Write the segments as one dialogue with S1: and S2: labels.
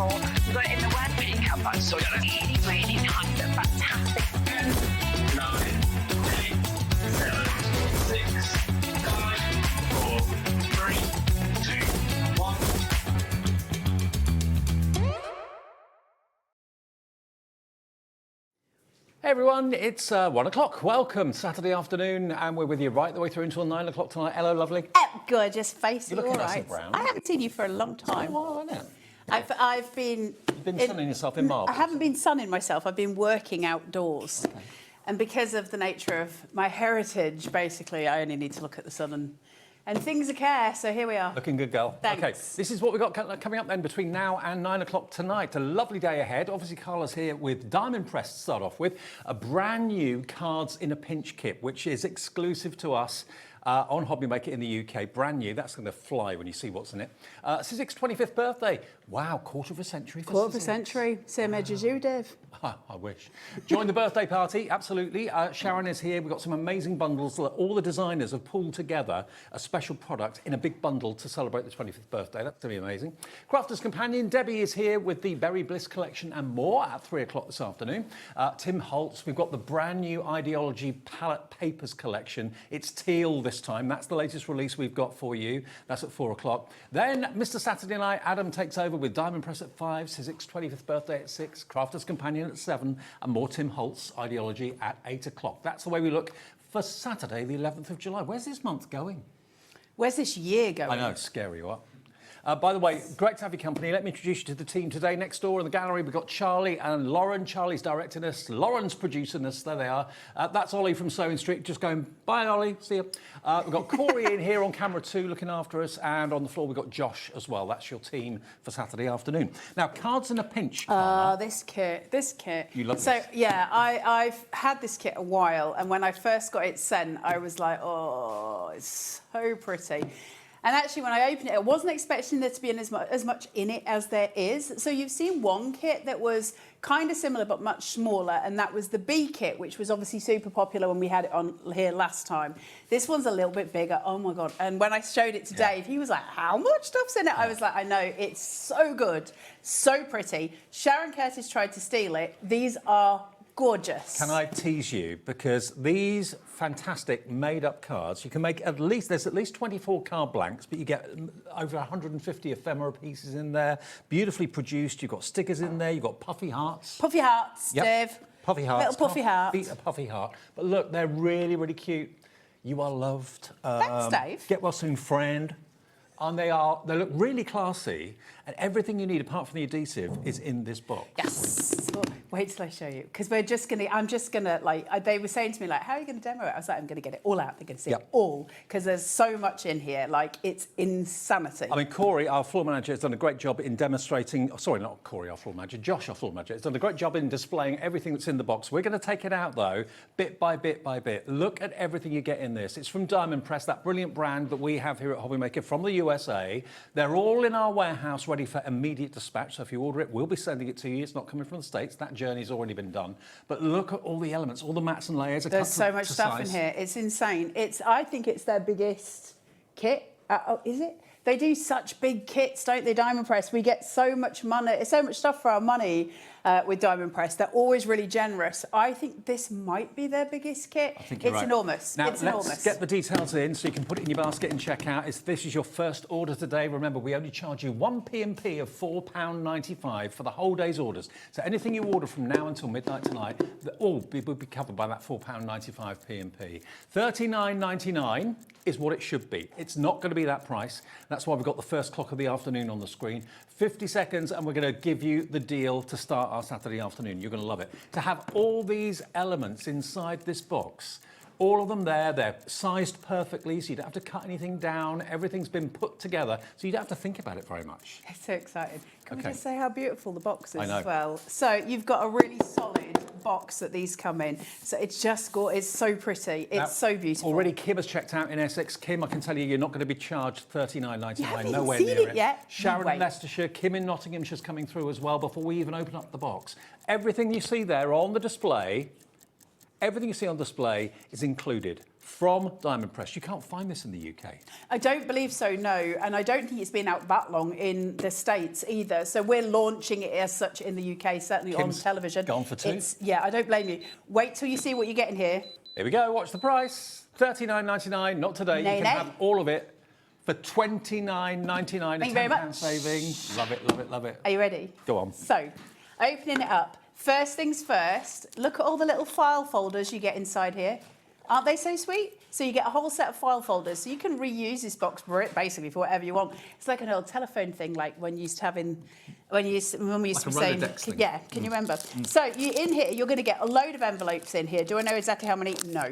S1: more. We've got it in the word cover, so really, really nice and fantastic.
S2: 10, 9, 8, 7, 6, 5, 4, 3, 2, 1.
S3: Hey everyone, it's 1 o'clock. Welcome, Saturday afternoon, and we're with you right the way through until 9 o'clock tonight. Hello, lovely.
S4: Gorgeous face.
S3: You're looking
S4: all
S3: nice
S4: right.
S3: and brown.
S4: I haven't seen you for a long time.
S3: Oh, isn't it?
S4: I've been.
S3: You've been sunning yourself in marble.
S4: I haven't been sunning myself. I've been working outdoors, and because of the nature of my heritage, basically, I only need to look at the sun and things are care. So here we are.
S3: Looking good, girl.
S4: Thanks.
S3: Okay, this is what we've got coming up then between now and 9 o'clock tonight. A lovely day ahead. Obviously, Carla's here with Diamond Press to start off with. A brand new Cards in a Pinch kit, which is exclusive to us on HobbyMaker in the UK. Brand new. That's going to fly when you see what's in it. Sizzix 25th birthday. Wow, quarter of a century for
S4: Quarter of a
S3: Sizzix.
S4: Century. Same age as you, Dave.
S3: I wish. Join the birthday party, absolutely. Sharon is here. We've got some amazing bundles that all the designers have pulled together a special product in a big bundle to celebrate the 25th birthday. That's going to be amazing. Crafter's Companion, Debbie is here with the Berry Bliss collection and more at 3 o'clock this afternoon. Tim Holtz, we've got the brand new Ideology Palette Papers collection. It's teal this time. That's the latest release we've got for you. That's at 4 o'clock. Then Mr. Saturday Night, Adam takes over with Diamond Press at 5, Sizzix 25th birthday at 6, Crafter's Companion at 7, and more Tim Holtz Ideology at 8 o'clock. That's the way we look for Saturday, the 11th of July. Where's this month going?
S4: Where's this year going?
S3: I know, it's scary, what? By the way, great to have your company. Let me introduce you to the team today. Next door in the gallery, we've got Charlie and Lauren. Charlie's directing us. Lauren's producing us. There they are. That's Ollie from Sewing Street. Just going, bye, Ollie. See you. We've got Corey in here on camera too, looking after us. And on the floor, we've got Josh as well. That's your team for Saturday afternoon. Now, Cards in a Pinch.
S4: This kit.
S3: You love
S4: so,
S3: this.
S4: yeah, I've had this kit a while. And when I first got it sent, I was like, oh, it's so pretty. And actually, when I opened it, I wasn't expecting there to be as much in it as there is. So you've seen one kit that was kind of similar but much smaller, and that was the B kit, which was obviously super popular when we had it on here last time. This one's a little bit bigger. Oh, my God. And when I showed it to Dave, he was like, how much stuff's in it? I was like, I know. It's so good, so pretty. Sharon Curtis tried to steal it. These are gorgeous.
S3: Can I tease you? Because these fantastic made-up cards, you can make there's at least 24 card blanks, but you get over 150 ephemera pieces in there, beautifully produced. You've got stickers in there, you've got puffy hearts.
S4: Puffy hearts, Dave.
S3: Puffy hearts.
S4: Little puffy heart.
S3: Beat a puffy heart. But look, they're really, really cute. You are loved.
S4: Thanks, Dave.
S3: Get well soon, friend. And they look really classy, and everything you need apart from the adhesive is in this box.
S4: Yes. Wait till I show you, because I'm just gonna they were saying to me, like, how are you gonna demo it? I was like, I'm gonna get it all out. They're gonna see it all, because there's so much in here, like, it's insanity.
S3: I mean, Corey, our floor manager, has done a great job in demonstrating, sorry, not Corey, our floor manager, Josh, our floor manager, has done a great job in displaying everything that's in the box. We're gonna take it out though, bit by bit by bit. Look at everything you get in this. It's from Diamond Press, that brilliant brand that we have here at HobbyMaker from the USA. They're all in our warehouse ready for immediate dispatch. So if you order it, we'll be sending it to you. It's not coming from the States. That journey's already been done. But look at all the elements, all the mats and layers.
S4: There's so much stuff in here. It's insane. I think it's their biggest kit. Is it? They do such big kits, don't they, Diamond Press? We get so much money, so much stuff for our money with Diamond Press. They're always really generous. I think this might be their biggest kit.
S3: I think you're
S4: it's
S3: right.
S4: enormous.
S3: Now,
S4: it's
S3: let's
S4: enormous.
S3: get the details in so you can put it in your basket and check out. This is your first order today. Remember, we only charge you one P&P of £4.95 for the whole day's orders. So anything you order from now until midnight tonight, all will be covered by that £4.95 P&P. $39.99 is what it should be. It's not going to be that price. That's why we've got the first clock of the afternoon on the screen. 50 seconds and we're going to give you the deal to start our Saturday afternoon. You're going to love it. To have all these elements inside this box, all of them there, they're sized perfectly, so you don't have to cut anything down. Everything's been put together, so you don't have to think about it very much.
S4: I'm so excited. Can we just say how beautiful the box is
S3: I know.
S4: as well? So you've got a really solid box that these come in. So it's just it's so pretty. It's so beautiful.
S3: Already Kim has checked out in Essex. Kim, I can tell you, you're not going to be charged $39.99.
S4: You haven't
S3: Nowhere
S4: seen
S3: near
S4: it yet?
S3: Sharon
S4: Wait.
S3: in Leicestershire, Kim in Nottinghamshire's coming through as well before we even open up the box. Everything you see there on the display, everything you see on display is included from Diamond Press. You can't find this in the UK.
S4: I don't believe so, no. And I don't think it's been out that long in the States either. So we're launching it as such in the UK, certainly
S3: Kim's
S4: on television.
S3: gone for 2.
S4: Yeah, I don't blame you. Wait till you see what you're getting here.
S3: Here we go. Watch the price. $39.99. Not today.
S4: Nay,
S3: you can
S4: nay.
S3: have all of it for $29.99.
S4: Thank you very much.
S3: £10 saving. Love it, love it, love it.
S4: Are you ready?
S3: Go on.
S4: So, opening it up. First things first, look at all the little file folders you get inside here. Aren't they so sweet? So you get a whole set of file folders, so you can reuse this box basically for whatever you want. It's like an old telephone thing, like when we used to saying,
S3: Like a Rolodex thing.
S4: yeah, can you remember? So in here, you're going to get a load of envelopes in here. Do I know exactly how many? No.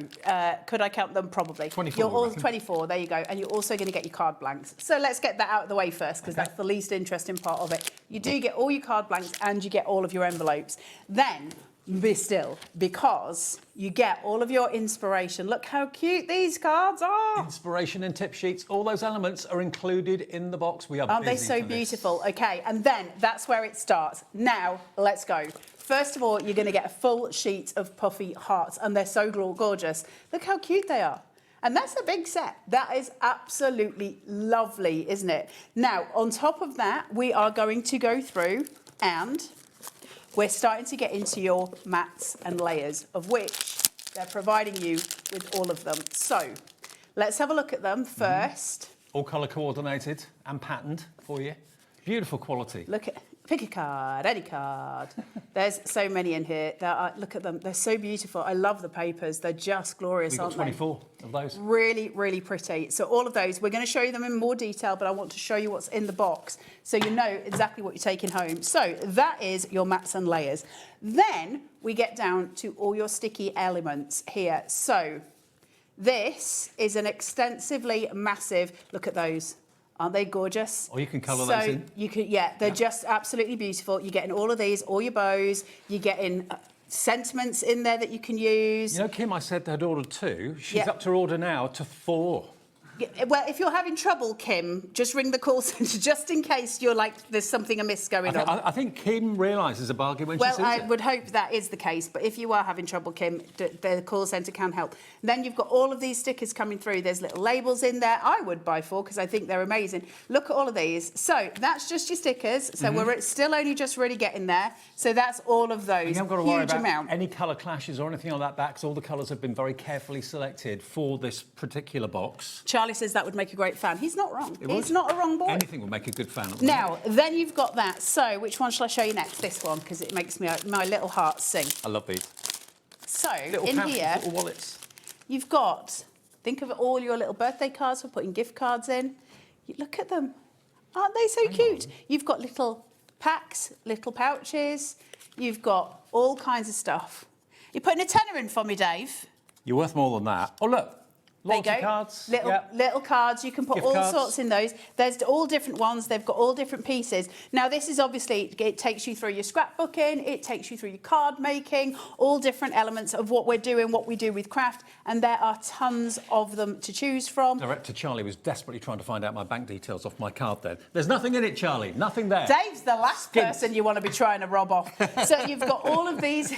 S4: Could I count them? Probably.
S3: 24.
S4: You're all
S3: I reckon.
S4: 24. There you go. And you're also going to get your card blanks. So let's get that out of the way first, because that's the least interesting part of it. You do get all your card blanks and you get all of your envelopes. Then, be still, because you get all of your inspiration. Look how cute these cards are.
S3: Inspiration and tip sheets, all those elements are included in the box. We are
S4: Aren't they
S3: busy
S4: so
S3: for this.
S4: beautiful? Okay, and then that's where it starts. Now, let's go. First of all, you're going to get a full sheet of puffy hearts, and they're so gorgeous. Look how cute they are. And that's a big set. That is absolutely lovely, isn't it? Now, on top of that, we are going to go through and we're starting to get into your mats and layers, of which they're providing you with all of them. So let's have a look at them first.
S3: All colour coordinated and patterned for you. Beautiful quality.
S4: Pick a card, any card. There's so many in here. Look at them. They're so beautiful. I love the papers. They're just glorious,
S3: We've got
S4: aren't
S3: 24 of those.
S4: Really, really pretty. So all of those, we're going to show you them in more detail, but I want to show you what's in the box so you know exactly what you're taking home. So that is your mats and layers. Then we get down to all your sticky elements here. So this is an extensively massive, look at those. Aren't they gorgeous?
S3: Or you can colour those in.
S4: You could, yeah, they're just absolutely beautiful. You're getting all of these, all your bows. You're getting sentiments in there that you can use.
S3: You know, Kim, I said they'd ordered 2. She's
S4: Yeah.
S3: up to order now to 4.
S4: Yeah, well, if you're having trouble, Kim, just ring the call centre just in case you're like, there's something amiss going on.
S3: I think Kim realises a bargain when she
S4: Well,
S3: sees
S4: I
S3: it.
S4: would hope that is the case, but if you are having trouble, Kim, the call centre can help. Then you've got all of these stickers coming through. There's little labels in there. I would buy 4 because I think they're amazing. Look at all of these. So that's just your stickers. So we're still only just really getting there. So that's all of those.
S3: You haven't got to worry
S4: Huge
S3: about
S4: amount.
S3: any colour clashes or anything like that back, because all the colours have been very carefully selected for this particular box.
S4: Charlie says that would make a great fan. He's not wrong.
S3: It
S4: He's
S3: would.
S4: not a wrong boy.
S3: Anything will make a good fan of them.
S4: Now, then you've got that. So, which one shall I show you next? This one, because it makes my little heart sing.
S3: I love these.
S4: So,
S3: Little
S4: in
S3: pouches,
S4: here,
S3: little wallets.
S4: you've got, think of all your little birthday cards for putting gift cards in. Look at them. Aren't they so cute? You've got little packs, little pouches. You've got all kinds of stuff. You're putting a tenner in for me, Dave.
S3: You're worth more than that. Oh, look.
S4: There you
S3: Loyalty
S4: go.
S3: cards.
S4: Little,
S3: Yep.
S4: little cards. You can put
S3: Gift
S4: all
S3: cards.
S4: sorts in those. There's all different ones. They've got all different pieces. Now, this is obviously, it takes you through your scrapbooking. It takes you through your card making, all different elements of what we're doing, what we do with craft. And there are tons of them to choose from.
S3: Director Charlie was desperately trying to find out my bank details off my card then. There's nothing in it, Charlie. Nothing there.
S4: Dave's the last
S3: Skint.
S4: person you want to be trying to rob off. So you've got all of these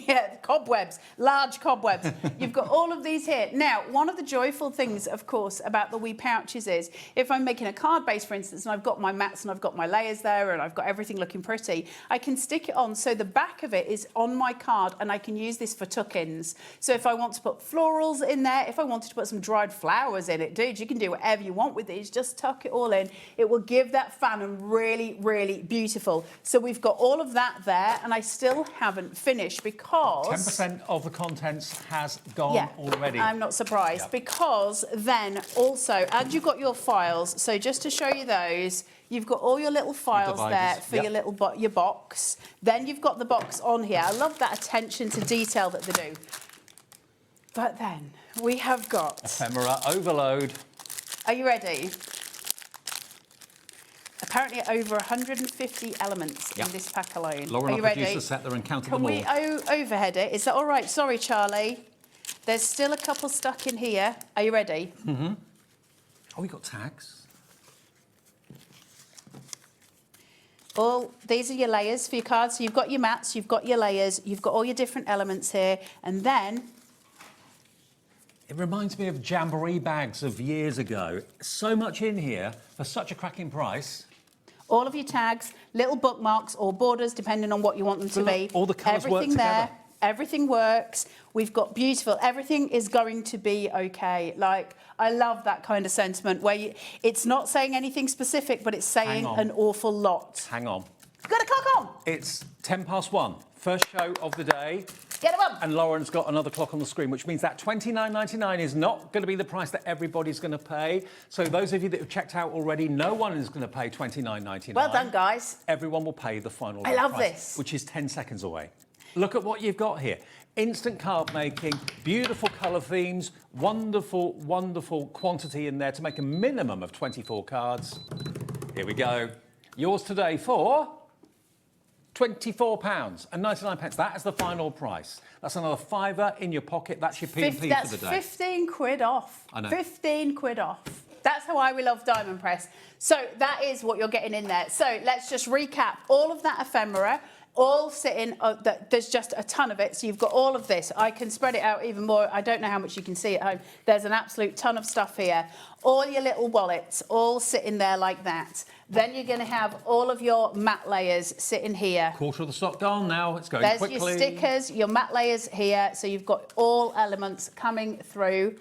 S4: yeah, cobwebs, large cobwebs. You've got all of these here. Now, one of the joyful things, of course, about the wee pouches is if I'm making a card base, for instance, and I've got my mats and I've got my layers there and I've got everything looking pretty, I can stick it on so the back of it is on my card and I can use this for tuck-ins. So if I want to put florals in there, if I wanted to put some dried flowers in it, dude, you can do whatever you want with these. Just tuck it all in. It will give that fan really, really beautiful. So we've got all of that there, and I still haven't finished because
S3: 10% of the contents has gone already.
S4: I'm not surprised because then also, and you've got your files. So just to show you those, you've got all your little files there
S3: dividers,
S4: for your little your box. Then you've got the box on here. I love that attention to detail that they do. But then we have got.
S3: Ephemera overload.
S4: Are you ready? Apparently over 150 elements in this pack alone.
S3: Lauren,
S4: Are you
S3: our producer,
S4: ready?
S3: sat there and counted
S4: Can
S3: them all.
S4: we overhead it? Is that all right? Sorry, Charlie. There's still a couple stuck in here. Are you ready?
S3: Mm-hmm. Oh, we got tags.
S4: All these are your layers for your cards. So you've got your mats, you've got your layers, you've got all your different elements here, and then
S3: It reminds me of jamboree bags of years ago. So much in here for such a cracking price.
S4: All of your tags, little bookmarks or borders, depending on what you want them to be.
S3: All the colours work
S4: Everything there.
S3: together.
S4: Everything works. We've got beautiful. Everything is going to be okay. Like, I love that kind of sentiment where it's not saying anything specific, but it's saying an awful lot.
S3: Hang on.
S4: Got a clock on.
S3: It's 1:10. First show of the day.
S4: Get 'em on.
S3: And Lauren's got another clock on the screen, which means that $29.99 is not going to be the price that everybody's going to pay. So those of you that have checked out already, no one is going to pay $29.99.
S4: Well done, guys.
S3: Everyone will pay the final
S4: I love
S3: price,
S4: this.
S3: which is 10 seconds away. Look at what you've got here. Instant card making, beautiful colour themes, wonderful, wonderful quantity in there to make a minimum of 24 cards. Here we go. Yours today for £24.99. That is the final price. That's another £5 in your pocket. That's your P&P
S4: That's
S3: for the day.
S4: 15 quid off.
S3: I know.
S4: 15 quid off. That's how I will love Diamond Press. So that is what you're getting in there. So let's just recap all of that ephemera. All sitting, there's just a ton of it. So you've got all of this. I can spread it out even more. I don't know how much you can see at home. There's an absolute ton of stuff here. All your little wallets, all sitting there like that. Then you're going to have all of your matte layers sitting here.
S3: Quarter of the stock gone now. It's going
S4: There's
S3: quickly.
S4: your stickers, your matte layers here. So you've got all elements coming through.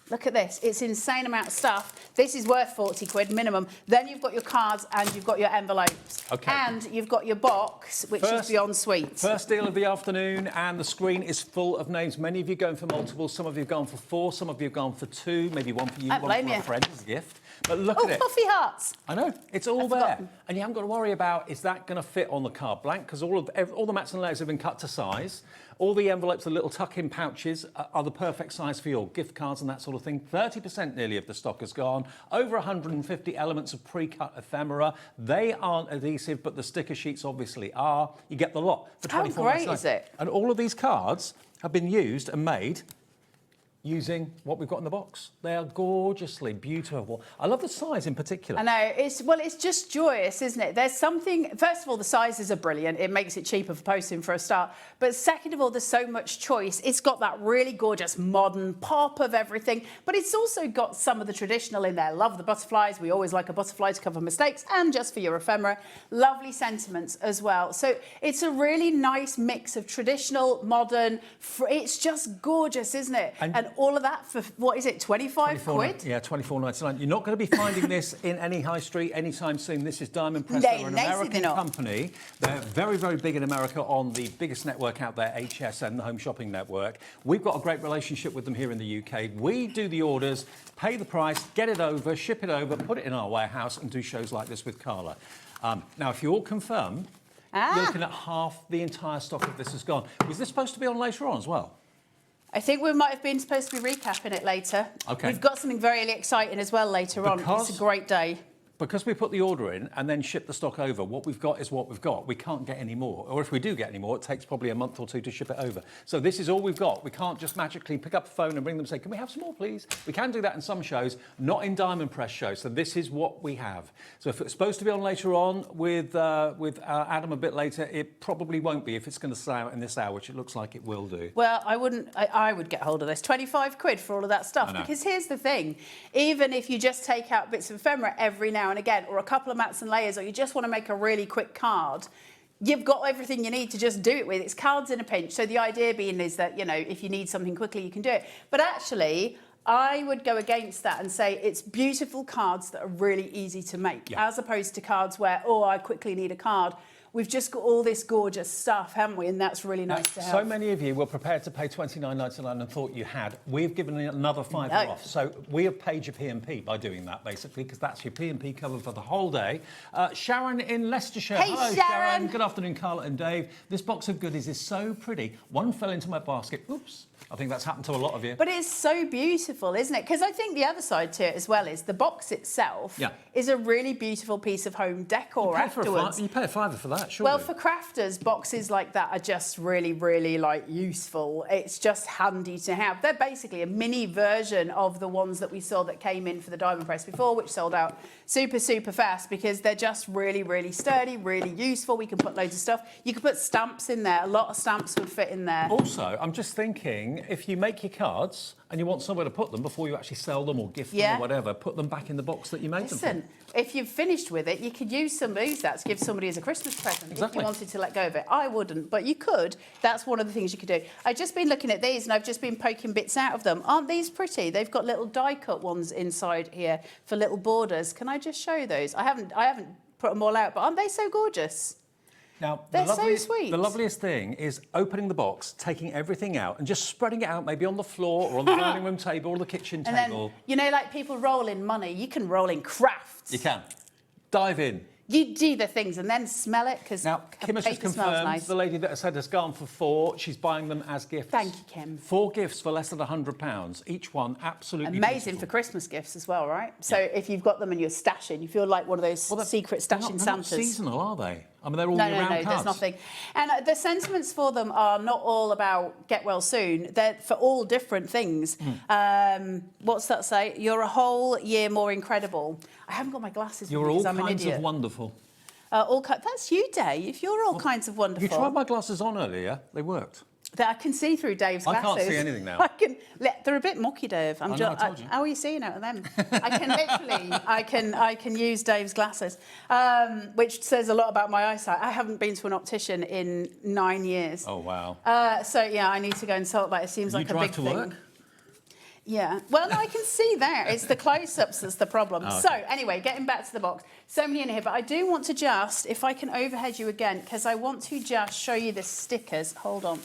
S4: Look at this. It's an insane amount of stuff. This is worth 40 quid minimum. Then you've got your cards and you've got your envelopes.
S3: Okay.
S4: And you've got your box, which is beyond sweet.
S3: First deal of the afternoon, and the screen is full of names. Many of you going for multiple. Some of you have gone for 4. Some of you have gone for 2. Maybe one for you, one for a friend as a gift. But look at it.
S4: Puffy hearts.
S3: I know. It's all
S4: I've
S3: there.
S4: forgotten.
S3: And you haven't got to worry about, is that going to fit on the card blank? Because all the mats and layers have been cut to size. All the envelopes, the little tuck-in pouches, are the perfect size for your gift cards and that sort of thing. 30% nearly of the stock has gone. Over 150 elements of pre-cut ephemera. They aren't adhesive, but the sticker sheets obviously are. You get the lot for
S4: How
S3: $24.99.
S4: great is it?
S3: And all of these cards have been used and made using what we've got in the box. They are gorgeously beautiful. I love the size in particular.
S4: I know. It's just joyous, isn't it? There's something. First of all, the sizes are brilliant. It makes it cheaper for posting for a start. But second of all, there's so much choice. It's got that really gorgeous modern pop of everything, but it's also got some of the traditional in there. Love the butterflies. We always like a butterfly to cover mistakes, and just for your ephemera, lovely sentiments as well. So it's a really nice mix of traditional, modern. It's just gorgeous, isn't it? And all of that for, what is it, 25 quid?
S3: Yeah, $24.99. You're not going to be finding this in any high street anytime soon. This is Diamond Press. They're an American company. They're very, very big in America on the biggest network out there, HSN, the Home Shopping Network. We've got a great relationship with them here in the UK. We do the orders, pay the price, get it over, ship it over, put it in our warehouse and do shows like this with Carla. Now, if you all confirm, you're looking at half the entire stock of this has gone. Was this supposed to be on later on as well?
S4: I think we might have been supposed to be recapping it later.
S3: Okay.
S4: We've got something very exciting as well later on. It's a great day.
S3: Because we put the order in and then ship the stock over, what we've got is what we've got. We can't get any more. Or if we do get any more, it takes probably a month or 2 to ship it over. So this is all we've got. We can't just magically pick up the phone and ring them and say, can we have some more, please? We can do that in some shows, not in Diamond Press shows. So this is what we have. So if it's supposed to be on later on with Adam a bit later, it probably won't be if it's going to stay out in this hour, which it looks like it will do.
S4: Well, I would get hold of this. 25 quid for all of that stuff. Because here's the thing. Even if you just take out bits of ephemera every now and again, or a couple of mats and layers, or you just want to make a really quick card, you've got everything you need to just do it with. It's cards in a pinch. So the idea being is that, you know, if you need something quickly, you can do it. But actually, I would go against that and say it's beautiful cards that are really easy to make, as opposed to cards where, oh, I quickly need a card. We've just got all this gorgeous stuff, haven't we? And that's really nice to have.
S3: So many of you were prepared to pay $29.99 and thought you had. We've given you another $5 off. So we have paid your P&P by doing that, basically, because that's your P&P cover for the whole day. Sharon in Leicestershire.
S4: Hey,
S3: Hello,
S4: Sharon.
S3: Good afternoon, Carla and Dave. This box of goodies is so pretty. One fell into my basket. Oops. I think that's happened to a lot of you.
S4: But it's so beautiful, isn't it? Because I think the other side to it as well is the box itself is a really beautiful piece of home decor afterwards.
S3: You pay a £5 for that. that, surely.
S4: Well, for crafters, boxes like that are just really, really like useful. It's just handy to have. They're basically a mini version of the ones that we saw that came in for the diamond press before, which sold out super, super fast because they're just really, really sturdy, really useful. We can put loads of stuff. You could put stamps in there. A lot of stamps would fit in there.
S3: Also, I'm just thinking, if you make your cards and you want somewhere to put them before you actually sell them or gift them or whatever, put them back in the box that you made them
S4: Listen, if you've finished with it, you could use that to give somebody as a Christmas present if you wanted to let go of it. I wouldn't, but you could. That's one of the things you could do. I've just been looking at these and I've just been poking bits out of them. Aren't these pretty? They've got little die-cut ones inside here for little borders. Can I just show you those? I haven't put them all out, but aren't they so gorgeous?
S3: Now,
S4: They're so sweet.
S3: The loveliest thing is opening the box, taking everything out and just spreading it out maybe on the floor or on the dining room table or the kitchen
S4: and
S3: table.
S4: Then, you know, like people roll in money, you can roll in crafts.
S3: You can. Dive in.
S4: You do the things and then smell it because
S3: Now, Kim has just confirmed
S4: nice.
S3: the lady that said has gone for 4. She's buying them as gifts.
S4: Thank you, Kim.
S3: 4 gifts for less than £100. Each one absolutely
S4: amazing
S3: beautiful.
S4: for Christmas gifts as well, right? So if you've got them and you're stashing, you feel like one of those secret stashing
S3: they're
S4: Santas.
S3: not seasonal, are they? I mean, they're all
S4: No,
S3: year-round cards.
S4: there's nothing. And the sentiments for them are not all about get well soon. They're for all different things. What's that say? You're a whole year more incredible. I haven't got my glasses
S3: You're
S4: because
S3: all
S4: I'm an
S3: kinds
S4: idiot.
S3: of wonderful.
S4: That's you, Dave. You're all kinds of wonderful.
S3: You tried my glasses on earlier. They worked.
S4: That I can see through Dave's
S3: I
S4: glasses.
S3: can't see anything now.
S4: They're a bit mucky, Dave.
S3: I know, I told you.
S4: How are you seeing out of them? I can literally, I can use Dave's glasses, which says a lot about my eyesight. I haven't been to an optician in 9 years.
S3: Oh, wow.
S4: So yeah, I need to go and sort that. It seems like a big thing.
S3: You drive to work?
S4: Yeah, well, no, I can see there. It's the close-ups that's the problem.
S3: Oh, okay.
S4: So, anyway, getting back to the box. So many in here, but I do want to just, if I can overhead you again, because I want to just show you the stickers. Hold on.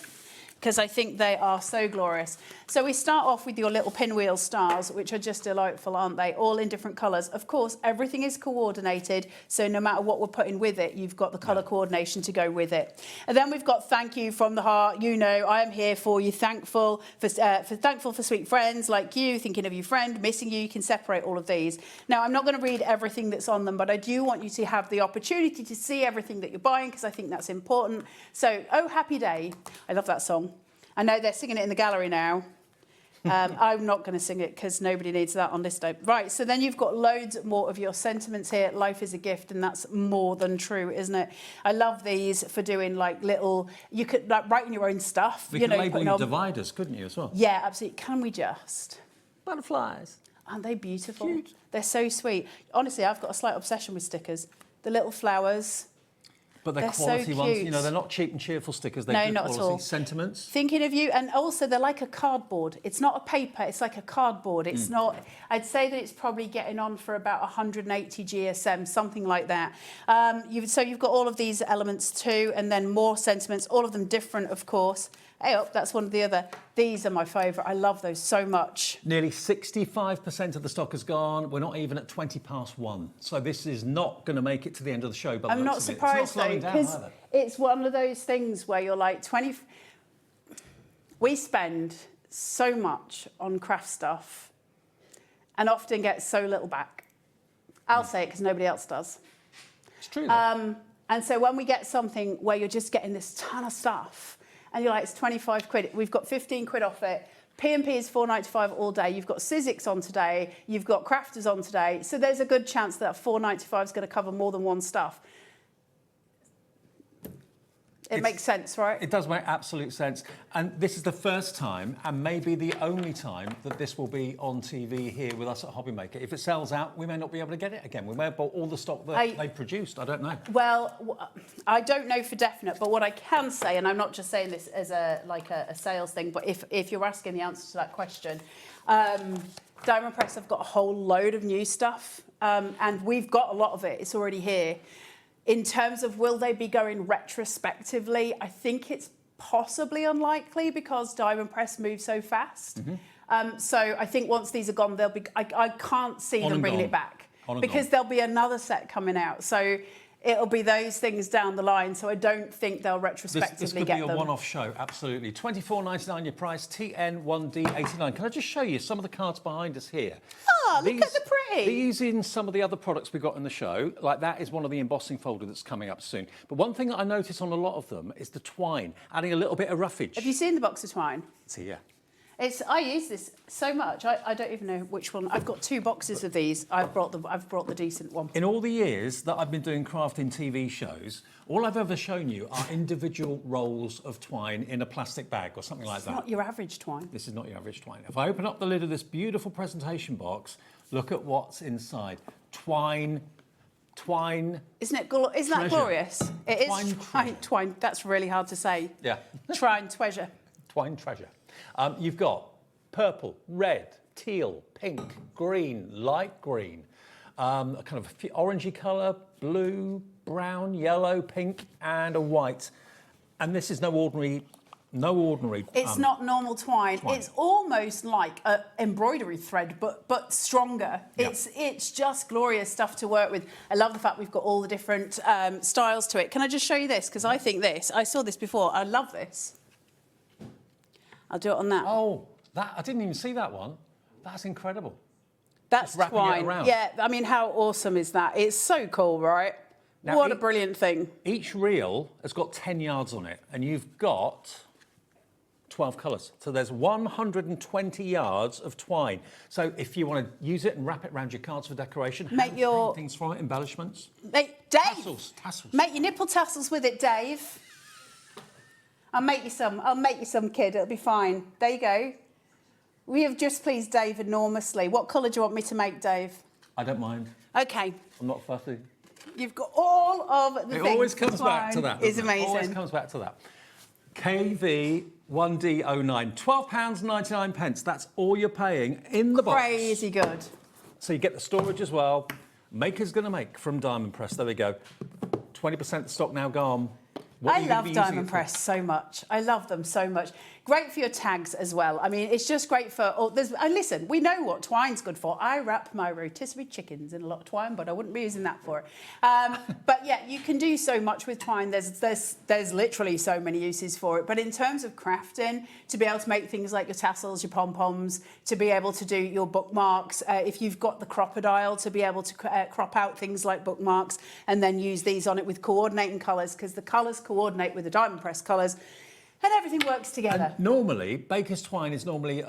S4: Because I think they are so glorious. So we start off with your little pinwheel stars, which are just delightful, aren't they? All in different colours. Of course, everything is coordinated, so no matter what we're putting with it, you've got the colour coordination to go with it. And then we've got thank you from the heart. You know, I am here for you. Thankful for sweet friends like you, thinking of your friend, missing you. You can separate all of these. Now, I'm not going to read everything that's on them, but I do want you to have the opportunity to see everything that you're buying because I think that's important. So, Oh Happy Day. I love that song. I know they're singing it in the gallery now. I'm not going to sing it because nobody needs that on this day. Right, so then you've got loads more of your sentiments here. Life is a gift, and that's more than true, isn't it? I love these for doing like little, you could like writing your own stuff.
S3: We could label you dividers, couldn't you, as well?
S4: Yeah, absolutely. Can we just?
S3: Butterflies.
S4: Aren't they beautiful?
S3: Cute.
S4: They're so sweet. Honestly, I've got a slight obsession with stickers. The little flowers.
S3: But they're
S4: so
S3: quality ones.
S4: cute.
S3: You know, they're not cheap and cheerful stickers. They're
S4: No,
S3: good
S4: not at
S3: quality.
S4: all.
S3: Sentiments.
S4: Thinking of you, and also they're like a cardboard. It's not a paper, it's like a cardboard. It's not, I'd say that it's probably getting on for about 180 GSM, something like that. So you've got all of these elements too, and then more sentiments, all of them different, of course. Hey, oh, that's one of the other. These are my favourite. I love those so much.
S3: Nearly 65% of the stock has gone. We're not even at 1:20. So this is not going to make it to the end of the show.
S4: I'm not surprised though, because it's one of those things where you're like, we spend so much on craft stuff and often get so little back. I'll say it because nobody else does.
S3: It's true. Though.
S4: And so when we get something where you're just getting this ton of stuff and you're like, it's 25 quid, we've got 15 quid off it. P&P is £4.95 all day. You've got Sizzix on today. You've got Crafters on today. So there's a good chance that £4.95 is going to cover more than one stuff. It makes sense, right?
S3: It does make absolute sense. And this is the first time, and maybe the only time, that this will be on TV here with us at HobbyMaker. If it sells out, we may not be able to get it again. We may have bought all the stock that they produced. I don't know.
S4: Well, I don't know for definite, but what I can say, and I'm not just saying this as a sales thing, but if you're asking the answer to that question, Diamond Press have got a whole load of new stuff, and we've got a lot of it. It's already here. In terms of will they be going retrospectively, I think it's possibly unlikely because Diamond Press moves so fast. So I think once these are gone, they'll be. I can't see them bringing it back because there'll be another set coming out. So it'll be those things down the line. So I don't think they'll retrospectively
S3: This could
S4: get
S3: be a
S4: them.
S3: one-off show, absolutely. $24.99 your price, TN1D89. Can I just show you some of the cards behind us here?
S4: Oh, look at the pretty.
S3: These in some of the other products we've got in the show, like that is one of the embossing folder that's coming up soon. But one thing that I notice on a lot of them is the twine, adding a little bit of roughage.
S4: Have you seen the box of twine?
S3: See, yeah.
S4: I use this so much. I don't even know which one. I've got 2 boxes of these. I've brought the decent one.
S3: In all the years that I've been doing crafting TV shows, all I've ever shown you are individual rolls of twine in a plastic bag or something like
S4: It's
S3: that.
S4: not your average twine.
S3: This is not your average twine. If I open up the lid of this beautiful presentation box, look at what's inside. Twine.
S4: Isn't that glorious? It is twine. That's really hard to say.
S3: Yeah.
S4: Twine treasure.
S3: Twine treasure. You've got purple, red, teal, pink, green, light green, a kind of orangey colour, blue, brown, yellow, pink, and a white. And this is no ordinary.
S4: It's not normal twine. It's almost like an embroidery thread, but stronger.
S3: Yeah.
S4: It's just glorious stuff to work with. I love the fact we've got all the different styles to it. Can I just show you this? Because I think I saw this before. I love this. I'll do it on that.
S3: Oh, I didn't even see that one. That's incredible.
S4: That's
S3: Just wrapping it
S4: twine.
S3: around.
S4: Yeah, I mean, how awesome is that? It's so cool, right?
S3: Now,
S4: What a brilliant thing.
S3: Each reel has got 10 yards on it, and you've got 12 colours. So there's 120 yards of twine. So if you want to use it and wrap it around your cards for decoration,
S4: Make your
S3: things from it, embellishments.
S4: Dave.
S3: Tassels.
S4: Make your nipple tassels with it, Dave. I'll make you some, kid. It'll be fine. There you go. We have just pleased Dave enormously. What colour do you want me to make, Dave?
S3: I don't mind.
S4: Okay.
S3: I'm not fussy.
S4: You've got all of the things.
S3: It always comes back to that.
S4: It's
S3: doesn't it?
S4: amazing.
S3: Always comes back to that. KV1D09, £12.99. That's all you're paying in the box.
S4: Crazy good.
S3: So you get the storage as well. Maker's going to make from Diamond Press. There we go. 20% of the stock now gone. What are
S4: I
S3: you gonna
S4: love
S3: be using
S4: Diamond
S3: it for?
S4: Press so much. I love them so much. Great for your tags as well. I mean, it's just great for all. And listen, we know what twine's good for. I wrap my rotisserie chickens in a lot of twine, but I wouldn't be using that for it. But yeah, you can do so much with twine. There's literally so many uses for it. But in terms of crafting, to be able to make things like your tassels, your pom-poms, to be able to do your bookmarks, if you've got the crocodile, to be able to crop out things like bookmarks and then use these on it with coordinating colours, because the colours coordinate with the Diamond Press colours. And everything works together.
S3: And normally, baker's twine is normally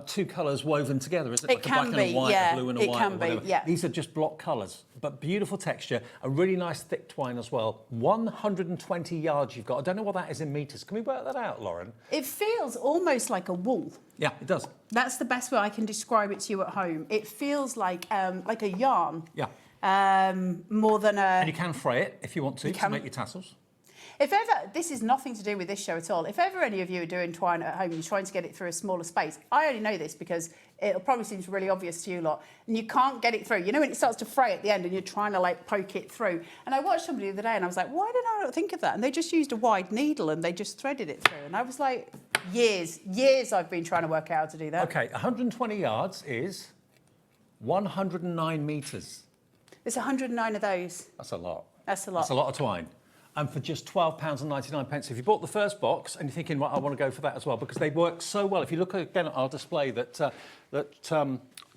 S3: 2 colours woven together, isn't it?
S4: It can
S3: a black
S4: be,
S3: and a white,
S4: yeah.
S3: a blue and a
S4: It
S3: white,
S4: can
S3: or
S4: be,
S3: whatever.
S4: yeah.
S3: These are just block colours, but beautiful texture, a really nice thick twine as well. 120 yards you've got. I don't know what that is in metres. Can we work that out, Lauren?
S4: It feels almost like a wool.
S3: Yeah, it does.
S4: That's the best way I can describe it to you at home. It feels like a yarn.
S3: Yeah.
S4: More than a...
S3: And you can fray it if you want to make your tassels.
S4: If ever, this is nothing to do with this show at all. If ever any of you are doing twine at home, you're trying to get it through a smaller space. I only know this because it probably seems really obvious to you lot. And you can't get it through. You know when it starts to fray at the end and you're trying to like poke it through. And I watched somebody the other day and I was like, why did I not think of that? And they just used a wide needle and they just threaded it through. And I was like, years I've been trying to work out how to do that.
S3: Okay, 120 yards is 109 metres.
S4: There's 109 of those.
S3: That's a lot.
S4: That's a lot.
S3: That's a lot of twine. And for just £12.99. If you bought the first box and you're thinking, well, I want to go for that as well, because they work so well. If you look again at our display that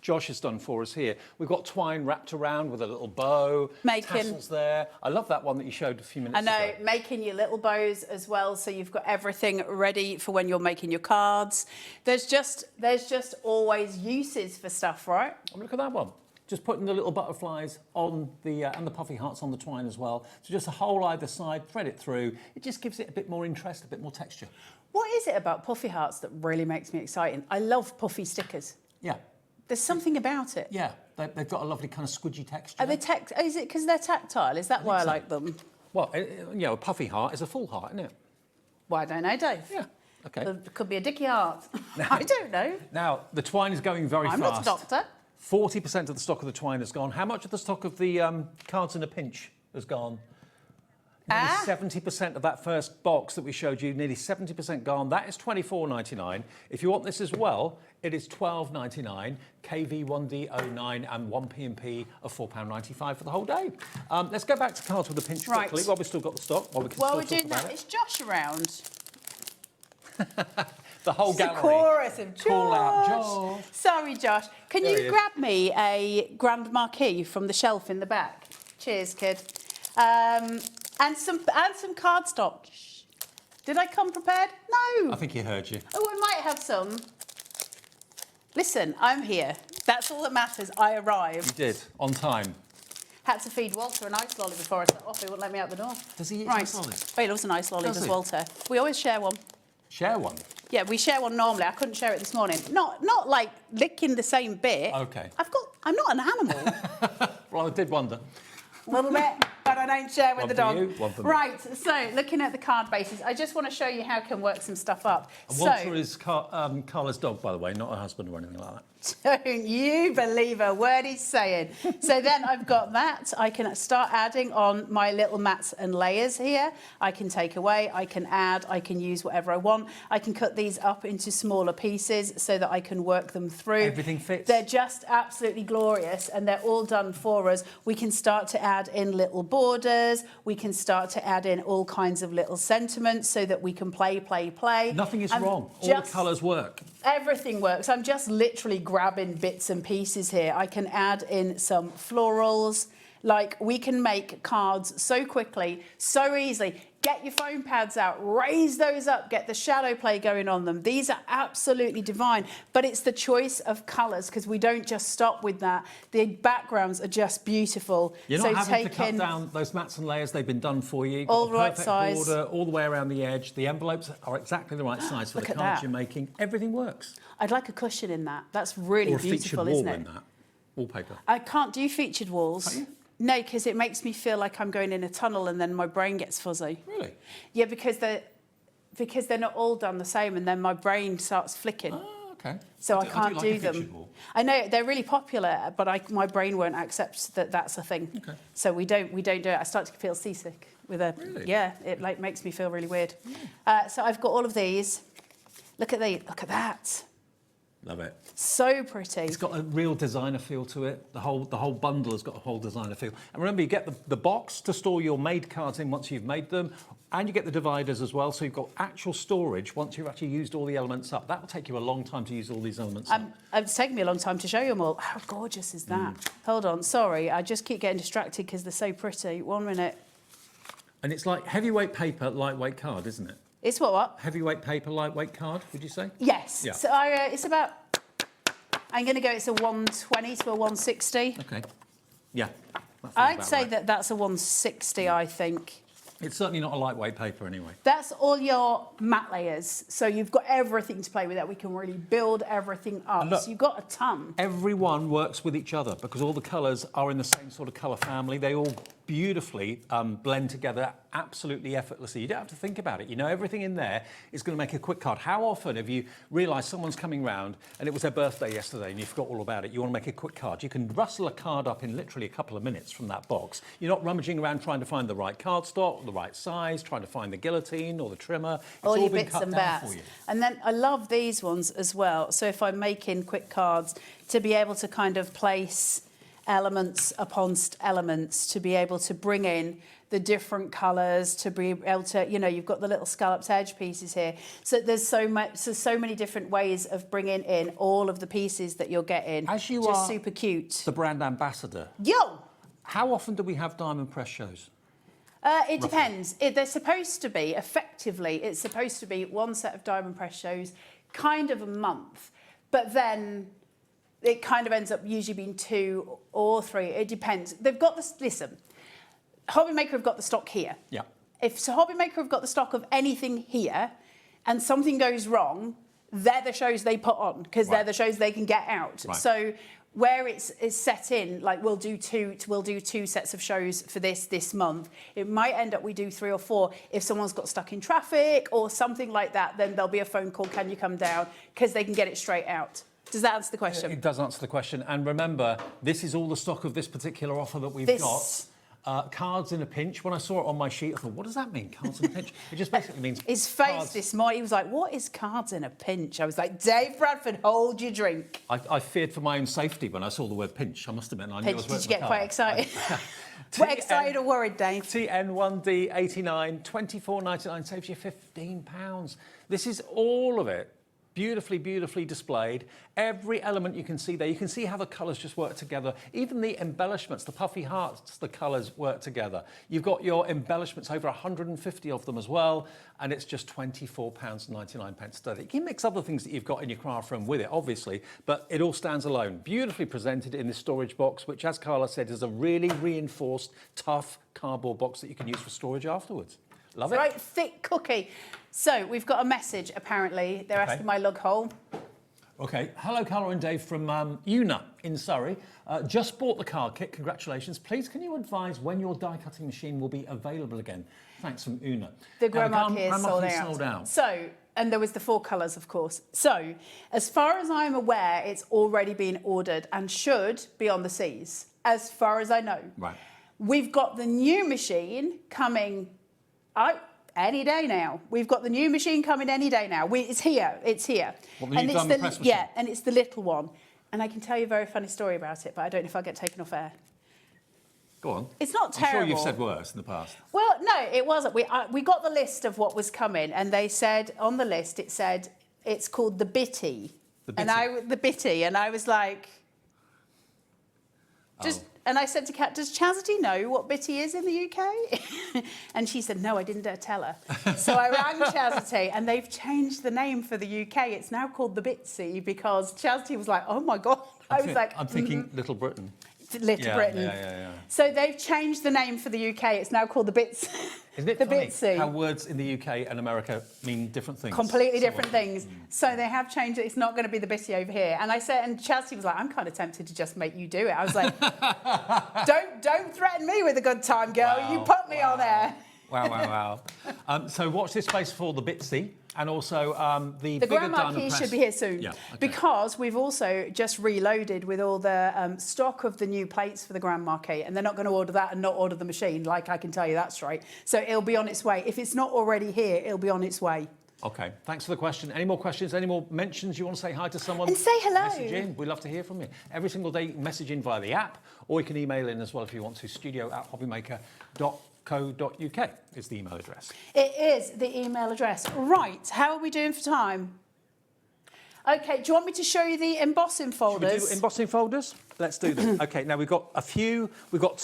S3: Josh has done for us here, we've got twine wrapped around with a little bow, tassels there. I love that one that you showed a few minutes ago.
S4: I know, making your little bows as well, so you've got everything ready for when you're making your cards. There's just always uses for stuff, right?
S3: Oh, look at that one. Just putting the little butterflies on the and the puffy hearts on the twine as well. So just a hole either side, thread it through. It just gives it a bit more interest, a bit more texture.
S4: What is it about puffy hearts that really makes me excited? I love puffy stickers.
S3: Yeah.
S4: There's something about it.
S3: Yeah, they've got a lovely kind of squidgy texture.
S4: Are they is it because they're tactile? Is that why I like them?
S3: Well, you know, a puffy heart is a full heart, isn't it?
S4: Well, I don't know, Dave.
S3: Yeah. Okay.
S4: It could be a dicky heart. I don't know.
S3: Now, the twine is going very fast.
S4: I'm not a doctor.
S3: 40% of the stock of the twine has gone. How much of the stock of the cards in a pinch has gone? Nearly 70% of that first box that we showed you, nearly 70% gone. That is £24.99. If you want this as well, it is £12.99, KV1D09 and 1P&P of £4.95 for the whole day. Let's go back to cards with a pinch quickly while we've still got the stock. While
S4: we're doing that, is Josh around?
S3: The whole
S4: It's
S3: gallery.
S4: a chorus of Josh.
S3: Call out Josh.
S4: Sorry, Josh. Can you grab me a Grand Marquis from the shelf in the back? Cheers, kid. And some cardstock. Shh. Did I come prepared? No.
S3: I think he heard you.
S4: Oh, I might have some. Listen, I'm here. That's all that matters. I arrived.
S3: You did, on time.
S4: Had to feed Walter an ice lolly before I set off. He wouldn't let me out the door.
S3: Does he eat
S4: right.
S3: ice lollies?
S4: Oh, he loves an ice lolly,
S3: Does
S4: does
S3: he?
S4: Walter. We always share one.
S3: Share one?
S4: Yeah, we share one normally. I couldn't share it this morning. Not like licking the same bit.
S3: Okay.
S4: I'm not an animal.
S3: Well, I did wonder.
S4: A little bit, but I don't share with
S3: One
S4: the
S3: for
S4: dog.
S3: you, one for me.
S4: Right, so looking at the card bases, I just want to show you how I can work some stuff up.
S3: And Walter is Carla's dog, by the way, not her husband or anything like that.
S4: Don't you believe a word he's saying. So then I've got that. I can start adding on my little mats and layers here. I can take away, I can add, I can use whatever I want. I can cut these up into smaller pieces so that I can work them through.
S3: Everything fits.
S4: They're just absolutely glorious and they're all done for us. We can start to add in little borders. We can start to add in all kinds of little sentiments so that we can play.
S3: Nothing is wrong. All the colours work.
S4: Everything works. I'm just literally grabbing bits and pieces here. I can add in some florals. Like, we can make cards so quickly, so easily. Get your foam pads out, raise those up, get the shadow play going on them. These are absolutely divine, but it's the choice of colours because we don't just stop with that. The backgrounds are just beautiful.
S3: You're not having to cut down those mats and layers. They've been done for you. You've
S4: all
S3: got
S4: the right size.
S3: Border, all the way around the edge. The envelopes are exactly the right size for the cards you're making. Everything works.
S4: I'd like a cushion in that. That's really beautiful, isn't it?
S3: Or a featured wall in that. Wallpaper.
S4: I can't do featured walls.
S3: Can't you?
S4: No, because it makes me feel like I'm going in a tunnel and then my brain gets fuzzy.
S3: Really?
S4: Yeah, because they're not all done the same and then my brain starts flicking.
S3: Oh, okay.
S4: So I can't do them.
S3: featured wall.
S4: I know they're really popular, but my brain won't accept that that's a thing.
S3: Okay.
S4: So we don't do it. I start to feel seasick with a.
S3: Really?
S4: Yeah, it like makes me feel really weird. So I've got all of these. Look at that.
S3: Love it.
S4: So pretty.
S3: It's got a real designer feel to it. The whole bundle has got a whole designer feel. And remember, you get the box to store your made cards in once you've made them, and you get the dividers as well. So you've got actual storage once you've actually used all the elements up. That will take you a long time to use all these elements up.
S4: It's taken me a long time to show you them all. How gorgeous is that? Hold on, sorry, I just keep getting distracted because they're so pretty. 1 minute.
S3: And it's like heavyweight paper, lightweight card, isn't it?
S4: It's what?
S3: Heavyweight paper, lightweight card, would you say?
S4: Yes.
S3: Yeah.
S4: So it's about. I'm going to go. It's a 120 to a 160.
S3: Okay. Yeah.
S4: I'd say that's a 160. I think.
S3: It's certainly not a lightweight paper anyway.
S4: That's all your mat layers. So you've got everything to play with that. We can really build everything up.
S3: Look,
S4: so you've got a ton.
S3: Everyone works with each other because all the colours are in the same sort of colour family. They all beautifully blend together absolutely effortlessly. You don't have to think about it. You know, everything in there is going to make a quick card. How often have you realised someone's coming round and it was their birthday yesterday and you forgot all about it? You want to make a quick card. You can rustle a card up in literally a couple of minutes from that box. You're not rummaging around trying to find the right cardstock, the right size, trying to find the guillotine or the trimmer. It's
S4: all your
S3: been
S4: bits
S3: cut
S4: and
S3: down
S4: bats.
S3: for you.
S4: And then I love these ones as well. So if I'm making quick cards, to be able to kind of place elements upon elements, to be able to bring in the different colours, to be able to, you know, you've got the little scalloped edge pieces here. So there's so many different ways of bringing in all of the pieces that you're getting.
S3: As you
S4: just
S3: are
S4: super cute.
S3: the brand ambassador,
S4: Yo!
S3: how often do we have diamond press shows?
S4: It depends. They're supposed to be, effectively, it's supposed to be one set of diamond press shows, kind of a month. But then it kind of ends up usually being 2 or 3. It depends. They've got this, listen, HobbyMaker have got the stock here.
S3: Yeah.
S4: If HobbyMaker have got the stock of anything here and something goes wrong, they're the shows they put on because they're the shows they can get out.
S3: Right.
S4: So where it's set in, like we'll do two sets of shows for this month. It might end up we do 3 or 4. If someone's got stuck in traffic or something like that, then there'll be a phone call, can you come down? Because they can get it straight out. Does that answer the question?
S3: It does answer the question. And remember, this is all the stock of this particular offer that we've got. Cards in a pinch. When I saw it on my sheet, I thought, what does that mean, cards in a pinch? It just basically means
S4: His face
S3: cards.
S4: this morning, he was like, what is cards in a pinch? I was like, Dave Bradford, hold your drink.
S3: I feared for my own safety when I saw the word pinch. I must admit, I knew I
S4: Pinch,
S3: was
S4: did you get quite excited? Excited or worried, Dave?
S3: TN1D89, £24.99 saves you £15. This is all of it. Beautifully, beautifully displayed. Every element you can see there. You can see how the colours just work together. Even the embellishments, the puffy hearts, the colours work together. You've got your embellishments, over 150 of them as well, and it's just £24.99 sterling. You can mix other things that you've got in your craft room with it, obviously, but it all stands alone. Beautifully presented in this storage box, which, as Carla said, is a really reinforced, tough cardboard box that you can use for storage afterwards. Love it.
S4: Right, thick cookie. So we've got a message, apparently. They're asking my lug hole.
S3: Okay. Hello, Carla and Dave from Una in Surrey. Just bought the card kit. Congratulations. Please, can you advise when your die cutting machine will be available again? Thanks from Una.
S4: The grandma kit is
S3: sold out.
S4: So, and there was the 4 colours, of course. So, as far as I'm aware, it's already been ordered and should be on the seas, as far as I know.
S3: Right.
S4: We've got the new machine coming out any day now. We've got the new machine coming any day now. It's here. It's here.
S3: What, the new diamond press machine?
S4: Yeah, and it's the little one. And I can tell you a very funny story about it, but I don't know if I'll get taken off air.
S3: Go on.
S4: It's not terrible.
S3: I'm sure you've said worse in the past.
S4: Well, no, it wasn't. We got the list of what was coming, and they said on the list, it said it's called the Bitty.
S3: The Bitty.
S4: The Bitty, and I was like, and I said to Kat, does Chastity know what Bitty is in the UK? And she said, no, I didn't dare tell her. So I rang Chastity, and they've changed the name for the UK. It's now called the Bitsy, because Chastity was like, oh my God.
S3: I'm thinking Little Britain.
S4: Little Britain.
S3: Yeah.
S4: So they've changed the name for the UK. It's now called the Bits.
S3: Isn't it
S4: the
S3: funny
S4: Bitsy.
S3: how words in the UK and America mean different things?
S4: Completely different things. So they have changed it. It's not going to be the Bitty over here. And I said, and Chelsea was like, I'm kind of tempted to just make you do it. I was like, don't threaten me with a good time, girl.
S3: Wow,
S4: you put me on there.
S3: Wow. So watch this space for the Bitsy and also the bigger
S4: grandma
S3: diamond
S4: key
S3: press.
S4: should be here soon.
S3: Yeah, okay.
S4: Because we've also just reloaded with all the stock of the new plates for the grandma key, and they're not going to order that and not order the machine, like I can tell you that straight. So it'll be on its way. If it's not already here, it'll be on its way.
S3: Okay, thanks for the question. Any more questions? Any more mentions? You want to say hi to someone?
S4: And say hello.
S3: Message in. We'd love to hear from you. Every single day, message in via the app, or you can email in as well if you want to. studio@hobbymaker.co.uk is the email address.
S4: It is the email address. Right, how are we doing for time? Okay, do you want me to show you the embossing folders?
S3: Should we do embossing folders? Let's do them. Okay, now we've got 2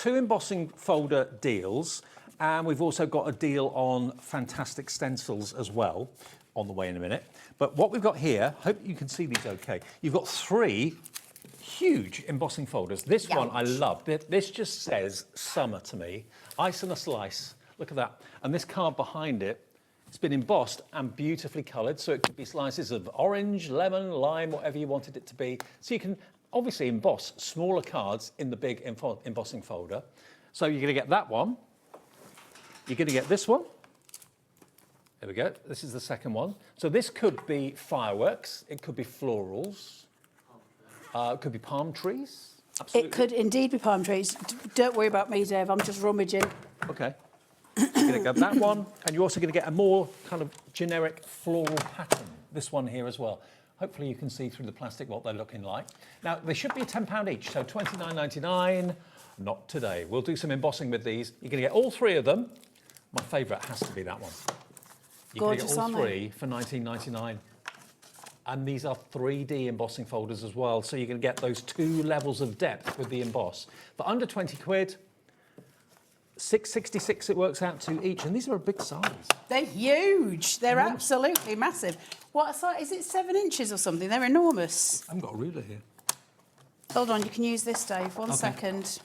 S3: embossing folder deals, and we've also got a deal on fantastic stencils as well, on the way in a minute. But what we've got here, hope you can see these okay. You've got 3 huge embossing folders. This one I love. This just says summer to me. Ice and a slice. Look at that. And this card behind it, it's been embossed and beautifully coloured. So it could be slices of orange, lemon, lime, whatever you wanted it to be. So you can obviously emboss smaller cards in the big embossing folder. So you're going to get that one. You're going to get this one. There we go. This is the second one. So this could be fireworks. It could be florals. It could be palm trees. Absolutely.
S4: It could indeed be palm trees. Don't worry about me, Dave. I'm just rummaging.
S3: Okay. You're going to get that one, and you're also going to get a more kind of generic floral pattern. This one here as well. Hopefully you can see through the plastic what they're looking like. Now, they should be £10 each, so £29.99. Not today. We'll do some embossing with these. You're going to get all 3 of them. My favourite has to be that one. You're going to get all 3 for £19.99. And these are 3D embossing folders as well, so you're going to get those 2 levels of depth with the emboss. For under 20 quid, $6.66 it works out to each, and these are a big size.
S4: They're huge. They're absolutely massive. What size? Is it 7 inches or something? They're enormous.
S3: I haven't got a ruler here.
S4: Hold on, you can use this, Dave. One second.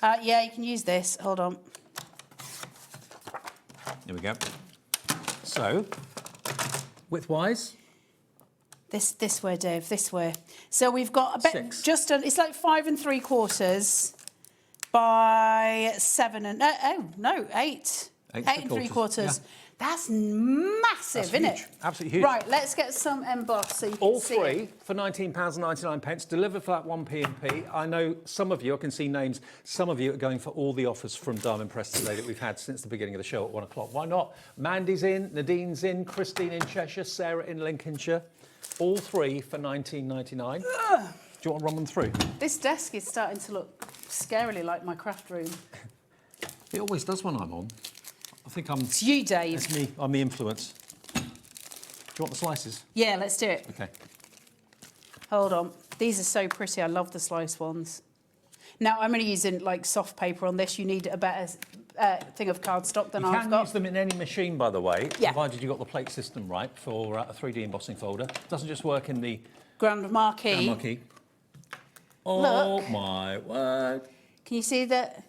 S4: Yeah, you can use this. Hold on.
S3: There we go. So, width-wise?
S4: This way, Dave, this way. So we've got a bit,
S3: 6.
S4: it's like 5 3/4 by 7 and, 8.
S3: 8
S4: 8 3/4.
S3: Yeah.
S4: That's massive, isn't
S3: huge.
S4: it?
S3: Absolutely huge.
S4: Right, let's get some emboss so you can
S3: All
S4: see
S3: three
S4: it.
S3: for £19.99, delivered for that 1p&p. I know some of you, I can see names, some of you are going for all the offers from Diamond Press today that we've had since the beginning of the show at 1 o'clock. Why not? Mandy's in, Nadine's in, Christine in Cheshire, Sarah in Lincolnshire. All three for £19.99. Do you want to run them through?
S4: This desk is starting to look scarily like my craft room.
S3: It always does when I'm on. I think I'm...
S4: It's you, Dave.
S3: It's me. I'm the influence. Do you want the slices?
S4: Yeah, let's do it.
S3: Okay.
S4: Hold on. These are so pretty. I love the sliced ones. Now, I'm only using like soft paper on this. You need a better thing of cardstock than
S3: You
S4: I've
S3: can
S4: got.
S3: use them in any machine, by the way,
S4: Yeah.
S3: provided you've got the plate system right for a 3D embossing folder. Doesn't just work in the
S4: Grand Marquee.
S3: Marquee. Oh,
S4: Look.
S3: my word.
S4: Can you see that?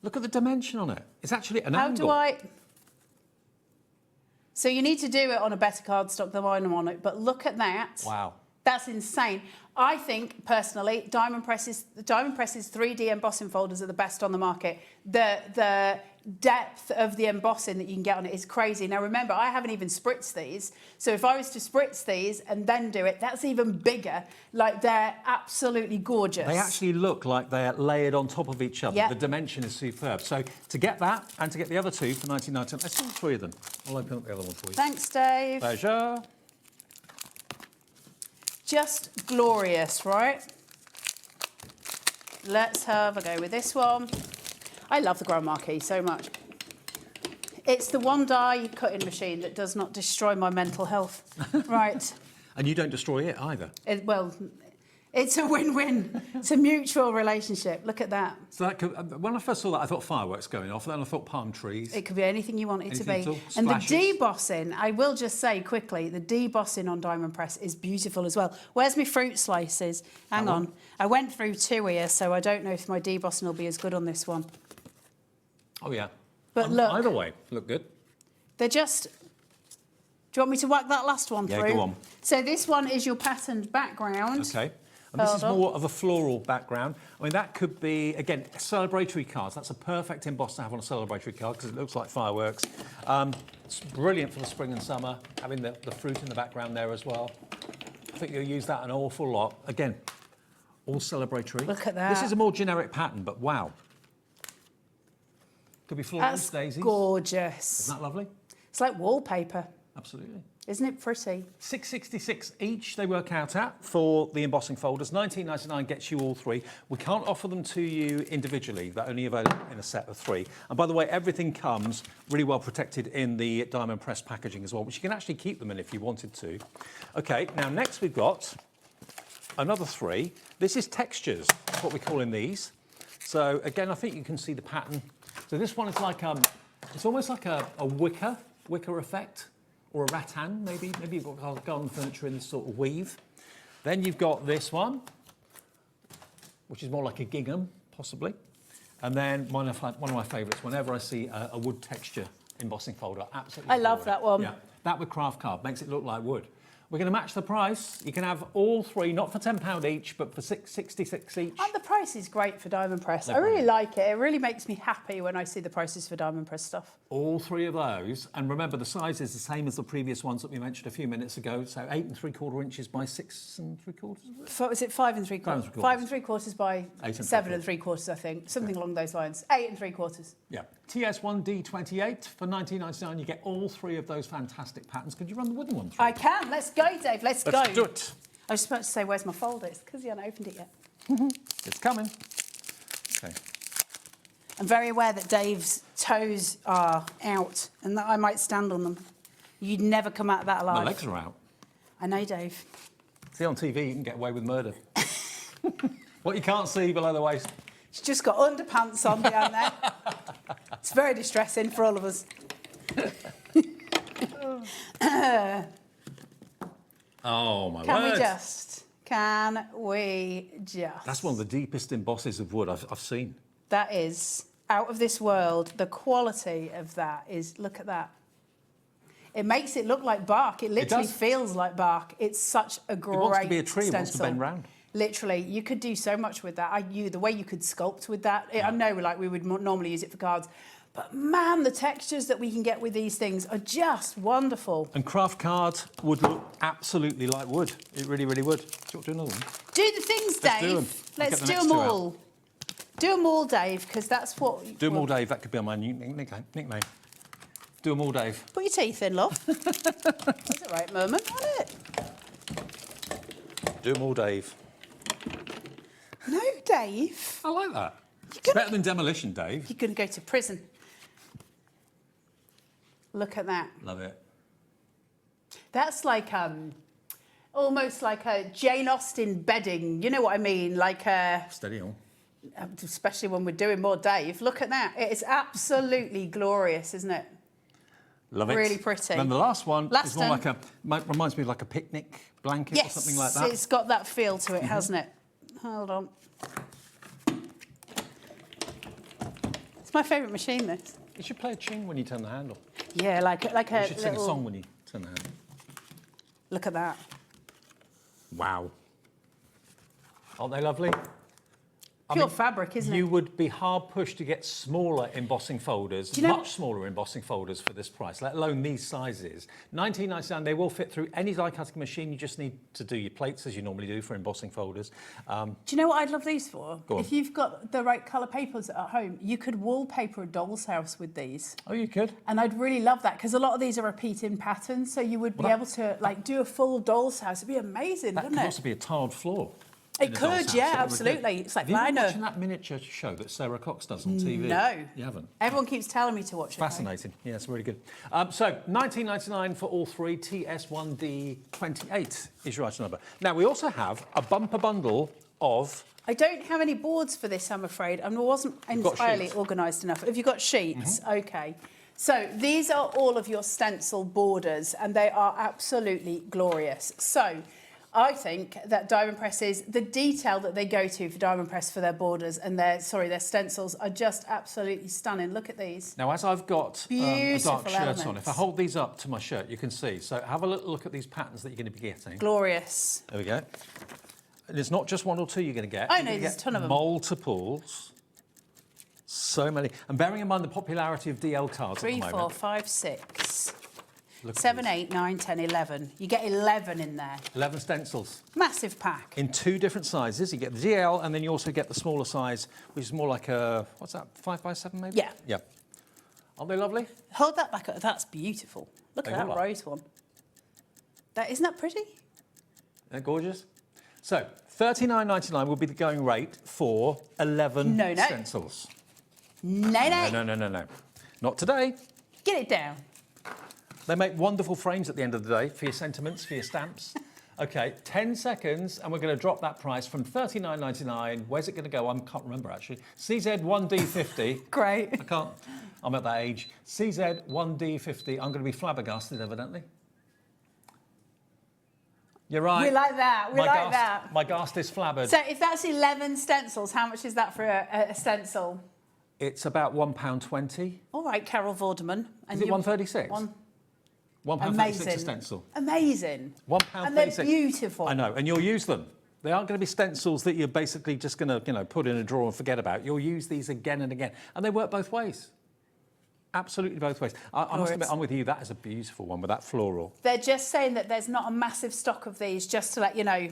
S3: Look at the dimension on it. It's actually an
S4: How
S3: angle.
S4: do I... So you need to do it on a better cardstock than mine on it, but look at that.
S3: Wow.
S4: That's insane. I think, personally, Diamond Press's 3D embossing folders are the best on the market. The depth of the embossing that you can get on it is crazy. Now, remember, I haven't even spritzed these. So if I was to spritz these and then do it, that's even bigger. Like, they're absolutely gorgeous.
S3: They actually look like they're layered on top of each other.
S4: Yeah.
S3: The dimension is superb. So to get that and to get the other two for £19.99, let's do 3 of them. I'll open up the other one for you.
S4: Thanks, Dave.
S3: Pleasure.
S4: Just glorious, right? Let's have a go with this one. I love the Grand Marquee so much. It's the one die cutting machine that does not destroy my mental health. Right.
S3: And you don't destroy it either.
S4: Well, it's a win-win. It's a mutual relationship. Look at that.
S3: So that could, when I first saw that, I thought fireworks going off. Then I thought palm trees.
S4: It could be anything you want it to
S3: Anything
S4: be.
S3: at all?
S4: And the
S3: Splashes?
S4: debossing, I will just say quickly, the debossing on Diamond Press is beautiful as well. Where's my fruit slices? Hang
S3: That
S4: on.
S3: one?
S4: I went through 2 here, so I don't know if my debossing will be as good on this one.
S3: Oh, yeah.
S4: But look.
S3: Either way, look good.
S4: They're just... Do you want me to whack that last one
S3: Yeah,
S4: through?
S3: go on.
S4: So this one is your patterned background.
S3: Okay. And this is
S4: Hold on.
S3: more of a floral background. I mean, that could be, again, celebratory cards. That's a perfect emboss to have on a celebratory card because it looks like fireworks. It's brilliant for the spring and summer, having the fruit in the background there as well. I think you'll use that an awful lot. Again, all celebratory.
S4: Look at that.
S3: This is a more generic pattern, but wow. Could be florals,
S4: That's
S3: daisies.
S4: gorgeous.
S3: Isn't that lovely?
S4: It's like wallpaper.
S3: Absolutely.
S4: Isn't it pretty?
S3: $6.66 each they work out at for the embossing folders. $19.99 gets you all three. We can't offer them to you individually. They're only available in a set of 3. And by the way, everything comes really well protected in the Diamond Press packaging as well, which you can actually keep them in if you wanted to. Okay, now next we've got another 3. This is textures, that's what we're calling these. So again, I think you can see the pattern. So this one is like, it's almost like a wicker effect. Or a rattan, maybe. Maybe you've got garden furniture in this sort of weave. Then you've got this one, which is more like a gingham, possibly. And then one of my favourites, whenever I see a wood texture embossing folder, absolutely
S4: I love
S3: adore it.
S4: that one.
S3: Yeah, that with craft card makes it look like wood. We're going to match the price. You can have all 3, not for £10 each, but for $6.66 each.
S4: And the price is great for Diamond Press.
S3: They're
S4: I really
S3: brilliant.
S4: like it. It really makes me happy when I see the prices for Diamond Press stuff.
S3: All 3 of those, and remember the size is the same as the previous ones that we mentioned a few minutes ago. So 8 3/4 inches by 6 3/4.
S4: Is it 5 3/4?
S3: 5 3/4.
S4: 5 3/4 by
S3: 8
S4: 7 3/4, I think. Something along those lines. 8 3/4.
S3: Yeah, TS1D28 for $19.99. You get all 3 of those fantastic patterns. Could you run the wooden one through?
S4: I can. Let's go, Dave. Let's go.
S3: Let's do it.
S4: I was supposed to say, where's my folder? It's because you haven't opened it yet.
S3: It's coming. Okay.
S4: I'm very aware that Dave's toes are out and that I might stand on them. You'd never come out of that alive.
S3: My legs are out.
S4: I know, Dave.
S3: See, on TV, you can get away with murder. What you can't see below the waist.
S4: She's just got underpants on behind there. It's very distressing for all of us.
S3: Oh, my
S4: Can
S3: word.
S4: we just? Can we just?
S3: That's one of the deepest embosses of wood I've seen.
S4: That is out of this world. The quality of that is, look at that. It makes it look like bark. It literally
S3: does.
S4: feels like bark. It's such a great
S3: It wants to be a tree, it wants to
S4: stencil.
S3: bend round.
S4: Literally, you could do so much with that. The way you could sculpt with that. I know, like we would normally use it for cards, But man, the textures that we can get with these things are just wonderful.
S3: And craft cards would look absolutely like wood. It really, really would. Do you want to do another one?
S4: Do the things, Dave.
S3: Let's do them.
S4: Let's do them all. Do them all, Dave, because that's what...
S3: Do them all, Dave. That could be on my new nickname. Do them all, Dave.
S4: Put your teeth in, love. That's the right moment, isn't it?
S3: Do them all, Dave.
S4: No, Dave.
S3: I like that. It's better than demolition, Dave.
S4: You're going to go to prison. Look at that.
S3: Love it.
S4: That's like almost like a Jane Austen bedding. You know what I mean? Like a...
S3: Steady on.
S4: Especially when we're doing more, Dave. Look at that. It is absolutely glorious, isn't it?
S3: Love it.
S4: Really pretty.
S3: And the last one is more
S4: one.
S3: like reminds me of like a picnic blanket or something like that.
S4: It's got that feel to it, hasn't it? Hold on. It's my favourite machine, this.
S3: You should play a tune when you turn the handle.
S4: Yeah, like a
S3: You should sing a song when you turn the handle.
S4: Look at that.
S3: Wow. Aren't they lovely?
S4: Pure fabric, isn't it?
S3: You would be hard pushed to get smaller embossing folders, much smaller embossing folders for this price, let alone these sizes. $19.99, they will fit through any die cutting machine. You just need to do your plates as you normally do for embossing folders.
S4: Do you know what I'd love these for?
S3: Go on.
S4: If you've got the right colour papers at home, you could wallpaper a doll's house with these.
S3: Oh, you could?
S4: And I'd really love that because a lot of these are repeating patterns, so you would be able to like do a full doll's house. It'd be amazing,
S3: That
S4: wouldn't
S3: could
S4: it?
S3: also be a tiled floor.
S4: It could, yeah, absolutely. It's like
S3: Have you been
S4: lino.
S3: watching that miniature show that Sarah Cox does on TV?
S4: No.
S3: You haven't?
S4: Everyone keeps telling me to watch it. though.
S3: Fascinating. Yeah, it's really good. So, $19.99 for all three. TS1D28 is your item number. Now, we also have a bumper bundle of...
S4: I don't have any boards for this, I'm afraid. I wasn't entirely organised enough. Have you got sheets? Okay. So these are all of your stencil borders, and they are absolutely glorious. So I think that Diamond Presses, the detail that they go to for Diamond Press for their borders and their stencils are just absolutely stunning. Look at these.
S3: Now, as I've got a dark shirt
S4: elements.
S3: on, if I hold these up to my shirt, you can see. So have a little look at these patterns that you're going to be getting.
S4: Glorious.
S3: There we go. And it's not just one or two you're going to get.
S4: Oh,
S3: You're
S4: no,
S3: gonna
S4: there's a
S3: get
S4: ton of them.
S3: multiples. So many. And bearing in mind the popularity of DL cards
S4: 3,
S3: at the
S4: 4,
S3: moment.
S4: 5, 6,
S3: Look at
S4: 7,
S3: these.
S4: 8, 9, 10, 11. You get 11 in there.
S3: 11 stencils.
S4: Massive pack.
S3: In two different sizes. You get the DL and then you also get the smaller size, which is more like a, what's that, 5x7 maybe?
S4: Yeah.
S3: Yeah. Aren't they lovely?
S4: Hold that back up. That's beautiful. Look
S3: They
S4: at that
S3: all are.
S4: rose one. Isn't that pretty?
S3: Isn't that gorgeous? So, $39.99 will be the going rate for 11
S4: No.
S3: stencils.
S4: No.
S3: No. Not today.
S4: Get it down.
S3: They make wonderful frames at the end of the day for your sentiments, for your stamps. Okay, 10 seconds, and we're going to drop that price from $39.99. Where's it going to go? I can't remember, actually. CZ1D50.
S4: Great.
S3: I can't. I'm at that age. CZ1D50. I'm going to be flabbergasted, evidently. You're right.
S4: We like that. We like that.
S3: My ghast is flabbered.
S4: So if that's 11 stencils, how much is that for a stencil?
S3: It's about £1.20.
S4: All right, Carol Vorderman.
S3: Is it £1.36? £1.36 a stencil.
S4: Amazing.
S3: £1.36.
S4: And they're beautiful.
S3: I know, and you'll use them. They aren't going to be stencils that you're basically just going to, put in a drawer and forget about. You'll use these again and again, and they work both ways. Absolutely both ways. I must admit, I'm with you. That is a beautiful one with that floral.
S4: They're just saying that there's not a massive stock of these, just to let you know.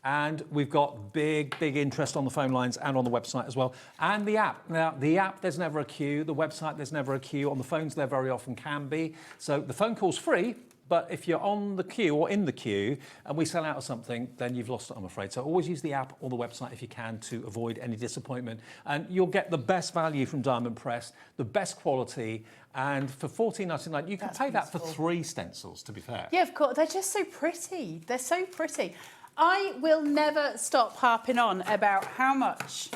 S3: And we've got big interest on the phone lines and on the website as well. And the app. Now, the app, there's never a queue. The website, there's never a queue. On the phones, there very often can be. So the phone call's free, but if you're on the queue or in the queue and we sell out of something, then you've lost it, I'm afraid. So always use the app or the website if you can to avoid any disappointment. And you'll get the best value from Diamond Press, the best quality. And for $14.99, you can pay that for 3 stencils, to be fair.
S4: Yeah, of course. They're just so pretty. They're so pretty. I will never stop harping on about how much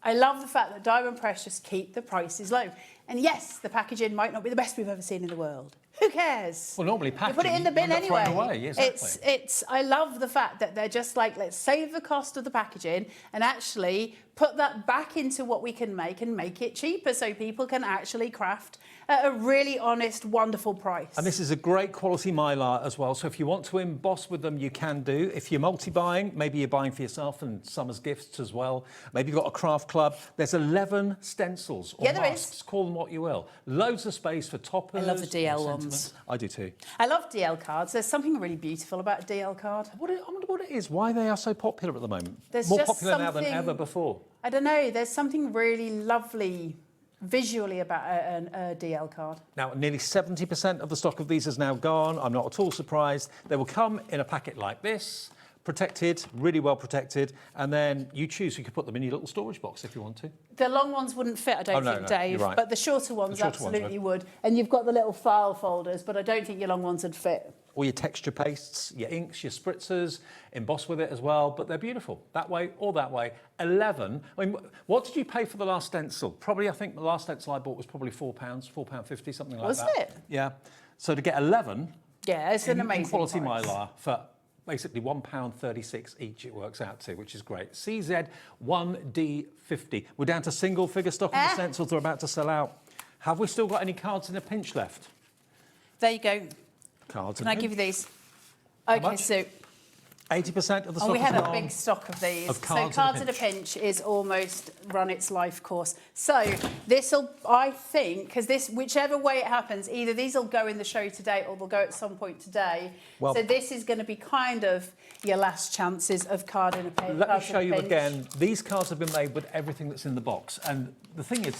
S4: I love the fact that Diamond Press just keep the prices low. And yes, the packaging might not be the best we've ever seen in the world. Who cares?
S3: Well, normally
S4: You
S3: packaging,
S4: put it in the bin
S3: you end up
S4: anyway.
S3: throwing away. Yeah, exactly.
S4: It's. I love the fact that they're just like, let's save the cost of the packaging and actually put that back into what we can make and make it cheaper so people can actually craft at a really honest, wonderful price.
S3: And this is a great quality mylar as well. So if you want to emboss with them, you can do. If you're multi-buying, maybe you're buying for yourself and some as gifts as well. Maybe you've got a craft club. There's 11 stencils or
S4: Yeah, there
S3: masks,
S4: is.
S3: call them what you will. Loads of space for toppers.
S4: I love the DL
S3: or
S4: ones.
S3: sentiments. I do too.
S4: I love DL cards. There's something really beautiful about a DL card.
S3: I wonder what it is, why they are so popular at the moment.
S4: There's
S3: More
S4: just
S3: popular now than
S4: something-
S3: ever before.
S4: I don't know. There's something really lovely visually about a DL card.
S3: Now, nearly 70% of the stock of these is now gone. I'm not at all surprised. They will come in a packet like this, protected, really well protected, and then you choose. You could put them in your little storage box if you want to.
S4: The long ones wouldn't fit, I don't
S3: no,
S4: think,
S3: no,
S4: Dave,
S3: you're right.
S4: but the shorter ones
S3: The shorter ones
S4: absolutely would. And you've got the little file folders, but I don't think your long ones would fit.
S3: All your texture pastes, your inks, your spritzers, emboss with it as well, but they're beautiful. That way or that way. 11. I mean, what did you pay for the last stencil? Probably, I think the last stencil I bought was probably £4, £4.50, something like
S4: Was
S3: that.
S4: it?
S3: Yeah. So to get 11
S4: Yeah, it's an amazing
S3: quality
S4: price.
S3: mylar for basically £1.36 each it works out to, which is great. CZ1D50. We're down to single figure stock of the stencils. They're about to sell out. Have we still got any cards in a pinch left?
S4: There you go.
S3: Cards
S4: Can
S3: in
S4: I
S3: a
S4: give you
S3: pinch.
S4: these? Okay,
S3: much?
S4: so
S3: 80% of the stock
S4: we had
S3: is
S4: a
S3: gone.
S4: big stock of these.
S3: Of cards
S4: so
S3: in a
S4: cards in a pinch is almost run its life course. So this'll, I think, because this, whichever way it happens, either these will go in the show today or they'll go at some point today.
S3: Well-
S4: so this is going to be kind of your last chances of card in a pinch.
S3: Let me show you again. These cards have been made with everything that's in the box. And the thing is,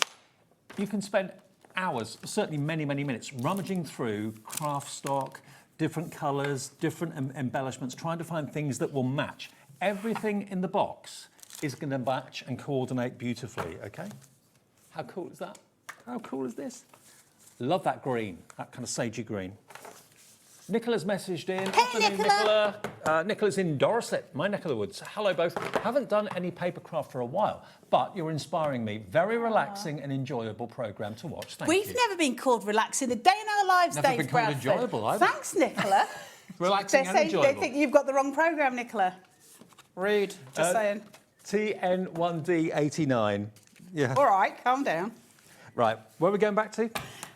S3: you can spend hours, certainly many, many minutes, rummaging through craft stock, different colours, different embellishments, trying to find things that will match. Everything in the box is going to match and coordinate beautifully, okay? How cool is that? How cool is this? Love that green, that kind of sagey green. Nicola's messaged in.
S4: Hey,
S3: Afternoon,
S4: Nicola.
S3: Nicola's in Dorset, my neck of the woods. Hello, both. Haven't done any paper craft for a while, but you're inspiring me. Very relaxing and enjoyable programme to watch. Thank you.
S4: We've never been called relaxing a day in our lives,
S3: Never
S4: Dave
S3: been called
S4: Bradford.
S3: enjoyable either.
S4: Thanks, Nicola.
S3: Relaxing and enjoyable.
S4: They think you've got the wrong programme, Nicola. Rude, just saying.
S3: TN1D89. Yeah.
S4: All right, calm down.
S3: Right, where are we going back to?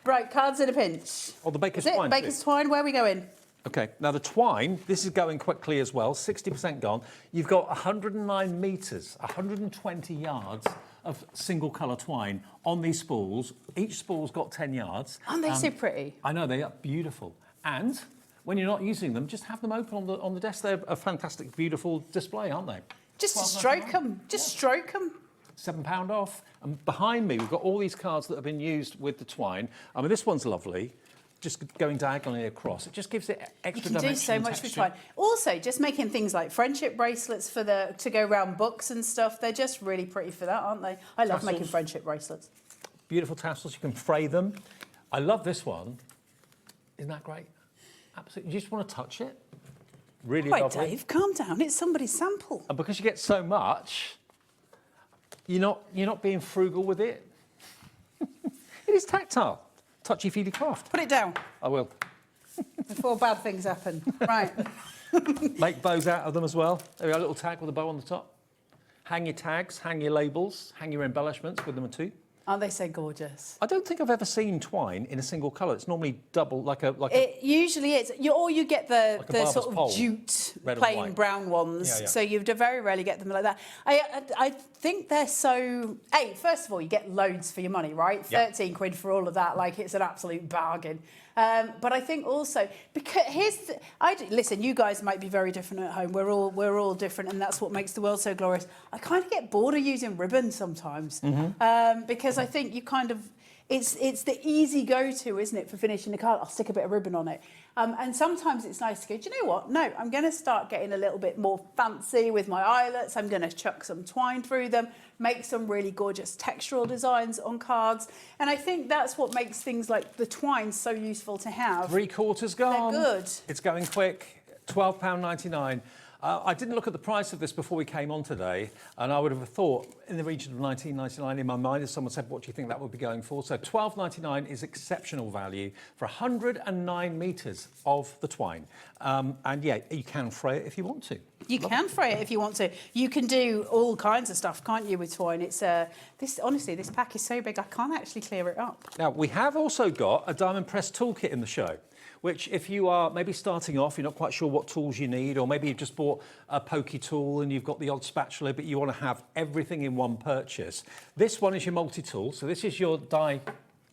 S4: Right, cards in a pinch.
S3: Oh, the baker's
S4: Is it
S3: twine.
S4: baker's twine? Where are we going?
S3: Okay, now the twine, this is going quickly as well, 60% gone. You've got 109 metres, 120 yards of single colour twine on these spools. Each spool's got 10 yards.
S4: Aren't they so pretty?
S3: I know, they are beautiful. And when you're not using them, just have them open on the desk. They're a fantastic, beautiful display, aren't they?
S4: Just to
S3: £12.99.
S4: stroke them. Just stroke them.
S3: £7 off. And behind me, we've got all these cards that have been used with the twine. I mean, this one's lovely. Just going diagonally across. It just gives it extra
S4: You can do
S3: dimension
S4: so
S3: and
S4: much with
S3: texture.
S4: twine. Also, just making things like friendship bracelets for to go around books and stuff. They're just really pretty for that, aren't they? I love making
S3: Tassels.
S4: friendship bracelets.
S3: Beautiful tassels. You can fray them. I love this one. Isn't that great? Absolutely. You just want to touch it. Really
S4: Right,
S3: lovely.
S4: Dave, calm down. It's somebody's sample.
S3: And because you get so much, you're not being frugal with it. It is tactile. Touchy-feely craft.
S4: Put it down
S3: I will.
S4: before bad things happen. Right.
S3: Make bows out of them as well. There we go, a little tag with a bow on the top. Hang your tags, hang your labels, hang your embellishments with them too.
S4: Aren't they so gorgeous?
S3: I don't think I've ever seen twine in a single colour. It's normally double, like a.
S4: It usually is. Or you get the
S3: barber's
S4: sort of
S3: pole,
S4: jute,
S3: red and
S4: plain
S3: white.
S4: brown ones.
S3: Yeah, yeah.
S4: So you very rarely get them like that. I think they're so... Hey, first of all, you get loads for your money, right?
S3: Yeah.
S4: 13 quid for all of that. Like, it's an absolute bargain. But I think also... because listen, you guys might be very different at home. We're all different, and that's what makes the world so glorious. I kind of get bored of using ribbon sometimes. Because I think you kind of... It's the easy go-to, isn't it, for finishing the card? I'll stick a bit of ribbon on it. And sometimes it's nice to go, do you know what? No, I'm going to start getting a little bit more fancy with my eyelets. I'm going to chuck some twine through them, make some really gorgeous textural designs on cards. And I think that's what makes things like the twine so useful to have.
S3: 3/4 gone.
S4: They're good.
S3: It's going quick. £12.99. I didn't look at the price of this before we came on today, and I would have thought in the region of $19.99 in my mind. If someone said, what do you think that would be going for? So $12.99 is exceptional value for 109 metres of the twine. And yeah, you can fray it if you want to.
S4: You can fray it if you want to. You can do all kinds of stuff, can't you, with twine? It's honestly, this pack is so big, I can't actually clear it up.
S3: Now, we have also got a diamond press toolkit in the show, which if you are maybe starting off, you're not quite sure what tools you need, or maybe you've just bought a pokey tool and you've got the odd spatula, but you want to have everything in one purchase. This one is your multi-tool. So this is your die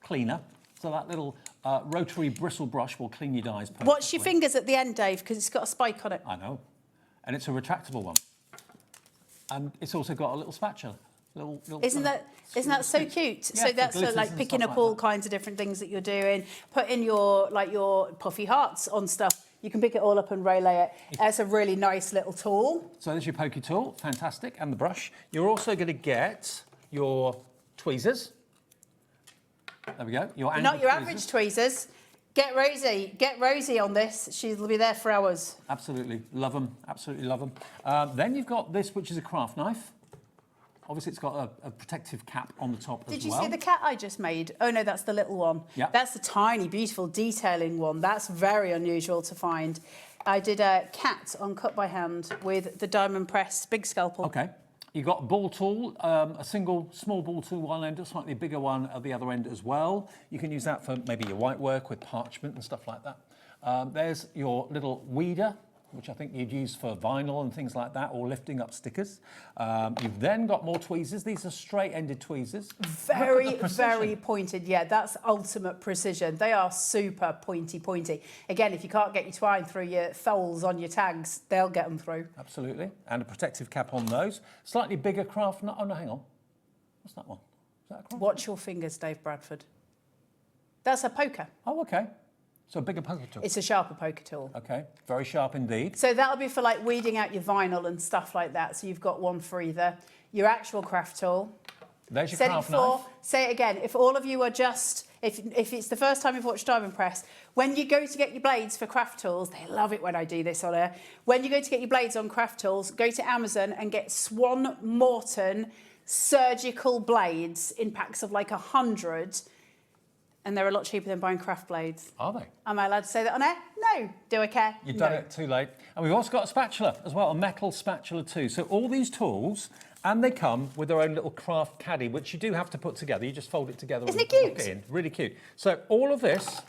S3: cleaner. So that little rotary bristle brush will clean your dies perfectly.
S4: Watch your fingers at the end, Dave, because it's got a spike on it.
S3: I know. And it's a retractable one. And it's also got a little spatula.
S4: Isn't that so cute?
S3: Yeah,
S4: so that's like picking up all kinds of different things that you're doing, putting your puffy hearts on stuff. You can pick it all up and relay it. It's a really nice little tool.
S3: So there's your pokey tool, fantastic, and the brush. You're also going to get your tweezers. There we go.
S4: Not your average tweezers. Get Rosie on this. She'll be there for hours.
S3: Absolutely, love them. Absolutely love them. Then you've got this, which is a craft knife. Obviously, it's got a protective cap on the top as well.
S4: Did you see the cat I just made? Oh, no, that's the little one.
S3: Yeah.
S4: That's the tiny, beautiful detailing one. That's very unusual to find. I did a cat on cut by hand with the diamond press big scalpel.
S3: OK. You've got a ball tool, a single small ball tool one end, a slightly bigger one at the other end as well. You can use that for maybe your white work with parchment and stuff like that. There's your little weeder, which I think you'd use for vinyl and things like that, or lifting up stickers. You've then got more tweezers. These are straight-ended tweezers.
S4: Very, very pointed. Yeah, that's ultimate precision. They are super pointy. Again, if you can't get your twine through your folds on your tags, they'll get them through.
S3: Absolutely. And a protective cap on those. Slightly bigger craft knife. Oh, no, hang on. What's that one? Is that a craft?
S4: Watch your fingers, Dave Bradford. That's a poker.
S3: Oh, OK. So a bigger poker tool.
S4: It's a sharper poker tool.
S3: OK, very sharp indeed.
S4: So that'll be for like weeding out your vinyl and stuff like that. So you've got one for either. Your actual craft tool.
S3: There's your
S4: Said
S3: craft
S4: it before,
S3: knife.
S4: say it again. If all of you are just, if it's the first time you've watched Diamond Press, when you go to get your blades for craft tools, they love it when I do this on air. When you go to get your blades on craft tools, go to Amazon and get Swan Morton surgical blades in packs of like 100. And they're a lot cheaper than buying craft blades.
S3: Are they?
S4: Am I allowed to say that on air? No. Do I care?
S3: You've done it too late. And we've also got a spatula as well, a metal spatula too. So all these tools, and they come with their own little craft caddy, which you do have to put together. You just fold it together.
S4: Isn't
S3: and
S4: it cute?
S3: Lock it in. Really cute. So all of this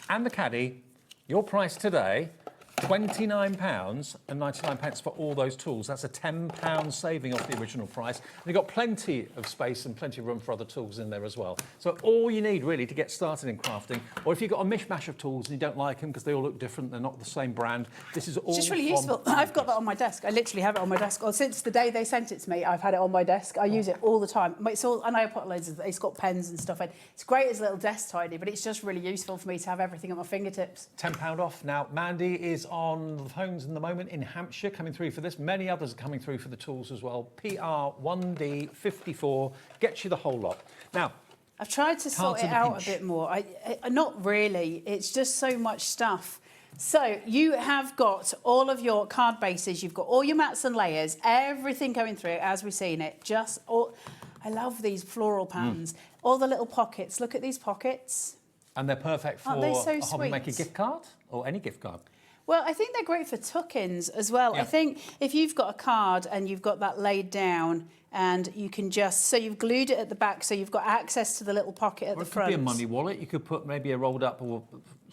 S3: and the caddy, your price today, £29.99 for all those tools. That's a £10 saving off the original price. And you've got plenty of space and plenty of room for other tools in there as well. So all you need really to get started in crafting, or if you've got a mishmash of tools and you don't like them because they all look different, they're not the same brand, this is all
S4: It's just really useful. I've got that on my desk. I literally have it on my desk. Well, since the day they sent it to me, I've had it on my desk. I use it all the time. It's all, and I put loads of, it's got pens and stuff in. It's great as a little desk tidy, but it's just really useful for me to have everything at my fingertips.
S3: £10 off. Now, Mandy is on the phones in the moment in Hampshire, coming through for this. Many others are coming through for the tools as well. PR1D54 gets you the whole lot. Now,
S4: I've tried to sort it out a bit more. I not really. It's just so much stuff. So you have got all of your card bases. You've got all your mats and layers, everything going through as we've seen it. Just all. I love these floral patterns. All the little pockets. Look at these pockets.
S3: And they're perfect for
S4: Aren't they so
S3: a HobbyMaker
S4: sweet?
S3: gift card or any gift card.
S4: Well, I think they're great for tuck-ins as well.
S3: Yeah.
S4: I think if you've got a card and you've got that laid down and you can just, so you've glued it at the back so you've got access to the little pocket at the front.
S3: It could be a money wallet. You could put maybe a rolled up or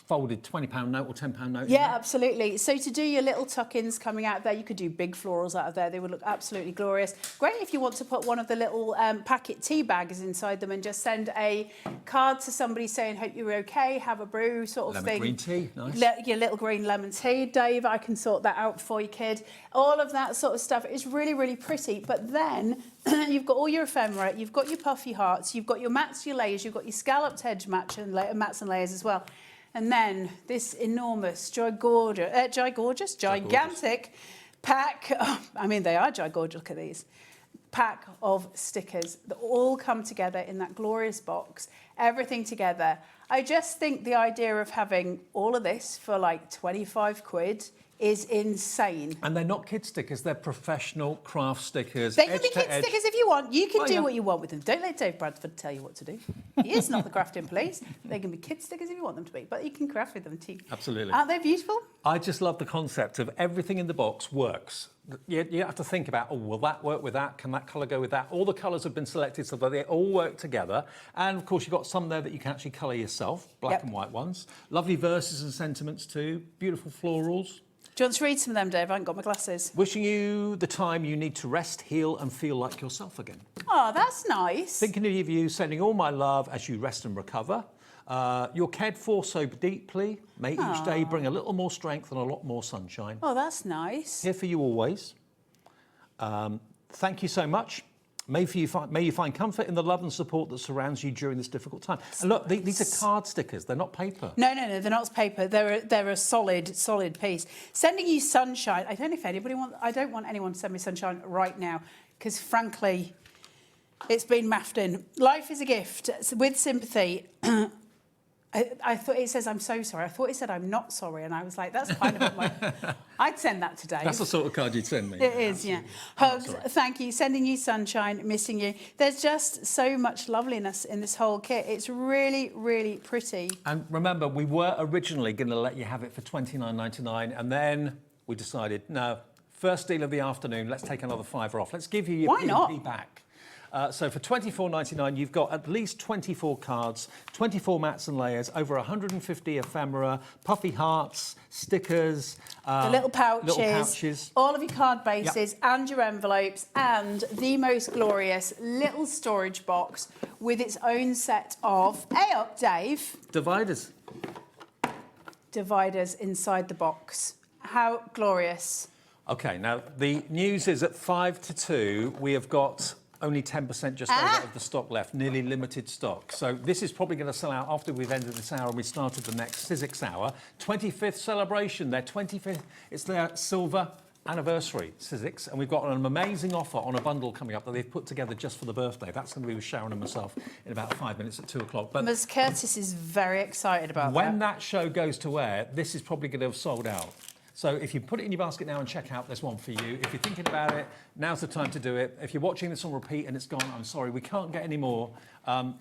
S3: folded £20 note or £10 note.
S4: Yeah, absolutely. So to do your little tuck-ins coming out of there, you could do big florals out of there. They would look absolutely glorious. Great if you want to put one of the little packet tea bags inside them and just send a card to somebody saying, hope you're okay, have a brew sort of thing.
S3: Green tea, nice.
S4: Your little green lemon tea, Dave, I can sort that out for you, kid. All of that sort of stuff is really, really pretty. But then you've got all your ephemera, you've got your puffy hearts, you've got your mats, your layers, you've got your scalloped edge mats and layers as well. And then this enormous, gigantic pack. Oh, I mean, they are gigorgeous. Look at these. pack of stickers that all come together in that glorious box, everything together. I just think the idea of having all of this for like 25 quid is insane.
S3: And they're not kid stickers, they're professional craft stickers.
S4: They can be kid stickers if you want. You can do
S3: yeah.
S4: what you want with them. Don't let Dave Bradford tell you what to do. He is not the crafting police. They can be kid stickers if you want them to be, but you can craft with them too.
S3: Absolutely.
S4: Aren't they beautiful?
S3: I just love the concept of everything in the box works. You have to think about, oh, will that work with that? Can that colour go with that? All the colours have been selected so that they all work together. And of course, you've got some there that you can actually colour yourself, black and white ones. Lovely verses and sentiments too, beautiful florals.
S4: Do you want to read some of them, Dave? I haven't got my glasses.
S3: Wishing you the time you need to rest, heal and feel like yourself again.
S4: Oh, that's nice.
S3: Thinking of you, sending all my love as you rest and recover. You're cared for so deeply. May each day bring a little more strength and a lot more sunshine.
S4: Oh, that's nice.
S3: Here for you always. Thank you so much. May you find comfort in the love and support that surrounds you during this difficult time. And look, these are card stickers. They're not paper.
S4: No, they're not paper. They're a solid piece. Sending you sunshine. I don't know if anybody I don't want anyone to send me sunshine right now because, frankly, it's been maffed in. Life is a gift with sympathy. I thought it says, I'm so sorry. I thought it said, I'm not sorry. And I was like, that's kind of what I'd send that to Dave.
S3: That's the sort of card you'd send me.
S4: It is, yeah. Hugs, thank you. Sending you sunshine, missing you. There's just so much loveliness in this whole kit. It's really, really pretty.
S3: And remember, we were originally going to let you have it for $29.99. And then we decided, no, first deal of the afternoon, let's take another £5 off. Let's give you your P&P back. So for $24.99, you've got at least 24 cards, 24 mats and layers, over 150 ephemera, puffy hearts, stickers,
S4: the little pouches, all of your card bases and your envelopes, and the most glorious little storage box with its own set of, Dave.
S3: Dividers.
S4: Dividers inside the box. How glorious.
S3: OK, now the news is at 5 to 2, we have got only 10% just over of the stock left, nearly limited stock. So this is probably going to sell out after we've ended this hour and we started the next Sizzix hour. 25th celebration, their 25th, it's their silver anniversary, Sizzix, and we've got an amazing offer on a bundle coming up that they've put together just for the birthday. That's going to be with Sharon and myself in about 5 minutes at 2 o'clock. But
S4: Ms. Curtis is very excited about
S3: when that show goes to air, this is probably going to have sold out. So if you put it in your basket now and check out, there's one for you. If you're thinking about it, now's the time to do it. If you're watching this on repeat and it's gone, I'm sorry, we can't get any more.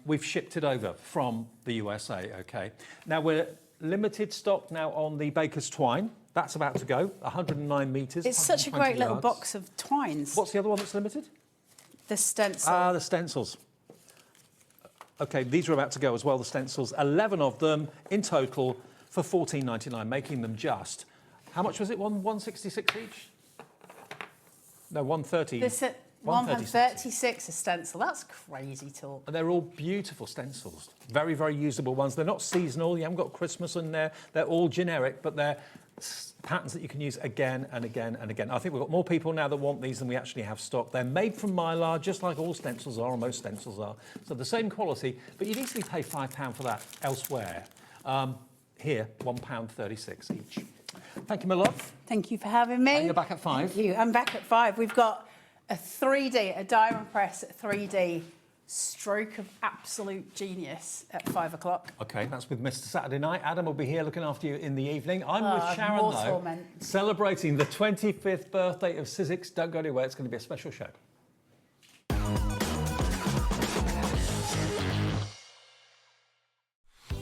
S3: We've shipped it over from the USA, OK? Now, we're limited stock now on the Baker's Twine. That's about to go, 109 metres.
S4: It's such a great little box of twines.
S3: What's the other one that's limited?
S4: The stencil.
S3: The stencils. OK, these are about to go as well, the stencils. 11 of them in total for $14.99, making them just... How much was it? 166 each? No, 130.
S4: £136 a stencil. That's crazy talk.
S3: And they're all beautiful stencils. Very, very usable ones. They're not seasonal. You haven't got Christmas in there. They're all generic, but they're patterns that you can use again and again and again. I think we've got more people now that want these than we actually have stock. They're made from Mylar, just like all stencils are, or most stencils are. So the same quality, but you'd easily pay £5 for that elsewhere. Here, £1.36 each. Thank you, my love.
S4: Thank you for having me.
S3: And you're back at 5.
S4: Thank you. I'm back at 5. We've got a 3D, a diamond press 3D stroke of absolute genius at 5 o'clock. OK, that's with Mr. Saturday Night. Adam will be here looking after you in the evening. I'm with Sharon, though, celebrating the 25th birthday of Sizzix. Don't go anywhere. It's going to be a special show.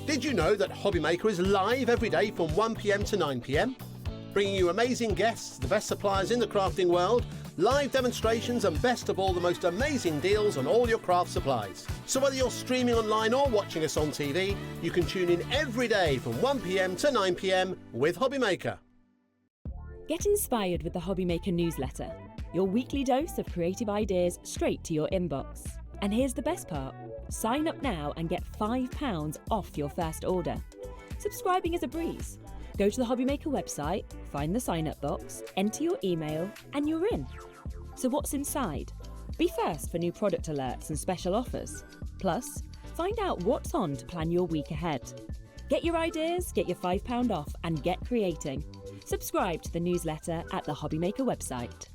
S5: Did you know that HobbyMaker is live every day from 1 p.m. to 9 p.m? Bringing you amazing guests, the best suppliers in the crafting world, live demonstrations and best of all, the most amazing deals on all your craft supplies. So whether you're streaming online or watching us on TV, you can tune in every day from 1 p.m. to 9 p.m. with HobbyMaker.
S6: Get inspired with the HobbyMaker newsletter, your weekly dose of creative ideas straight to your inbox. And here's the best part. Sign up now and get £5 off your first order. Subscribing is a breeze. Go to the HobbyMaker website, find the sign-up box, enter your email, and you're in. So what's inside? Be first for new product alerts and special offers. Plus, find out what's on to plan your week ahead. Get your ideas, get your £5 off, and get creating. Subscribe to the newsletter at the HobbyMaker website.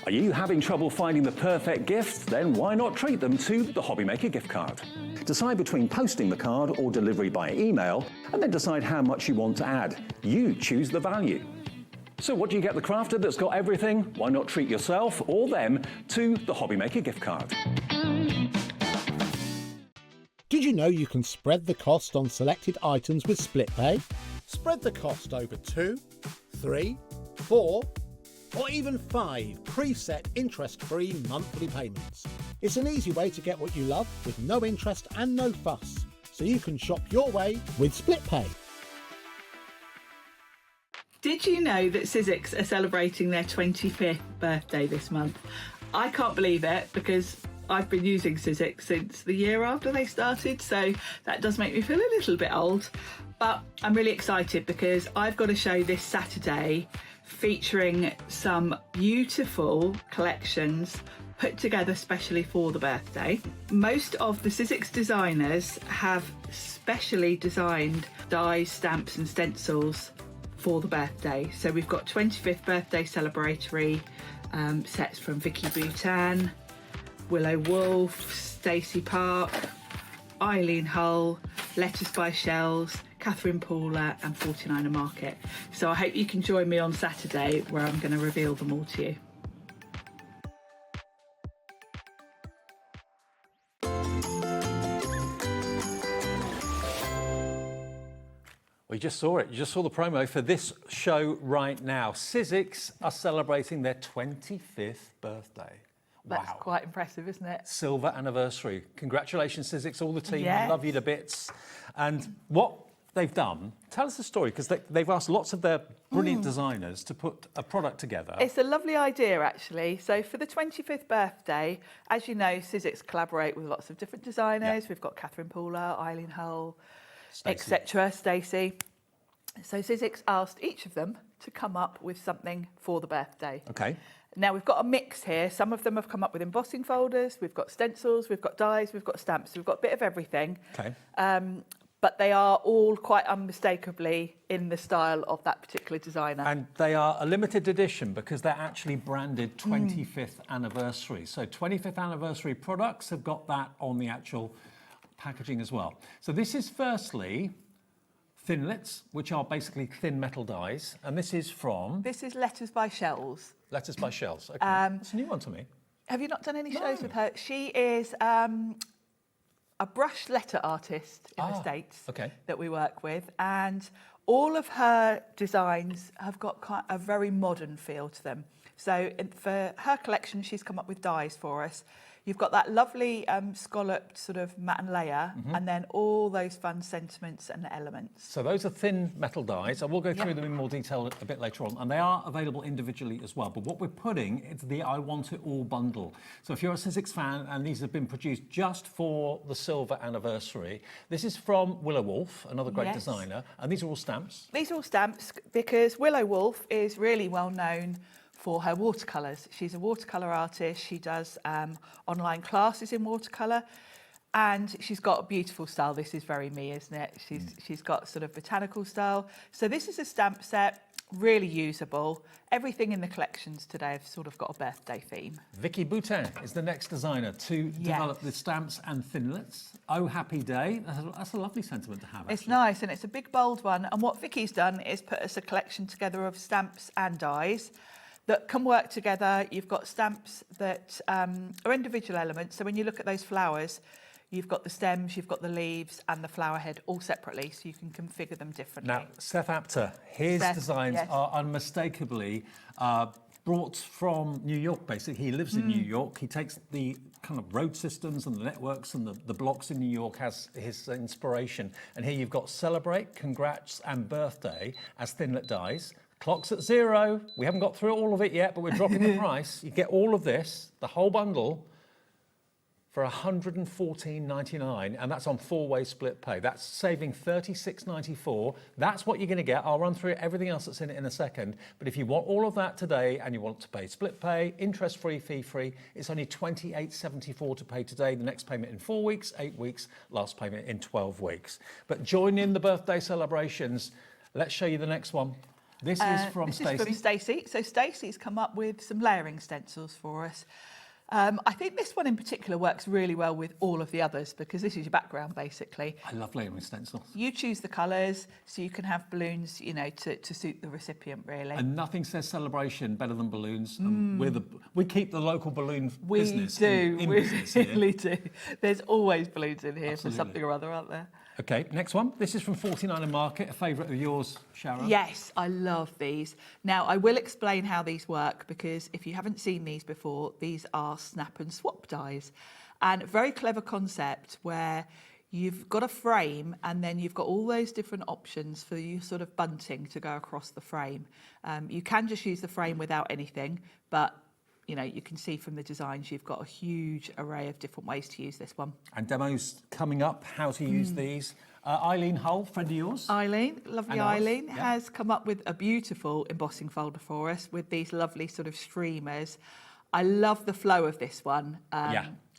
S3: Are you having trouble finding the perfect gift? Then why not treat them to the HobbyMaker gift card? Decide between posting the card or delivery by email, and then decide how much you want to add. You choose the value. So what do you get the crafter that's got everything? Why not treat yourself or them to the HobbyMaker gift card?
S5: Did you know you can spread the cost on selected items with split pay? Spread the cost over 2, 3, 4, or even 5 preset interest-free monthly payments. It's an easy way to get what you love with no interest and no fuss, so you can shop your way with split pay.
S7: Did you know that Sizzix are celebrating their 25th birthday this month? I can't believe it because I've been using Sizzix since the year after they started, so that does make me feel a little bit old. But I'm really excited because I've got a show this Saturday featuring some beautiful collections put together specially for the birthday. Most of the Sizzix designers have specially designed dies, stamps and stencils for the birthday. So we've got 25th birthday celebratory sets from Vicky Bhutan, Willow Wolf, Stacey Park, Eileen Hull, Letters by Shells, Catherine Paula and 49er Market. So I hope you can join me on Saturday where I'm going to reveal them all to you.
S3: Well, you just saw it. You just saw the promo for this show right now. Sizzix are celebrating their 25th birthday.
S7: That's
S3: wow.
S7: quite impressive, isn't it?
S3: Silver anniversary. Congratulations, Sizzix, all the team.
S7: Yes.
S3: We love you to bits. And what they've done, tell us the story, because they've asked lots of their brilliant designers to put a product together.
S7: It's a lovely idea, actually. So for the 25th birthday, as you know, Sizzix collaborate with lots of different designers.
S3: Yeah.
S7: We've got Catherine Paula, Eileen Hull,
S3: Stacey.
S7: etc., Stacey. So Sizzix asked each of them to come up with something for the birthday.
S3: Okay.
S7: Now we've got a mix here. Some of them have come up with embossing folders, we've got stencils, we've got dies, we've got stamps, we've got a bit of everything.
S3: Okay.
S7: But they are all quite unmistakably in the style of that particular designer.
S3: And they are a limited edition because they're actually branded 25th anniversary. So 25th anniversary products have got that on the actual packaging as well. So this is firstly thinlits, which are basically thin metal dies. And this is from?
S7: This is Letters by Shells.
S3: Letters by Shells. Okay. It's a new one to me.
S7: Have you not done any shows with her? She is a brush letter artist in the States that we work with, and all of her designs have got quite a very modern feel to them. So for her collection, she's come up with dies for us. You've got that lovely scalloped sort of matte and layer, and then all those fun sentiments and elements.
S3: So those are thin metal dies. I will go through them in more detail a bit later on, and they are available individually as well. But what we're putting is the I Want It All bundle. So if you're a Sizzix fan, and these have been produced just for the silver anniversary, this is from Willow Wolf, another great designer, and these are all stamps.
S7: These are all stamps because Willow Wolf is really well known for her watercolours. She's a watercolour artist. She does online classes in watercolour. And she's got a beautiful style. This is very me, isn't it? She's got sort of botanical style. So this is a stamp set, really usable. Everything in the collections today have sort of got a birthday theme.
S3: Vicky Boutin is the next designer to develop the stamps and thinlits. Oh, happy day. That's a lovely sentiment to have, actually.
S7: It's nice, and it's a big, bold one. And what Vicky's done is put us a collection together of stamps and dies that can work together. You've got stamps that are individual elements. So when you look at those flowers, you've got the stems, you've got the leaves and the flower head all separately, so you can configure them differently.
S3: Now, Seth Apter, his designs are unmistakably brought from New York, basically. He lives in New York. He takes the kind of road systems and the networks and the blocks in New York as his inspiration. And here you've got Celebrate, Congrats and Birthday as thinlit dies. Clock's at 0. We haven't got through all of it yet, but we're dropping the price. You get all of this, the whole bundle, for $114.99, and that's on 4-way split pay. That's saving $36.94. That's what you're going to get. I'll run through everything else that's in it in a second. But if you want all of that today and you want to pay split pay, interest-free, fee-free, it's only $28.74 to pay today. The next payment in 4 weeks, 8 weeks, last payment in 12 weeks. But join in the birthday celebrations. Let's show you the next one. This is from Stacey.
S7: This is from Stacey. So Stacey's come up with some layering stencils for us. I think this one in particular works really well with all of the others because this is your background, basically.
S3: I love layering stencils.
S7: You choose the colours, so you can have balloons, you know, to suit the recipient, really.
S3: And nothing says celebration better than balloons. We keep the local balloon
S7: we
S3: business
S7: do.
S3: in
S7: We
S3: business here.
S7: really do. There's always balloons in here
S3: Absolutely.
S7: for something or other, aren't there?
S3: Okay, next one. This is from 49er Market, a favourite of yours, Sharon.
S7: Yes, I love these. Now, I will explain how these work because if you haven't seen these before, these are snap and swap dies. And a very clever concept where you've got a frame and then you've got all those different options for you sort of bunting to go across the frame. You can just use the frame without anything, but you know, you can see from the designs, you've got a huge array of different ways to use this one.
S3: And demos coming up, how to use these. Eileen Hull, friend of yours.
S7: Eileen, lovely
S3: And ours,
S7: Eileen,
S3: yeah.
S7: has come up with a beautiful embossing folder for us with these lovely sort of streamers. I love the flow of this one.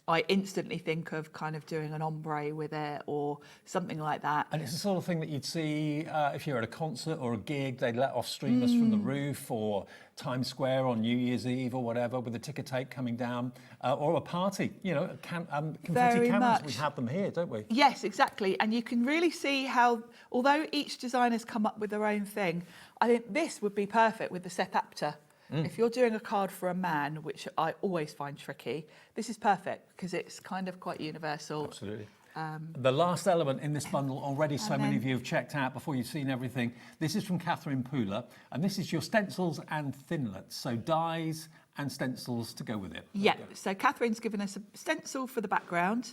S7: I instantly think of kind of doing an ombre with it or something like that.
S3: And it's the sort of thing that you'd see if you're at a concert or a gig, they'd let off streamers from the roof, or Times Square on New Year's Eve or whatever, with the ticker tape coming down, or a party, you know, confetti
S7: Very
S3: cannons.
S7: much.
S3: We have them here, don't we?
S7: Yes, exactly. And you can really see how, although each designer's come up with their own thing, I think this would be perfect with the Seth Apter. If you're doing a card for a man, which I always find tricky, this is perfect because it's kind of quite universal.
S3: Absolutely. The last element in this bundle already so many of you have checked out before you've seen everything. This is from Catherine Pooler, and this is your stencils and thinlits, so dies and stencils to go with it.
S7: Yeah, so Catherine's given us a stencil for the background,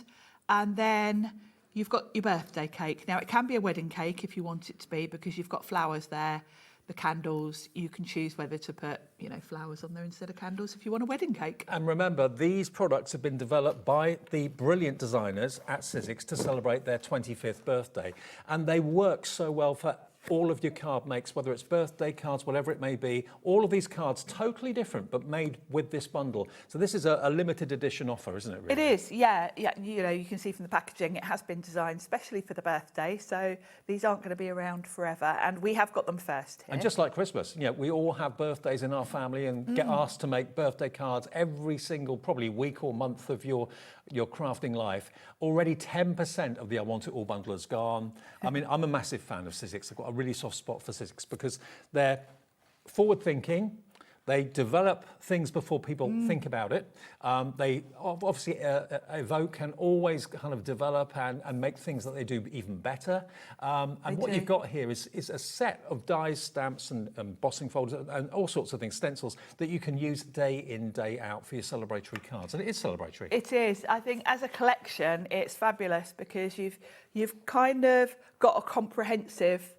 S7: and then you've got your birthday cake. Now, it can be a wedding cake if you want it to be because you've got flowers there. The candles, you can choose whether to put, you know, flowers on there instead of candles if you want a wedding cake.
S3: And remember, these products have been developed by the brilliant designers at Sizzix to celebrate their 25th birthday. And they work so well for all of your card makes, whether it's birthday cards, whatever it may be. All of these cards, totally different, but made with this bundle. So this is a limited edition offer, isn't it, really?
S7: It is, yeah. You know, you can see from the packaging, it has been designed specially for the birthday. So these aren't going to be around forever. And we have got them first here.
S3: And just like Christmas, you know, we all have birthdays in our family and get asked to make birthday cards every single, probably week or month of your crafting life. Already 10% of the I Want It All bundle has gone. I mean, I'm a massive fan of Sizzix. I've got a really soft spot for Sizzix because they're forward-thinking. They develop things before people think about it. They obviously evoke and always kind of develop and make things that they do even better. And what you've got here is a set of dies, stamps and embossing folders and all sorts of things, stencils, that you can use day in, day out for your celebratory cards. And it is celebratory.
S7: It is. I think as a collection, it's fabulous because you've kind of got a comprehensive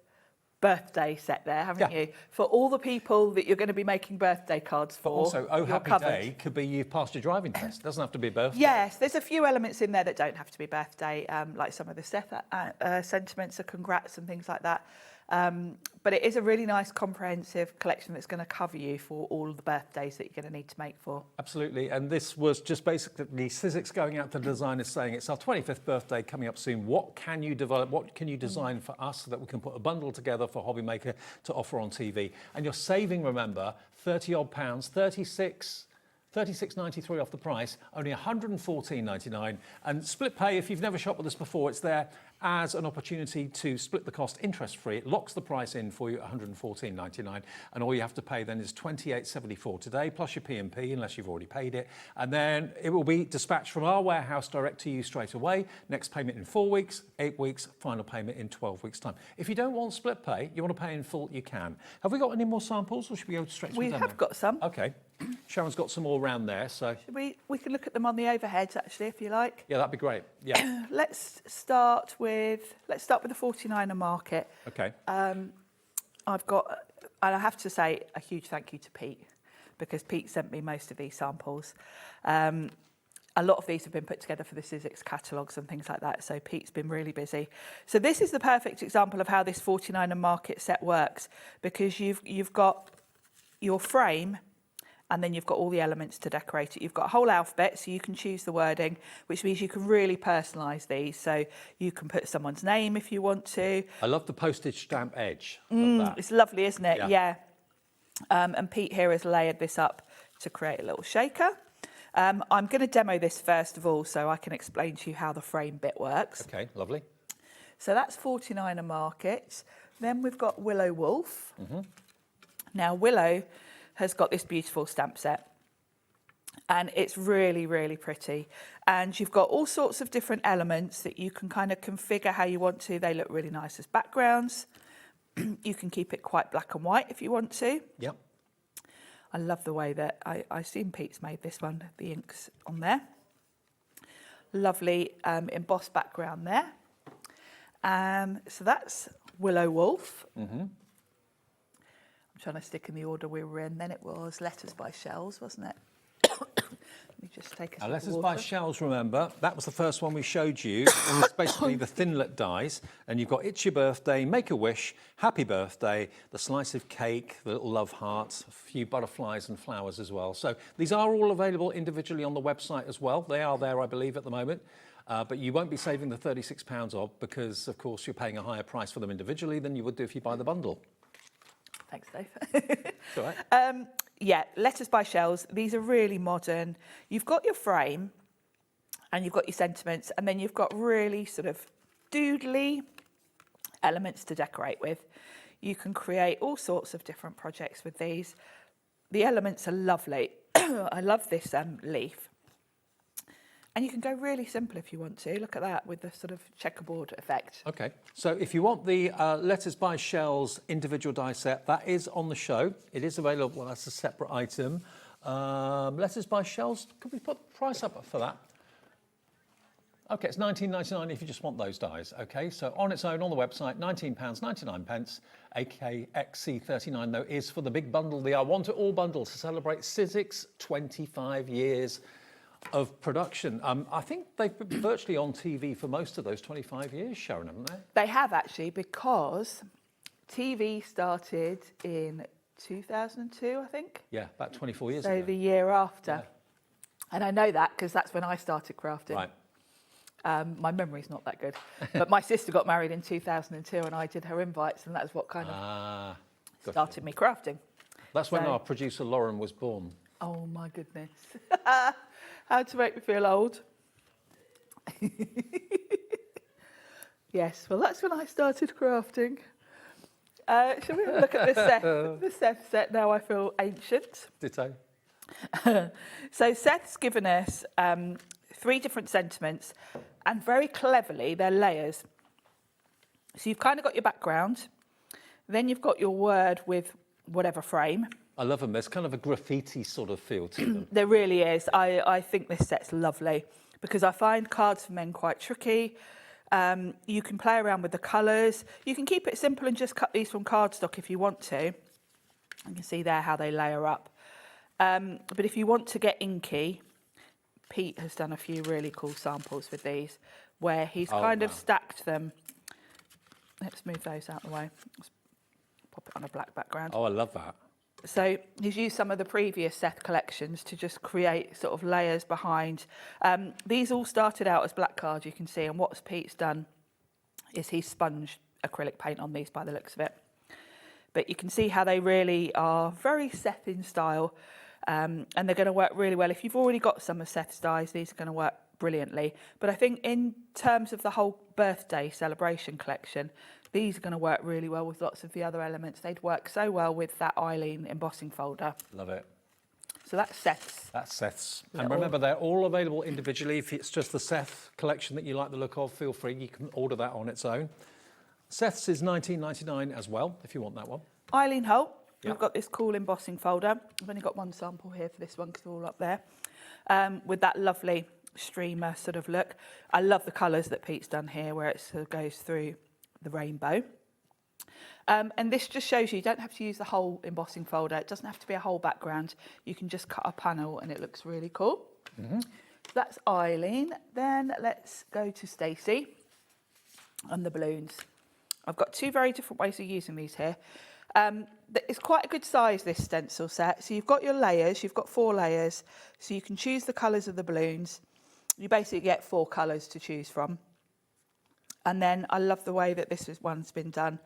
S7: birthday set there, haven't you? For all the people that you're going to be making birthday cards for.
S3: But also, Oh
S7: you're
S3: Happy
S7: covered.
S3: Day could be you've passed your driving test. It doesn't have to be a birthday.
S7: Yes, there's a few elements in there that don't have to be birthday, like some of the sentiments of congrats and things like that. But it is a really nice comprehensive collection that's going to cover you for all of the birthdays that you're going to need to make for.
S3: Absolutely, and this was just basically Sizzix going out to designers saying it's our 25th birthday coming up soon. What can you develop, what can you design for us so that we can put a bundle together for HobbyMaker to offer on TV? And you're saving, remember, 30 odd pounds, 36.93 off the price, only 114.99. And split pay, if you've never shopped with us before, it's there as an opportunity to split the cost interest-free. It locks the price in for you at 114.99, and all you have to pay then is 28.74 today, plus your P&P, unless you've already paid it. And then it will be dispatched from our warehouse direct to you straight away. Next payment in 4 weeks, 8 weeks, final payment in 12 weeks' time. If you don't want split pay, you want to pay in full, you can. Have we got any more samples, or should we go straight to the
S7: We
S3: demo?
S7: have got some.
S3: Okay. Sharon's got some more around there, so
S7: We can look at them on the overheads, actually, if you like.
S3: yeah, that'd be great. Yeah.
S7: Let's start with the 49er market.
S3: Okay.
S7: I've got, and I have to say a huge thank you to Pete, because Pete sent me most of these samples. A lot of these have been put together for the Sizzix catalogues and things like that, so Pete's been really busy. So this is the perfect example of how this 49er market set works, because you've got your frame, and then you've got all the elements to decorate it. You've got a whole alphabet, so you can choose the wording, which means you can really personalise these. So you can put someone's name if you want to.
S3: I love the postage stamp edge of that.
S7: It's lovely, isn't it?
S3: Yeah.
S7: Yeah. And Pete here has layered this up to create a little shaker. I'm going to demo this first of all, so I can explain to you how the frame bit works.
S3: Okay, lovely.
S7: So that's 49er market. Then we've got Willow Wolf. Now Willow has got this beautiful stamp set, and it's really, really pretty. And you've got all sorts of different elements that you can kind of configure how you want to. They look really nice as backgrounds. You can keep it quite black and white if you want to.
S3: Yep.
S7: I love the way that I've seen Pete's made this one, the ink's on there. Lovely embossed background there. So that's Willow Wolf. I'm trying to stick in the order we were in. Then it was Letters by Shells, wasn't it? Let me just take a sip of
S3: Letters
S7: water.
S3: by Shells, remember, that was the first one we showed you. And it's basically the Thinlet dies. And you've got It's Your Birthday, Make a Wish, Happy Birthday, the slice of cake, the little love hearts, a few butterflies and flowers as well. So these are all available individually on the website as well. They are there, I believe, at the moment. But you won't be saving the £36 off because, of course, you're paying a higher price for them individually than you would do if you buy the bundle.
S7: Thanks, Dave.
S3: It's all right.
S7: Yeah, Letters by Shells. These are really modern. You've got your frame and you've got your sentiments, and then you've got really sort of doodly elements to decorate with. You can create all sorts of different projects with these. The elements are lovely. I love this leaf. And you can go really simple if you want to. Look at that with the sort of checkerboard effect.
S3: Okay, so if you want the Letters by Shells individual die set, that is on the show. It is available as a separate item. Letters by Shells, could we put the price up for that? Okay, it's £19.99 if you just want those dies. Okay, so on its own on the website, £19.99. AKXC39 though is for the big bundle, the I Want It All bundle to celebrate Sizzix 25 years of production. I think they've been virtually on TV for most of those 25 years, Sharon, haven't they?
S7: They have actually, because TV started in 2002, I think.
S3: Yeah, about 24 years
S7: So
S3: ago.
S7: the year after.
S3: Yeah.
S7: And I know that because that's when I started crafting.
S3: Right.
S7: My memory's not that good. But my sister got married in 2002 and I did her invites, and that's what kind of
S3: Gotcha.
S7: started me crafting.
S3: That's when
S7: So-
S3: our producer Lauren was born.
S7: Oh my goodness. How to make me feel old. Yes, well that's when I started crafting. Shall we have a look at the Seth set? Now I feel ancient.
S3: Ditto.
S7: So Seth's given us 3 different sentiments, and very cleverly they're layers. So you've kind of got your background, then you've got your word with whatever frame.
S3: I love them. There's kind of a graffiti sort of feel to them.
S7: There really is. I think this set's lovely because I find cards for men quite tricky. You can play around with the colours. You can keep it simple and just cut these from cardstock if you want to. You can see there how they layer up. But if you want to get inky, Pete has done a few really cool samples with these where he's kind of stacked them. Let's move those out of the way. Let's pop it on a black background.
S3: Oh, I love that.
S7: So he's used some of the previous Seth collections to just create sort of layers behind. These all started out as black cards, you can see, and what Pete's done is he's sponged acrylic paint on these by the looks of it. But you can see how they really are very Seth in style, and they're going to work really well. If you've already got some of Seth's dies, these are going to work brilliantly. But I think in terms of the whole birthday celebration collection, these are going to work really well with lots of the other elements. They'd work so well with that Eileen embossing folder.
S3: Love it.
S7: So that's Seth's.
S3: That's Seth's. And
S7: Little-
S3: remember, they're all available individually. If it's just the Seth collection that you like the look of, feel free. You can order that on its own. Seth's is $19.99 as well, if you want that one.
S7: Eileen Holt,
S3: Yeah.
S7: we've got this cool embossing folder. I've only got one sample here for this one because they're all up there. With that lovely streamer sort of look. I love the colours that Pete's done here where it sort of goes through the rainbow. And this just shows you don't have to use the whole embossing folder. It doesn't have to be a whole background. You can just cut a panel and it looks really cool. So that's Eileen. Then let's go to Stacey and the balloons. I've got two very different ways of using these here. It's quite a good size, this stencil set. So you've got your layers, you've got 4 layers. So you can choose the colours of the balloons. You basically get 4 colours to choose from. And then I love the way that one's been done.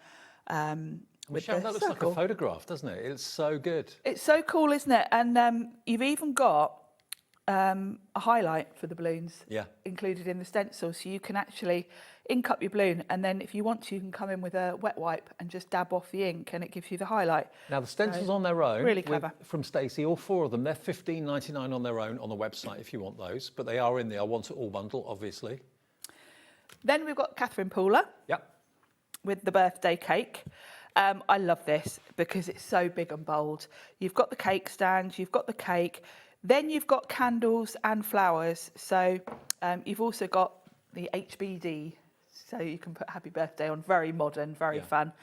S7: With
S3: Michelle,
S7: the
S3: that looks like a
S7: circle.
S3: photograph, doesn't it? It's so good.
S7: It's so cool, isn't it? And you've even got a highlight for the balloons
S3: Yeah.
S7: included in the stencil. So you can actually ink up your balloon. And then if you want to, you can come in with a wet wipe and just dab off the ink and it gives you the highlight.
S3: Now, the stencils
S7: So,
S3: on their own,
S7: really clever.
S3: from Stacey, all 4 of them, they're $15.99 on their own on the website if you want those. But they are in the I Want It All bundle, obviously.
S7: Then we've got Catherine Pooler
S3: Yep.
S7: with the birthday cake. I love this because it's so big and bold. You've got the cake stand, you've got the cake, then you've got candles and flowers. So you've also got the HBD, so you can put happy birthday on. Very modern, very fun.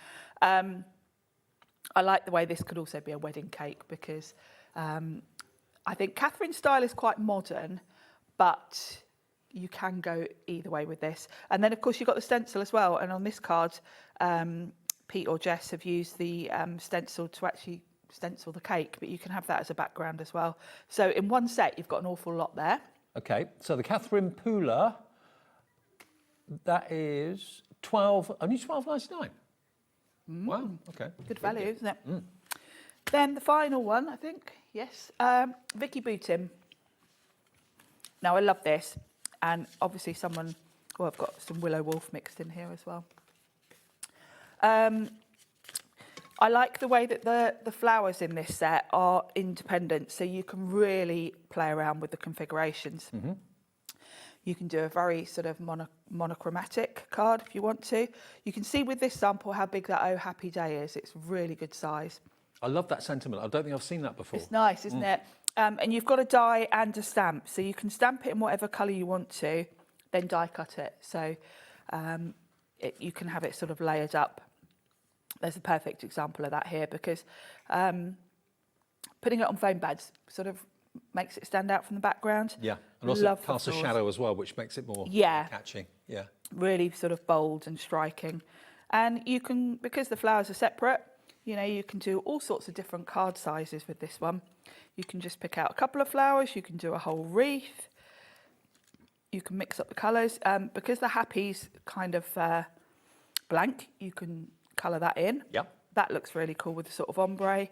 S7: I like the way this could also be a wedding cake because I think Catherine's style is quite modern, but you can go either way with this. And then, of course, you've got the stencil as well. And on this card, Pete or Jess have used the stencil to actually stencil the cake, but you can have that as a background as well. So in one set, you've got an awful lot there.
S3: Okay, so the Catherine Pooler, that is only $12.99. Wow, okay.
S7: Good value, isn't it? Then the final one, I think, yes, Vicky Bootin. Now, I love this. And obviously I've got some Willow Wolf mixed in here as well. I like the way that the flowers in this set are independent, so you can really play around with the configurations. You can do a very sort of monochromatic card if you want to. You can see with this sample how big that Oh Happy Day is. It's really good size.
S3: I love that sentiment. I don't think I've seen that before.
S7: It's nice, isn't it? And you've got a die and a stamp, so you can stamp it in whatever colour you want to, then die cut it. So you can have it sort of layered up. There's a perfect example of that here because putting it on foam pads sort of makes it stand out from the background.
S3: Yeah, and also
S7: Love the
S3: casts a
S7: flowers.
S3: shadow as well, which makes it more
S7: Yeah.
S3: catchy. Yeah.
S7: Really sort of bold and striking. And you can, because the flowers are separate, you can do all sorts of different card sizes with this one. You can just pick out a couple of flowers. You can do a whole wreath. You can mix up the colours. Because the happy's kind of blank, you can colour that in.
S3: Yep.
S7: That looks really cool with the sort of ombre.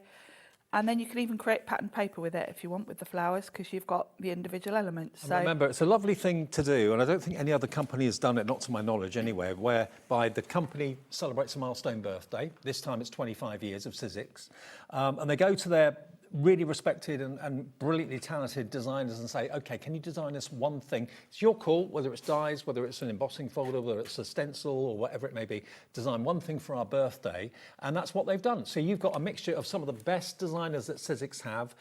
S7: And then you can even create pattern paper with it if you want with the flowers because you've got the individual elements.
S3: And remember, it's a lovely thing to do, and I don't think any other company has done it, not to my knowledge anyway, whereby the company celebrates a milestone birthday. This time it's 25 years of Sizzix. And they go to their really respected and brilliantly talented designers and say, okay, can you design us one thing? It's your call, whether it's dies, whether it's an embossing folder, whether it's a stencil or whatever it may be, design one thing for our birthday. And that's what they've done. So you've got a mixture of some of the best designers that Sizzix have.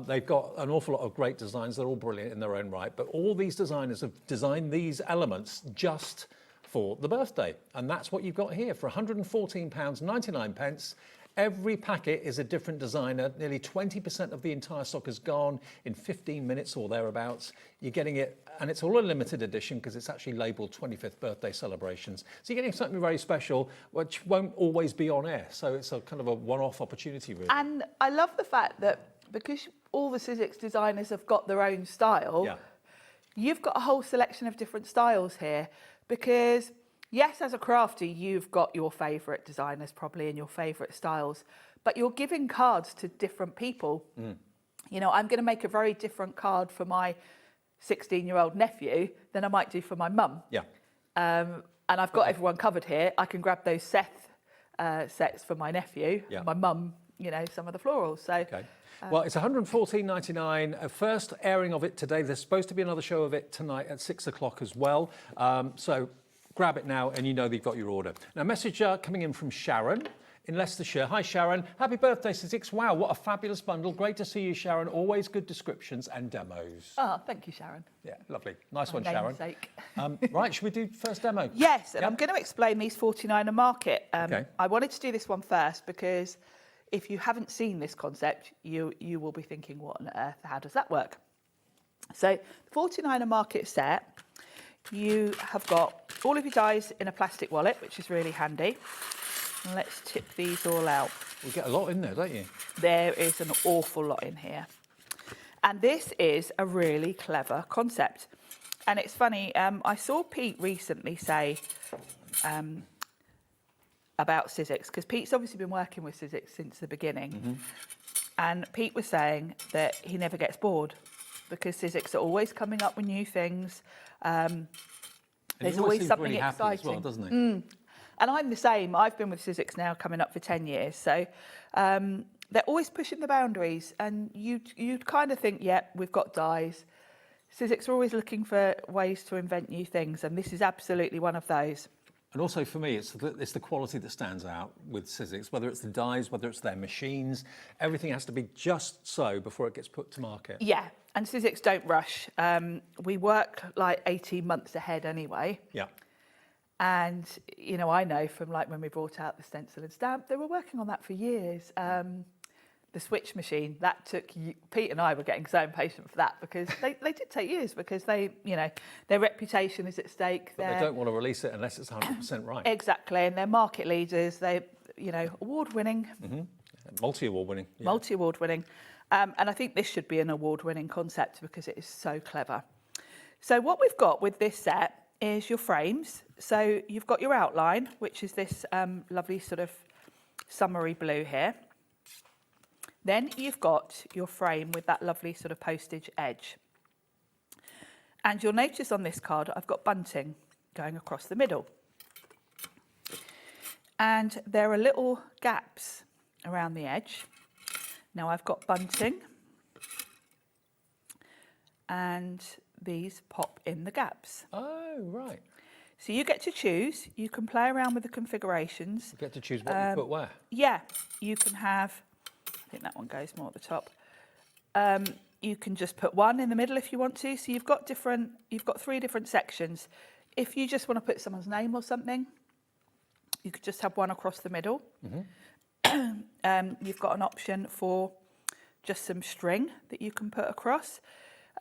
S3: They've got an awful lot of great designs. They're all brilliant in their own right. But all these designers have designed these elements just for the birthday. And that's what you've got here for £114.99. Every packet is a different designer. Nearly 20% of the entire stock is gone in 15 minutes or thereabouts. You're getting it, and it's all a limited edition because it's actually labelled 25th birthday celebrations. So you're getting something very special, which won't always be on air. So it's a kind of a one-off opportunity, really.
S7: And I love the fact that because all the Sizzix designers have got their own style,
S3: Yeah.
S7: you've got a whole selection of different styles here. Because yes, as a crafty, you've got your favourite designers probably and your favourite styles, but you're giving cards to different people. You know, I'm going to make a very different card for my 16-year-old nephew than I might do for my mum.
S3: Yeah.
S7: And I've got everyone covered here. I can grab those Seth sets for my nephew,
S3: Yeah.
S7: my mum, you know, some of the florals. So.
S3: Okay. Well, it's $114.99. A first airing of it today. There's supposed to be another show of it tonight at 6 o'clock as well. So grab it now and you know that you've got your order. Now, a message coming in from Sharon in Leicestershire. Hi, Sharon. Happy birthday, Sizzix. Wow, what a fabulous bundle. Great to see you, Sharon. Always good descriptions and demos.
S7: Oh, thank you, Sharon.
S3: Yeah, lovely. Nice
S7: My
S3: one, Sharon.
S7: namesake.
S3: Right, should we do first demo?
S7: Yes, and
S3: Yep.
S7: I'm going to explain these 49er market.
S3: Okay.
S7: I wanted to do this one first because if you haven't seen this concept, you will be thinking, what on earth, how does that work? So the 49er market set, you have got all of your dies in a plastic wallet, which is really handy. And let's tip these all out.
S3: We get a lot in there, don't you?
S7: There is an awful lot in here. And this is a really clever concept. And it's funny, I saw Pete recently say about Sizzix, because Pete's obviously been working with Sizzix since the beginning. And Pete was saying that he never gets bored because Sizzix are always coming up with new things.
S3: And
S7: There's
S3: he
S7: always
S3: seems
S7: something
S3: really happy
S7: exciting.
S3: as well, doesn't he?
S7: And I'm the same. I've been with Sizzix now coming up for 10 years. So they're always pushing the boundaries. And you'd kind of think, yeah, we've got dies. Sizzix are always looking for ways to invent new things. And this is absolutely one of those.
S3: And also for me, it's the quality that stands out with Sizzix, whether it's the dies, whether it's their machines, everything has to be just so before it gets put to market.
S7: Yeah, and Sizzix don't rush. We work like 18 months ahead anyway.
S3: Yeah.
S7: And, you know, I know from like when we brought out the stencil and stamp, they were working on that for years. The switch machine, that took, Pete and I were getting so impatient for that because they did take years because they, you know, their reputation is at stake.
S3: But they don't want to release it unless it's 100% right.
S7: Exactly, and they're market leaders. They, you know, award-winning.
S3: Multi-award winning. Yeah.
S7: Multi-award winning. And I think this should be an award-winning concept because it is so clever. So what we've got with this set is your frames. So you've got your outline, which is this lovely sort of summery blue here. Then you've got your frame with that lovely sort of postage edge. And you'll notice on this card, I've got bunting going across the middle. And there are little gaps around the edge. Now I've got bunting. And these pop in the gaps.
S3: Oh, right.
S7: So you get to choose. You can play around with the configurations.
S3: You get to choose what you put where.
S7: Yeah, you can have, I think that one goes more at the top. You can just put one in the middle if you want to. So you've got 3 different sections. If you just want to put someone's name or something, you could just have one across the middle. You've got an option for just some string that you can put across.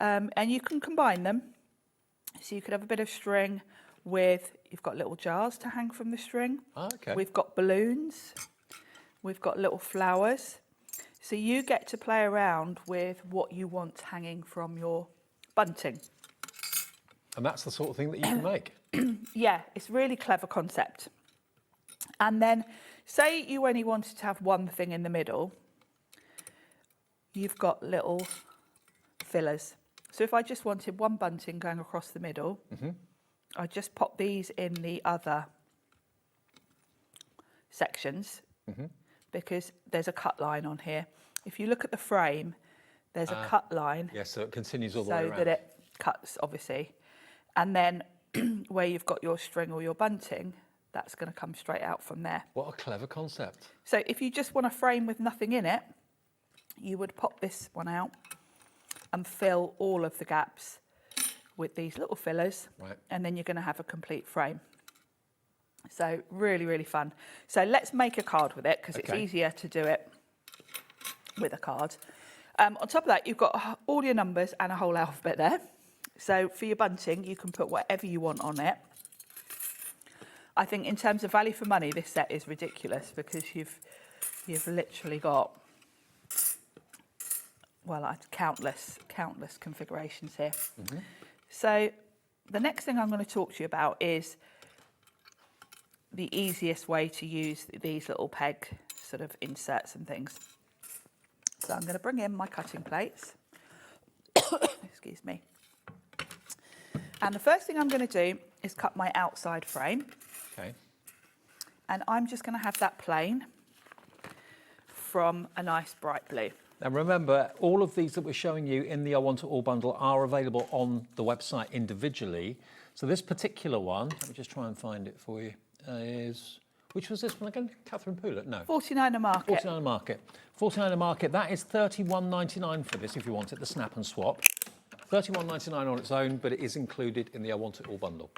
S7: And you can combine them. So you could have a bit of string with, you've got little jars to hang from the string.
S3: Oh, okay.
S7: We've got balloons. We've got little flowers. So you get to play around with what you want hanging from your bunting.
S3: And that's the sort of thing that you can make.
S7: Yeah, it's a really clever concept. And then say you only wanted to have one thing in the middle, you've got little fillers. So if I just wanted one bunting going across the middle, I just pop these in the other sections because there's a cut line on here. If you look at the frame, there's a cut line.
S3: Yes, so it continues all the way
S7: So
S3: around.
S7: that it cuts, obviously. And then where you've got your string or your bunting, that's going to come straight out from there.
S3: What a clever concept.
S7: So if you just want a frame with nothing in it, you would pop this one out and fill all of the gaps with these little fillers.
S3: Right.
S7: And then you're going to have a complete frame. So really, really fun. So let's make a card with it because it's
S3: Okay.
S7: easier to do it with a card. On top of that, you've got all your numbers and a whole alphabet there. So for your bunting, you can put whatever you want on it. I think in terms of value for money, this set is ridiculous because you've literally got, well, countless configurations here. So the next thing I'm going to talk to you about is the easiest way to use these little peg sort of inserts and things. So I'm going to bring in my cutting plates. Excuse me. And the first thing I'm going to do is cut my outside frame.
S3: Okay.
S7: And I'm just going to have that plain from a nice bright blue.
S3: Now remember, all of these that we're showing you in the I Want It All bundle are available on the website individually. So this particular one, let me just try and find it for you, which was this one again? Catherine Poulet? No.
S7: 49er Market.
S3: 49er Market. 49er Market, that is £31.99 for this if you want it, the snap and swap. £31.99 on its own, but it is included in the I Want It All bundle.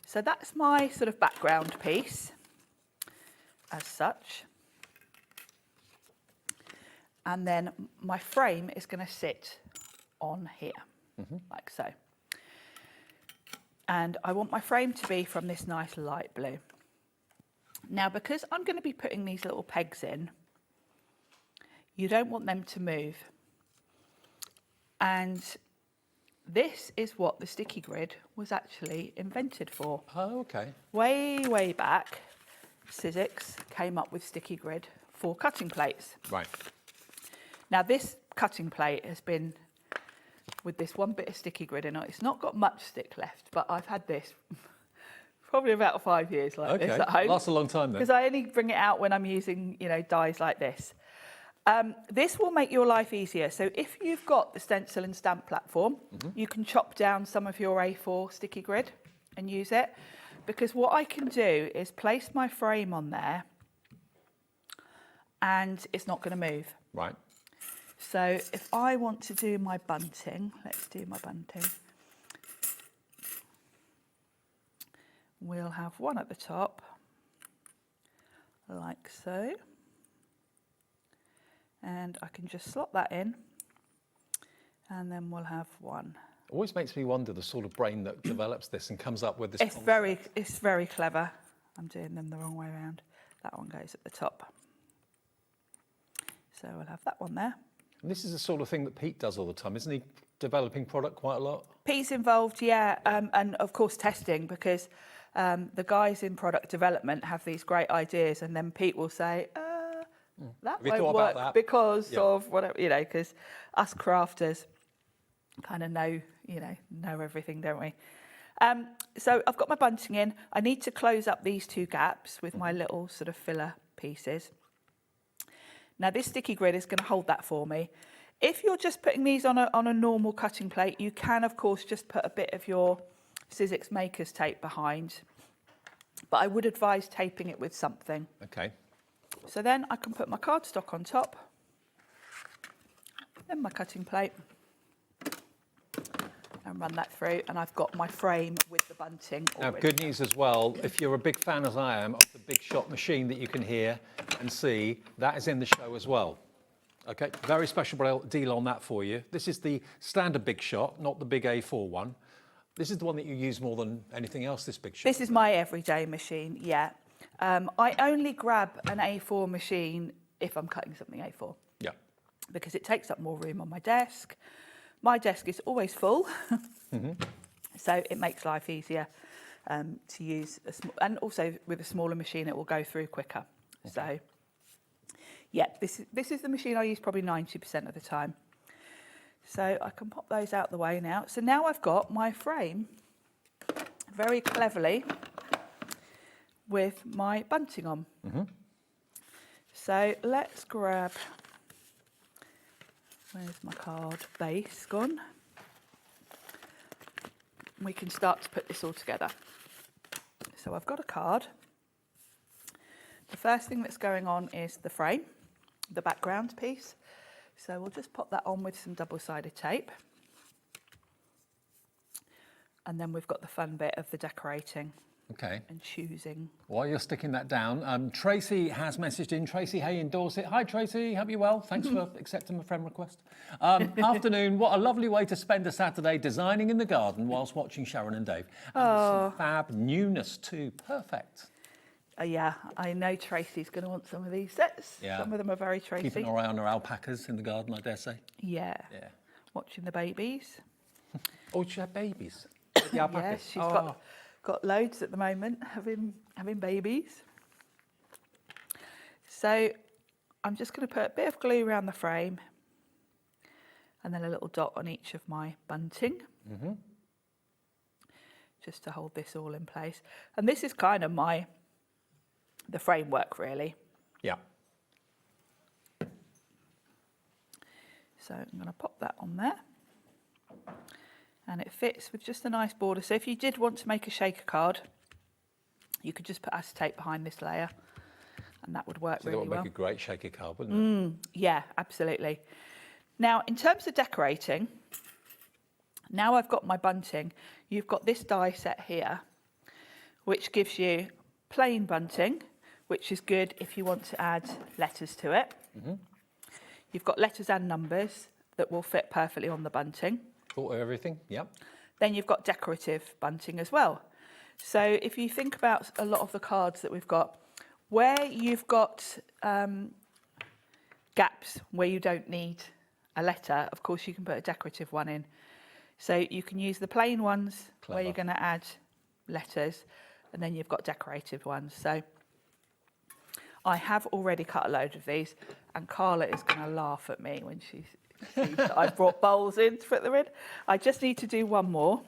S7: So that's my sort of background piece as such. And then my frame is going to sit on here, like so. And I want my frame to be from this nice light blue. Now, because I'm going to be putting these little pegs in, you don't want them to move. And this is what the sticky grid was actually invented for.
S3: Oh, okay.
S7: Way, way back, Sizzix came up with sticky grid for cutting plates.
S3: Right.
S7: Now, this cutting plate has been with this one bit of sticky grid in it. It's not got much stick left, but I've had this probably about 5 years like this at home.
S3: Lasts a long time then.
S7: Because I only bring it out when I'm using, dies like this. This will make your life easier. So if you've got the stencil and stamp platform, you can chop down some of your A4 sticky grid and use it. Because what I can do is place my frame on there and it's not going to move.
S3: Right.
S7: So if I want to do my bunting, let's do my bunting. We'll have one at the top, like so. And I can just slot that in, and then we'll have one.
S3: Always makes me wonder the sort of brain that develops this and comes up with this.
S7: It's very clever. I'm doing them the wrong way around. That one goes at the top. So we'll have that one there.
S3: And this is the sort of thing that Pete does all the time, isn't he? Developing product quite a lot.
S7: Pete's involved, yeah, and of course testing, because the guys in product development have these great ideas, and then Pete will say, that won't work because of whatever, because us crafters kind of know everything, don't we? So I've got my bunting in. I need to close up these two gaps with my little sort of filler pieces. Now this sticky grid is going to hold that for me. If you're just putting these on a normal cutting plate, you can of course just put a bit of your Sizzix Maker's tape behind, but I would advise taping it with something.
S3: Okay.
S7: So then I can put my cardstock on top, then my cutting plate, and run that through, and I've got my frame with the bunting already.
S3: Now, good news as well, if you're a big fan, as I am, of the Big Shot machine that you can hear and see, that is in the show as well. Okay, very special deal on that for you. This is the standard Big Shot, not the big A4 one. This is the one that you use more than anything else, this Big Shot.
S7: This is my everyday machine, yeah. I only grab an A4 machine if I'm cutting something A4.
S3: Yeah.
S7: Because it takes up more room on my desk. My desk is always full, so it makes life easier to use. And also with a smaller machine, it will go through quicker. Okay. So, yeah, this is the machine I use probably 90% of the time. So I can pop those out the way now. So now I've got my frame very cleverly with my bunting on. So let's grab, where's my card base gone? We can start to put this all together. So I've got a card. The first thing that's going on is the frame, the background piece. So we'll just pop that on with some double-sided tape. And then we've got the fun bit of the decorating.
S3: Okay.
S7: and choosing.
S3: While you're sticking that down, Tracy has messaged in. Tracy Hay in Dorset. Hi, Tracy. Hope you're well. Thanks for accepting my friend request. Afternoon. What a lovely way to spend a Saturday designing in the garden whilst watching Sharon and Dave. And some fab newness too. Perfect.
S7: Yeah, I know Tracy's going to want some of these sets.
S3: Yeah.
S7: Some of them are very Tracy.
S3: Keeping an eye on our alpacas in the garden, I dare say.
S7: Yeah.
S3: Yeah.
S7: Watching the babies.
S3: Oh, she had babies. The alpacas.
S7: Yes, she's got loads at the moment, having babies. So I'm just going to put a bit of glue around the frame and then a little dot on each of my bunting. Just to hold this all in place. And this is kind of the framework, really.
S3: Yeah.
S7: So I'm going to pop that on there. And it fits with just a nice border. So if you did want to make a shaker card, you could just put acetate behind this layer and that would work really well.
S3: That would make a great shaker card, wouldn't it?
S7: Yeah, absolutely. Now, in terms of decorating, now I've got my bunting, you've got this die set here, which gives you plain bunting, which is good if you want to add letters to it. You've got letters and numbers that will fit perfectly on the bunting.
S3: Thought of everything, yep.
S7: Then you've got decorative bunting as well. So if you think about a lot of the cards that we've got, where you've got gaps where you don't need a letter, of course you can put a decorative one in. So you can use the plain ones where you're going to add letters, and then you've got decorative ones. So I have already cut a load of these, and Carla is going to laugh at me when she sees that I've brought bowls in to put them in. I just need to do one more.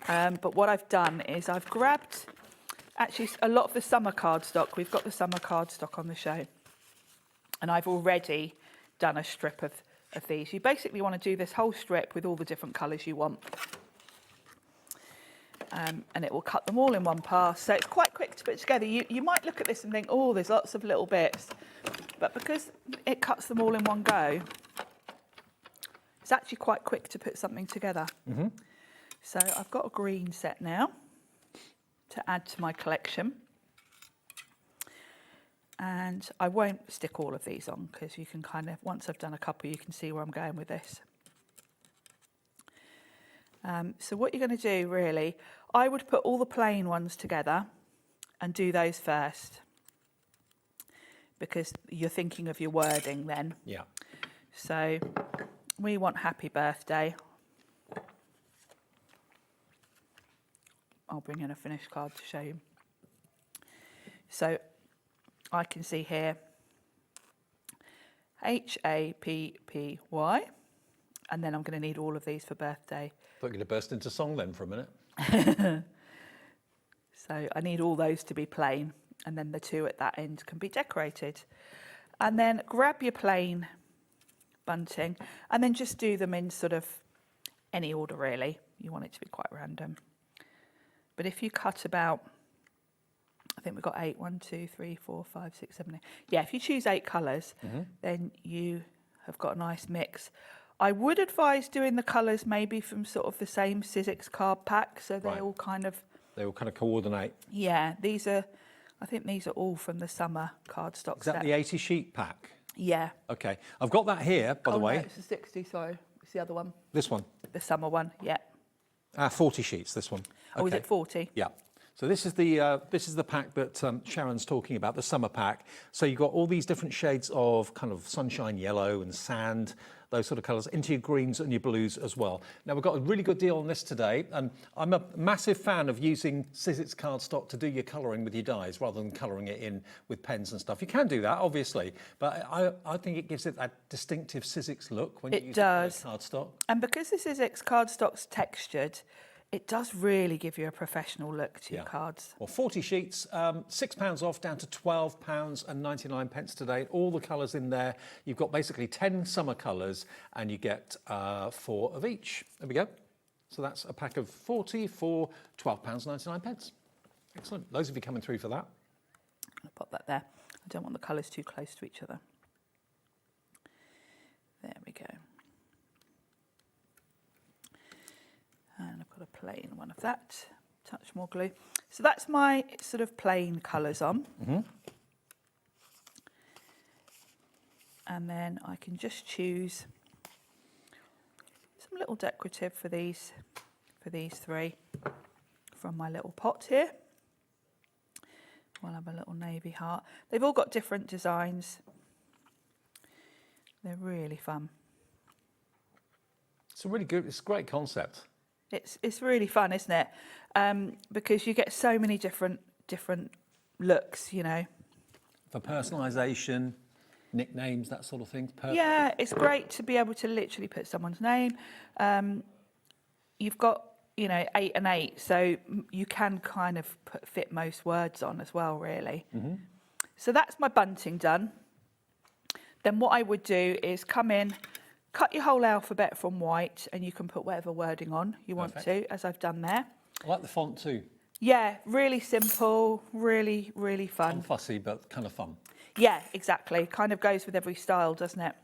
S7: But what I've done is I've grabbed actually a lot of the summer cardstock. We've got the summer cardstock on the show. And I've already done a strip of these. You basically want to do this whole strip with all the different colours you want. And it will cut them all in one pass. So it's quite quick to put together. You might look at this and think, oh, there's lots of little bits. But because it cuts them all in one go, it's actually quite quick to put something together. So I've got a green set now to add to my collection. And I won't stick all of these on because you can kind of, once I've done a couple, you can see where I'm going with this. So what you're going to do really, I would put all the plain ones together and do those first because you're thinking of your wording then.
S3: Yeah.
S7: So we want happy birthday. I'll bring in a finished card to show you. So I can see here HAPPY, and then I'm going to need all of these for birthday.
S3: Thought you were going to burst into song then for a minute.
S7: So I need all those to be plain, and then the two at that end can be decorated. And then grab your plain bunting, and then just do them in sort of any order really. You want it to be quite random. But if you cut about, I think we've got 8, 1, 2, 3, 4, 5, 6, 7, 8. Yeah, if you choose 8 colours, then you have got a nice mix. I would advise doing the colours maybe from sort of the same Sizzix card pack, so they all kind of...
S3: They all kind of coordinate.
S7: Yeah, these are, I think these are all from the summer cardstock
S3: Is that
S7: set.
S3: the 80 sheet pack?
S7: Yeah.
S3: Okay, I've got that here, by the way.
S7: No, it's the 60, sorry. It's the other one.
S3: This one?
S7: The summer one, yeah.
S3: 40 sheets, this one.
S7: Oh, is
S3: Okay.
S7: it 40?
S3: Yeah. So this is the pack that Sharon's talking about, the summer pack. So you've got all these different shades of kind of sunshine yellow and sand, those sort of colours, into your greens and your blues as well. Now we've got a really good deal on this today, and I'm a massive fan of using Sizzix cardstock to do your colouring with your dies rather than colouring it in with pens and stuff. You can do that, obviously, but I think it gives it that distinctive Sizzix look when you use cardstock.
S7: And because the Sizzix cardstock's textured, it does really give you a professional look to your cards.
S3: Well, 40 sheets, £6 off, down to £12.99 today. All the colours in there. You've got basically 10 summer colours, and you get 4 of each. There we go. So that's a pack of 40 for £12.99. Excellent. Those of you coming through for that.
S7: I'll pop that there. I don't want the colours too close to each other. There we go. And I've got a plain one of that touch more glue. So that's my sort of plain colours on. And then I can just choose some little decorative for these three from my little pot here. We'll have a little navy heart. They've all got different designs. They're really fun.
S3: It's a really good, it's a great concept.
S7: It's really fun, isn't it? Because you get so many different looks, you know.
S3: For personalisation, nicknames, that sort of thing.
S7: Yeah, it's great to be able to literally put someone's name. You've got, you know, 8 and 8, so you can kind of fit most words on as well, really. So that's my bunting done. Then what I would do is come in, cut your whole alphabet from white, and you can put whatever wording on you want to, as I've done there.
S3: I like the font too.
S7: Yeah, really simple, really, really fun.
S3: Unfussy, but kind of fun.
S7: Yeah, exactly. Kind of goes with every style, doesn't it?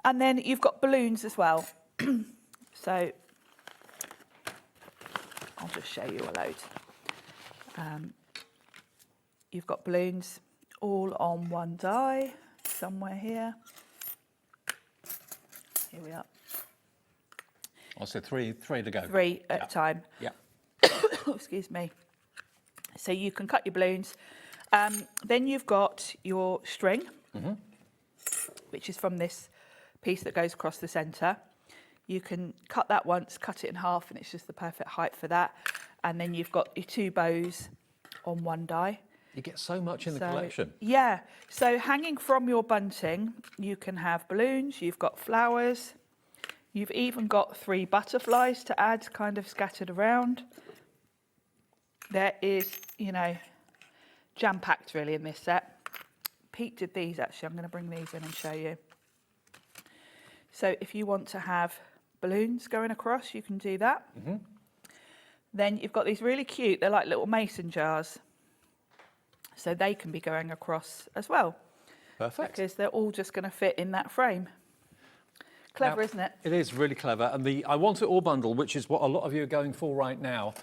S7: And then you've got balloons as well. So I'll just show you a load. You've got balloons all on one die, somewhere here. Here we are.
S3: Also three to go.
S7: 3 at a time.
S3: Yeah.
S7: Excuse me. So you can cut your balloons. Then you've got your string, which is from this piece that goes across the centre. You can cut that once, cut it in half, and it's just the perfect height for that. And then you've got your 2 bows on one die.
S3: You get so much in the collection.
S7: Yeah. So hanging from your bunting, you can have balloons, you've got flowers, you've even got 3 butterflies to add, kind of scattered around. There is, you know, jam-packed really in this set. Pete did these actually. I'm going to bring these in and show you. So if you want to have balloons going across, you can do that. Then you've got these really cute, they're like little mason jars. So they can be going across as well.
S3: Perfect.
S7: Because they're all just going to fit in that frame. Clever,
S3: now,
S7: isn't it?
S3: It is really clever. And the I Want It All bundle, which is what a lot of you are going for right now,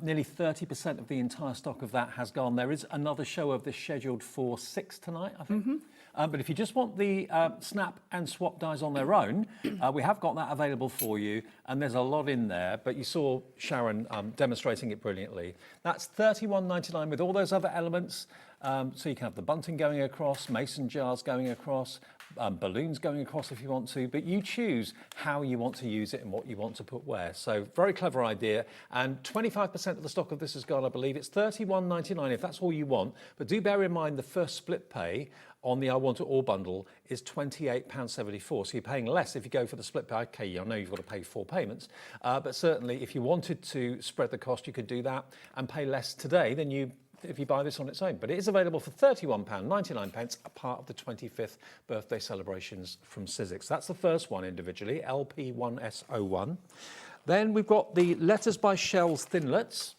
S3: nearly 30% of the entire stock of that has gone. There is another show of this scheduled for 6 tonight, I think. But if you just want the snap and swap dies on their own, we have got that available for you. And there's a lot in there. But you saw Sharon demonstrating it brilliantly. That's $31.99 with all those other elements. So you can have the bunting going across, mason jars going across, balloons going across if you want to, but you choose how you want to use it and what you want to put where. So very clever idea. And 25% of the stock of this has gone, I believe. It's $31.99 if that's all you want. But do bear in mind the first split pay on the I Want It All bundle is £28.74. So you're paying less if you go for the split pay. Okay, I know you've got to pay 4 payments, but certainly if you wanted to spread the cost, you could do that and pay less today than you if you buy this on its own. But it is available for £31.99, a part of the 25th birthday celebrations from Sizzix. That's the first one individually, LP1S01. Then we've got the Letters by Shells Thinlets.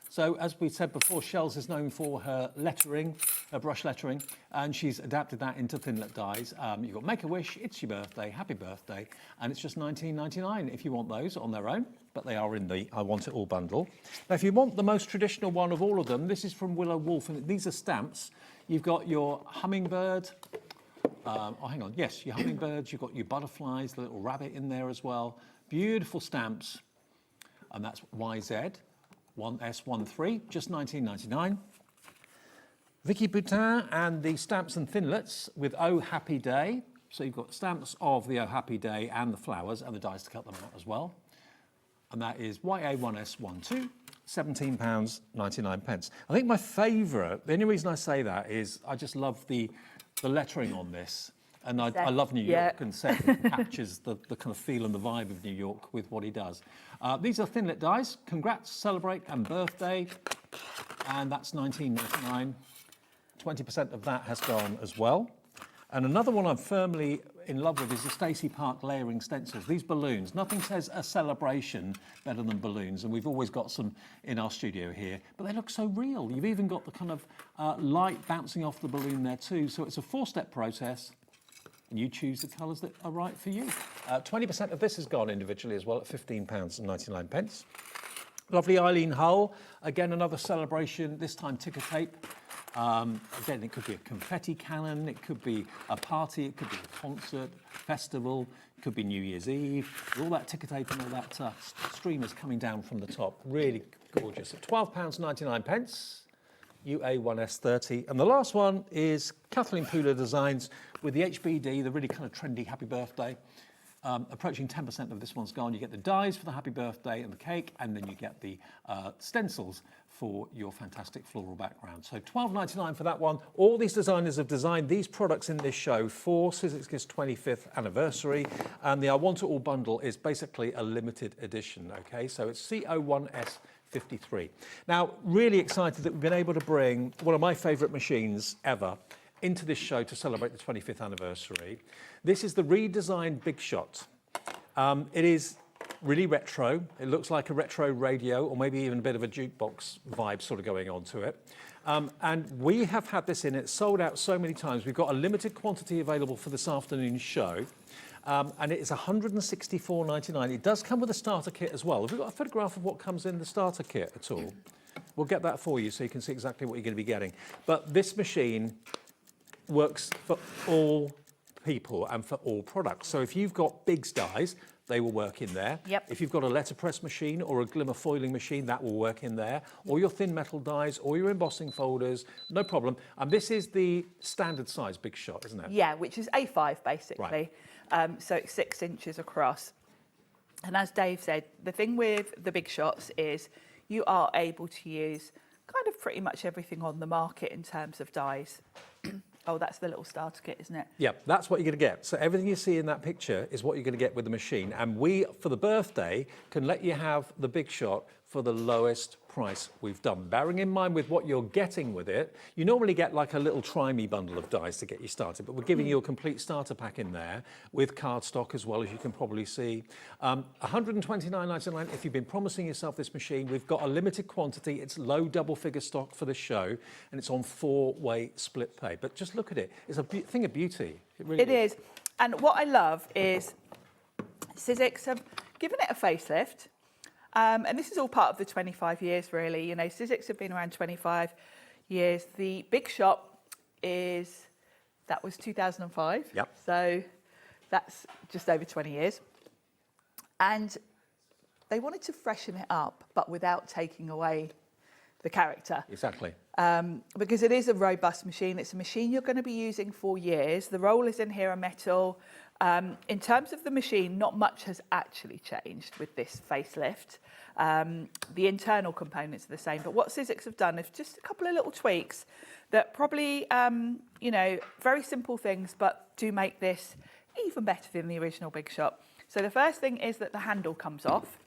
S3: So as we said before, Shells is known for her lettering, her brush lettering, and she's adapted that into Thinlet dies. You've got Make a Wish, It's Your Birthday, Happy Birthday, and it's just $19.99 if you want those on their own, but they are in the I Want It All bundle. Now, if you want the most traditional one of all of them, this is from Willow Wolf, and these are stamps. You've got your hummingbird, your hummingbirds, you've got your butterflies, the little rabbit in there as well. Beautiful stamps, and that's YZ. 1S13, just $19.99. Vicky Boutin and the stamps and thinlets with Oh Happy Day. So you've got stamps of the Oh Happy Day and the flowers and the dies to cut them out as well. And that is YA1S12, £17.99. I think my favourite, the only reason I say that is I just love the lettering on this. And I love New York, and Seth captures the kind of feel and the vibe of New York with what he does. These are Thinlet dies. Congrats, celebrate, and birthday. And that's $19.99. 20% of that has gone as well. And another one I'm firmly in love with is the Stacey Park layering stencils. These balloons, nothing says a celebration better than balloons, and we've always got some in our studio here, but they look so real. You've even got the kind of light bouncing off the balloon there too. So it's a 4-step process. And you choose the colours that are right for you. 20% of this has gone individually as well at £15.99. Lovely Eileen Hull, again another celebration, this time ticker tape. Again, it could be a confetti cannon, it could be a party, it could be a concert, festival, it could be New Year's Eve. All that ticker tape and all that streamers coming down from the top, really gorgeous. At £12.99, UA1S30. And the last one is Kathleen Pooler Designs with the HBD, the really kind of trendy happy birthday. Approaching 10% of this one's gone. You get the dies for the happy birthday and the cake, and then you get the stencils for your fantastic floral background. So £12.99 for that one. All these designers have designed these products in this show for Sizzix's 25th anniversary, and the I Want It All bundle is basically a limited edition, okay? So it's CO1S53. Now, really excited that we've been able to bring one of my favourite machines ever into this show to celebrate the 25th anniversary. This is the redesigned Big Shot. It is really retro. It looks like a retro radio, or maybe even a bit of a jukebox vibe sort of going on to it. And we have had this in. It's sold out so many times. We've got a limited quantity available for this afternoon's show. And it is £164.99. It does come with a starter kit as well. Have we got a photograph of what comes in the starter kit at all? We'll get that for you so you can see exactly what you're going to be getting. But this machine works for all people and for all products. So if you've got Biggs dies, they will work in there.
S4: Yep.
S3: If you've got a letterpress machine or a glimmer foiling machine, that will work in there. Or your thin metal dies, or your embossing folders, no problem. And this is the standard size Big Shot, isn't it?
S7: Yeah, which is A5 basically.
S3: Right.
S7: So it's 6 inches across. And as Dave said, the thing with the Big Shots is you are able to use kind of pretty much everything on the market in terms of dies. Oh, that's the little starter kit, isn't it?
S3: Yeah, that's what you're going to get. So everything you see in that picture is what you're going to get with the machine. And we, for the birthday, can let you have the Big Shot for the lowest price we've done. Bearing in mind with what you're getting with it, you normally get like a little try-me bundle of dies to get you started, but we're giving you a complete starter pack in there with cardstock as well, as you can probably see. £129.99 if you've been promising yourself this machine. We've got a limited quantity. It's low double-figure stock for the show, and it's on 4-way split pay. But just look at it. It's a thing of beauty. It really is.
S7: And what I love is Sizzix have given it a facelift. And this is all part of the 25 years, really. You know, Sizzix have been around 25 years. The Big Shot that was 2005.
S3: Yep.
S7: So that's just over 20 years. And they wanted to freshen it up, but without taking away the character.
S3: Exactly.
S7: Because it is a robust machine. It's a machine you're going to be using for years. The rollers in here are metal. In terms of the machine, not much has actually changed with this facelift. The internal components are the same, but what Sizzix have done is just a couple of little tweaks that probably, you know, very simple things, but do make this even better than the original Big Shot. So the first thing is that the handle comes off.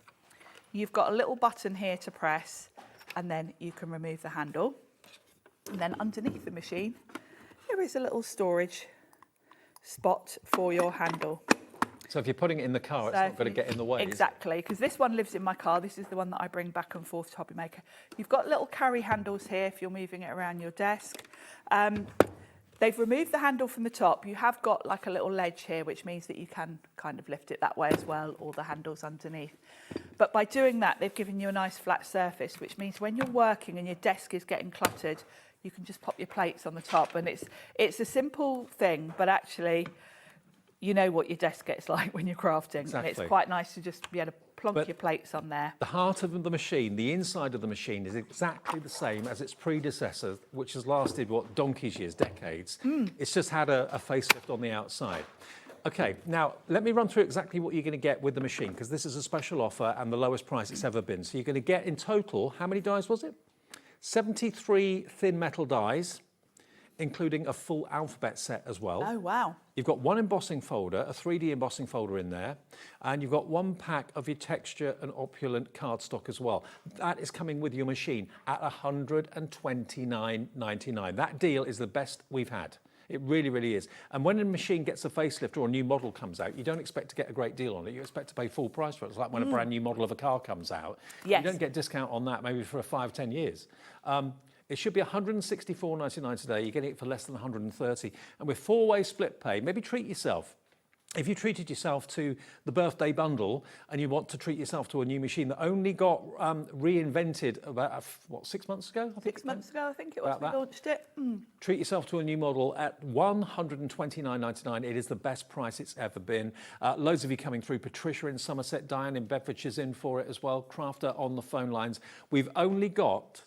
S7: You've got a little button here to press, and then you can remove the handle. And then underneath the machine, there is a little storage spot for your handle.
S3: So if you're putting it in the car, it's not going to get in the way.
S7: Exactly, because this one lives in my car. This is the one that I bring back and forth to HobbyMaker. You've got little carry handles here if you're moving it around your desk. They've removed the handle from the top. You have got like a little ledge here, which means that you can kind of lift it that way as well, or the handle's underneath. But by doing that, they've given you a nice flat surface, which means when you're working and your desk is getting cluttered, you can just pop your plates on the top. And it's a simple thing, but actually, you know what your desk gets like when you're crafting.
S3: Exactly.
S7: And it's quite nice to just be able to plonk your plates on there.
S3: The heart of the machine, the inside of the machine, is exactly the same as its predecessor, which has lasted, what, donkey's years, decades. It's just had a facelift on the outside. Okay, now let me run through exactly what you're going to get with the machine, because this is a special offer and the lowest price it's ever been. So you're going to get in total, how many dies was it? 73 thin metal dies, including a full alphabet set as well.
S7: Oh, wow.
S3: You've got one embossing folder, a 3D embossing folder in there, and you've got one pack of your texture and opulent cardstock as well. That is coming with your machine at $129.99. That deal is the best we've had. It really, really is. And when a machine gets a facelift or a new model comes out, you don't expect to get a great deal on it. You expect to pay full price for it. It's like when a brand new model of a car comes out.
S7: Yes.
S3: You don't get discount on that maybe for 5-10 years. It should be $164.99 today. You're getting it for less than $130. And with 4-way split pay, maybe treat yourself. if you treated yourself to the birthday bundle and you want to treat yourself to a new machine that only got reinvented about, 6 months ago? I think
S7: 6 months ago, I think it was, we
S3: that.
S7: launched it.
S3: Treat yourself to a new model at £129.99. It is the best price it's ever been. Loads of you coming through. Patricia in Somerset, Diane in Bedfordshire's in for it as well. Crafter on the phone lines. We've only got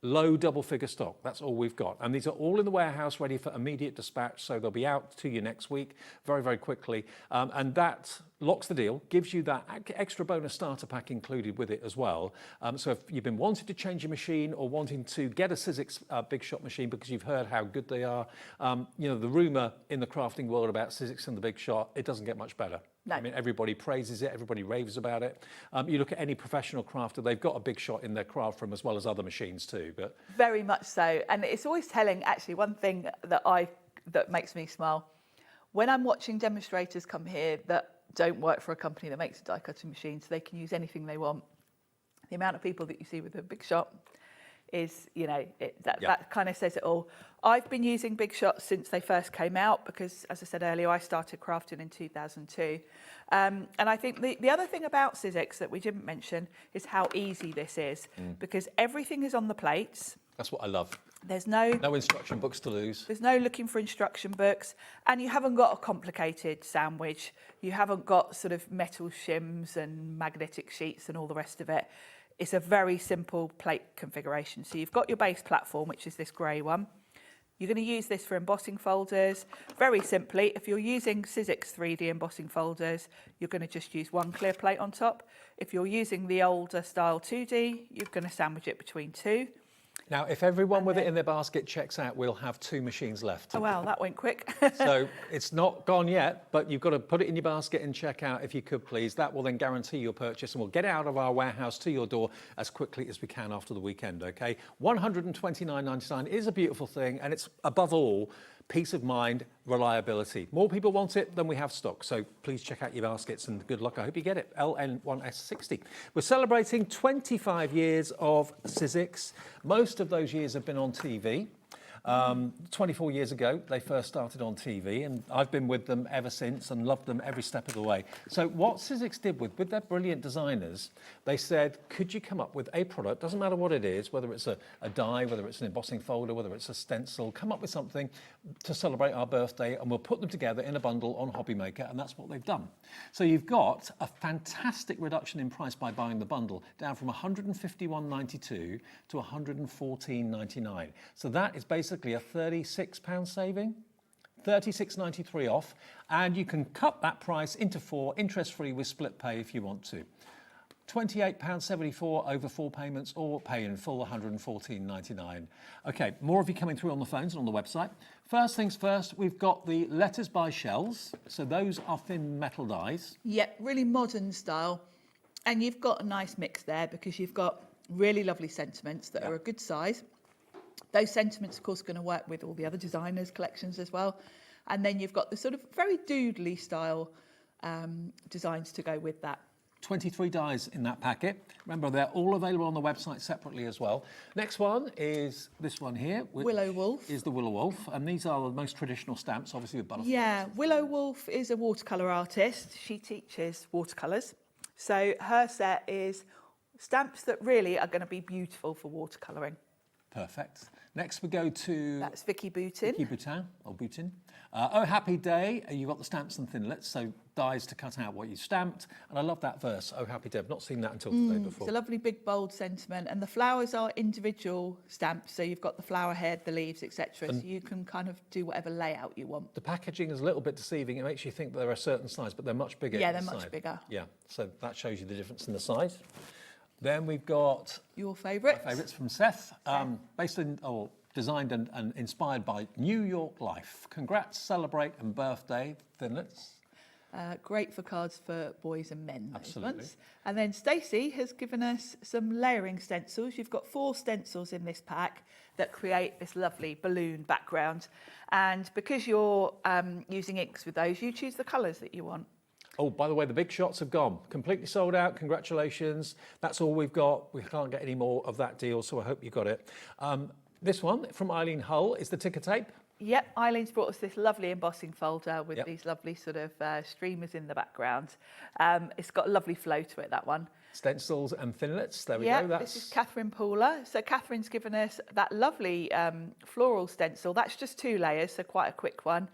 S3: low double-figure stock. That's all we've got. And these are all in the warehouse ready for immediate dispatch, so they'll be out to you next week very, very quickly. And that locks the deal, gives you that extra bonus starter pack included with it as well. So if you've been wanting to change your machine or wanting to get a Sizzix Big Shot machine because you've heard how good they are, you know, the rumour in the crafting world about Sizzix and the Big Shot, it doesn't get much better.
S7: No.
S3: I mean, everybody praises it, everybody raves about it. You look at any professional crafter, they've got a Big Shot in their craft room as well as other machines too. But
S7: Very much so. And it's always telling, actually, one thing that makes me smile, when I'm watching demonstrators come here that don't work for a company that makes a die cutting machine, so they can use anything they want, the amount of people that you see with a Big Shot is, you know, that kind of says it all. I've been using Big Shots since they first came out because, as I said earlier, I started crafting in 2002. And I think the other thing about Sizzix that we didn't mention is how easy this is, because everything is on the plates.
S3: that's what I love.
S7: There's no
S3: instruction books to lose.
S7: There's no looking for instruction books, and you haven't got a complicated sandwich. You haven't got sort of metal shims and magnetic sheets and all the rest of it. It's a very simple plate configuration. So you've got your base platform, which is this grey one. You're going to use this for embossing folders. Very simply, if you're using Sizzix 3D embossing folders, you're going to just use one clear plate on top. If you're using the older style 2D, you're going to sandwich it between two.
S3: Now, if everyone with it in their basket checks out, we'll have 2 machines left.
S7: Oh, wow, that went quick.
S3: So it's not gone yet, but you've got to put it in your basket and check out if you could, please. That will then guarantee your purchase, and we'll get it out of our warehouse to your door as quickly as we can after the weekend, okay? £129.99 is a beautiful thing, and it's, above all, peace of mind, reliability. More people want it than we have stock, so please check out your baskets and good luck. I hope you get it. LN1S60. We're celebrating 25 years of Sizzix. Most of those years have been on TV. 24 years ago, they first started on TV, and I've been with them ever since and loved them every step of the way. So what Sizzix did with their brilliant designers, they said, could you come up with a product, doesn't matter what it is, whether it's a die, whether it's an embossing folder, whether it's a stencil, come up with something to celebrate our birthday, and we'll put them together in a bundle on HobbyMaker, and that's what they've done. So you've got a fantastic reduction in price by buying the bundle, down from £151.92 to £114.99. So that is basically a £36 saving, £36.93 off, and you can cut that price into 4, interest-free with split pay if you want to. £28.74 over 4 payments, or pay in full, £114.99. Okay, more of you coming through on the phones and on the website. First things first, we've got the letters by shells. So those are thin metal dies.
S7: Yep, really modern style. And you've got a nice mix there because you've got really lovely sentiments that are a good size. Those sentiments, of course, are going to work with all the other designers' collections as well. And then you've got the sort of very doodly style designs to go with that.
S3: 23 dies in that packet. Remember, they're all available on the website separately as well. Next one is this one here.
S7: Willow Wolf.
S3: Is the Willow Wolf. And these are the most traditional stamps, obviously, with butterflies.
S7: Yeah, Willow Wolf is a watercolour artist. She teaches watercolours. So her set is stamps that really are going to be beautiful for watercolouring.
S3: Perfect. Next we go to...
S7: That's Vicky Boutin.
S3: Vicky Boutin, or Boutin. Oh Happy Day, you've got the stamps and thinlits, so dies to cut out what you stamped. And I love that verse, Oh Happy Day. I've not seen that until today before.
S7: It's a lovely big bold sentiment, and the flowers are individual stamps, so you've got the flower head, the leaves, etc. So you can kind of do whatever layout you want.
S3: The packaging is a little bit deceiving. It makes you think that they're a certain size, but they're much bigger.
S7: Yeah, they're much bigger.
S3: Yeah, so that shows you the difference in the size. Then we've got...
S7: Your favourites?
S3: My favourites from Seth, based in... designed and inspired by New York life. Congrats, celebrate, and birthday thinlits.
S7: Great for cards for boys and men.
S3: Absolutely.
S7: And then Stacey has given us some layering stencils. You've got 4 stencils in this pack that create this lovely balloon background. And because you're using inks with those, you choose the colours that you want.
S3: Oh, by the way, the big shots have gone. Completely sold out. Congratulations. That's all we've got. We can't get any more of that deal, so I hope you got it. This one from Eileen Hull is the ticker tape.
S7: Yep, Eileen's brought us this lovely embossing folder with
S3: Yep.
S7: these lovely sort of streamers in the background. It's got a lovely flow to it, that one.
S3: Stencils and finlets, there we
S7: Yeah,
S3: go.
S7: this is Catherine Pooler. So Catherine's given us that lovely floral stencil. That's just 2 layers, so quite a quick one.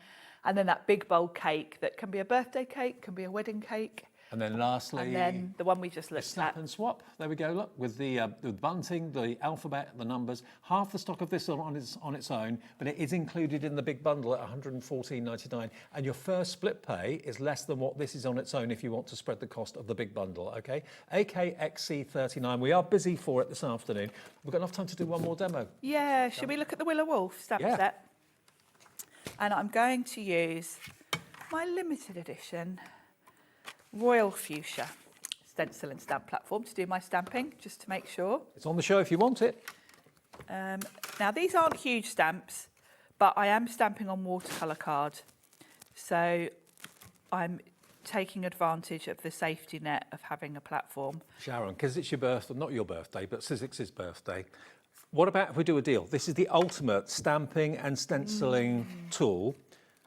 S7: And then that big bold cake that can be a birthday cake, can be a wedding cake.
S3: And then lastly,
S7: And then the one we just
S3: the
S7: looked
S3: snap
S7: at.
S3: and swap. There we go. Look, with the bunting, the alphabet, the numbers. Half the stock of this on its own, but it is included in the big bundle at $114.99. And your first split pay is less than what this is on its own if you want to spread the cost of the big bundle. Okay, AKXC39. We are busy for it this afternoon. We've got enough time to do one more demo.
S7: Yeah, should we look at the Willow Wolf stamp
S3: Yeah.
S7: set? And I'm going to use my limited edition Royal Fuchsia stencil and stamp platform to do my stamping, just to make sure.
S3: It's on the show if you want it.
S7: Now, these aren't huge stamps, but I am stamping on watercolour card. So I'm taking advantage of the safety net of having a platform.
S3: Sharon, because it's your birthday, not your birthday, but Sizzix's birthday. What about if we do a deal? This is the ultimate stamping and stenciling tool.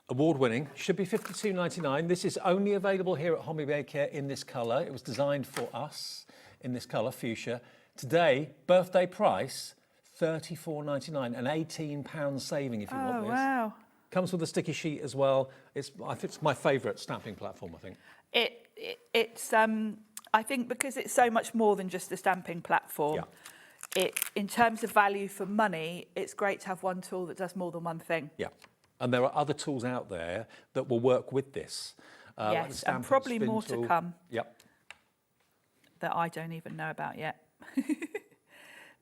S3: Award-winning, should be $52.99. This is only available here at HobbyMaker in this colour. It was designed for us in this colour, fuchsia. Today, birthday price, $34.99, an £18 saving if you want
S7: Oh,
S3: this.
S7: wow.
S3: Comes with a sticky sheet as well. I think it's my favourite stamping platform, I think.
S7: It's I think because it's so much more than just a stamping platform.
S3: Yeah.
S7: In terms of value for money, it's great to have one tool that does more than one thing.
S3: Yeah. And there are other tools out there that will work with this. Like the
S7: Yes,
S3: stamp
S7: and probably
S3: spin
S7: more
S3: tool.
S7: to come
S3: Yep.
S7: that I don't even know about yet.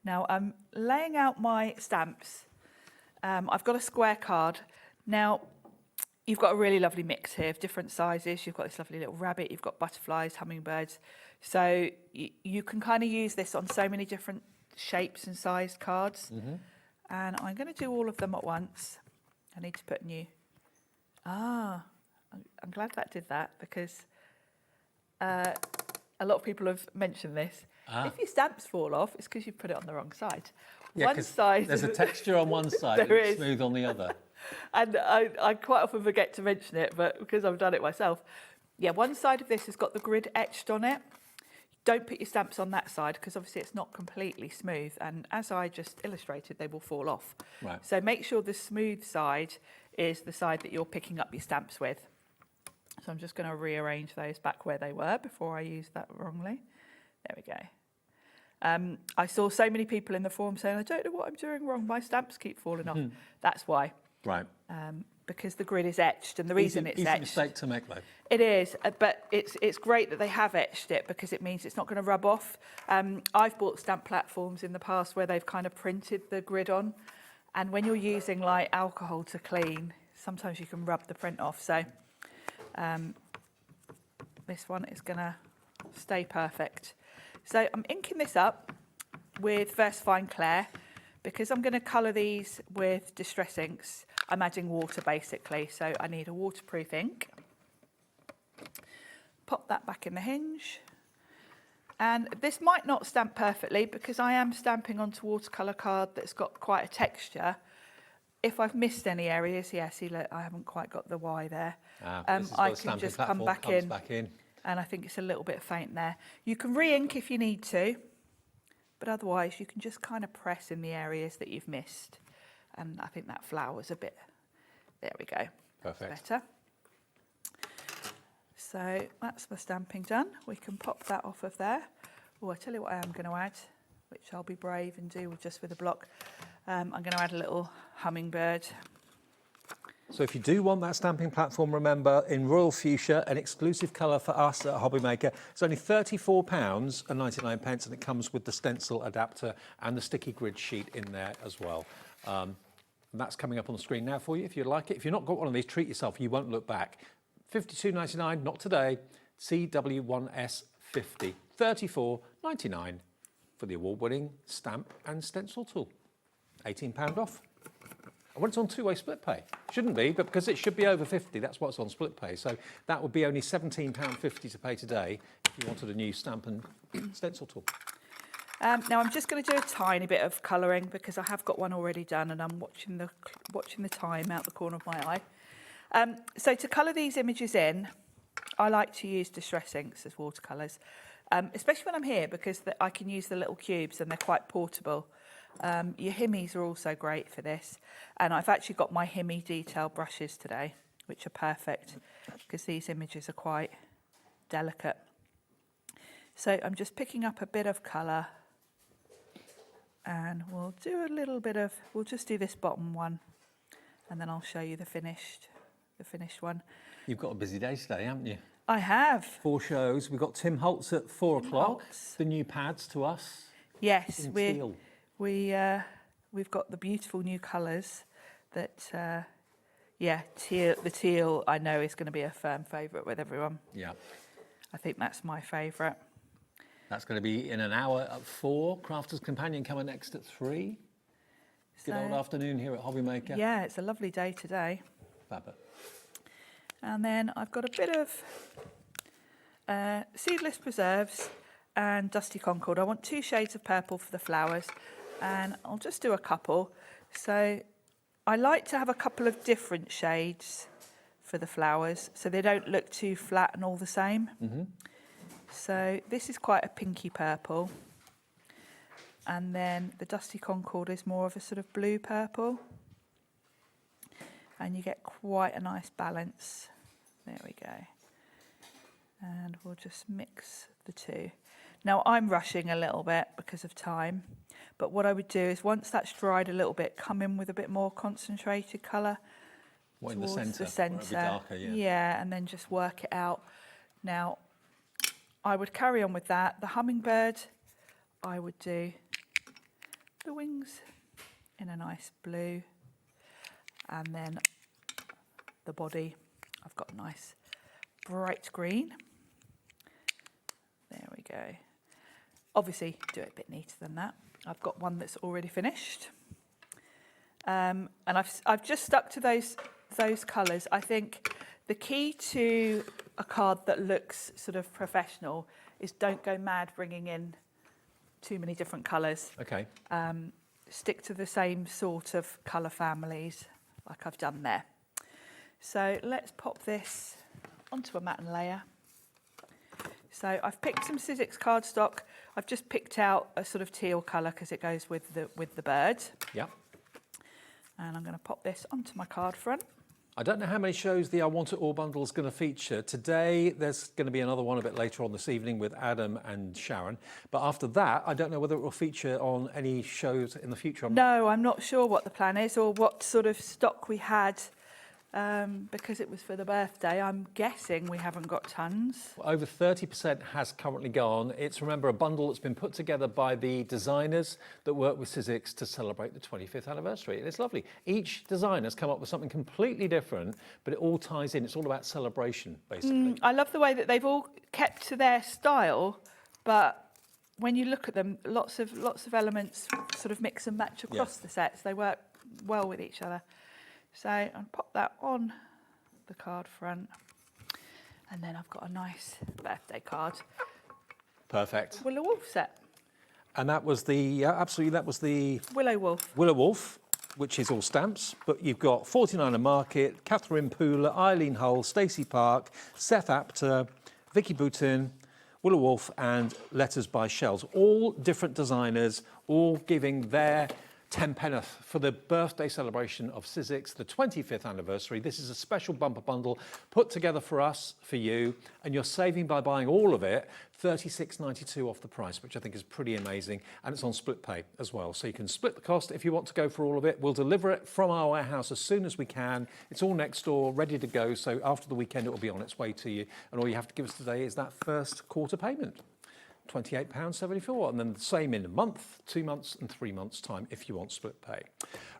S7: Now, I'm laying out my stamps. I've got a square card. Now, you've got a really lovely mix here of different sizes. You've got this lovely little rabbit. You've got butterflies, hummingbirds. So you can kind of use this on so many different shapes and sized cards. And I'm going to do all of them at once. I need to put new. I'm glad that did that because a lot of people have mentioned this. If your stamps fall off, it's because you've put it on the wrong side.
S3: Yeah,
S7: One
S3: 'cause
S7: side.
S3: there's a texture on one side and
S7: There
S3: it's
S7: is.
S3: smooth on the other.
S7: And I quite often forget to mention it, but because I've done it myself. Yeah, one side of this has got the grid etched on it. Don't put your stamps on that side because obviously it's not completely smooth. And as I just illustrated, they will fall off.
S3: Right.
S7: So make sure the smooth side is the side that you're picking up your stamps with. So I'm just going to rearrange those back where they were before I used that wrongly. There we go. I saw so many people in the forum saying, I don't know what I'm doing wrong. My stamps keep falling off. That's why.
S3: Right.
S7: Because the grid is etched, and the reason it's
S3: easy
S7: etched.
S3: mistake to make though.
S7: It is, but it's great that they have etched it because it means it's not going to rub off. I've bought stamp platforms in the past where they've kind of printed the grid on, and when you're using like alcohol to clean, sometimes you can rub the print off. So this one is going to stay perfect. So I'm inking this up with VersaFine Clair because I'm going to colour these with Distress inks. I'm adding water basically, so I need a waterproof ink. Pop that back in the hinge. And this might not stamp perfectly because I am stamping onto watercolour card that's got quite a texture. If I've missed any areas, yeah, see, look, I haven't quite got the Y there. I can just come back in. And I think it's a little bit faint there. You can re-ink if you need to, but otherwise you can just kind of press in the areas that you've missed. And I think that flower's a bit, there we go.
S3: Perfect.
S7: Better. So that's the stamping done. We can pop that off of there. Oh, I tell you what I am going to add, which I'll be brave and do just with a block. I'm going to add a little hummingbird.
S3: So if you do want that stamping platform, remember, in Royal Fuchsia, an exclusive colour for us at HobbyMaker, it's only £34.99, and it comes with the stencil adapter and the sticky grid sheet in there as well. And that's coming up on the screen now for you if you'd like it. If you've not got one of these, treat yourself. You won't look back. $52.99, not today. CW1S50, $34.99 for the award-winning stamp and stencil tool. £18 off. I want it on two-way split pay. Shouldn't be, but because it should be over 50, that's what's on split pay. So that would be only £17.50 to pay today if you wanted a new stamp and stencil tool.
S7: Now I'm just going to do a tiny bit of colouring because I have got one already done, and I'm watching the time out the corner of my eye. So to colour these images in, I like to use distress inks as watercolours, especially when I'm here because I can use the little cubes and they're quite portable. Your Himmies are also great for this, and I've actually got my Himmy detail brushes today, which are perfect because these images are quite delicate. So I'm just picking up a bit of colour, and we'll just do this bottom one, and then I'll show you the finished one.
S3: You've got a busy day today, haven't you?
S7: I have.
S3: 4 shows. We've got Tim Holtz at 4 o'clock.
S7: Holtz.
S3: The new pads to us.
S7: Yes,
S3: In teal.
S7: we've got the beautiful new colours that, the teal I know is going to be a firm favourite with everyone.
S3: Yeah.
S7: I think that's my favourite.
S3: That's going to be in an hour at 4. Crafter's Companion coming next at 3. Good old afternoon here at HobbyMaker.
S7: Yeah, it's a lovely day today.
S3: Fabba.
S7: And then I've got a bit of Seedless Preserves and Dusty Concord. I want 2 shades of purple for the flowers, and I'll just do a couple. So I like to have a couple of different shades for the flowers so they don't look too flat and all the same. Mm-hmm. So this is quite a pinky purple, and then the Dusty Concord is more of a sort of blue purple, and you get quite a nice balance. There we go. And we'll just mix the 2. Now I'm rushing a little bit because of time, but what I would do is once that's dried a little bit, come in with a bit more concentrated colour.
S3: What, in the centre?
S7: The centre.
S3: Or it'll be darker, yeah.
S7: Yeah, and then just work it out. Now, I would carry on with that. The hummingbird, I would do the wings in a nice blue, and then the body, I've got a nice bright green. There we go. Obviously, do it a bit neater than that. I've got one that's already finished, and I've just stuck to those colours. I think the key to a card that looks sort of professional is don't go mad bringing in too many different colours.
S3: Okay.
S7: Stick to the same sort of colour families like I've done there. So let's pop this onto a matten layer. So I've picked some Sizzix cardstock. I've just picked out a sort of teal colour because it goes with the bird.
S3: Yeah.
S7: And I'm going to pop this onto my card front.
S3: I don't know how many shows the I Want It All bundle is going to feature. Today, there's going to be another one a bit later on this evening with Adam and Sharon. But after that, I don't know whether it will feature on any shows in the future.
S7: No, I'm not sure what the plan is or what sort of stock we had because it was for the birthday. I'm guessing we haven't got tons.
S3: Over 30% has currently gone. It's, remember, a bundle that's been put together by the designers that work with Sizzix to celebrate the 25th anniversary. And it's lovely. Each designer's come up with something completely different, but it all ties in. It's all about celebration, basically.
S7: I love the way that they've all kept to their style, but when you look at them, lots of elements sort of mix and match across the sets. They work well with each other. So I'll pop that on the card front, and then I've got a nice birthday card.
S3: Perfect.
S7: Willow Wolf set.
S3: And that was the, absolutely, that was the
S7: Willow Wolf.
S3: Willow Wolf, which is all stamps, but you've got 49er Market, Catherine Pooler, Eileen Hull, Stacey Park, Seth Apter, Vicky Boutin, Willow Wolf, and Letters by Shells. All different designers, all giving their 10 penneth for the birthday celebration of Sizzix, the 25th anniversary. This is a special bumper bundle put together for us, for you, and you're saving by buying all of it $36.92 off the price, which I think is pretty amazing, and it's on split pay as well. So you can split the cost if you want to go for all of it. We'll deliver it from our warehouse as soon as we can. It's all next door, ready to go, so after the weekend it will be on its way to you, and all you have to give us today is that first quarter payment. £28.74, and then the same in a month, 2 months and 3 months time if you want split pay.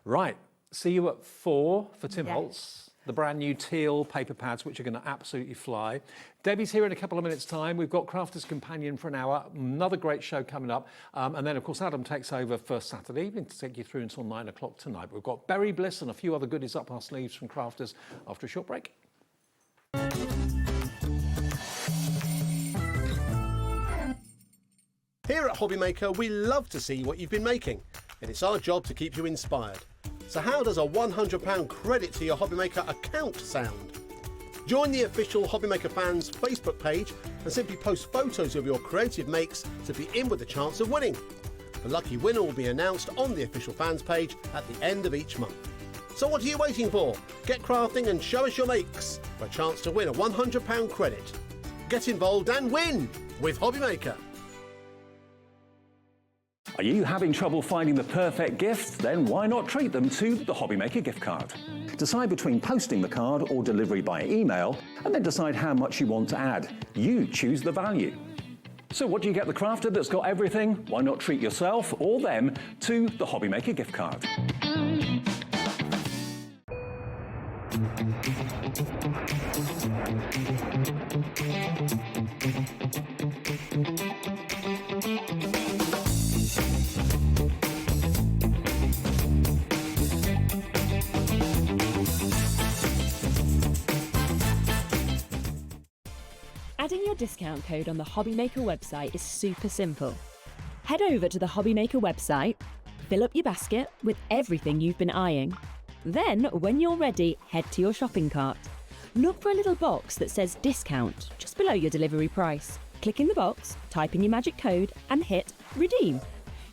S3: Right, see you at 4 for Tim Holtz, the brand new teal paper pads, which are going to absolutely fly. Debbie's here in a couple of minutes time. We've got Crafter's Companion for an hour, another great show coming up. And then of course Adam takes over first Saturday evening to take you through until 9 o'clock tonight. We've got Berry Bliss and a few other goodies up our sleeves from Crafters after a short break.
S5: Here at HobbyMaker, we love to see what you've been making, and it's our job to keep you inspired. So how does a £100 credit to your HobbyMaker account sound? Join the official HobbyMaker fans Facebook page and simply post photos of your creative makes to be in with a chance of winning. The lucky winner will be announced on the official fans page at the end of each month. So what are you waiting for? Get crafting and show us your makes for a chance to win a £100 credit. Get involved and win with HobbyMaker.
S3: Are you having trouble finding the perfect gift? Then why not treat them to the HobbyMaker gift card? Decide between posting the card or delivery by email, and then decide how much you want to add. You choose the value. So what do you get the crafter that's got everything? Why not treat yourself or them to the HobbyMaker gift card?
S6: Adding your discount code on the HobbyMaker website is super simple. Head over to the HobbyMaker website, fill up your basket with everything you've been eyeing. Then, when you're ready, head to your shopping cart. Look for a little box that says discount just below your delivery price. Click in the box, type in your magic code and hit redeem.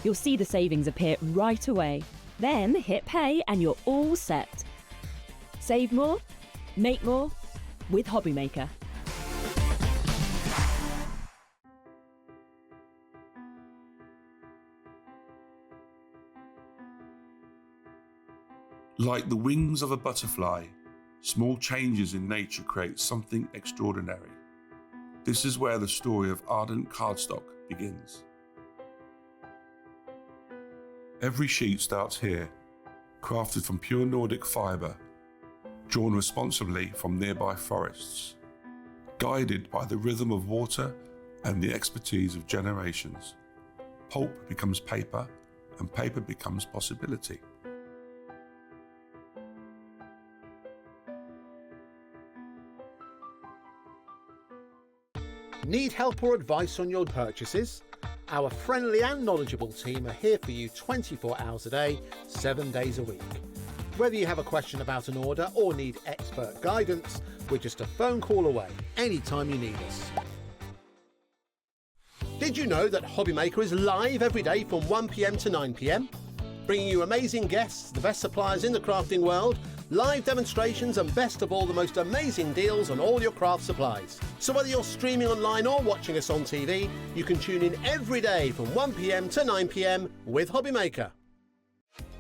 S6: You'll see the savings appear right away. Then hit pay and you're all set. Save more, make more with HobbyMaker.
S8: Like the wings of a butterfly, small changes in nature create something extraordinary. This is where the story of Ardent Cardstock begins. Every sheet starts here, crafted from pure Nordic fibre, drawn responsibly from nearby forests, guided by the rhythm of water and the expertise of generations. Pulp becomes paper, and paper becomes possibility.
S5: Need help or advice on your purchases? Our friendly and knowledgeable team are here for you 24 hours a day, 7 days a week. Whether you have a question about an order or need expert guidance, we're just a phone call away anytime you need us. Did you know that HobbyMaker is live every day from 1 PM to 9 PM? Bringing you amazing guests, the best suppliers in the crafting world, live demonstrations and best of all, the most amazing deals on all your craft supplies. So whether you're streaming online or watching us on TV, you can tune in every day from 1 PM to 9 PM with HobbyMaker.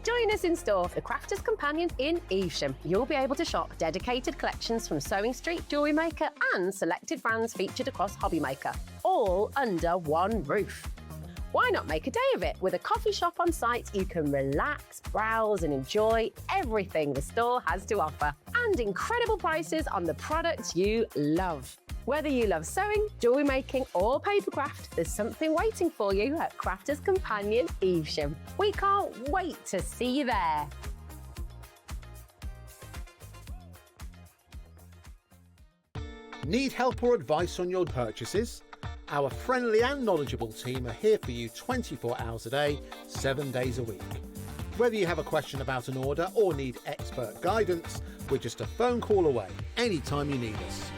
S9: Join us in store for the Crafter's Companion in Evesham. You'll be able to shop dedicated collections from Sewing Street, Jewellery Maker and selected brands featured across HobbyMaker, all under one roof. Why not make a day of it? With a coffee shop on site, you can relax, browse and enjoy everything the store has to offer, and incredible prices on the products you love. Whether you love sewing, jewellery making or papercraft, there's something waiting for you at Crafter's Companion Evesham. We can't wait to see you there.
S5: Need help or advice on your purchases? Our friendly and knowledgeable team are here for you 24 hours a day, 7 days a week. Whether you have a question about an order or need expert guidance, we're just a phone call away anytime you need us.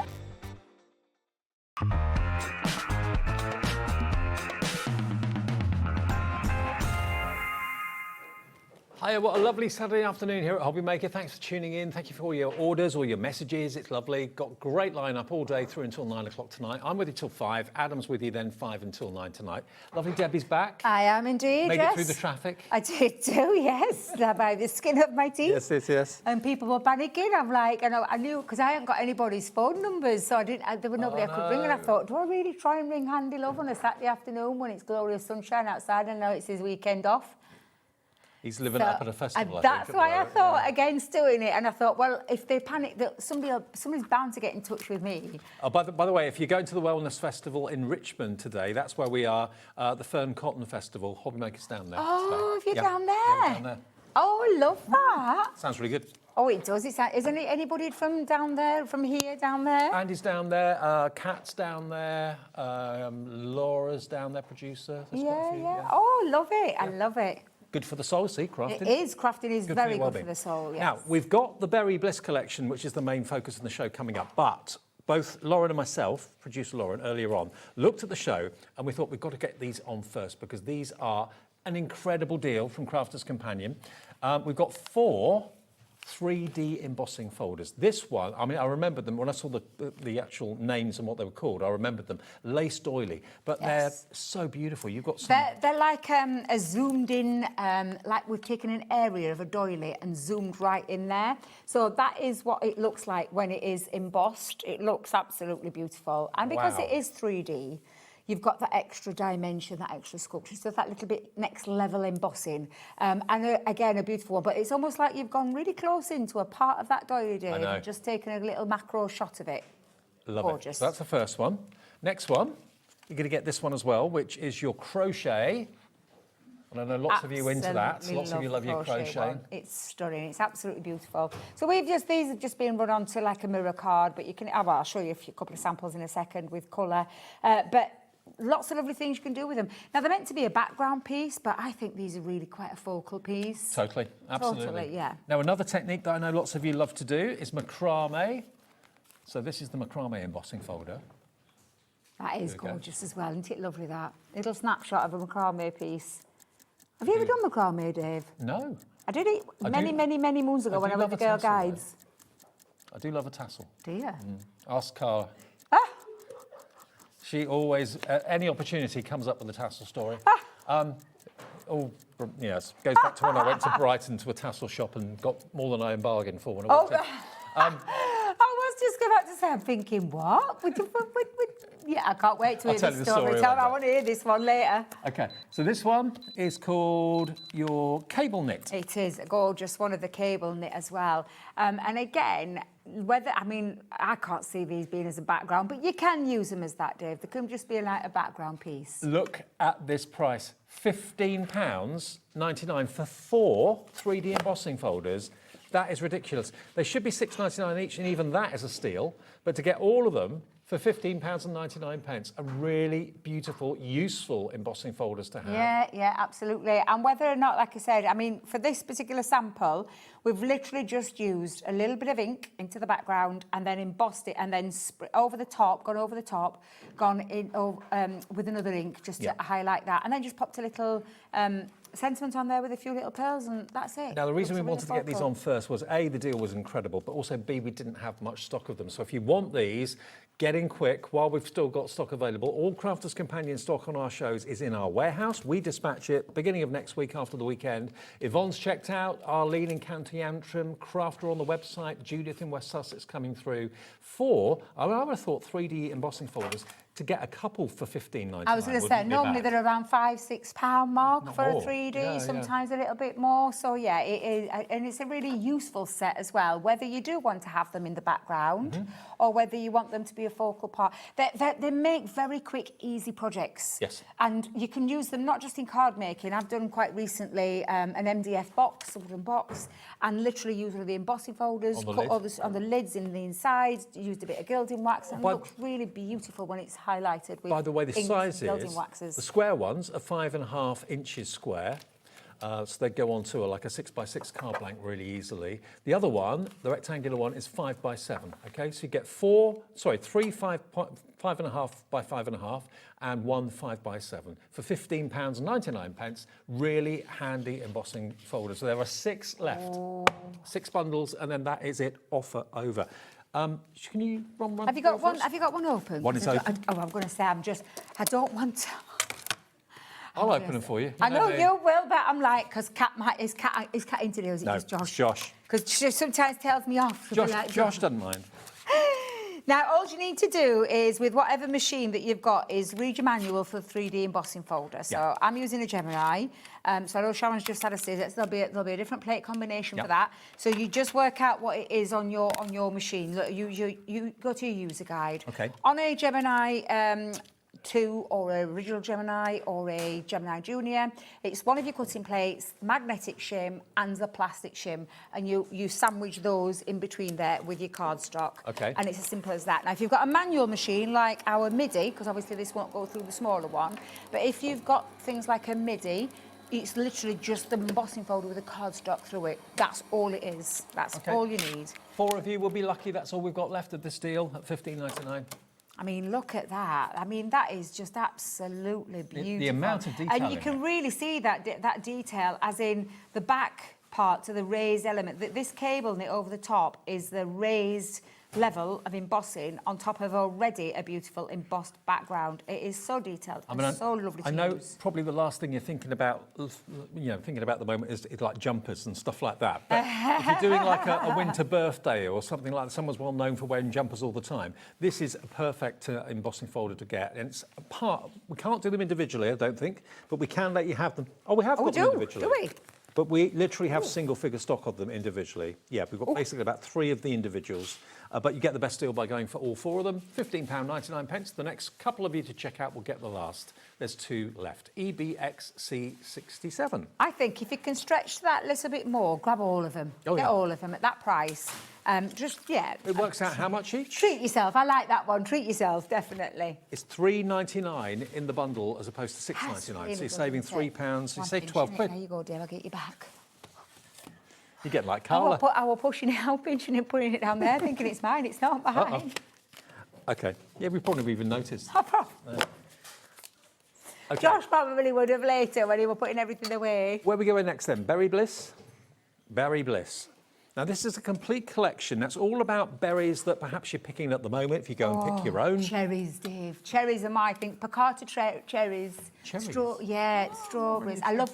S3: Hiya, what a lovely Saturday afternoon here at HobbyMaker. Thanks for tuning in. Thank you for all your orders, all your messages. It's lovely. Got great lineup all day through until 9 o'clock tonight. I'm with you till 5. Adam's with you then 5 until 9 tonight. Lovely Debbie's back.
S10: I am indeed,
S3: Made
S10: yes.
S3: it through the traffic.
S10: I did too, yes. By the skin of my teeth.
S3: Yes.
S10: And people were panicking. I'm like, I knew, because I hadn't got anybody's phone numbers, so there was nobody I could ring. And I thought, do I really try and ring Handy Love on a Saturday afternoon when it's glorious sunshine outside and now it's his weekend off?
S3: He's living up at a festival,
S10: That's why I thought against doing it. And I thought, well, if they panic, that somebody's bound to get in touch with me.
S3: Oh, by the way, if you're going to the Wellness Festival in Richmond today, that's where we are, the Fern Cotton Festival. HobbyMaker's down there.
S10: Oh,
S3: today.
S10: if you're down there.
S3: Yeah, we're down there.
S10: Oh, I love that.
S3: Sounds really good.
S10: Oh, it does. Isn't it anybody from down there, from here, down there?
S3: Andy's down there, Kat's down there, Laura's down there, producer. There's quite a few,
S10: Oh, I love it. I love it.
S3: Good for the soul, see, crafting.
S10: It is. Crafting is
S3: Good for
S10: very
S3: your
S10: good
S3: well-being.
S10: for the soul, yes.
S3: Now, we've got the Berry Bliss collection, which is the main focus of the show coming up, but both Lauren and myself, producer Lauren, earlier on, looked at the show and we thought we've got to get these on first because these are an incredible deal from Crafter's Companion. We've got 4 3D embossing folders. This one, I mean, I remembered them when I saw the actual names and what they were called. I remembered them, lace doily, but they're so beautiful. You've got some.
S10: They're like a zoomed in, like we've taken an area of a doily and zoomed right in there. So that is what it looks like when it is embossed. It looks absolutely beautiful, and because it is 3D. You've got that extra dimension, that extra sculpture, so that little bit next level embossing. And again, a beautiful one, but it's almost like you've gone really close into a part of that doily, Dave, and just taken a little macro shot of it.
S3: Love it. So that's the first one. Next one, you're going to get this one as well, which is your crochet. And I know lots of you into that. Lots of you love your crochet.
S10: It's stunning. It's absolutely beautiful. So these have just been run onto like a mirror card, but you can, I'll show you a couple of samples in a second with colour. But lots of lovely things you can do with them. Now, they're meant to be a background piece, but I think these are really quite a focal piece.
S3: Totally, absolutely.
S10: Totally, yeah.
S3: Now, another technique that I know lots of you love to do is macrame. So this is the macrame embossing folder.
S10: That is gorgeous as well, isn't it lovely, that? Little snapshot of a macrame piece. Have you ever done macrame, Dave?
S3: No.
S10: I did it many moons ago when I was the Girl Guides.
S3: I do love a tassel.
S10: Do you?
S3: Ask Cara. She always, any opportunity, comes up with a tassel story. Yes, goes back to when I went to Brighton to a tassel shop and got more than I bargained for when I walked in.
S10: I was just about to say, I'm thinking, what? Yeah, I can't wait to hear this story. I want to hear this one later.
S3: Okay, so this one is called your cable knit.
S10: It is gorgeous, one of the cable knit as well. And again, I can't see these being as a background, but you can use them as that, Dave. They can just be like a background piece.
S3: Look at this price, £15.99 for 4 3D embossing folders. That is ridiculous. They should be £6.99 each, and even that is a steal. But to get all of them for £15.99, a really beautiful, useful embossing folders to have.
S10: Yeah, absolutely. And whether or not, like I said, for this particular sample, we've literally just used a little bit of ink into the background and then embossed it and then gone over the top, gone in with another ink just to highlight that. And then just popped a little sentiment on there with a few little pearls, and that's it.
S3: Now, the reason we wanted to get these on first was A, the deal was incredible, but also B, we didn't have much stock of them. So if you want these, get in quick while we've still got stock available. All Crafter's Companion stock on our shows is in our warehouse. We dispatch it beginning of next week after the weekend. Yvonne's checked out, Arlene in County Antrim, Crafter on the website, Judith in West Sussex coming through. I would have thought 3D embossing folders, to get a couple for £15.99.
S10: I was going to say, normally they're around £5-6 mark for a 3D, sometimes a little bit more. So yeah, it is, and it's a really useful set as well, whether you do want to have them in the background or whether you want them to be a focal part. They make very quick, easy projects.
S3: Yes.
S10: And you can use them not just in card making. I've done quite recently an MDF box, a wooden box, and literally used one of the embossing folders, cut all this on the lids in the inside, used a bit of gilding wax, and it looks really beautiful when it's highlighted with,
S3: by the way, the sizes,
S10: gilding waxes.
S3: The square ones are 5.5 inches square. So they go onto like a 6x6 card blank really easily. The other one, the rectangular one, is 5x7. Okay, so you get 3 5.5 by 5.5 and 1 5x7 for £15.99. Really handy embossing folder. So there are 6 left, 6 bundles, and then that is it. Offer over. Can you run?
S10: Have you got one? Have you got one open?
S3: One is open.
S10: I'm going to say I don't want to.
S3: I'll open them for you.
S10: I know you will, but I'm like, because is Cat in today, or is it just Josh?
S3: It's Josh.
S10: Because she sometimes tells me off.
S3: Josh doesn't mind.
S10: Now, all you need to do is, with whatever machine that you've got, is read your manual for the 3D embossing folder. So I'm using a Gemini. So I know Sharon's just had a Sizzix. There'll be a different plate combination for that. So you just work out what it is on your machine. Look, you go to your user guide.
S3: Okay.
S10: On a Gemini 2 or a original Gemini or a Gemini Junior. It's one of your cutting plates, magnetic shim and the plastic shim, and you sandwich those in between there with your cardstock.
S3: Okay.
S10: And it's as simple as that. Now, if you've got a manual machine like our MIDI, because obviously this won't go through the smaller one, but if you've got things like a MIDI, it's literally just the embossing folder with a cardstock through it. That's all it is. That's all you need.
S3: 4 of you will be lucky. That's all we've got left of this deal at $15.99.
S10: I mean, look at that. I mean, that is just absolutely beautiful.
S3: The amount of detail
S10: and you can really see that detail, as in the back part to the raised element. This cable knit over the top is the raised level of embossing on top of already a beautiful embossed background. It is so detailed and so lovely to use.
S3: I know probably the last thing you're thinking about, thinking about at the moment is like jumpers and stuff like that. But if you're doing like a winter birthday or something like that, someone's well known for wearing jumpers all the time, this is a perfect embossing folder to get. And it's a part, we can't do them individually, I don't think, but we can let you have them. Oh, we have got them individually.
S10: Do we?
S3: But we literally have single figure stock of them individually. Yeah, we've got basically about 3 of the individuals. But you get the best deal by going for all 4 of them. £15.99. The next couple of you to check out will get the last. There's 2 left. EBXC67.
S10: I think if you can stretch that a little bit more, grab all of them. Get all of them at that price.
S3: It works out how much each?
S10: Treat yourself. I like that one. Treat yourself, definitely.
S3: It's $3.99 in the bundle as opposed to $6.99.
S10: Really
S3: so you're saving £3. So you save 12 quid.
S10: There you go, dear. I'll get you back.
S3: You get like Carla.
S10: I was pushing it out, pinching it, putting it down there, thinking it's mine. It's not mine.
S3: Okay. Yeah, we probably even noticed. Okay.
S10: Josh probably would have later when he was putting everything away.
S3: Where are we going next then? Berry Bliss? Berry Bliss. Now, this is a complete collection. That's all about berries that perhaps you're picking at the moment if you go and pick your own.
S10: Cherries, Dave. Cherries are my thing. Piccata cherries.
S3: Cherries?
S10: Strawberries. I love...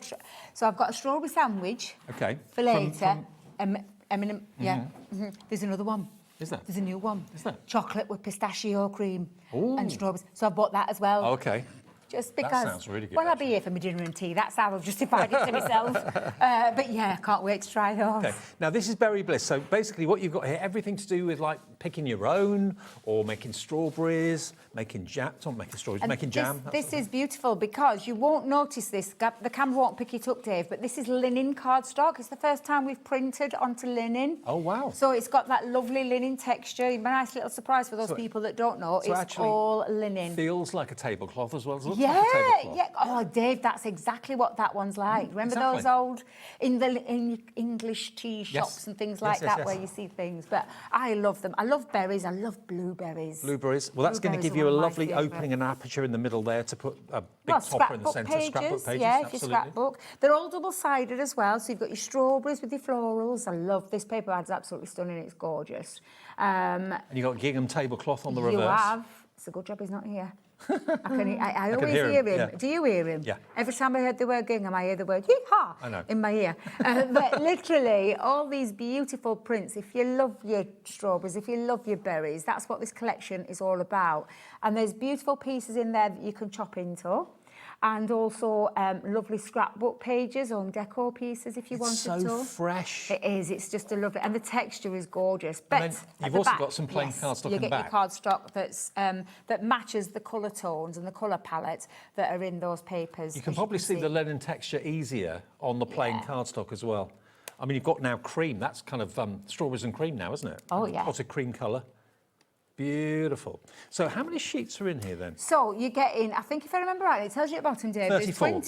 S10: So I've got a strawberry sandwich.
S3: Okay.
S10: For later. There's another one.
S3: Is there?
S10: There's a new one.
S3: Is there?
S10: Chocolate with pistachio cream
S3: Ooh.
S10: and strawberries. So I've bought that as well.
S3: Oh, okay.
S10: Just because...
S3: That sounds really good.
S10: Well, I'll be here for my dinner and tea. That's how I've justified it to myself. But yeah, can't wait to try those.
S3: Okay. Now, this is Berry Bliss. So basically what you've got here, everything to do with like picking your own or making strawberries, making jam, not making strawberries, making jam.
S10: This is beautiful because you won't notice this. The camera won't pick it up, Dave, but this is linen cardstock. It's the first time we've printed onto linen.
S3: Oh, wow.
S10: So it's got that lovely linen texture. A nice little surprise for those people that don't know.
S3: So
S10: it's all linen.
S3: Feels like a tablecloth as well. It looks
S10: Yeah,
S3: like a tablecloth.
S10: yeah. Oh, Dave, that's exactly what that one's like. Remember those old in English tea shops and things like that where you see things? But I love them. I love berries. I love blueberries.
S3: Blueberries. Well, that's going to give you a lovely opening and aperture in the middle there to put a big topper in the centre. Scrapbook pages.
S10: Yeah, if you scrapbook. They're all double-sided as well. So you've got your strawberries with your florals. I love this paper. It's absolutely stunning. It's gorgeous.
S3: And you've got gingham tablecloth on the reverse.
S10: You have. It's a good job he's not here. I always hear him.
S3: Yeah.
S10: Do you hear him?
S3: Yeah.
S10: Every time I heard the word gingham, I hear the word yee-haw
S3: I know.
S10: in my ear. But literally, all these beautiful prints, if you love your strawberries, if you love your berries, that's what this collection is all about. And there's beautiful pieces in there that you can chop into. And also lovely scrapbook pages on decor pieces if you wanted to.
S3: It's so fresh.
S10: It is. It's just a lovely... And the texture is gorgeous. But
S3: and then you've also got some plain cardstock in the back.
S10: You get your cardstock that matches the colour tones and the colour palette that are in those papers.
S3: You can probably see the linen texture easier on the plain cardstock as well. I mean, you've got now cream. That's kind of strawberries and cream now, isn't it?
S10: Oh, yeah.
S3: Potted cream colour. Beautiful. So how many sheets are in here then?
S10: So you're getting, I think if I remember right, it tells you at the bottom, Dave,
S3: 34.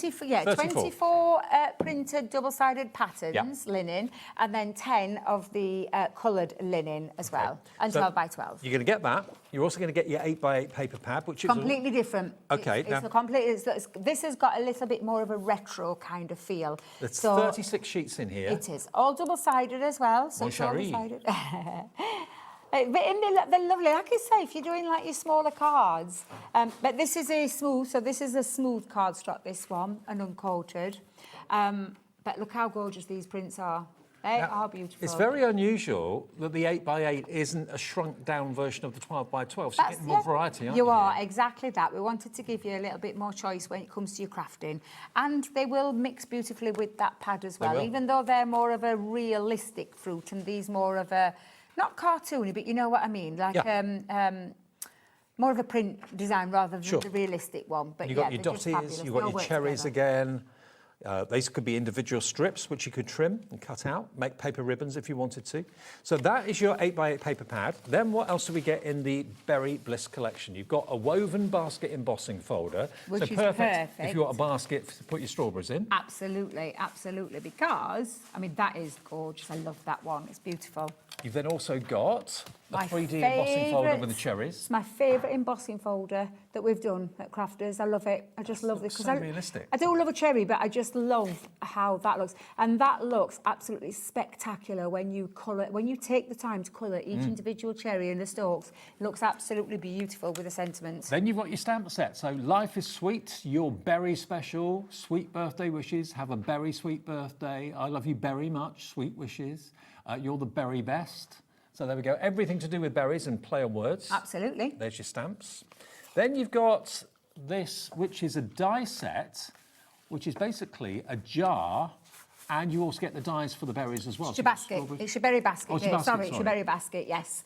S10: There's 24 printed double-sided patterns, linen, and then 10 of the coloured linen as well, and
S3: so
S10: 12 by 12.
S3: You're going to get that. You're also going to get your 8x8 paper pad, which is...
S10: Completely different.
S3: Okay.
S10: This has got a little bit more of a retro kind of feel.
S3: There's 36 sheets in here.
S10: It is. All double-sided as well. So it's double-sided. But they're lovely. Like I say, if you're doing like your smaller cards, but this is a smooth cardstock, this one, and uncoated. But look how gorgeous these prints are. They are beautiful.
S3: It's very unusual that the 8x8 isn't a shrunk down version of the 12x12, so you get more variety, aren't you?
S10: You are, exactly that. We wanted to give you a little bit more choice when it comes to your crafting. And they will mix beautifully with that pad as well, even though they're more of a realistic fruit and these more of a... Not cartoony, but you know what I mean. Like, more of a print design rather than
S3: Sure.
S10: the realistic one. But
S3: You've
S10: yeah,
S3: got your
S10: they're just
S3: dotties,
S10: fabulous.
S3: you've
S10: They
S3: got
S10: all
S3: your
S10: work
S3: cherries
S10: together.
S3: again. These could be individual strips, which you could trim and cut out, make paper ribbons if you wanted to. So that is your 8x8 paper pad. Then what else do we get in the Berry Bliss collection? You've got a woven basket embossing folder.
S10: Which
S3: so
S10: is
S3: perfect if
S10: perfect.
S3: you want a basket to put your strawberries in.
S10: Absolutely, absolutely. Because, I mean, that is gorgeous. I love that one. It's beautiful.
S3: You've then also got a
S10: My
S3: 3D embossing folder with the
S10: favourite-
S3: cherries.
S10: It's my favourite embossing folder that we've done at Crafters. I love it. I just love this.
S3: so realistic.
S10: I do love a cherry, but I just love how that looks. And that looks absolutely spectacular when you colour, when you take the time to colour each individual cherry and the stalks. It looks absolutely beautiful with the sentiments.
S3: Then you've got your stamp set. So Life is Sweet, your berry special, sweet birthday wishes, have a berry sweet birthday. I love you very much, sweet wishes. You're the berry best. So there we go. Everything to do with berries and play on words.
S10: Absolutely.
S3: There's your stamps. Then you've got this, which is a die set, which is basically a jar, and you also get the dies for the berries as well.
S10: It's
S3: So
S10: your
S3: you've got
S10: basket.
S3: strawberries.
S10: It's your berry basket.
S3: Oh, it's your
S10: Dave.
S3: basket,
S10: Sorry, it's your
S3: sorry.
S10: berry basket, yes.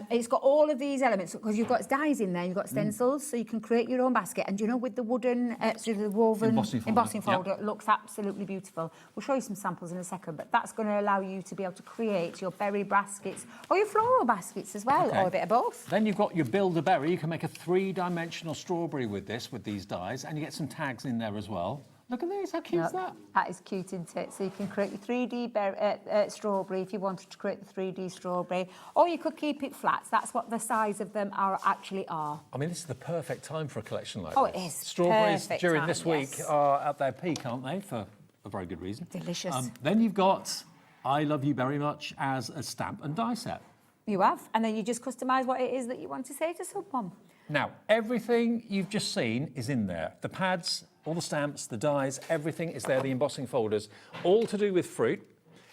S10: It's got all of these elements because you've got dies in there, you've got stencils, so you can create your own basket. And you know, with the wooden, sort of the woven
S3: Embossing folder,
S10: it looks absolutely beautiful. We'll show you some samples in a second, but that's going to allow you to be able to create your berry baskets or your floral baskets as well,
S3: Okay.
S10: or a bit of both.
S3: Then you've got your Build-A-Berry. You can make a three-dimensional strawberry with this, with these dies, and you get some tags in there as well. Look at these, how cute is that?
S10: That is cute, isn't it? So you can create your 3D strawberry if you wanted to create the 3D strawberry, or you could keep it flat. That's what the size of them actually are.
S3: I mean, this is the perfect time for a collection like
S10: Oh,
S3: this.
S10: it is.
S3: Strawberries
S10: Perfect
S3: during
S10: time,
S3: this week
S10: yes.
S3: are at their peak, aren't they? For a very good reason.
S10: Delicious.
S3: Then you've got I Love You Very Much as a stamp and die set.
S10: You have, and then you just customise what it is that you want to say to someone.
S3: Now, everything you've just seen is in there. The pads, all the stamps, the dies, everything is there, the embossing folders, all to do with fruit.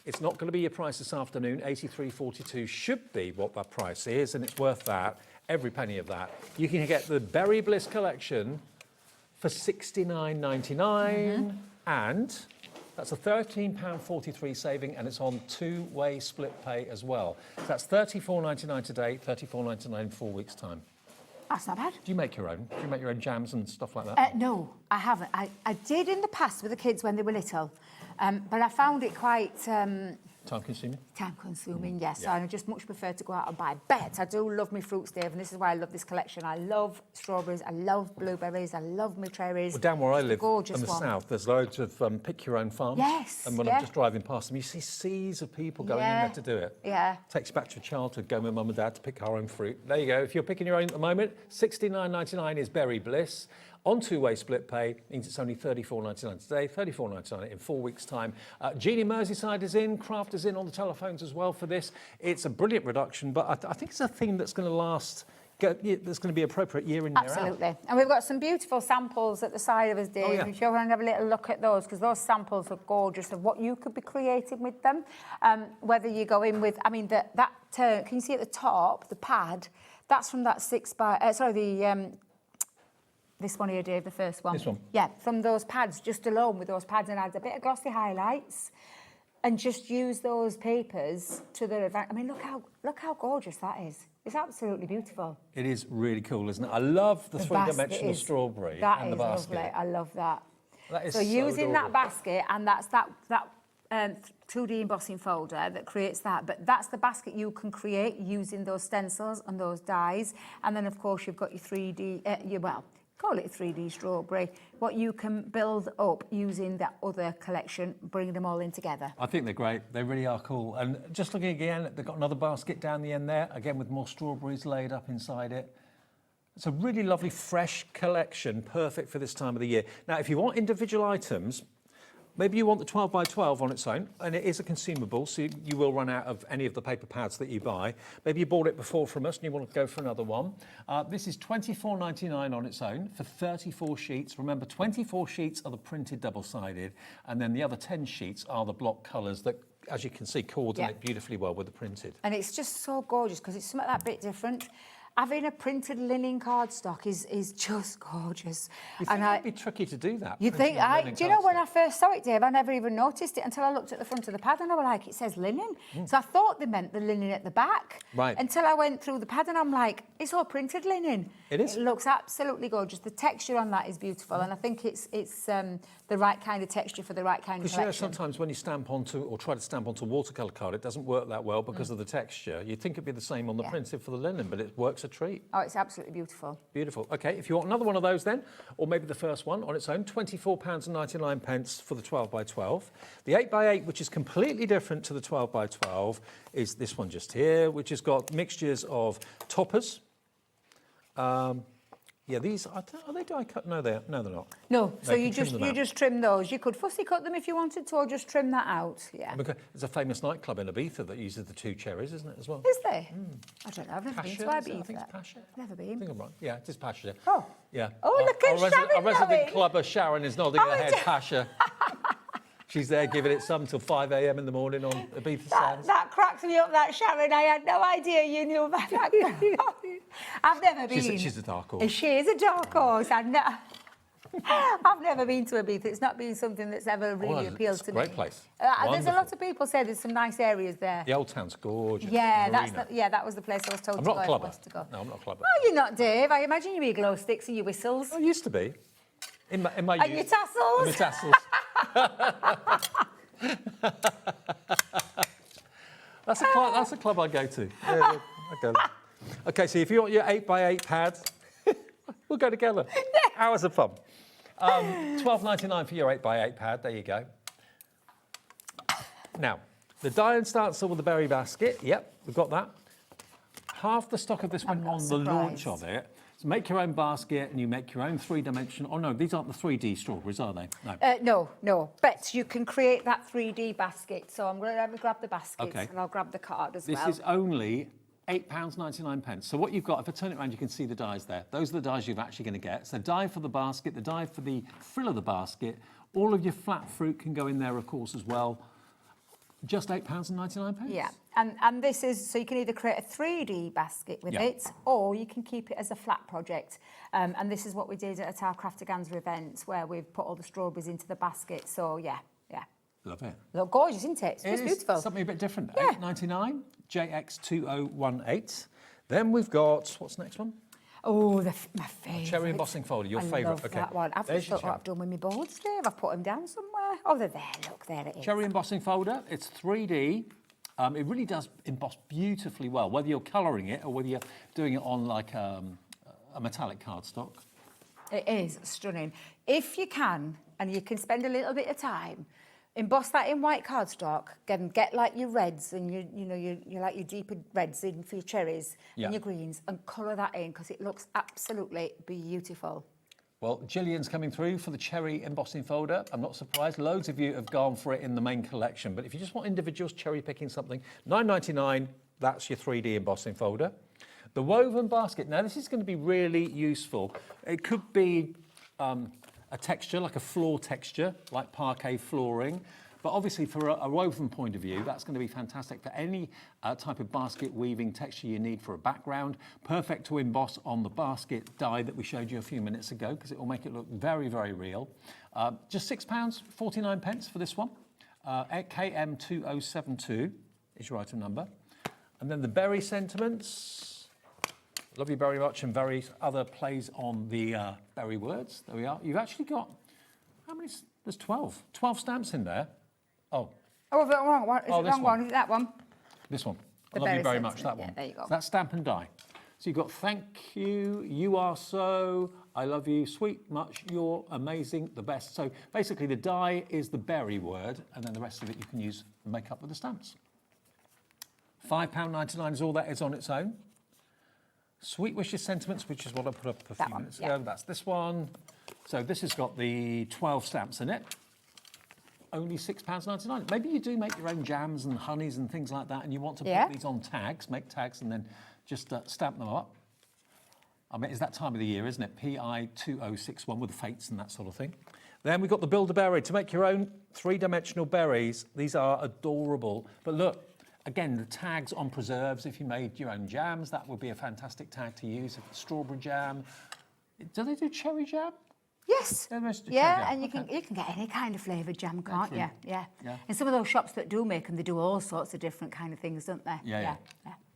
S3: It's not going to be your price this afternoon. $83.42 should be what that price is, and it's worth that, every penny of that. You can get the Berry Bliss collection for $69.99, and that's a £13.43 saving, and it's on two-way split pay as well. So that's $34.99 today, $34.99 in 4 weeks' time.
S10: That's not bad.
S3: Do you make your own? Do you make your own jams and stuff like that?
S10: No, I haven't. I did in the past with the kids when they were little, but I found it quite
S3: Time-consuming?
S10: time-consuming, yes.
S3: Yeah.
S10: And I just much prefer to go out and buy. But I do love my fruits, Dave, and this is why I love this collection. I love strawberries, I love blueberries, I love my cherries.
S3: Well, down where I
S10: It's a
S3: live,
S10: gorgeous
S3: in the
S10: one.
S3: south, there's loads of pick-your-own farms.
S10: Yes,
S3: And when
S10: yeah.
S3: I'm just driving past them, you see seas of people going in there to do it.
S10: Yeah.
S3: Takes you back to childhood, going with mum and dad to pick our own fruit. There you go. If you're picking your own at the moment, $69.99 is Berry Bliss. On two-way split pay means it's only $34.99 today, $34.99 in 4 weeks' time. Jeannie Merseyside is in, Craft is in on the telephones as well for this. It's a brilliant reduction, but I think it's a theme that's going to last, that's going to be appropriate year in, year out.
S10: Absolutely. And we've got some beautiful samples at the side of us, Dave.
S3: Oh, yeah.
S10: If you want to have a little look at those, because those samples are gorgeous of what you could be creating with them. Whether you go in with, I mean, that turn, can you see at the top, the pad, that's from that this one here, Dave, the first one.
S3: This one?
S10: Yeah, from those pads, just alone with those pads, and adds a bit of glossy highlights, and just use those papers to their advantage. I mean, look how gorgeous that is. It's absolutely beautiful.
S3: It is really cool, isn't it? I love the
S10: basket
S3: three-dimensional
S10: is-
S3: strawberry
S10: that
S3: and the
S10: is
S3: basket.
S10: lovely. I love that.
S3: That is
S10: so
S3: so
S10: using that
S3: adorable.
S10: basket, and that's that 2D embossing folder that creates that, but that's the basket you can create using those stencils and those dies, and then of course you've got your 3D, call it a 3D strawberry, what you can build up using that other collection, bring them all in together.
S3: I think they're great. They really are cool. And just looking again, they've got another basket down the end there, again with more strawberries laid up inside it. It's a really lovely, fresh collection, perfect for this time of the year. Now, if you want individual items, maybe you want the 12 by 12 on its own, and it is a consumable, so you will run out of any of the paper pads that you buy. Maybe you bought it before from us and you want to go for another one. This is $24.99 on its own for 34 sheets. Remember, 24 sheets are the printed double-sided, and then the other 10 sheets are the block colours that, as you can see, coordinate beautifully well with the printed.
S10: And it's just so gorgeous because it's something that bit different. having a printed linen cardstock is just gorgeous.
S3: You think it'd be tricky to do that?
S10: You think,
S3: printing linen
S10: do you know when
S3: cardstock?
S10: I first saw it, Dave, I never even noticed it until I looked at the front of the pad and I was like, it says linen. So I thought they meant the linen at the back.
S3: Right.
S10: Until I went through the pad and I'm like, it's all printed linen.
S3: It is.
S10: It looks absolutely gorgeous. The texture on that is beautiful and I think it's the right kind of texture for the right kind of
S3: Because
S10: collection.
S3: sometimes when you stamp onto or try to stamp onto watercolour card, it doesn't work that well because of the texture. You'd think it'd be the same on the printed for the linen, but it works a treat.
S10: Oh, it's absolutely beautiful.
S3: Beautiful. Okay, if you want another one of those then, or maybe the first one on its own, £24.99 for the 12 by 12. The 8 by 8, which is completely different to the 12 by 12, is this one just here, which has got mixtures of toppers. Yeah, these are they die cut? No, they're not.
S10: No, so
S3: They
S10: you
S3: can trim them out.
S10: just trim those. You could fussy cut them if you wanted to, or just trim that out. Yeah.
S3: Because there's a famous nightclub in Ibiza that uses the two cherries, isn't it, as well?
S10: Is there? I don't know. I've never been to
S3: Pasha, is it?
S10: Ibiza.
S3: I think it's Pasha.
S10: Never
S3: I
S10: been.
S3: think I'm right. Yeah, it is Pasha.
S10: Oh.
S3: Yeah.
S10: Oh, look at Sharon
S3: Our resident
S10: going.
S3: clubber Sharon is nodding her head,
S10: d-
S3: Pasha. She's there giving it some till 5 a.m. in the morning on Ibiza Sands.
S10: That cracks me up, that Sharon. I had no idea you knew about that. I've never been.
S3: She's a dark horse.
S10: She is a dark horse. I've never been to Ibiza. It's not been something that's ever really appealed to me.
S3: It's a great place.
S10: There's a lot of people say there's some nice areas there.
S3: The old town's gorgeous.
S10: Yeah,
S3: Marina.
S10: that was the place I was told
S3: I'm
S10: to
S3: not
S10: go.
S3: a
S10: if I
S3: clubber.
S10: was to go.
S3: No, I'm not a clubber.
S10: Oh, you're not, Dave. I imagine you with glow sticks and your whistles.
S3: I used to be. In my
S10: And
S3: youth.
S10: your tassels.
S3: And my tassels. That's a club I go to. Yeah, I go there. Okay, so if you want your 8 by 8 pad, we'll go together. Hours of fun. £12.99 for your 8 by 8 pad. There you go. Now, the die and stencil with the berry basket. Yep, we've got that. Half the stock of this went on the launch of it. So make your own basket and you make your own three-dimensional... Oh, no, these aren't the 3D strawberries, are they? No.
S10: No. But you can create that 3D basket. So I'm going to let me grab the baskets and I'll grab the card as well.
S3: This is only £8.99. So what you've got, if I turn it around, you can see the dies there. Those are the dies you're actually going to get. So die for the basket, the die for the frill of the basket. All of your flat fruit can go in there, of course, as well. Just £8.99.
S10: Yeah, and this is, so you can either create a 3D basket with it, or you can keep it as a flat project. And this is what we did at our Craftaganza events, where we've put all the strawberries into the basket. So, yeah.
S3: Love it.
S10: Look gorgeous, isn't it? It's just beautiful.
S3: Something a bit different.
S10: Yeah.
S3: £8.99, JX2018. Then we've got, what's the next one?
S10: Oh, my favourite.
S3: Cherry embossing folder, your favourite.
S10: I love that one. I've just thought what I've done with my boards, Dave. I've put them down somewhere. Oh, they're there. Look, there it is.
S3: Cherry embossing folder. It's 3D. It really does emboss beautifully well, whether you're colouring it or whether you're doing it on like a metallic cardstock.
S10: It is stunning. If you can, and you can spend a little bit of time, emboss that in white cardstock, get like your reds and your like your deeper reds in for your cherries and your greens, and colour that in because it looks absolutely beautiful.
S3: Well, Gillian's coming through for the cherry embossing folder. I'm not surprised. Loads of you have gone for it in the main collection. But if you just want individuals cherry picking something, £9.99, that's your 3D embossing folder. The woven basket. Now, this is going to be really useful. It could be a texture, like a floor texture, like parquet flooring. But obviously, for a woven point of view, that's going to be fantastic for any type of basket weaving texture you need for a background. Perfect to emboss on the basket die that we showed you a few minutes ago, because it will make it look very, very real. Just £6.49 for this one. KM2072 is your item number. And then the berry sentiments. Love you very much, and various other plays on the berry words. There we are. You've actually got, how many? There's 12. 12 stamps in there. Oh,
S10: the wrong one. Is it the wrong one? Is it that one?
S3: This one.
S10: The
S3: I love you
S10: berry
S3: very much, that
S10: sentiment.
S3: one.
S10: Yeah, there you go.
S3: So that's stamp and die. So you've got thank you, you are so, I love you, sweet, much, you're amazing, the best. So basically the die is the berry word, and then the rest of it you can use and make up with the stamps. £5.99 is all that is on its own. Sweet Wishes Sentiments, which is what I put up a few minutes ago. That's this one. So this has got the 12 stamps in it. Only £6.99. Maybe you do make your own jams and honeys and things like that, and you want to put these on tags, make tags, and then just stamp them up. I mean, it's that time of the year, isn't it? PI2061 with the fates and that sort of thing. Then we've got the Builder Berry to make your own three-dimensional berries. These are adorable. But look, Again, the tags on preserves, if you made your own jams, that would be a fantastic tag to use. Strawberry jam. Do they do cherry jam?
S10: Yes.
S3: Yeah, most do cherry
S10: Yeah,
S3: jam.
S10: and you can get any kind of flavoured jam, can't you?
S3: true.
S10: Yeah.
S3: Yeah.
S10: And some of those shops that do make them, they do all sorts of different kind of things, don't they?
S3: Yeah.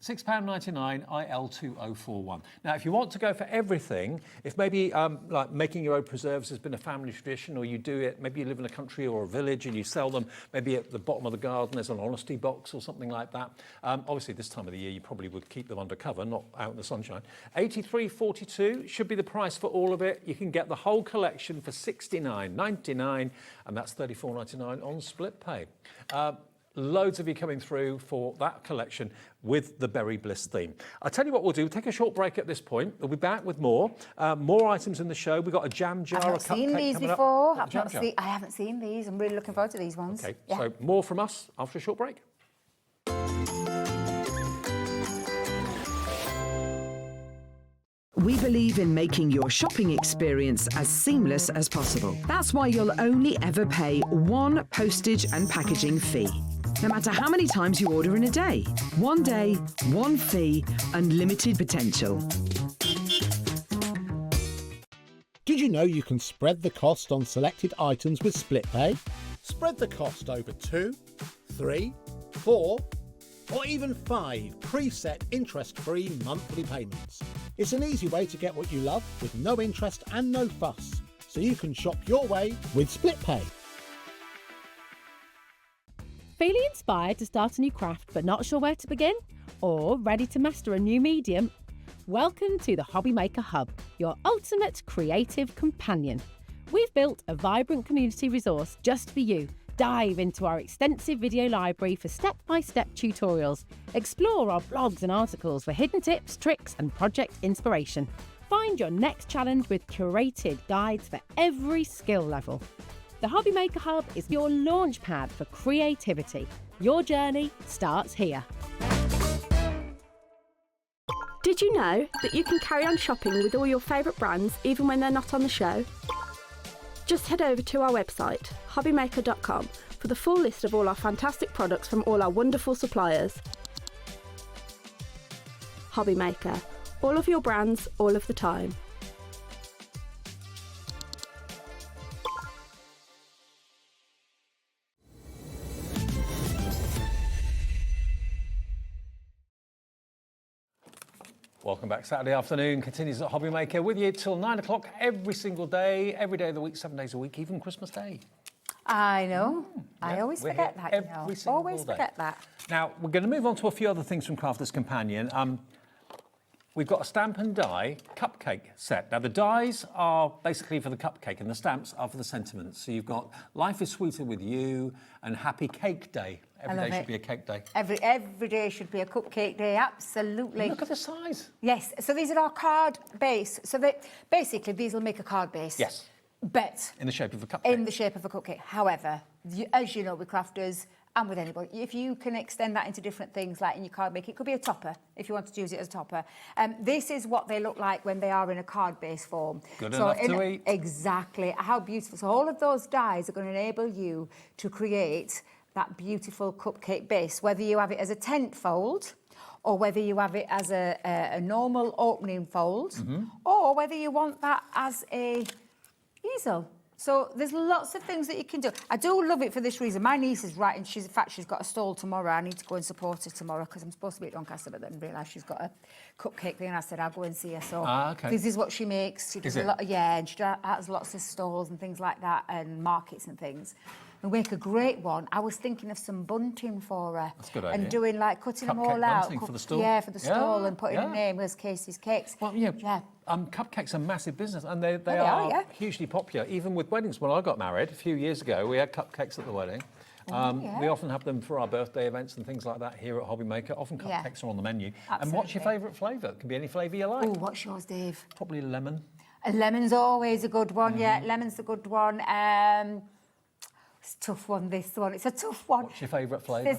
S3: £6.99 IL2041. Now, if you want to go for everything, if maybe like making your own preserves has been a family tradition, or you do it, maybe you live in a country or a village and you sell them, maybe at the bottom of the garden there's an honesty box or something like that. Obviously, this time of the year you probably would keep them under cover, not out in the sunshine. $83.42 should be the price for all of it. You can get the whole collection for $69.99, and that's $34.99 on split pay. Loads of you coming through for that collection with the Berry Bliss theme. I'll tell you what we'll do. We'll take a short break at this point. We'll be back with more items in the show. We've got a jam jar,
S10: I've not seen these before. I haven't seen these. I'm really looking forward to these ones.
S3: Okay, so more from us after a short break.
S11: We believe in making your shopping experience as seamless as possible. That's why you'll only ever pay one postage and packaging fee, no matter how many times you order in a day. One day, one fee, unlimited potential.
S5: Did you know you can spread the cost on selected items with split pay? Spread the cost over 2, 3, 4, or even 5 preset interest-free monthly payments. It's an easy way to get what you love with no interest and no fuss, so you can shop your way with split pay.
S12: Feeling inspired to start a new craft but not sure where to begin? Or ready to master a new medium? Welcome to the HobbyMaker Hub, your ultimate creative companion. We've built a vibrant community resource just for you. Dive into our extensive video library for step-by-step tutorials. Explore our blogs and articles for hidden tips, tricks and project inspiration. Find your next challenge with curated guides for every skill level. The HobbyMaker Hub is your launch pad for creativity. Your journey starts here.
S13: Did you know that you can carry on shopping with all your favourite brands even when they're not on the show? Just head over to our website, hobbymaker.com, for the full list of all our fantastic products from all our wonderful suppliers. HobbyMaker. All of your brands, all of the time.
S3: Welcome back. Saturday afternoon continues at HobbyMaker with you till 9 o'clock every single day, every day of the week, 7 days a week, even Christmas Day.
S10: I know. I always forget that.
S3: Every single
S10: always
S3: day.
S10: forget that.
S3: Now, we're going to move on to a few other things from Crafter's Companion. We've got a stamp and die cupcake set. Now, the dies are basically for the cupcake and the stamps are for the sentiments. So you've got Life is Sweeter with You and Happy Cake Day. Every day should be a cake day.
S10: Every day should be a cupcake day, absolutely.
S3: Look at the size.
S10: Yes, so these are our card base. So basically, these will make a card base.
S3: Yes.
S10: But
S3: in the shape of a cupcake.
S10: In the shape of a cupcake. However, as you know, with crafters and with anybody, if you can extend that into different things, like in your card make, it could be a topper, if you wanted to use it as a topper. This is what they look like when they are in a card base form.
S3: Good enough to eat.
S10: Exactly. How beautiful. So all of those dies are going to enable you to create that beautiful cupcake base, whether you have it as a tent fold, or whether you have it as a normal opening fold, or whether you want that as a easel. So there's lots of things that you can do. I do love it for this reason. My niece is writing, she's got a stall tomorrow. I need to go and support her tomorrow because I'm supposed to be at Doncaster, but then realised she's got a cupcake thing, and I said I'll go and see her. So this is what she makes. She does a lot, and she has lots of stalls and things like that, and markets and things. We make a great one. I was thinking of some bunting for her.
S3: That's a good idea.
S10: And doing cutting them all out.
S3: For the stall.
S10: Yeah, for the stall, and putting a name as Casey's Cakes.
S3: Well, cupcakes are massive business, and they are hugely popular. Even with weddings, when I got married a few years ago, we had cupcakes at the wedding. We often have them for our birthday events and things like that here at HobbyMaker. Often cupcakes are on the menu. Absolutely. And what's your favourite flavour? It can be any flavour you like.
S10: Oh, what's yours, Dave?
S3: Probably lemon.
S10: A lemon's always a good one, lemon's a good one. It's a tough one, this one. It's a tough one.
S3: What's your favourite flavour?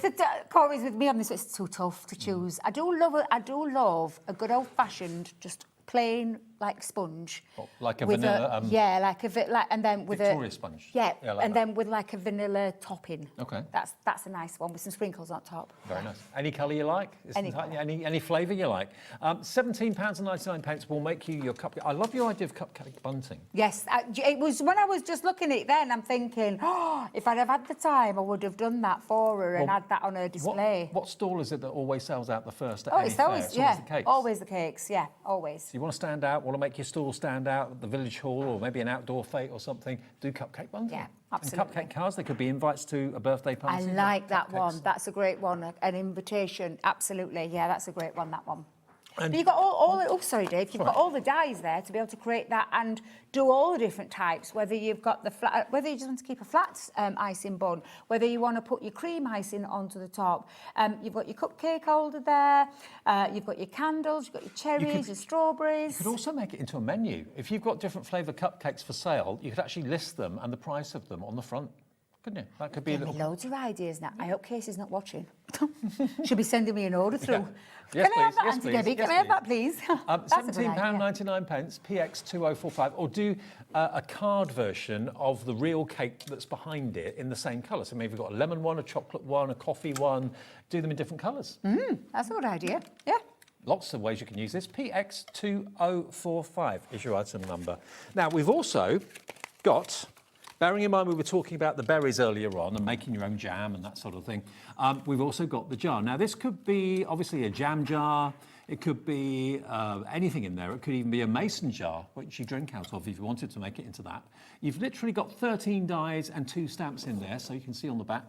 S10: Corey's with me on this, it's too tough to choose. I do love a good old-fashioned, just plain like sponge.
S3: Oh, like a
S10: with
S3: vanilla.
S10: yeah, like and then with
S3: Victoria sponge.
S10: Yeah,
S3: like
S10: and
S3: that.
S10: then with like a vanilla topping.
S3: Okay.
S10: That's a nice one with some sprinkles on top.
S3: Very nice. Any colour you like? Any flavour you like? £17.99 will make you your cupcake. I love your idea of cupcake bunting.
S10: Yes, it was when I was just looking at it then, I'm thinking, oh, if I'd have had the time, I would have done that for her and had that on her display.
S3: What stall is it that always sells out the first at
S10: Oh,
S3: any
S10: it's
S3: fair?
S10: always,
S3: It's
S10: yeah,
S3: always the cakes.
S10: always the cakes, yeah, always.
S3: So you want to stand out, want to make your stall stand out at the village hall or maybe an outdoor fete or something, do cupcake bunting.
S10: Yeah, absolutely.
S3: And cupcake cards, they could be invites to a birthday party.
S10: I like that one. That's a great one. An invitation, absolutely. Yeah, that's a great one, that one.
S3: And
S10: but you've got oh, sorry, Dave. You've got all the dies there to be able to create that and do all the different types. Whether you've got the flat, whether you just want to keep a flat icing bun, whether you want to put your cream icing onto the top. You've got your cupcake holder there. You've got your candles. You've got your cherries, your strawberries.
S3: You could also make it into a menu. If you've got different flavour cupcakes for sale, you could actually list them and the price of them on the front. Couldn't you? That could be
S10: Give me loads of ideas now. I hope Casey's not watching. She'll be sending me an order through.
S3: Yeah. Yes,
S10: Can I have that,
S3: please.
S10: Auntie
S3: Yes,
S10: Debbie?
S3: please.
S10: Can I have that, please?
S3: £17.99, PX2045, or do a card version of the real cake that's behind it in the same colour. So maybe you've got a lemon one, a chocolate one, a coffee one. Do them in different colours.
S10: That's a good idea. Yeah.
S3: Lots of ways you can use this. PX2045 is your item number. Now, we've also got, bearing in mind we were talking about the berries earlier on and making your own jam and that sort of thing, we've also got the jar. Now, this could be, obviously, a jam jar. It could be anything in there. It could even be a mason jar, which you drink out of if you wanted to make it into that. You've literally got 13 dies and 2 stamps in there, so you can see on the back.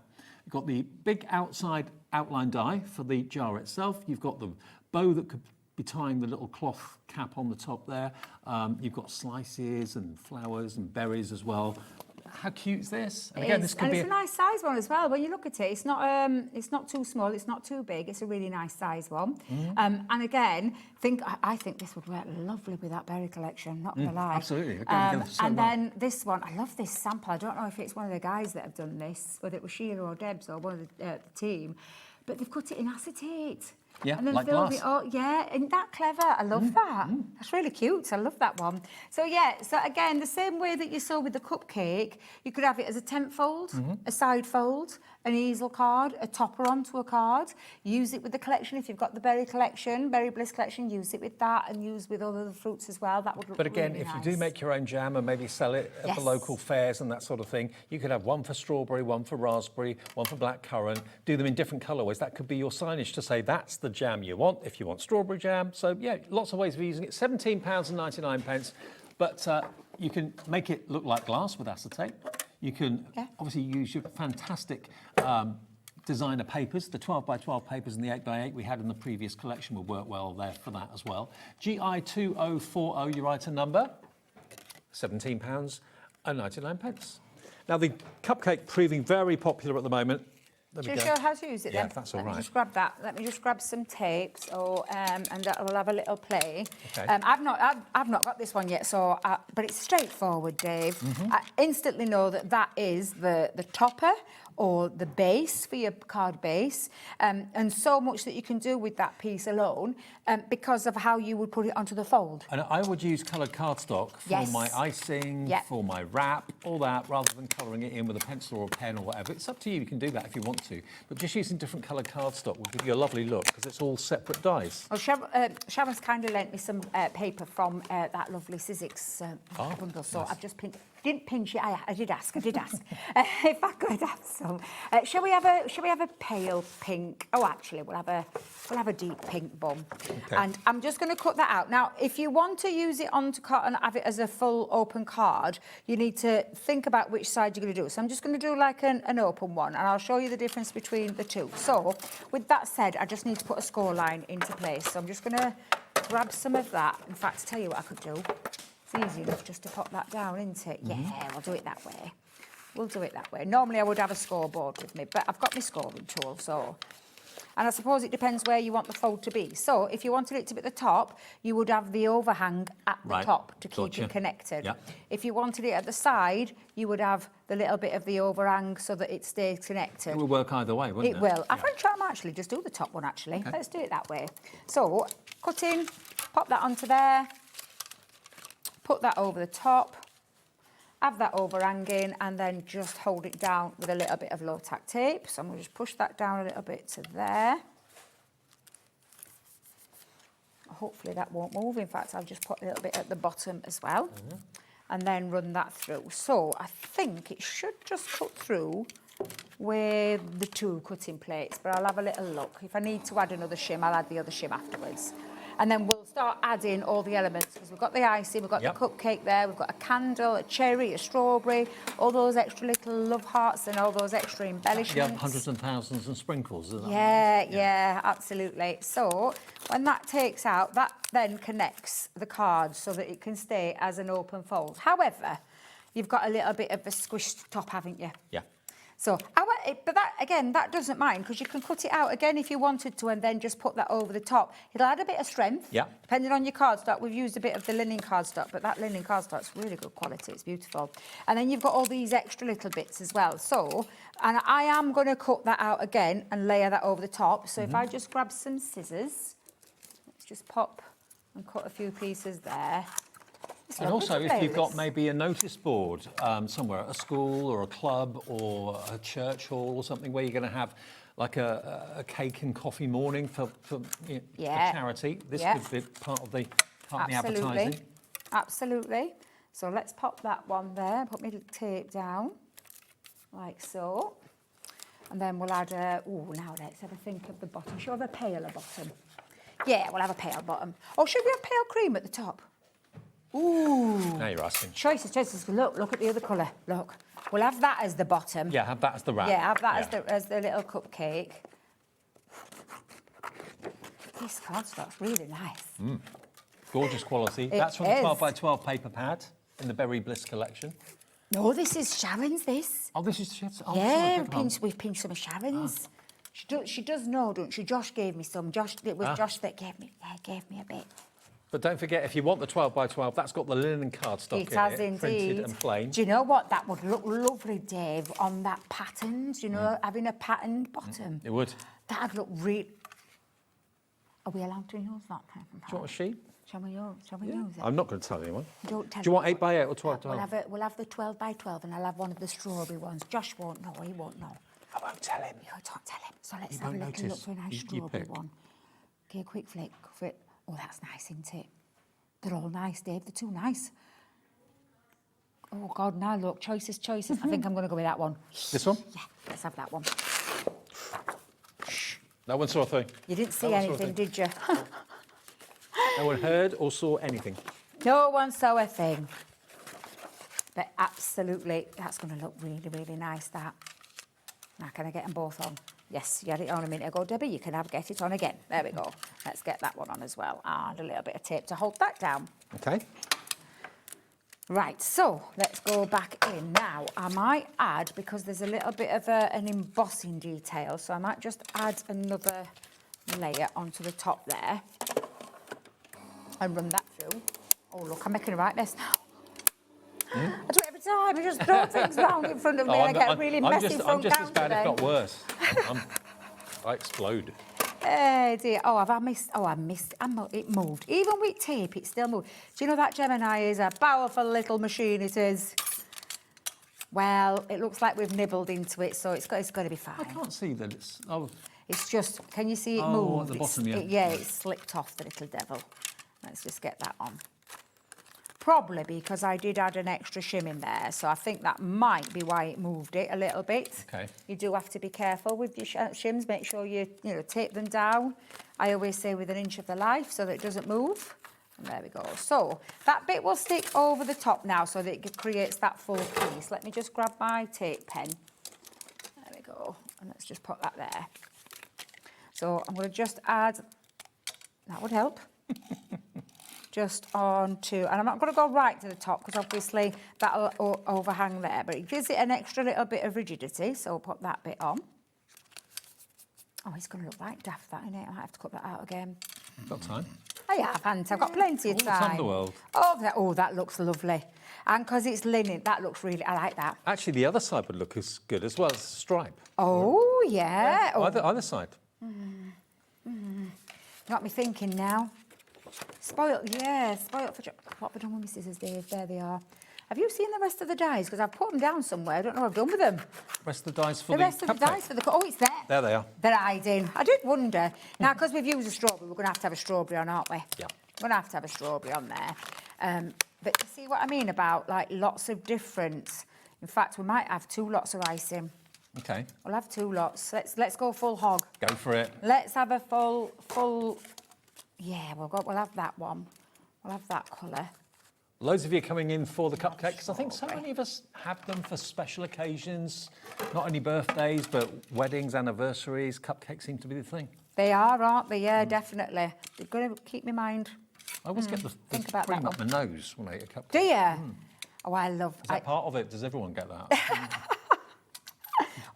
S3: You've got the big outside outline die for the jar itself. You've got the bow that could be tying the little cloth cap on the top there. You've got slices and flowers and berries as well. How cute is this? And again, this could be
S10: it's a nice size one as well. When you look at it, it's not too small, it's not too big. It's a really nice size one. And again, I think this would work lovely with that berry collection. Not gonna lie.
S3: Absolutely.
S10: Then this one, I love this sample. I don't know if it's one of the guys that have done this, whether it was Sheila or Debs or one of the team, but they've cut it in acetate.
S3: Yeah,
S10: and then
S3: like
S10: filled
S3: glass.
S10: it all. Yeah, isn't that clever? I love that. That's really cute. I love that one. So yeah, so again, the same way that you saw with the cupcake, you could have it as a tent fold, a side fold, an easel card, a topper onto a card. Use it with the collection. If you've got the berry collection, berry bliss collection, use it with that and use with other fruits as well. That would look
S3: But again,
S10: really
S3: if
S10: nice.
S3: you do make your own jam and maybe sell it at the
S10: Yes.
S3: local fairs and that sort of thing, you could have one for strawberry, one for raspberry, one for blackcurrant. Do them in different colourways. That could be your signage to say that's the jam you want if you want strawberry jam. So yeah, lots of ways of using it. £17.99, but you can make it look like glass with acetate. You can obviously use your fantastic designer papers. The 12x12 papers and the 8x8 we had in the previous collection will work well there for that as well. GI2040, your item number, £17.99. Now, the cupcake proving very popular at the moment. There we
S10: Should I
S3: go.
S10: show how to use it
S3: Yeah,
S10: then?
S3: if that's all
S10: Let me
S3: right.
S10: just grab that. Let me just grab some tapes, and we'll have a little play.
S3: Okay.
S10: I've not got this one yet, but it's straightforward, Dave. I instantly know that is the topper or the base for your card base, and so much that you can do with that piece alone because of how you would put it onto the fold.
S3: And I would use coloured cardstock for
S10: Yes.
S3: my icing,
S10: Yep.
S3: for my wrap, all that, rather than colouring it in with a pencil or a pen or whatever. It's up to you. You can do that if you want to. But just using different coloured cardstock will give you a lovely look because it's all separate dies.
S10: Well, Sharon's kindly lent me some paper from that lovely Sizzix bundle, so I've just pinned. Didn't pinch it. I did ask. If I could have some. Shall we have a pale pink? Oh, actually, we'll have a deep pink bun.
S3: Okay.
S10: And I'm just going to cut that out. Now, if you want to use it onto card and have it as a full open card, you need to think about which side you're going to do. So I'm just going to do like an open one, and I'll show you the difference between the two. So, with that said, I just need to put a score line into place. So I'm just going to grab some of that. In fact, tell you what I could do. It's easy enough just to pop that down, isn't it? Yeah, we'll do it that way. Normally I would have a scoreboard with me, but I've got my scoring tool, so... And I suppose it depends where you want the fold to be. So if you wanted it to be at the top, you would have the overhang at the top to keep it connected.
S3: Yeah.
S10: If you wanted it at the side, you would have the little bit of the overhang so that it stays connected.
S3: It will work either way, wouldn't it?
S10: It will. I might try and actually just do the top one, actually.
S3: Okay.
S10: Let's do it that way. So, cut in, pop that onto there. put that over the top, have that overhanging, and then just hold it down with a little bit of low-tack tape. So I'm going to just push that down a little bit to there. Hopefully that won't move. In fact, I'll just put a little bit at the bottom as well. And then run that through. So I think it should just cut through with the 2 cutting plates, but I'll have a little look. If I need to add another shim, I'll add the other shim afterwards. And then we'll start adding all the elements, because we've got the icing, we've got the cupcake there, we've got a candle, a cherry, a strawberry, all those extra little love hearts and all those extra embellishments.
S3: Yeah, hundreds and thousands and sprinkles, isn't
S10: Yeah, absolutely. So when that takes out, that then connects the card so that it can stay as an open fold. However, you've got a little bit of a squished top, haven't you?
S3: Yeah.
S10: So, but that, again, that doesn't mind, because you can cut it out again if you wanted to and then just put that over the top. It'll add a bit of strength.
S3: Yeah.
S10: Depending on your cardstock. We've used a bit of the linen cardstock, but that linen cardstock's really good quality. It's beautiful. And then you've got all these extra little bits as well. So, and I am going to cut that out again and layer that over the top. So if I just grab some scissors, let's just pop and cut a few pieces there.
S3: And also, if you've got maybe a notice board somewhere at a school or a club or a church hall or something where you're going to have like a cake and coffee morning for charity, this could be part of the advertising.
S10: Absolutely. So let's pop that one there, put my tape down, like so. And then we'll add now let's have a think of the bottom. Should we have a paler bottom? Yeah, we'll have a pale bottom. Or should we have pale cream at the top? Ooh.
S3: Now you're asking.
S10: Choices. Look at the other colour. Look. We'll have that as the bottom.
S3: Yeah, have that as the wrap.
S10: Yeah, have that as the little cupcake. This cardstock's really nice.
S3: Gorgeous quality. That's from the 12 by 12 paper pad in the Berry Bliss collection.
S10: No, this is Sharon's, this.
S3: Oh, this is Sharon's? Oh,
S10: yeah, we've pinched some of Sharon's. She does know, don't she? Josh gave me some. It was Josh that gave me a bit.
S3: But don't forget, if you want the 12 by 12, that's got the linen cardstock
S10: It has
S3: in it,
S10: indeed.
S3: printed and plain.
S10: Do you know what? That would look lovely, Dave, on that pattern. Do you know, having a patterned bottom.
S3: It would.
S10: That'd look really... Are we allowed to use that?
S3: Do you want a sheet?
S10: Shall we use it?
S3: I'm not going to tell anyone.
S10: Don't tell
S3: Do you want
S10: anyone.
S3: 8 by 8 or 12 by 12?
S10: We'll have the 12 by 12 and I'll have one of the strawberry ones. Josh won't know, he won't know.
S3: I won't tell him.
S10: You don't tell him. So let's
S3: He
S10: have a
S3: won't
S10: little look
S3: notice.
S10: for a nice
S3: You
S10: strawberry
S3: pick.
S10: one. Okay, quick flick. Oh, that's nice, isn't it? They're all nice, Dave. They're too nice. Oh, God, now look. Choices. I think I'm going to go with that one.
S3: This one?
S10: Yeah, let's have that one.
S3: No one saw a thing.
S10: You didn't see
S3: No one saw a
S10: anything,
S3: thing.
S10: did you?
S3: No one heard or saw anything.
S10: No one saw a thing. But absolutely, that's going to look really, really nice, that. Now, can I get them both on? Yes, you had it on a minute ago, Debbie. You can get it on again. There we go. Let's get that one on as well. And a little bit of tape to hold that down.
S3: Okay.
S10: Right, so let's go back in. Now, I might add, because there's a little bit of an embossing detail, so I might just add another layer onto the top there and run that through. Oh, look, I'm making a right mess now. I do it every time. I just throw things round in front of me and I get a really messy front
S3: I'm just as
S10: counter
S3: bad,
S10: then.
S3: if not worse. I explode.
S10: Oh dear. Oh, I missed. It moved. Even with tape, it still moved. Do you know that Gemini is a powerful little machine? It is. Well, it looks like we've nibbled into it, so it's got to be fine.
S3: I can't see that it's... Oh,
S10: It's just, can you see it
S3: Oh,
S10: move?
S3: at the bottom, yeah.
S10: It slipped off, the little devil. Let's just get that on. Probably because I did add an extra shim in there, so I think that might be why it moved it a little bit.
S3: Okay.
S10: You do have to be careful with your shims. Make sure you tape them down. I always say with 1 inch of the life so that it doesn't move. And there we go. So that bit will stick over the top now so that it creates that full piece. Let me just grab my tape pen. There we go. And let's just put that there. So I'm going to just add, that would help. Just on to, and I'm not going to go right to the top because obviously that'll overhang there, but it gives it an extra little bit of rigidity, so I'll put that bit on. Oh, it's going to look like daft, that, isn't it? I might have to cut that out again.
S3: you've got time.
S10: I have, haven't I? I've got plenty of
S3: All the time in
S10: time.
S3: the world.
S10: Oh, that looks lovely. And because it's linen, that looks really, I like that.
S3: Actually, the other side would look as good as well as stripe.
S10: Oh, yeah. Oh.
S3: Either side.
S10: Got me thinking now. Spoiled for what have I done with my scissors, Dave? There they are. Have you seen the rest of the dies? Because I've put them down somewhere. I don't know what I've done with them.
S3: Rest of the dies for
S10: The
S3: the
S10: rest of the
S3: cupcake.
S10: dies for the... Oh, it's there.
S3: There they are.
S10: They're hiding. I did wonder. Now, because we've used a strawberry, we're going to have a strawberry on, aren't we?
S3: Yeah.
S10: We're going to have a strawberry on there. But you see what I mean about, like, lots of different... In fact, we might have 2 lots of icing.
S3: Okay.
S10: We'll have 2 lots. Let's go full hog.
S3: Go for it.
S10: Let's have a full... Yeah, we'll have that one. We'll have that colour.
S3: Loads of you coming in for the cupcakes. I think so many of us have them for special occasions, not only birthdays, but weddings, anniversaries. Cupcakes seem to be the thing.
S10: They are, aren't they? Yeah, definitely. You've got to keep my mind.
S3: I always get the
S10: Think about
S3: cream
S10: that
S3: up my nose when I eat a cupcake.
S10: Do you? Oh, I love...
S3: Is that part of it? Does everyone get that?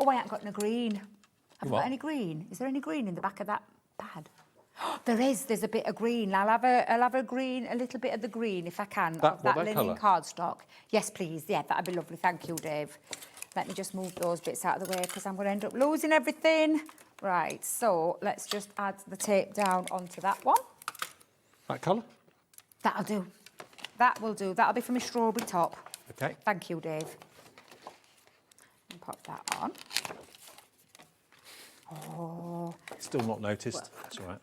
S10: Oh, I haven't got no green. Have you
S3: what?
S10: got any green? Is there any green in the back of that pad? There is. There's a bit of green. I'll have a green, a little bit of the green if I can. Of that linen cardstock. Yes, please. Yeah, that'd be lovely. Thank you, Dave. Let me just move those bits out of the way because I'm going to end up losing everything. Right, so let's just add the tape down onto that one.
S3: That colour?
S10: That'll do. That will do. That'll be for my strawberry top.
S3: Okay.
S10: Thank you, Dave. And pop that on. Oh.
S3: Still not noticed. That's all right.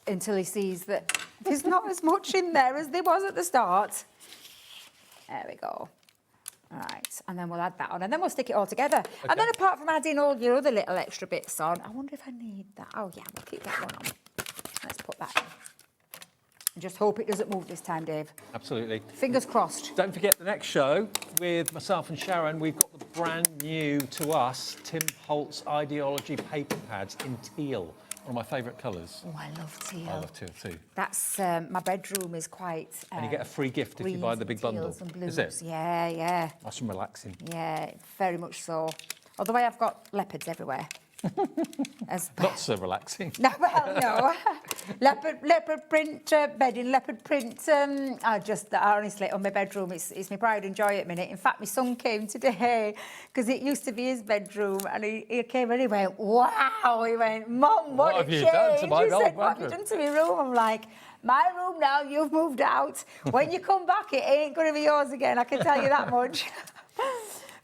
S10: Until he sees that there's not as much in there as there was at the start. There we go. All right, and then we'll add that on, and then we'll stick it all together. Okay. And then apart from adding all your other little extra bits on, I wonder if I need that. Oh, yeah, we'll keep that one on. Let's put that in. And just hope it doesn't move this time, Dave.
S3: Absolutely.
S10: Fingers crossed.
S3: Don't forget the next show with myself and Sharon. We've got the brand new to us Tim Holtz Ideology paper pads in teal. One of my favourite colours.
S10: Oh, I love teal.
S3: I love teal too.
S10: That's my bedroom is quite.
S3: And you get a free gift if you buy the big bundle. Is it?
S10: Yeah, yeah.
S3: Nice and relaxing.
S10: Yeah, very much so. Although I have got leopards everywhere.
S3: Not so relaxing.
S10: No, well, no. leopard print bedding, leopard print. Honestly, on my bedroom, it's my pride and joy at the minute. In fact, my son came today because it used to be his bedroom, and he came and he went, "Wow!" He went, "Mum, what have you done to my old bedroom? What have you done to my room?" I'm like, "My room now. You've moved out. When you come back, it ain't going to be yours again. I can tell you that much."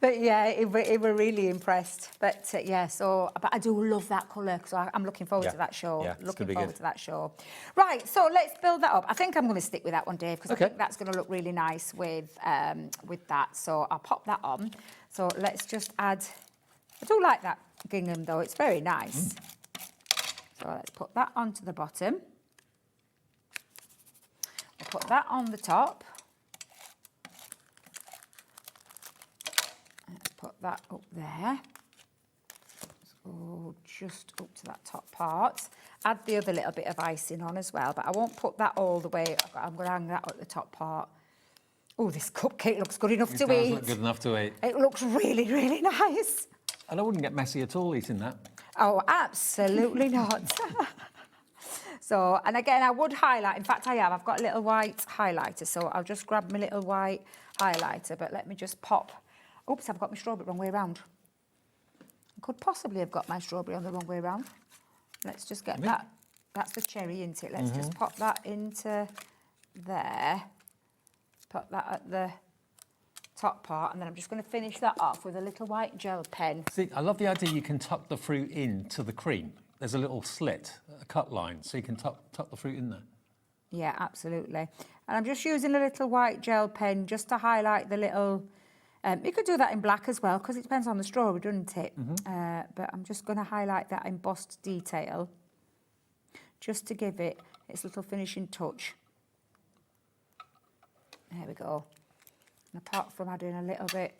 S10: But yeah, we were really impressed. But but I do love that colour, so I'm looking forward to that show.
S3: Yeah,
S10: looking forward to that show. Right, so let's build that up. I think I'm going to stick with that one, Dave, because I think that's going to look really nice with that. So I'll pop that on. So let's just add. I do like that gingham though; it's very nice. So let's put that onto the bottom. We'll put that on the top. Put that up there. So just up to that top part. Add the other little bit of icing on as well, but I won't put that all the way. I'm going to hang that at the top part. Oh, this cupcake looks good enough to eat.
S3: It does look good enough to eat.
S10: It looks really, really nice.
S3: And I wouldn't get messy at all eating that.
S10: Oh, absolutely not. So, and again, I would highlight. In fact, I have. I've got a little white highlighter, so I'll just grab my little white highlighter, but let me just pop. Oops, I've got my strawberry wrong way around. I could possibly have got my strawberry on the wrong way around. Let's just get that. That's the cherry, isn't it? Let's just pop that into there. Put that at the top part, and then I'm just going to finish that off with a little white gel pen.
S3: See, I love the idea you can tuck the fruit into the cream. There's a little slit, a cut line, so you can tuck the fruit in there.
S10: Yeah, absolutely. And I'm just using a little white gel pen just to highlight the little... you could do that in black as well, because it depends on the strawberry, doesn't it? But I'm just going to highlight that embossed detail just to give it its little finishing touch. There we go. And apart from adding a little bit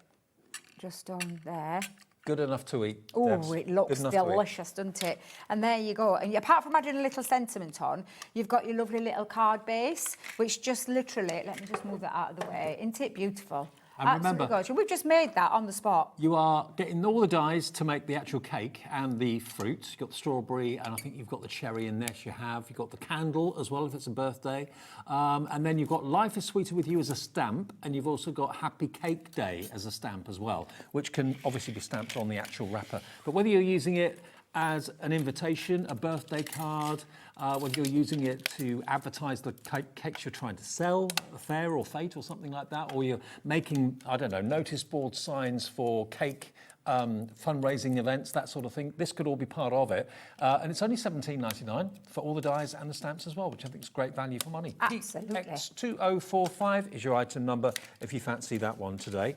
S10: just on there.
S3: Good enough to eat.
S10: Oh, it looks delicious, doesn't it? And there you go. And apart from adding a little sentiment on, you've got your lovely little card base, which just literally, let me just move that out of the way. Isn't it beautiful?
S3: And remember,
S10: gorgeous. We've just made that on the spot.
S3: You are getting all the dyes to make the actual cake and the fruit. You've got the strawberry, and I think you've got the cherry in there. You've got the candle as well, if it's a birthday. And then you've got Life is Sweeter With You as a stamp, and you've also got Happy Cake Day as a stamp as well, which can obviously be stamped on the actual wrapper. But whether you're using it as an invitation, a birthday card, when you're using it to advertise the cakes you're trying to sell, a fair or fete or something like that, or you're making, I don't know, notice board signs for cake fundraising events, that sort of thing. This could all be part of it. And it's only $17.99 for all the dies and the stamps as well, which I think is great value for money.
S10: Absolutely.
S3: X2045 is your item number if you fancy that one today.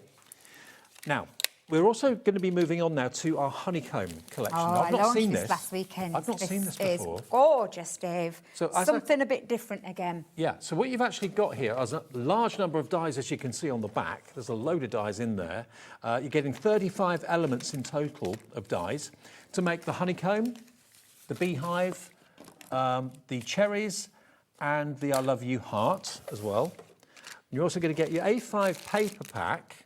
S3: Now, we're also going to be moving on now to our honeycomb collection.
S10: Oh,
S3: I've not seen this
S10: last weekend.
S3: I've not seen this before.
S10: It's gorgeous, Dave.
S3: So
S10: something a bit different again.
S3: Yeah, so what you've actually got here is a large number of dies, as you can see on the back. There's a load of dies in there. You're getting 35 elements in total of dies to make the honeycomb, the beehive, the cherries, and the I Love You heart as well. You're also going to get your A5 paper pack,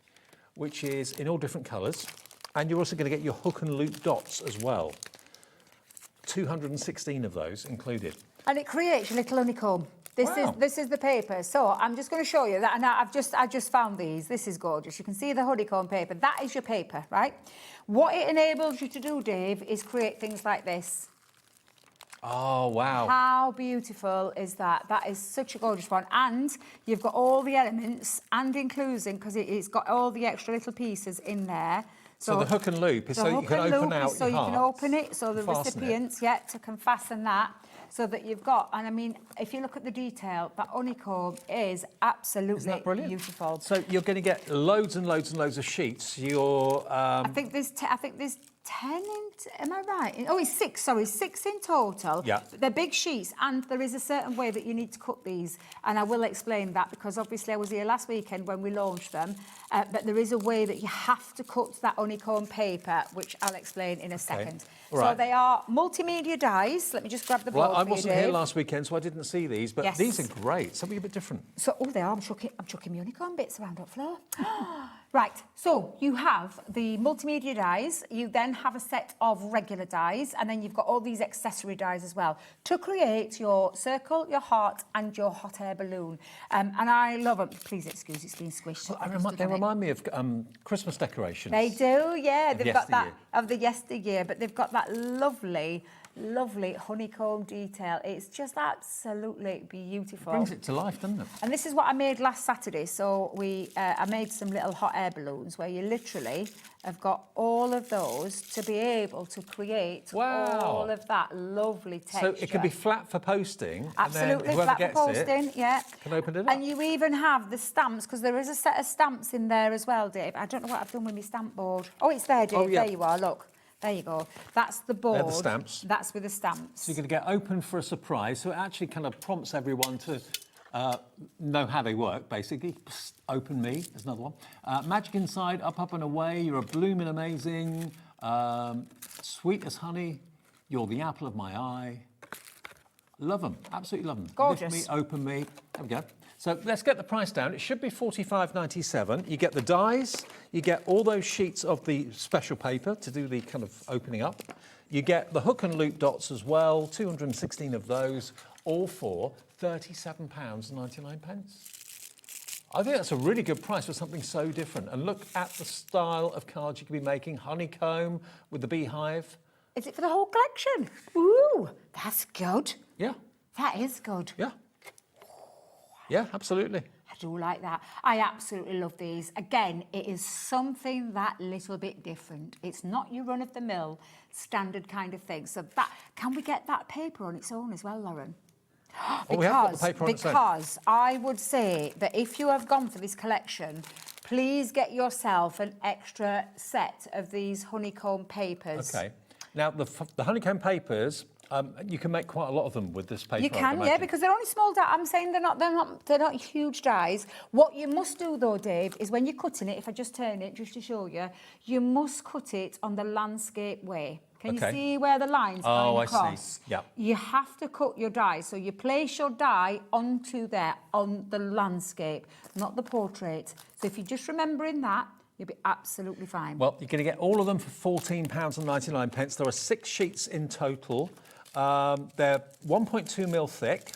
S3: which is in all different colours, and you're also going to get your hook and loop dots as well. 216 of those included.
S10: And it creates your little honeycomb. This is the paper. So I'm just going to show you that, and I just found these. This is gorgeous. You can see the honeycomb paper. That is your paper, right? What it enables you to do, Dave, is create things like this.
S3: Oh, wow.
S10: How beautiful is that? That is such a gorgeous one. And you've got all the elements and including, because it's got all the extra little pieces in there.
S3: So the hook and loop is so you can open out
S10: so you can open it, so the recipients, can fasten that, so that you've got, and I mean, if you look at the detail, that honeycomb is absolutely beautiful.
S3: So you're going to get loads and loads and loads of sheets.
S10: I think there's 10 in, am I right? Oh, it's 6, sorry, 6 in total.
S3: Yeah.
S10: But they're big sheets, and there is a certain way that you need to cut these, and I will explain that, because obviously I was here last weekend when we launched them, but there is a way that you have to cut that honeycomb paper, which I'll explain in a second.
S3: Right.
S10: So they are multimedia dies. Let me just grab the board.
S3: Well, I
S10: for you,
S3: wasn't here
S10: Dave.
S3: last weekend, so I didn't see these, but these are great. Something a bit different.
S10: So, oh, they are. I'm chucking my honeycomb bits around up floor. Right, so you have the multimedia dies, you then have a set of regular dies, and then you've got all these accessory dies as well to create your circle, your heart, and your hot air balloon. And I love them. Please excuse, it's being squished.
S3: Well, they remind me of Christmas decorations.
S10: They do, yeah. They've got that
S3: yesteryear.
S10: of the yesteryear, but they've got that lovely honeycomb detail. It's just absolutely beautiful.
S3: Brings it to life, doesn't it?
S10: And this is what I made last Saturday. So I made some little hot air balloons where you literally have got all of those to be able to create all of that lovely texture.
S3: So it can be flat for posting.
S10: Absolutely,
S3: and then
S10: flat for posting,
S3: can open it up.
S10: And you even have the stamps, because there is a set of stamps in there as well, Dave. I don't know what I've done with my stamp board. Oh, it's there, Dave.
S3: Oh, yeah.
S10: There you are, look. There you go. That's the board.
S3: They're the stamps.
S10: That's with the stamps.
S3: So you're going to get open for a surprise. So it actually kind of prompts everyone to know how they work, basically. Psst, open me. There's another one. Magic inside, up and away. You're a blooming amazing. Sweet as honey. You're the apple of my eye. Love them. Absolutely love them.
S10: Gorgeous.
S3: Lift me, open me. There we go. So let's get the price down. It should be $45.97. You get the dies, you get all those sheets of the special paper to do the kind of opening up. You get the hook and loop dots as well, 216 of those, all for £37.99. I think that's a really good price for something so different. And look at the style of cards you could be making. Honeycomb with the beehive.
S10: Is it for the whole collection? Ooh, that's good.
S3: Yeah.
S10: That is good.
S3: Yeah. Yeah, absolutely.
S10: I do like that. I absolutely love these. Again, it is something that little bit different. It's not your run-of-the-mill standard kind of thing. So that, can we get that paper on its own as well, Lauren?
S3: We have got the paper on its own.
S10: Because I would say that if you have gone for this collection, please get yourself an extra set of these honeycomb papers.
S3: Okay. Now, the honeycomb papers, you can make quite a lot of them with this paper.
S10: You can, yeah, because they're only small dies. I'm saying they're not huge dies. What you must do though, Dave, is when you're cutting it, if I just turn it just to show you, you must cut it on the landscape way. Can you see where the line's going across?
S3: I see. Yeah.
S10: You have to cut your die. So you place your die onto there, on the landscape, not the portrait. So if you're just remembering that, you'll be absolutely fine.
S3: Well, you're going to get all of them for £14.99. There are 6 sheets in total. They're 1.2 mil thick,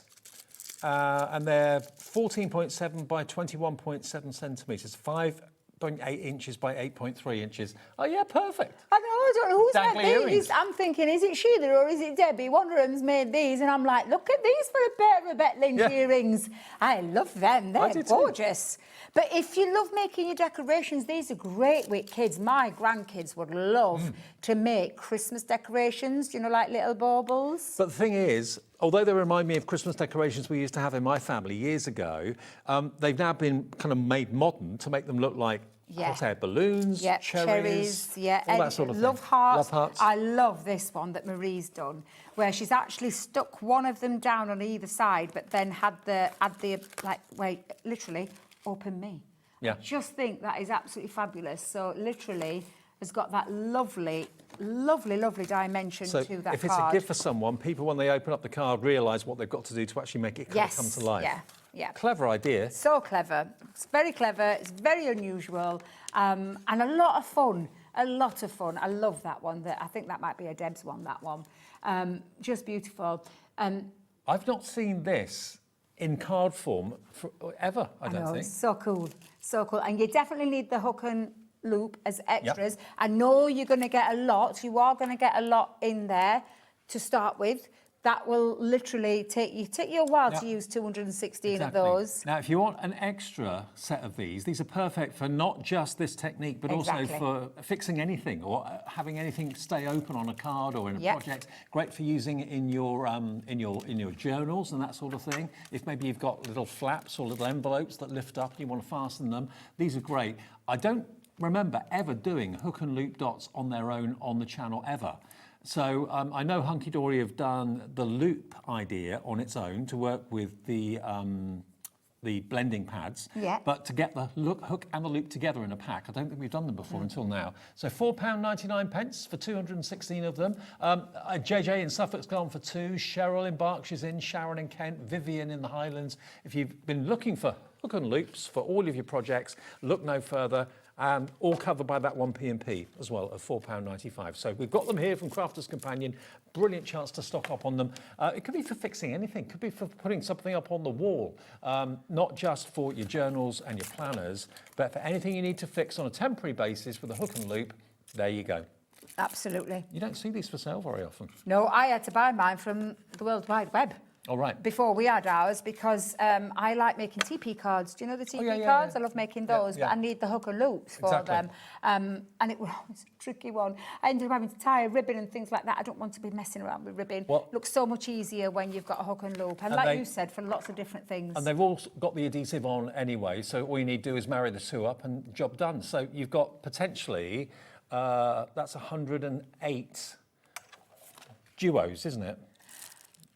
S3: and they're 14.7 by 21.7 centimetres, 5 8.8 inches by 8.3 inches. Oh, yeah, perfect.
S10: I know, I don't know who's
S3: Dangly
S10: made these.
S3: earrings.
S10: I'm thinking, is it Sheila or is it Debbie? One of them's made these, and I'm like, look at these for a pair of Betlinge earrings. I love them. They're gorgeous. But if you love making your decorations, these are great with kids. My grandkids would love to make Christmas decorations, you know, like little baubles.
S3: But the thing is, although they remind me of Christmas decorations we used to have in my family years ago, they've now been kind of made modern to make them look like hot air balloons, cherries, all that sort of thing.
S10: Love hearts.
S3: Love hearts.
S10: I love this one that Marie's done, where she's actually stuck one of them down on either side, but then had the literally open me.
S3: Yeah.
S10: I just think that is absolutely fabulous. So literally has got that lovely, lovely, lovely dimension
S3: So
S10: to that
S3: if it's
S10: card.
S3: a gift for someone, people, when they open up the card, realise what they've got to do to actually make it kind of come to life.
S10: Yeah.
S3: Clever idea.
S10: So clever. It's very clever. It's very unusual, and a lot of fun. A lot of fun. I love that one. I think that might be a Deb's one. That one, just beautiful.
S3: I've not seen this in card form ever. I don't think.
S10: It's so cool. So cool. And you definitely need the hook and loop as extras. I know you're going to get a lot. You are going to get a lot in there to start with. That will literally take you a while to use 216 of those.
S3: Now, if you want an extra set of these are perfect for not just this technique, but also for fixing anything or having anything stay open on a card or in a project. Great for using in your journals and that sort of thing. If maybe you've got little flaps or little envelopes that lift up and you want to fasten them, these are great. I don't remember ever doing hook and loop dots on their own on the channel ever. So I know Hunky Dory have done the loop idea on its own to work with the blending pads. But to get the hook and the loop together in a pack, I don't think we've done them before until now. So £4.99 for 216 of them. JJ in Suffolk's gone for 2. Cheryl in Berkshire's in. Sharon in Kent. Vivian in the Highlands. If you've been looking for hook and loops for all of your projects, look no further. All covered by that 1p&p as well of £4.95. So we've got them here from Crafter's Companion. Brilliant chance to stock up on them. It could be for fixing anything. Could be for putting something up on the wall. Not just for your journals and your planners, but for anything you need to fix on a temporary basis with a hook and loop. There you go.
S10: Absolutely.
S3: You don't see these for sale very often.
S10: No, I had to buy mine from the World Wide Web.
S3: All right.
S10: Before we had ours, because I like making TP cards. Do you know the TP cards? I love making those, but I need the hook and loops for them. And it was a tricky one. I ended up having to tie a ribbon and things like that. I don't want to be messing around with ribbon. It looks so much easier when you've got a hook and loop. And like you said, for lots of different things. And
S3: they've all got the adhesive on anyway, so all you need to do is marry the two up and job done. So you've got potentially, that's 108 duos, isn't it?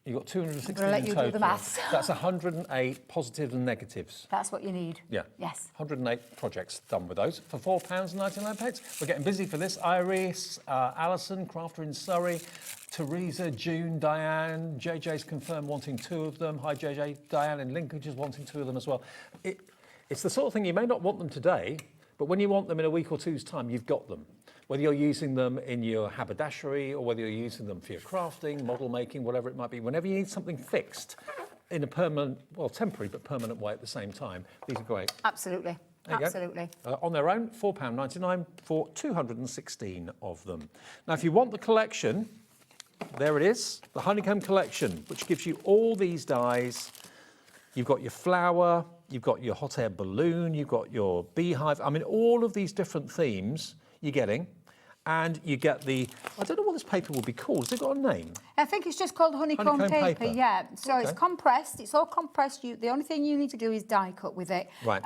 S3: You've got 216
S10: I'm going to let you
S3: in total.
S10: do the maths.
S3: That's 108 positives and negatives.
S10: That's what you need.
S3: Yeah.
S10: Yes.
S3: 108 projects done with those for £4.99. We're getting busy for this. Iris, Alison, Crafter in Surrey, Teresa, June, Diane, JJ's confirmed wanting 2 of them. Hi JJ. Diane in Lincolnshire is wanting 2 of them as well. It's the sort of thing you may not want them today, but when you want them in a week or two's time, you've got them. Whether you're using them in your haberdashery or whether you're using them for your crafting, model making, whatever it might be, whenever you need something fixed in a permanent, well, temporary but permanent way at the same time, these are great.
S10: Absolutely. Absolutely.
S3: On their own, £4.99 for 216 of them. Now, if you want the collection, there it is, the Honeycomb Collection, which gives you all these dies. You've got your flower, you've got your hot air balloon, you've got your beehive. I mean, all of these different themes you're getting. And you get the, I don't know what this paper would be called. Has it got a name?
S10: I think it's just called honeycomb paper. Yeah. So it's compressed. It's all compressed. The only thing you need to do is die cut with it.
S3: Right.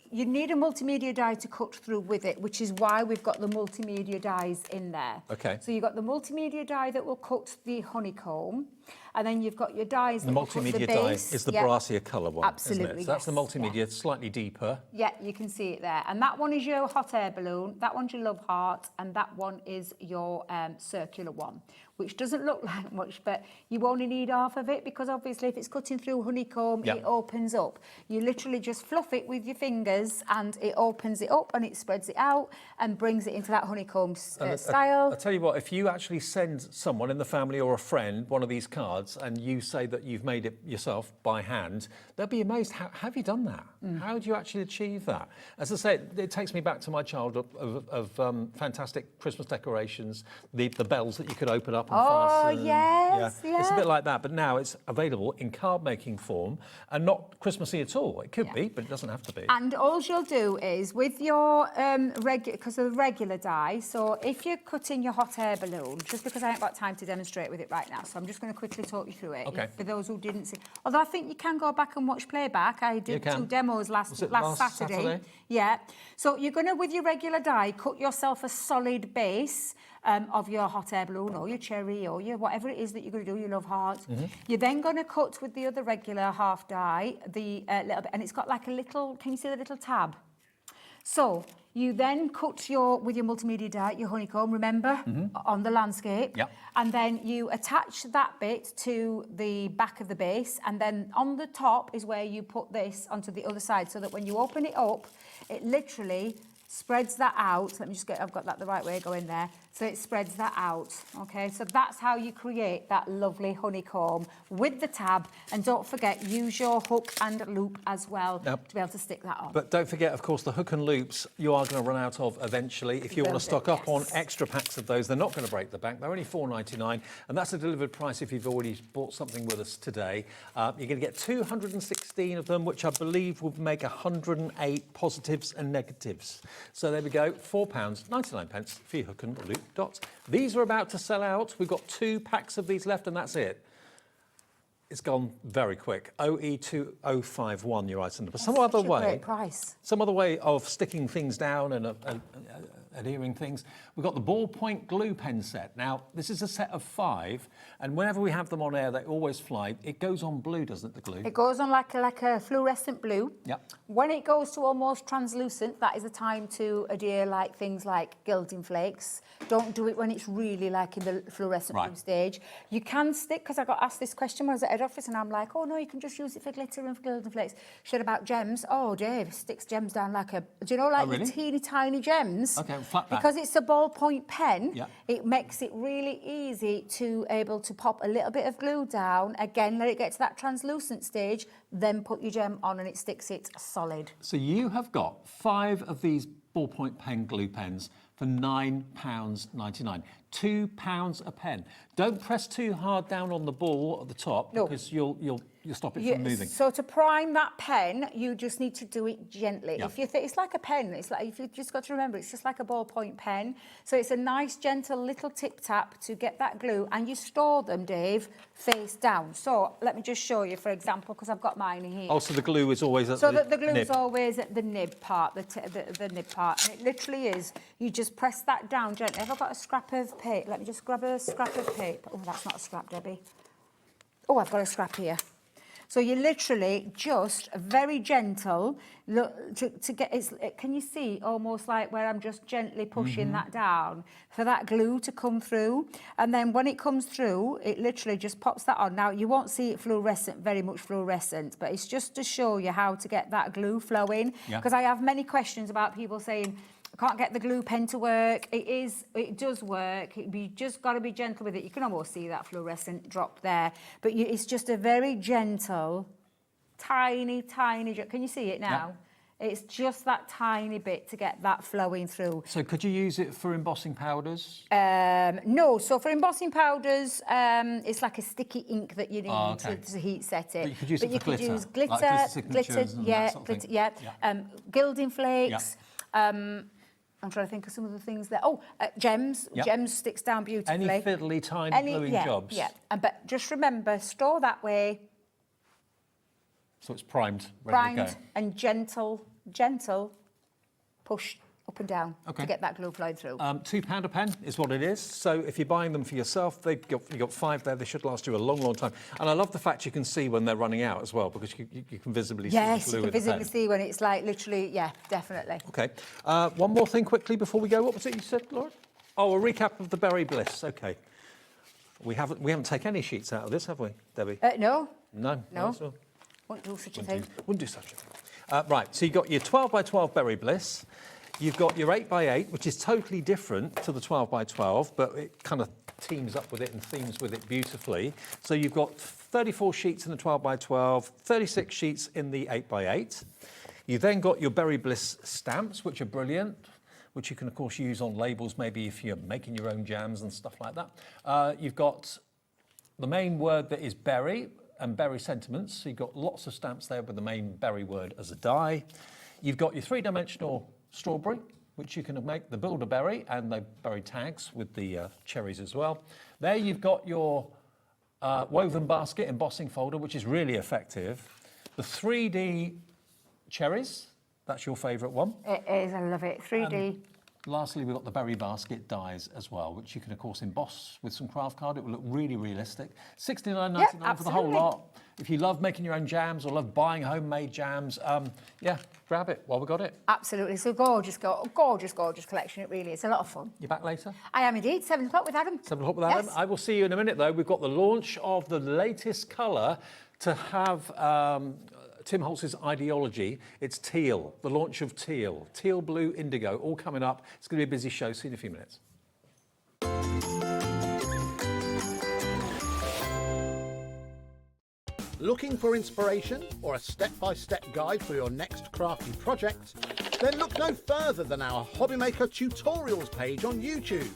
S10: You need a multimedia die to cut through with it, which is why we've got the multimedia dies in there.
S3: Okay.
S10: So you've got the multimedia die that will cut the honeycomb, and then you've got your dies that will cut the base.
S3: The multimedia die is the brassier colour one,
S10: absolutely,
S3: isn't it? So that's the multimedia, slightly deeper.
S10: Yeah, you can see it there. And that one is your hot air balloon, that one's your love heart, and that one is your circular one, which doesn't look like much, but you only need half of it because obviously if it's cutting through honeycomb, it opens up. You literally just fluff it with your fingers and it opens it up and it spreads it out and brings it into that honeycomb style.
S3: I'll tell you what, if you actually send someone in the family or a friend one of these cards and you say that you've made it yourself by hand, they'll be amazed. How have you done that? How do you actually achieve that? As I say, it takes me back to my childhood of fantastic Christmas decorations, the bells that you could open up and fasten.
S10: Yes,
S3: It's a bit like that, but now it's available in card making form and not Christmassy at all. It could be, but it doesn't have to be.
S10: And all you'll do is with your because of the regular die, so if you're cutting your hot air balloon, just because I haven't got time to demonstrate with it right now, so I'm just going to quickly talk you through it.
S3: Okay.
S10: For those who didn't see. Although I think you can go back and watch playback. I did 2 demos last Saturday. Yeah. So you're going to, with your regular die, cut yourself a solid base of your hot air balloon or your cherry or your whatever it is that you're going to do. You love hearts. You're then going to cut with the other regular half die the little bit, and it's got like a little. Can you see the little tab? So you then cut with your multimedia die, your honeycomb, remember, on the landscape. And then you attach that bit to the back of the base. And then on the top is where you put this onto the other side so that when you open it up, it literally spreads that out. Let me just get, I've got that the right way going there. So it spreads that out, okay? So that's how you create that lovely honeycomb with the tab. And don't forget, use your hook and loop as well to be able to stick that on.
S3: But don't forget, of course, the hook and loops you are going to run out of eventually. If you want to stock up on extra packs of those, they're not going to break the bank. They're only $4.99, and that's a delivered price if you've already bought something with us today. You're going to get 216 of them, which I believe will make 108 positives and negatives. So there we go, £4.99 for your hook and loop dots. These are about to sell out. We've got 2 packs of these left, and that's it. It's gone very quick. OE2051 your item number. Some other way.
S10: Great price.
S3: Some other way of sticking things down and adhering things. We've got the ballpoint glue pen set. Now, this is a set of 5, and whenever we have them on air, they always fly. It goes on blue, doesn't it, the glue?
S10: It goes on like a fluorescent blue.
S3: Yep.
S10: When it goes to almost translucent, that is the time to adhere like things like gilding flakes. Don't do it when it's really like in the fluorescent blue stage. You can stick, because I got asked this question when I was at head office, and I'm like, oh no, you can just use it for glitter and for gilding flakes. She said about gems. Oh, Dave, sticks gems down like a, do you know, like the teeny tiny gems?
S3: Okay, flat back.
S10: Because it's a ballpoint pen, it makes it really easy to able to pop a little bit of glue down, again, let it get to that translucent stage, then put your gem on and it sticks it solid.
S3: So you have got 5 of these ballpoint pen glue pens for £9.99. £2 a pen. Don't press too hard down on the ball at the top because you'll stop it from moving.
S10: So to prime that pen, you just need to do it gently. If you think it's like a pen, it's like, if you just got to remember, it's just like a ballpoint pen. So it's a nice, gentle little tip tap to get that glue, and you store them, Dave, face down. So let me just show you, for example, because I've got mine here.
S3: Oh, so the glue is always at the nib.
S10: So the glue is always at the nib part, the nib part, and it literally is. You just press that down gently. Have I got a scrap of paper? Let me just grab a scrap of paper. Oh, that's not a scrap, Debbie. Oh, I've got a scrap here. So you literally just very gentle look to get it. Can you see almost like where I'm just gently pushing that down for that glue to come through? And then when it comes through, it literally just pops that on. Now you won't see it fluorescent, very much fluorescent, but it's just to show you how to get that glue flowing. Because I have many questions about people saying, I can't get the glue pen to work. It does work. You just got to be gentle with it. You can almost see that fluorescent drop there. But it's just a very gentle, tiny, tiny drop. Can you see it now? It's just that tiny bit to get that flowing through.
S3: So could you use it for embossing powders?
S10: No. So for embossing powders, it's like a sticky ink that you need to heat set it.
S3: But you could use it for glitter.
S10: Use glitter,
S3: like
S10: glitter,
S3: glitter,
S10: gilding flakes. I'm trying to think of some of the things there. Oh, gems. Gems sticks down beautifully.
S3: Any fiddly, tiny gluing jobs.
S10: But just remember, store that way.
S3: So it's primed, ready to go.
S10: And gentle push up and down to get that glue flowing through.
S3: £2 a pen is what it is. So if you're buying them for yourself, you've got 5 there. They should last you a long, long time. And I love the fact you can see when they're running out as well, because you can visibly see the glue.
S10: Yes, you can visibly see when it's like literally, definitely.
S3: Okay. One more thing quickly before we go. What was it you said, Laura? Oh, a recap of the Berry Bliss. Okay. We haven't taken any sheets out of this, have we, Debbie?
S10: No.
S3: No.
S10: No.
S3: So
S10: Won't do such a thing.
S3: wouldn't do such a thing. Right, so you've got your 12 by 12 Berry Bliss. You've got your 8 by 8, which is totally different to the 12 by 12, but it kind of teams up with it and themes with it beautifully. So you've got 34 sheets in the 12 by 12, 36 sheets in the 8 by 8. You then got your Berry Bliss stamps, which are brilliant, which you can, of course, use on labels, maybe if you're making your own jams and stuff like that. You've got the main word that is berry and berry sentiments. So you've got lots of stamps there with the main berry word as a die. You've got your three-dimensional strawberry, which you can make the builder berry and the berry tags with the cherries as well. There you've got your woven basket embossing folder, which is really effective. The 3D cherries, that's your favourite one.
S10: It is, I love it. 3D.
S3: Lastly, we've got the berry basket dies as well, which you can, of course, emboss with some craft card. It will look really realistic. $69.99 for the whole lot. If you love making your own jams or love buying homemade jams, yeah, grab it while we got it.
S10: Absolutely. So gorgeous collection. It really is. A lot of fun.
S3: You back later?
S10: I am indeed. 7 o'clock with Adam.
S3: 7 o'clock with Adam.
S10: Yes.
S3: I will see you in a minute, though. We've got the launch of the latest colour to have Tim Holtz's ideology. It's teal, the launch of teal. Teal, blue, indigo, all coming up. It's going to be a busy show. See you in a few minutes.
S5: Looking for inspiration or a step-by-step guide for your next crafty project? Then look no further than our HobbyMaker tutorials page on YouTube.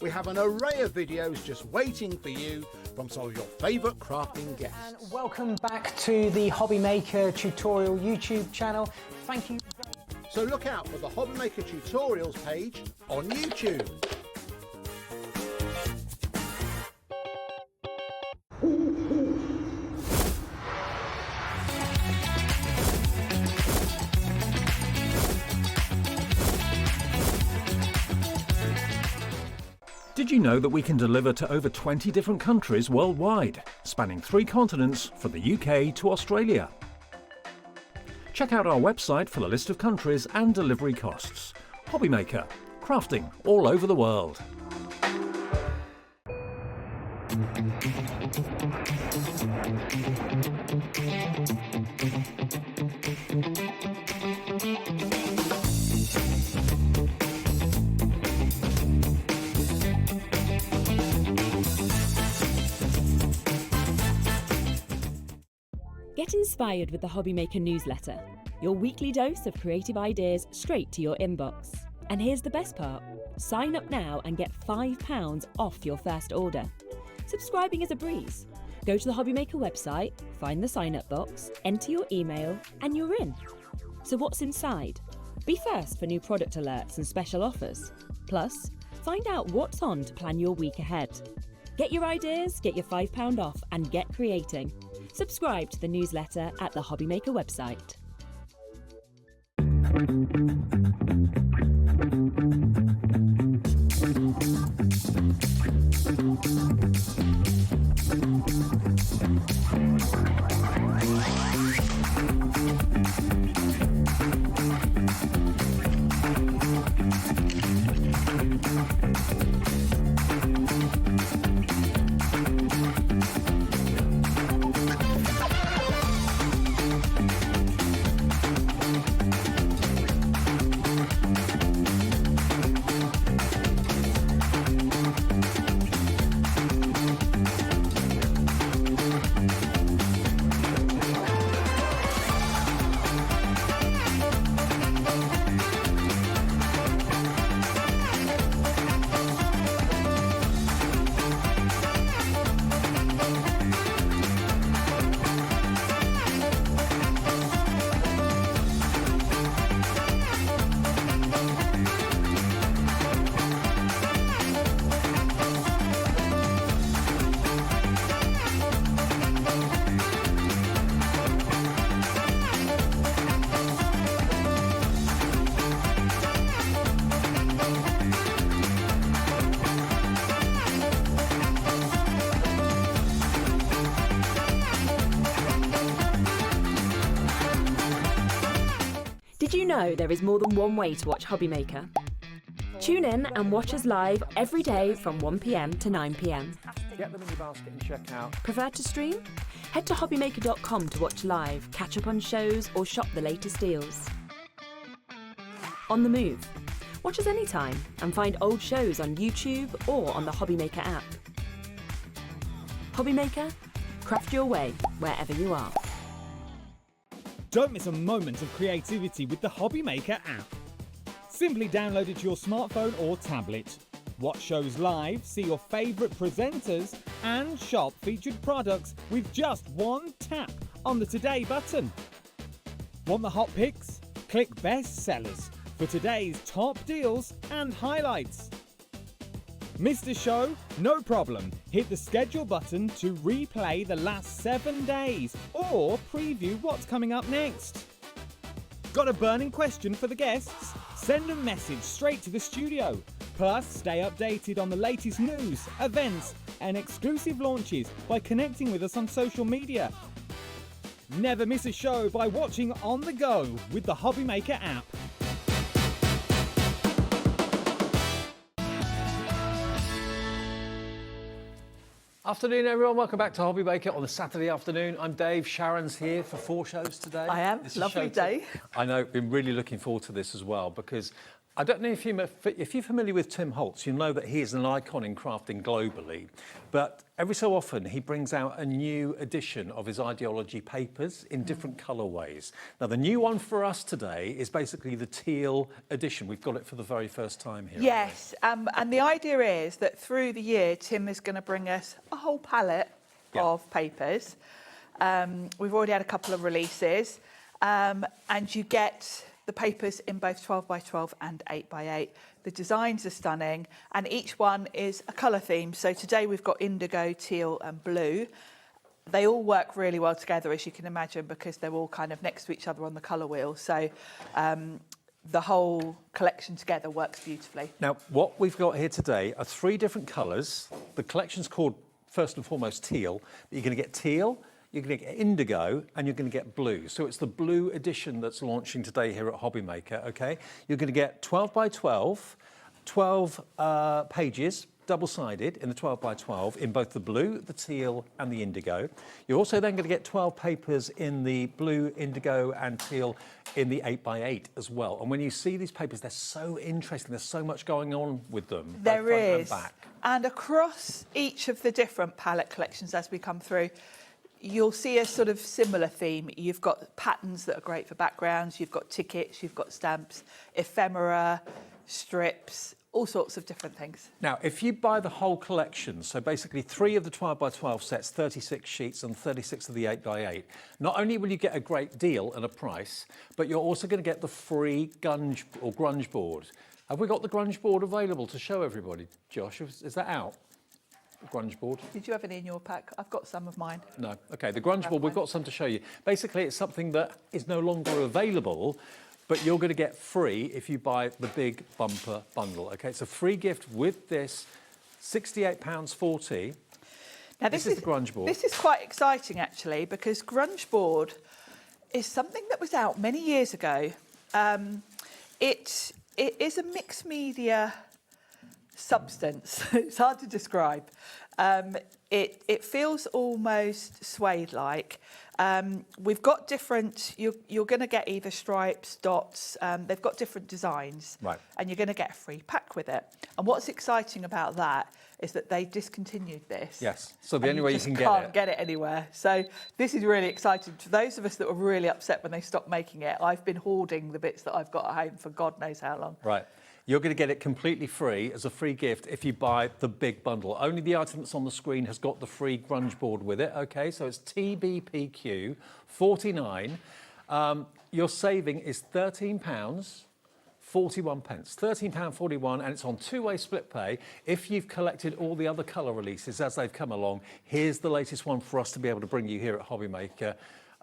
S5: We have an array of videos just waiting for you from some of your favourite crafting guests.
S14: And welcome back to the HobbyMaker tutorial YouTube channel. Thank you.
S5: So look out for the HobbyMaker tutorials page on YouTube.
S3: Did you know that we can deliver to over 20 different countries worldwide, spanning 3 continents from the UK to Australia? Check out our website for the list of countries and delivery costs. HobbyMaker, crafting all over the world.
S6: Get inspired with the HobbyMaker newsletter, your weekly dose of creative ideas straight to your inbox. And here's the best part. Sign up now and get £5 off your first order. Subscribing is a breeze. Go to the HobbyMaker website, find the sign-up box, enter your email, and you're in. So what's inside? Be first for new product alerts and special offers. Plus, find out what's on to plan your week ahead. Get your ideas, get your £5 off, and get creating. Subscribe to the newsletter at the HobbyMaker website. Did you know there is more than one way to watch HobbyMaker? Tune in and watch us live every day from 1 PM to 9 PM.
S3: get them in your basket and check out.
S11: Prefer to stream? Head to hobbymaker.com to watch live, catch up on shows, or shop the latest deals. On the move. Watch us anytime and find old shows on YouTube or on the HobbyMaker app. HobbyMaker, craft your way wherever you are.
S15: Don't miss a moment of creativity with the HobbyMaker app. Simply download it to your smartphone or tablet. Watch shows live, see your favourite presenters, and shop featured products with just one tap on the Today button. Want the hot picks? Click Best Sellers for today's top deals and highlights. Missed a show? No problem. Hit the schedule button to replay the last 7 days or preview what's coming up next. Got a burning question for the guests? Send a message straight to the studio. Plus, stay updated on the latest news, events, and exclusive launches by connecting with us on social media. Never miss a show by watching on the go with the HobbyMaker app.
S3: Afternoon, everyone. Welcome back to HobbyMaker on a Saturday afternoon. I'm Dave. Sharon's here for 4 shows today.
S7: I am. Lovely day.
S3: I know. Been really looking forward to this as well because I don't know if you're familiar with Tim Holtz. You know that he is an icon in crafting globally, but every so often he brings out a new edition of his ideology papers in different colourways. Now, the new one for us today is basically the teal edition. We've got it for the very first time here.
S7: Yes, and the idea is that through the year, Tim is going to bring us a whole palette of papers. We've already had a couple of releases, and you get the papers in both 12x12 and 8x8. The designs are stunning, and each one is a colour theme. So today we've got indigo, teal and blue. They all work really well together, as you can imagine, because they're all kind of next to each other on the colour wheel. So the whole collection together works beautifully.
S3: Now, what we've got here today are 3 different colours. The collection's called, first and foremost, teal. But you're going to get teal, you're going to get indigo, and you're going to get blue. So it's the blue edition that's launching today here at HobbyMaker, okay? You're going to get 12x12, 12 pages, double-sided in the 12x12 in both the blue, the teal, and the indigo. You're also then going to get 12 papers in the blue, indigo, and teal in the 8x8 as well. And when you see these papers, they're so interesting. There's so much going on with them.
S7: There is.
S3: And back.
S7: And across each of the different palette collections as we come through, you'll see a sort of similar theme. You've got patterns that are great for backgrounds, you've got tickets, you've got stamps, ephemera, strips, all sorts of different things.
S3: Now, if you buy the whole collection, so basically 3 of the 12x12 sets, 36 sheets and 36 of the 8x8, not only will you get a great deal and a price, but you're also going to get the free grunge board. Have we got the grunge board available to show everybody, Josh? Is that out? Grunge board.
S7: Did you have any in your pack? I've got some of mine.
S3: No. Okay, the grunge board, we've got some to show you. Basically, it's something that is no longer available, but you're going to get free if you buy the big bumper bundle. Okay, it's a free gift with this, £68.40.
S7: Now
S3: this is the grunge board.
S7: This is quite exciting actually, because grunge board is something that was out many years ago. It is a mixed media substance. It's hard to describe. It feels almost suede-like. We've got different, you're going to get either stripes, dots, they've got different designs,
S3: right,
S7: and you're going to get a free pack with it. And what's exciting about that is that they discontinued this.
S3: Yes, so the only way you can
S7: can't get it anywhere. So this is really exciting. For those of us that were really upset when they stopped making it, I've been hoarding the bits that I've got at home for God knows how long.
S3: Right. You're going to get it completely free as a free gift if you buy the big bundle. Only the item that's on the screen has got the free grunge board with it, okay? So it's TBPQ 49. Your saving is £13.41. £13.41, and it's on 2-way split pay. If you've collected all the other colour releases as they've come along, here's the latest one for us to be able to bring you here at HobbyMaker.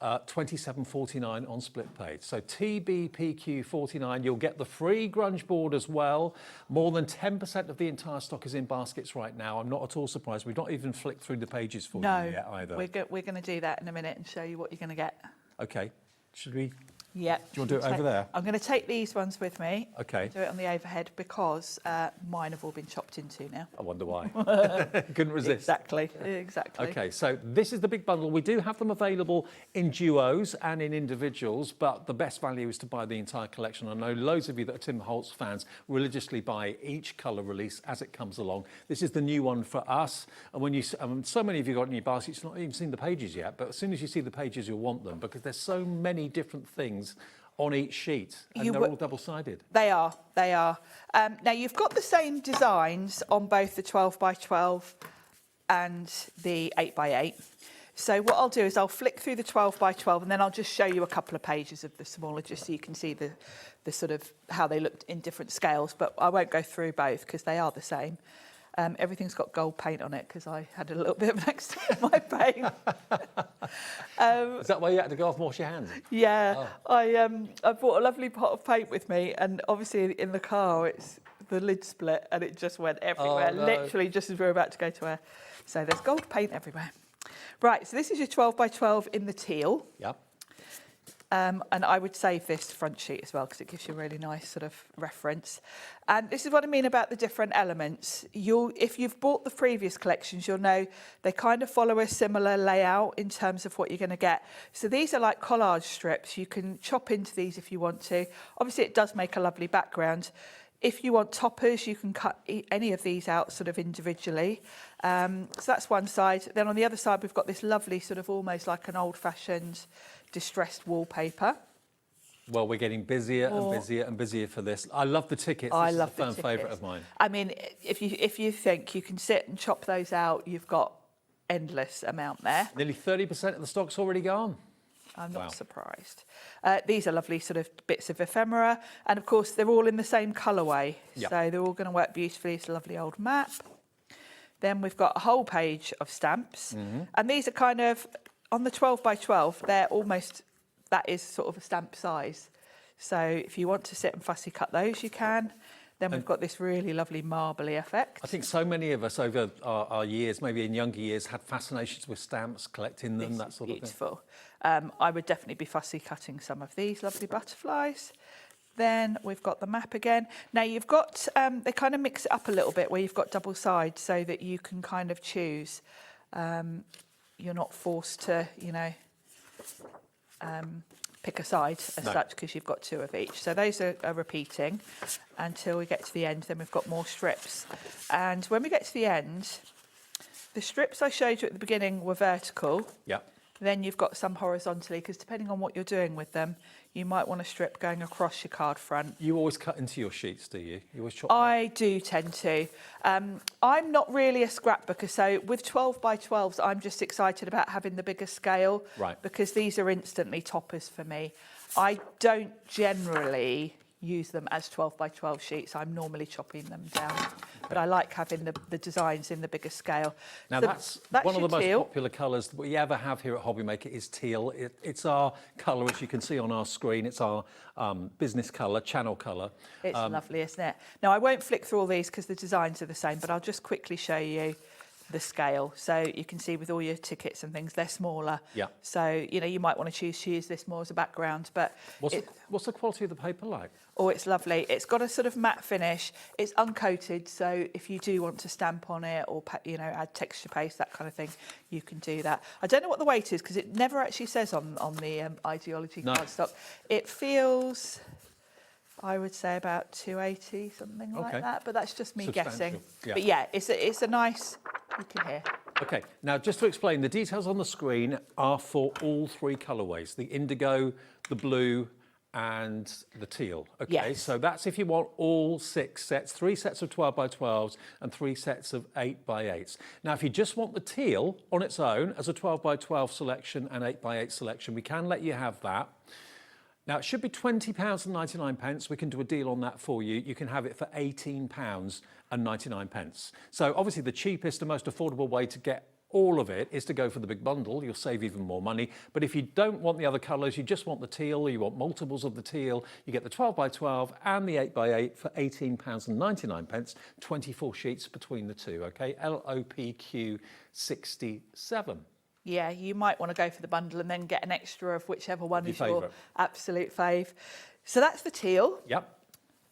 S3: £27.49 on split pay. So TBPQ 49, you'll get the free grunge board as well. More than 10% of the entire stock is in baskets right now. I'm not at all surprised. We've not even flicked through the pages for you yet either.
S7: We're going to do that in a minute and show you what you're going to get.
S3: Okay. Should we
S7: Yeah.
S3: Do you want to do it over there?
S7: I'm going to take these ones with me.
S3: Okay.
S7: Do it on the overhead because mine have all been chopped into now.
S3: I wonder why. Couldn't resist.
S7: Exactly.
S3: Okay, so this is the big bundle. We do have them available in duos and in individuals, but the best value is to buy the entire collection. I know loads of you that are Tim Holtz fans religiously buy each colour release as it comes along. This is the new one for us. And when you, so many of you got in your baskets, not even seen the pages yet, but as soon as you see the pages, you'll want them because there's so many different things on each sheet, and they're all double-sided.
S7: They are. Now, you've got the same designs on both the 12 by 12 and the 8 by 8. So what I'll do is I'll flick through the 12 by 12 and then I'll just show you a couple of pages of the smaller, just so you can see the sort of how they looked in different scales, but I won't go through both because they are the same. Everything's got gold paint on it because I had a little bit of an accident with my paint.
S3: Is that why you had to go off and wash your hands?
S7: Yeah, I brought a lovely pot of paint with me, and obviously in the car the lid split and it just went everywhere, literally just as we were about to go to air. So there's gold paint everywhere. Right, so this is your 12 by 12 in the teal.
S3: Yep.
S7: And I would save this front sheet as well because it gives you a really nice sort of reference. And this is what I mean about the different elements. If you've bought the previous collections, you'll know they kind of follow a similar layout in terms of what you're going to get. So these are like collage strips. You can chop into these if you want to. Obviously, it does make a lovely background. If you want toppers, you can cut any of these out sort of individually. So that's one side. Then on the other side, we've got this lovely sort of almost like an old-fashioned distressed wallpaper.
S3: Well, we're getting busier and busier and busier for this. I love the tickets.
S7: I
S3: love
S7: love
S3: the firm favourite of mine.
S7: I mean, if you think you can sit and chop those out, you've got endless amount there.
S3: Nearly 30% of the stock's already gone.
S7: I'm not surprised. These are lovely sort of bits of ephemera, and of course they're all in the same colourway, so they're all going to work beautifully. It's a lovely old map. Then we've got a whole page of stamps, and these are kind of on the 12 by 12. They're almost, that is sort of a stamp size. So if you want to sit and fussy cut those, you can. Then we've got this really lovely marbly effect.
S3: I think so many of us over our years, maybe in younger years, had fascinations with stamps, collecting them, that sort of thing.
S7: Beautiful. I would definitely be fussy cutting some of these lovely butterflies. Then we've got the map again. Now you've got, they kind of mix it up a little bit where you've got double sides so that you can kind of choose. You're not forced to, pick a side as such because you've got two of each. So those are repeating until we get to the end. Then we've got more strips. And when we get to the end, the strips I showed you at the beginning were vertical.
S3: Yeah.
S7: Then you've got some horizontally because depending on what you're doing with them, you might want a strip going across your card front.
S3: You always cut into your sheets, do you? You always chop
S7: I do tend to. I'm not really a scrapbooker, so with 12 by 12s, I'm just excited about having the bigger scale.
S3: Right.
S7: Because these are instantly toppers for me. I don't generally use them as 12 by 12 sheets. I'm normally chopping them down. But I like having the designs in the bigger scale.
S3: Now
S7: So
S3: that's one of
S7: your
S3: the most
S7: teal.
S3: popular colours that we ever have here at HobbyMaker is teal. It's our colour, as you can see on our screen. It's our business colour, channel colour.
S7: It's lovely, isn't it? Now, I won't flick through all these because the designs are the same, but I'll just quickly show you the scale. So you can see with all your tickets and things, they're smaller.
S3: Yeah.
S7: So, you might want to choose to use this more as a background. But
S3: what's the quality of the paper like?
S7: Oh, it's lovely. It's got a sort of matte finish. It's uncoated, so if you do want to stamp on it or, add texture paste, that kind of thing, you can do that. I don't know what the weight is because it never actually says on the Ideology cardstock. It feels, I would say, about 280, something like that. But that's just me guessing.
S3: Yeah.
S7: But yeah, it's a nice, you can hear.
S3: Okay, now just to explain, the details on the screen are for all three colourways, the indigo, the blue, and the teal. Okay,
S7: Yes.
S3: So that's if you want all 6 sets, 3 sets of 12 by 12s and 3 sets of 8 by 8s. Now, if you just want the teal on its own as a 12 by 12 selection and 8 by 8 selection, we can let you have that. Now, it should be £20.99. We can do a deal on that for you. You can have it for £18.99. So obviously the cheapest and most affordable way to get all of it is to go for the big bundle. You'll save even more money. But if you don't want the other colours, you just want the teal, or you want multiples of the teal, you get the 12 by 12 and the 8 by 8 for £18.99, 24 sheets between the two, okay? LOPQ 67.
S7: yeah, you might want to go for the bundle and then get an extra of whichever one is your
S3: favourite.
S7: absolute fave. So that's the teal.
S3: Yep.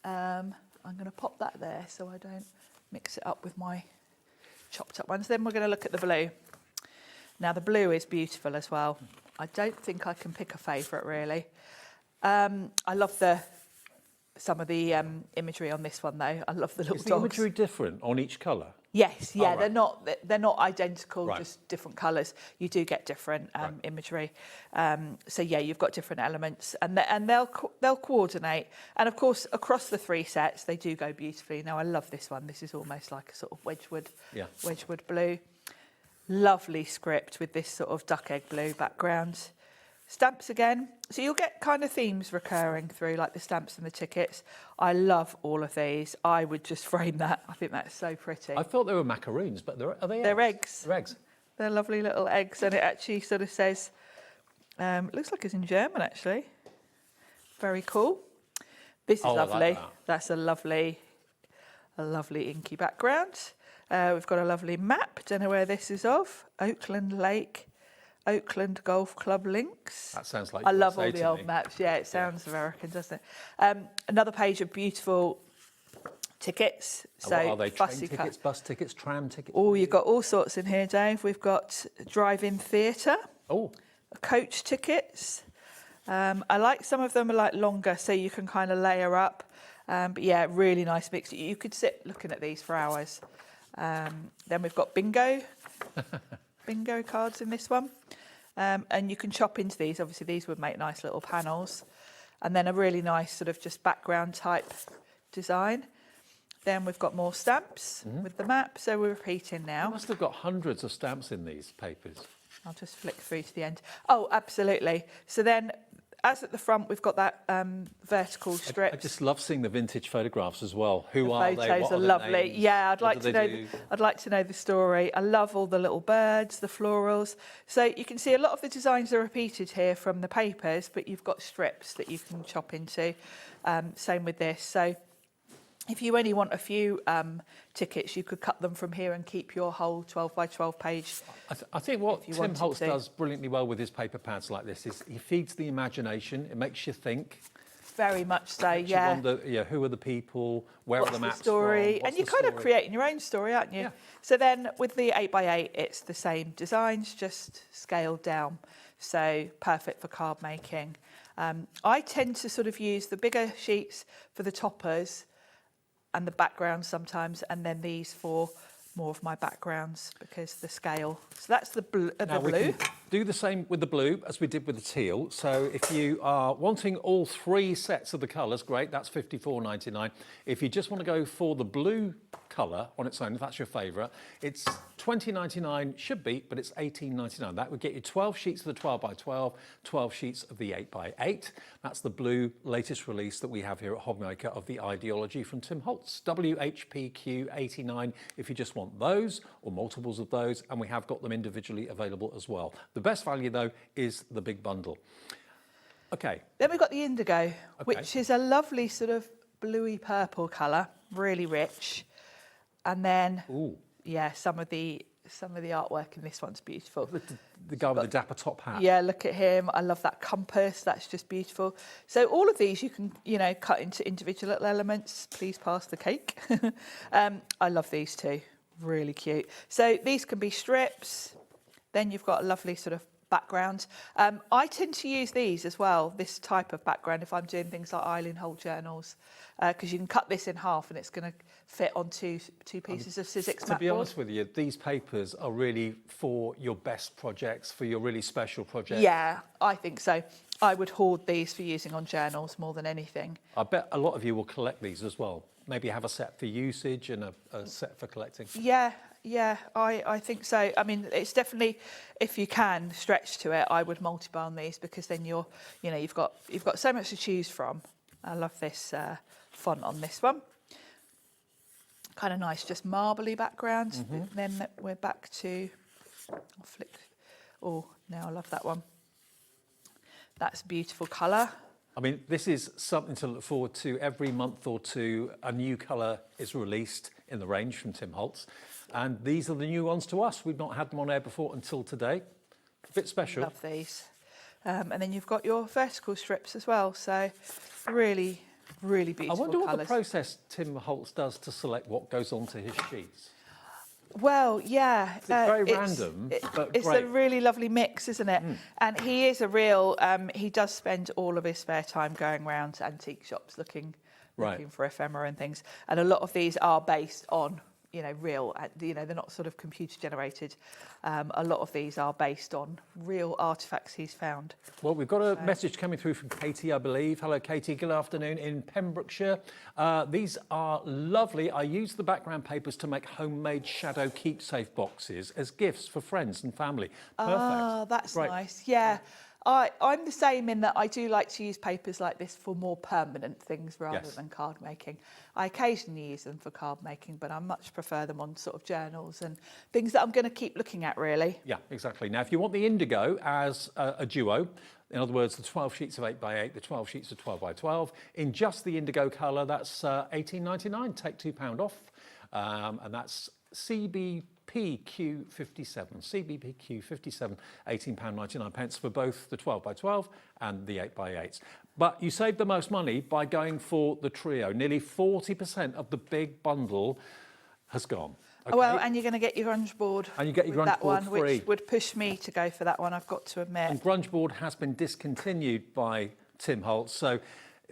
S7: I'm going to pop that there so I don't mix it up with my chopped up ones. Then we're going to look at the blue. Now the blue is beautiful as well. I don't think I can pick a favourite really. I love some of the imagery on this one though. I love the little
S3: Is the
S7: dogs.
S3: imagery different on each colour?
S7: Yes, yeah,
S3: Oh, right.
S7: they're not identical,
S3: Right.
S7: just different colours. You do get different imagery. So yeah, you've got different elements, and they'll coordinate. And of course, across the 3 sets, they do go beautifully. Now I love this one. This is almost like a sort of Wedgwood blue. Lovely script with this sort of duck egg blue background. Stamps again. So you'll get kind of themes recurring through, like the stamps and the tickets. I love all of these. I would just frame that. I think that's so pretty.
S3: I thought they were macaroons, but are they eggs?
S7: They're eggs.
S3: They're eggs.
S7: They're lovely little eggs, and it actually sort of says, it looks like it's in German actually. Very cool. This is
S3: Oh, I
S7: lovely.
S3: like that.
S7: That's a lovely inky background. We've got a lovely map. Don't know where this is of. Oakland Lake, Oakland Golf Club links.
S3: That sounds like
S7: I
S3: you
S7: love
S3: would
S7: all
S3: say
S7: the
S3: to
S7: old
S3: me.
S7: maps. Yeah, it sounds American, doesn't it? Another page of beautiful tickets. So
S3: What are they? Train
S7: fussy cut.
S3: tickets, bus tickets, tram tickets?
S7: Oh, you've got all sorts in here, Dave. We've got drive-in theatre.
S3: Oh.
S7: Coach tickets. I like some of them are like longer, so you can kind of layer up. But yeah, really nice mix. You could sit looking at these for hours. Then we've got bingo cards in this one. And you can chop into these. Obviously, these would make nice little panels. And then a really nice sort of just background type design. Then we've got more stamps with the map. So we're repeating now.
S3: You must have got hundreds of stamps in these papers.
S7: I'll just flick through to the end. Oh, absolutely. So then, as at the front, we've got that vertical strip.
S3: I just love seeing the vintage photographs as well. Who are they?
S7: Photos
S3: What
S7: are
S3: their
S7: lovely.
S3: names?
S7: Yeah, I'd
S3: What
S7: like
S3: do
S7: to
S3: they
S7: know.
S3: do?
S7: I'd like to know the story. I love all the little birds, the florals. So you can see a lot of the designs are repeated here from the papers, but you've got strips that you can chop into. Same with this. So if you only want a few tickets, you could cut them from here and keep your whole 12 by 12 page.
S3: I think what
S7: if you
S3: Tim
S7: wanted
S3: Holtz
S7: to.
S3: does brilliantly well with his paper pads like this is he feeds the imagination. It makes you think.
S7: Very much so,
S3: Makes
S7: yeah.
S3: You wonder, who are the people? Where
S7: What's
S3: are the
S7: the
S3: maps
S7: story?
S3: from?
S7: And you're kind of creating your own story, aren't you?
S3: Yeah.
S7: So then with the 8x8, it's the same designs, just scaled down. So perfect for card making. I tend to sort of use the bigger sheets for the toppers and the background sometimes, and then these for more of my backgrounds because the scale. So that's the blue.
S3: Now we can do the same with the blue as we did with the teal. So if you are wanting all 3 sets of the colours, great, that's $54.99. If you just want to go for the blue colour on its own, if that's your favourite, it's $20.99 should be, but it's $18.99. That would get you 12 sheets of the 12 by 12, 12 sheets of the 8 by 8. That's the blue latest release that we have here at HobbyMaker of the Ideology from Tim Holtz. WHPQ 89 if you just want those or multiples of those, and we have got them individually available as well. The best value though is the big bundle. Okay.
S7: Then we've got the indigo, which is a lovely sort of bluey purple colour, really rich. And then, yeah, some of the artwork in this one's beautiful.
S3: The guy with the dapper top hat.
S7: Yeah, look at him. I love that compass. That's just beautiful. So all of these you can, cut into individual little elements. Please pass the cake. I love these too. Really cute. So these can be strips. Then you've got a lovely sort of background. I tend to use these as well, this type of background, if I'm doing things like Eileen Hole journals, because you can cut this in half and it's going to fit on two pieces of Sizzix
S3: To
S7: mat
S3: be
S7: board.
S3: honest with you, these papers are really for your best projects, for your really special projects.
S7: Yeah, I think so. I would hoard these for using on journals more than anything.
S3: I bet a lot of you will collect these as well. Maybe have a set for usage and a set for collecting.
S7: Yeah, I think so. I mean, it's definitely, if you can stretch to it, I would multi-bound these because then you've got so much to choose from. I love this font on this one. Kind of nice, just marbly background.
S3: Mm-hmm.
S7: Then we're back to, I'll flick. Oh, now I love that one. That's a beautiful colour.
S3: I mean, this is something to look forward to. Every month or two, a new colour is released in the range from Tim Holtz. And these are the new ones to us. We've not had them on air before until today. A bit special.
S16: Love these. And then you've got your vertical strips as well. So really, really beautiful
S3: I wonder what the
S16: colours.
S3: process Tim Holtz does to select what goes onto his sheets.
S16: Well, yeah.
S3: It's very random, but
S16: it's
S3: great.
S16: a really lovely mix, isn't it? And he is a real, he does spend all of his spare time going around antique shops looking for ephemera and things. And a lot of these are based on, you know, real, you know, they're not sort of computer generated. A lot of these are based on real artefacts he's found.
S3: Well, we've got a message coming through from Katie, I believe. Hello, Katie. Good afternoon in Pembrokeshire. These are lovely. I use the background papers to make homemade shadow keepsafe boxes as gifts for friends and family. Perfect.
S16: Ah, that's
S3: Great.
S16: nice. Yeah. I'm the same in that I do like to use papers like this for more permanent things rather than card making. I occasionally use them for card making, but I much prefer them on sort of journals and things that I'm going to keep looking at, really.
S3: Yeah, exactly. Now, if you want the indigo as a duo, in other words, the 12 sheets of 8x8, the 12 sheets of 12x12, in just the indigo colour, that's £18.99. Take £2 off, and that's CBPQ57, CBPQ57, £18.99 for both the 12x12 and the 8x8s. But you save the most money by going for the trio. Nearly 40% of the big bundle has gone. Okay?
S16: Well, and you're going to get your grunge board.
S3: And you get your grunge
S16: that
S3: board
S16: one,
S3: free.
S16: which would push me to go for that one, I've got to admit.
S3: And grunge board has been discontinued by Tim Holtz, so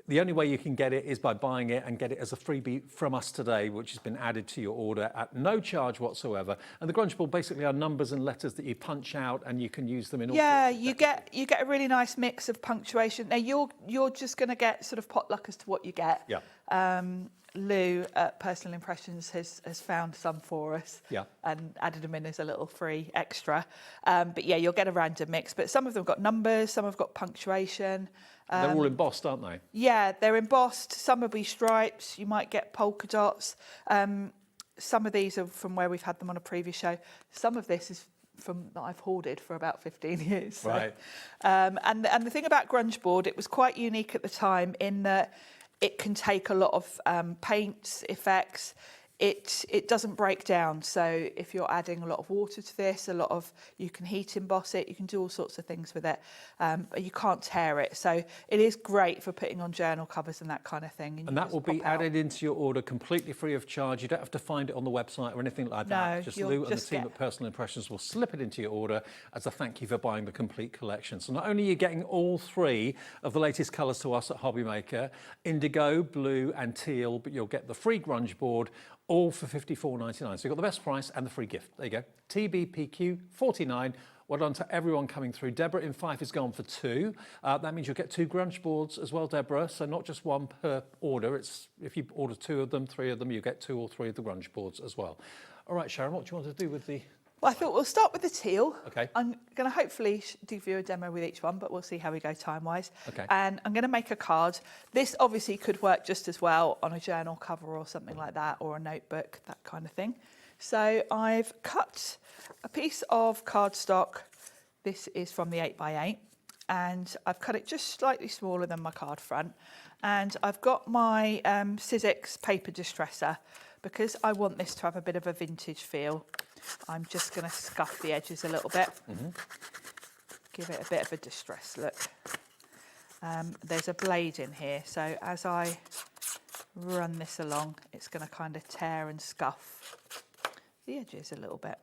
S3: the only way you can get it is by buying it and get it as a freebie from us today, which has been added to your order at no charge whatsoever. And the grunge board basically are numbers and letters that you punch out, and you can use them in all.
S16: Yeah, you get a really nice mix of punctuation. Now you're just going to get sort of potluck as to what you get.
S3: Yeah.
S16: Lou at Personal Impressions has found some for us.
S3: Yeah.
S16: And added them in as a little free extra. But yeah, you'll get a random mix. But some of them have got numbers, some have got punctuation.
S3: They're all embossed, aren't they?
S16: Yeah, they're embossed. Some will be stripes. You might get polka dots. Some of these are from where we've had them on a previous show. Some of this is from that I've hoarded for about 15 years. So.
S3: Right.
S16: And the thing about grunge board, it was quite unique at the time in that it can take a lot of paints, effects. It doesn't break down. So if you're adding a lot of water to this, you can heat emboss it, you can do all sorts of things with it, but you can't tear it. So it is great for putting on journal covers and that kind of thing.
S3: And that will be added into your order completely free of charge. You don't have to find it on the website or anything like that. Just Lou and the team at Personal Impressions will slip it into your order as a thank you for buying the complete collection. So not only are you getting all three of the latest colours to us at HobbyMaker, indigo, blue and teal, but you'll get the free grunge board, all for £54.99. So you've got the best price and the free gift. There you go. TBPQ 49. Well done to everyone coming through. Deborah in Fife is gone for two. That means you'll get two grunge boards as well, Deborah. So not just one per order. It's if you order two of them, three of them, you get two or three of the grunge boards as well. All right, Sharon, what do you want to do with the...
S16: Well, I thought we'll start with the teal.
S3: Okay.
S16: I'm going to hopefully give you a demo with each one, but we'll see how we go time-wise.
S3: Okay.
S16: And I'm going to make a card. This obviously could work just as well on a journal cover or something like that, or a notebook, that kind of thing. So I've cut a piece of cardstock. This is from the 8x8, and I've cut it just slightly smaller than my card front. And I've got my Sizzix paper distresser, because I want this to have a bit of a vintage feel. I'm just going to scuff the edges a little bit, give it a bit of a distress look. There's a blade in here, so as I run this along, it's going to kind of tear and scuff the edges a little bit.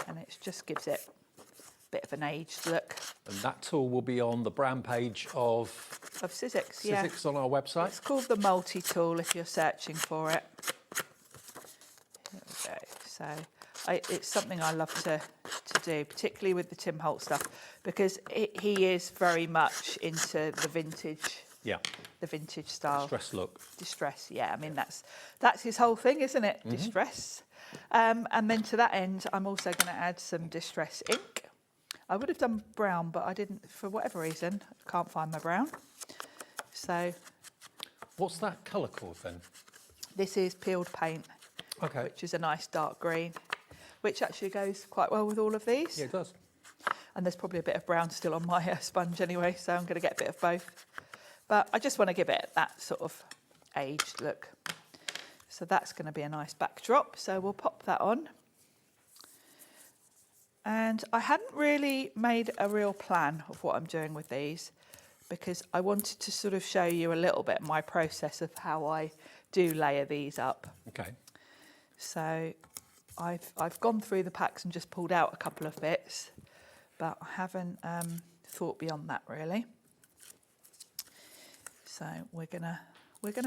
S16: And it just gives it a bit of an aged look.
S3: And that tool will be on the brand page of
S16: Sizzix,
S3: Sizzix on our website.
S16: It's called the multi-tool if you're searching for it. Here we go. So it's something I love to do, particularly with the Tim Holtz stuff, because he is very much into the vintage.
S3: Yeah.
S16: The vintage style.
S3: Distress look.
S16: Distress, yeah. I mean, that's his whole thing, isn't it? Distress. And then to that end, I'm also going to add some distress ink. I would have done brown, but I didn't, for whatever reason, can't find my brown. So.
S3: What's that colour called then?
S16: This is peeled paint.
S3: Okay.
S16: Which is a nice dark green, which actually goes quite well with all of these.
S3: Yeah, it does.
S16: And there's probably a bit of brown still on my sponge anyway, so I'm going to get a bit of both. But I just want to give it that sort of aged look. So that's going to be a nice backdrop. So we'll pop that on. And I hadn't really made a real plan of what I'm doing with these because I wanted to sort of show you a little bit my process of how I do layer these up.
S3: Okay.
S16: So I've gone through the packs and just pulled out a couple of bits, but I haven't thought beyond that really. So we're gonna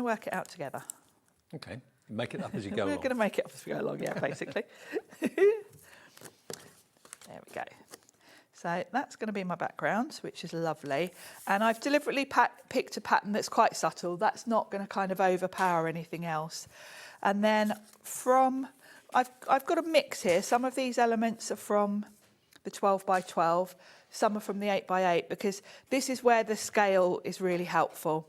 S16: work it out together.
S3: Okay. Make it up as you go
S16: We're
S3: along.
S16: going to make it up as we go along, yeah, basically. There we go. So that's going to be my background, which is lovely. And I've deliberately picked a pattern that's quite subtle. That's not going to kind of overpower anything else. And then I've got a mix here. Some of these elements are from the 12 by 12. Some are from the 8 by 8, because this is where the scale is really helpful.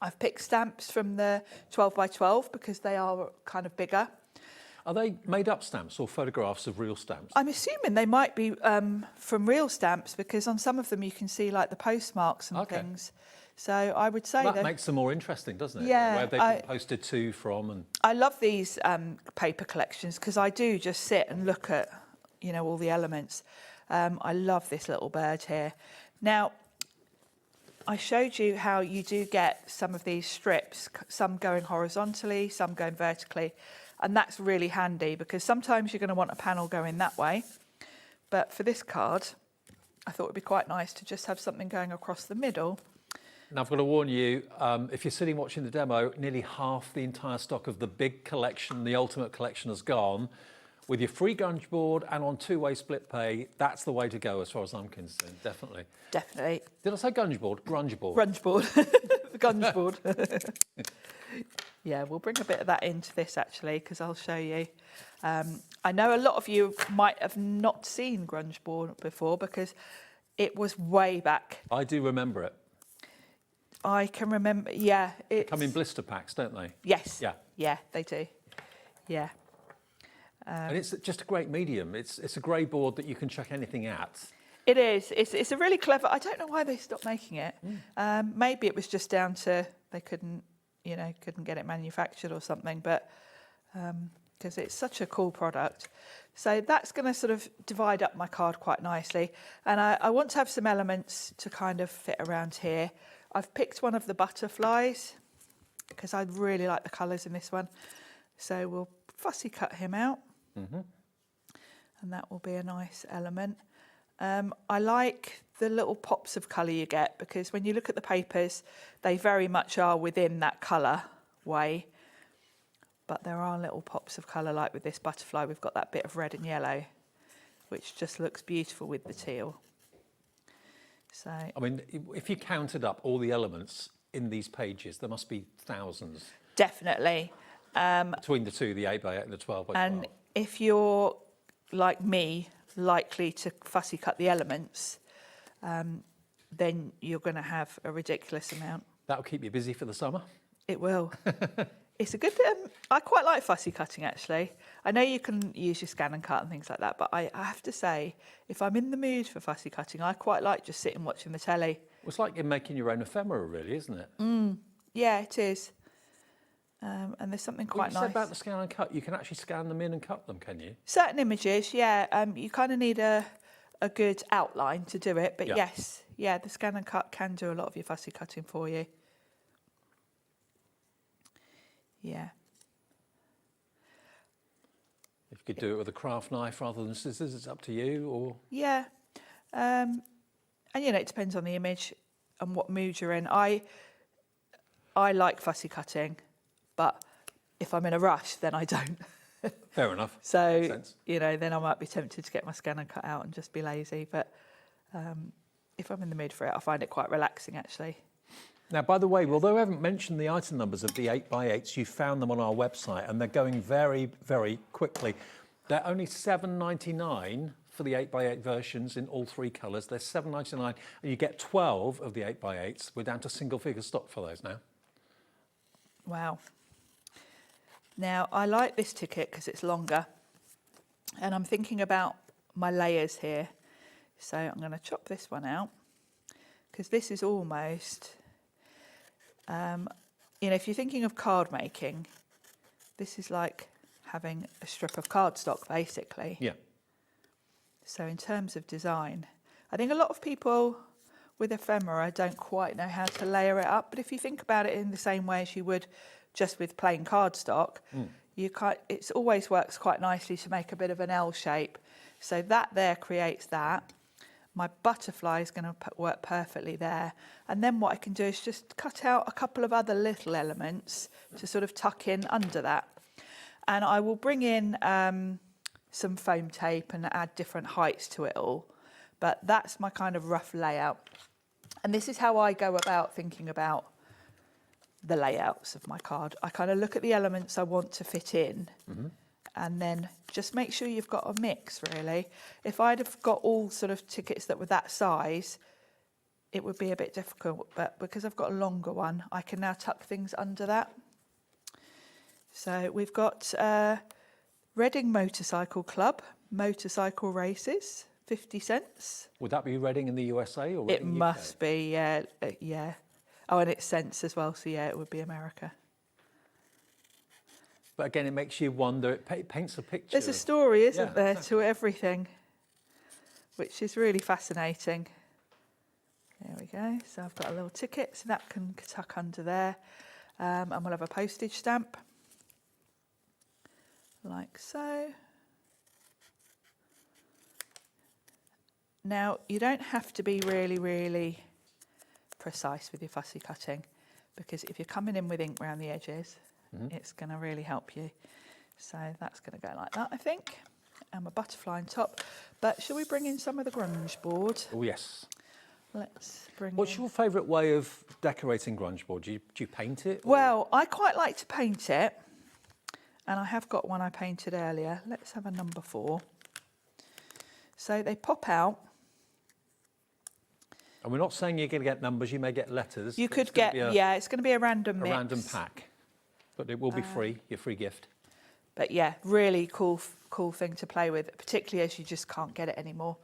S16: I've picked stamps from the 12 by 12 because they are kind of bigger.
S3: Are they made up stamps or photographs of real stamps?
S16: I'm assuming they might be from real stamps, because on some of them you can see like the postmarks and things. So I would say
S3: that makes them more interesting, doesn't it?
S16: Yeah,
S3: Where they've been posted to, from, and
S16: I love these paper collections because I do just sit and look at, you know, all the elements. I love this little bird here. Now, I showed you how you do get some of these strips, some going horizontally, some going vertically, and that's really handy because sometimes you're going to want a panel going that way. But for this card, I thought it would be quite nice to just have something going across the middle.
S3: Now, I've got to warn you, if you're sitting watching the demo, nearly half the entire stock of the big collection, the Ultimate Collection, has gone. With your free grunge board and on two-way split pay, that's the way to go as far as I'm concerned, definitely.
S16: Definitely.
S3: Did I say grunge board? Grunge board.
S16: Grunge board. The grunge board. Yeah, we'll bring a bit of that into this actually, because I'll show you. I know a lot of you might have not seen grunge board before because it was way back.
S3: I do remember it.
S16: I can remember, yeah.
S3: They come in blister packs, don't they?
S16: Yes.
S3: Yeah.
S16: Yeah, they do. Yeah.
S3: And it's just a great medium. It's a grey board that you can chuck anything at.
S16: It is. It's a really clever. I don't know why they stopped making it. Maybe it was just down to they couldn't get it manufactured or something. But because it's such a cool product, so that's going to sort of divide up my card quite nicely. And I want to have some elements to kind of fit around here. I've picked one of the butterflies because I really like the colours in this one. So we'll fussy cut him out. Mm-hmm. And that will be a nice element. I like the little pops of colour you get because when you look at the papers, they very much are within that colour way. But there are little pops of colour, like with this butterfly, we've got that bit of red and yellow, which just looks beautiful with the teal. So,
S3: I mean, if you counted up all the elements in these pages, there must be thousands.
S16: Definitely.
S3: Between the two, the 8 by 8 and the 12 by 12.
S16: And if you're, like me, likely to fussy cut the elements, then you're going to have a ridiculous amount.
S3: That'll keep you busy for the summer.
S16: It will. It's a good. I quite like fussy cutting actually. I know you can use your scan and cut and things like that, but I have to say, if I'm in the mood for fussy cutting, I quite like just sitting watching the telly.
S3: Well, it's like you're making your own ephemera, really, isn't it?
S16: Yeah, it is. And there's something quite
S3: you
S16: nice
S3: said about the scan and cut. You can actually scan them in and cut them, can you?
S16: Certain images, yeah. You kind of need a good outline to do it, but yes, yeah, the scan and cut can do a lot of your fussy cutting for you. Yeah.
S3: If you could do it with a craft knife rather than scissors, it's up to you. Or
S16: yeah, and you know, it depends on the image and what mood you're in. I like fussy cutting, but if I'm in a rush, then I don't.
S3: Fair enough.
S16: So you know, then I might be tempted to get my scan and cut out and just be lazy. But if I'm in the mood for it, I find it quite relaxing actually.
S3: Now, by the way, although I haven't mentioned the item numbers of the 8 by 8s, you found them on our website and they're going very, very quickly. They're only $7.99 for the 8 by 8 versions in all three colours. They're $7.99 and you get 12 of the 8 by 8s. We're down to single figure stock for those now.
S16: Wow. Now, I like this ticket because it's longer and I'm thinking about my layers here. So I'm going to chop this one out because this is almost... you know, if you're thinking of card making, this is like having a strip of cardstock, basically.
S3: Yeah.
S16: So in terms of design, I think a lot of people with ephemera don't quite know how to layer it up, but if you think about it in the same way as you would just with plain cardstock, it always works quite nicely to make a bit of an L shape. So that there creates that. My butterfly is going to work perfectly there. And then what I can do is just cut out a couple of other little elements to sort of tuck in under that. And I will bring in some foam tape and add different heights to it all. But that's my kind of rough layout. And this is how I go about thinking about the layouts of my card. I kind of look at the elements I want to fit in. And then just make sure you've got a mix, really. If I'd have got all sort of tickets that were that size, it would be a bit difficult. But because I've got a longer one, I can now tuck things under that. So we've got Reading Motorcycle Club, motorcycle races, 50 cents.
S3: Would that be Reading in the USA or
S16: It
S3: Reading UK?
S16: must be, yeah. Oh, and it's cents as well, so yeah, it would be America.
S3: But again, it makes you wonder, it paints a picture.
S16: There's a story, isn't there,
S3: exactly.
S16: to everything, which is really fascinating. There we go. So I've got a little ticket, so that can tuck under there. And we'll have a postage stamp, like so. Now, you don't have to be really, really precise with your fussy cutting, because if you're coming in with ink around the edges, it's going to really help you. So that's going to go like that, I think. And my butterfly on top. But shall we bring in some of the grunge board?
S3: Oh, yes.
S16: Let's bring
S3: What's
S16: in...
S3: your favourite way of decorating grunge board? Do you paint it? Or?
S16: Well, I quite like to paint it. And I have got one I painted earlier. Let's have a number 4. So they pop out.
S3: And we're not saying you're going to get numbers, you may get letters.
S16: You could get, it's going to be a random mix.
S3: A random pack. But it will be free, your free gift.
S16: But yeah, really cool thing to play with, particularly as you just can't get it anymore.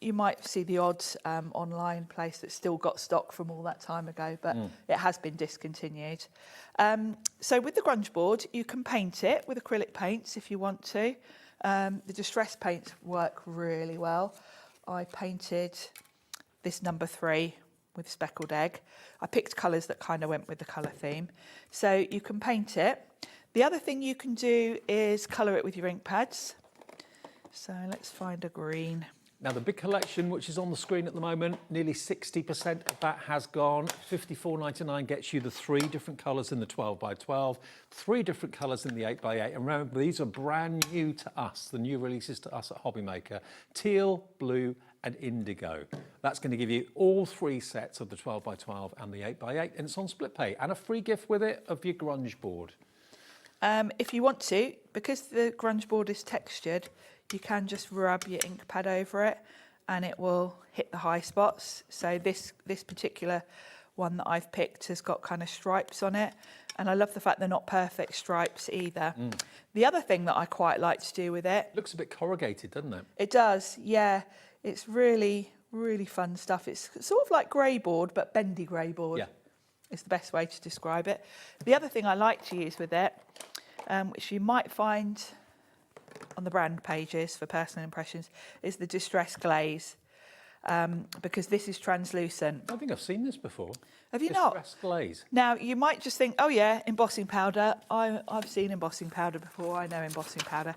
S16: You might see the odd online place that's still got stock from all that time ago, but it has been discontinued. So with the grunge board, you can paint it with acrylic paints if you want to. The distress paints work really well. I painted this number 3 with speckled egg. I picked colours that kind of went with the colour theme. So you can paint it. The other thing you can do is colour it with your ink pads. So let's find a green.
S3: Now the big collection, which is on the screen at the moment, nearly 60% of that has gone. $54.99 gets you the 3 different colours in the 12x12, 3 different colours in the 8x8. And remember, these are brand new to us, the new releases to us at HobbyMaker. Teal, blue and indigo. That's going to give you all 3 sets of the 12x12 and the 8x8, and it's on split pay, and a free gift with it of your grunge board.
S16: If you want to, because the grunge board is textured, you can just rub your ink pad over it and it will hit the high spots. So this particular one that I've picked has got kind of stripes on it, and I love the fact they're not perfect stripes either. The other thing that I quite like to do with it...
S3: Looks a bit corrugated, doesn't it?
S16: It does, yeah. It's really, really fun stuff. It's sort of like grey board, but bendy grey board.
S3: Yeah.
S16: Is the best way to describe it. The other thing I like to use with it, which you might find on the brand pages for personal impressions, is the distress glaze, because this is translucent.
S3: I think I've seen this before.
S16: Have you not?
S3: Distress glaze.
S16: Now, you might just think, oh yeah, embossing powder. I've seen embossing powder before. I know embossing powder.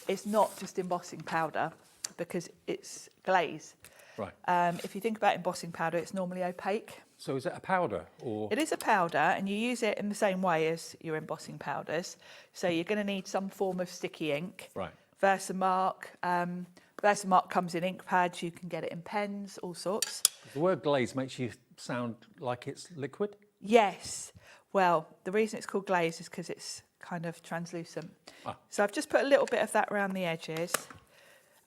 S16: It's not just embossing powder, because it's glaze.
S3: Right.
S16: If you think about embossing powder, it's normally opaque.
S3: So is it a powder or?
S16: It is a powder, and you use it in the same way as your embossing powders. So you're going to need some form of sticky ink.
S3: Right.
S16: Versamark. Versamark comes in ink pads. You can get it in pens, all sorts.
S3: The word glaze makes you sound like it's liquid?
S16: Yes. Well, the reason it's called glaze is because it's kind of translucent. So I've just put a little bit of that around the edges.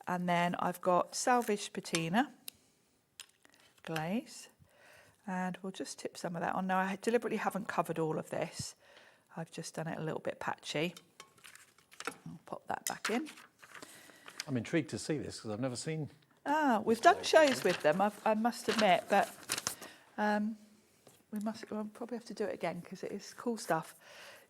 S16: And then I've got salvaged patina glaze. And we'll just tip some of that on. Now, I deliberately haven't covered all of this. I've just done it a little bit patchy. I'll pop that back in.
S3: I'm intrigued to see this because I've never seen.
S16: We've done shows with them, I must admit, but we'll probably have to do it again because it is cool stuff.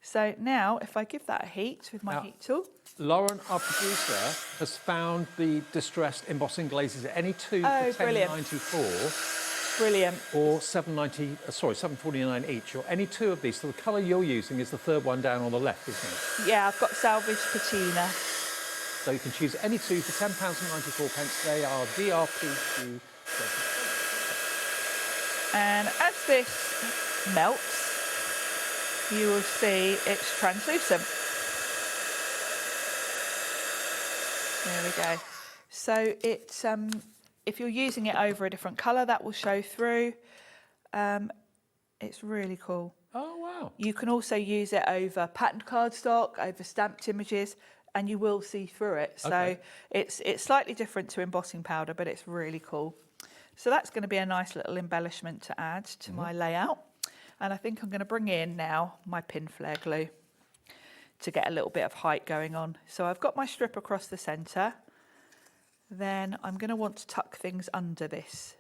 S16: So now if I give that a heat with my heat tool.
S3: Lauren, our producer, has found the distressed embossing glazes. Any two for $10.94.
S16: Brilliant.
S3: Or $7.49 each, or any two of these. So the colour you're using is the third one down on the left, isn't it?
S16: Yeah, I've got salvage patina.
S3: So you can choose any two for £10.94. They are DRPQ.
S16: And as this melts, you will see it's translucent. There we go. So it's if you're using it over a different colour, that will show through. It's really cool.
S3: Oh, wow.
S16: You can also use it over patterned cardstock, over stamped images, and you will see through it. So it's slightly different to embossing powder, but it's really cool. So that's going to be a nice little embellishment to add to my layout. And I think I'm going to bring in now my pin flare glue to get a little bit of height going on. So I've got my strip across the centre. Then I'm going to want to tuck things under this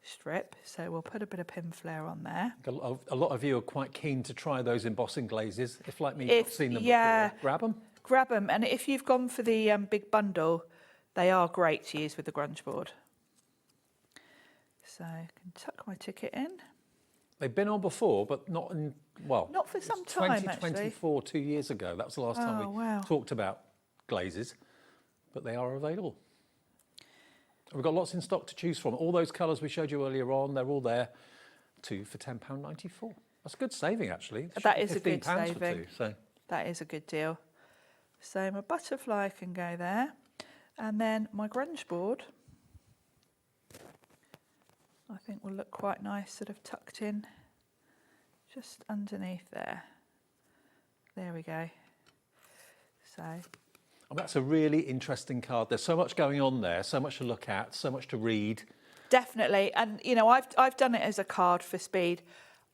S16: strip. So we'll put a bit of pin flare on there.
S3: A lot of you are quite keen to try those embossing glazes. If, like me, you've seen them
S16: before,
S3: grab them.
S16: Grab them. And if you've gone for the big bundle, they are great to use with the grunge board. So I can tuck my ticket in.
S3: They've been on before, but not in, well...
S16: Not for some time,
S3: 2024, 2 years ago. That was the last time we talked about glazes, but they are available. We've got lots in stock to choose from. All those colours we showed you earlier on, they're all there. Two for £10.94. That's a good saving, actually.
S16: That is a good
S3: £15
S16: saving.
S3: for two, so.
S16: That is a good deal. So my butterfly can go there. And then my grunge board, I think will look quite nice, sort of tucked in just underneath there. There we go. So...
S3: Oh, that's a really interesting card. There's so much going on there, so much to look at, so much to read.
S16: Definitely. And, you know, I've done it as a card for speed.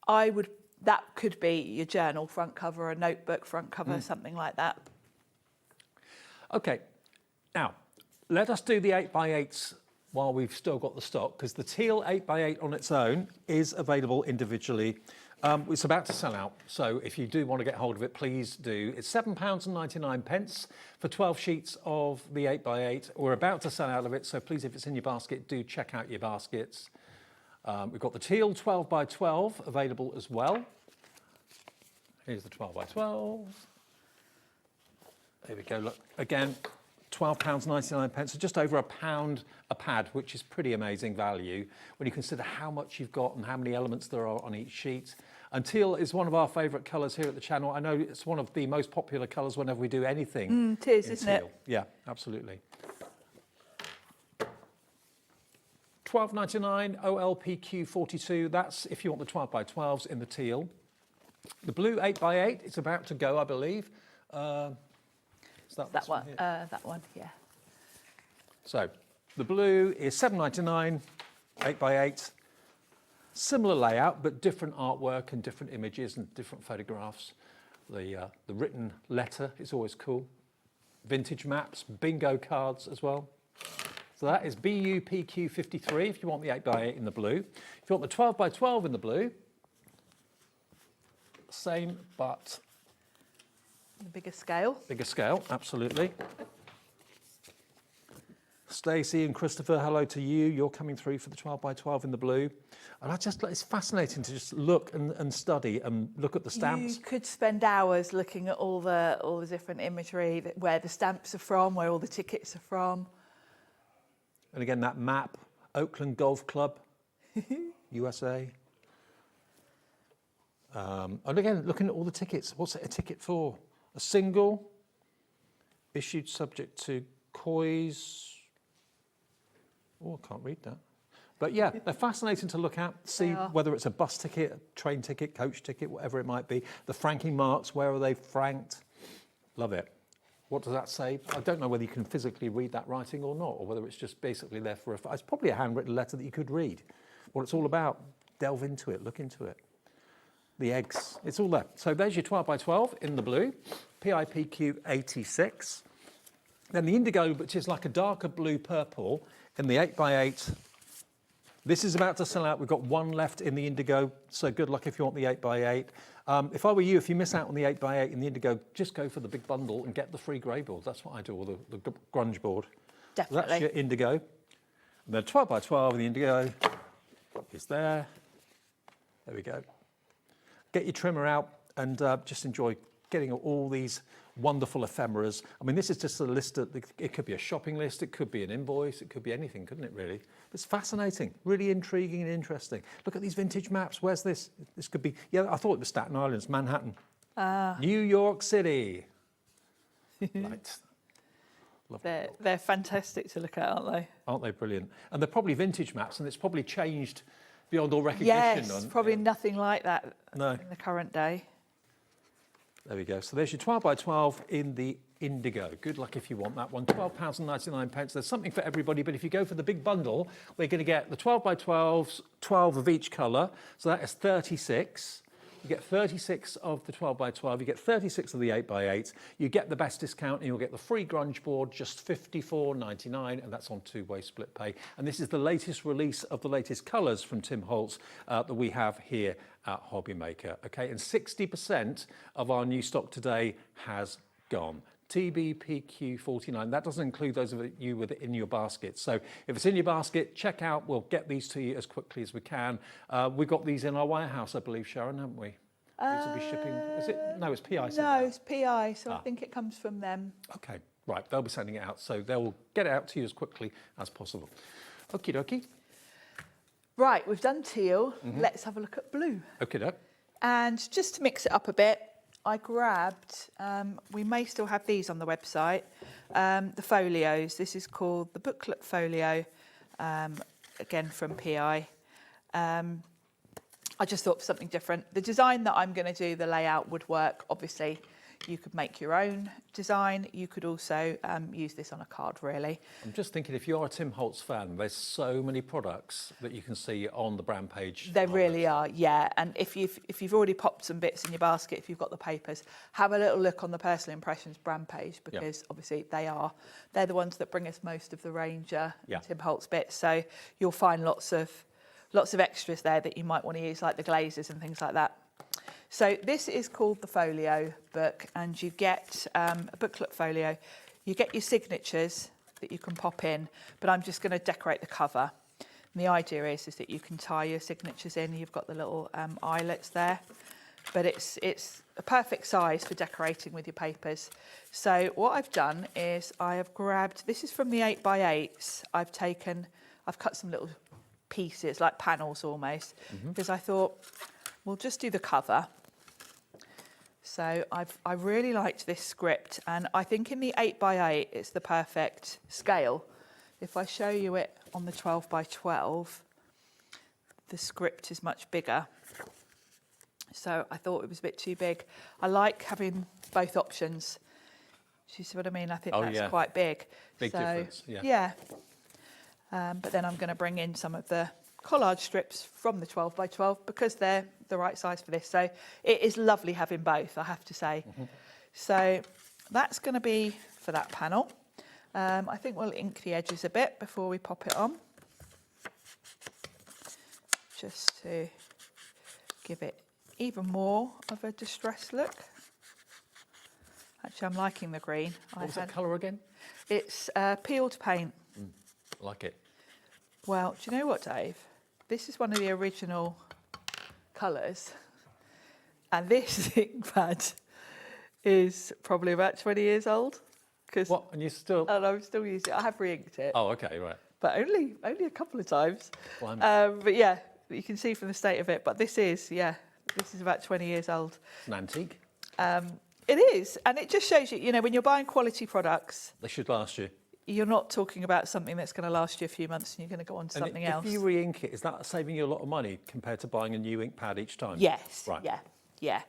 S16: That could be your journal front cover, a notebook front cover, something like that.
S3: OK. Now, let us do the 8x8s while we've still got the stock, because the teal 8x8 on its own is available individually. It's about to sell out, so if you do want to get hold of it, please do. It's £7.99 for 12 sheets of the 8x8. We're about to sell out of it, so please, if it's in your basket, do check out your baskets. We've got the teal 12x12 available as well. Here's the 12x12. There we go, look, again, £12.99, so just over £1 a pad, which is pretty amazing value when you consider how much you've got and how many elements there are on each sheet. And teal is one of our favourite colours here at the channel. I know it's one of the most popular colours whenever we do anything.
S16: It is, isn't it?
S3: Yeah, absolutely. $12.99 OLPQ 42. That's if you want the 12x12s in the teal. The blue 8x8 is about to go, I believe.
S16: That one, yeah.
S3: So the blue is $7.99, 8x8. Similar layout, but different artwork and different images and different photographs. The written letter is always cool. Vintage maps, bingo cards as well. So that is BUPQ 53 if you want the 8x8 in the blue. If you want the 12x12 in the blue, same, but...
S16: The bigger scale.
S3: Bigger scale, absolutely. Stacey and Christopher, hello to you. You're coming through for the 12x12 in the blue. And it's fascinating to just look and study and look at the stamps.
S16: You could spend hours looking at all the different imagery, where the stamps are from, where all the tickets are from.
S3: And again, that map, Oakland Golf Club, USA. And again, looking at all the tickets. What's it a ticket for? A single, issued subject to COIS. Oh, I can't read that. But yeah, they're fascinating to look at, see whether it's a bus ticket, a train ticket, coach ticket, whatever it might be. The franking marks, where are they franked? Love it. What does that say? I don't know whether you can physically read that writing or not, or whether it's just basically there for it's probably a handwritten letter that you could read. What it's all about, delve into it, look into it. The eggs, it's all there. So there's your 12x12 in the blue, PIPQ 86. Then the indigo, which is like a darker blue purple, in the 8x8. This is about to sell out. We've got one left in the indigo, so good luck if you want the 8x8. If I were you, if you miss out on the 8x8 and the indigo, just go for the big bundle and get the free grey board. That's what I do, or the grunge board.
S16: Definitely.
S3: So that's your indigo. And then 12x12 and the indigo is there. There we go. Get your trimmer out and just enjoy getting all these wonderful ephemeras. I mean, this is just a list. It could be a shopping list. It could be an invoice. It could be anything, couldn't it, really? It's fascinating, really intriguing and interesting. Look at these vintage maps. Where's this? This could be, yeah, I thought it was Staten Island. It's Manhattan. New York City. Right.
S16: They're fantastic to look at, aren't they?
S3: Aren't they brilliant? And they're probably vintage maps, and it's probably changed beyond all recognition.
S16: Yes, probably nothing like that in the current day.
S3: There we go. So there's your 12x12 in the indigo. Good luck if you want that one. £12.99. There's something for everybody, but if you go for the big bundle, we're going to get the 12x12s, 12 of each colour. So that is 36. You get 36 of the 12x12, you get 36 of the 8x8, you get the best discount and you'll get the free grunge board, just $54.99, and that's on two-way split pay. And this is the latest release of the latest colours from Tim Holtz that we have here at HobbyMaker. Okay, and 60% of our new stock today has gone. TBPQ49. That doesn't include those of you with it in your basket. So if it's in your basket, check out. We'll get these to you as quickly as we can. We've got these in our warehouse, I believe, Sharon, haven't we? These will be shipping. Is it? No, it's PI.
S16: No, it's PI. So I think it comes from them.
S3: Okay, right. They'll be sending it out. So they'll get it out to you as quickly as possible. Okie dokie.
S16: Right, we've done teal. Let's have a look at blue.
S3: Okie doke.
S16: And just to mix it up a bit, I grabbed, we may still have these on the website, the folios. This is called the booklet folio, again from PI. I just thought of something different. The design that I'm going to do, the layout would work. Obviously, you could make your own design. You could also use this on a card, really.
S3: I'm just thinking, if you're a Tim Holtz fan, there's so many products that you can see on the brand page.
S16: There really are, yeah. And if you've already popped some bits in your basket, if you've got the papers, have a little look on the Personal Impressions brand page, because obviously they're the ones that bring us most of the Ranger and Tim Holtz bits. So you'll find lots of extras there that you might want to use, like the glazes and things like that. So this is called the folio book, and you get a booklet folio. You get your signatures that you can pop in, but I'm just going to decorate the cover. And the idea is that you can tie your signatures in. You've got the little eyelets there, but it's a perfect size for decorating with your papers. So what I've done is I have grabbed, this is from the 8x8s. I've cut some little pieces, like panels almost, because I thought, we'll just do the cover. So I really liked this script, and I think in the 8x8 it's the perfect scale. If I show you it on the 12x12, the script is much bigger. So I thought it was a bit too big. I like having both options. Do you see what I mean? I think that's quite big.
S3: Big difference, yeah.
S16: Yeah. But then I'm going to bring in some of the collage strips from the 12x12 because they're the right size for this. So it is lovely having both, I have to say. So that's going to be for that panel. I think we'll ink the edges a bit before we pop it on, just to give it even more of a distressed look. Actually, I'm liking the green.
S3: What was that colour again?
S16: It's peeled paint.
S3: I like it.
S16: Well, do you know what, Dave? This is one of the original colours, and this ink pad is probably about 20 years old.
S3: What? And you still?
S16: And I'm still using it. I have re-inked it.
S3: Oh, okay, right.
S16: But only a couple of times. But yeah, you can see from the state of it. But this is about 20 years old.
S3: It's an antique.
S16: It is, and it just shows you, when you're buying quality products,
S3: they should last you.
S16: You're not talking about something that's going to last you a few months and you're going to go on to something else.
S3: If you re-ink it, is that saving you a lot of money compared to buying a new ink pad each time?
S16: Yes.
S3: Right.
S16: Yeah.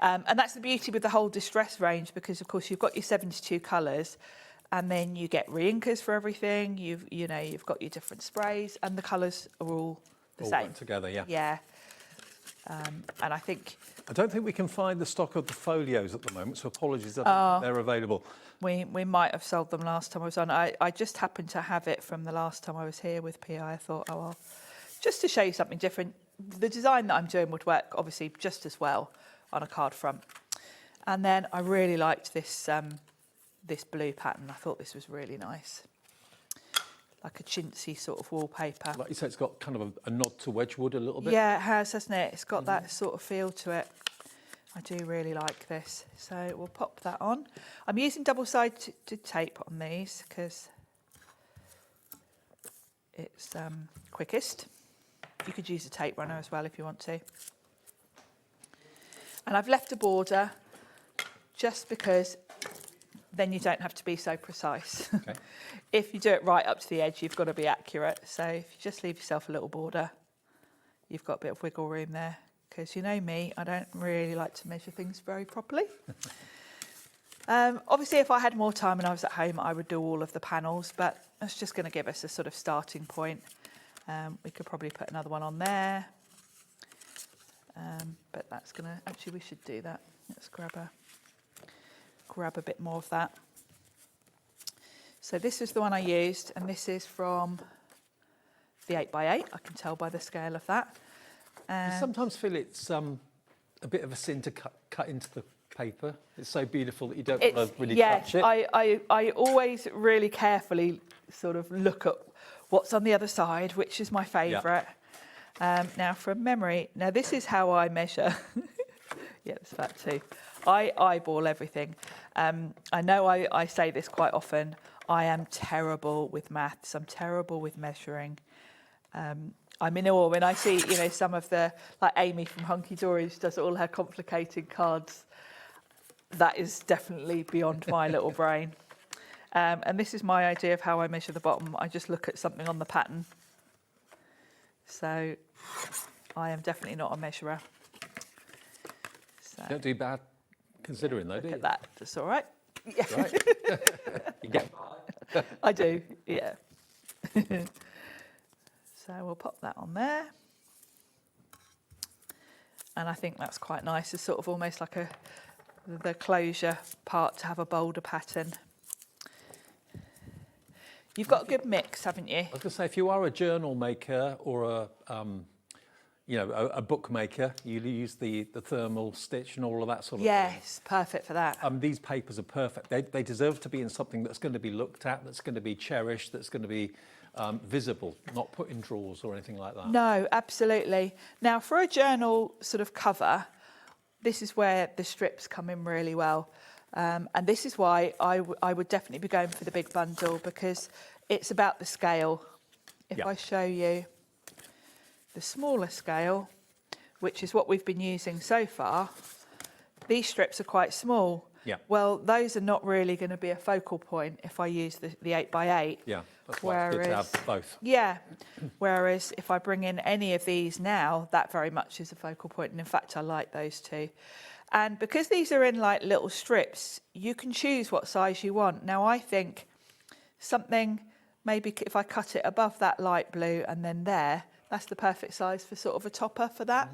S16: And that's the beauty with the whole distress range, because of course you've got your 72 colours, and then you get re-inkers for everything. You've got your different sprays, and the colours are all the same.
S3: All together, yeah.
S16: Yeah. And I
S3: don't think we can find the stock of the folios at the moment, so apologies if they're available.
S16: We might have sold them last time I was on. I just happened to have it from the last time I was here with PI. I thought, oh well, just to show you something different. The design that I'm doing would work obviously just as well on a card front. And then I really liked this this blue pattern. I thought this was really nice, like a chintzy sort of wallpaper.
S3: Like you said, it's got kind of a nod to Wedgwood a little bit.
S16: Yeah, it has, hasn't it? It's got that sort of feel to it. I do really like this. So we'll pop that on. I'm using double-sided tape on these because it's quickest. You could use a tape runner as well if you want to. And I've left a border just because then you don't have to be so precise.
S3: Okay.
S16: If you do it right up to the edge, you've got to be accurate. So if you just leave yourself a little border, you've got a bit of wiggle room there. Because you know me, I don't really like to measure things very properly. Obviously, if I had more time and I was at home, I would do all of the panels, but that's just going to give us a sort of starting point. We could probably put another one on there. But that's going to, actually we should do that. Let's grab a bit more of that. So this is the one I used, and this is from the 8x8. I can tell by the scale of that.
S3: I sometimes feel it's a bit of a sin to cut into the paper. It's so beautiful that you don't want to really touch it.
S16: I always really carefully sort of look at what's on the other side, which is my favourite. Yeah. Now, from memory, now this is how I measure. Yeah, it's that too. I eyeball everything. I know I say this quite often. I am terrible with maths. I'm terrible with measuring. I'm in awe when I see, you know, some of the, like Amy from Hunky Dory does all her complicated cards. That is definitely beyond my little brain. And this is my idea of how I measure the bottom. I just look at something on the pattern. So I am definitely not a measurer. So,
S3: you don't do bad considering though, do you?
S16: Look at that, that's all right. Yeah.
S3: Right. You get
S16: I do, yeah. So we'll pop that on there. And I think that's quite nice. It's sort of almost like the closure part to have a bolder pattern. You've got a good mix, haven't you?
S3: I was going to say, if you are a journal maker or a bookmaker, you use the thermal stitch and all of that sort of thing.
S16: Yes, perfect for that.
S3: These papers are perfect. They deserve to be in something that's going to be looked at, that's going to be cherished, that's going to be visible, not put in drawers or anything like that.
S16: No, absolutely. Now, for a journal sort of cover, this is where the strips come in really well. And this is why I would definitely be going for the big bundle, because it's about the scale. If I show you the smaller scale, which is what we've been using so far, these strips are quite small.
S3: Yeah.
S16: Well, those are not really going to be a focal point if I use the 8x8.
S3: Yeah, that's why it's good to have both.
S16: Yeah, whereas if I bring in any of these now, that very much is a focal point. And in fact, I like those two. And because these are in like little strips, you can choose what size you want. Now, I think something, maybe if I cut it above that light blue and then there, that's the perfect size for sort of a topper for that.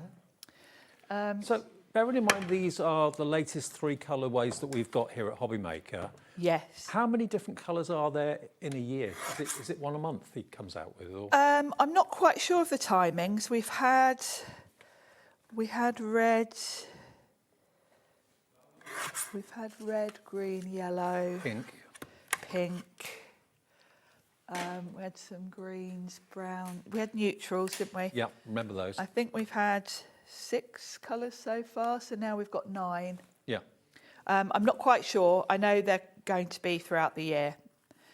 S3: So bearing in mind these are the latest 3 colourways that we've got here at HobbyMaker.
S16: Yes.
S3: How many different colours are there in a year? Is it one a month he comes out with? Or?
S16: I'm not quite sure of the timings. We had red. We've had red, green, yellow, pink. We had some greens, brown. We had neutrals, didn't we?
S3: Yeah, remember those.
S16: I think we've had 6 colours so far, so now we've got 9.
S3: Yeah.
S16: I'm not quite sure. I know they're going to be throughout the year.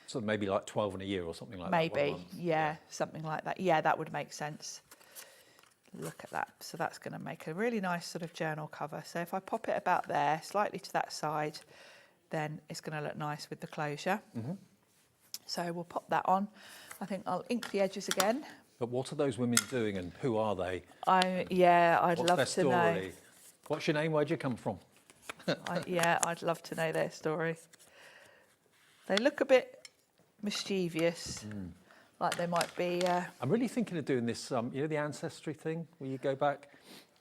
S3: So maybe like 12 in a year or something like that.
S16: Maybe, yeah, something like that. Yeah, that would make sense. Look at that. So that's going to make a really nice sort of journal cover. So if I pop it about there, slightly to that side, then it's going to look nice with the closure. So we'll pop that on. I think I'll ink the edges again.
S3: But what are those women doing and who are they?
S16: I'd
S3: What's
S16: love
S3: their
S16: to know.
S3: story? What's your name? Where'd you come from?
S16: I'd love to know their story. They look a bit mischievous, like they might be...
S3: I'm really thinking of doing this, you know, the ancestry thing, where you go back.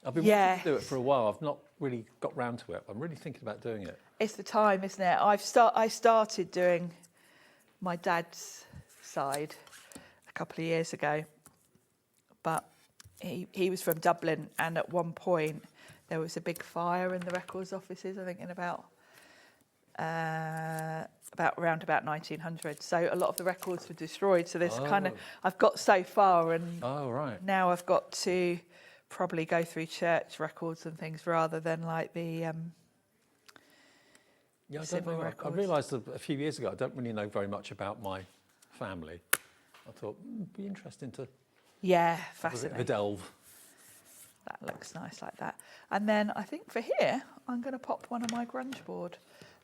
S3: I've been wanting to do it for a while. I've not really got round to it. I'm really thinking about doing it.
S16: It's the time, isn't it? I started doing my dad's side a couple of years ago, but he was from Dublin, and at one point there was a big fire in the records offices, I think in about around 1900. So a lot of the records were destroyed. So there's kind of, I've got so far, and now I've got to probably go through church records and things rather than like the civil records.
S3: I realised a few years ago I don't really know very much about my family. I thought it'd be interesting to
S16: fascinating.
S3: have a delve.
S16: That looks nice like that. And then I think for here, I'm going to pop one on my grunge board.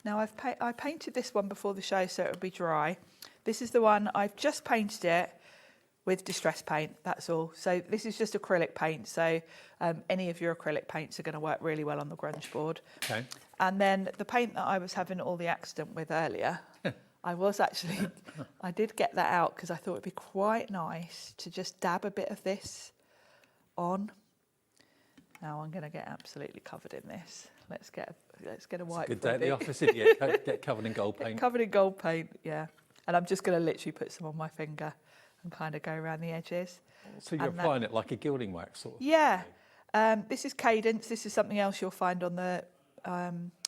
S16: Now I painted this one before the show so it would be dry. This is the one, I've just painted it with distress paint, that's all. So this is just acrylic paint, so any of your acrylic paints are going to work really well on the grunge board.
S3: Okay.
S16: And then the paint that I was having all the accident with earlier, I did get that out because I thought it'd be quite nice to just dab a bit of this on. Now I'm going to get absolutely covered in this. Let's get a white.
S3: Good day at the office if you get covered in gold paint.
S16: Covered in gold paint, yeah. And I'm just going to literally put some on my finger and kind of go around the edges.
S3: So you're applying it like a gilding wax sort of?
S16: Yeah. This is Cadence. This is something else you'll find on the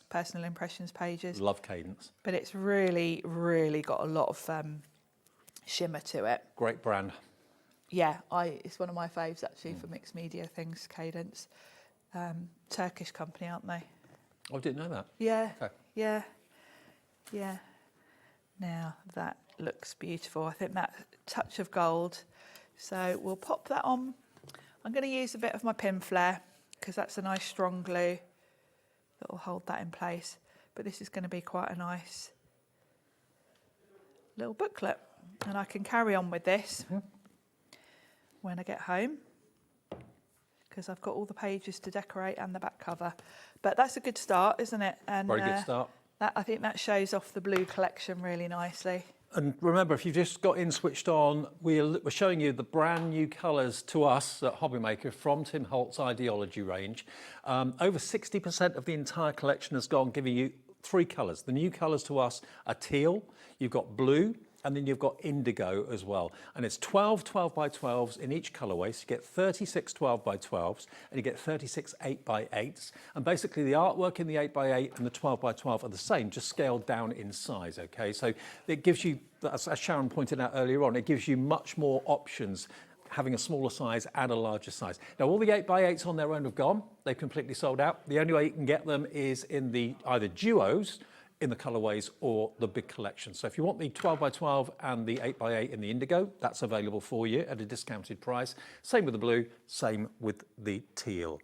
S16: personal impressions pages.
S3: Love Cadence.
S16: But it's really, really got a lot of shimmer to it.
S3: Great brand.
S16: Yeah, it's one of my faves actually for mixed media things, Cadence. Turkish company, aren't they?
S3: I didn't know that.
S16: Yeah,
S3: okay.
S16: yeah. Now that looks beautiful. I think that touch of gold. So we'll pop that on. I'm going to use a bit of my pin flare because that's a nice strong glue that will hold that in place. But this is going to be quite a nice little booklet. And I can carry on with this when I get home because I've got all the pages to decorate and the back cover. But that's a good start, isn't it? And
S3: very good start.
S16: I think that shows off the blue collection really nicely.
S3: And remember, if you've just got in switched on, we're showing you the brand new colours to us at HobbyMaker from Tim Holt's Ideology range. Over 60% of the entire collection has gone, giving you 3 colours. The new colours to us are teal, you've got blue, and then you've got indigo as well. And it's 12 12x12s in each colourway, so you get 36 12x12s, and you get 36 8x8s. And basically the artwork in the 8x8 and the 12x12 are the same, just scaled down in size, okay? So it gives you, as Sharon pointed out earlier on, it gives you much more options having a smaller size and a larger size. Now all the 8x8s on their own have gone, they've completely sold out. The only way you can get them is in the either duos, in the colourways, or the big collection. So if you want the 12x12 and the 8x8 in the indigo, that's available for you at a discounted price. Same with the blue, same with the teal.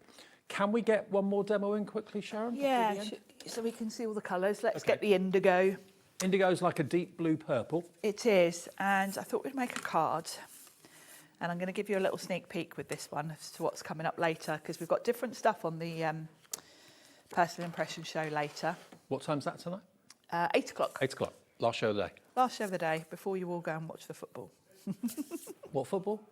S3: Can we get one more demo in quickly, Sharon?
S16: Yeah, so we can see all the colours. Let's get the indigo.
S3: Indigo is like a deep blue purple.
S16: It is, and I thought we'd make a card. And I'm going to give you a little sneak peek with this one as to what's coming up later, because we've got different stuff on the Personal Impression show later.
S3: What time's that tonight?
S16: 8 o'clock.
S3: 8 o'clock. Last show of the day.
S16: Last show of the day, before you all go and watch the football.
S3: What football?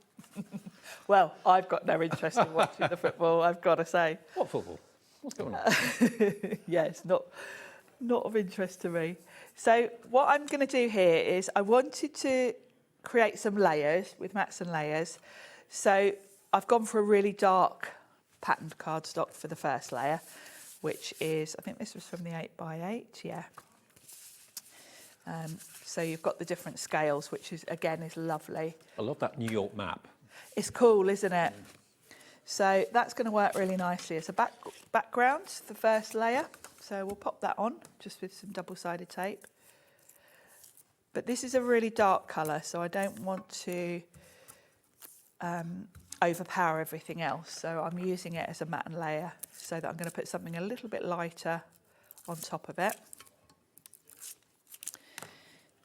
S16: Well, I've got no interest in watching the football, I've got to say.
S3: What football? What's going on?
S16: Yeah, it's not of interest to me. So what I'm going to do here is I wanted to create some layers with mats and layers. So I've gone for a really dark patterned cardstock for the first layer, which is, I think this was from the 8x8, yeah. So you've got the different scales, which is, again, is lovely.
S3: I love that New York map.
S16: It's cool, isn't it? So that's going to work really nicely as a background, the first layer. So we'll pop that on just with some double-sided tape. But this is a really dark colour, so I don't want to overpower everything else. So I'm using it as a matte and layer so that I'm going to put something a little bit lighter on top of it.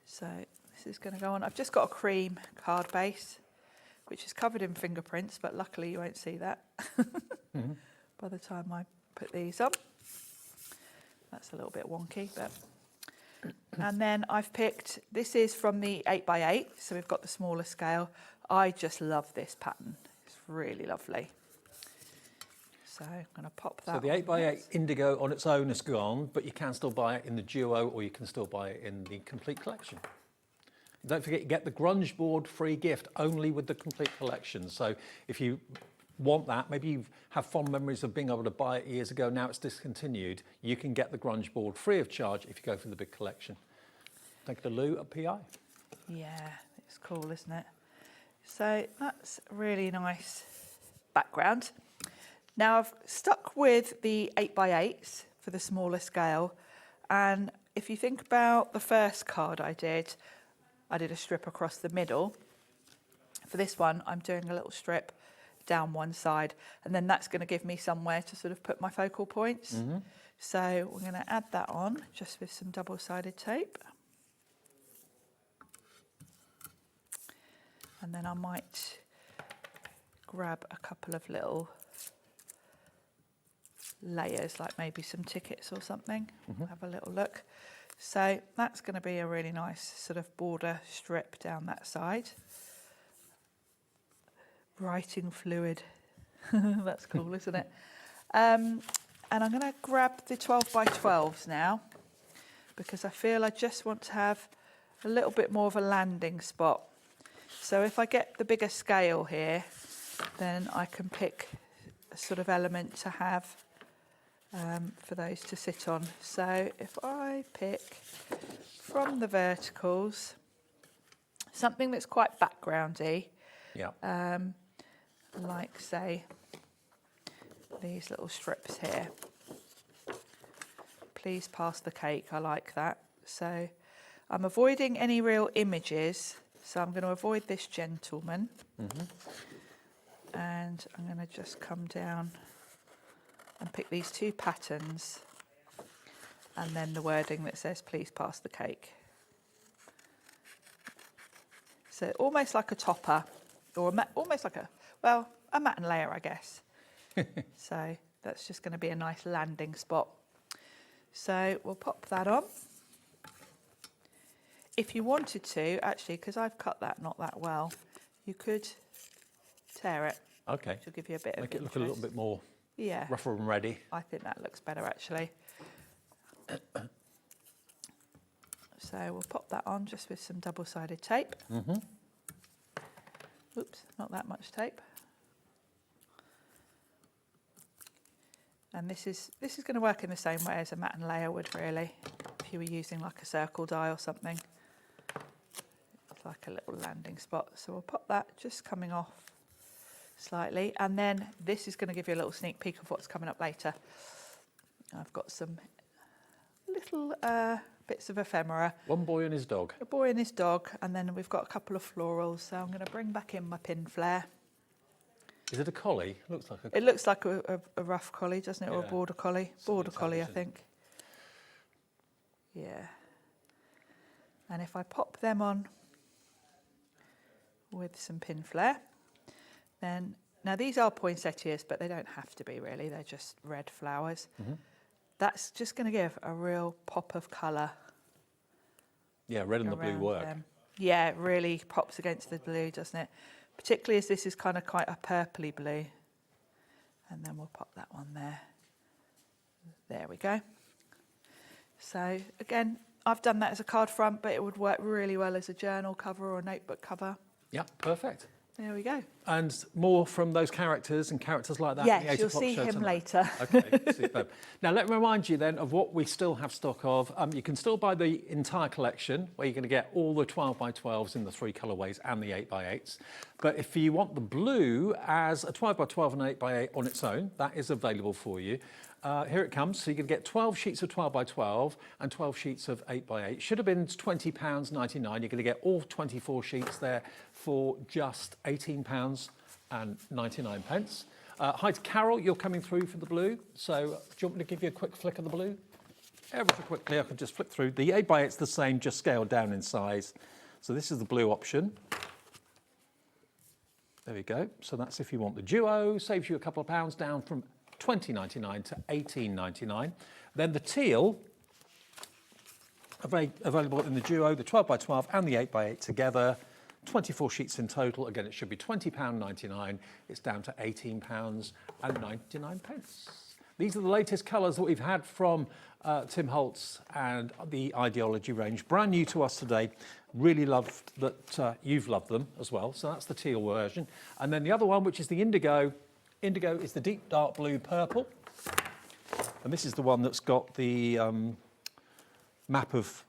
S16: So this is going to go on. I've just got a cream card base, which is covered in fingerprints, but luckily you won't see that by the time I put these on. That's a little bit wonky, but... And then I've picked, this is from the 8x8, so we've got the smaller scale. I just love this pattern. It's really lovely. So I'm going to pop that.
S3: So the 8x8 indigo on its own is gone, but you can still buy it in the duo, or you can still buy it in the complete collection. Don't forget, you get the grunge board free gift only with the complete collection. So if you want that, maybe you have fond memories of being able to buy it years ago, now it's discontinued, you can get the grunge board free of charge if you go for the big collection. Thank you to Lou at PI.
S16: Yeah, it's cool, isn't it? So that's a really nice background. Now I've stuck with the 8x8s for the smaller scale, and if you think about the first card I did a strip across the middle. For this one, I'm doing a little strip down one side, and then that's going to give me somewhere to sort of put my focal points. So we're going to add that on just with some double-sided tape. And then I might grab a couple of little layers, like maybe some tickets or something. Have a little look. So that's going to be a really nice sort of border strip down that side. Writing fluid. That's cool, isn't it? And I'm going to grab the 12x12s now, because I feel I just want to have a little bit more of a landing spot. So if I get the bigger scale here, then I can pick a sort of element to have for those to sit on. So if I pick from the verticals something that's quite backgroundy, like say these little strips here. Please pass the cake, I like that. So I'm avoiding any real images, so I'm going to avoid this gentleman. And I'm going to just come down and pick these two patterns, and then the wording that says please pass the cake. So almost like a topper, or almost like a mat and layer, I guess. So that's just going to be a nice landing spot. So we'll pop that on. If you wanted to, actually, because I've cut that not that well, you could tear it.
S3: Okay.
S16: Which will give you a bit of
S3: Make it look a little bit more rougher and ready.
S16: I think that looks better, actually. So we'll pop that on just with some double-sided tape. Oops, not that much tape. And this is going to work in the same way as a mat and layer would, really, if you were using like a circle die or something. It's like a little landing spot. So we'll pop that just coming off slightly, and then this is going to give you a little sneak peek of what's coming up later. I've got some little bits of ephemera.
S3: One boy and his dog.
S16: A boy and his dog, and then we've got a couple of florals, so I'm going to bring back in my pin flare.
S3: Is it a collie? Looks like a
S16: It looks like a rough collie, doesn't it, or a border collie? Border collie, I think. Yeah. And if I pop them on with some pin flare, then, now these are poinsettias, but they don't have to be really, they're just red flowers. That's just going to give a real pop of colour.
S3: Yeah, red and the blue work.
S16: Yeah, it really pops against the blue, doesn't it? Particularly as this is kind of quite a purpley blue. And then we'll pop that one there. There we go. So again, I've done that as a card front, but it would work really well as a journal cover or a notebook cover.
S3: Yeah, perfect.
S16: There we go.
S3: And more from those characters and characters like that.
S16: Yes, you'll see him later.
S3: Okay, superb. Now let me remind you then of what we still have stock of. You can still buy the entire collection, where you're going to get all the 12x12s in the 3 colourways and the 8x8s. But if you want the blue as a 12x12 and 8x8 on its own, that is available for you. Here it comes. So you can get 12 sheets of 12x12 and 12 sheets of 8x8. Should have been £20.99. You're going to get all 24 sheets there for just £18.99. Hi to Carol, you're coming through for the blue. So do you want me to give you a quick flick of the blue? Ever so quickly, I can just flip through. The 8x8's the same, just scaled down in size. So this is the blue option. There we go. So that's if you want the duo, saves you a couple of pounds, down from $20.99 to $18.99. Then the teal, available in the duo, the 12x12 and the 8x8 together, 24 sheets in total. Again, it should be £20.99. It's down to £18.99. These are the latest colours that we've had from Tim Holtz and the Ideology range. Brand new to us today. Really loved that you've loved them as well. So that's the teal version. And then the other one, which is the indigo, Indigo is the deep dark blue purple. And this is the one that's got the map of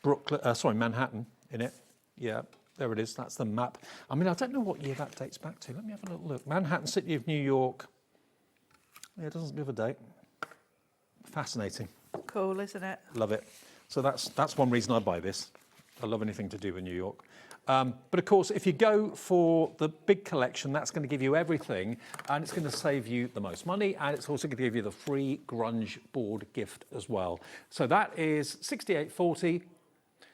S3: Manhattan in it. Yeah, there it is. That's the map. I mean, I don't know what year that dates back to. Let me have a little look. Manhattan, City of New York. Yeah, it doesn't give a date. Fascinating.
S16: Cool, isn't it?
S3: Love it. So that's one reason I buy this. I love anything to do with New York. But of course, if you go for the big collection, that's going to give you everything, and it's going to save you the most money, and it's also going to give you the free grunge board gift as well. So that is $68.40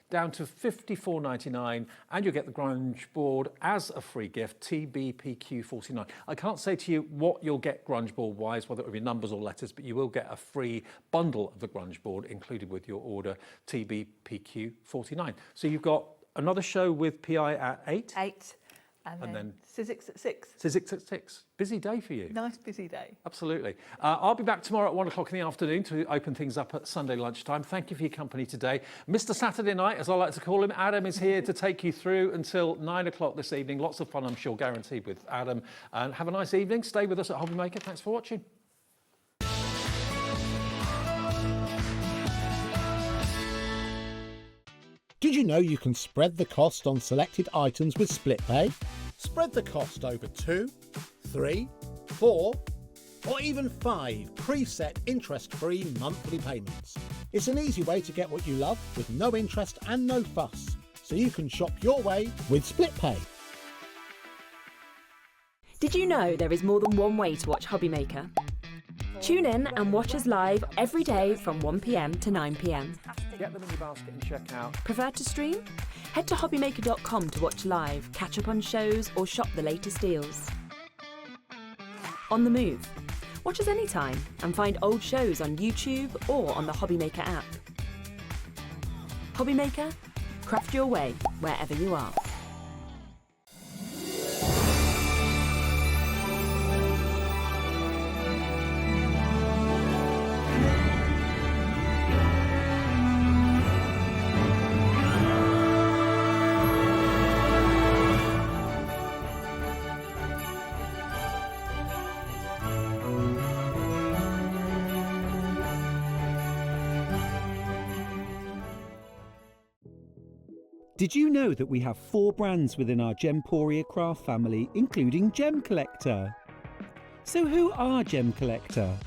S3: down to $54.99, and you'll get the grunge board as a free gift, TBPQ49. I can't say to you what you'll get grunge board wise, whether it will be numbers or letters, but you will get a free bundle of the grunge board included with your order, TBPQ49. So you've got another show with PI at 8.
S16: 8. And then Sizzix at 6.
S3: Sizzix at 6. Busy day for you.
S16: Nice busy day.
S3: Absolutely. I'll be back tomorrow at 1 o'clock in the afternoon to open things up at Sunday lunchtime. Thank you for your company today. Mr. Saturday Night, as I like to call him, Adam is here to take you through until 9 o'clock this evening. Lots of fun, I'm sure, guaranteed with Adam. And have a nice evening. Stay with us at HobbyMaker. Thanks for watching.
S5: Did you know you can spread the cost on selected items with split pay? Spread the cost over 2, 3, 4, or even 5 preset interest-free monthly payments. It's an easy way to get what you love with no interest and no fuss, so you can shop your way with split pay.
S6: Did you know there is more than one way to watch HobbyMaker? Tune in and watch us live every day from 1 p.m. to 9 p.m.
S3: Get them in your basket and check out.
S6: Prefer to stream? Head to hobbymaker.com to watch live, catch up on shows, or shop the latest deals. On the move? Watch us anytime and find old shows on YouTube or on the HobbyMaker app. HobbyMaker? Craft your way wherever you are.
S15: Did you know that we have 4 brands within our Gemporia craft family, including Gem Collector? So who are Gem Collector?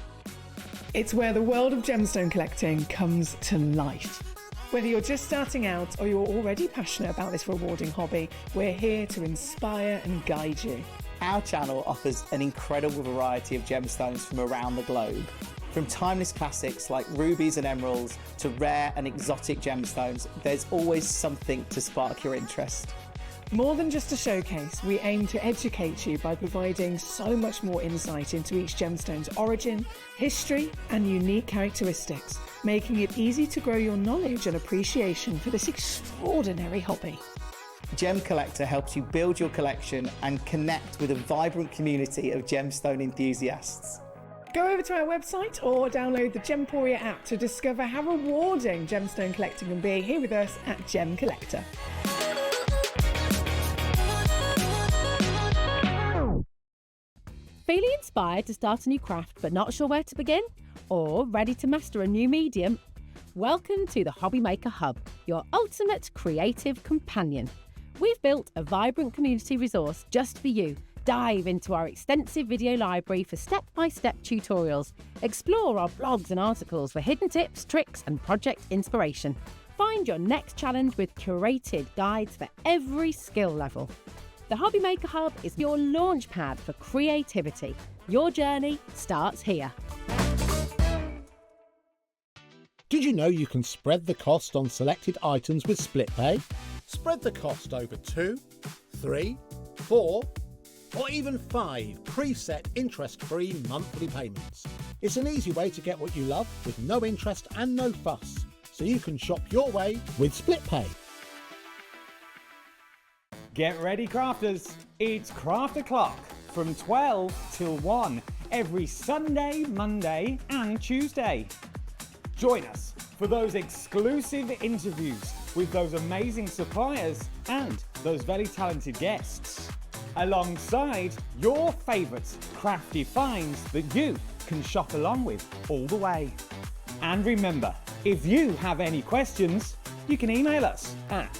S17: It's where the world of gemstone collecting comes to life. Whether you're just starting out or you're already passionate about this rewarding hobby, we're here to inspire and guide you.
S18: Our channel offers an incredible variety of gemstones from around the globe. From timeless classics like rubies and emeralds to rare and exotic gemstones, there's always something to spark your interest.
S17: More than just a showcase, we aim to educate you by providing so much more insight into each gemstone's origin, history, and unique characteristics, making it easy to grow your knowledge and appreciation for this extraordinary hobby.
S18: Gem Collector helps you build your collection and connect with a vibrant community of gemstone enthusiasts.
S17: Go over to our website or download the Gemporia app to discover how rewarding gemstone collecting can be here with us at Gem Collector.
S12: Feeling inspired to start a new craft but not sure where to begin? Or ready to master a new medium? Welcome to the HobbyMaker Hub, your ultimate creative companion. We've built a vibrant community resource just for you. Dive into our extensive video library for step-by-step tutorials. Explore our blogs and articles for hidden tips, tricks, and project inspiration. Find your next challenge with curated guides for every skill level. The HobbyMaker Hub is your launch pad for creativity. Your journey starts here.
S5: Did you know you can spread the cost on selected items with split pay? Spread the cost over 2, 3, 4, or even 5 preset interest-free monthly payments. It's an easy way to get what you love with no interest and no fuss, so you can shop your way with split pay.
S15: Get ready, crafters! It's Craft O'Clock from 12 till 1 every Sunday, Monday and Tuesday. Join us for those exclusive interviews with those amazing suppliers and those very talented guests. alongside your favourite crafty finds that you can shop along with all the way. And remember, if you have any questions, you can email us at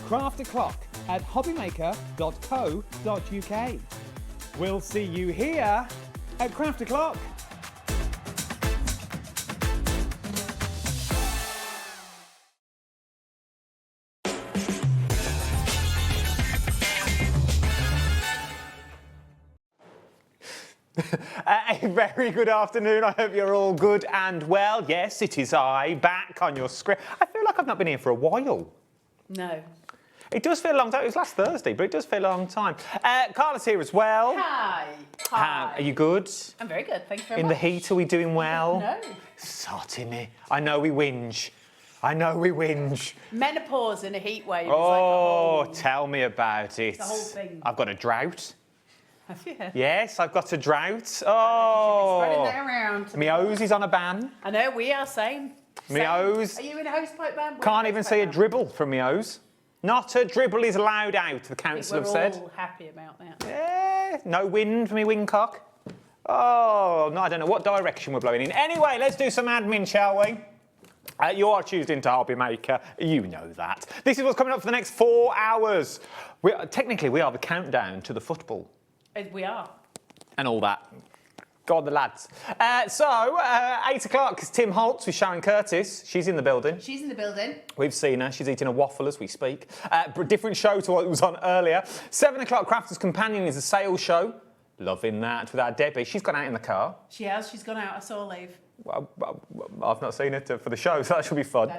S15: crafto'clock@hobbymaker.co.uk. We'll see you here at Craft O'Clock.
S19: A very good afternoon. I hope you're all good and well. Yes, it is I, back on your screen. I feel like I've not been here for a while.
S4: No.
S19: It does feel a long time. It was last Thursday, but it does feel a long time. Carla's here as well.
S4: Hi. Hi.
S19: Are you good?
S4: I'm very good, thank you very
S19: In
S4: much.
S19: the heat, are we doing well?
S4: No.
S19: Sot in it. I know we whinge. I know we whinge.
S4: Menopause in a heat wave is
S19: Oh,
S4: like a whole...
S19: tell me about it.
S4: The whole thing.
S19: I've got a drought.
S4: Have you?
S19: Yes, I've got a drought. Oh.
S4: Spreading that around.
S19: My hose is on a ban.
S4: I know, we are same.
S19: My hose.
S4: Are you in a hosepipe ban?
S19: Can't even see a dribble from my hose. Not a dribble is allowed out, the council have said.
S4: We're all happy about that.
S19: Yeah, no wind for me windcock. Oh, no, I don't know what direction we're blowing in. Anyway, let's do some admin, shall we? You are tuned into HobbyMaker. You know that. This is what's coming up for the next 4 hours. Technically, we are the countdown to the football.
S4: We are.
S19: And all that. Go on, the lads. 8 o'clock is Tim Holtz with Sharon Curtis. She's in the building.
S4: She's in the building.
S19: We've seen her. She's eating a waffle as we speak. Different show to what was on earlier. 7 o'clock, Crafter's Companion is a sales show. Loving that with our Debbie. She's gone out in the car.
S4: She has. She's gone out. I saw her leave.
S19: Well, I've not seen it for the show, so that should be fun.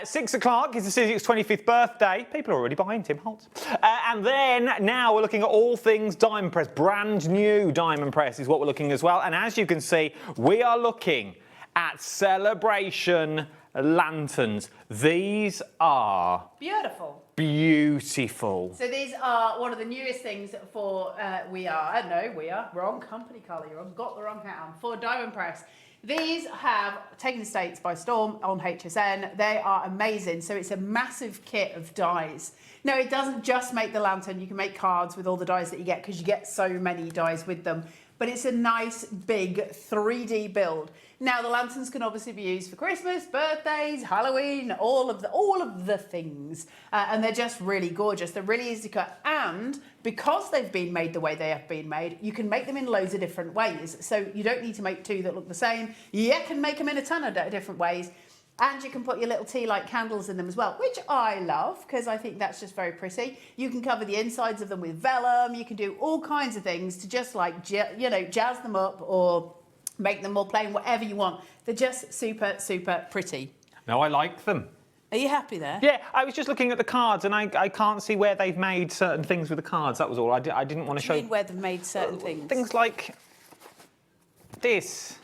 S19: 6 o'clock is the Sizzix 25th birthday. People are already buying Tim Holtz. And then now we're looking at all things diamond press. Brand new diamond press is what we're looking as well. And as you can see, we are looking at celebration lanterns. These are
S4: beautiful.
S19: Beautiful.
S4: So these are one of the newest things for wrong company colour. You've got the wrong hat on. For Diamond Press. These have taken the States by storm on HSN. They are amazing. So it's a massive kit of dies. No, it doesn't just make the lantern. You can make cards with all the dies that you get because you get so many dies with them. But it's a nice, big 3D build. Now, the lanterns can obviously be used for Christmas, birthdays, Halloween, all of the things. And they're just really gorgeous. They're really easy to cut. And because they've been made the way they have been made, you can make them in loads of different ways. So you don't need to make two that look the same. You can make them in a ton of different ways. And you can put your little tea light candles in them as well, which I love because I think that's just very pretty. You can cover the insides of them with vellum. You can do all kinds of things to just like, jazz them up or make them more plain, whatever you want. They're just super, super pretty.
S19: No, I like them.
S4: Are you happy there?
S19: Yeah, I was just looking at the cards and I can't see where they've made certain things with the cards. That was all. I didn't want to show...
S4: What do you mean where they've made certain things?
S19: Things like this.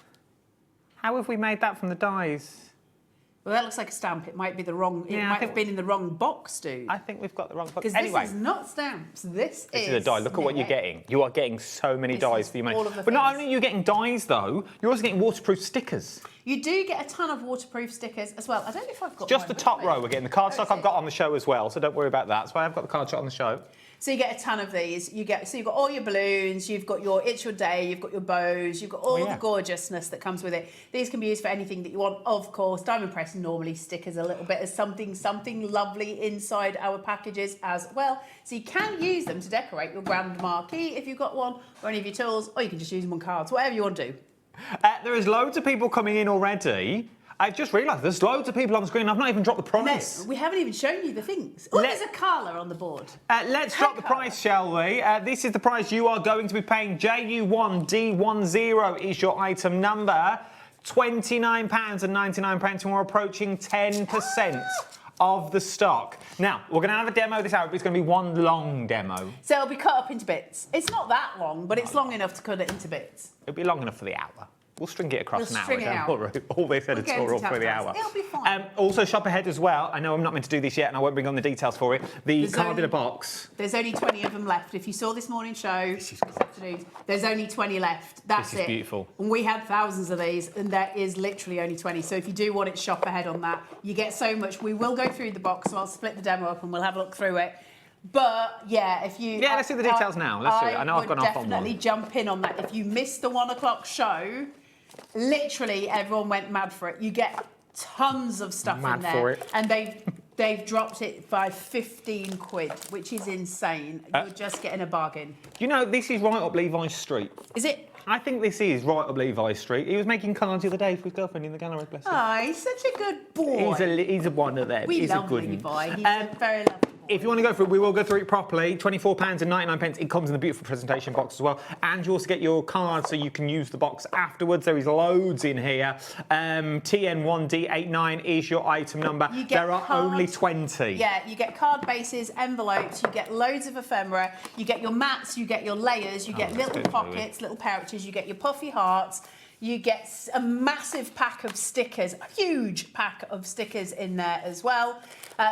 S19: How have we made that from the dies?
S4: Well, that looks like a stamp. It might be the wrong... It might have been in the wrong box, dude.
S19: I think we've got the wrong box.
S4: Because
S19: anyway,
S4: this is not stamps. This is
S19: a die. Look at what you're getting. You are getting so many dies for your money. But not only are you getting dies, though, you're also getting waterproof stickers.
S4: You do get a ton of waterproof stickers as well. I don't know if I've got
S19: Just the top row we're getting. The cardstock I've got on the show as well, so don't worry about that. So I have got the cardstock on the show.
S4: So you get a ton of these. You've got all your balloons, you've got your It's Your Day, you've got your bows, you've got all the gorgeousness that comes with it. These can be used for anything that you want, of course. Diamond Press normally stickers a little bit as something lovely inside our packages as well. So you can use them to decorate your grand marquee if you've got one, or any of your tools, or you can just use them on cards, whatever you want to do.
S19: There is loads of people coming in already. I've just realised there's loads of people on the screen. I've not even dropped the price.
S4: No, we haven't even shown you the things. Oh, there's a Carla on the board.
S19: Let's drop the price, shall we? This is the price you are going to be paying. JU1D10 is your item number. £29.99, and we're approaching 10% of the stock. Now, we're going to have a demo this hour, but it's going to be one long demo.
S4: So it'll be cut up into bits. It's not that long, but it's long enough to cut it into bits.
S19: It'll be long enough for the hour. We'll string it across an hour.
S4: String it out.
S19: All this editorial for the hour.
S4: It'll be fine.
S19: Also, shop ahead as well. I know I'm not meant to do this yet, and I won't bring on the details for it. The card in a box.
S4: There's only 20 of them left. If you saw this morning's show, this afternoon, there's only 20 left. That's it.
S19: This is beautiful.
S4: And we had thousands of these, and there is literally only 20. So if you do want it, shop ahead on that. You get so much. We will go through the box, so I'll split the demo up and we'll have a look through it. But yeah, if you
S19: let's see the details now. Let's do it. I know I've gone off on one.
S4: Definitely jump in on that. If you missed the 1 o'clock show, literally everyone went mad for it. You get tons of stuff in there,
S19: for it.
S4: and they've dropped it by 15 quid, which is insane. You're just getting a bargain.
S19: You know, this is right up Levi's street.
S4: Is it?
S19: I think this is right up Levi's street. He was making cards the other day for his girlfriend in the gallery, bless him.
S4: Oh, he's such a good boy.
S19: He's a one of them.
S4: We
S19: he's
S4: love
S19: a good
S4: Levi.
S19: one.
S4: He's a very lovely boy.
S19: If you want to go through it, we will go through it properly. £24.99. It comes in the beautiful presentation box as well. And you also get your card so you can use the box afterwards. There is loads in here. TN1D89 is your item number. There are only 20.
S4: Yeah, you get card bases, envelopes, you get loads of ephemera, you get your mats, you get your layers, you get little pockets, little pouches, you get your puffy hearts, you get a massive pack of stickers, a huge pack of stickers in there as well.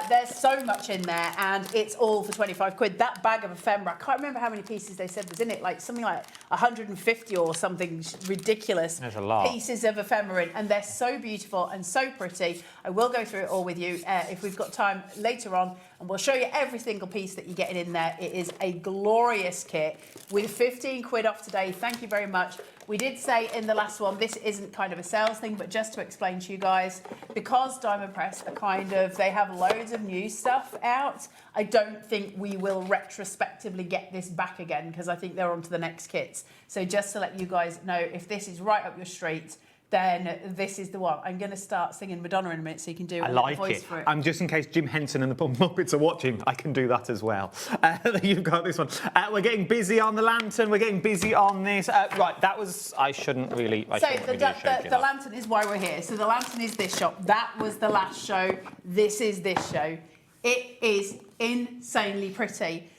S4: There's so much in there, and it's all for 25 quid. That bag of ephemera, I can't remember how many pieces they said was in it, like something like 150 or something ridiculous.
S19: There's a lot.
S4: Pieces of ephemera, and they're so beautiful and so pretty. I will go through it all with you if we've got time later on, and we'll show you every single piece that you're getting in there. It is a glorious kit with 15 quid off today. Thank you very much. We did say in the last one, this isn't kind of a sales thing, but just to explain to you guys, because Diamond Press are they have loads of new stuff out, I don't think we will retrospectively get this back again, because I think they're on to the next kits. So just to let you guys know, if this is right up your street, then this is the one. I'm going to start singing Madonna in a minute so you can do a voice for it.
S19: Just in case Jim Henson and the Muppets are watching, I can do that as well. You've got this one. We're getting busy on the lantern. We're getting busy on this. Right, that was... I shouldn't really...
S4: the lantern is why we're here. So the lantern is this shop. That was the last show. This is this show. It is insanely pretty.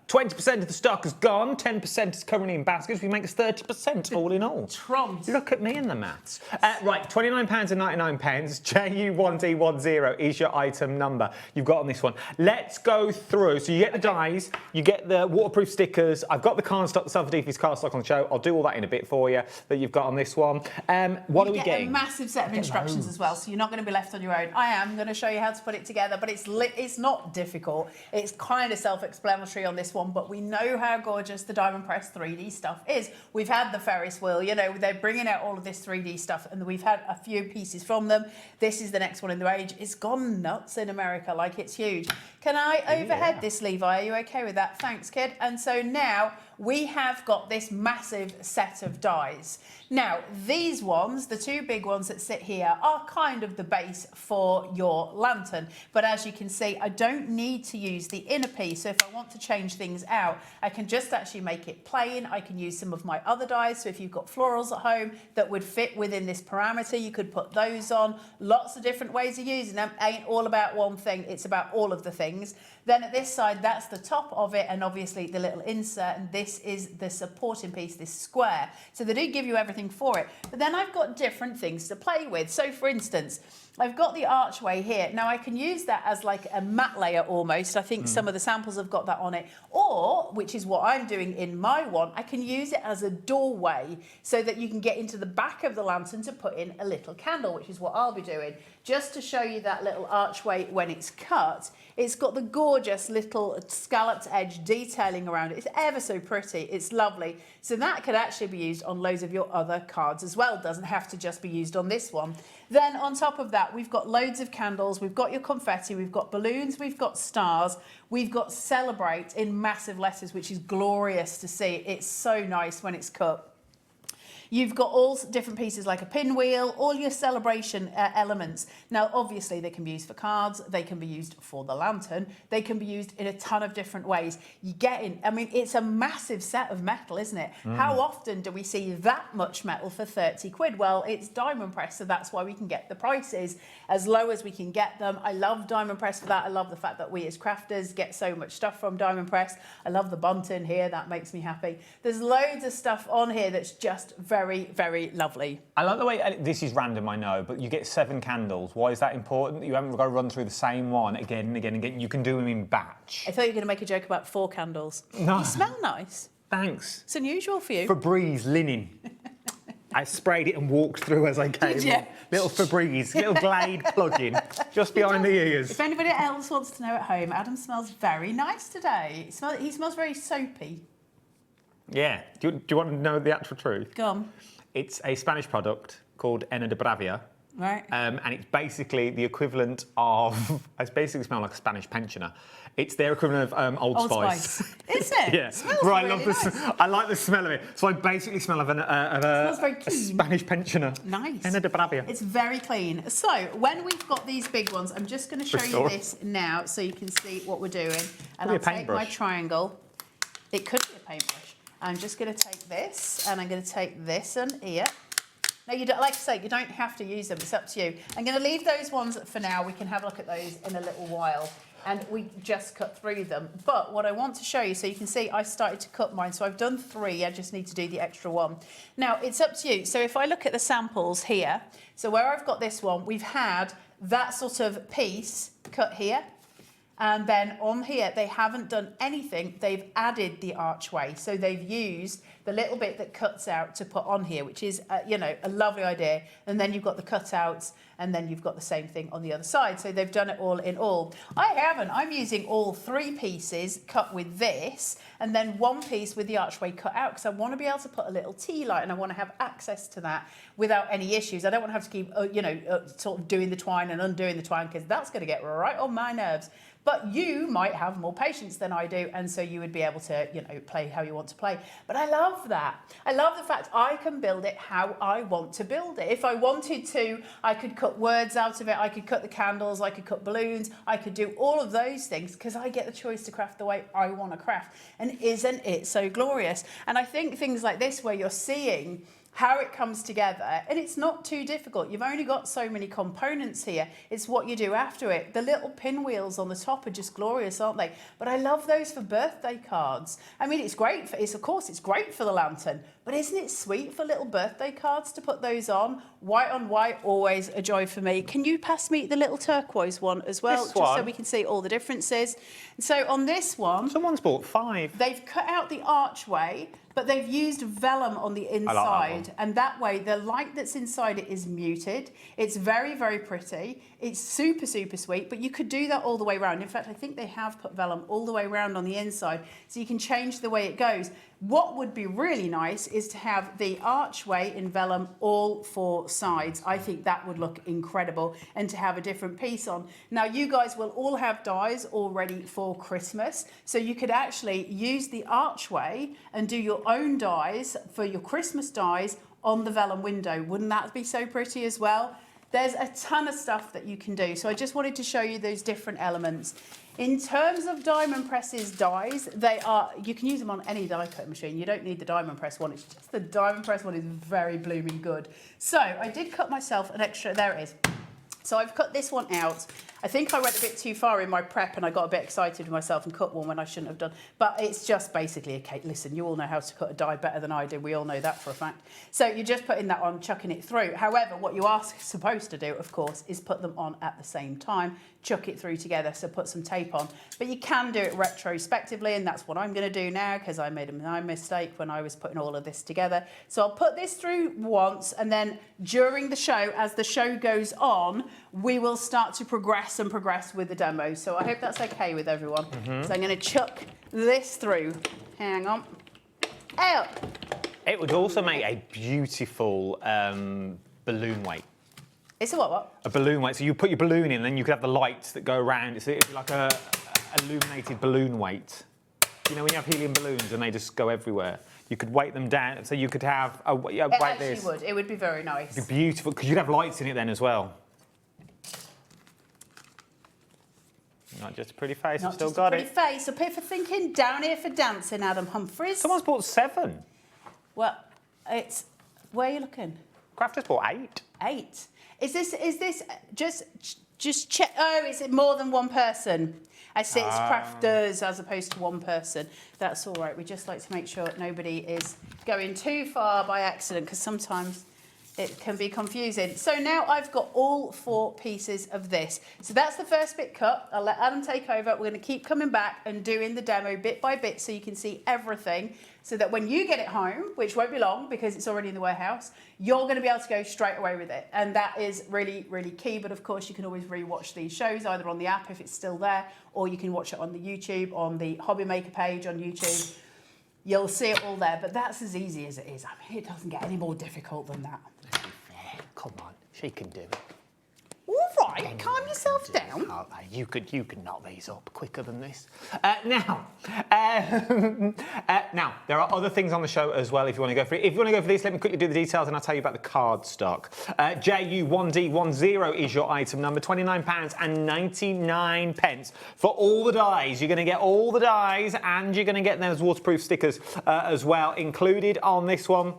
S19: 20% of the stock is gone, 10% is currently in baskets. We make us 30% all in all.
S4: Trumps.
S19: Look at me and the maths. Right, £29.99. JU1D10 is your item number you've got on this one. Let's go through. So you get the dies, you get the waterproof stickers. I've got the cardstock, the self-adhesive cardstock on the show. I'll do all that in a bit for you that you've got on this one. What are we getting?
S4: You get a massive set of instructions as well, so you're not going to be left on your own. I am going to show you how to put it together, but it's not difficult. It's kind of self-explanatory on this one, but we know how gorgeous the Diamond Press 3D stuff is. We've had the Ferris wheel, you know, they're bringing out all of this 3D stuff, and we've had a few pieces from them. This is the next one in the range. It's gone nuts in America, like it's huge. Can I overhead this, Levi? Are you okay with that? Thanks, kid. And so now we have got this massive set of dies. Now, these ones, the two big ones that sit here, are kind of the base for your lantern. But as you can see, I don't need to use the inner piece. So if I want to change things out, I can just actually make it plain. I can use some of my other dies. So if you've got florals at home that would fit within this parameter, you could put those on. Lots of different ways of using them. Ain't all about one thing. It's about all of the things. Then at this side, that's the top of it, and obviously the little insert, and this is the supporting piece, this square. So they do give you everything for it. But then I've got different things to play with. So for instance, I've got the archway here. Now I can use that as like a matte layer almost. I think some of the samples have got that on it. Or, which is what I'm doing in my one, I can use it as a doorway so that you can get into the back of the lantern to put in a little candle, which is what I'll be doing. Just to show you that little archway when it's cut, it's got the gorgeous little scalloped edge detailing around it. It's ever so pretty. It's lovely. So that could actually be used on loads of your other cards as well. It doesn't have to just be used on this one. Then on top of that, we've got loads of candles. We've got your confetti. We've got balloons. We've got stars. We've got celebrate in massive letters, which is glorious to see. It's so nice when it's cut. You've got all different pieces like a pinwheel, all your celebration elements. Now, obviously, they can be used for cards. They can be used for the lantern. They can be used in a ton of different ways. You get in, I mean, it's a massive set of metal, isn't it? How often do we see that much metal for 30 quid? Well, it's Diamond Press, so that's why we can get the prices as low as we can get them. I love Diamond Press for that. I love the fact that we as crafters get so much stuff from Diamond Press. I love the bunting here. That makes me happy. There's loads of stuff on here that's just very, very lovely.
S19: I like the way, this is random, I know, but you get 7 candles. Why is that important? You haven't got to run through the same one again and again and again. You can do them in batch.
S4: I thought you were going to make a joke about 4 candles.
S19: No.
S4: You smell nice.
S19: Thanks.
S4: It's unusual for you.
S19: Febreze linen. I sprayed it and walked through as I came.
S4: Did you?
S19: Little Febreze, little Glade plug-in, just behind the ears.
S4: If anybody else wants to know at home, Adam smells very nice today. He smells very soapy.
S19: Yeah. Do you want to know the actual truth?
S4: Go on.
S19: It's a Spanish product called Ena de Bravia.
S4: Right.
S19: And it's basically the equivalent of... It's basically smell like a Spanish pensioner. It's their equivalent of Old Spice.
S4: Is it?
S19: Yeah.
S4: It smells
S19: Right,
S4: really nice.
S19: I like the smell of it. So I basically smell of a Spanish pensioner.
S4: Nice.
S19: Ena de Bravia.
S4: It's very clean. So when we've got these big ones, I'm just going to show you this now so you can see what we're doing. And I'll take my triangle. It could be a paintbrush. I'm just going to take this and I'm going to take this and here. Now, you don't, like I say, you don't have to use them. It's up to you. I'm going to leave those ones for now. We can have a look at those in a little while. And we just cut through them. But what I want to show you, so you can see I started to cut mine. So I've done 3. I just need to do the extra one. Now, it's up to you. So if I look at the samples here, so where I've got this one, we've had that sort of piece cut here. And then on here, they haven't done anything. They've added the archway. So they've used the little bit that cuts out to put on here, which is, a lovely idea. And then you've got the cutouts, and then you've got the same thing on the other side. So they've done it all in all. I haven't. I'm using all 3 pieces cut with this, and then 1 piece with the archway cut out, because I want to be able to put a little tea light, and I want to have access to that without any issues. I don't want to have to keep, sort of doing the twine and undoing the twine, because that's going to get right on my nerves. But you might have more patience than I do, and so you would be able to, play how you want to play. But I love that. I love the fact I can build it how I want to build it. If I wanted to, I could cut words out of it, I could cut the candles, I could cut balloons, I could do all of those things, because I get the choice to craft the way I want to craft. And isn't it so glorious? And I think things like this, where you're seeing how it comes together, and it's not too difficult. You've only got so many components here. It's what you do after it. The little pinwheels on the top are just glorious, aren't they? But I love those for birthday cards. I mean, it's great for, of course, it's great for the lantern, but isn't it sweet for little birthday cards to put those on? White on white, always a joy for me. Can you pass me the little turquoise one as well, just so we can see all the differences? And so on this one,
S19: someone's bought 5.
S4: They've cut out the archway, but they've used vellum on the inside, and that way the light that's inside it is muted. It's very, very pretty. It's super, super sweet, but you could do that all the way around. In fact, I think they have put vellum all the way around on the inside, so you can change the way it goes. What would be really nice is to have the archway in vellum all 4 sides. I think that would look incredible, and to have a different piece on. Now, you guys will all have dies already for Christmas, so you could actually use the archway and do your own dies for your Christmas dies on the vellum window. Wouldn't that be so pretty as well? There's a ton of stuff that you can do. So I just wanted to show you those different elements. In terms of diamond presses dies, you can use them on any die cutting machine. You don't need the diamond press one. It's just the diamond press one is very blooming good. So I did cut myself an extra, there it is. So I've cut this one out. I think I went a bit too far in my prep and I got a bit excited with myself and cut one when I shouldn't have done. But it's just basically a cake. Listen, you all know how to cut a die better than I do. We all know that for a fact. So you're just putting that on, chucking it through. However, what you are supposed to do, of course, is put them on at the same time, chuck it through together, so put some tape on. But you can do it retrospectively, and that's what I'm going to do now, because I made a mistake when I was putting all of this together. So I'll put this through once, and then during the show, as the show goes on, we will start to progress with the demo. So I hope that's okay with everyone. So I'm going to chuck this through. Hang on. Out.
S19: It would also make a beautiful balloon weight.
S4: It's a what?
S19: A balloon weight. So you put your balloon in, and then you could have the lights that go around. It'd be like a illuminated balloon weight. You know when you have helium balloons and they just go everywhere? You could weight them down, so you could have weight this.
S4: It would. It would be very nice.
S19: It'd be beautiful, because you'd have lights in it then as well. Not just a pretty face, I've still got it.
S4: Not just a pretty face. So people thinking down here for dancing, Adam Humphries.
S19: Someone's bought 7.
S4: Well, it's... Where are you looking?
S19: Crafters bought 8.
S4: 8. Is this just check? Oh, is it more than one person? I see it's crafters as opposed to one person. That's all right. We just like to make sure nobody is going too far by accident, because sometimes It can be confusing. So now I've got all 4 pieces of this. So that's the first bit cut. I'll let Adam take over. We're going to keep coming back and doing the demo bit by bit so you can see everything, so that when you get it home, which won't be long because it's already in the warehouse, you're going to be able to go straight away with it. And that is really, really key. But of course, you can always rewatch these shows either on the app if it's still there, or you can watch it on the YouTube, on the HobbyMaker page on YouTube. You'll see it all there, but that's as easy as it is. I mean, it doesn't get any more difficult than that.
S19: Come on, she can do it.
S4: All right, calm yourself down.
S19: You could knock these up quicker than this. Now, there are other things on the show as well if you want to go for it. If you want to go for this, let me quickly do the details and I'll tell you about the card stock. JU1D10 is your item number, £29.99 for all the dies. You're going to get all the dies and you're going to get those waterproof stickers as well included on this one.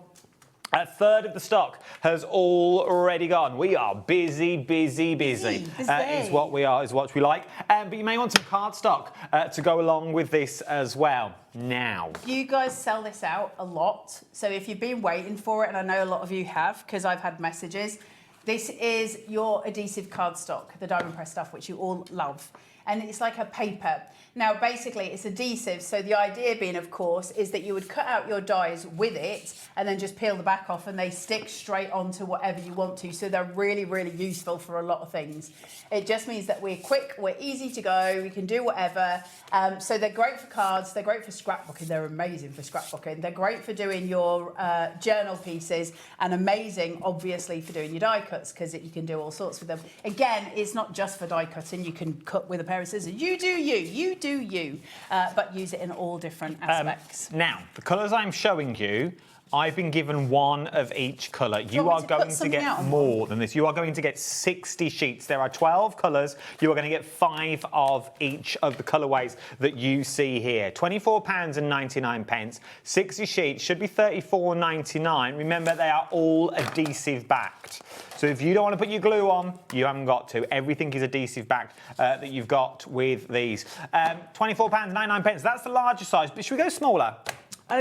S19: A third of the stock has already gone. We are busy. Is what we are, is what we like. But you may want some card stock to go along with this as well. Now,
S4: you guys sell this out a lot. So if you've been waiting for it, and I know a lot of you have, because I've had messages, this is your adhesive cardstock, the diamond press stuff, which you all love. And it's like a paper. Now, basically, it's adhesive. So the idea being, of course, is that you would cut out your dies with it and then just peel the back off and they stick straight onto whatever you want to. So they're really, really useful for a lot of things. It just means that we're quick, we're easy to go, we can do whatever. So they're great for cards, they're great for scrapbooking, they're amazing for scrapbooking. They're great for doing your journal pieces and amazing, obviously, for doing your die cuts because you can do all sorts with them. Again, it's not just for die cutting. You can cut with a pair of scissors. You do you, but use it in all different aspects.
S19: Now, the colours I'm showing you, I've been given one of each colour. You are going to get more than this. You are going to get 60 sheets. There are 12 colours. You are going to get 5 of each of the colourways that you see here. £24.99. 60 sheets should be £34.99. Remember, they are all adhesive backed. So if you don't want to put your glue on, you haven't got to. Everything is adhesive backed that you've got with these. £24.99. That's the larger size, but should we go smaller?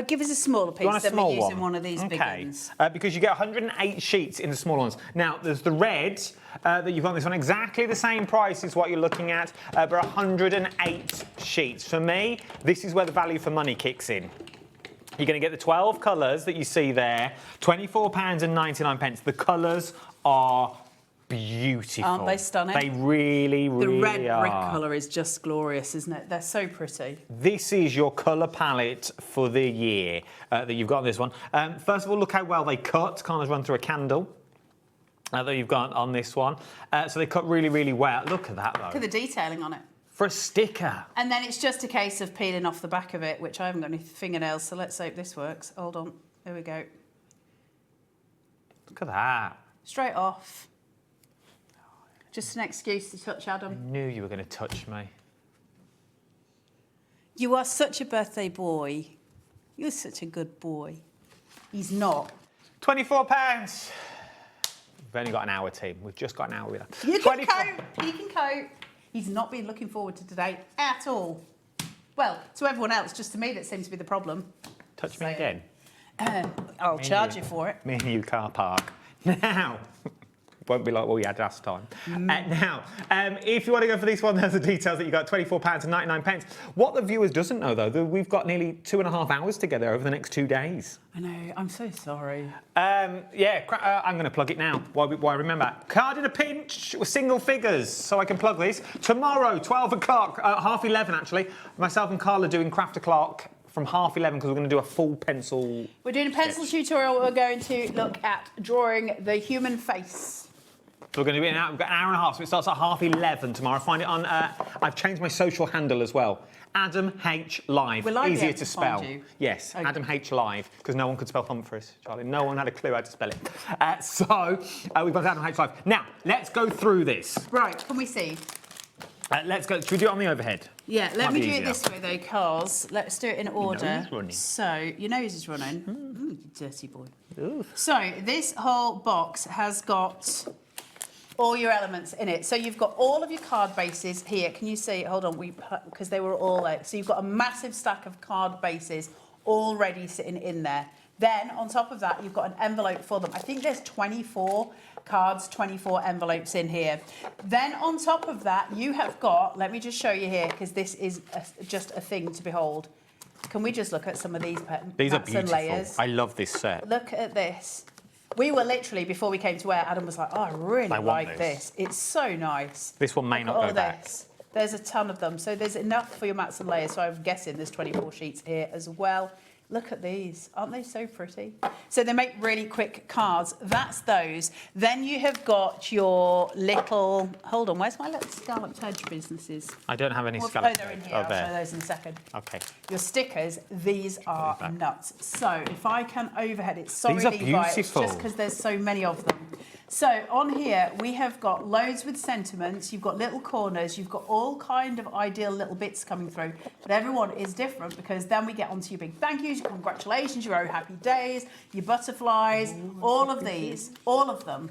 S4: Give us a smaller piece.
S19: You want a small
S4: using one of these big ones.
S19: Because you get 108 sheets in the smaller ones. Now, there's the red that you've got on this one, exactly the same price as what you're looking at, but 108 sheets. For me, this is where the value for money kicks in. You're going to get the 12 colours that you see there, £24.99. The colours are beautiful.
S4: Aren't they stunning?
S19: They really, really are.
S4: The red brick colour is just glorious, isn't it? They're so pretty.
S19: This is your colour palette for the year that you've got on this one. First of all, look how well they cut. Kind of run through a candle that you've got on this one. So they cut really, really well. Look at that, though.
S4: Look at the detailing on it.
S19: For a sticker.
S4: And then it's just a case of peeling off the back of it, which I haven't got any fingernails, so let's hope this works. Hold on. There we go.
S19: Look at that.
S4: Straight off. Just an excuse to touch Adam.
S19: I knew you were going to touch me.
S4: You are such a birthday boy. You're such a good boy. He's not.
S19: £24. We've only got an hour, team. We've just got an hour with her.
S4: You can cope. He can cope. He's not been looking forward to today at all. Well, to everyone else, just to me that seems to be the problem.
S19: Touch me again.
S4: I'll charge you for it.
S19: Me and you car park. Now. Won't be like what we had last time. Now, if you want to go for this one, there's the details that you got, £24.99. What the viewers doesn't know, though, that we've got nearly 2.5 hours together over the next 2 days.
S4: I know, I'm so sorry.
S19: I'm going to plug it now. Why remember? Card in a pinch with single figures, so I can plug this. Tomorrow, 12 o'clock, half 11 actually, myself and Carl are doing craft o'clock from half 11 because we're going to do a full pencil. We're
S4: doing a pencil tutorial. We're going to look at drawing the human face.
S19: So we're going to be we've got an hour and a half, so it starts at half 11 tomorrow. Find it on, I've changed my social handle as well. Adam H Live, easier to spell. Yes, okay. Adam H Live, because no one could spell Humphreys, Charlie. No one had a clue how to spell it. So we've got Adam H Live. Now, let's go through this.
S4: Right, can we see?
S19: Let's go. Should we do it on the overhead?
S4: Yeah, let me do it this way, though, because let's do it in order. Your nose is running. So, your nose is running. You dirty boy. Ooh. So, this whole box has got all your elements in it. So you've got all of your card bases here. Can you see? Hold on, because they were all out. So you've got a massive stack of card bases already sitting in there. Then on top of that, you've got an envelope for them. I think there's 24 cards, 24 envelopes in here. Then on top of that, you have got, let me just show you here, because this is just a thing to behold. Can we just look at some of these
S19: These are
S4: mats and
S19: beautiful.
S4: layers?
S19: I love this set.
S4: Look at this. We were literally, before we came to wear, Adam was like, oh, I really
S19: I want
S4: like this. It's so nice.
S19: This one may
S4: Look
S19: not
S4: at
S19: go
S4: all
S19: back.
S4: this. There's a ton of them. So there's enough for your mats and layers. So I'm guessing there's 24 sheets here as well. Look at these. Aren't they so pretty? So they make really quick cards. That's those. Then you have got your little... Hold on, where's my little scalloped edge businesses?
S19: I don't have any
S4: Oh,
S19: scalloped
S4: they're in
S19: edge.
S4: here.
S19: Oh,
S4: I'll
S19: there.
S4: show those in a second.
S19: Okay.
S4: Your stickers, these are nuts. So if I can overhead it, sorry,
S19: These are
S4: Levi, it's
S19: beautiful.
S4: just because there's so many of them. So on here, we have got loads with sentiments, you've got little corners, you've got all kind of ideal little bits coming through, but everyone is different because then we get onto your big thank yous, your congratulations, your oh happy days, your butterflies, all of these, all of them,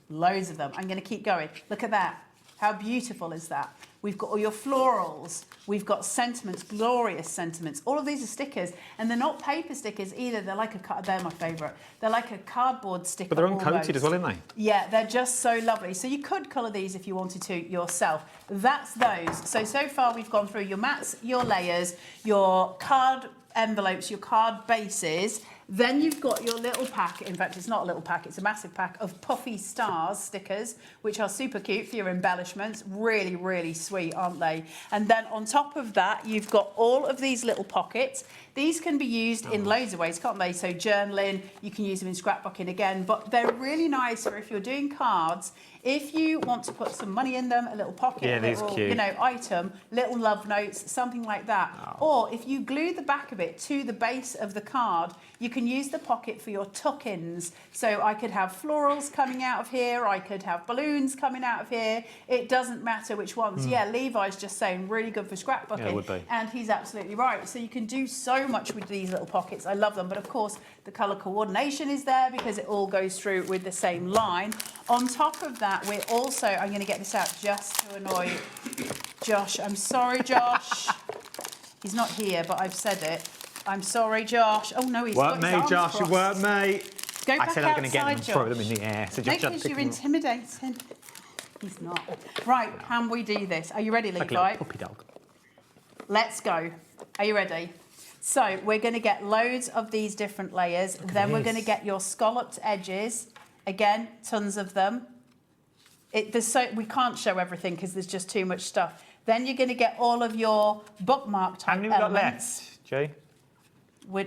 S4: loads of them. I'm going to keep going. Look at that. How beautiful is that? We've got all your florals. We've got sentiments, glorious sentiments. All of these are stickers, and they're not paper stickers either. They're like they're my favourite. They're like a cardboard sticker.
S19: But they're uncoated
S4: almost.
S19: as well, aren't they?
S4: Yeah, they're just so lovely. So you could colour these if you wanted to yourself. That's those. So far we've gone through your mats, your layers, your card envelopes, your card bases. Then you've got your little pack, in fact it's not a little pack, it's a massive pack of puffy stars stickers, which are super cute for your embellishments. Really, really sweet, aren't they? And then on top of that, you've got all of these little pockets. These can be used in loads of ways, can't they? So journaling, you can use them in scrapbooking again, but they're really nice for if you're doing cards. If you want to put some money in them, a little pocket,
S19: Yeah,
S4: a little,
S19: cute.
S4: you know, item, little love notes, something like that. Or if you glue the back of it to the base of the card, you can use the pocket for your tuck-ins. So I could have florals coming out of here, I could have balloons coming out of here. It doesn't matter which ones. Yeah, Levi's just saying really good for scrapbooking.
S19: Yeah, it would be.
S4: And he's absolutely right. So you can do so much with these little pockets. I love them. But of course, the colour coordination is there because it all goes through with the same line. On top of that, we're also, I'm going to get this out just to annoy Josh. I'm sorry, Josh. He's not here, but I've said it. I'm sorry, Josh. Oh, no, he's got his arms
S19: Josh.
S4: crossed.
S19: Work, mate.
S4: Go
S19: I
S4: back
S19: said I was going to get them and
S4: outside,
S19: throw them
S4: Josh.
S19: in the air. So
S4: No,
S19: just
S4: because you're intimidating. He's not. Right, can we do this? Are you ready,
S19: like a
S4: Levi?
S19: little puppy dog.
S4: Let's go. Are you ready? So we're going to get loads of these different layers. Then we're going to get your scalloped edges. Again, tons of them. We can't show everything because there's just too much stuff. Then you're going to get all of your bookmark type
S19: How many have we got
S4: elements.
S19: left, Jay?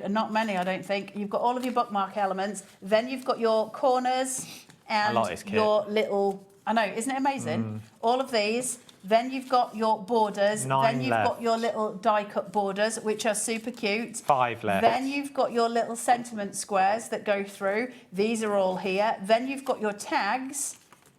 S4: Not many, I don't think. You've got all of your bookmark elements. Then you've got your corners and
S19: like this kit.
S4: your little... I know, isn't it amazing? All of these. Then you've got your borders. Then you've got your little die-cut borders, which are super cute.
S19: 5 left.
S4: Then you've got your little sentiment squares that go through. These are all here. Then you've got your tags.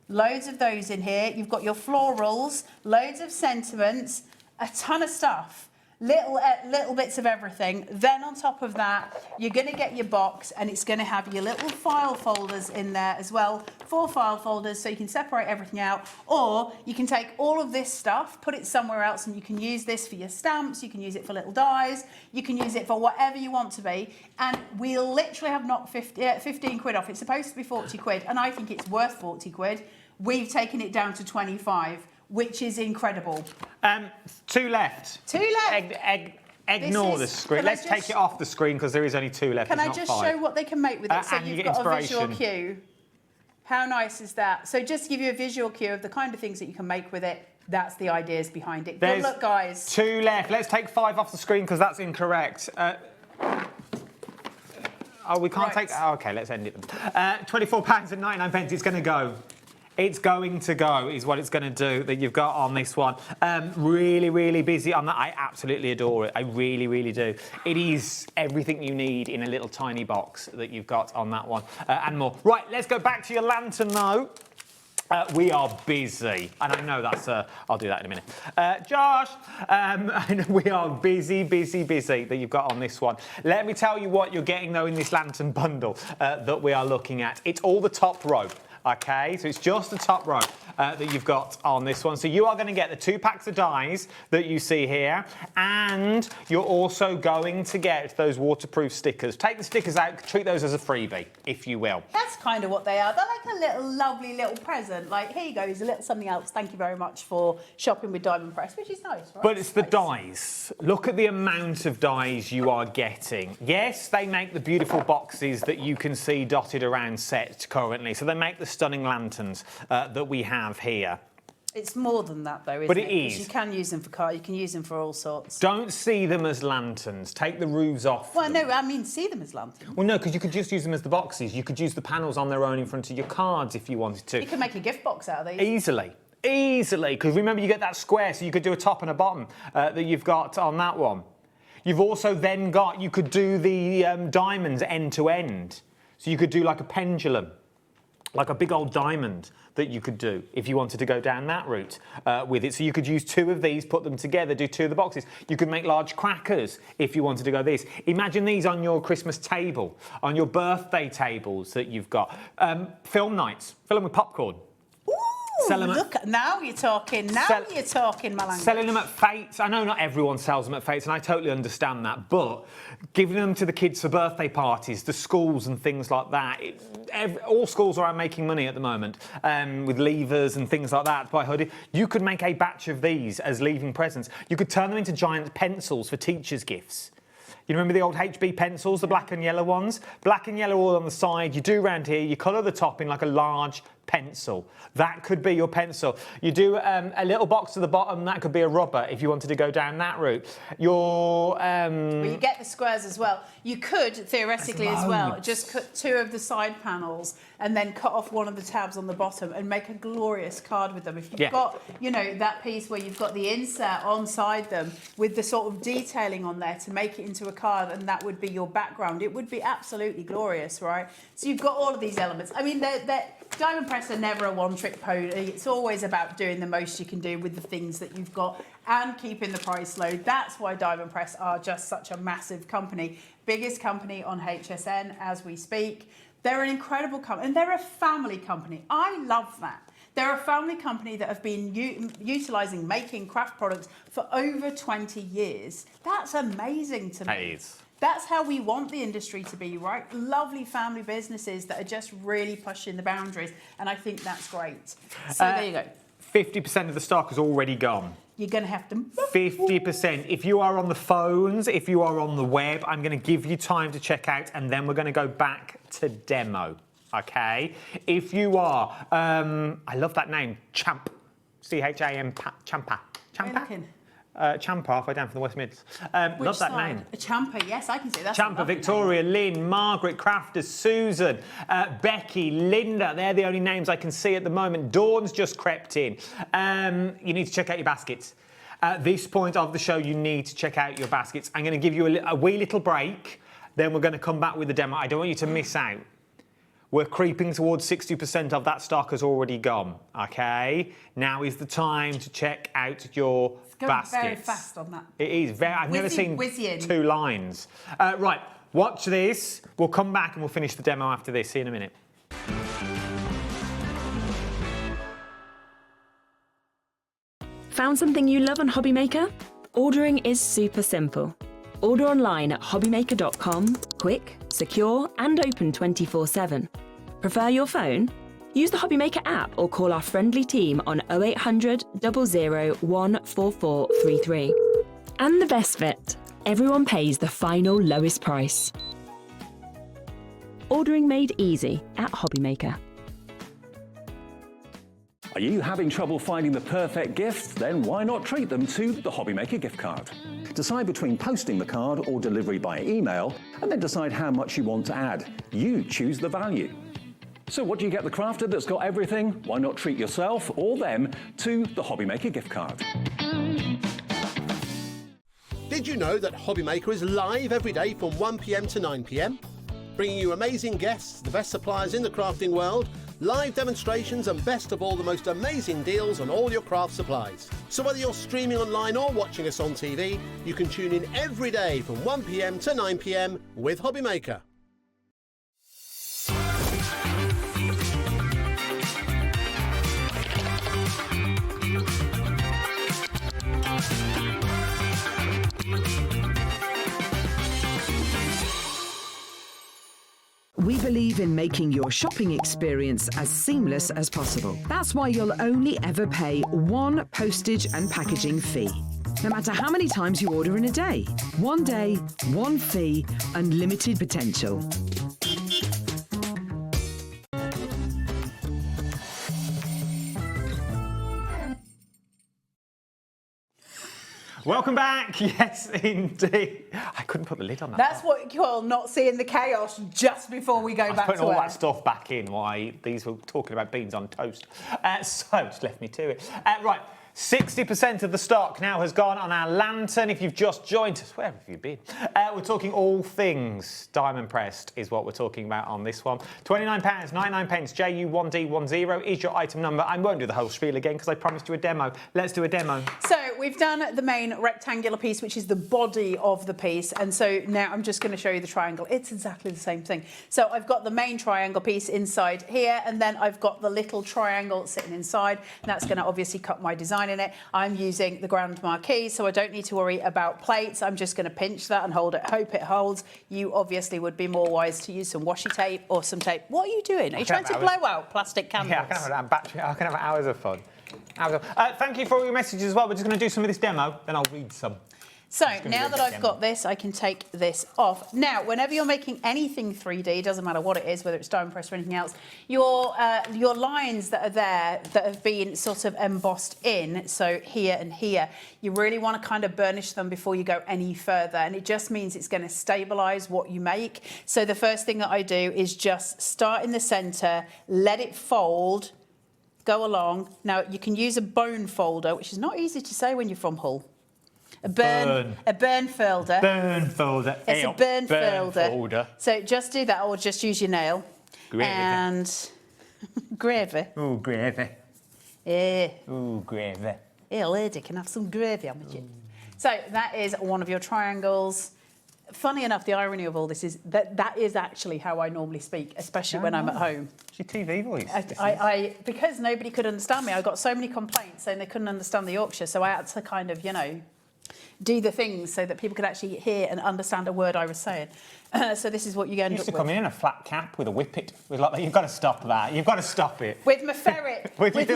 S4: Loads of those in here. You've got your florals, loads of sentiments, a ton of stuff. Little bits of everything. Then on top of that, you're going to get your box and it's going to have your little file folders in there as well. 4 file folders so you can separate everything out. Or you can take all of this stuff, put it somewhere else, and you can use this for your stamps, you can use it for little dies, you can use it for whatever you want to be. And we'll literally have knocked 15 quid off. It's supposed to be 40 quid and I think it's worth 40 quid. We've taken it down to 25. Which is incredible.
S19: 2 left.
S4: 2 left.
S19: Ignore the screen. Let's take it off the screen because there is only 2 left.
S4: Can
S19: It's
S4: I
S19: not
S4: just
S19: 5.
S4: show what they can make with it so
S19: and you
S4: you've
S19: get
S4: got a visual
S19: inspiration.
S4: cue? How nice is that? So just to give you a visual cue of the kind of things that you can make with it, that's the ideas behind it.
S19: There's
S4: Good luck, guys.
S19: 2 left. Let's take 5 off the screen because that's incorrect. We can't take... Oh, OK, let's end it. £24.99. It's going to go. It's going to go, is what it's going to do, that you've got on this one. Really, really busy on that. I absolutely adore it. I really, really do. It is everything you need in a little tiny box that you've got on that one and more. Right, let's go back to your lantern, though. We are busy, and I know that's... I'll do that in a minute. Josh, we are busy that you've got on this one. Let me tell you what you're getting, though, in this lantern bundle that we are looking at. It's all the top row Okay, so it's just the top row that you've got on this one. So you are going to get the 2 packs of dies that you see here, and you're also going to get those waterproof stickers. Take the stickers out, treat those as a freebie, if you will.
S4: That's kind of what they are. They're like a little lovely little present. Like, here you go, here's a little something else. Thank you very much for shopping with Diamond Press, which is nice, right?
S19: But it's the dies. Look at the amount of dies you are getting. Yes, they make the beautiful boxes that you can see dotted around set currently. So they make the stunning lanterns that we have here.
S4: It's more than that, though, isn't
S19: But
S4: it?
S19: it is.
S4: Because you can use them for cars, you can use them for all sorts.
S19: Don't see them as lanterns. Take the roofs off.
S4: Well, no, I mean, see them as lanterns.
S19: Well, no, because you could just use them as the boxes. You could use the panels on their own in front of your cards if you wanted to.
S4: You can make a gift box out of these.
S19: Easily. Easily. Because remember, you get that square, so you could do a top and a bottom that you've got on that one. You've also then got, you could do the diamonds end to end. So you could do like a pendulum, like a big old diamond that you could do if you wanted to go down that route with it. So you could use 2 of these, put them together, do 2 of the boxes. You could make large crackers if you wanted to go this. Imagine these on your Christmas table, on your birthday tables that you've got. Film nights, fill them with popcorn.
S4: Ooh, look, now you're talking. Now you're talking, my language.
S19: Selling them at Fates. I know not everyone sells them at Fates, and I totally understand that, but giving them to the kids for birthday parties, the schools and things like that. All schools are making money at the moment with levers and things like that by hoodie. You could make a batch of these as leaving presents. You could turn them into giant pencils for teachers' gifts. You remember the old HB pencils, the black and yellow ones? Black and yellow all on the side. You do round here, you colour the top in like a large pencil. That could be your pencil. You do a little box to the bottom, that could be a rubber if you wanted to go down that route.
S4: Well, you get the squares as well. You could, theoretically as well, just cut 2 of the side panels and then cut off one of the tabs on the bottom and make a glorious card with them. If you've got, you know, that piece where you've got the insert on side them with the sort of detailing on there to make it into a card, and that would be your background, it would be absolutely glorious, right? So you've got all of these elements. I mean, Diamond Press are never a one-trick pony. It's always about doing the most you can do with the things that you've got and keeping the price low. That's why Diamond Press are just such a massive company. Biggest company on HSN as we speak. They're an incredible company, and they're a family company. I love that. They're a family company that have been utilising making craft products for over 20 years. That's amazing to me.
S19: It is.
S4: That's how we want the industry to be, right? Lovely family businesses that are just really pushing the boundaries, and I think that's great. So there you go.
S19: 50% of the stock is already gone.
S4: You're going to have to...
S19: 50%. If you are on the phones, if you are on the web, I'm going to give you time to check out, and then we're going to go back to demo, OK? If you are... I love that name, Champ. C-H-A-M, Champa. Champa? Champa, halfway down from the West Mids. Love that name.
S4: A Champa, yes, I can see that.
S19: Champa, Victoria, Lynn, Margaret, Crafters, Susan, Becky, Linda. They're the only names I can see at the moment. Dawn's just crept in. You need to check out your baskets. At this point of the show, you need to check out your baskets. I'm going to give you a wee little break. Then we're going to come back with the demo. I don't want you to miss out. We're creeping towards 60% of that stock has already gone, OK? Now is the time to check out your baskets.
S4: Very fast on that.
S19: It is. Very. I've never seen 2 lines. Right, watch this. We'll come back and we'll finish the demo after this. See you in a minute.
S6: Found something you love on HobbyMaker? Ordering is super simple. Order online at hobbymaker.com, quick, secure and open 24/7. Prefer your phone? Use the HobbyMaker app or call our friendly team on 0800 00 14433. And the best bit, everyone pays the final lowest price. Ordering made easy at HobbyMaker.
S20: Are you having trouble finding the perfect gift? Then why not treat them to the HobbyMaker gift card? Decide between posting the card or delivery by email, and then decide how much you want to add. You choose the value. So what do you get the crafter that's got everything? Why not treat yourself or them to the HobbyMaker gift card?
S5: Did you know that HobbyMaker is live every day from 1 p.m. to 9 p.m? Bringing you amazing guests, the best suppliers in the crafting world, live demonstrations and best of all, the most amazing deals on all your craft supplies. So whether you're streaming online or watching us on TV, you can tune in every day from 1 p.m. to 9 p.m. with HobbyMaker.
S11: We believe in making your shopping experience as seamless as possible. That's why you'll only ever pay one postage and packaging fee. No matter how many times you order in a day. One day, one fee, unlimited potential.
S19: Welcome back. Yes, indeed. I couldn't put the lid on that.
S4: That's what you call not seeing the chaos just before we go back to
S19: putting all
S4: air.
S19: that stuff back in while these were talking about beans on toast. So just left me to it. Right. 60% of the stock now has gone on our lantern. If you've just joined us, where have you been? We're talking all things diamond pressed is what we're talking about on this one. £29.99 JU1D10 is your item number. I won't do the whole spiel again because I promised you a demo. Let's do a demo.
S4: So we've done the main rectangular piece, which is the body of the piece. And so now I'm just going to show you the triangle. It's exactly the same thing. So I've got the main triangle piece inside here, and then I've got the little triangle sitting inside. And that's going to obviously cut my design in it. I'm using the Grand Marquis, so I don't need to worry about plates. I'm just going to pinch that and hold it, hope it holds. You obviously would be more wise to use some washi tape or some tape. What are you doing? Are you trying to blow out plastic candles?
S19: Yeah, I can have hours of fun. Thank you for all your messages as well. We're just going to do some of this demo, then I'll read some.
S4: So now that I've got this, I can take this off. Now, whenever you're making anything 3D, doesn't matter what it is, whether it's diamond press or anything else, your lines that are there that have been sort of embossed in, so here and here, you really want to kind of burnish them before you go any further. And it just means it's going to stabilize what you make. So the first thing that I do is just start in the center, let it fold, go along. Now, you can use a bone folder, which is not easy to say when you're from Hull. A burn folder.
S19: Burn folder.
S4: It's a burn folder. So just do that, or just use your nail.
S19: Gravy.
S4: And gravy.
S19: Ooh, gravy.
S4: Yeah.
S19: Ooh, gravy.
S4: Yeah, lady, can have some gravy on with you. So that is one of your triangles. Funny enough, the irony of all this is that is actually how I normally speak, especially when I'm at home.
S19: It's your TV voice.
S4: Because nobody could understand me, I got so many complaints saying they couldn't understand the Yorkshire, so I had to kind of, do the things so that people could actually hear and understand a word I was saying. So this is what you end up with.
S19: You used to come in a flat cap with a whippet. With like, you've got to stop that. You've got to stop it.
S4: With my ferret. with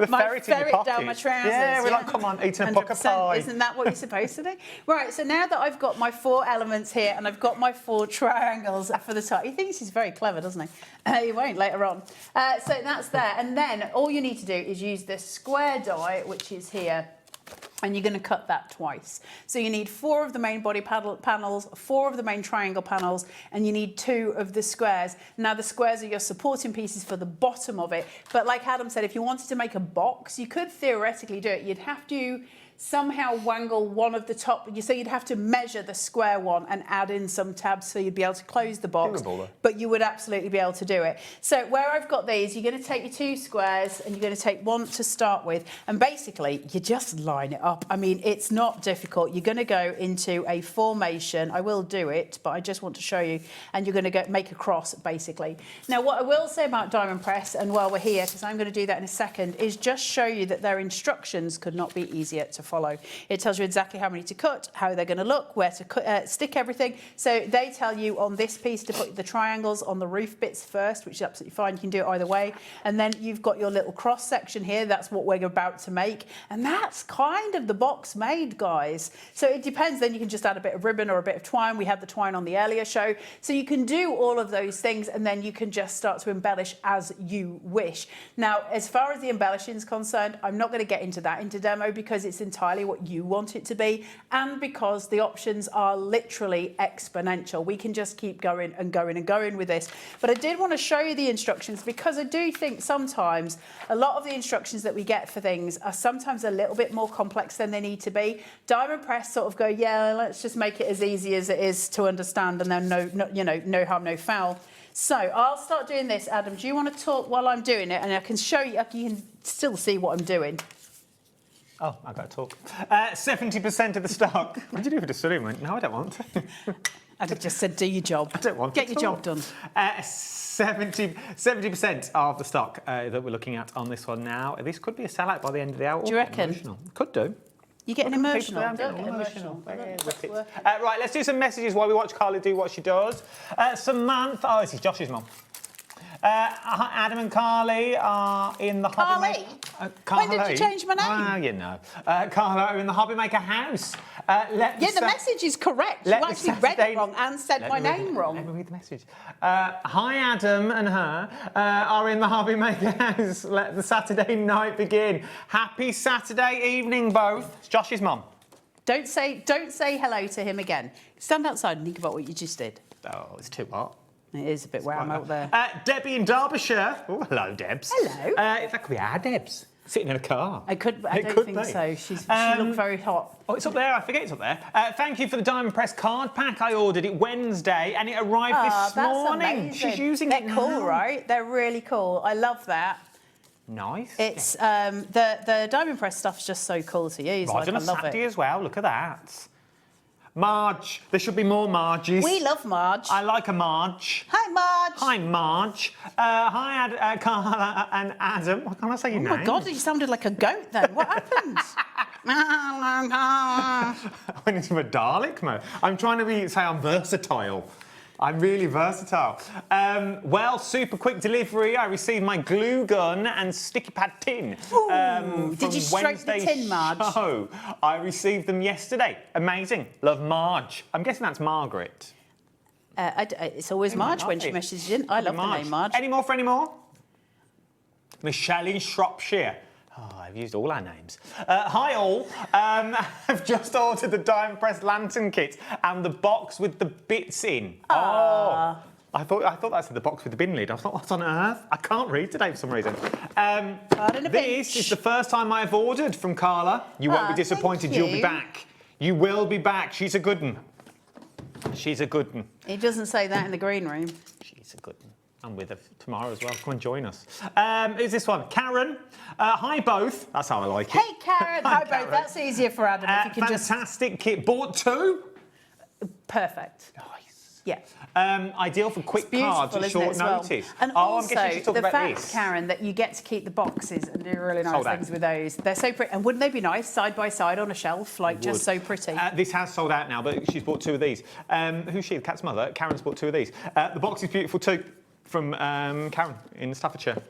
S4: my ferret down my trousers.
S19: Yeah, we're like, come on, eating a poker pie.
S4: Isn't that what you're supposed to do? Right, so now that I've got my 4 elements here and I've got my 4 triangles for the top, he thinks he's very clever, doesn't he? He won't later on. So that's there. And then all you need to do is use this square die, which is here, and you're going to cut that twice. So you need 4 of the main body panels, 4 of the main triangle panels, and you need 2 of the squares. Now, the squares are your supporting pieces for the bottom of it. But like Adam said, if you wanted to make a box, you could theoretically do it. You'd have to somehow wangle one of the top, so you'd have to measure the square one and add in some tabs so you'd be able to close the box, but you would absolutely be able to do it. So where I've got these, you're going to take your 2 squares and you're going to take one to start with, and basically you just line it up. I mean, it's not difficult. You're going to go into a formation. I will do it, but I just want to show you, and you're going to make a cross basically. Now, what I will say about diamond press, and while we're here, because I'm going to do that in a second, is just show you that their instructions could not be easier to follow. It tells you exactly how many to cut, how they're going to look, where to stick everything. So they tell you on this piece to put the triangles on the roof bits first, which is absolutely fine. You can do it either way. And then you've got your little cross section here. That's what we're about to make. And that's kind of the box made, guys. So it depends. Then you can just add a bit of ribbon or a bit of twine. We had the twine on the earlier show. So you can do all of those things, and then you can just start to embellish as you wish. Now, as far as the embellishing is concerned, I'm not going to get into that into demo because it's entirely what you want it to be, and because the options are literally exponential. We can just keep going and going and going with this. But I did want to show you the instructions because I do think sometimes a lot of the instructions that we get for things are sometimes a little bit more complex than they need to be. Diamond press sort of go, yeah, let's just make it as easy as it is to understand, and then no harm, no foul. So I'll start doing this. Adam, do you want to talk while I'm doing it? And I can show you, you can still see what I'm doing.
S19: Oh, I've got to talk. 70% of the stock. What did you do for the study? No, I don't want to.
S4: I'd just said, do your job.
S19: I don't want
S4: to. Get your
S19: talk.
S4: job done.
S19: 70% of the stock that we're looking at on this one now. This could be a sellout by the end of the hour.
S4: Do you reckon?
S19: Could do.
S4: You're getting emotional.
S19: I'm
S4: Don't
S19: getting
S4: get
S19: emotional.
S4: emotional.
S19: Right, let's do some messages while we watch Carla do what she does. Samantha, oh, this is Josh's mum. Adam and Carly are in the
S4: Carly? When did you change my name?
S19: Well, you know. Carla are in the HobbyMaker house.
S4: The message is correct. You actually read it wrong and said my name wrong.
S19: Let me read the message. Hi, Adam and her are in the HobbyMaker house. Let the Saturday night begin. Happy Saturday evening, both. It's Josh's mum.
S4: Don't say hello to him again. Stand outside and think about what you just did.
S19: Oh, it's too hot.
S4: It is a bit where I'm out there.
S19: Debbie in Derbyshire. Oh, hello, Debs.
S4: Hello.
S19: That could be our Debs. Sitting in a car.
S4: I don't think so. She looked very hot.
S19: Oh, it's up there. I forget it's up there. Thank you for the Diamond Press card pack. I ordered it Wednesday and it arrived this morning.
S4: Amazing.
S19: She's using it now.
S4: They're cool, right? They're really cool. I love that.
S19: Nice.
S4: It's the Diamond Press stuff's just so cool to use.
S19: Right, on a Saturday as well. Look at that. Marge. There should be more Marges.
S4: We love Marge.
S19: I like a Marge.
S4: Hi, Marge.
S19: Hi, Marge. Hi, Carla and Adam. Why can't I say your name?
S4: Oh, my God, you sounded like a goat then. What happened?
S19: I went into a Dalek mode. I'm trying to say I'm versatile. I'm really versatile. Well, super quick delivery. I received my glue gun and sticky pad tin.
S4: Did you stroke the tin, Marge?
S19: Show. I received them yesterday. Amazing. Love, Marge. I'm guessing that's Margaret.
S4: It's always Marge when she messages in. I love the name Marge.
S19: Any more for any more? Michelle in Shropshire. Oh, I've used all our names. Hi all. I've just ordered the Diamond Press lantern kit and the box with the bits in. Oh. I thought that said the box with the bin lid. I thought, what on earth? I can't read today for some reason. This is the first time I've ordered from Carla. You won't be disappointed. You'll be back. You will be back. She's a good one. She's a good one.
S4: He doesn't say that in the green room.
S19: She's a good one. I'm with her tomorrow as well. Come and join us. Who's this one? Karen. Hi, both. That's how I like it.
S4: Hey, Karen. Hi, both. That's easier for Adam. If you can
S19: fantastic kit. Bought two.
S4: Perfect.
S19: Nice.
S4: Yeah.
S19: Ideal for quick cards at short notice.
S4: And
S19: I'm guessing she's
S4: also,
S19: talking
S4: the
S19: about
S4: fact,
S19: this.
S4: Karen, that you get to keep the boxes and do really nice
S19: Sold out.
S4: things with those. They're so pretty. And wouldn't they be nice side by side on a shelf? Like, just so pretty.
S19: This has sold out now, but she's bought two of these. Who's she? The cat's mother. Karen's bought two of these. The box is beautiful too, from Karen in Staffordshire.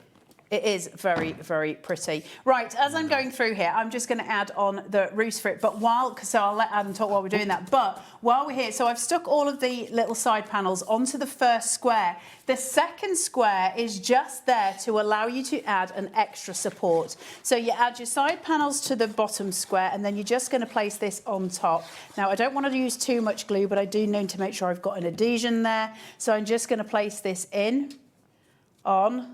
S4: It is very, very pretty. Right, as I'm going through here, I'm just going to add on the roofs for it. But so I'll let Adam talk while we're doing that. But while we're here, so I've stuck all of the little side panels onto the first square. The second square is just there to allow you to add an extra support. So you add your side panels to the bottom square, and then you're just going to place this on top. Now, I don't want to use too much glue, but I do need to make sure I've got an adhesion there. So I'm just going to place this in, on,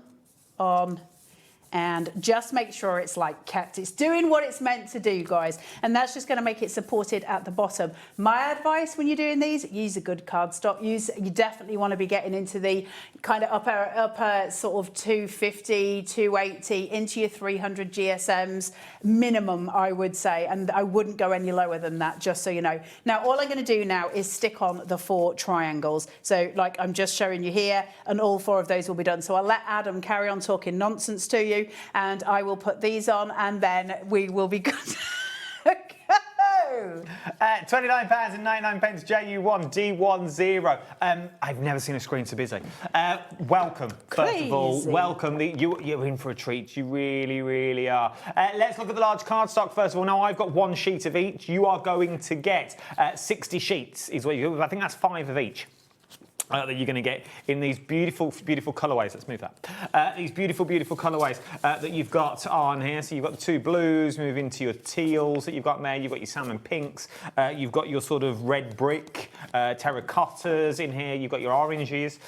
S4: and just make sure it's like kept. It's doing what it's meant to do, guys. And that's just going to make it supported at the bottom. My advice when you're doing these, use a good cardstock. You definitely want to be getting into the kind of upper sort of 250, 280, into your 300 GSMs minimum, I would say. And I wouldn't go any lower than that, just so you know. Now, all I'm going to do now is stick on the 4 triangles. So like I'm just showing you here, and all 4 of those will be done. So I'll let Adam carry on talking nonsense to you, and I will put these on, and then we will be good.
S19: £29.99 JU1D10. I've never seen a screen so busy. Welcome, first of all. Welcome. You're in for a treat. You really, really are. Let's look at the large cardstock first of all. Now, I've got 1 sheet of each. You are going to get 60 sheets. Is what I think that's 5 of each. That you're going to get in these beautiful, beautiful colourways. Let's move that. These beautiful, beautiful colourways that you've got on here. So you've got the 2 blues, move into your teals that you've got there. You've got your salmon pinks. You've got your sort of red brick terracottas in here. You've got your oranges.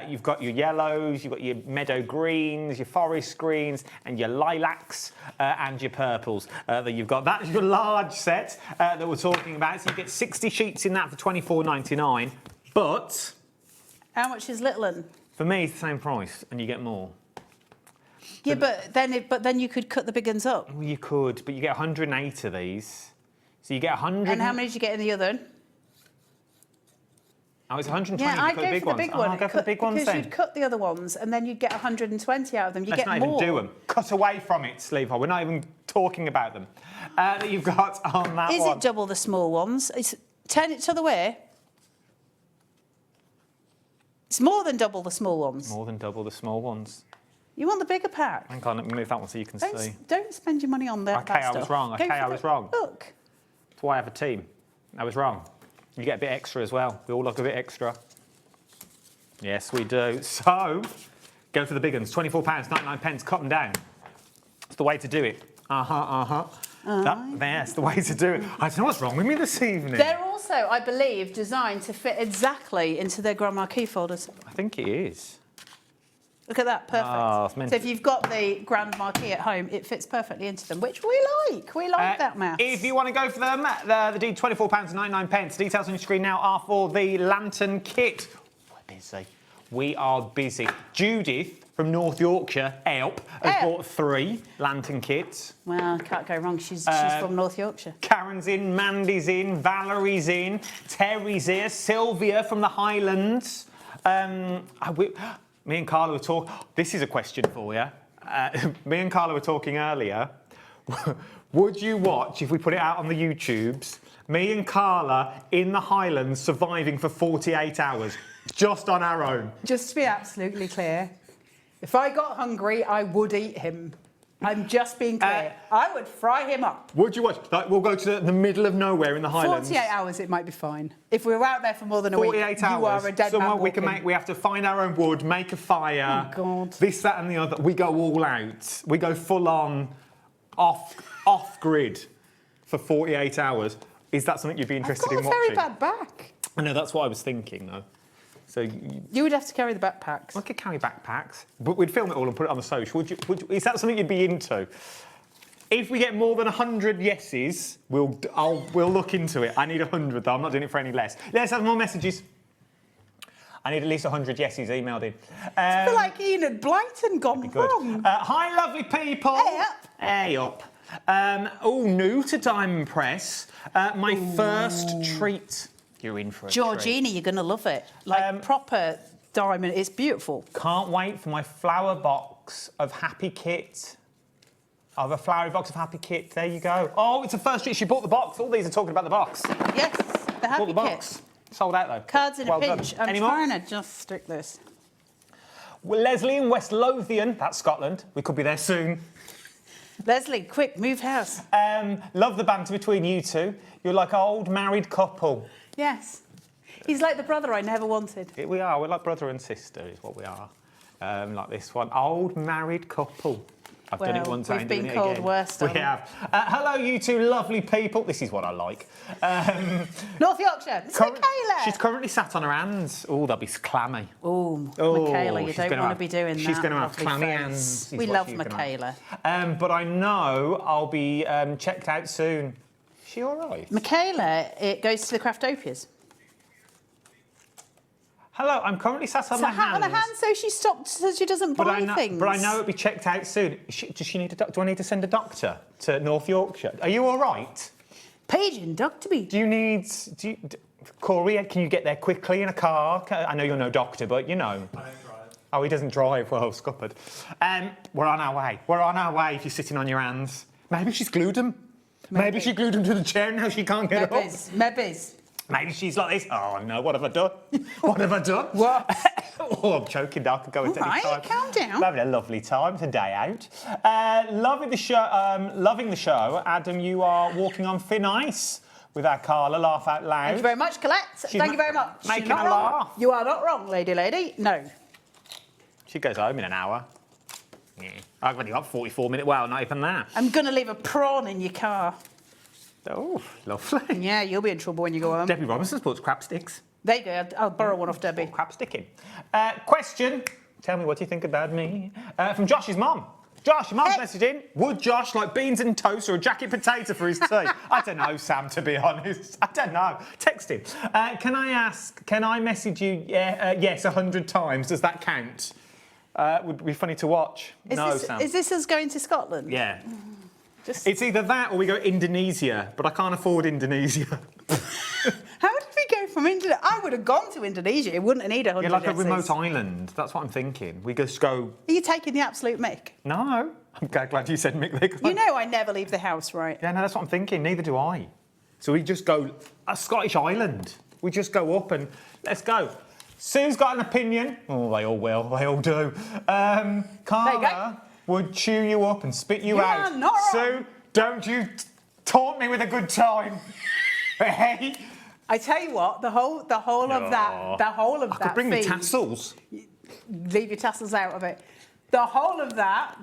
S19: You've got your yellows. You've got your meadow greens, your forest greens, and your lilacs and your purples that you've got. That's your large set that we're talking about. So you get 60 sheets in that for $24.99. But
S4: how much is little one?
S19: For me, it's the same price, and you get more.
S4: Yeah, but then you could cut the big ones up.
S19: Well, you could, but you get 108 of these. So you get 100.
S4: And how many did you get in the other one?
S19: Oh, it's 120
S4: yeah,
S19: if you cut the big ones.
S4: I'd go for the big one.
S19: I'll go for the big ones
S4: because
S19: then.
S4: you'd cut the other ones, and then you'd get 120 out of them. You
S19: Let's
S4: get
S19: not
S4: more.
S19: even do them. Cut away from it, Sleeve Hole. We're not even talking about them. that you've got on that
S4: Is
S19: one.
S4: it double the small ones? Turn it to the way. It's more than double the small ones.
S19: More than double the small ones.
S4: You want the bigger pack?
S19: Hang on, let me move that one so you can see.
S4: Don't spend your money on that.
S19: Okay, I was wrong. Okay, I was wrong.
S4: Look.
S19: That's why I have a team. I was wrong. You get a bit extra as well. We all like a bit extra. Yes, we do. So, go for the big ones. £24.99. Cut them down. It's the way to do it. That's the way to do it. I don't know what's wrong with me this evening.
S4: They're also, I believe, designed to fit exactly into their grandma key folders.
S19: I think it is.
S4: Look at that, perfect.
S19: Oh, it's meant
S4: So if you've got the grand marquee at home, it fits perfectly into them, which we like. We like that math.
S19: If you want to go for them, the £24.99. Details on your screen now are for the lantern kit. We're busy. We are busy. Judith from North Yorkshire, has bought 3 lantern kits.
S4: Well, can't go wrong. She's from North Yorkshire.
S19: Karen's in, Mandy's in, Valerie's in, Terry's here, Sylvia from the Highlands. Me and Carla were talking... This is a question for you. Me and Carla were talking earlier. Would you watch, if we put it out on the YouTubes, me and Carla in the Highlands surviving for 48 hours, just on our own?
S4: Just to be absolutely clear, if I got hungry, I would eat him. I'm just being clear. I would fry him up.
S19: Would you watch? Like, we'll go to the middle of nowhere in the Highlands.
S4: 48 hours, it might be fine. If we were out there for more than a week,
S19: 48 hours.
S4: you are a dead
S19: Somewhere
S4: man
S19: we can
S4: walking.
S19: make. We have to find our own wood, make a fire.
S4: Oh God!
S19: This, that, and the other. We go all out. We go full on, off grid, for 48 hours. Is that something you'd be interested in watching?
S4: I've got a very bad back.
S19: I know, that's what I was thinking though. So
S4: you would have to carry the backpacks.
S19: I could carry backpacks, but we'd film it all and put it on the social. Would you, is that something you'd be into? If we get more than 100 yeses, we'll look into it. I need 100 though. I'm not doing it for any less. Let's have more messages. I need at least 100 yeses emailed in.
S4: I feel like Enid Blyton gone wrong.
S19: Hi, lovely people.
S4: Hey up.
S19: Hey up. New to Diamond Press. My first treat. You're in for a treat.
S4: Georgina, you're going to love it. Like proper diamond. It's beautiful.
S19: Can't wait for my flower box of Happy Kit. I have a flowery box of Happy Kit. There you go. Oh, it's a first treat. She bought the box. All these are talking about the box.
S4: Yes, the Happy
S19: Bought the box. Sold out though.
S4: Cards in
S19: Well
S4: a pinch.
S19: done.
S4: I'm
S19: Any more?
S4: trying to just stick this.
S19: Well, Leslie in West Lothian. That's Scotland. We could be there soon.
S4: Leslie, quick, move house.
S19: Love the banter between you two. You're like an old married couple.
S4: Yes. He's like the brother I never wanted.
S19: We are. We're like brother and sister is what we are. Like this one. Old married couple. I've done it once.
S4: We've been called worse.
S19: We have. Hello, you two lovely people. This is what I like.
S4: North Yorkshire. It's Michaela.
S19: She's currently sat on her hands. Oh, they'll be clammy.
S4: Oh, Michaela, you don't want to be doing that.
S19: She's going to have
S4: lovely
S19: clammy
S4: face.
S19: hands.
S4: We love Michaela.
S19: But I know I'll be checked out soon. Is she all right?
S4: Michaela, it goes to the Craftopias.
S19: Hello, I'm currently sat on my hands.
S4: On her hands, so she stopped, so she doesn't buy things.
S19: But I know it'll be checked out soon. Does she need do I need to send a doctor to North Yorkshire? Are you all right?
S4: Paging Dr. B.
S19: Corey, can you get there quickly in a car? I know you're no doctor, but you know. I don't drive. Oh, he doesn't drive. Well, scuppered. We're on our way. We're on our way if you're sitting on your hands. Maybe she's glued them. Maybe she glued them to the chair and now she can't get up.
S4: Maybe.
S19: Maybe she's like this. Oh, no, what have I done? What have I done?
S4: What?
S19: Oh, I'm choking now. I could go into any time.
S4: Calm down.
S19: We're having a lovely time today out. Loving the show. Adam, you are walking on thin ice with our Carla. Laugh out loud.
S4: Thank you very much, Colette. Thank you very much.
S19: Making
S4: You're
S19: her
S4: not wrong.
S19: laugh.
S4: You are not wrong, lady. No.
S19: She goes home in an hour. Yeah. I've only got 44 minutes. Well, not even that.
S4: I'm going to leave a prawn in your car.
S19: Oh, lovely.
S4: Yeah, you'll be in trouble when you go home.
S19: Debbie Robinson's bought crab sticks.
S4: There you go. I'll borrow one off Debbie.
S19: Crab sticking. Question. Tell me what you think about me. From Josh's mum. Josh, your mum's messaging. Would Josh like beans and toast or a jacket potato for his tea? I don't know, Sam, to be honest. I don't know. Text him. Can I message you yes 100 times? Does that count? Would be funny to watch. Sam.
S4: Is this us going to Scotland?
S19: Yeah. It's either that or we go Indonesia, but I can't afford Indonesia.
S4: How did we go from Indonesia. I would have gone to Indonesia. It wouldn't have needed 100
S19: Yeah, like a
S4: Gs.
S19: remote island. That's what I'm thinking. We just go...
S4: Are you taking the absolute mick?
S19: No. I'm glad you said mick there.
S4: You know I never leave the house, right?
S19: Yeah, no, that's what I'm thinking. Neither do I. So we just go... A Scottish island. We just go up and... Let's go. Sue's got an opinion. Oh, they all will. They all do. Carla would chew you up and spit you out.
S4: Not
S19: Sue, don't you taunt me with a good time. Hey?
S4: I tell you what, the whole of that
S19: I could bring the
S4: feed-
S19: tassels.
S4: Leave your tassels out of it. The whole of that.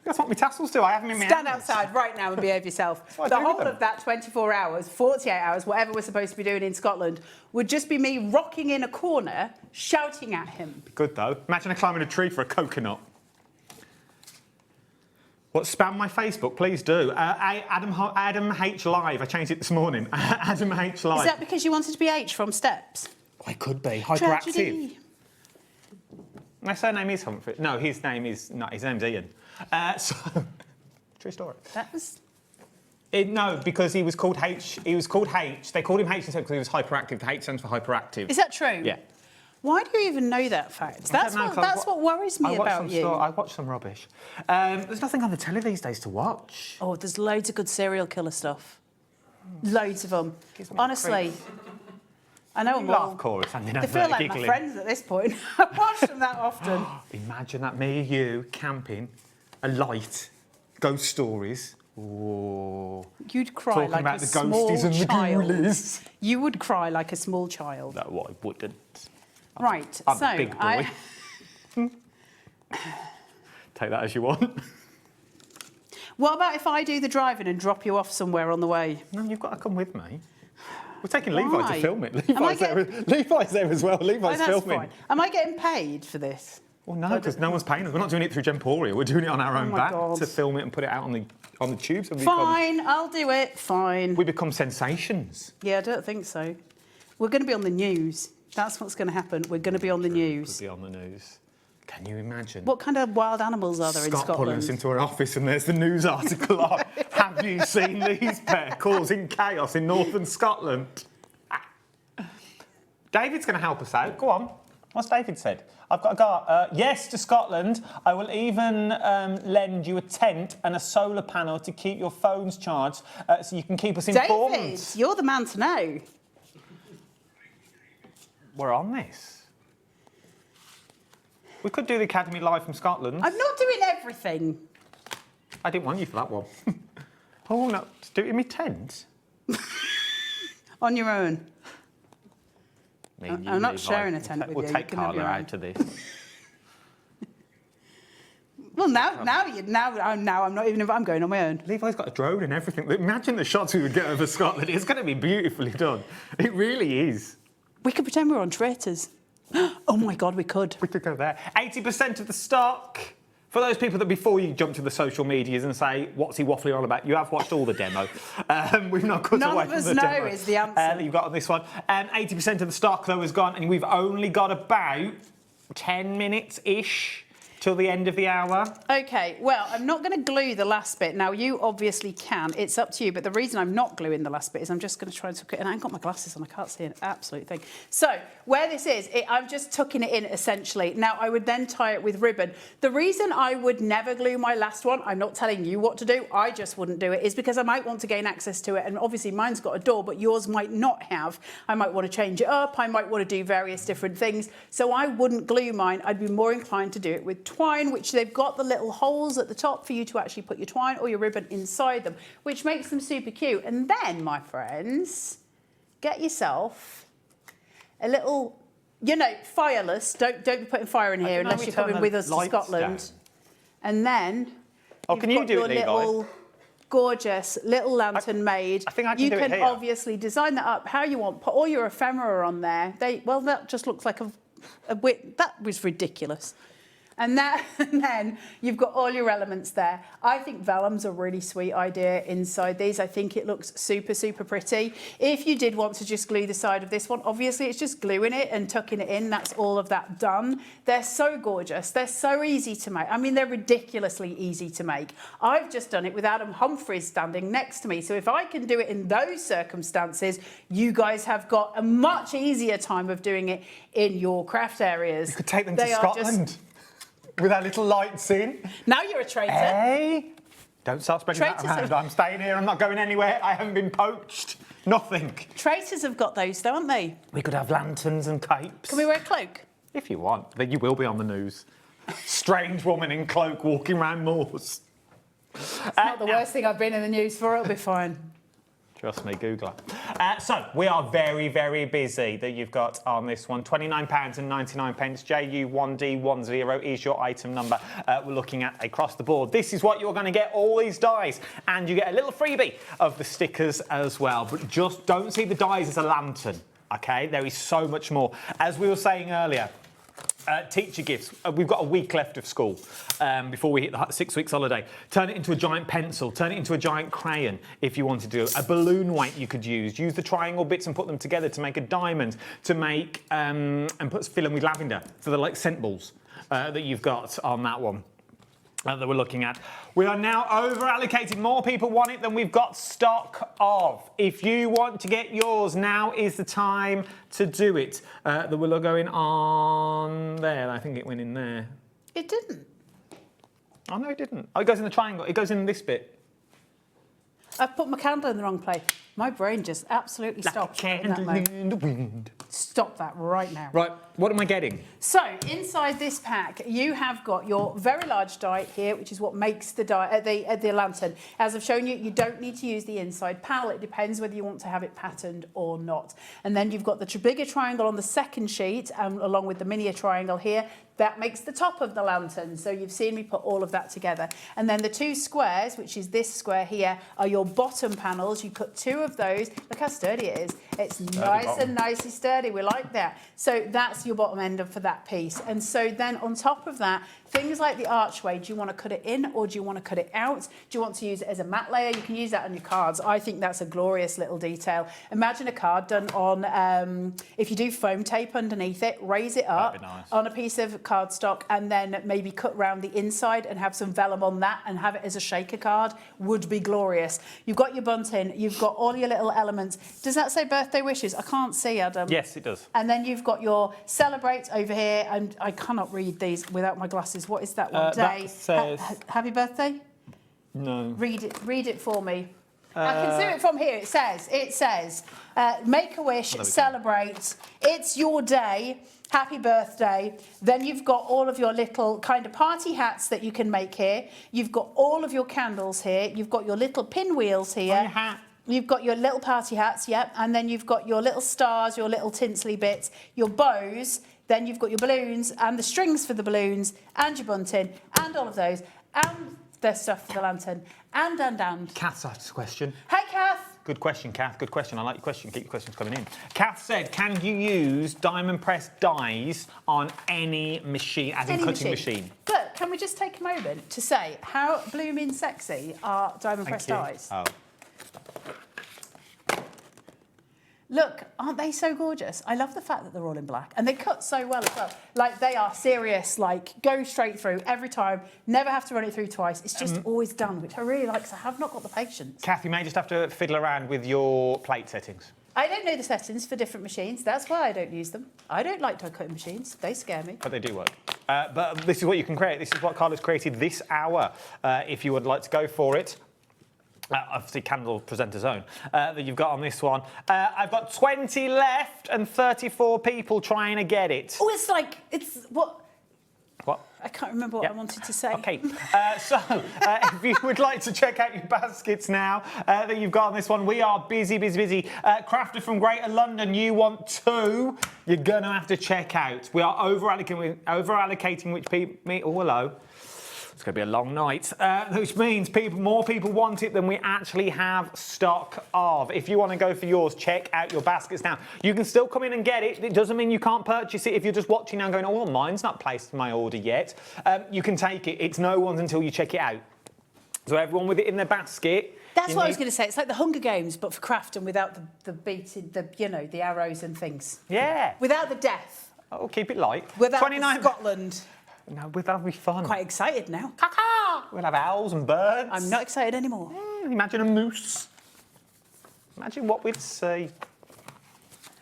S19: That's what my tassels do. I have them in my
S4: Stand
S19: hands.
S4: outside right now and behave yourself.
S19: what I
S4: The
S19: do with
S4: whole
S19: them.
S4: of that 24 hours, 48 hours, whatever we're supposed to be doing in Scotland, would just be me rocking in a corner, shouting at him.
S19: Good, though. Imagine I climbing a tree for a coconut. What, spam my Facebook? Please do. Adam H Live. I changed it this morning. Adam H Live.
S4: Is that because you wanted to be H from Steps?
S19: I could be. Hyperactive.
S4: Tragedy.
S19: My surname is Humphrey. No, his name is not. His name's Ian. True story.
S4: That was...
S19: No, because he was called H. He was called H. They called him H because he was hyperactive. The H stands for hyperactive.
S4: Is that true?
S19: Yeah.
S4: Why do you even know that fact?
S19: I
S4: That's
S19: don't know,
S4: what, what worries me about you.
S19: I watch some rubbish. There's nothing on the telly these days to watch.
S4: Oh, there's loads of good serial killer stuff. Loads of them. Honestly. I know them
S19: You
S4: all.
S19: laugh, chorus, and you know
S4: They feel
S19: they're
S4: like my
S19: giggling.
S4: friends at this point. I watch them that often.
S19: Imagine that, me, you, camping, a light, ghost stories. Oh.
S4: You'd cry
S19: Talking
S4: like
S19: about
S4: a
S19: the
S4: small
S19: ghosties and the
S4: child.
S19: ghoulies.
S4: You would cry like a small child.
S19: No, I wouldn't.
S4: Right,
S19: I'm
S4: so
S19: a big boy. Take that as you want.
S4: What about if I do the driving and drop you off somewhere on the way?
S19: No, you've got to come with me. We're taking Levi
S4: Why?
S19: to film it.
S4: Am I
S19: Levi's there as well. Levi's
S4: that's
S19: filming.
S4: fine. Am I getting paid for this?
S19: Well, no, because no one's paying us. We're not doing it through Gemporia. We're doing it on our own
S4: my
S19: back
S4: God.
S19: to film it and put it out on the tubes. And
S4: Fine, I'll do it. Fine.
S19: We become sensations.
S4: Yeah, I don't think so. We're going to be on the news. That's what's going to happen. We're going to be on the news.
S19: Could be on the news. Can you imagine?
S4: What kind of wild animals are there in
S19: Scott pulling us
S4: Scotland?
S19: into an office and there's the news article on. Have you seen these pair causing chaos in northern Scotland? David's going to help us out. Go on. What's David said? I've got to go. Yes to Scotland. I will even lend you a tent and a solar panel to keep your phones charged so you can keep us informed.
S4: David, you're the man to know.
S19: We're on this. We could do the Academy live from Scotland.
S4: I'm not doing everything.
S19: I didn't want you for that one. Oh, no. Just do it in my tent.
S4: On your own.
S19: Me and you,
S4: I'm not
S19: Levi.
S4: sharing a tent with
S19: We'll
S4: you.
S19: take
S4: You can have
S19: Carla
S4: your own.
S19: out of this.
S4: Well, now I'm not even. I'm going on my own.
S19: Levi's got a drone and everything. Imagine the shots we would get over Scotland. It's going to be beautifully done. It really is.
S4: We could pretend we're on traitors. Oh my God, we could.
S19: We could go there. 80% of the stock. For those people that before you jump to the social medias and say, what's he waffling on about? You have watched all the demo. We've not cut
S4: None
S19: away
S4: of
S19: from
S4: us
S19: the
S4: know
S19: demo.
S4: is the answer.
S19: You've got on this one. 80% of the stock, though, is gone, and we've only got about 10 minutes-ish till the end of the hour.
S4: Okay, well, I'm not going to glue the last bit. Now, you obviously can. It's up to you. But the reason I'm not gluing the last bit is I'm just going to try and tuck it in. I ain't got my glasses on. I can't see an absolute thing. So where this is, I'm just tucking it in, essentially. Now, I would then tie it with ribbon. The reason I would never glue my last one, I'm not telling you what to do, I just wouldn't do it, is because I might want to gain access to it. And obviously, mine's got a door, but yours might not have. I might want to change it up. I might want to do various different things. So I wouldn't glue mine. I'd be more inclined to do it with twine, which they've got the little holes at the top for you to actually put your twine or your ribbon inside them, which makes them super cute. And then, my friends, get yourself a little, fireless. Don't be putting fire in here unless you're coming with us to Scotland. And then
S19: can you do
S4: your
S19: it, Levi?
S4: little gorgeous little lantern made.
S19: I think I can
S4: you
S19: do it
S4: can
S19: here.
S4: obviously design that up how you want. Put all your ephemera on there. That just looks like a that was ridiculous. And then you've got all your elements there. I think vellum's a really sweet idea inside these. I think it looks super, super pretty. If you did want to just glue the side of this one, obviously it's just gluing it and tucking it in. That's all of that done. They're so gorgeous. They're so easy to make. I mean, they're ridiculously easy to make. I've just done it with Adam Humphries standing next to me. So if I can do it in those circumstances, you guys have got a much easier time of doing it in your craft areas.
S19: You could take them to Scotland. With our little lights in.
S4: Now you're a traitor.
S19: Hey! Don't start spreading that around. I'm staying here. I'm not going anywhere. I haven't been poached. Nothing.
S4: Traitors have got those, don't they?
S19: We could have lanterns and capes.
S4: Can we wear a cloak?
S19: If you want. Then you will be on the news. Strange woman in cloak walking around moors.
S4: It's not the worst thing I've been in the news for. It'll be fine.
S19: Trust me, Google it. So, we are very, very busy that you've got on this one. £29.99. JU1D10 is your item number we're looking at across the board. This is what you're going to get, all these dies. And you get a little freebie of the stickers as well. But just don't see the dies as a lantern, OK? There is so much more. As we were saying earlier, teacher gifts. We've got a week left of school before we hit the 6 weeks holiday. Turn it into a giant pencil. Turn it into a giant crayon if you wanted to. A balloon weight you could use. Use the triangle bits and put them together to make a diamond. To make and fill them with lavender for the scent balls that you've got on that one. That we're looking at. We are now over allocated. More people want it than we've got stock of. If you want to get yours, now is the time to do it. The willow going on there. I think it went in there.
S4: It didn't.
S19: Oh, no, it didn't. Oh, it goes in the triangle. It goes in this bit.
S4: I've put my candle in the wrong place. My brain just absolutely stopped.
S19: In the wind.
S4: Stop that right now.
S19: Right, what am I getting?
S4: So inside this pack, you have got your very large die here, which is what makes the die the lantern. As I've shown you, you don't need to use the inside panel. It depends whether you want to have it patterned or not. And then you've got the bigger triangle on the second sheet, along with the mini triangle here. That makes the top of the lantern. So you've seen me put all of that together. And then the two squares, which is this square here, are your bottom panels. You cut two of those. Look how sturdy it is. It's nice and nicely sturdy. We like that. So that's your bottom end for that piece. And so then on top of that, things like the archway, do you want to cut it in or do you want to cut it out? Do you want to use it as a matte layer? You can use that on your cards. I think that's a glorious little detail. Imagine a card done on, if you do foam tape underneath it, raise it up on a piece of cardstock and then maybe cut round the inside and have some vellum on that and have it as a shaker card would be glorious. You've got your bunting, you've got all your little elements. Does that say birthday wishes? I can't see, Adam.
S19: Yes, it does.
S4: And then you've got your celebrate over here, and I cannot read these without my glasses. What is that one? Day.
S19: That says...
S4: Happy birthday?
S19: No.
S4: Read it for me. I can see it from here. It says, make a wish, celebrate. It's your day. Happy birthday. Then you've got all of your little kind of party hats that you can make here. You've got all of your candles here. You've got your little pinwheels here.
S19: On your hat.
S4: You've got your little party hats, yep. And then you've got your little stars, your little tinsely bits, your bows. Then you've got your balloons and the strings for the balloons and your bunting and all of those. And there's stuff for the lantern. And.
S19: Kath's asked a question.
S4: Hey, Kath.
S19: Good question, Kath. Good question. I like your question. Keep your questions coming in. Kath said, can you use diamond press dies on any machine, as in cutting machine?
S4: But can we just take a moment to say how blooming sexy are diamond press dies?
S19: Oh.
S4: Look, aren't they so gorgeous? I love the fact that they're all in black. And they cut so well as well. Like, they are serious, like, go straight through every time. Never have to run it through twice. It's just always done, which I really like, because I have not got the patience.
S19: Kath, you may just have to fiddle around with your plate settings.
S4: I don't know the settings for different machines. That's why I don't use them. I don't like die cutting machines. They scare me.
S19: But they do work. But this is what you can create. This is what Carla's created this hour, if you would like to go for it. Obviously, candle presenter's own that you've got on this one. I've got 20 left and 34 people trying to get it.
S4: Oh, it's what?
S19: What?
S4: I can't remember what I wanted to say.
S19: OK, so if you would like to check out your baskets now that you've got on this one, we are busy. Crafter from Greater London, you want 2, you're going to have to check out. We are over-allocating which people... Oh, hello. It's going to be a long night, which means more people want it than we actually have stock of. If you want to go for yours, check out your baskets now. You can still come in and get it. It doesn't mean you can't purchase it. If you're just watching now and going, oh, well, mine's not placed in my order yet, you can take it. It's no one's until you check it out. So everyone with it in their basket.
S4: That's what I was going to say. It's like the Hunger Games, but for craft and without the beating, the arrows and things.
S19: Yeah.
S4: Without the death.
S19: Oh, keep it light.
S4: Without
S19: 29
S4: Scotland.
S19: No, that'll be fun.
S4: Quite excited now.
S19: We'll have owls and birds.
S4: I'm not excited anymore.
S19: Imagine a moose. Imagine what we'd see.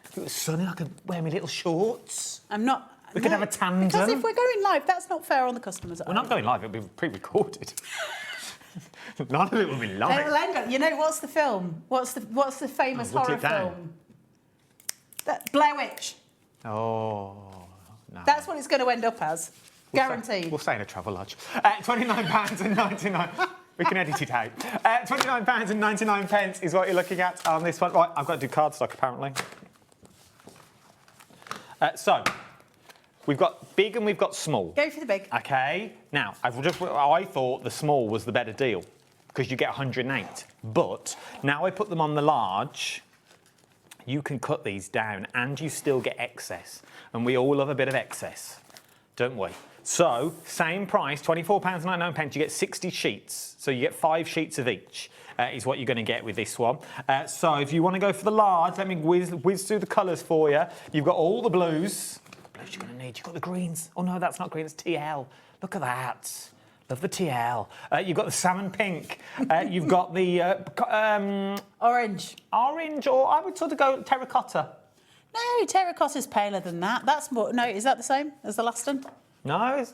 S19: If it was sunny, I could wear my little shorts.
S4: I'm not.
S19: We could have a tandem.
S4: Because if we're going live, that's not fair on the customers.
S19: We're not going live. It'll be pre-recorded. None of it will be live.
S4: It'll end up. You know what's the film? What's the famous horror film? Blair Witch.
S19: Oh no.
S4: That's what it's going to end up as. Guaranteed.
S19: We'll stay in a travel lodge. £29.99. We can edit it out. £29.99 is what you're looking at on this one. Right, I've got to do cardstock apparently. So, we've got big and we've got small.
S4: Go for the big.
S19: Okay. Now, I thought the small was the better deal because you get 108. But now I put them on the large, you can cut these down and you still get excess. And we all love a bit of excess, don't we? So, same price, £24.99, you get 60 sheets. So you get 5 sheets of each, is what you're going to get with this one. So if you want to go for the large, let me whiz through the colours for you. You've got all the blues. The blues you're going to need. You've got the greens. Oh no, that's not green, it's TL. Look at that. Love the TL. You've got the salmon pink. You've got the...
S4: orange.
S19: Orange, or I would sort of go terracotta.
S4: No, terracotta's paler than that. That's more... No, is that the same as the last one?
S19: No.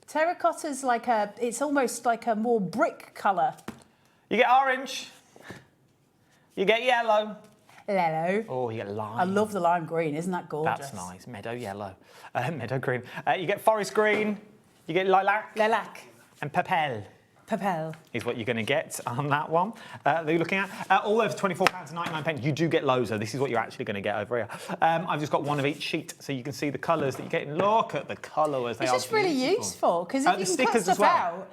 S4: Terracotta's like it's almost like a more brick colour.
S19: You get orange. You get yellow.
S4: Yellow.
S19: Oh, you get lime.
S4: I love the lime green. Isn't that gorgeous?
S19: That's nice. Meadow yellow. Meadow green. You get forest green. You get lilac.
S4: Lilac.
S19: And papel.
S4: Papel.
S19: Is what you're going to get on that one that you're looking at. All over £24.99. You do get loads, though. This is what you're actually going to get over here. I've just got one of each sheet, so you can see the colours that you're getting. Look at the colours.
S4: It's just really useful, because if you can cut stuff out,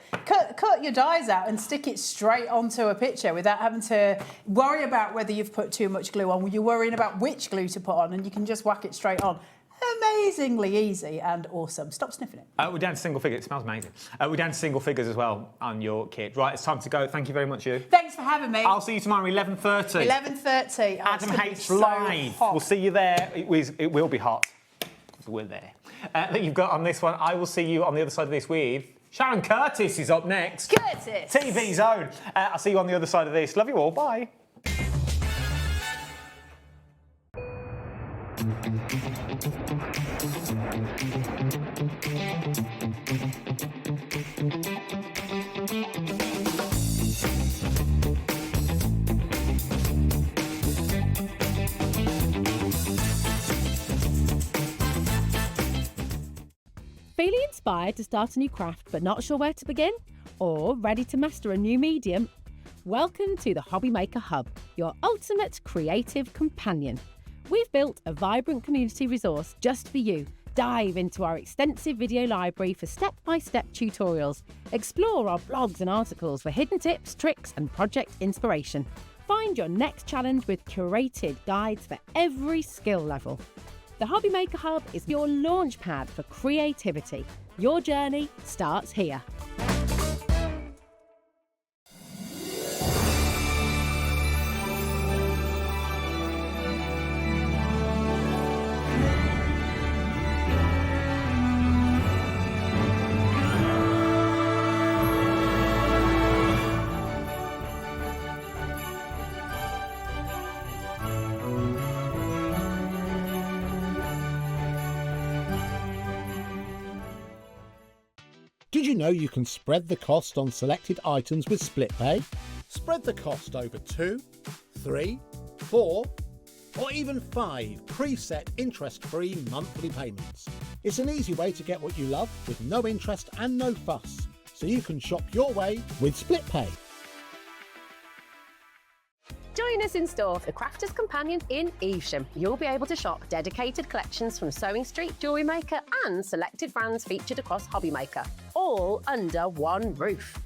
S4: cut your dies out and stick it straight onto a picture without having to worry about whether you've put too much glue on. You're worrying about which glue to put on, and you can just whack it straight on. Amazingly easy and awesome. Stop sniffing it.
S19: We're down to single figures. It smells amazing. We're down to single figures as well on your kit. Right, it's time to go. Thank you very much, you.
S4: Thanks for having me.
S19: I'll see you tomorrow, 11:30.
S4: 11:30.
S19: Adam H live. We'll see you there. It will be hot. We're there. That you've got on this one. I will see you on the other side of this with Sharon Curtis is up next.
S4: Curtis.
S19: TV Zone. I'll see you on the other side of this. Love you all. Bye.
S12: Feeling inspired to start a new craft but not sure where to begin? Or ready to master a new medium? Welcome to the HobbyMaker Hub, your ultimate creative companion. We've built a vibrant community resource just for you. Dive into our extensive video library for step-by-step tutorials. Explore our blogs and articles for hidden tips, tricks and project inspiration. Find your next challenge with curated guides for every skill level. The HobbyMaker Hub is your launch pad for creativity. Your journey starts here.
S5: Did you know you can spread the cost on selected items with split pay? Spread the cost over 2, 3, 4, or even 5 preset interest-free monthly payments. It's an easy way to get what you love with no interest and no fuss, so you can shop your way with split pay.
S9: Join Join us in store for the Crafter's Companion in Evesham. You'll be able to shop dedicated collections from Sewing Street, Jewellery Maker and selected brands featured across HobbyMaker, all under one roof.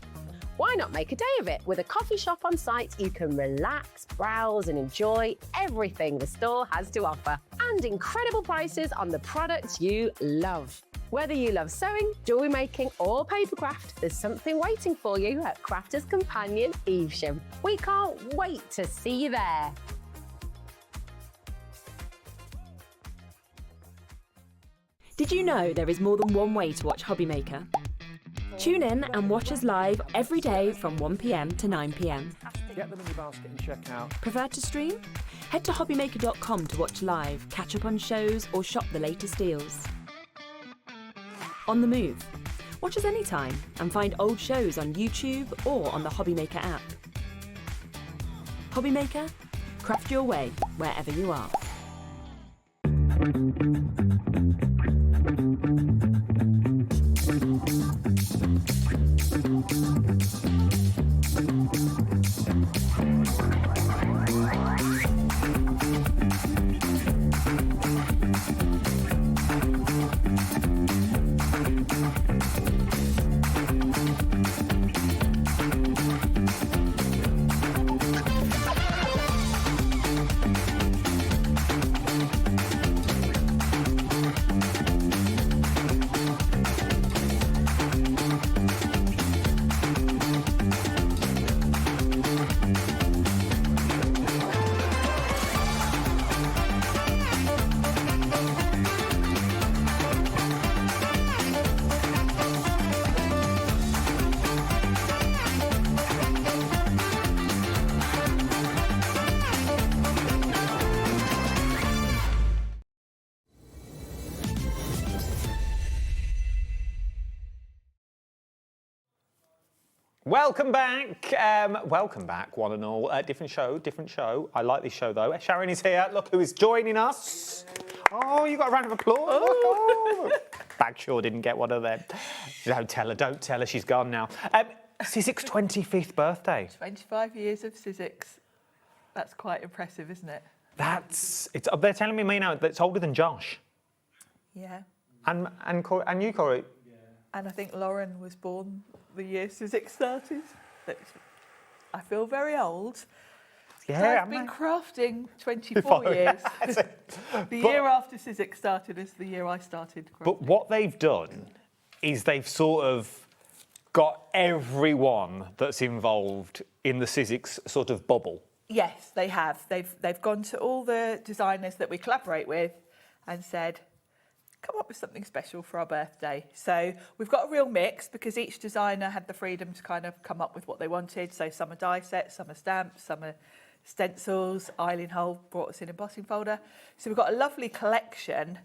S9: Why not make a day of it? With a coffee shop on site, you can relax, browse and enjoy everything the store has to offer. And incredible prices on the products you love. Whether you love sewing, jewellery making or papercraft, there's something waiting for you at Crafter's Companion Evesham. We can't wait to see you there.
S6: Did you know there is more than one way to watch HobbyMaker? Tune in and watch us live every day from 1 p.m. to 9 p.m.
S3: Get them in your basket and check out.
S6: Prefer to stream? Head to hobbymaker.com to watch live, catch up on shows or shop the latest deals. On the move? Watch us anytime and find old shows on YouTube or on the HobbyMaker app. HobbyMaker? Craft your way wherever you are.
S19: Welcome back, one and all. Different show. I like this show, though. Sharon is here. Look who is joining us. Oh, you got a round of applause. Oh. Bagshaw didn't get one of them. Don't tell her, she's gone now. Sizzix's 25th birthday.
S16: 25 years of Sizzix. That's quite impressive, isn't it?
S19: They're telling me now that it's older than Josh.
S16: Yeah.
S19: And you, Corey?
S16: Yeah. And I think Lauren was born the year Sizzix started. I feel very old.
S19: Yeah,
S16: I've been crafting 24 years. The year after Sizzix started is the year I started crafting.
S19: But what they've done is they've sort of got everyone that's involved in the Sizzix sort of bubble.
S16: Yes, they have. They've gone to all the designers that we collaborate with and said, come up with something special for our birthday. So we've got a real mix because each designer had the freedom to kind of come up with what they wanted. So some are die sets, some are stamps, some are stencils. Eileen Hull brought us an embossing folder. So we've got a lovely collection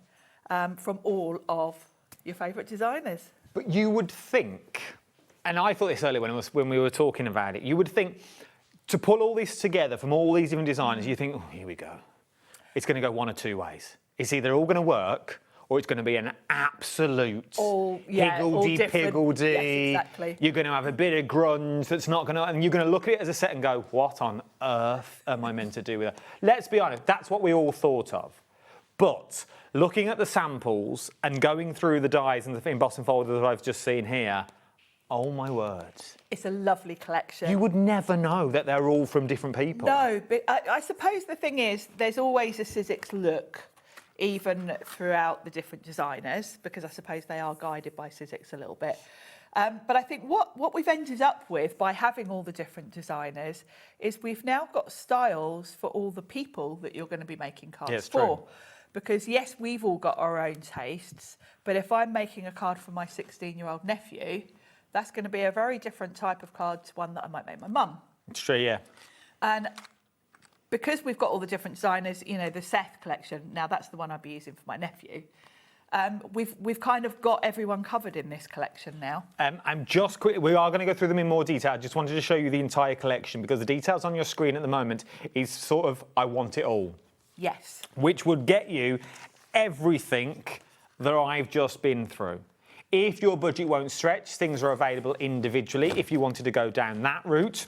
S16: from all of your favourite designers.
S19: But you would think, and I thought this earlier when we were talking about it, you would think to pull all this together from all these different designers, you think, oh, here we go. It's going to go one of two ways. It's either all going to work or it's going to be an absolute higgledy-piggledy.
S16: Yes, exactly.
S19: You're going to have a bit of grunge that's not going to... And you're going to look at it as a set and go, what on earth am I meant to do with it? Let's be honest, that's what we all thought of. But looking at the samples and going through the dies and the embossing folder that I've just seen here, oh my word.
S16: It's a lovely collection.
S19: You would never know that they're all from different people.
S16: No, but I suppose the thing is, there's always a Sizzix look, even throughout the different designers, because I suppose they are guided by Sizzix a little bit. But I think what we've ended up with by having all the different designers is we've now got styles for all the people that you're going to be making cards for.
S19: True.
S16: Because yes, we've all got our own tastes, but if I'm making a card for my 16-year-old nephew, that's going to be a very different type of card to one that I might make my mum.
S19: It's true, yeah.
S16: And because we've got all the different designers, you know, the Seth collection, now that's the one I'd be using for my nephew. We've kind of got everyone covered in this collection now.
S19: I'm just quick. We are going to go through them in more detail. I just wanted to show you the entire collection because the details on your screen at the moment is sort of I want it all.
S16: Yes.
S19: Which would get you everything that I've just been through. If your budget won't stretch, things are available individually if you wanted to go down that route.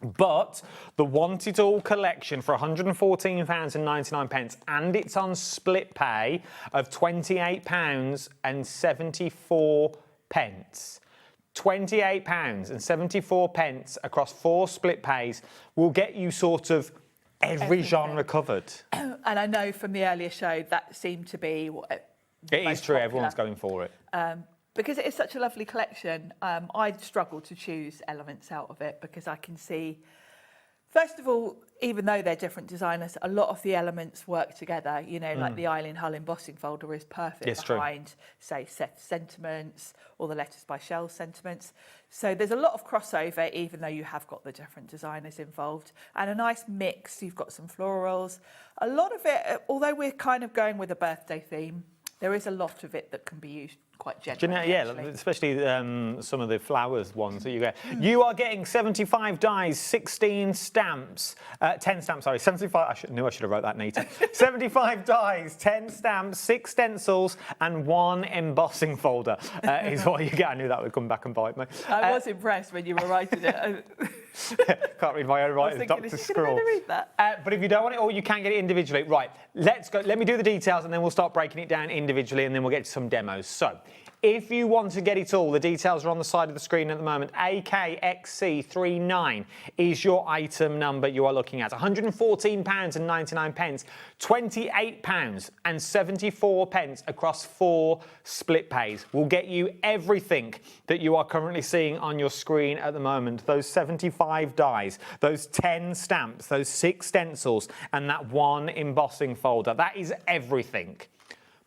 S19: But the Want It All collection for £114.99, and it's on split pay of £28.74. £28.74 across 4 split pays will get you sort of every genre covered.
S16: And I know from the earlier show that seemed to be what
S19: it is true.
S16: popular.
S19: Everyone's going for it.
S16: Because it is such a lovely collection, I'd struggle to choose elements out of it because I can see, first of all, even though they're different designers, a lot of the elements work together. You know, like the Eileen Hull embossing folder is perfect behind, say, Seth Sentiments or the Letters by Shell Sentiments. So there's a lot of crossover, even though you have got the different designers involved. And a nice mix. You've got some florals. A lot of it, although we're kind of going with a birthday theme, there is a lot of it that can be used quite generally.
S19: Yeah, especially some of the flowers ones that you get. You are getting 75 dies, 16 stamps, 10 stamps, sorry, 75, I should have wrote that neater. 75 dies, 10 stamps, 6 stencils, and 1 embossing folder is what you get. I knew that would come back and bite me.
S16: I was impressed when you were writing it.
S19: Can't read my own writing, Dr. Scroll.
S16: Read that?
S19: But if you don't want it all, you can get it individually. Right, let's go. Let me do the details and then we'll start breaking it down individually and then we'll get to some demos. So, if you want to get it all, the details are on the side of the screen at the moment. AKXC39 is your item number you are looking at. £114.99, £28.74 across 4 split pays. Will get you everything that you are currently seeing on your screen at the moment. Those 75 dies, those 10 stamps, those 6 stencils, and that 1 embossing folder. That is everything.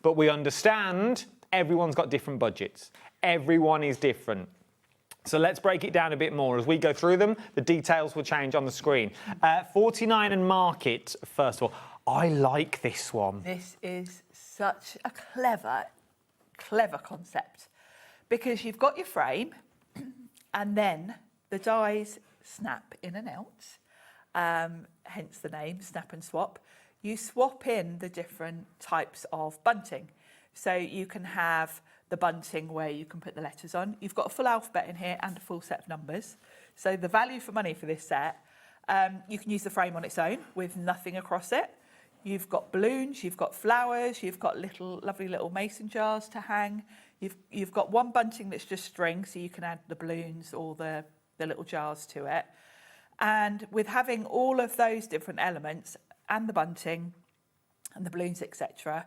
S19: But we understand everyone's got different budgets. Everyone is different. So let's break it down a bit more. As we go through them, the details will change on the screen. 49 and Market, first of all. I like this one.
S16: This is such a clever concept because you've got your frame and then the dies snap in and out, hence the name, Snap and Swap. You swap in the different types of bunting. So you can have the bunting where you can put the letters on. You've got a full alphabet in here and a full set of numbers. So the value for money for this set, you can use the frame on its own with nothing across it. You've got balloons, you've got flowers, you've got lovely little mason jars to hang. You've got one bunting that's just string, so you can add the balloons or the little jars to it. And with having all of those different elements and the bunting and the balloons, etc.,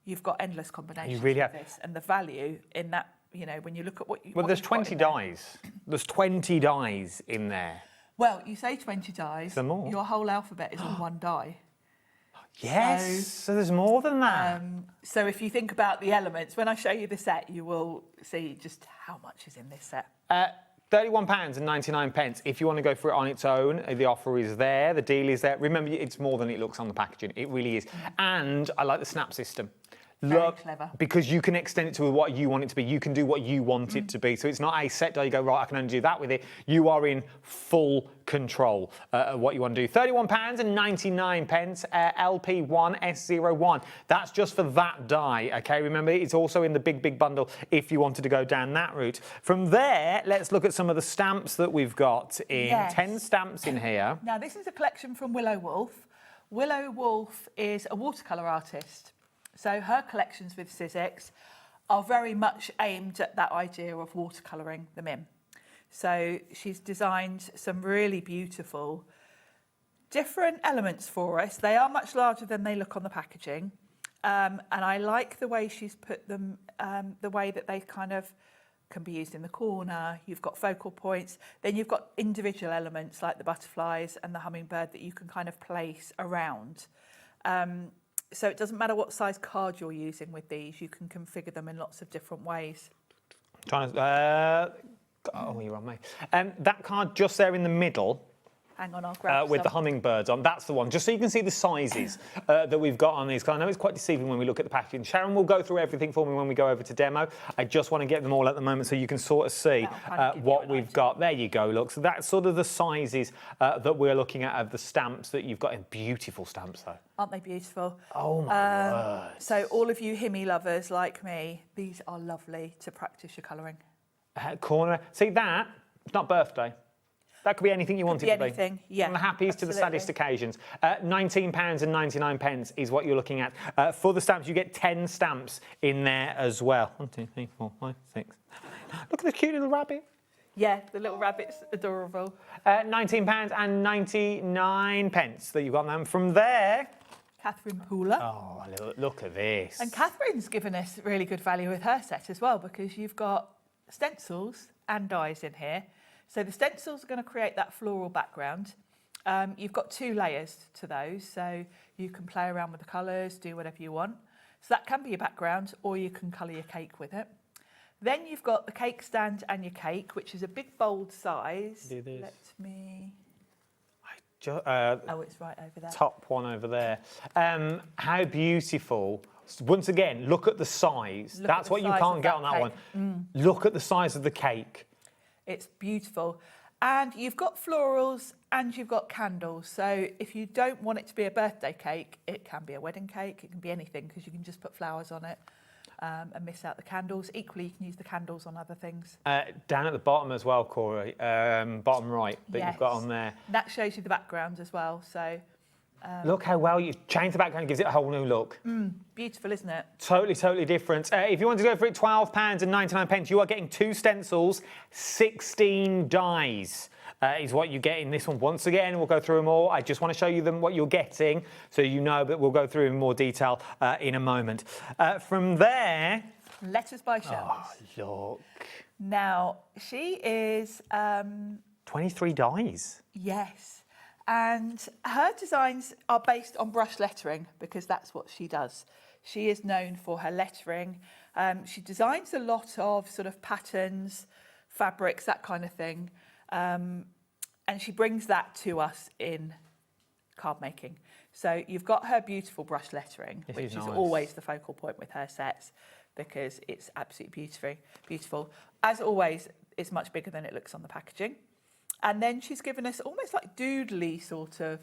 S16: you've got endless combinations.
S19: You really have.
S16: This, and the value in that, you know, when you look at what you.
S19: Well, there's 20 dies. There's 20 dies in there.
S16: Well, you say 20 dies.
S19: There more.
S16: Your whole alphabet is on one die.
S19: Yes, so there's more than that.
S16: So if you think about the elements, when I show you the set, you will see just how much is in this set.
S19: £31.99. If you want to go for it on its own, the offer is there, the deal is there. Remember, it's more than it looks on the packaging. It really is. And I like the snap system.
S16: Very clever.
S19: Because you can extend it to what you want it to be. You can do what you want it to be. So it's not a set that you go, right, I can only do that with it. You are in full control of what you want to do. £31.99, LP1S01. That's just for that die, okay? Remember, it's also in the big bundle if you wanted to go down that route. From there, let's look at some of the stamps that we've got in.
S16: Yes.
S19: 10 stamps in here.
S16: Now, this is a collection from Willow Wolf. Willow Wolf is a watercolour artist. So her collections with Sizzix are very much aimed at that idea of watercolouring them in. So she's designed some really beautiful different elements for us. They are much larger than they look on the packaging. And I like the way she's put them, the way that they kind of can be used in the corner. You've got focal points. Then you've got individual elements like the butterflies and the hummingbird that you can kind of place around. So it doesn't matter what size card you're using with these, you can configure them in lots of different ways.
S19: Trying to, oh, you're on me. That card just there in the middle.
S16: Hang on, I'll grab
S19: with
S16: some.
S19: the hummingbirds on. That's the one. Just so you can see the sizes that we've got on these. Because I know it's quite deceiving when we look at the packaging. Sharon will go through everything for me when we go over to demo. I just want to get them all at the moment so you can sort of see what we've got. There you go, look. So that's sort of the sizes that we're looking at of the stamps that you've got. Beautiful stamps, though.
S16: Aren't they beautiful?
S19: Oh, my word.
S16: So all of you Himmy lovers like me, these are lovely to practice your colouring.
S19: Corner. See that? It's not birthday. That could be anything you want it to be.
S16: Anything, yeah.
S19: From the happiest to the saddest occasions. £19.99 is what you're looking at. For the stamps, you get 10 stamps in there as well. 1, 2, 3, 4, 5, 6. Look at the cute little rabbit.
S16: Yeah, the little rabbit's adorable.
S19: £19.99 that you've got them. From there...
S16: Catherine Pooler.
S19: Oh, look at this.
S16: And Catherine's given us really good value with her set as well, because you've got stencils and dies in here. So the stencils are going to create that floral background. You've got 2 layers to those, so you can play around with the colours, do whatever you want. So that can be your background, or you can colour your cake with it. Then you've got the cake stand and your cake, which is a big, bold size.
S19: Do this.
S16: Let me...
S19: oh,
S16: it's right over there.
S19: Top one over there. How beautiful. Once again, look at the size. That's what you can't get on that one. Look at the size of the cake.
S16: It's beautiful. And you've got florals and you've got candles. So if you don't want it to be a birthday cake, it can be a wedding cake. It can be anything, because you can just put flowers on it. And miss out the candles. Equally, you can use the candles on other things.
S19: Down at the bottom as well, Corey, bottom right, that you've got on there.
S16: That shows you the background as well, so...
S19: look how well you've changed the background, gives it a whole new look.
S16: Beautiful, isn't it?
S19: Totally, totally different. If you want to go for it, £12.99, you are getting 2 stencils, 16 dies. Is what you get in this one. Once again, we'll go through them all. I just want to show you what you're getting, so you know, but we'll go through in more detail in a moment. From there...
S16: Letters by Shells.
S19: Oh, look.
S16: Now, she is...
S19: 23 dies.
S16: Yes. And her designs are based on brush lettering, because that's what she does. She is known for her lettering. She designs a lot of sort of patterns, fabrics, that kind of thing. And she brings that to us in card making. So you've got her beautiful brush lettering, which is always the focal point with her sets, because it's absolutely beautiful. As always, it's much bigger than it looks on the packaging. And then she's given us almost like doodly sort of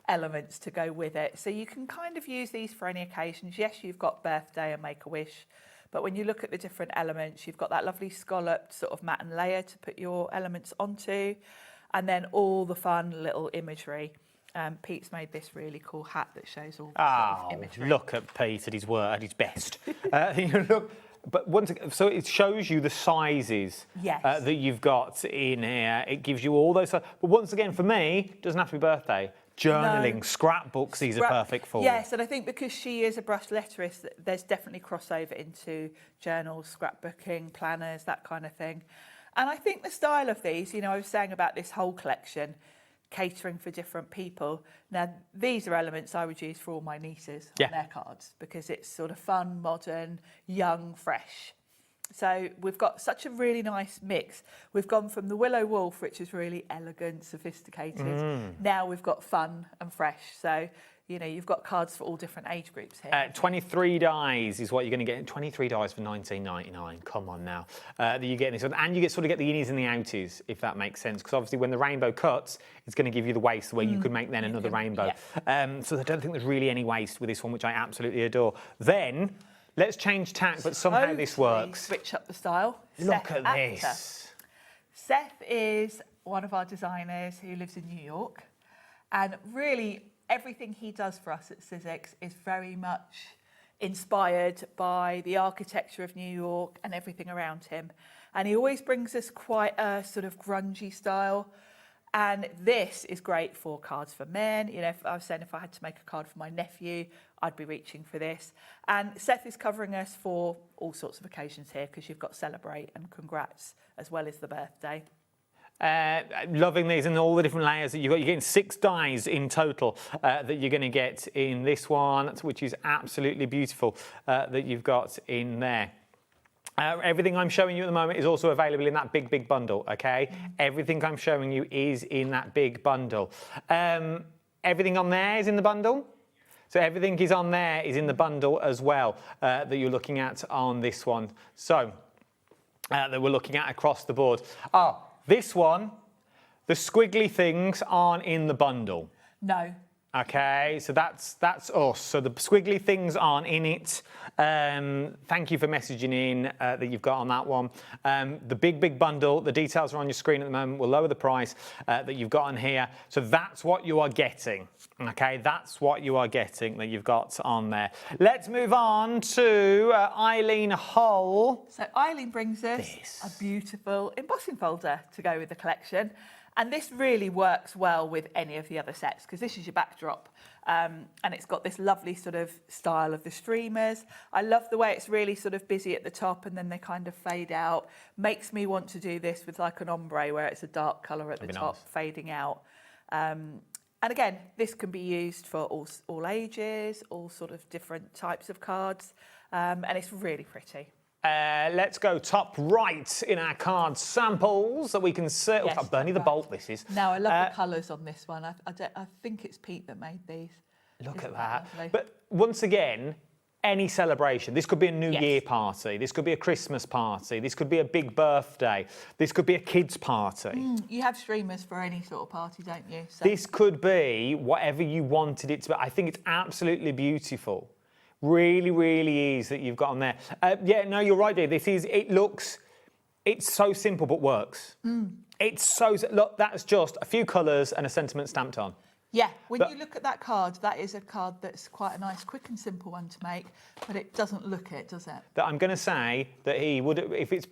S16: elements to go with it. So you can kind of use these for any occasions. Yes, you've got birthday and Make-A-Wish, but when you look at the different elements, you've got that lovely scalloped sort of matte and layer to put your elements onto, and then all the fun little imagery. Pete's made this really cool hat that shows all the sort of imagery.
S19: Look at Pete at his work, at his best. Look, but once again, so it shows you the sizes that you've got in here. It gives you all those. But once again, for me, it doesn't have to be birthday. Journaling, scrapbooks, these are perfect for.
S16: Yes, and I think because she is a brush letterist, there's definitely crossover into journals, scrapbooking, planners, that kind of thing. And I think the style of these, I was saying about this whole collection, catering for different people. Now, these are elements I would use for all my nieces on their cards, because it's sort of fun, modern, young, fresh. So we've got such a really nice mix. We've gone from the Willow Wolf, which is really elegant, sophisticated. Now we've got fun and fresh. So, you've got cards for all different age groups here.
S19: 23 dies is what you're going to get. 23 dies for £19.99. Come on now. That you get this one. And you get the innies and the outies, if that makes sense. Because obviously when the rainbow cuts, it's going to give you the waste where you could make then another rainbow. So I don't think there's really any waste with this one, which I absolutely adore. Then... let's change tack, but somehow this works.
S16: Switch up the style.
S19: Look at this.
S16: Seth is one of our designers who lives in New York. And really, everything he does for us at Sizzix is very much inspired by the architecture of New York and everything around him. And he always brings us quite a sort of grungy style. And this is great for cards for men. If I was saying if I had to make a card for my nephew, I'd be reaching for this. And Seth is covering us for all sorts of occasions here, because you've got celebrate and congrats as well as the birthday.
S19: Loving these and all the different layers that you've got. You're getting 6 dies in total that you're going to get in this one, which is absolutely beautiful that you've got in there. Everything I'm showing you at the moment is also available in that big bundle, okay? Everything I'm showing you is in that big bundle. Everything on there is in the bundle. So everything is on there is in the bundle as well that you're looking at on this one. So that we're looking at across the board. This one, the squiggly things aren't in the bundle.
S16: No.
S19: Okay, so that's us. So the squiggly things aren't in it. Thank you for messaging in that you've got on that one. The big bundle, the details are on your screen at the moment. We'll lower the price that you've got on here. So that's what you are getting. Okay, that's what you are getting that you've got on there. Let's move on to Eileen Hull.
S16: So Eileen brings us a beautiful embossing folder to go with the collection. And this really works well with any of the other sets because this is your backdrop and it's got this lovely sort of style of the streamers. I love the way it's really sort of busy at the top and then they kind of fade out. Makes me want to do this with like an ombre where it's a dark colour at the top, fading out. And again, this can be used for all ages, all sort of different types of cards, and it's really pretty.
S19: Let's go top right in our card samples that we can see.
S16: Yes,
S19: oh, Bernie the Bolt, this is.
S16: Now, I love the colours on this one. I think it's Pete that made these.
S19: Look at that. But once again, any celebration. This could be a New Year party. This could be a Christmas party. This could be a big birthday. This could be a kids' party.
S16: You have streamers for any sort of party, don't you? So.
S19: This could be whatever you wanted it to be. I think it's absolutely beautiful. Really is that you've got on there. Yeah, no, you're right, dear. It's so simple but works. It's so, look, that's just a few colours and a sentiment stamped on.
S16: Yeah, when you look at that card, that is a card that's quite a nice, quick and simple one to make, but it doesn't look it, does it?
S19: That I'm going to say that he would, if it's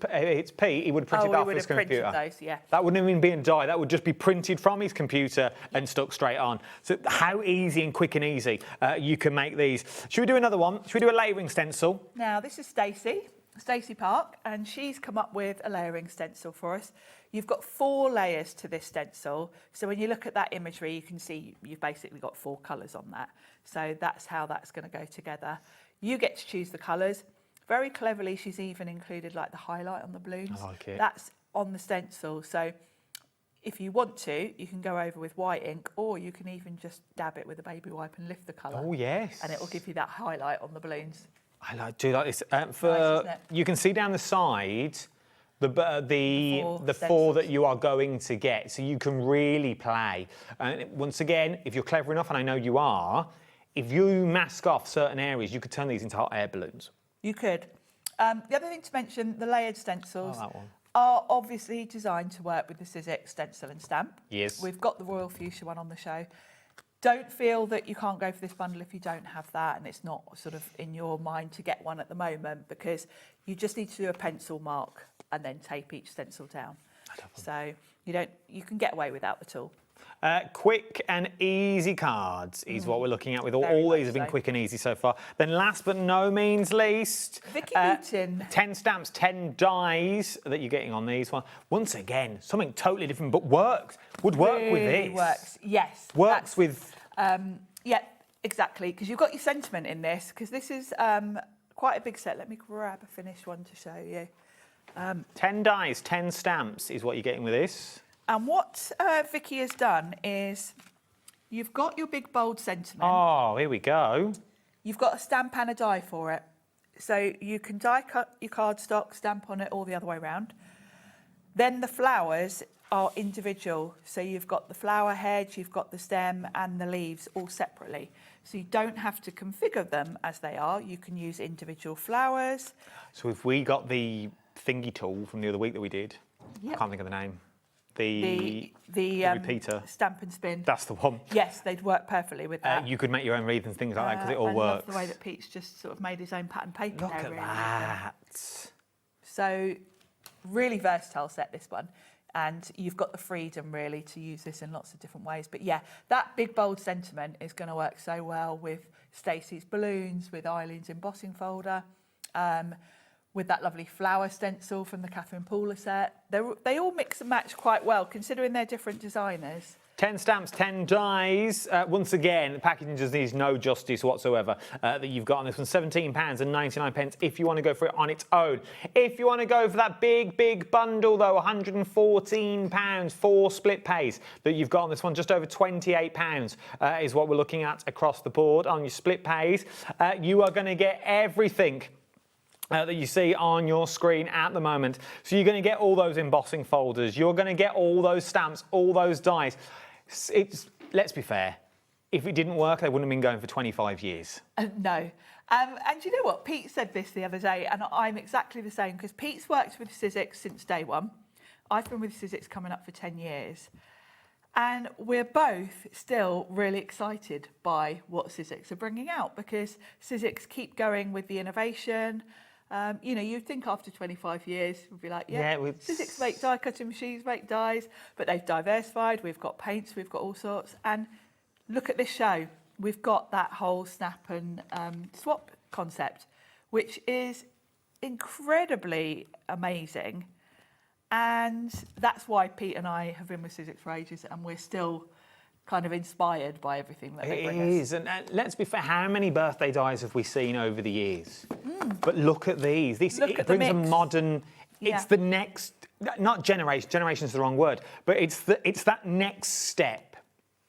S19: Pete, he would have printed that off his computer.
S16: Those, yeah.
S19: That wouldn't even be in die. That would just be printed from his computer and stuck straight on. So how easy and quick and easy you can make these. Should we do another one? Should we do a layering stencil?
S16: Now, this is Stacey Park, and she's come up with a layering stencil for us. You've got 4 layers to this stencil. So when you look at that imagery, you can see you've basically got 4 colours on that. So that's how that's going to go together. You get to choose the colours. Very cleverly, she's even included like the highlight on the balloons.
S19: I like it.
S16: That's on the stencil. So if you want to, you can go over with white ink, or you can even just dab it with a baby wipe and lift the colour.
S19: Oh, yes.
S16: And it will give you that highlight on the balloons.
S19: I do like this.
S16: Nice, isn't it?
S19: You can see down the side the 4 that you are going to get, so you can really play. And once again, if you're clever enough, and I know you are, if you mask off certain areas, you could turn these into hot air balloons.
S16: You could. The other thing to mention, the layered stencils are obviously designed to work with the Sizzix stencil and stamp.
S19: Yes.
S16: We've got the Royal Fuchsia one on the show. Don't feel that you can't go for this bundle if you don't have that and it's not sort of in your mind to get one at the moment, because you just need to do a pencil mark and then tape each stencil down. So you can get away without the tool.
S19: Quick and easy cards is what we're looking at with all these have been quick and easy so far. Then last but no means least,
S16: Vicky Newton.
S19: 10 stamps, 10 dies that you're getting on these ones. Once again, something totally different, but would work with this.
S16: Works, yes.
S19: Works with...
S16: Yeah, exactly, because you've got your sentiment in this, because this is quite a big set. Let me grab a finished one to show you.
S19: 10 dies, 10 stamps is what you're getting with this.
S16: And what Vicky has done is you've got your big bold sentiment.
S19: Oh, here we go.
S16: You've got a stamp and a die for it. So you can die cut your cardstock, stamp on it all the other way around. Then the flowers are individual. So you've got the flower head, you've got the stem and the leaves all separately. So you don't have to configure them as they are. You can use individual flowers.
S19: So if we got the thingy tool from the other week that we did, I can't think of the name. The repeater.
S16: Stamp and spin.
S19: That's the one.
S16: Yes, they'd work perfectly with that.
S19: You could make your own wreath and things like that because it all works.
S16: I love the way that Pete's just sort of made his own pattern paper.
S19: Look at that.
S16: So really versatile set, this one. And you've got the freedom really to use this in lots of different ways. But yeah, that big bold sentiment is going to work so well with Stacey's balloons, with Eileen's embossing folder, with that lovely flower stencil from the Catherine Pooler set. They all mix and match quite well, considering they're different designers.
S19: 10 stamps, 10 dies. Once again, the packaging just needs no justice whatsoever that you've got on this one. £17.99 if you want to go for it on its own. If you want to go for that big bundle, though, £114, 4 split pays that you've got on this one. Just over £28 is what we're looking at across the board on your split pays. You are going to get everything that you see on your screen at the moment. So you're going to get all those embossing folders. You're going to get all those stamps, all those dies. Let's be fair. if it didn't work, they wouldn't have been going for 25 years.
S16: No. And you know what? Pete said this the other day, and I'm exactly the same, because Pete's worked with Sizzix since day one. I've been with Sizzix coming up for 10 years. And we're both still really excited by what Sizzix are bringing out, because Sizzix keep going with the innovation. You know, you'd think after 25 years, we'd be like, Sizzix make die cutting machines, make dies, but they've diversified. We've got paints, we've got all sorts. And look at this show. We've got that whole snap and swap concept, which is incredibly amazing. And that's why Pete and I have been with Sizzix for ages, and we're still kind of inspired by everything that they bring us.
S19: It is, and let's be fair, how many birthday dies have we seen over the years? But look at these. It brings a modern, it's the next, not generation's the wrong word, but it's that next step.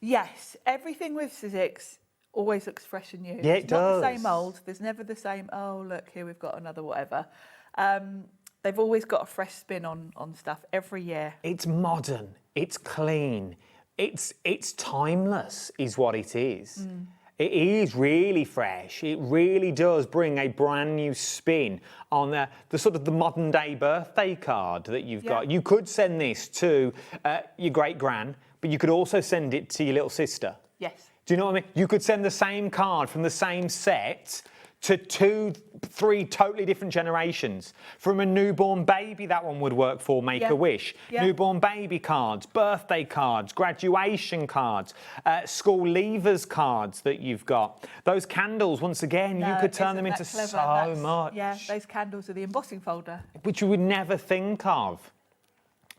S16: Yes, everything with Sizzix always looks fresh and new.
S19: Yeah,
S16: it's not the same old. There's never the same, oh, look, here we've got another whatever. They've always got a fresh spin on stuff every year.
S19: It's modern, it's clean, it's timeless is what it is. It is really fresh. It really does bring a brand new spin on the sort of the modern day birthday card that you've got. You could send this to your great gran, but you could also send it to your little sister.
S16: Yes.
S19: Do you know what I mean? You could send the same card from the same set to 2, 3 totally different generations. From a newborn baby, that one would work for Make-A-Wish. Newborn baby cards, birthday cards, graduation cards, school leavers cards that you've got. Those candles, once again, you could turn them into so much.
S16: Yeah, those candles are the embossing folder.
S19: Which you would never think of.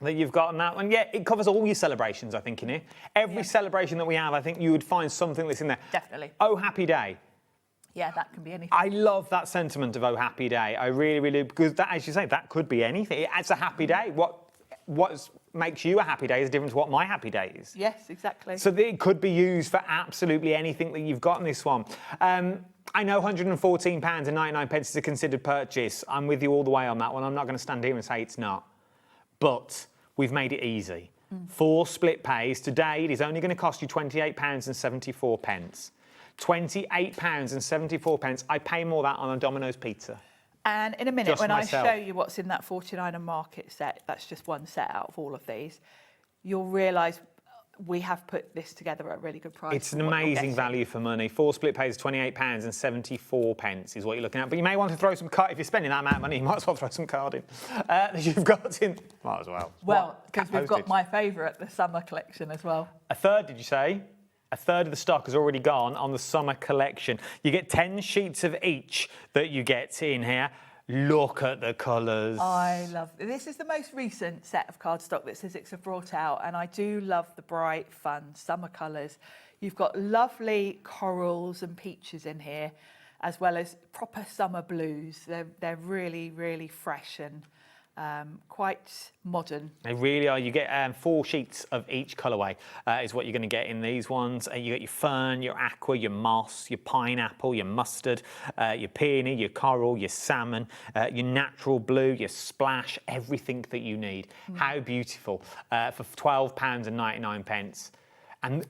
S19: That you've got on that one. Yeah, it covers all your celebrations, I think, in here. Every celebration that we have, I think you would find something that's in there.
S16: Definitely.
S19: Oh, happy day.
S16: Yeah, that can be anything.
S19: I love that sentiment of oh, happy day. I really, really, because that, as you say, that could be anything. It's a happy day. What makes you a happy day is different to what my happy day is.
S16: Yes, exactly.
S19: So it could be used for absolutely anything that you've got in this one. I know £114.99 is a considered purchase. I'm with you all the way on that one. I'm not going to stand here and say it's not. But we've made it easy. 4 split pays. Today it is only going to cost you £28.74. £28.74. I pay more that on a Domino's pizza.
S16: And in a minute,
S19: Just
S16: when
S19: myself.
S16: I show you what's in that 49er market set, that's just one set out of all of these, you'll realise we have put this together at a really good price.
S19: It's an amazing value for money. 4 split pays £28.74 is what you're looking at. But you may want to throw some card. If you're spending that amount of money, you might as well throw some card in. You've got in. Might as well.
S16: Well, because we've got my favourite, the summer collection as well.
S19: A third, did you say? A third of the stock has already gone on the summer collection. You get 10 sheets of each that you get in here. Look at the colours.
S16: I love this. Is the most recent set of cardstock that Sizzix have brought out, and I do love the bright, fun summer colours. You've got lovely corals and peaches in here, as well as proper summer blues. They're really, really fresh and quite modern.
S19: They really are. You get 4 sheets of each colourway is what you're going to get in these ones. You get your fern, your aqua, your moss, your pineapple, your mustard, your peony, your coral, your salmon, your natural blue, your splash, everything that you need. How beautiful for £12.99. And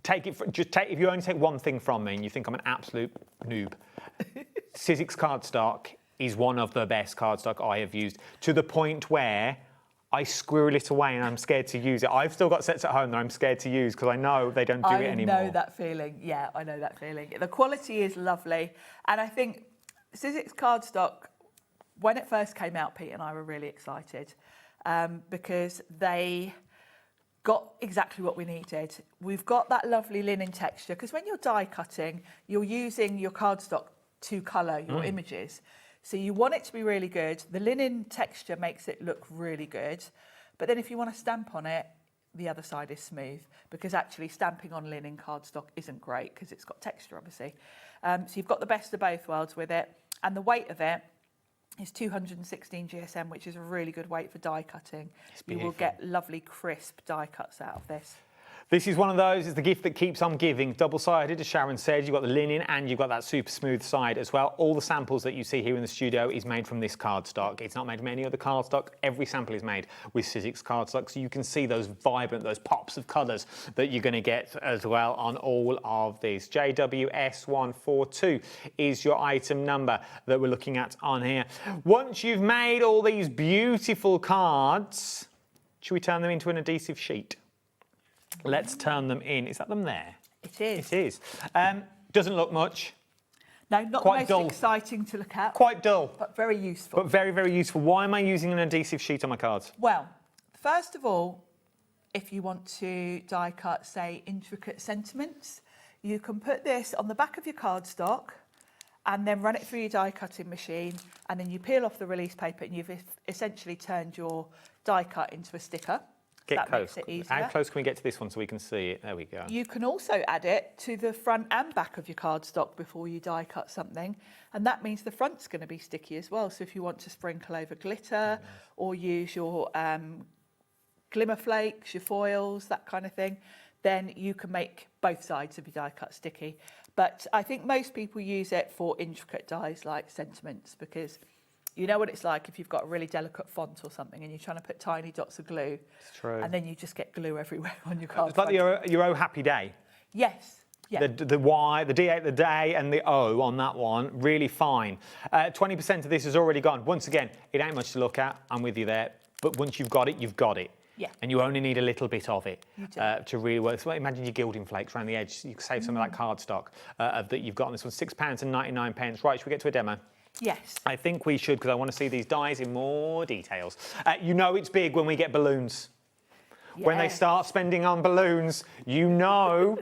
S19: if you only take one thing from me and you think I'm an absolute noob, Sizzix cardstock is one of the best cardstock I have used, to the point where I squirrel it away and I'm scared to use it. I've still got sets at home that I'm scared to use because I know they don't do it anymore.
S16: I know that feeling. Yeah, I know that feeling. The quality is lovely. And I think Sizzix cardstock, when it first came out, Pete and I were really excited because they got exactly what we needed. We've got that lovely linen texture, because when you're die cutting, you're using your cardstock to colour your images. So you want it to be really good. The linen texture makes it look really good. But then if you want to stamp on it, the other side is smooth, because actually stamping on linen cardstock isn't great because it's got texture, obviously. So you've got the best of both worlds with it. And the weight of it is 216 GSM, which is a really good weight for die cutting. You will get lovely, crisp die cuts out of this.
S19: This is one of those, it's the gift that keeps on giving. Double-sided, as Sharon said, you've got the linen and you've got that super smooth side as well. All the samples that you see here in the studio is made from this cardstock. It's not made from any other cardstock. Every sample is made with Sizzix cardstock, so you can see those vibrant, those pops of colours that you're going to get as well on all of these. JWS142 is your item number that we're looking at on here. Once you've made all these beautiful cards, should we turn them into an adhesive sheet? Let's turn them in. Is that them there?
S16: It is.
S19: It is. Doesn't look much.
S16: No, not
S19: Quite
S16: the most
S19: dull.
S16: exciting to look at.
S19: Quite dull.
S16: But very useful.
S19: But very, very useful. Why am I using an adhesive sheet on my cards?
S16: Well, first of all, if you want to die cut, say, intricate sentiments, you can put this on the back of your cardstock and then run it through your die cutting machine, and then you peel off the release paper and you've essentially turned your die cut into a sticker.
S19: Get
S16: that
S19: close.
S16: makes it easier.
S19: How close can we get to this one so we can see it? There we go.
S16: You can also add it to the front and back of your cardstock before you die cut something, and that means the front's going to be sticky as well. So if you want to sprinkle over glitter or use your glimmer flakes, your foils, that kind of thing, then you can make both sides of your die cut sticky. But I think most people use it for intricate dies like sentiments, because you know what it's like if you've got a really delicate font or something and you're trying to put tiny dots of glue.
S19: It's true.
S16: And then you just get glue everywhere on your card.
S19: It's like your Oh Happy Day.
S16: Yes. Yeah.
S19: The Y, the D8, the day, and the O on that one, really fine. 20% of this is already gone. Once again, it ain't much to look at. I'm with you there. But once you've got it, you've got it.
S16: Yeah.
S19: And you only need a little bit of it
S16: You do.
S19: to really work. So imagine your gilding flakes around the edge. You can save some of that cardstock that you've got on this one. £6.99. Right, should we get to a demo?
S16: Yes.
S19: I think we should, because I want to see these dies in more details. You know it's big when we get balloons. When they start spending on balloons, you know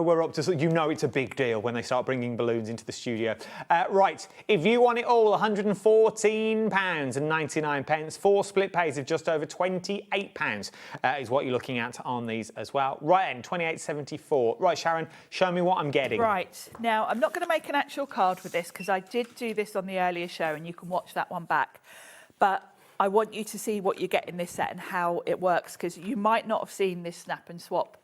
S19: we're up to, you know it's a big deal when they start bringing balloons into the studio. Right, if you want it all, £114.99, 4 split pays of just over £28 is what you're looking at on these as well. Right then, £28.74. Right, Sharon, show me what I'm getting.
S16: Right, now I'm not going to make an actual card with this because I did do this on the earlier show and you can watch that one back. But I want you to see what you get in this set and how it works, because you might not have seen this snap and swap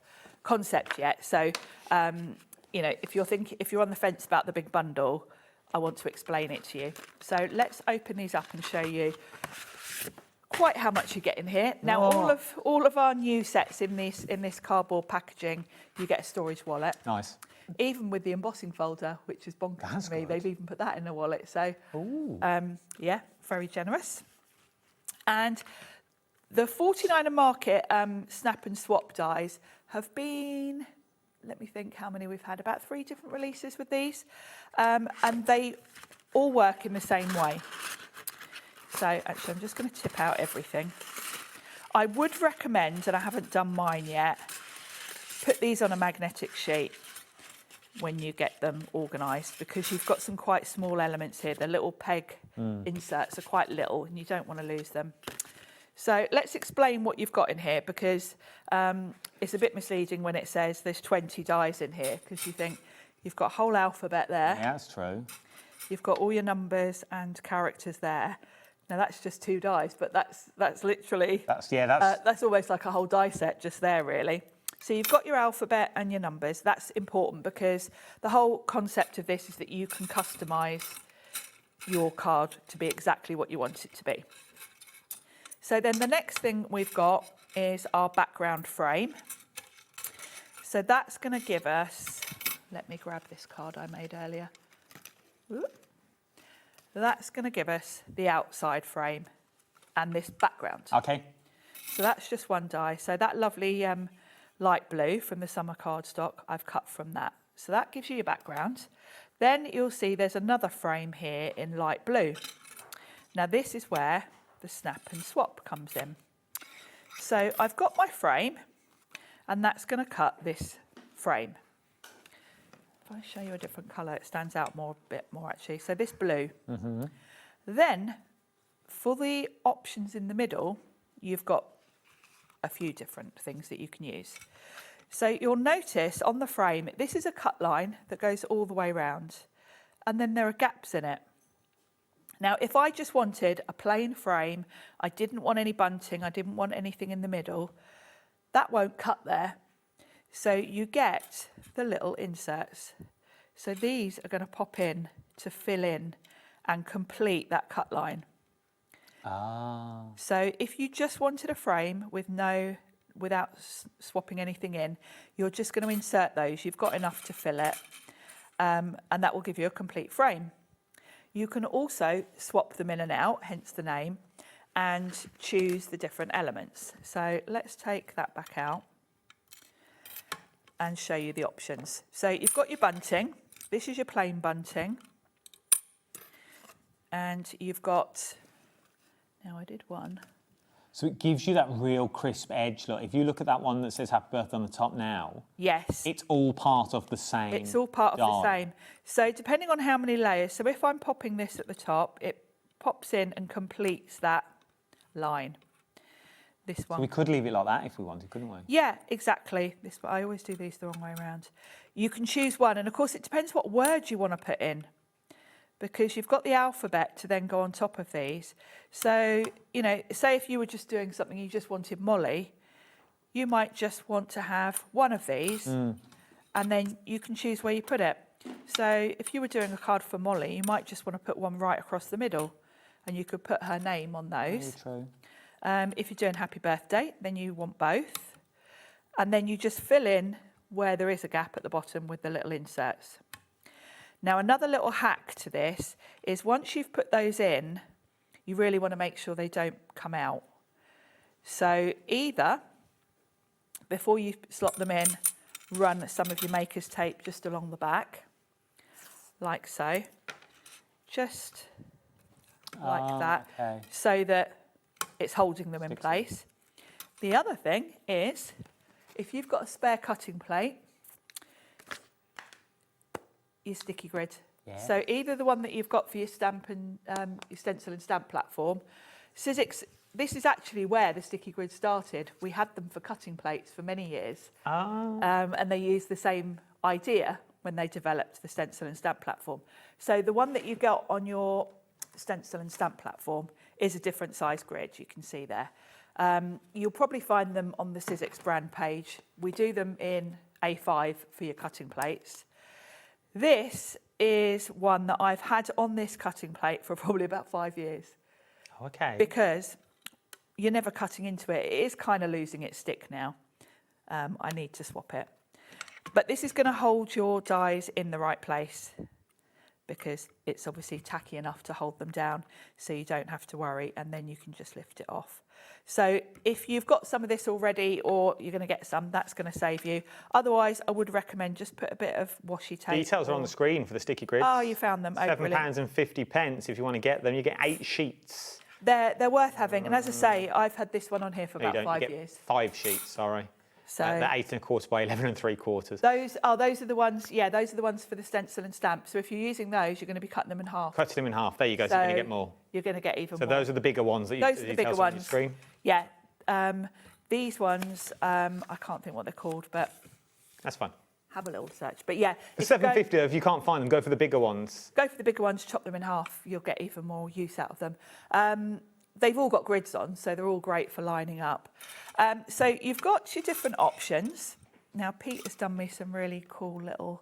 S16: concept yet. So, you know, if you're on the fence about the big bundle, I want to explain it to you. So let's open these up and show you quite how much you get in here. Now, all of our new sets in this cardboard packaging, you get a storage wallet.
S19: Nice.
S16: Even with the embossing folder, which is bonkers to me, they've even put that in the wallet. So, yeah, very generous. And the 49er Market snap and swap dies have been, let me think how many we've had, about 3 different releases with these. And they all work in the same way. So actually, I'm just going to tip out everything. I would recommend, and I haven't done mine yet, put these on a magnetic sheet when you get them organised, because you've got some quite small elements here. The little peg inserts are quite little and you don't want to lose them. So let's explain what you've got in here, because it's a bit misleading when it says there's 20 dies in here, because you think you've got a whole alphabet there.
S19: Yeah, that's true.
S16: You've got all your numbers and characters there. Now that's just 2 dies, but that's literally that's almost like a whole die set just there, really. So you've got your alphabet and your numbers. That's important because the whole concept of this is that you can customise your card to be exactly what you want it to be. So then the next thing we've got is our background frame. So that's going to give us, let me grab this card I made earlier. Whoop. That's going to give us the outside frame and this background.
S19: Okay.
S16: So that's just one die. So that lovely light blue from the summer cardstock, I've cut from that. So that gives you your background. Then you'll see there's another frame here in light blue. Now this is where the snap and swap comes in. So I've got my frame, and that's going to cut this frame. If I show you a different colour, it stands out a bit more actually. So this blue. Then for the options in the middle, you've got a few different things that you can use. So you'll notice on the frame, this is a cut line that goes all the way around, and then there are gaps in it. Now, if I just wanted a plain frame, I didn't want any bunting, I didn't want anything in the middle, that won't cut there. So you get the little inserts. So these are going to pop in to fill in and complete that cut line.
S19: Ah.
S16: So if you just wanted a frame without swapping anything in, you're just going to insert those. You've got enough to fill it, and that will give you a complete frame. You can also swap them in and out, hence the name, and choose the different elements. So let's take that back out and show you the options. So you've got your bunting. This is your plain bunting. And you've got, now I did one.
S19: So it gives you that real crisp edge. Look, if you look at that one that says Happy Birthday on the top now,
S16: yes,
S19: it's all part of the same.
S16: It's all part of the same. So depending on how many layers, so if I'm popping this at the top, it pops in and completes that line. This one.
S19: So we could leave it like that if we wanted, couldn't we?
S16: Yeah, exactly. I always do these the wrong way around. You can choose one, and of course it depends what word you want to put in, because you've got the alphabet to then go on top of these. So, you know, say if you were just doing something, you just wanted Molly, you might just want to have one of these, and then you can choose where you put it. So if you were doing a card for Molly, you might just want to put one right across the middle, and you could put her name on those.
S19: Very true.
S16: If you're doing Happy Birthday, then you want both. And then you just fill in where there is a gap at the bottom with the little inserts. Now, another little hack to this is once you've put those in, you really want to make sure they don't come out. So either, before you slot them in, run some of your maker's tape just along the back, like so. Just like that,
S19: okay.
S16: So that it's holding them in place. The other thing is, if you've got a spare cutting plate, your sticky grid.
S19: Yeah.
S16: So either the one that you've got for your stamp and your stencil and stamp platform, Sizzix, this is actually where the sticky grid started. We had them for cutting plates for many years. And they used the same idea when they developed the stencil and stamp platform. So the one that you got on your stencil and stamp platform is a different size grid, you can see there. You'll probably find them on the Sizzix brand page. We do them in A5 for your cutting plates. This is one that I've had on this cutting plate for probably about 5 years.
S19: Okay.
S16: Because you're never cutting into it. It is kind of losing its stick now. I need to swap it. But this is going to hold your dies in the right place, because it's obviously tacky enough to hold them down, so you don't have to worry, and then you can just lift it off. So if you've got some of this already, or you're going to get some, that's going to save you. Otherwise, I would recommend just put a bit of washi tape.
S19: Details are on the screen for the sticky grids.
S16: Oh, you found them.
S19: £7.50 if you want to get them. You get 8 sheets.
S16: They're worth having, and as I say, I've had this one on here for
S19: No,
S16: about 5
S19: you get
S16: years.
S19: 5 sheets, sorry.
S16: So
S19: they're 8 1/4 by 11 3/4.
S16: those are the ones. Yeah, those are the ones for the stencil and stamp. So if you're using those, you're going to be cutting them in half.
S19: Cutting them in half. There you go. So you're going to get more.
S16: You're going to get even
S19: So
S16: more.
S19: those are the bigger ones that you
S16: Those are the bigger
S19: details on your
S16: ones.
S19: screen.
S16: Yeah. These ones, I can't think what they're called, but
S19: That's fine.
S16: have a little search. But yeah,
S19: For
S16: if you go-
S19: £7.50, if you can't find them, go for the bigger ones.
S16: Go for the bigger ones, chop them in half. You'll get even more use out of them. They've all got grids on, so they're all great for lining up. So you've got your different options. Now, Pete has done me some really cool little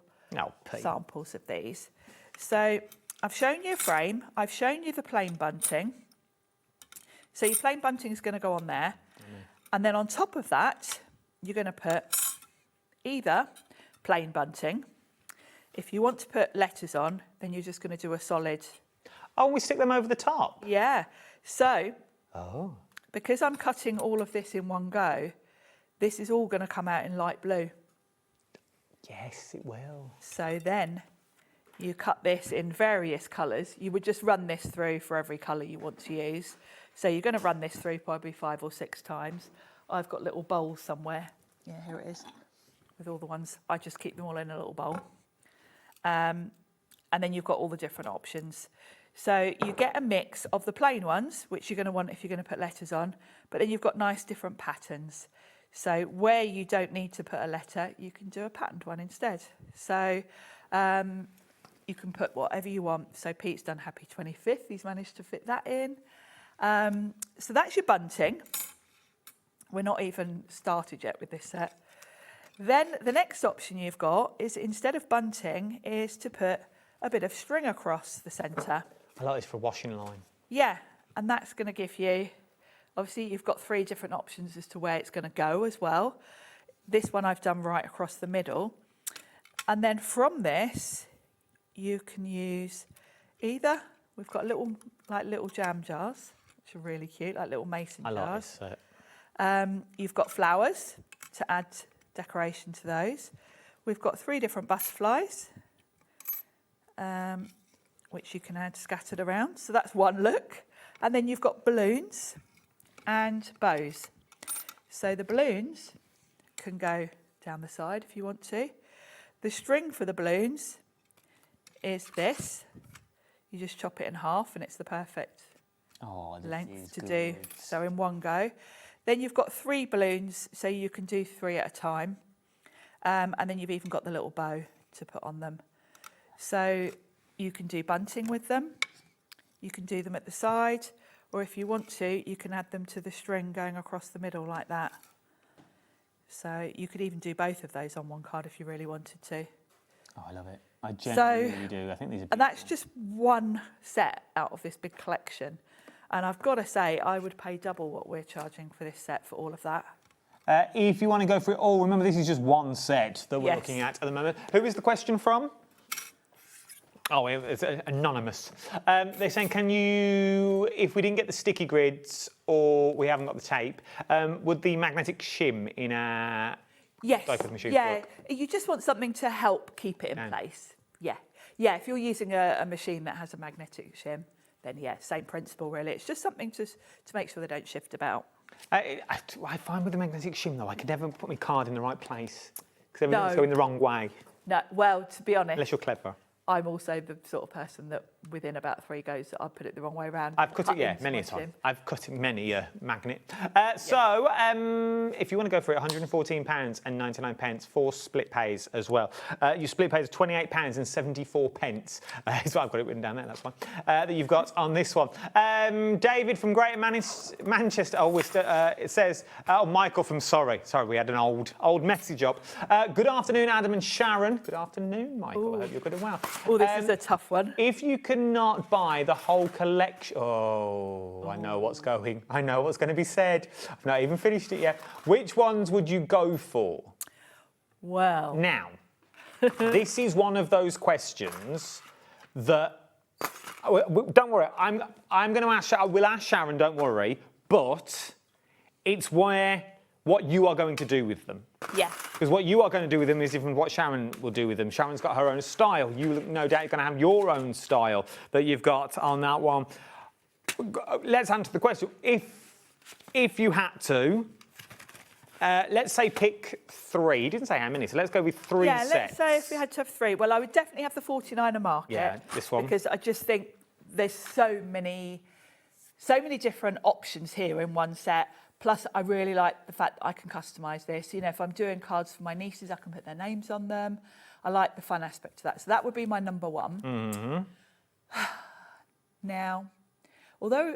S16: samples of these. So I've shown you a frame. I've shown you the plain bunting. So your plain bunting is going to go on there. And then on top of that, you're going to put either plain bunting. If you want to put letters on, then you're just going to do a solid.
S19: Oh, we stick them over the top?
S16: Yeah. So,
S19: oh,
S16: because I'm cutting all of this in one go, this is all going to come out in light blue.
S19: Yes, it will.
S16: So then you cut this in various colours. You would just run this through for every colour you want to use. So you're going to run this through probably 5 or 6 times. I've got little bowls somewhere. Yeah, here it is. With all the ones. I just keep them all in a little bowl. And then you've got all the different options. So you get a mix of the plain ones, which you're going to want if you're going to put letters on, but then you've got nice different patterns. So where you don't need to put a letter, you can do a patterned one instead. So you can put whatever you want. So Pete's done Happy 25th. He's managed to fit that in. So that's your bunting. We're not even started yet with this set. Then the next option you've got is, instead of bunting, is to put a bit of string across the centre.
S19: I like this for a washing line.
S16: Yeah, and that's going to give you, obviously you've got 3 different options as to where it's going to go as well. This one I've done right across the middle. And then from this, you can use either, we've got little jam jars, which are really cute, like little mason jars.
S19: I like this set.
S16: You've got flowers to add decoration to those. We've got 3 different butterflies, which you can add scattered around. So that's one look. And then you've got balloons and bows. So the balloons can go down the side if you want to. The string for the balloons is this. You just chop it in half and it's the perfect length to do. So in one go. Then you've got 3 balloons, so you can do 3 at a time. And then you've even got the little bow to put on them. So you can do bunting with them. You can do them at the side, or if you want to, you can add them to the string going across the middle like that. So you could even do both of those on one card if you really wanted to.
S19: Oh, I love it. I genuinely do. I think these are beautiful.
S16: And that's just one set out of this big collection. And I've got to say, I would pay double what we're charging for this set for all of that.
S19: If you want to go for it all, remember this is just one set that we're looking at the moment. Who is the question from? Oh, it's anonymous. They're saying, can you, if we didn't get the sticky grids or we haven't got the tape, would the magnetic shim in a die-cut machine work?
S16: You just want something to help keep it in place. Yeah, if you're using a machine that has a magnetic shim, then same principle really. It's just something to make sure they don't shift about.
S19: I find with the magnetic shim though, I could never put my card in the right place because everything's going the wrong way.
S16: No, well, to be honest,
S19: unless you're clever.
S16: I'm also the sort of person that within about 3 goes, I'll put it the wrong way around.
S19: I've cut it, many a time. I've cut it many a magnet. So, if you want to go for it, £114.99 for split pays as well. Your split pays £28.74. That's why I've got it written down there, that's fine. That you've got on this one. David from Greater Manchester, it says, Michael from Sorry, we had an old message up. Good afternoon, Adam and Sharon. Good afternoon, Michael. I hope you're good and well.
S16: Oh, this is a tough one.
S19: If you cannot buy the whole collection... I know what's going. I know what's going to be said. I've not even finished it yet. Which ones would you go for?
S16: Well...
S19: Now, this is one of those questions that... Don't worry, I'm going to ask... I will ask Sharon, don't worry, but it's what you are going to do with them.
S16: Yeah.
S19: Because what you are going to do with them is different from what Sharon will do with them. Sharon's got her own style. You, no doubt, are going to have your own style that you've got on that one. Let's answer the question. If you had to, let's say pick 3. You didn't say how many, so let's go with 3 sets.
S16: Yeah, let's say if we had to have 3. Well, I would definitely have the 49er market.
S19: Yeah, this one.
S16: Because I just think there's so many different options here in one set. Plus, I really like the fact that I can customise this. You know, if I'm doing cards for my nieces, I can put their names on them. I like the fun aspect of that. So that would be my number 1.
S19: Mm-hmm.
S16: Now, although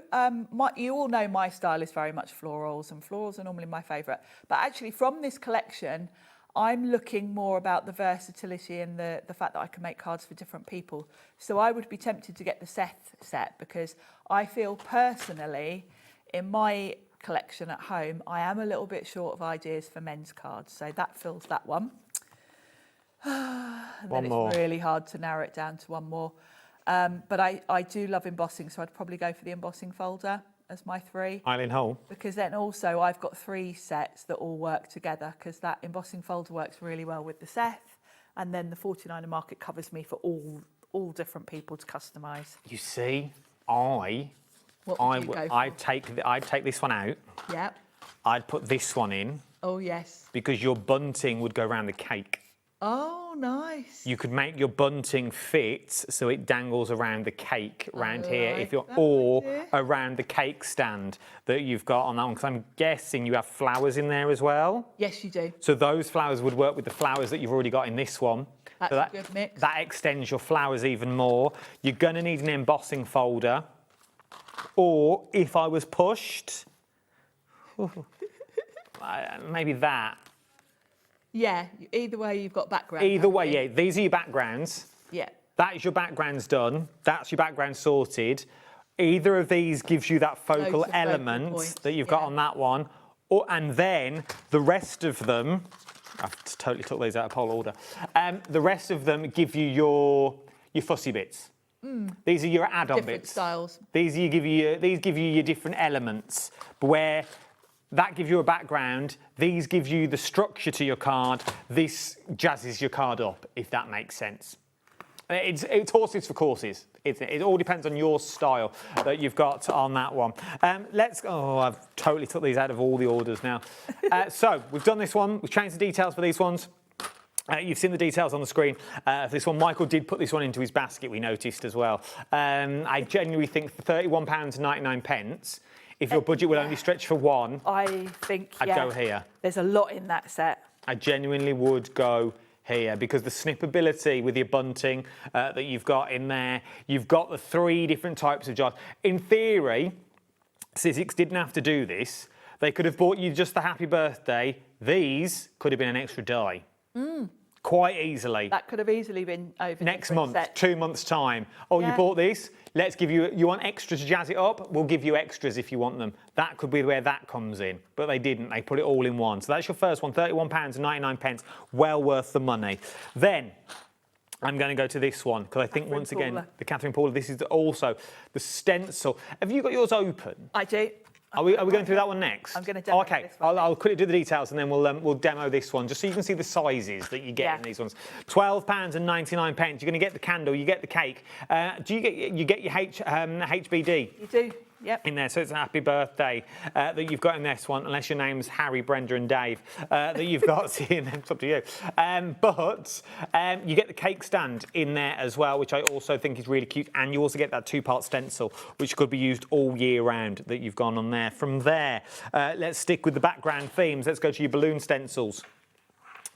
S16: you all know my style is very much florals, and florals are normally my favourite. But actually, from this collection, I'm looking more about the versatility and the fact that I can make cards for different people. So I would be tempted to get the Seth set because I feel personally, in my collection at home, I am a little bit short of ideas for men's cards, so that fills that one. And then it's really hard to narrow it down to one more. But I do love embossing, so I'd probably go for the embossing folder as my 3.
S19: Eileen Hull.
S16: Because then also I've got 3 sets that all work together, because that embossing folder works really well with the Seth, and then the 49er market covers me for all different people to customise.
S19: You see, I'd take this one out.
S16: Yep.
S19: I'd put this one in.
S16: Oh, yes.
S19: Because your bunting would go around the cake.
S16: Oh, nice.
S19: You could make your bunting fit so it dangles around the cake around here,
S16: like
S19: or around the cake stand that you've got on that one. Because I'm guessing you have flowers in there as well.
S16: Yes, you do.
S19: So those flowers would work with the flowers that you've already got in this one.
S16: That's a good mix.
S19: That extends your flowers even more. You're going to need an embossing folder. Or if I was pushed, maybe that.
S16: Yeah, either way you've got background.
S19: Either way, yeah, these are your backgrounds.
S16: Yeah.
S19: That is your backgrounds done. That's your background sorted. Either of these gives you that focal element that you've got on that one. And then the rest of them, I've totally took these out of pole order. The rest of them give you your fussy bits. These are your add-on
S16: Different
S19: bits.
S16: styles.
S19: These give you your different elements. Where that gives you a background. These give you the structure to your card. This jazzes your card up, if that makes sense. It's horses for courses. It all depends on your style that you've got on that one. I've totally took these out of all the orders now. So we've done this one. We've changed the details for these ones. You've seen the details on the screen. For this one, Michael did put this one into his basket, we noticed as well. I genuinely think for £31.99, if your budget will only stretch for one,
S16: I think,
S19: I'd go here.
S16: There's a lot in that set.
S19: I genuinely would go here because the snippability with your bunting that you've got in there, you've got the 3 different types of jars. In theory, Sizzix didn't have to do this. They could have bought you just the happy birthday. These could have been an extra die. Quite easily.
S16: That could have easily been over
S19: next month, 2 months' time. Oh,
S16: Yeah.
S19: you bought these? Let's give you want extras to jazz it up? We'll give you extras if you want them. That could be where that comes in. But they didn't. They put it all in one. So that's your first one, £31.99. Well worth the money. Then I'm going to go to this one because I think once again, the Catherine Paula, this is also the stencil. Have you got yours open?
S16: I do.
S19: Are we going through that one next?
S16: I'm going to demo
S19: okay,
S16: this one.
S19: I'll quickly do the details and then we'll demo this one, just so you can see the sizes that you get in these ones. £12.99. You're going to get the candle, you get the cake. Do you get your HBD?
S16: You do. Yep.
S19: In there, so it's a happy birthday that you've got in this one, unless your name's Harry, Brenda and Dave, that you've got in there. It's up to you. But you get the cake stand in there as well, which I also think is really cute, and you also get that 2-part stencil, which could be used all year round that you've gone on there. From there, let's stick with the background themes. Let's go to your balloon stencils.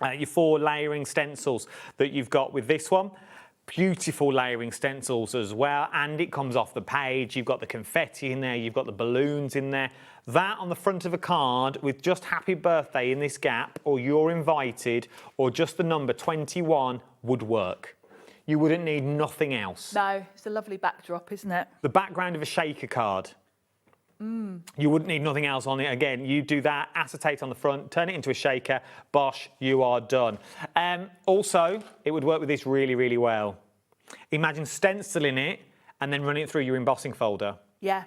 S19: Your 4 layering stencils that you've got with this one. Beautiful layering stencils as well, and it comes off the page. You've got the confetti in there, you've got the balloons in there. That on the front of a card with just happy birthday in this gap, or you're invited, or just the number 21 would work. You wouldn't need nothing else.
S16: No, it's a lovely backdrop, isn't it?
S19: The background of a shaker card. You wouldn't need nothing else on it. Again, you do that, acetate on the front, turn it into a shaker, bosh, you are done. Also, it would work with this really, really well. Imagine stenciling it and then running it through your embossing folder.
S16: Yeah.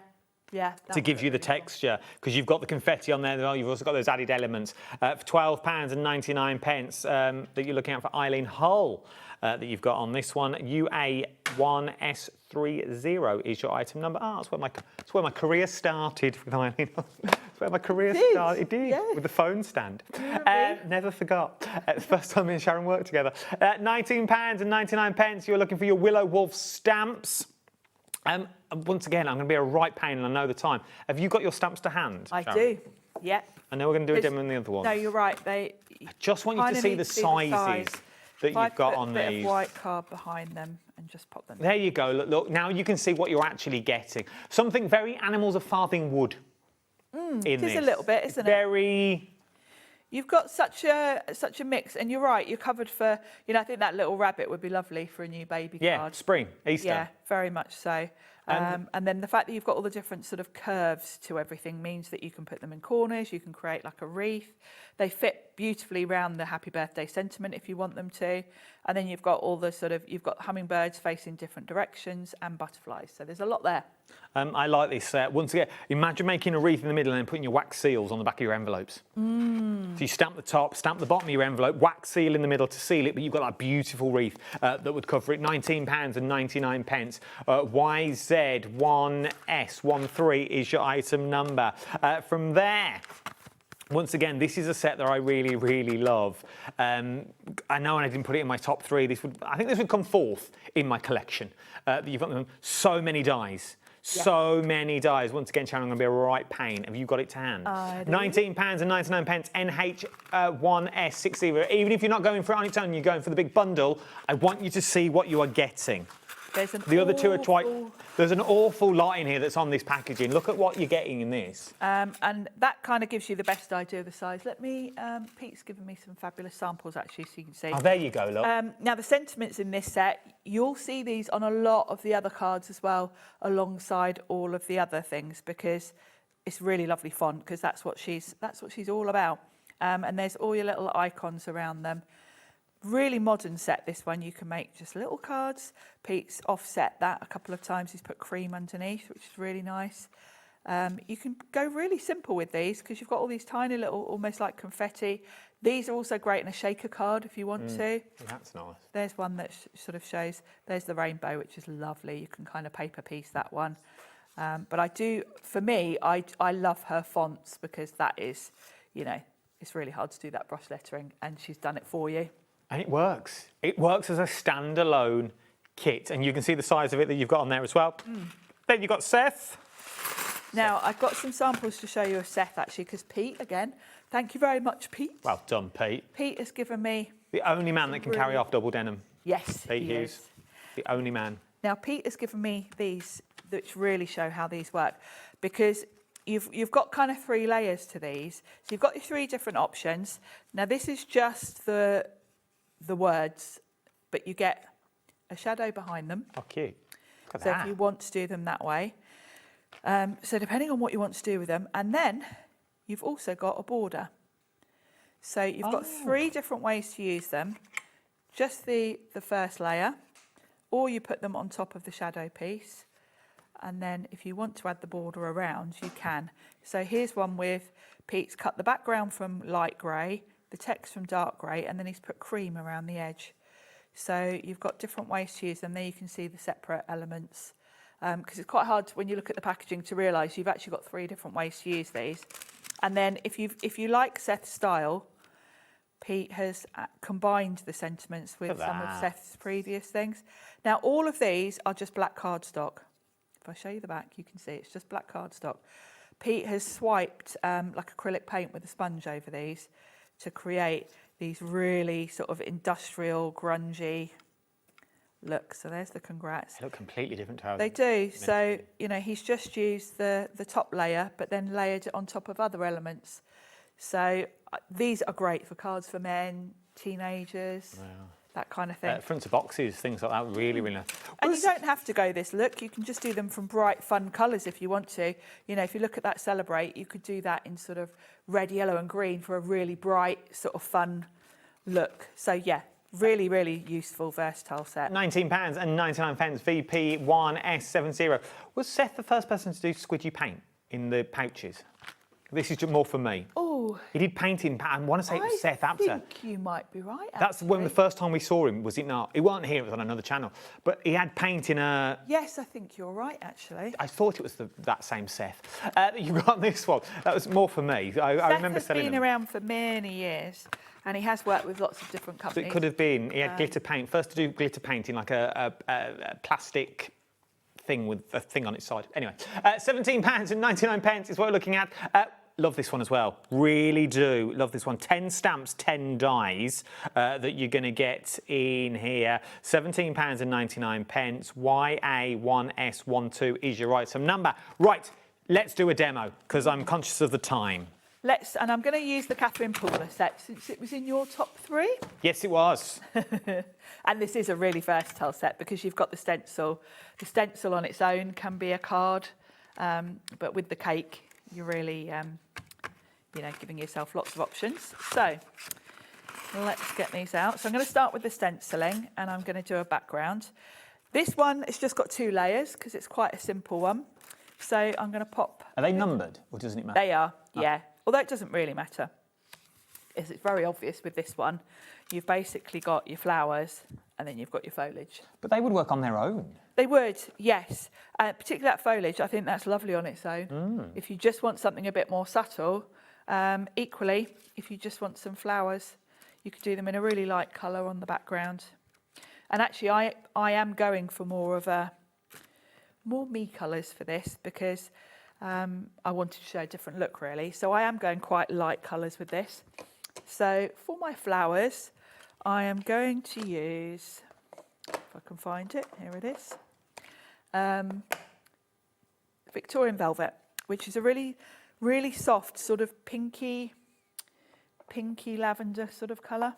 S16: Yeah.
S19: To give you the texture, because you've got the confetti on there, you've also got those added elements. For £12.99 that you're looking at for Eileen Hull that you've got on this one. UA1S30 is your item number. That's where my career started with Eileen Hull. That's where my career started. It did, with the phone stand. Never forgot. It's the first time me and Sharon worked together. £19.99. You're looking for your Willow Wolf stamps. Once again, I'm going to be a right pain, and I know the time. Have you got your stamps to hand,
S16: I
S19: Sharon?
S16: do. Yeah.
S19: I know we're going to do a demo on the other one.
S16: No, you're right.
S19: I just want you to see the sizes that you've got on
S16: these.
S19: these.
S16: Of white card behind them and just pop them.
S19: There you go. Look. Now you can see what you're actually getting. Something very Animals of Farthing Wood.
S16: It is a little bit, isn't it?
S19: Very.
S16: You've got such a mix, and you're right. You're covered for. I think that little rabbit would be lovely for a new baby card.
S19: Spring, Easter.
S16: Yeah, very much so. And then the fact that you've got all the different sort of curves to everything means that you can put them in corners, you can create like a wreath. They fit beautifully around the happy birthday sentiment if you want them to. And then you've got all the you've got hummingbirds facing different directions and butterflies. So there's a lot there.
S19: I like this. Once again, imagine making a wreath in the middle and then putting your wax seals on the back of your envelopes. So you stamp the top, stamp the bottom of your envelope, wax seal in the middle to seal it, but you've got that beautiful wreath that would cover it. £19.99. YZ1S13 is your item number. From there, once again, this is a set that I really, really love. I know I didn't put it in my top 3. I think this would come 4th in my collection. You've got so many dies. Yeah. So many dies. Once again, Sharon, I'm going to be a right pain. Have you got it to hand? £19.99, NH1S60. Even if you're not going for it on its own, you're going for the big bundle, I want you to see what you are getting.
S16: There's an
S19: The other two are quite...
S16: awful-
S19: There's an awful lot in here that's on this packaging. Look at what you're getting in this.
S16: And that kind of gives you the best idea of the size. Let me, Pete's given me some fabulous samples actually, so you can see.
S19: Oh, there you go, look.
S16: Now the sentiments in this set, you'll see these on a lot of the other cards as well, alongside all of the other things, because it's really lovely font, because that's what she's all about. And there's all your little icons around them. Really modern set, this one. You can make just little cards. Pete's offset that a couple of times. He's put cream underneath, which is really nice. You can go really simple with these because you've got all these tiny little, almost like confetti. These are also great in a shaker card if you want to.
S19: That's nice.
S16: There's one that sort of shows, there's the rainbow, which is lovely. You can kind of paper piece that one. But I do, for me, I love her fonts because that is, you know, it's really hard to do that brush lettering, and she's done it for you.
S19: And it works. It works as a standalone kit, and you can see the size of it that you've got on there as well. Then you've got Seth.
S16: Now, I've got some samples to show you of Seth, actually, because Pete, again, thank you very much, Pete.
S19: Well done, Pete.
S16: Pete has given me...
S19: The only man that can carry off double denim.
S16: Yes,
S19: Pete
S16: he
S19: Hughes.
S16: is.
S19: The only man.
S16: Now, Pete has given me these, which really show how these work, because you've got kind of 3 layers to these. So you've got your 3 different options. Now, this is just the words, but you get a shadow behind them.
S19: Oh, cute. Look at
S16: So
S19: that.
S16: if you want to do them that way. So depending on what you want to do with them. And then you've also got a border. So you've got 3 different ways to use them. Just the first layer, or you put them on top of the shadow piece. And then if you want to add the border around, you can. So here's one with Pete's cut the background from light grey, the text from dark grey, and then he's put cream around the edge. So you've got different ways to use them. There you can see the separate elements. Because it's quite hard when you look at the packaging to realise you've actually got 3 different ways to use these. And then if you like Seth's style, Pete has combined the sentiments with some of Seth's previous things. Now, all of these are just black cardstock. If I show you the back, you can see it's just black cardstock. Pete has swiped like acrylic paint with a sponge over these to create these really sort of industrial, grungy looks. So there's the congrats.
S19: They look completely different to how
S16: they do. So, you know, he's just used the top layer, but then layered it on top of other elements. So these are great for cards for men, teenagers, that kind of thing.
S19: Front of boxes, things like that, really, really nice.
S16: And you don't have to go this look. You can just do them from bright, fun colours if you want to. You know, if you look at that Celebrate, you could do that in sort of red, yellow and green for a really bright, sort of fun look. So, yeah, really, really useful, versatile set.
S19: £19.99, VP1S70. Was Seth the first person to do squidgy paint in the pouches? This is just more for me.
S16: Oh.
S19: He did painting, I want to say it was Seth Apter.
S16: I think you might be right,
S19: That's when the first time we saw him, was it not? He wasn't here, it was on another channel. But he had paint in a...
S16: Yes, I think you're right, actually.
S19: I thought it was that same Seth that you got this one. That was more for me. I remember selling
S16: Seth has been
S19: them.
S16: around for many years, and he has worked with lots of different
S19: So
S16: companies.
S19: it could have been, he had glitter paint. First to do glitter painting, like a plastic thing with a thing on its side. Anyway, £17.99 is what we're looking at. Love this one as well. Really do love this one. 10 stamps, 10 dies that you're going to get in here. £17.99. YA1S12 is your item number. Right, let's do a demo because I'm conscious of the time.
S16: And I'm going to use the Catherine Pooler set since it was in your top 3.
S19: Yes, it was.
S16: And this is a really versatile set because you've got the stencil. The stencil on its own can be a card, but with the cake, you're really, you know, giving yourself lots of options. So let's get these out. So I'm going to start with the stenciling and I'm going to do a background. This one has just got 2 layers because it's quite a simple one. So I'm going to pop...
S19: Are they numbered or doesn't it matter?
S16: They are, yeah. Although it doesn't really matter. It's very obvious with this one. You've basically got your flowers and then you've got your foliage.
S19: But they would work on their own.
S16: They would, yes. Particularly that foliage, I think that's lovely on its own. If you just want something a bit more subtle, equally, if you just want some flowers, you could do them in a really light colour on the background. And actually, I am going for more me colours for this because I wanted to show a different look, really. So I am going quite light colours with this. So for my flowers, I am going to use, if I I can find it. Here it is. Victorian velvet, which is a really, really soft sort of pinky lavender sort of colour.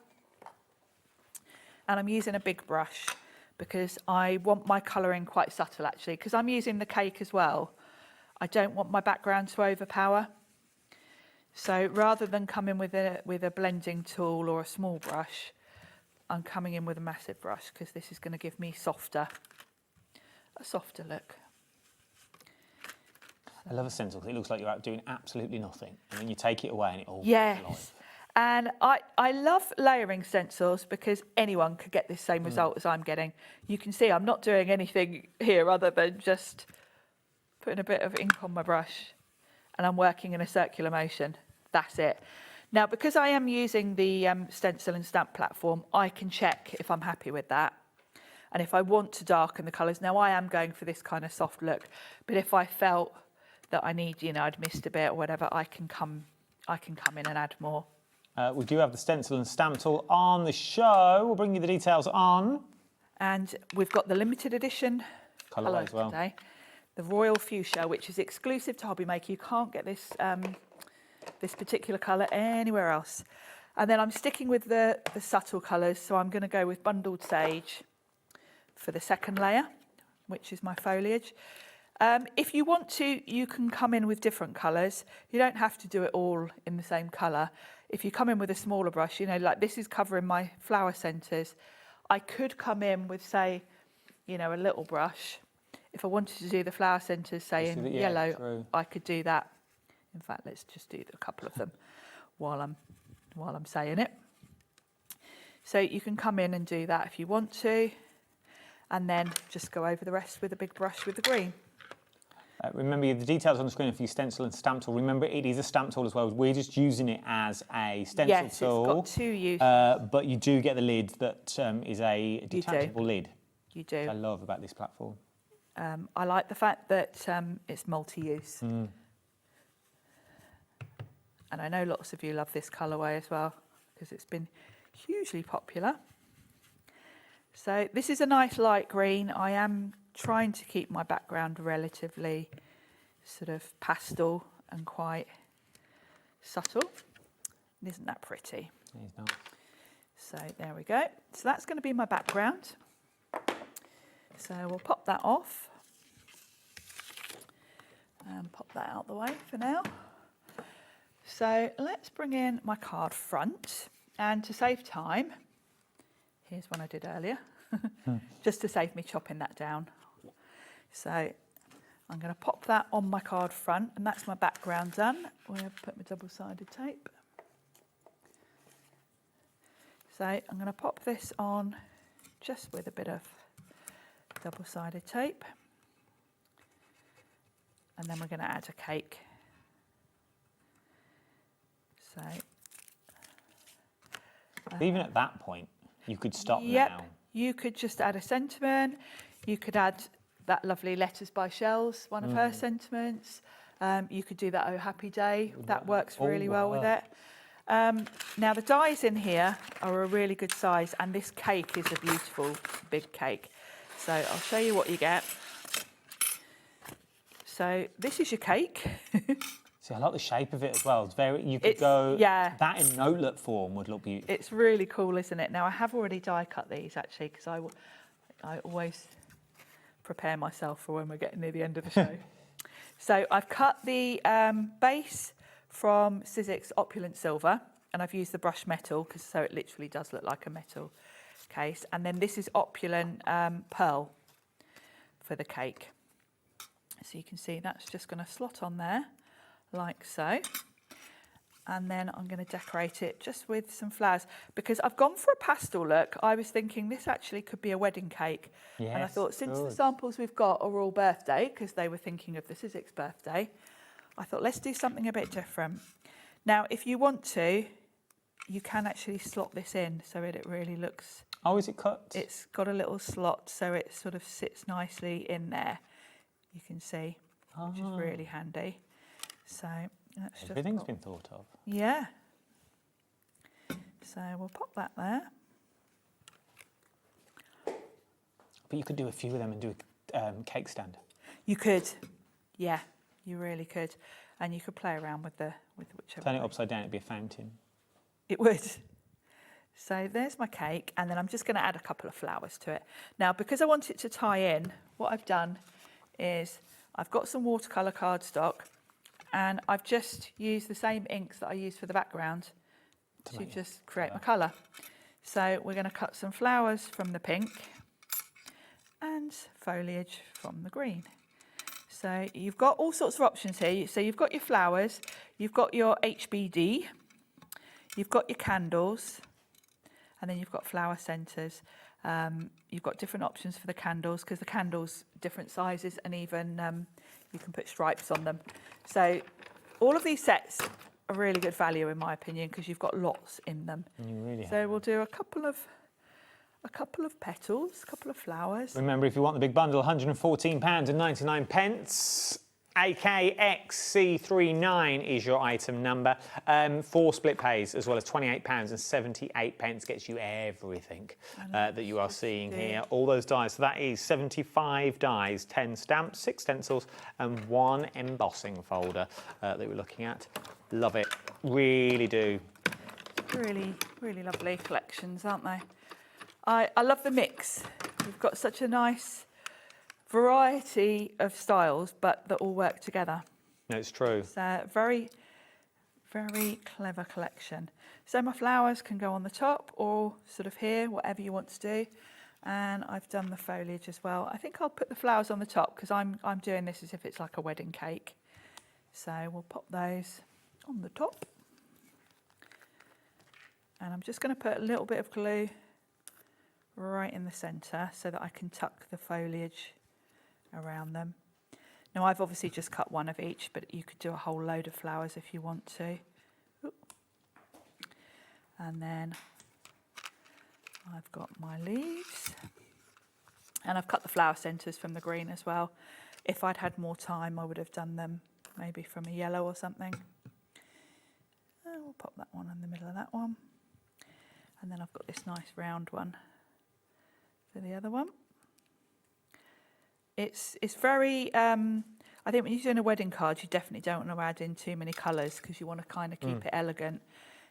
S16: And I'm using a big brush because I want my colouring quite subtle actually, because I'm using the cake as well. I don't want my background to overpower. So rather than come in with a blending tool or a small brush, I'm coming in with a massive brush because this is going to give me a softer look.
S19: I love a stencil because it looks like you're out doing absolutely nothing, and then you take it away and it all
S16: Yes.
S19: comes alive.
S16: And I love layering stencils because anyone could get this same result as I'm getting. You can see I'm not doing anything here other than just putting a bit of ink on my brush, and I'm working in a circular motion. That's it. Now, because I am using the stencil and stamp platform, I can check if I'm happy with that. And if I want to darken the colours, now I am going for this kind of soft look, but if I felt that I need, I'd missed a bit or whatever, I can come in and add more.
S19: We do have the stencil and stamp tool on the show. We'll bring you the details on.
S16: And we've got the limited edition colour
S19: as well.
S16: today, the Royal Fuchsia, which is exclusive to HobbyMaker. You can't get this this particular colour anywhere else. And then I'm sticking with the subtle colours, so I'm going to go with Bundled Sage for the second layer, which is my foliage. If you want to, you can come in with different colours. You don't have to do it all in the same colour. If you come in with a smaller brush, like this is covering my flower centres, I could come in with, say, a little brush. If I wanted to do the flower centres, say in yellow, I could do that. In fact, let's just do a couple of them while I'm saying it. So you can come in and do that if you want to, and then just go over the rest with a big brush with the green.
S19: Remember, the details on the screen for your stencil and stamp tool. Remember, it is a stamp tool as well. We're just using it as a stencil tool.
S16: Yes, it's got 2 uses.
S19: But you do get the lid that is a detachable lid.
S16: You do.
S19: Which I love about this platform.
S16: I like the fact that it's multi-use. And I know lots of you love this colourway as well because it's been hugely popular. So this is a nice light green. I am trying to keep my background relatively sort of pastel and quite subtle. Isn't that pretty?
S19: It's not.
S16: So there we go. So that's going to be my background. So we'll pop that off and pop that out the way for now. So let's bring in my card front, and to save time, here's one I did earlier, just to save me chopping that down. So I'm going to pop that on my card front, and that's my background done. We'll put my double-sided tape. So I'm going to pop this on just with a bit of double-sided tape, and then we're going to add a cake. So
S19: even at that point, you could stop
S16: yep,
S19: now.
S16: You could just add a sentiment. You could add that lovely Letters by Shells, one of her sentiments. You could do that Oh Happy Day. That works really well with it. Now the dies in here are a really good size, and this cake is a beautiful big cake. So I'll show you what you get. So this is your cake.
S19: See, I like the shape of it as well. It's very. You could go.
S16: Yeah.
S19: That in notelet form would look beautiful.
S16: It's really cool, isn't it? Now I have already die cut these actually, because I always prepare myself for when we're getting near the end of the show. So I've cut the base from Sizzix Opulent Silver, and I've used the brush metal because so it literally does look like a metal case. And then this is Opulent Pearl for the cake. So you can see that's just going to slot on there like so. And then I'm going to decorate it just with some flowers because I've gone for a pastel look. I was thinking this actually could be a wedding cake.
S19: Yes,
S16: and I thought since the samples we've got are all birthday, because they were thinking of the Sizzix birthday, I thought let's do something a bit different. Now, if you want to, you can actually slot this in so it really looks...
S19: Oh, is it cut?
S16: It's got a little slot so it sort of sits nicely in there. You can see, which is really handy. So let's just
S19: everything's been thought of.
S16: Yeah. So we'll pop that there.
S19: But you could do a few of them and do a cake stand.
S16: You could, yeah, you really could. And you could play around with whichever.
S19: Turn it upside down, it'd be a fountain.
S16: It would. So there's my cake, and then I'm just going to add a couple of flowers to it. Now, because I want it to tie in, what I've done is I've got some watercolour cardstock, and I've just used the same inks that I used for the background to just create my colour. So we're going to cut some flowers from the pink and foliage from the green. So you've got all sorts of options here. So you've got your flowers, you've got your HBD, you've got your candles, and then you've got flower centres. You've got different options for the candles, because the candles different sizes, and even you can put stripes on them. So all of these sets are really good value in my opinion, because you've got lots in them.
S19: You really
S16: so we'll do a couple of petals, a couple of flowers.
S19: Remember, if you want the big bundle, £114.99. AKXC39 is your item number. 4 split pays, as well as £28.78 gets you everything that you are seeing here. All those dies. So that is 75 dies, 10 stamps, 6 stencils, and 1 embossing folder that we're looking at. Love it. Really do.
S16: Really, really lovely collections, aren't they? I love the mix. We've got such a nice variety of styles, but that all work together.
S19: No, it's true.
S16: It's a very, very clever collection. So my flowers can go on the top or sort of here, whatever you want to do. And I've done the foliage as well. I think I'll put the flowers on the top, because I'm doing this as if it's like a wedding cake. So we'll pop those on the top. And I'm just going to put a little bit of glue right in the centre so that I can tuck the foliage around them. Now I've obviously just cut one of each, but you could do a whole load of flowers if you want to. Ooh. And then I've got my leaves, and I've cut the flower centres from the green as well. If I'd had more time, I would have done them maybe from a yellow or something. And we'll pop that one in the middle of that one, and then I've got this nice round one for the other one. It's very, I think when you're doing a wedding card, you definitely don't want to add in too many colours, because you want to kind of keep it elegant.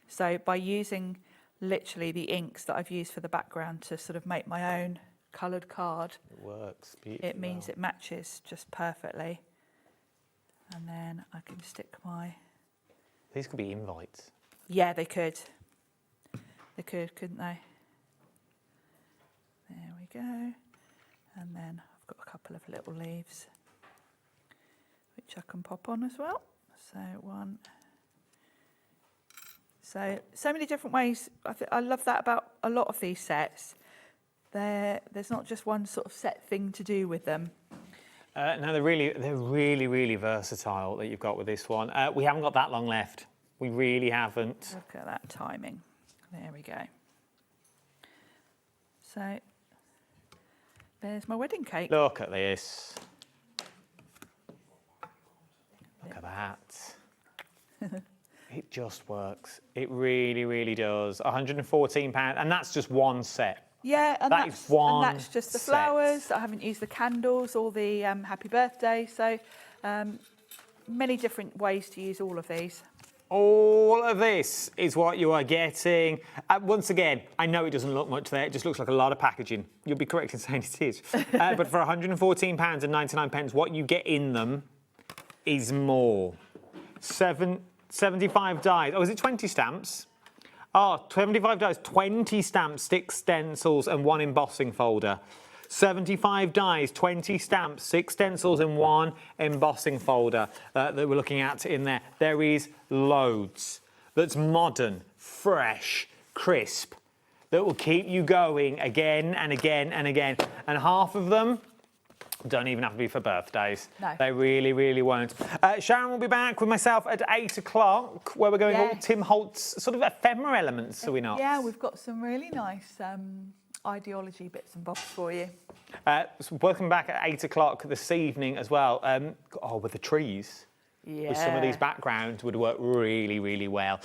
S16: So by using literally the inks that I've used for the background to sort of make my own coloured card,
S19: it works beautifully.
S16: It means it matches just perfectly. And then I can stick my...
S19: These could be invites.
S16: Yeah, they could. They could, couldn't they? There we go. And then I've got a couple of little leaves which I can pop on as well. So one. So many different ways. I love that about a lot of these sets. There's not just one sort of set thing to do with them.
S19: No, they're really versatile that you've got with this one. We haven't got that long left. We really haven't.
S16: Look at that timing. There we go. So there's my wedding cake.
S19: Look at this. Look at that. It just works. It really, really does. £114, and that's just one set.
S16: Yeah, and
S19: that's
S16: just the flowers. I haven't used the candles or the happy birthday. So many different ways to use all of these.
S19: All of this is what you are getting. Once again, I know it doesn't look much there. It just looks like a lot of packaging. You'll be correct in saying it is. But for £114.99, what you get in them is more. 75 dies. Oh, is it 20 stamps? Oh, 75 dies, 20 stamps, 6 stencils, and 1 embossing folder. 75 dies, 20 stamps, 6 stencils, and 1 embossing folder that we're looking at in there. There is loads. That's modern, fresh, crisp, that will keep you going again and again and again. And half of them don't even have to be for birthdays.
S16: No.
S19: They really, really won't. Sharon will be back with myself at 8 o'clock, where we're going all Tim Holt's sort of ephemera elements, are we not?
S16: Yeah, we've got some really nice ideology bits and bobs for you.
S19: So welcome back at 8 o'clock this evening as well. Oh, with the trees. with some of these backgrounds would work really, really well.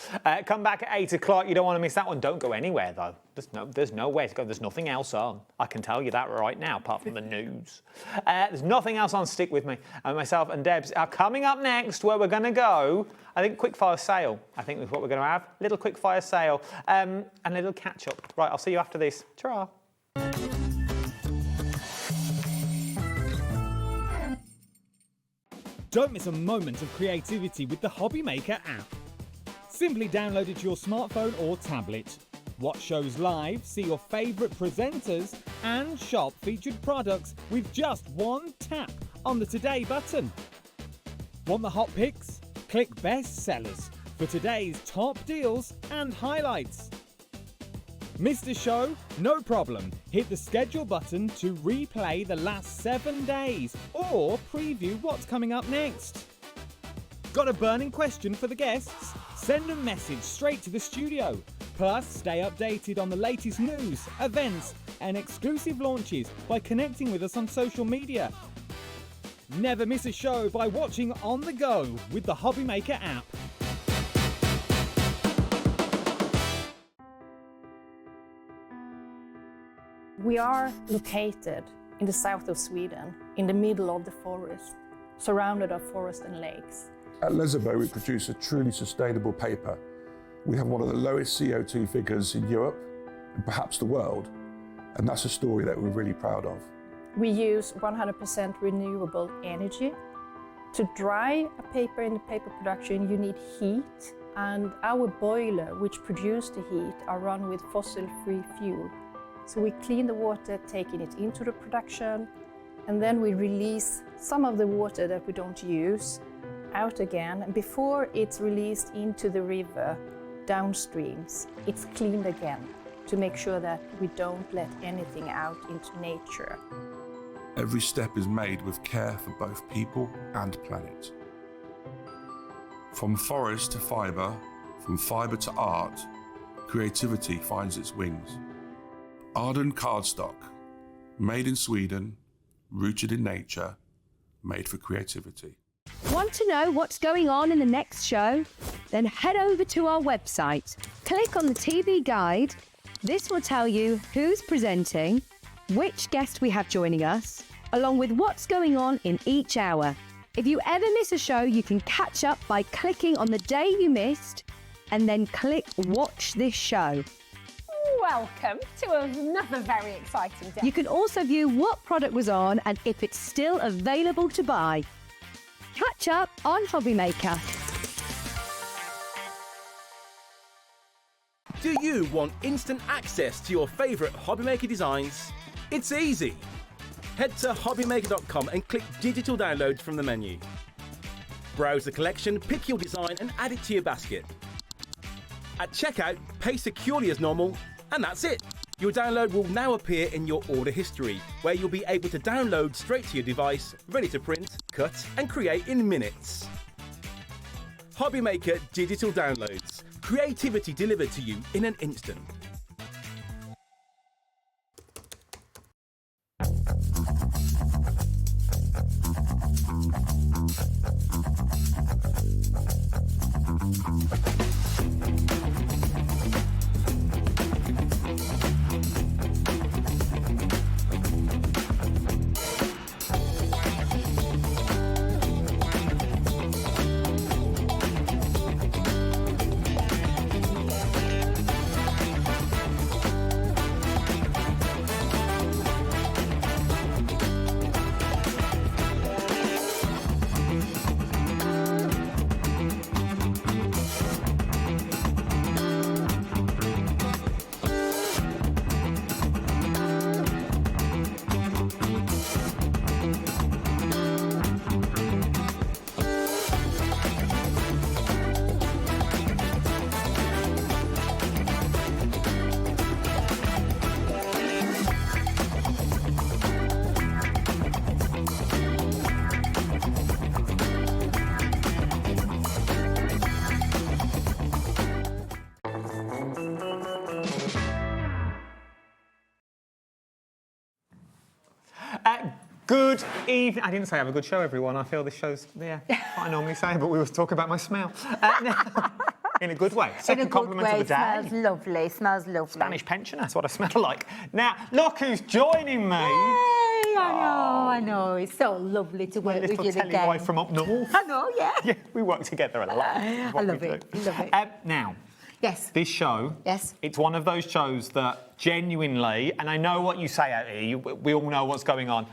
S19: Come back at 8 o'clock. You don't want to miss that one. Don't go anywhere, though. There's nowhere to go. There's nothing else on. I can tell you that right now, apart from the news. There's nothing else on. Stick with me. And myself and Debs are coming up next, where we're going to go, I think, quickfire sale. I think is what we're going to have. Little quickfire sale and a little catch-up. Right, I'll see you after this. Ta-ra.
S15: Don't miss a moment of creativity with the HobbyMaker app. Simply download it to your smartphone or tablet. Watch shows live, see your favourite presenters, and shop featured products with just one tap on the Today button. Want the hot picks? Click Best Sellers for today's top deals and highlights. Missed a show? No problem. Hit the schedule button to replay the last 7 days or preview what's coming up next. Got a burning question for the guests? Send a message straight to the studio. Plus, stay updated on the latest news, events, and exclusive launches by connecting with us on social media. Never miss a show by watching on the go with the HobbyMaker app.
S21: We are located in the south of Sweden, in the middle of the forest, surrounded by forest and lakes.
S8: At Lesabo, we produce a truly sustainable paper. We have one of the lowest CO2 figures in Europe, and perhaps the world, and that's a story that we're really proud of.
S21: We use 100% renewable energy. To dry a paper in the paper production, you need heat, and our boiler, which produces the heat, are run with fossil-free fuel. So we clean the water, taking it into the production, and then we release some of the water that we don't use out again. And before it's released into the river, downstreams, it's cleaned again to make sure that we don't let anything out into nature.
S8: Every step is made with care for both people and planet. From forest to fibre, from fibre to art, creativity finds its wings. Arden cardstock, made in Sweden, rooted in nature, made for creativity.
S22: Want to know what's going on in the next show? Then head over to our website. Click on the TV guide. This will tell you who's presenting, which guest we have joining us, along with what's going on in each hour. If you ever miss a show, you can catch up by clicking on the day you missed and then click Watch This Show.
S9: Welcome to another very exciting day.
S22: You can also view what product was on and if it's still available to buy. Catch up on HobbyMaker.
S23: Do you want instant access to your favourite HobbyMaker designs? It's easy. Head to hobbymaker.com and click Digital Downloads from the menu. Browse the collection, pick your design and add it to your basket. At checkout, pay securely as normal, and that's it. Your download will now appear in your order history, where you'll be able to download straight to your device, ready to print, cut and create in minutes. HobbyMaker Digital Downloads. Creativity delivered to you in an instant.
S19: Good evening. I didn't say have a good show, everyone. I feel this show's, what I normally say, but we were talking about my smell. In a good way. Second compliment of the day.
S10: Smells lovely. Smells lovely.
S19: Spanish pensioner, that's what I smell like. Now, look who's joining me.
S10: Hey, I know. It's so lovely to work with you
S19: Little
S10: again.
S19: boy from up north.
S10: I know, yeah.
S19: Yeah, we work together a lot.
S10: I love it. Love it.
S19: Now,
S10: yes.
S19: This show, it's one of those shows that genuinely, and I know what you say out here, we all know what's going on.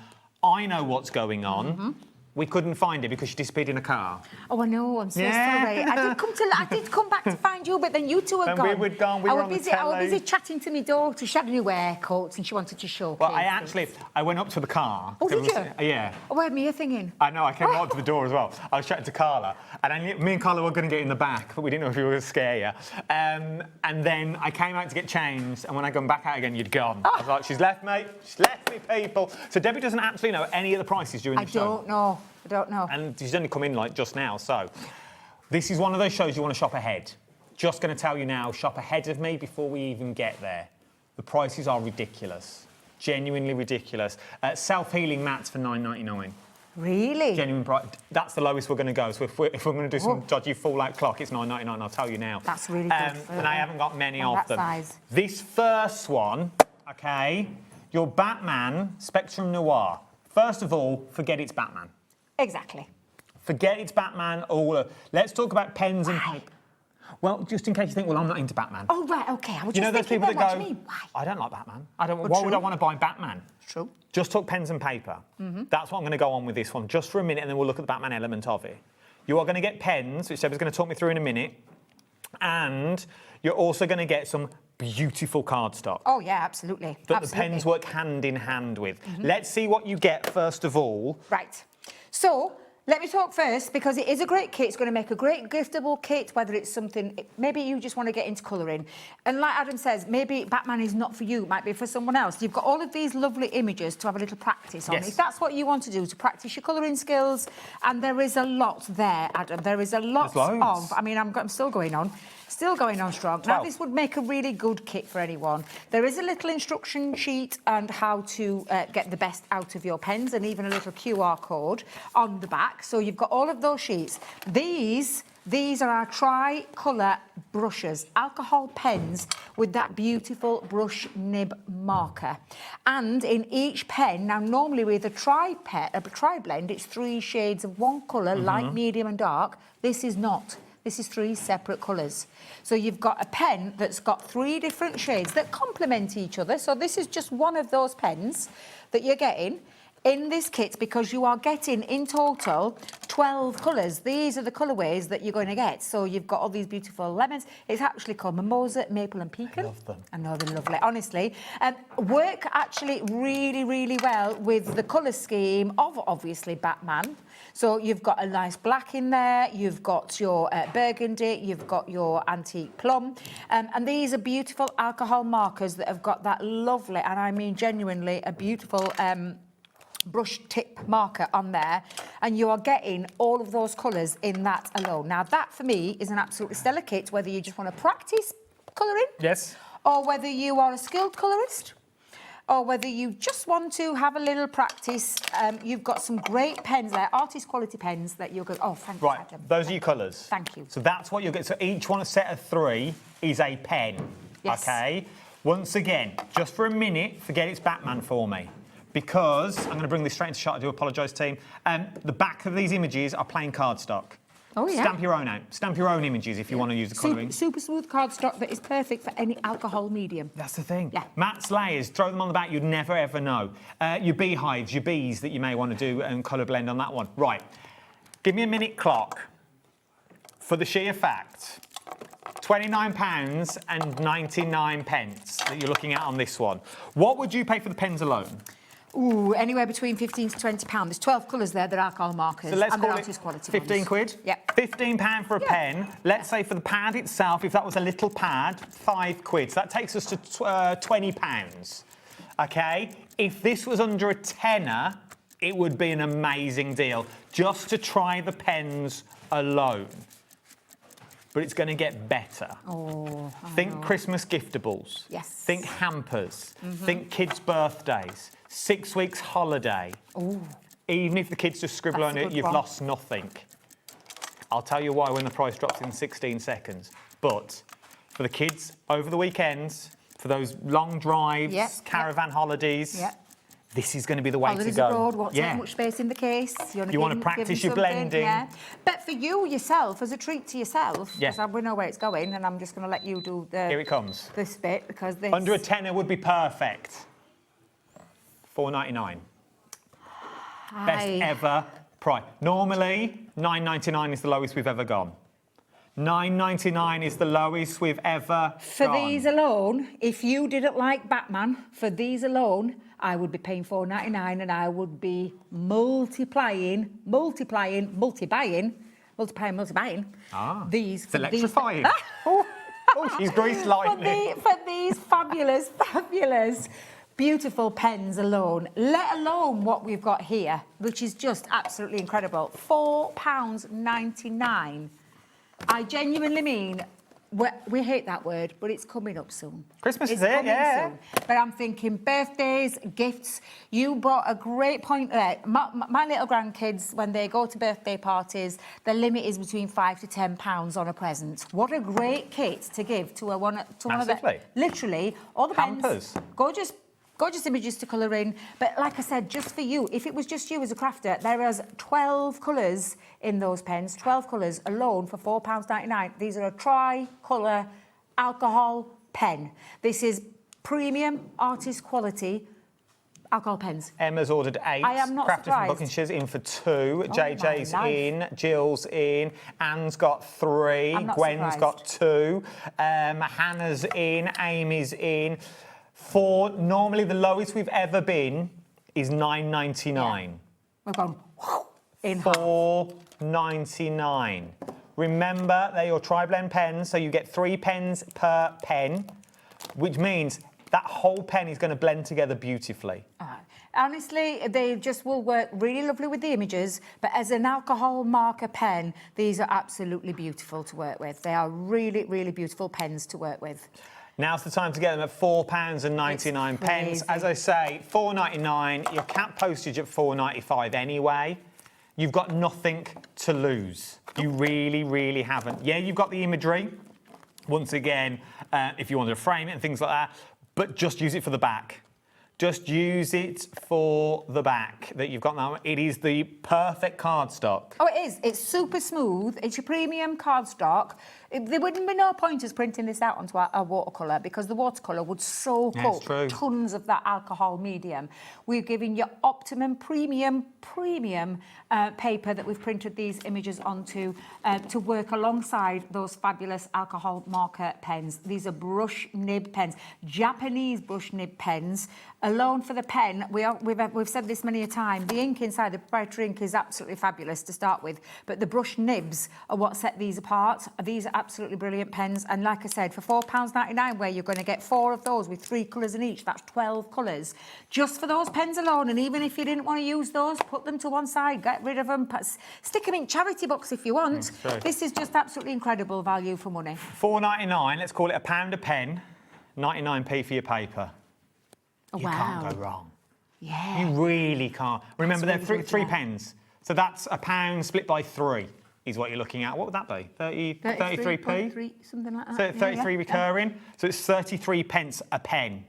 S19: I know what's going on. We couldn't find it because she disappeared in a car.
S10: Oh, I know. I'm so sorry. I did come back to find you, but then you two had gone.
S19: We were gone. We were on the telly.
S10: I was busy chatting to my daughter. She had new haircuts and she wanted to showcase.
S19: Well, I went up to the car.
S10: Oh, did you?
S19: Yeah.
S10: Oh, I had Mia thinking.
S19: I know. I came up to the door as well. I was chatting to Carla, and me and Carla were going to get in the back, but we didn't know if we were going to scare you. And then I came out to get changed, and when I come back out again, you'd gone. I was like, she's left me. She's left me, people. So Debbie doesn't actually know any of the prices during the show.
S10: I don't know.
S19: And she's only come in like just now, so this is one of those shows you want to shop ahead. Just going to tell you now, shop ahead of me before we even get there. The prices are ridiculous, genuinely ridiculous. Self-healing mats for $9.99.
S10: Really?
S19: Genuine price. That's the lowest we're going to go. So if we're going to do some dodgy fallout clock, it's $9.99. I'll tell you now.
S10: That's really good.
S19: And I haven't got many of them.
S10: Size.
S19: This first one, okay, your Batman Spectrum Noir. First of all, forget it's Batman.
S10: Exactly.
S19: Forget it's Batman. Let's talk about pens and paper. Well, just in case you think, well, I'm not into Batman.
S10: Oh, right, OK. I was
S19: You know
S10: just
S19: those people
S10: thinking,
S19: that
S10: what do
S19: go,
S10: you mean? Why?
S19: I don't like Batman. Why would I want to buy Batman?
S10: True.
S19: Just talk pens and paper. That's what I'm going to go on with this one, just for a minute, and then we'll look at the Batman element of it. You are going to get pens, which Deborah's going to talk me through in a minute, and you're also going to get some beautiful cardstock.
S10: Oh, yeah, absolutely.
S19: That the pens work hand in hand with. Let's see what you get first of all.
S10: Right. So, let me talk first, because it is a great kit. It's going to make a great giftable kit, whether it's something, maybe you just want to get into colouring. And like Adam says, maybe Batman is not for you, it might be for someone else. You've got all of these lovely images to have a little practice on.
S19: Yes.
S10: If that's what you want to do, to practice your colouring skills, and there is a lot there, Adam. There is a lot of, I mean, I'm still going on. Still going on strong. Now, this would make a really good kit for anyone. There is a little instruction sheet and how to get the best out of your pens, and even a little QR code on the back. So you've got all of those sheets. These are our tri-colour brushes, alcohol pens with that beautiful brush nib marker. And in each pen, now normally with a tri-blend, it's 3 shades of one colour, light, medium and dark. This is not. This is 3 separate colours. So you've got a pen that's got 3 different shades that complement each other. So this is just one of those pens that you're getting in this kit, because you are getting in total 12 colours. These are the colourways that you're going to get. So you've got all these beautiful lemons. It's actually called mimosa, maple and pecan. I love them. I know, they're lovely, honestly. Work actually really, really well with the colour scheme of, obviously, Batman. So you've got a nice black in there, you've got your burgundy, you've got your antique plum. And these are beautiful alcohol markers that have got that lovely, and I mean genuinely, a beautiful brush tip marker on there, and you are getting all of those colours in that alone. Now, that for me is an absolutely stellar kit, whether you just want to practice colouring,
S19: yes,
S10: or whether you are a skilled colourist, or whether you just want to have a little practice. You've got some great pens there, artist quality pens that you're going. Oh, thank you, Adam.
S19: Those are your colours.
S10: Thank you.
S19: So that's what you'll get. So each one, a set of 3, is a pen.
S10: Yes.
S19: Okay. Once again, just for a minute, forget it's Batman for me, because I'm going to bring this straight into shot. I do apologise, team. The back of these images are plain cardstock.
S10: Oh, yeah.
S19: Stamp your own out. Stamp your own images if you want to use the colouring.
S10: Super smooth cardstock that is perfect for any alcohol medium.
S19: That's the thing.
S10: Yeah.
S19: Mattes layers, throw them on the back, you'd never ever know. Your beehives, your bees that you may want to do and colour blend on that one. Right. Give me a minute clock for the sheer fact. £29.99 that you're looking at on this one. What would you pay for the pens alone?
S10: Ooh, anywhere between £15 to £20. There's 12 colours there, they're alcohol markers.
S19: So let's
S10: and
S19: call
S10: they're
S19: it
S10: artist quality
S19: 15
S10: ones.
S19: quid?
S10: Yeah.
S19: £15 for a pen. Let's say for the pad itself, if that was a little pad, 5 quid. So that takes us to £20. Okay? If this was under a tenner, it would be an amazing deal, just to try the pens alone. But it's going to get better.
S10: Oh,
S19: Think Christmas giftables.
S10: Yes.
S19: Think hampers. Think kids' birthdays. 6 weeks holiday.
S10: Ooh.
S19: Even if the kids just scribble
S10: That's
S19: on
S10: a
S19: it,
S10: good
S19: you've
S10: one.
S19: lost nothing. I'll tell you why when the price drops in 16 seconds. But for the kids over the weekends, for those long drives, caravan holidays, this is going to be the way
S10: Holidays
S19: to go.
S10: abroad, won't take much space in the case.
S19: You want to practice your blending.
S10: Yeah. But for you yourself, as a treat to yourself,
S19: Yeah.
S10: because we know where it's going, and I'm just going to let you do
S19: Here it comes.
S10: this bit, because this...
S19: Under a tenner would be perfect. $4.99. Best ever price. Normally, $9.99 is the lowest we've ever gone. $9.99 is the lowest we've ever
S10: For
S19: gone.
S10: these alone, if you didn't like Batman, for these alone, I would be paying $4.99 and I would be multiplying these.
S19: It's electrifying. Oh, she's greased lightning.
S10: For these fabulous, beautiful pens alone, let alone what we've got here, which is just absolutely incredible. £4.99. I genuinely mean, we hate that word, but it's coming up soon.
S19: Christmas
S10: It's
S19: is it,
S10: coming
S19: yeah.
S10: soon. But I'm thinking birthdays, gifts. You brought a great point there. My little grandkids, when they go to birthday parties, the limit is between £5 to £10 on a present. What a great kit to give to one of the... Literally, all the pens. Gorgeous images to colour in. But like I said, just for you, if it was just you as a crafter, there is 12 colours in those pens, 12 colours alone for £4.99. These are a tri-colour alcohol pen. This is premium artist quality alcohol pens.
S19: Emma's ordered 8.
S10: I am not
S19: Crafted
S10: surprised.
S19: from Buckinghamshire's in for 2.
S10: my
S19: JJ's
S10: life.
S19: in. Jill's in. Anne's got 3.
S10: I'm not
S19: Gwen's
S10: surprised.
S19: got 2. Hannah's in. Amy's in. For normally the lowest we've ever been is $9.99.
S10: We've gone in
S19: $4.99. Remember, they're your tri-blend pens, so you get 3 pens per pen, which means that whole pen is going to blend together beautifully.
S10: Honestly, they just will work really lovely with the images, but as an alcohol marker pen, these are absolutely beautiful to work with. They are really, really beautiful pens to work with.
S19: Now's the time to get them at £4.99. As I say, $4.99. Your cap postage at $4.95 anyway. You've got nothing to lose. You really, really haven't. Yeah, you've got the imagery. Once again, if you wanted to frame it and things like that, but just use it for the back. Just use it for the back that you've got now. It is the perfect cardstock.
S10: Oh, it is. It's super smooth. It's your premium cardstock. There wouldn't be no point us printing this out onto a watercolour because the watercolour would soak up tons of that alcohol medium. We're giving you optimum premium paper that we've printed these images onto to work alongside those fabulous alcohol marker pens. These are brush nib pens, Japanese brush nib pens. Alone for the pen, we've said this many a time, the ink inside, the proprietary ink is absolutely fabulous to start with, but the brush nibs are what set these apart. These are absolutely brilliant pens, and like I said, for £4.99, where you're going to get 4 of those with 3 colours in each, that's 12 colours, just for those pens alone. And even if you didn't want to use those, put them to one side, get rid of them, stick them in charity box if you want. This is just absolutely incredible value for money.
S19: $4.99, let's call it £1 a pen, 99p for your paper. You can't go wrong.
S10: Yeah.
S19: You really can't. Remember,
S10: That's
S19: they're
S10: really
S19: three
S10: good, yeah.
S19: pens. So that's £1 split by 3 is what you're looking at. What would that be? 33p?
S10: Something like that.
S19: So 33 recurring. So it's 33 pence a pen.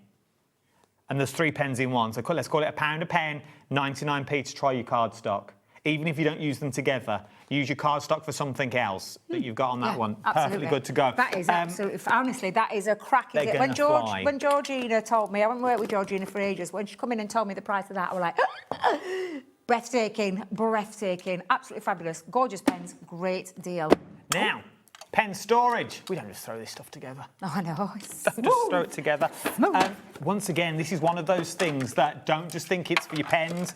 S19: And there's 3 pens in one. So let's call it £1 a pen, 99p to try your cardstock. Even if you don't use them together, use your cardstock for something else that you've got on that one.
S10: Absolutely.
S19: Perfectly good to go.
S10: That is absolutely, honestly, that is a cracking.
S19: They're
S10: When
S19: gonna fly.
S10: when Georgina told me, I haven't worked with Georgina for ages, when she come in and told me the price of that, I was like, breathtaking, absolutely fabulous. Gorgeous pens, great deal.
S19: Now, pen storage. We don't just throw this stuff together.
S10: Oh, I know.
S19: Don't just throw it together. Once again, this is one of those things that don't just think it's for your pens.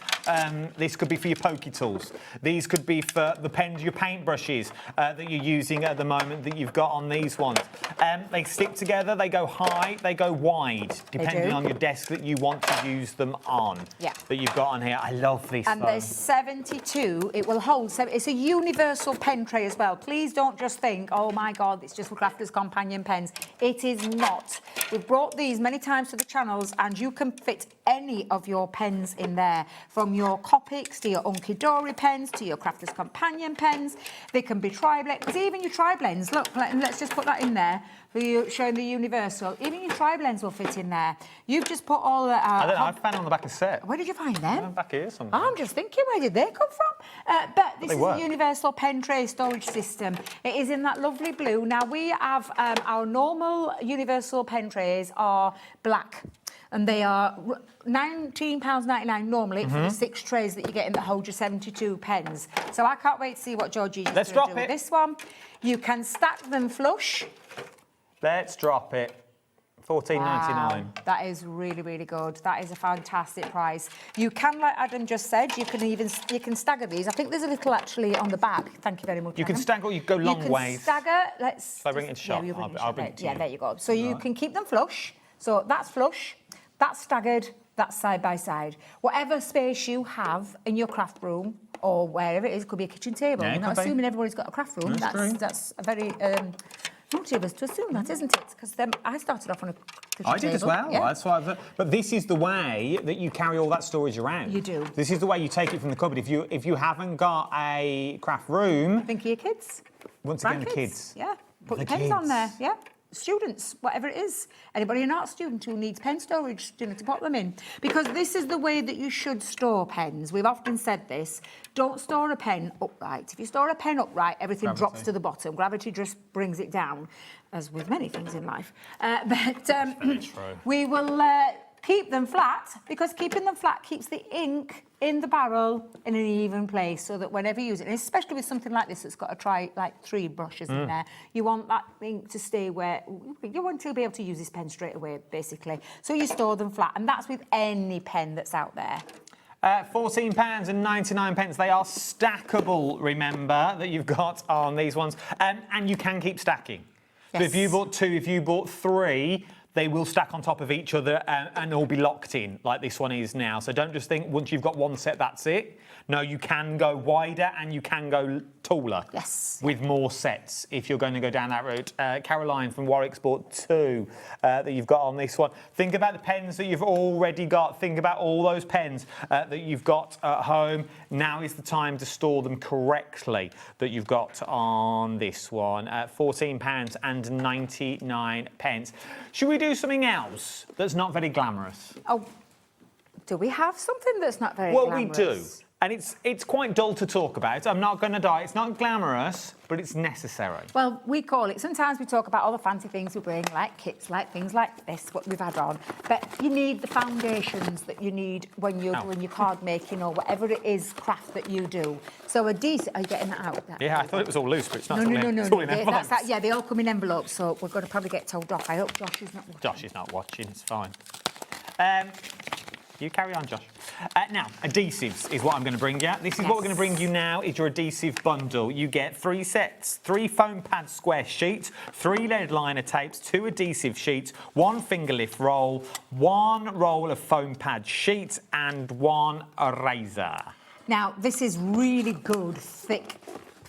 S19: This could be for your pokey tools. These could be for the pens, your paintbrushes that you're using at the moment that you've got on these ones. They stick together, they go high, they go wide, depending on your desk that you want to use them on.
S10: Yeah.
S19: That you've got on here. I love this
S10: And
S19: phone.
S10: there's 72. It will hold. It's a universal pen tray as well. Please don't just think, oh my God, it's just for Crafters Companion pens. It is not. We've brought these many times to the channels, and you can fit any of your pens in there, from your Copics to your Unky Dory pens to your Crafter's Companion pens. They can be tri-blend, because even your tri-blends, look, let's just put that in there for you, showing the universal. Even your tri-blends will fit in there. You've just put all the...
S19: I don't know, I found them on the back of the set.
S10: Where did you find them?
S19: Back here somewhere.
S10: I'm just thinking, where did they come from? But this is
S19: work.
S10: a universal pen tray storage system. It is in that lovely blue. Now, we have our normal universal pen trays are black. And they are £19.99 normally for the 6 trays that you get in that hold your 72 pens. So I can't wait to see what Georgie's going to do with this one. You can stack them flush.
S19: Let's drop it. $14.99.
S10: Wow, that is really, really good. That is a fantastic price. You can, like Adam just said, you can stagger these. I think there's a little actually on the back. Thank you very much.
S19: You can stagger, you go long ways.
S10: You can stagger. Let's.
S19: Shall I bring it to shop?
S10: Yeah,
S19: I'll bring it to you.
S10: Yeah, there you go. So you can keep them flush. So that's flush, that's staggered, that's side by side. Whatever space you have in your craft room or wherever it is, could be a kitchen table.
S19: Yeah,
S10: I'm not assuming everybody's got a craft room. That's a very naughty of us to assume that, isn't it? Because I started off on a kitchen table.
S19: I did as well.
S10: Yeah.
S19: That's why. But this is the way that you carry all that storage around.
S10: You do.
S19: This is the way you take it from the cupboard. If you haven't got a craft room,
S10: think of your kids.
S19: Once again, the kids.
S10: Yeah. Put
S19: The
S10: your pens on
S19: kids.
S10: there. Yeah. Students, whatever it is. Anybody an art student who needs pen storage, to put them in. Because this is the way that you should store pens. We've often said this. Don't store a pen upright. If you store a pen upright, everything drops to the bottom. Gravity just brings it down, as with many things in life. We will keep them flat, because keeping them flat keeps the ink in the barrel in an even place, so that whenever you use it, and especially with something like this that's got to try like 3 brushes in there, you want that ink to stay where you want to be able to use this pen straight away, basically. So you store them flat, and that's with any pen that's out there.
S19: £14.99. They are stackable, remember, that you've got on these ones. And you can keep stacking.
S10: Yes.
S19: So if you bought 2, if you bought 3, they will stack on top of each other and all be locked in, like this one is now. So don't just think once you've got one set, that's it. No, you can go wider and you can go taller.
S10: Yes.
S19: With more sets, if you're going to go down that route. Caroline from Warwick's bought 2 that you've got on this one. Think about the pens that you've already got. Think about all those pens that you've got at home. Now is the time to store them correctly that you've got on this one. £14.99. Should we do something else that's not very glamorous?
S10: Oh, do we have something that's not very
S19: Well,
S10: glamorous?
S19: we do. And it's quite dull to talk about. I'm not going to die. It's not glamorous, but it's necessary.
S10: Well, we call it, sometimes we talk about all the fancy things we bring, like kits, like things like this, what we've had on. But you need the foundations that you need when you're doing your card making or whatever it is, craft that you do. So a decent... Are you getting that out?
S19: Yeah, I thought it was all loose, but it's not.
S10: No.
S19: It's all in envelopes.
S10: Yeah, they all come in envelopes, so we're going to probably get told off. I hope Josh is not watching.
S19: Josh is not watching, it's fine. You carry on, Josh. Now, adhesives is what I'm going to bring you. This is what we're going to bring you now, is your adhesive bundle. You get 3 sets, 3 foam pad square sheets, 3 lead liner tapes, 2 adhesive sheets, 1 finger lift roll, 1 roll of foam pad sheets, and 1 eraser.
S10: Now, this is really good, thick,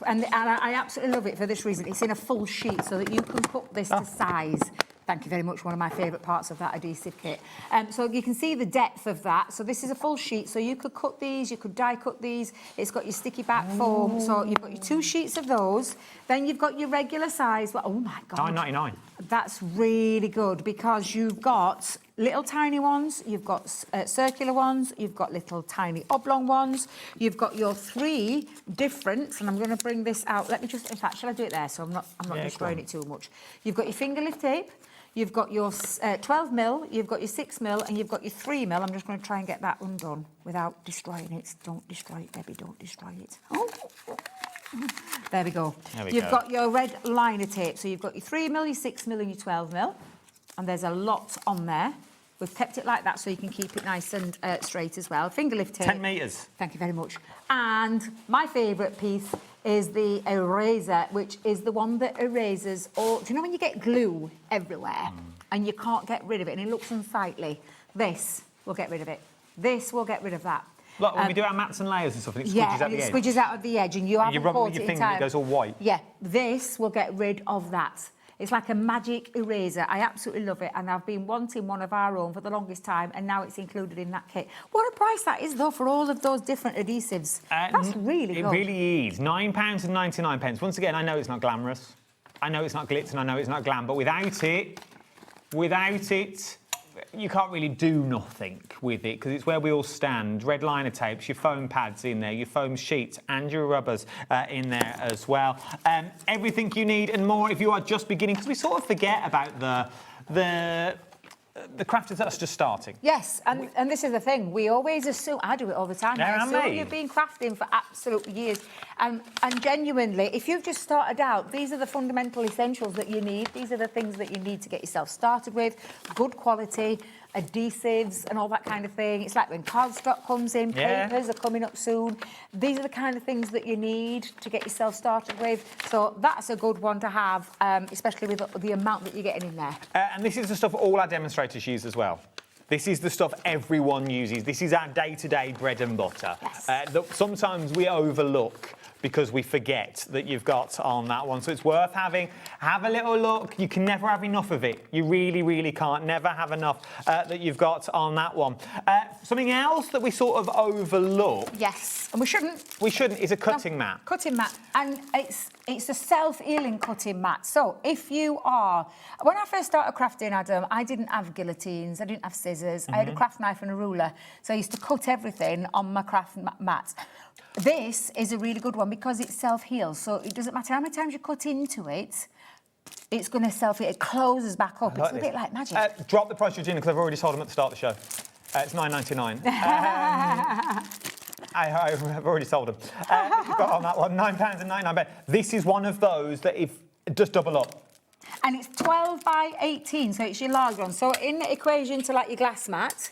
S10: and I absolutely love it for this reason. It's in a full sheet so that you can cut this to size. Thank you very much, one of my favourite parts of that adhesive kit. So you can see the depth of that. So this is a full sheet, so you could cut these, you could die cut these. It's got your sticky back foam, so you've got your 2 sheets of those. Then you've got your regular size. Well, oh my God.
S19: $9.99.
S10: That's really good because you've got little tiny ones, you've got circular ones, you've got little tiny oblong ones, you've got your 3 different, and I'm going to bring this out. Let me just, in fact, shall I do it there so I'm not destroying it too much. You've got your finger lift tape, you've got your 12mm, you've got your 6mm, and you've got your 3mm. I'm just going to try and get that undone without destroying it. Don't destroy it, Debbie, don't destroy it. Oh. There we go. You've got your red liner tape, so you've got your 3mm, your 6mm, and your 12mm, and there's a lot on there. We've kept it like that so you can keep it nice and straight as well. Finger lift tape.
S19: 10 metres.
S10: Thank you very much. And my favourite piece is the eraser, which is the one that erases all... Do you know when you get glue everywhere and you can't get rid of it and it looks unsightly? This will get rid of it. This will get rid of that.
S19: Look, when we do our mats and layers and stuff, and it squidges out the edge.
S10: Yeah, it squidges out of the edge and you haven't
S19: rub it
S10: caught
S19: with your
S10: it
S19: finger and it goes all white.
S10: Yeah, this will get rid of that. It's like a magic eraser. I absolutely love it, and I've been wanting one of our own for the longest time, and now it's included in that kit. What a price that is, though, for all of those different adhesives. That's really good.
S19: It really is. £9.99. Once again, I know it's not glamorous. I know it's not glitz, and I know it's not glam, but without it, you can't really do nothing with it because it's where we all stand. Red liner tapes, your foam pads in there, your foam sheets and your rubbers in there as well. Everything you need and more if you are just beginning, because we sort of forget about the crafters that are just starting.
S10: Yes, and this is the thing. We always assume, I do it all the time. I assume you've been crafting for absolute years. And genuinely, if you've just started out, these are the fundamental essentials that you need. These are the things that you need to get yourself started with. Good quality, adhesives and all that kind of thing. It's like when cardstock comes in, papers are coming up soon. These are the kind of things that you need to get yourself started with. So that's a good one to have, especially with the amount that you're getting in there.
S19: And this is the stuff all our demonstrators use as well. This is the stuff everyone uses. This is our day-to-day bread and butter. Yes. That sometimes we overlook because we forget that you've got on that one. So it's worth having. Have a little look. You can never have enough of it. You really, really can't. Never have enough that you've got on that one. Something else that we sort of overlook.
S10: Yes, and we shouldn't.
S19: We shouldn't, is a cutting mat.
S10: Cutting mat. And it's a self-healing cutting mat. So if you are... When I first started crafting, Adam, I didn't have guillotines. I didn't have scissors. I had a craft knife and a ruler. So I used to cut everything on my craft mat. This is a really good one because it self-heals. So it doesn't matter how many times you cut into it, it's going to self-heal. It closes back up. It's a bit like magic.
S19: Drop the price, Regina, because I've already sold them at the start of the show. It's £9.99. I've already sold them. Got on that one, £9.99. This is one of those that if just double up.
S10: And it's 12 by 18, so it's your large one. So in the equation to like your glass mat,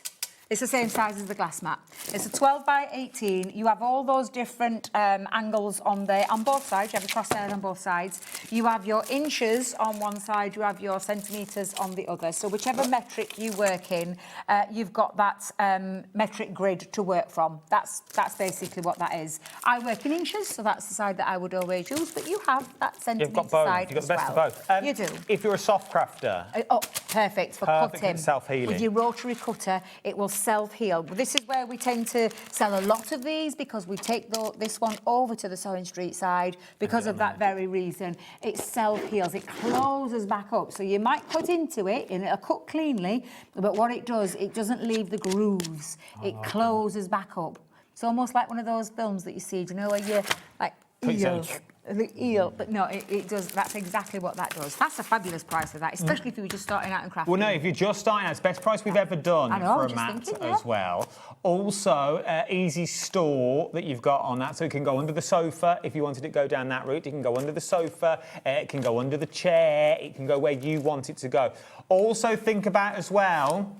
S10: it's the same size as the glass mat. It's a 12 by 18. You have all those different angles on both sides. You have your crosshair on both sides. You have your inches on one side. You have your centimetres on the other. So whichever metric you work in, you've got that metric grid to work from. That's basically what that is. I work in inches, so that's the side that I would always use. But you have that centimetre
S19: You've got both.
S10: side
S19: You've got the best
S10: as well.
S19: of both.
S10: You do.
S19: If you're a soft crafter.
S10: Perfect for cutting.
S19: Self-healing.
S10: With your rotary cutter, it will self-heal. This is where we tend to sell a lot of these because we take this one over to the Sewing Street side because of that very reason. It self-heals. It closes back up. So you might cut into it and it'll cut cleanly, but what it does, it doesn't leave the grooves. It closes back up. It's almost like one of those films that you see, do you know, where you like the eel, but no, it does. That's exactly what that does. That's a fabulous price for that, especially if you were just starting out in crafting.
S19: Well, no, if you're just starting out, it's the best price we've ever done for a mat as well. Also, easy store that you've got on that, so it can go under the sofa if you wanted to go down that route. It can go under the sofa, it can go under the chair, it can go where you want it to go. Also think about as well,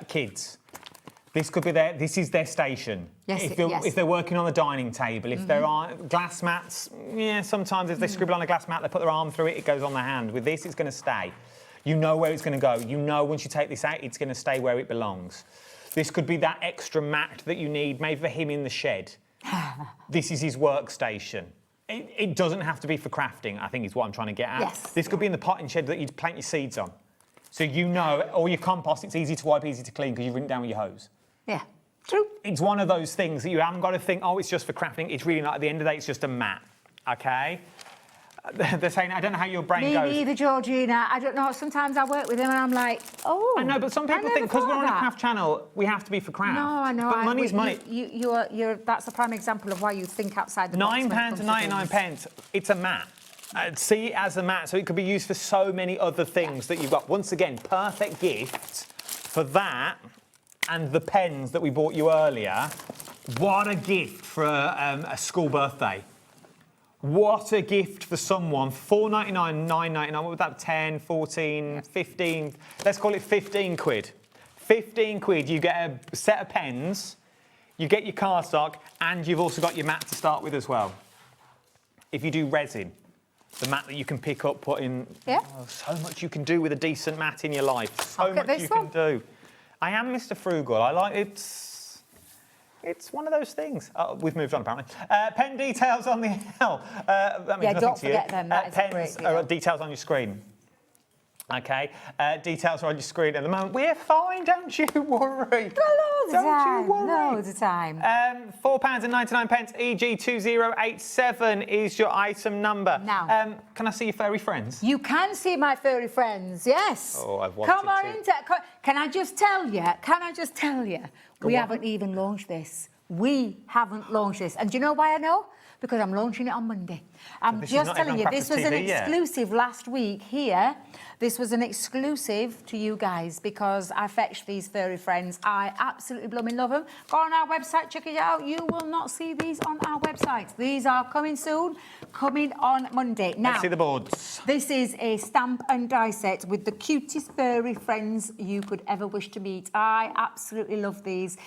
S19: kids. This could be this is their station.
S10: Yes,
S19: if they're working on the dining table, if there are glass mats, sometimes if they scribble on a glass mat, they put their arm through it, it goes on their hand. With this, it's going to stay. You know where it's going to go. You know once you take this out, it's going to stay where it belongs. This could be that extra mat that you need, maybe for him in the shed. This is his workstation. It doesn't have to be for crafting, I think is what I'm trying to get at.
S10: Yes.
S19: This could be in the potting shed that you plant your seeds on. So you know, or your compost, it's easy to wipe, easy to clean because you've ridden down with your hose.
S10: Yeah, true.
S19: It's one of those things that you haven't got to think, it's just for crafting. It's really not. At the end of the day, it's just a mat, OK? They're saying, I don't know how your brain goes.
S10: Me neither, Georgina. I don't know. Sometimes I work with them and I'm like,
S19: I know, but some people think because we're on a craft channel, we have to be for craft.
S10: No, I know.
S19: But money's money.
S10: That's a prime example of why you think outside the box.
S19: £9.99. It's a mat. See it as a mat, so it could be used for so many other things that you've got. Once again, perfect gift for that and the pens that we bought you earlier. What a gift for a school birthday. What a gift for someone. £4.99, £9.99, what was that, 10, 14, 15? Let's call it 15 quid. 15 quid, you get a set of pens, you get your cardstock, and you've also got your mat to start with as well. If you do resin, the mat that you can pick up, put in... so much you can do with a decent mat in your life. So much you can do. I am Mr. Frugal. I like it. It's one of those things. We've moved on, apparently. Pen details on the L. That means
S10: Yeah,
S19: nothing
S10: don't
S19: to you.
S10: forget them. That is a great
S19: Pens
S10: deal.
S19: are details on your screen. Okay, details are on your screen at the moment. We're fine, don't you worry.
S10: Loads of time. Loads of time.
S19: £4.99, EG 2087 is your item number.
S10: Now.
S19: Can I see your furry friends?
S10: You can see my furry friends, yes.
S19: Oh, I've wanted
S10: Come on
S19: to.
S10: into. Can I just tell you? We haven't even launched this. We haven't launched this. And do you know why I know? Because I'm launching it on Monday. I'm
S19: this is
S10: just
S19: not
S10: telling
S19: even
S10: you,
S19: on
S10: this was an
S19: Crafters TV yet.
S10: exclusive last week here. This was an exclusive to you guys because I fetched these furry friends. I absolutely blooming love them. Go on our website, check it out. You will not see these on our website. These are coming soon, coming on Monday. Now,
S19: Let's see the boards.
S10: this is a stamp and die set with the cutest furry friends you could ever wish to meet. I absolutely love these.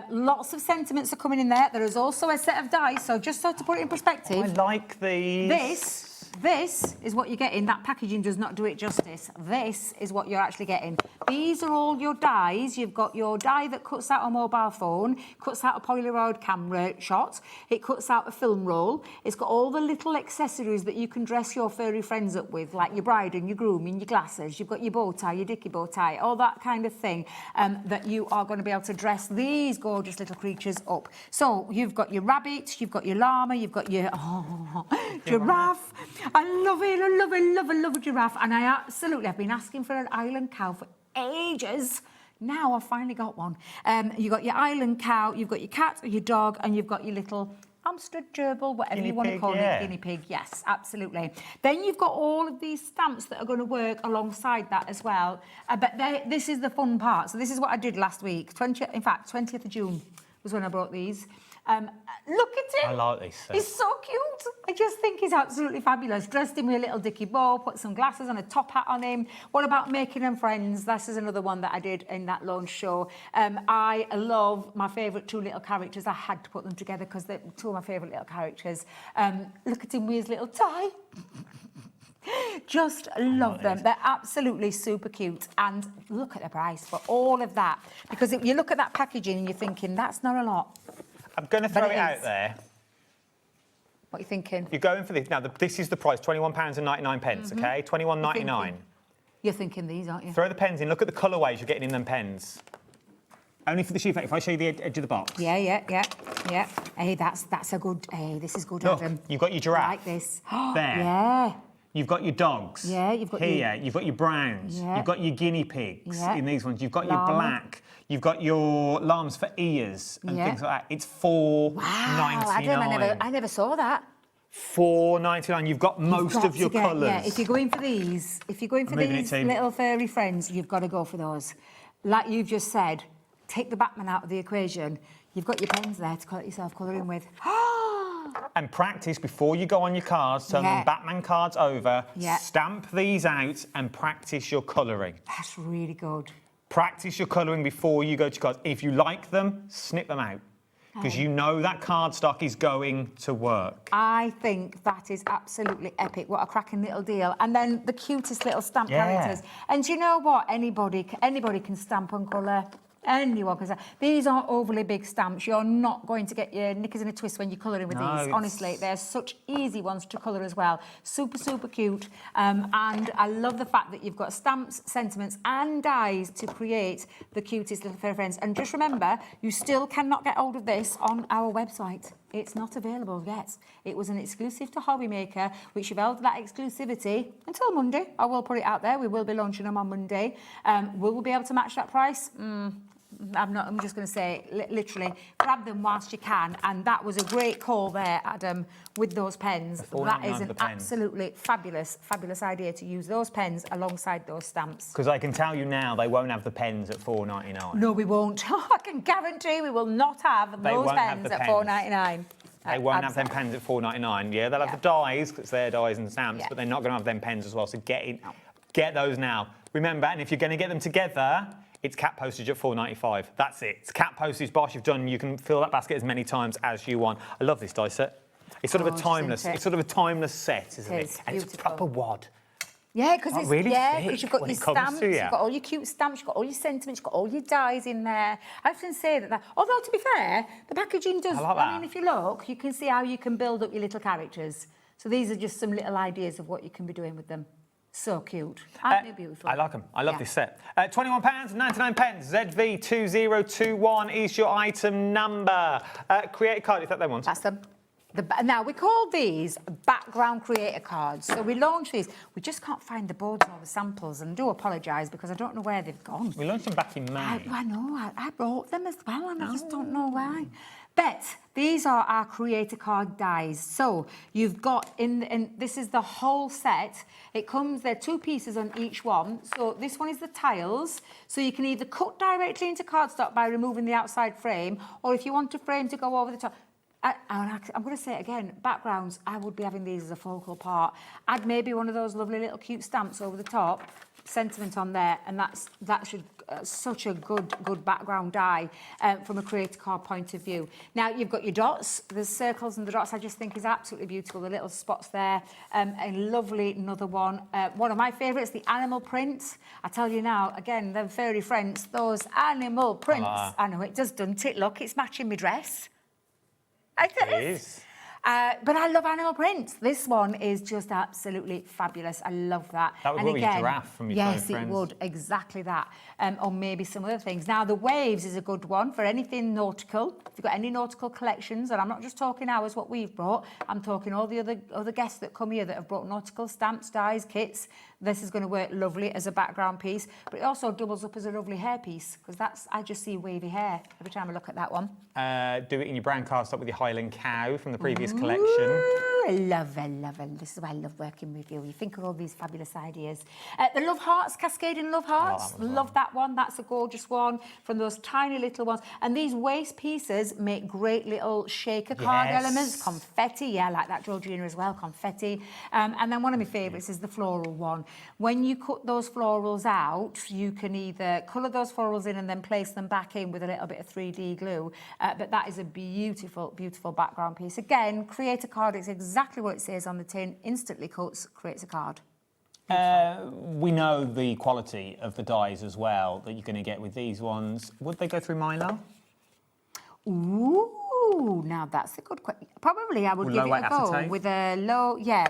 S10: Lots of sentiments are coming in there. There is also a set of dice, so just so to put it in perspective.
S19: I like these.
S10: This is what you're getting. That packaging does not do it justice. This is what you're actually getting. These are all your dies. You've got your die that cuts out a mobile phone, cuts out a Polaroid camera shot, it cuts out a film roll. It's got all the little accessories that you can dress your furry friends up with, like your bride and your groom and your glasses. You've got your bow tie, your dicky bow tie, all that kind of thing that you are going to be able to dress these gorgeous little creatures up. So you've got your rabbit, you've got your llama, you've got your giraffe. I love it, I love it, love it, love a giraffe. And I absolutely have been asking for an island cow for ages. Now I've finally got one. You've got your island cow, you've got your cat or your dog, and you've got your little hamster, gerbil, whatever you want to call it, guinea pig. Yes, absolutely. Then you've got all of these stamps that are going to work alongside that as well. But this is the fun part. So this is what I did last week. 20th of June was when I brought these. Look at him.
S19: I like these.
S10: He's so cute. I just think he's absolutely fabulous. Dressed him with a little dicky bow, put some glasses and a top hat on him. What about making them friends? This is another one that I did in that launch show. I love my favourite two little characters. I had to put them together because they're two of my favourite little characters. Look at him with his little tie. Just love them. They're absolutely super cute. And look at the price for all of that. Because if you look at that packaging and you're thinking, that's not a lot.
S19: I'm going to throw it out there.
S10: What are you thinking?
S19: You're going for this. Now, this is the price, £21.99, okay? £21.99.
S10: You're thinking these, aren't you?
S19: Throw the pens in. Look at the colourways you're getting in them pens. Only for the sheet. If I show you the edge of the box.
S10: Yeah. Hey, that's a good... Hey, this is good,
S19: Look,
S10: Adam.
S19: you've got your giraffe.
S10: I like this.
S19: There.
S10: Yeah.
S19: You've got your dogs.
S10: Yeah, you've got
S19: here. You've got your browns.
S10: Yeah.
S19: You've got your guinea pigs in these ones. You've got your
S10: Llama.
S19: black. You've got your llams for ears and things like that. It's $4.99.
S10: Wow, Adam, I never saw that.
S19: $4.99. You've got most of your colours.
S10: Yeah, if you're going for these, little furry friends, you've got to go for those. Like you've just said, take the Batman out of the equation. You've got your pens there to let yourself colour in with.
S19: And practice before you go on your cards, turn them Batman cards over, stamp these out and practice your colouring.
S10: That's really good.
S19: Practice your colouring before you go to cards. If you like them, snip them out. Because you know that cardstock is going to work.
S10: I think that is absolutely epic. What a cracking little deal. And then the cutest little stamp characters. And do you know what? Anybody can stamp and colour. Anyone can stamp. These aren't overly big stamps. You're not going to get your knickers in a twist when you're colouring with these. Honestly, they're such easy ones to colour as well. Super, super cute. And I love the fact that you've got stamps, sentiments and dies to create the cutest little fur friends. And just remember, you still cannot get hold of this on our website. It's not available yet. It was an exclusive to HobbyMaker, which you've held that exclusivity until Monday. I will put it out there. We will be launching them on Monday. Will we be able to match that price? I'm just going to say, literally, grab them whilst you can. And that was a great call there, Adam, with those pens. That is an absolutely fabulous, fabulous idea to use those pens alongside those stamps.
S19: Because I can tell you now, they won't have the pens at $4.99.
S10: No, we won't. I can guarantee we will not have those pens at $4.99.
S19: They won't have them pens at $4.99. Yeah, they'll have the dies, because it's their dies and stamps, but they're not going to have them pens as well. So get those now. Remember, and if you're going to get them together, it's cap postage at $4.95. That's it. It's cap postage, bosh, you've done. You can fill that basket as many times as you want. I love this die set. It's sort of a timeless. It's sort of a timeless set, isn't it? And it's proper wad.
S10: Yeah, because
S19: Oh,
S10: it's
S19: really
S10: yeah,
S19: thick
S10: because you've got
S19: when
S10: your
S19: it comes to
S10: stamps,
S19: you.
S10: you've got all your cute stamps, you've got all your sentiments, you've got all your dies in there. I often say that. Although to be fair, the packaging does.
S19: I like
S10: I mean,
S19: that.
S10: if you look, you can see how you can build up your little characters. So these are just some little ideas of what you can be doing with them. So cute. Aren't they beautiful?
S19: I like them. I love
S10: Yeah.
S19: this set. £21.99. ZV2021 is your item number. Create a card if that they want.
S10: That's them. Now, we call these background creator cards. So we launched these. We just can't find the boards or the samples, and do apologise because I don't know where they've gone.
S19: We launched them back in May.
S10: I know. I brought them as well, and I just don't know why. But these are our creator card dies. So you've got and this is the whole set. It comes, there are 2 pieces on each one. So this one is the tiles. So you can either cut directly into cardstock by removing the outside frame, or if you want a frame to go over the top. I'm going to say it again, backgrounds, I would be having these as a focal part. Add maybe one of those lovely little cute stamps over the top, sentiment on there, and that should such a good background die from a creator card point of view. Now you've got your dots, the circles and the dots I just think is absolutely beautiful, the little spots there, a lovely another one. One of my favourites, the animal prints. I tell you now, again, them fairy friends, those animal prints. I know it does, doesn't it? Look, it's matching my dress.
S19: It is.
S10: But I love animal prints. This one is just absolutely fabulous. I love that.
S19: That would be your giraffe from your
S10: yes,
S19: friends.
S10: it would. Exactly that. Or maybe some other things. Now, the waves is a good one for anything nautical. If you've got any nautical collections, and I'm not just talking ours, what we've brought, I'm talking all the other guests that come here that have brought nautical stamps, dies, kits. This is going to work lovely as a background piece, but it also doubles up as a lovely hair piece, because I just see wavy hair every time I look at that one.
S19: Do it in your brown cardstock with your Highland cow from the previous collection.
S10: I love it. This is why I love working with you. You think of all these fabulous ideas. The Love Hearts, Cascading Love Hearts. Love that one. That's a gorgeous one from those tiny little ones. And these waist pieces make great little shaker card elements. Confetti, yeah, like that Georgina as well, confetti. And then one of my favourites is the floral one. When you cut those florals out, you can either colour those florals in and then place them back in with a little bit of 3D glue. But that is a beautiful, beautiful background piece. Again, create a card. It's exactly what it says on the tin. Instantly cuts, creates a card.
S19: We know the quality of the dies as well that you're going to get with these ones. Would they go through Mylar?
S10: Ooh, now that's a good question. Probably I would give it a go with a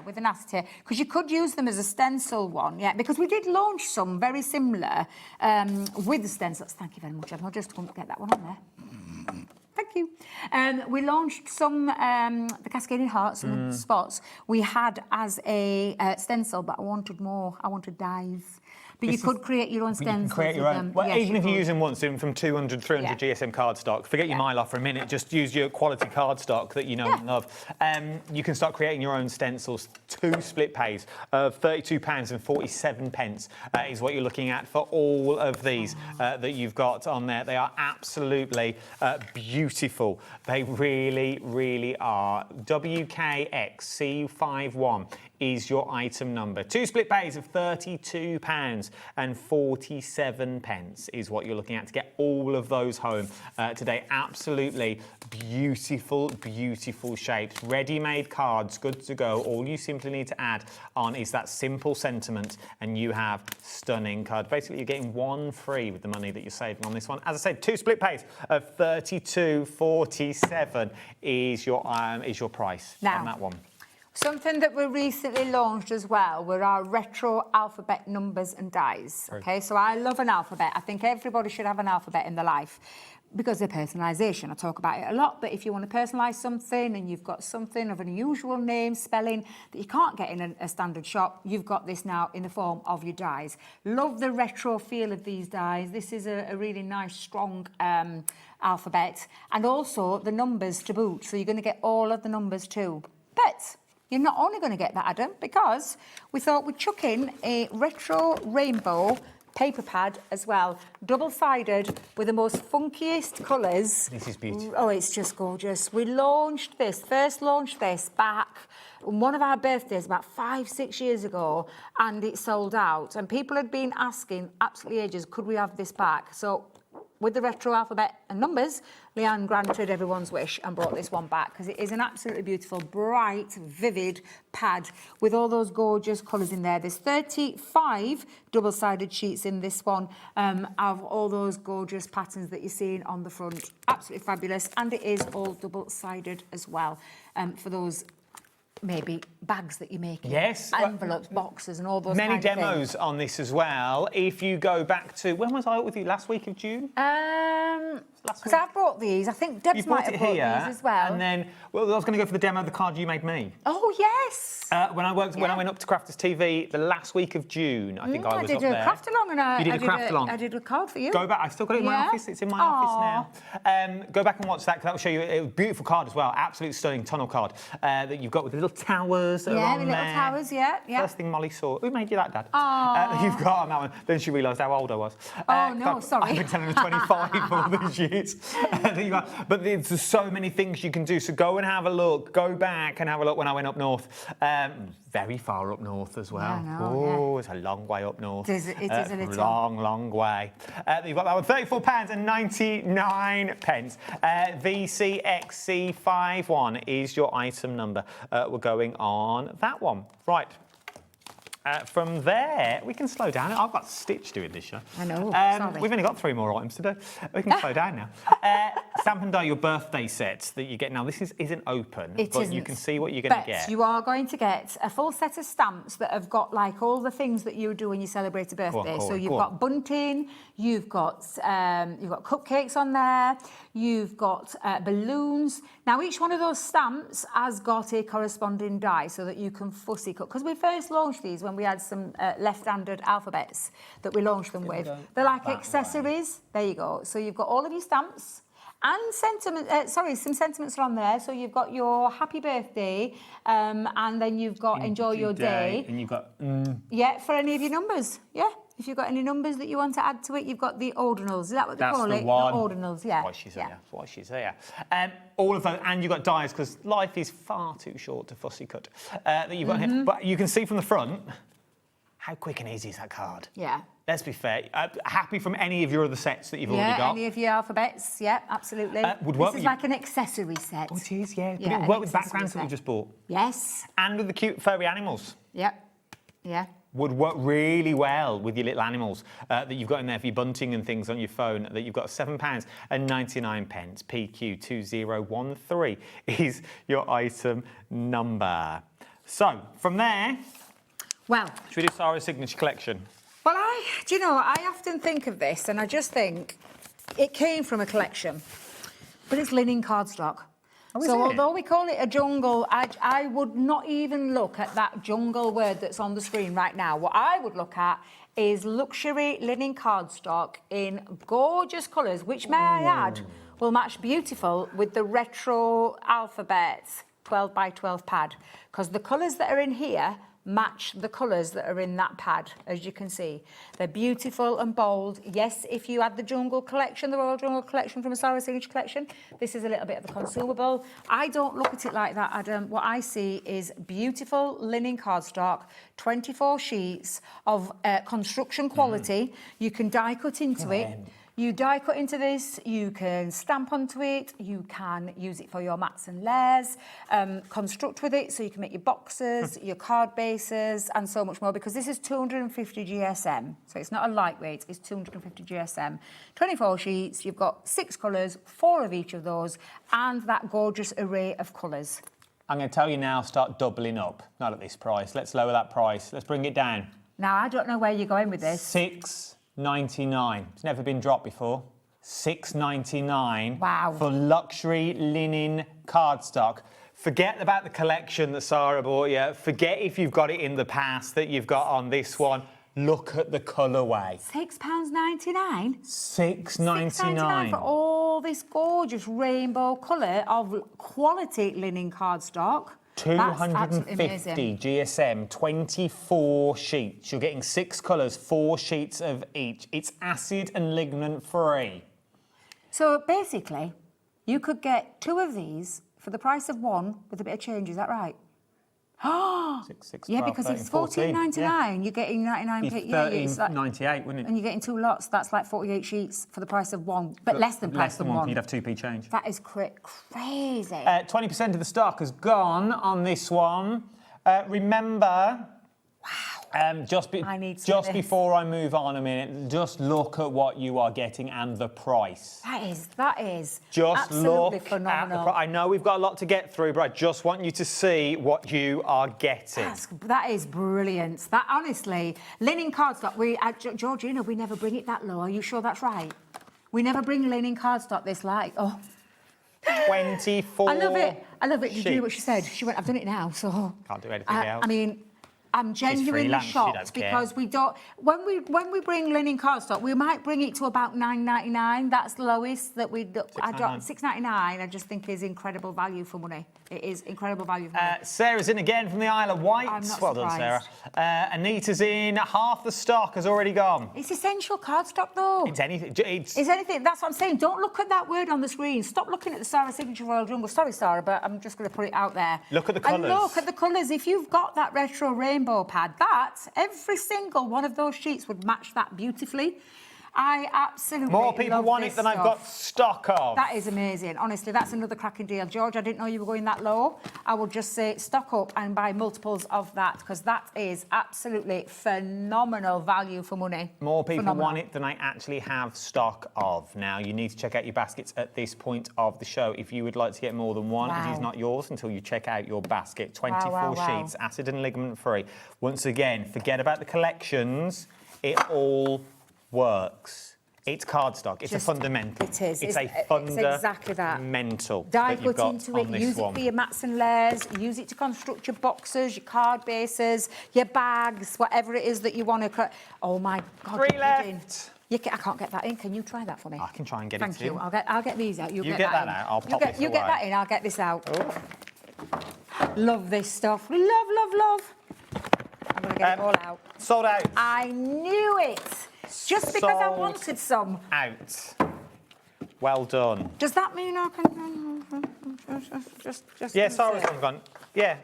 S10: with an acetate, because you could use them as a stencil one, because we did launch some very similar with the stencils. Thank you very much. I'll just get that one on there. Thank you. We launched some, the Cascading Hearts and the spots we had as a stencil, but I wanted more. I wanted dies. But you could create your own stencils. You can create your own.
S19: Well, yes, even if you use them once, do them from 200, 300 GSM cardstock. Forget your Mylar for a minute. Just use your quality cardstock that you know and love. You can start creating your own stencils. 2 split pays of £32.47 is what you're looking at for all of these that you've got on there. They are absolutely beautiful. They really, really are. WKXC51 is your item number. 2 split pays of £32.47 is what you're looking at to get all of those home today. Absolutely beautiful, beautiful shapes. Ready-made cards, good to go. All you simply need to add on is that simple sentiment and you have stunning cards. Basically, you're getting 1 free with the money that you're saving on this one. As I said, 2 split pays of £32.47 is your price on that one.
S10: Something that we recently launched as well were our retro alphabet numbers and dies. Okay, so I love an alphabet. I think everybody should have an alphabet in their life because of personalisation. I talk about it a lot, but if you want to personalise something and you've got something of an unusual name, spelling that you can't get in a standard shop, you've got this now in the form of your dies. Love the retro feel of these dies. This is a really nice, strong alphabet, and also the numbers to boot. So you're going to get all of the numbers too. But you're not only going to get that, Adam, because we thought we'd chuck in a retro rainbow paper pad as well, double-sided with the most funkiest colours.
S19: This is beautiful.
S10: Oh, it's just gorgeous. We first launched this back on one of our birthdays about 5-6 years ago, and it sold out. And people had been asking absolutely ages, could we have this back? So with the retro alphabet and numbers, Leanne granted everyone's wish and brought this one back because it is an absolutely beautiful, bright, vivid pad with all those gorgeous colours in there. There's 35 double-sided sheets in this one of all those gorgeous patterns that you're seeing on the front. Absolutely fabulous. And it is all double-sided as well for those maybe bags that you're making.
S19: Yes.
S10: Envelopes, boxes and all those
S19: Many
S10: kind of
S19: demos on this as well. If you go back to, when was I out with you? Last week of June?
S10: Because I've brought these. I think Deb's might have brought these as well.
S19: And then, well, I was going to go for the demo of the card you made me.
S10: Oh, yes.
S19: When I went up to Crafters TV the last week of June, I think I was up there.
S10: I did a craft along and
S19: You did a craft along.
S10: I did a card for you.
S19: Go back. I've still got it in my office. It's in my office now. Go back and watch that because that will show you a beautiful card as well. Absolute stunning tunnel card that you've got with the little towers that are on
S10: the
S19: there.
S10: little towers, yeah.
S19: First thing Molly saw. Who made you that, Dad?
S10: Oh.
S19: You've got on that one. Then she realised how old I was.
S10: Oh, no, sorry.
S19: I've been telling her 25 for all these years. But there's so many things you can do. So go and have a look. Go back and have a look when I went up north. Very far up north as well. It's a long way up north.
S10: It is a little.
S19: Long way. You've got that one, £34.99. VCXC51 is your item number. We're going on that one. Right. From there, we can slow down. I've got Stitch doing this show.
S10: I know, sorry.
S19: We've only got 3 more items to do. We can slow down now. Stamp and Die, your birthday set that you get now. This isn't open, but you can see what you're going to get.
S10: You are going to get a full set of stamps that have got like all the things that you do when you celebrate a birthday. So you've got bunting, you've got cupcakes on there, you've got balloons. Now each one of those stamps has got a corresponding die so that you can fussy cut. Because we first launched these when we had some left-handed alphabets that we launched them with. They're like accessories. There you go. So you've got all of your stamps and some sentiments are on there. So you've got your happy birthday, and then you've got enjoy your day.
S19: And you've got
S10: yeah, for any of your numbers. Yeah. If you've got any numbers that you want to add to it, you've got the ordinals. Is that what they call it?
S19: That's the one.
S10: The ordinals, yeah.
S19: Why she's here. All of those, and you've got dies because life is far too short to fussy cut. That you've got here. But you can see from the front how quick and easy is that card.
S10: Yeah.
S19: Let's be fair. Happy from any of your other sets that you've already got?
S10: Yeah, any of your alphabets. Yeah, absolutely. This is like an accessory set.
S19: Oh, it is, yeah. But
S10: Yeah,
S19: it would work with backgrounds that we just bought.
S10: Yes.
S19: And with the cute furry animals.
S10: Yep. Yeah.
S19: Would work really well with your little animals that you've got in there for your bunting and things on your phone that you've got £7.99. PQ2013 is your item number. So, from there,
S10: well,
S19: should we do Sarah's signature collection?
S10: Well, I often think of this and I just think it came from a collection, but it's linen cardstock.
S19: Oh,
S10: so although we call it a jungle, I would not even look at that jungle word that's on the screen right now. What I would look at is luxury linen cardstock in gorgeous colours, which, may I add, will match beautiful with the retro alphabet 12 by 12 pad. Because the colours that are in here match the colours that are in that pad, as you can see. They're beautiful and bold. Yes, if you had the Jungle collection, the Royal Jungle collection from a Sarah Signature collection, this is a little bit of a consumable. I don't look at it like that, Adam. What I see is beautiful linen cardstock, 24 sheets of construction quality. You can die cut into it. You die cut into this, you can stamp onto it, you can use it for your mats and layers, construct with it so you can make your boxes, your card bases and so much more, because this is 250 GSM. So it's not a lightweight, it's 250 GSM. 24 sheets, you've got 6 colours, 4 of each of those, and that gorgeous array of colours.
S19: I'm going to tell you now, start doubling up. Not at this price. Let's lower that price. Let's bring it down.
S10: Now, I don't know where you're going with this.
S19: $6.99. It's never been dropped before. $6.99.
S10: Wow.
S19: For luxury linen cardstock. Forget about the collection that Sarah bought you. Forget if you've got it in the past that you've got on this one. Look at the colourway.
S10: £6.99?
S19: $6.99
S10: for all this gorgeous rainbow colour of quality linen cardstock.
S19: 250 GSM, 24 sheets. You're getting 6 colours, 4 sheets of each. It's acid and ligament free.
S10: So basically, you could get 2 of these for the price of 1 with a bit of change, is that right? Yeah, because it's $14.99. You're getting 99p.
S19: Be
S10: Yeah, it's like,
S19: $13.98, wouldn't it?
S10: and you're getting 2 lots. That's like 48 sheets for the price of one, but less than price than one.
S19: You'd have 2p change.
S10: That is crazy.
S19: 20% of the stock has gone on this one. Remember, just before I move on a minute, just look at what you are getting and the price.
S10: That is
S19: just
S10: absolutely
S19: look
S10: phenomenal.
S19: At the I know we've got a lot to get through, but I just want you to see what you are getting.
S10: That is brilliant. That honestly, linen cardstock. Georgina, we never bring it that low. Are you sure that's right? We never bring linen cardstock this light. Oh.
S19: 24.
S10: I love it. Did you hear
S19: sheets.
S10: what she said? She went, I've done it now, so.
S19: Can't do anything else.
S10: I mean, I'm genuinely
S19: freelance, she
S10: shocked
S19: don't care.
S10: because we don't. When we bring linen cardstock, we might bring it to about $9.99. That's the lowest that we do. $6.99. I just think is incredible value for money. It is incredible value for money.
S19: Sarah's in again from the Isle of Wight.
S10: I'm not
S19: well done, Sarah. Anita's in. Half the stock has already gone.
S10: It's essential cardstock, though.
S19: It's anything.
S10: It's anything. That's what I'm saying. Don't look at that word on the screen. Stop looking at the Sarah Signature Royal Jungle. Sorry, Sarah, but I'm just going to put it out there.
S19: Look at the colours.
S10: And look at the colours. If you've got that retro rainbow pad, every single one of those sheets would match that beautifully. I absolutely
S19: More people
S10: love
S19: want
S10: this
S19: it than
S10: stuff.
S19: I've got stock of.
S10: That is amazing. Honestly, that's another cracking deal. George, I didn't know you were going that low. I would just say stock up and buy multiples of that because that is absolutely phenomenal value for money.
S19: More people want it than I actually have stock of. Now, you need to check out your baskets at this point of the show. If you would like to get more than one, it is not yours until you check out your basket. 24 sheets, acid and ligament free. Once again, forget about the collections. It all works. It's cardstock. It's a fundamental.
S10: It is.
S19: It's
S10: exactly that.
S19: Fundamental.
S10: Die
S19: that you've
S10: cut
S19: got
S10: into
S19: on
S10: it,
S19: this
S10: use
S19: one.
S10: it for your mats and layers, use it to construct your boxes, your card bases, your bags, whatever it is that you want to... Oh my God.
S19: 3 left.
S10: I can't get that in. Can you try that for me?
S19: I can try and get
S10: Thank
S19: it
S10: you.
S19: in.
S10: I'll get these out. You
S19: get
S10: that
S19: that
S10: in.
S19: out. I'll pop this
S10: You
S19: away.
S10: get that in. I'll get this out. Love this stuff. Love, love, love. I'm going to get it all out.
S19: Sold out.
S10: I knew it. Just because I wanted some.
S19: Out. Well done.
S10: Does that mean I can... Just
S19: Yeah, Sarah's gone. Yeah.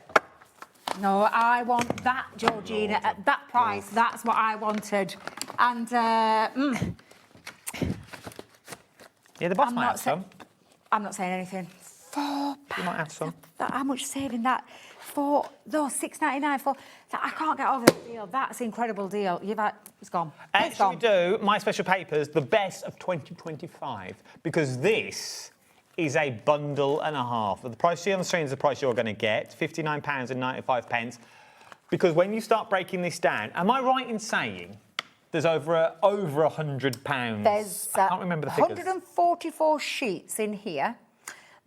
S10: No, I want that, Georgina, at that price. That's what I wanted. And,
S19: Yeah, the boss might have some.
S10: I'm not saying anything. £4.
S19: You might have some.
S10: How much saving that? For those $6.99 for that, I can't get over the deal. That's an incredible deal. It's gone. It's
S19: Should
S10: gone.
S19: we do My Special Papers, the best of 2025? Because this is a bundle and a half. The price you see on the screen is the price you're going to get, £59.95. Because when you start breaking this down, am I right in saying there's over £100?
S10: There's
S19: I can't remember the figures.
S10: 144 sheets in here.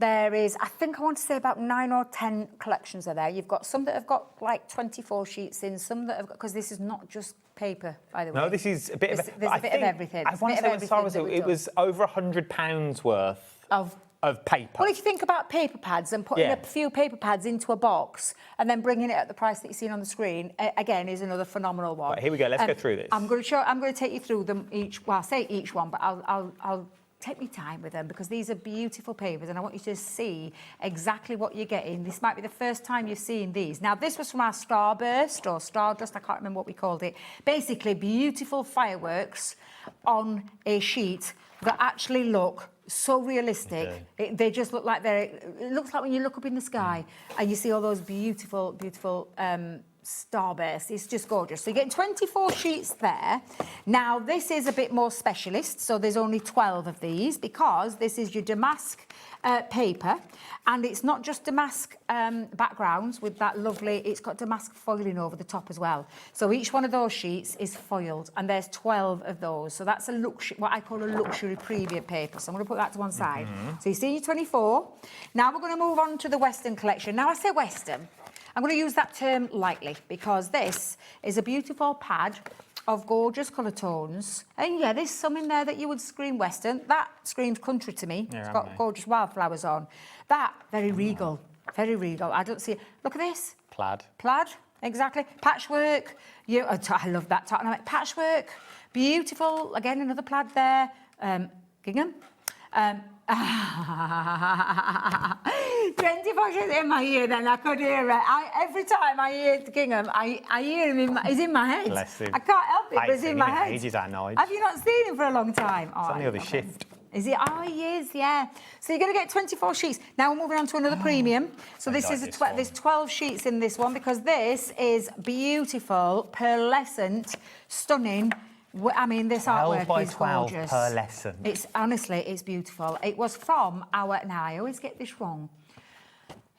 S10: There is, I think I want to say about 9 or 10 collections are there. You've got some that have got like 24 sheets in, some that have got, because this is not just paper, by the way.
S19: No, this is a bit of...
S10: There's a bit of everything.
S19: I want to say as far as it was over £100 worth of paper.
S10: Well, if you think about paper pads and putting a few paper pads into a box and then bringing it at the price that you're seeing on the screen, again, is another phenomenal one.
S19: Right, here we go. Let's go through this.
S10: I'm going to take you through them each. Well, I'll say each one, but I'll take me time with them because these are beautiful papers and I want you to see exactly what you're getting. This might be the first time you've seen these. Now, this was from our Starburst or Stardust, I can't remember what we called it. Basically, beautiful fireworks on a sheet that actually look so realistic. They just look like it looks like when you look up in the sky and you see all those beautiful, beautiful starburst. It's just gorgeous. So you're getting 24 sheets there. Now, this is a bit more specialist, so there's only 12 of these because this is your damask paper, and it's not just damask backgrounds with that lovely, it's got damask foiling over the top as well. So each one of those sheets is foiled, and there's 12 of those. So that's a luxury, what I call a luxury premium paper. So I'm going to put that to one side. So you see your 24. Now we're going to move on to the Western collection. Now I say Western, I'm going to use that term lightly because this is a beautiful pad of gorgeous colour tones. And yeah, there's some in there that you would scream Western. That screams country to me.
S19: Yeah,
S10: it's got gorgeous wildflowers on. That, very regal, very regal. I don't see it. Look at this.
S19: Plaid.
S10: Plaid, exactly. Patchwork. I love that tartan. Patchwork, beautiful. Again, another plaid there. Gingham. 24 sheets in my ear, then I could hear it. Every time I hear Kingham, I hear him. He's in my head.
S19: Bless him.
S10: I can't help it, but it's in my head.
S19: Ages, that Nige.
S10: Have you not seen him for a long time?
S19: It's on the other shift.
S10: Is he? Oh, he is, yeah. So you're going to get 24 sheets. Now we're moving on to another premium. So this is there's 12 sheets in this one because this is beautiful, pearlescent, stunning. I mean, this artwork
S19: 12 by
S10: is
S19: 12
S10: gorgeous.
S19: pearlescent.
S10: It's honestly, it's beautiful. It was from our. Now I always get this wrong.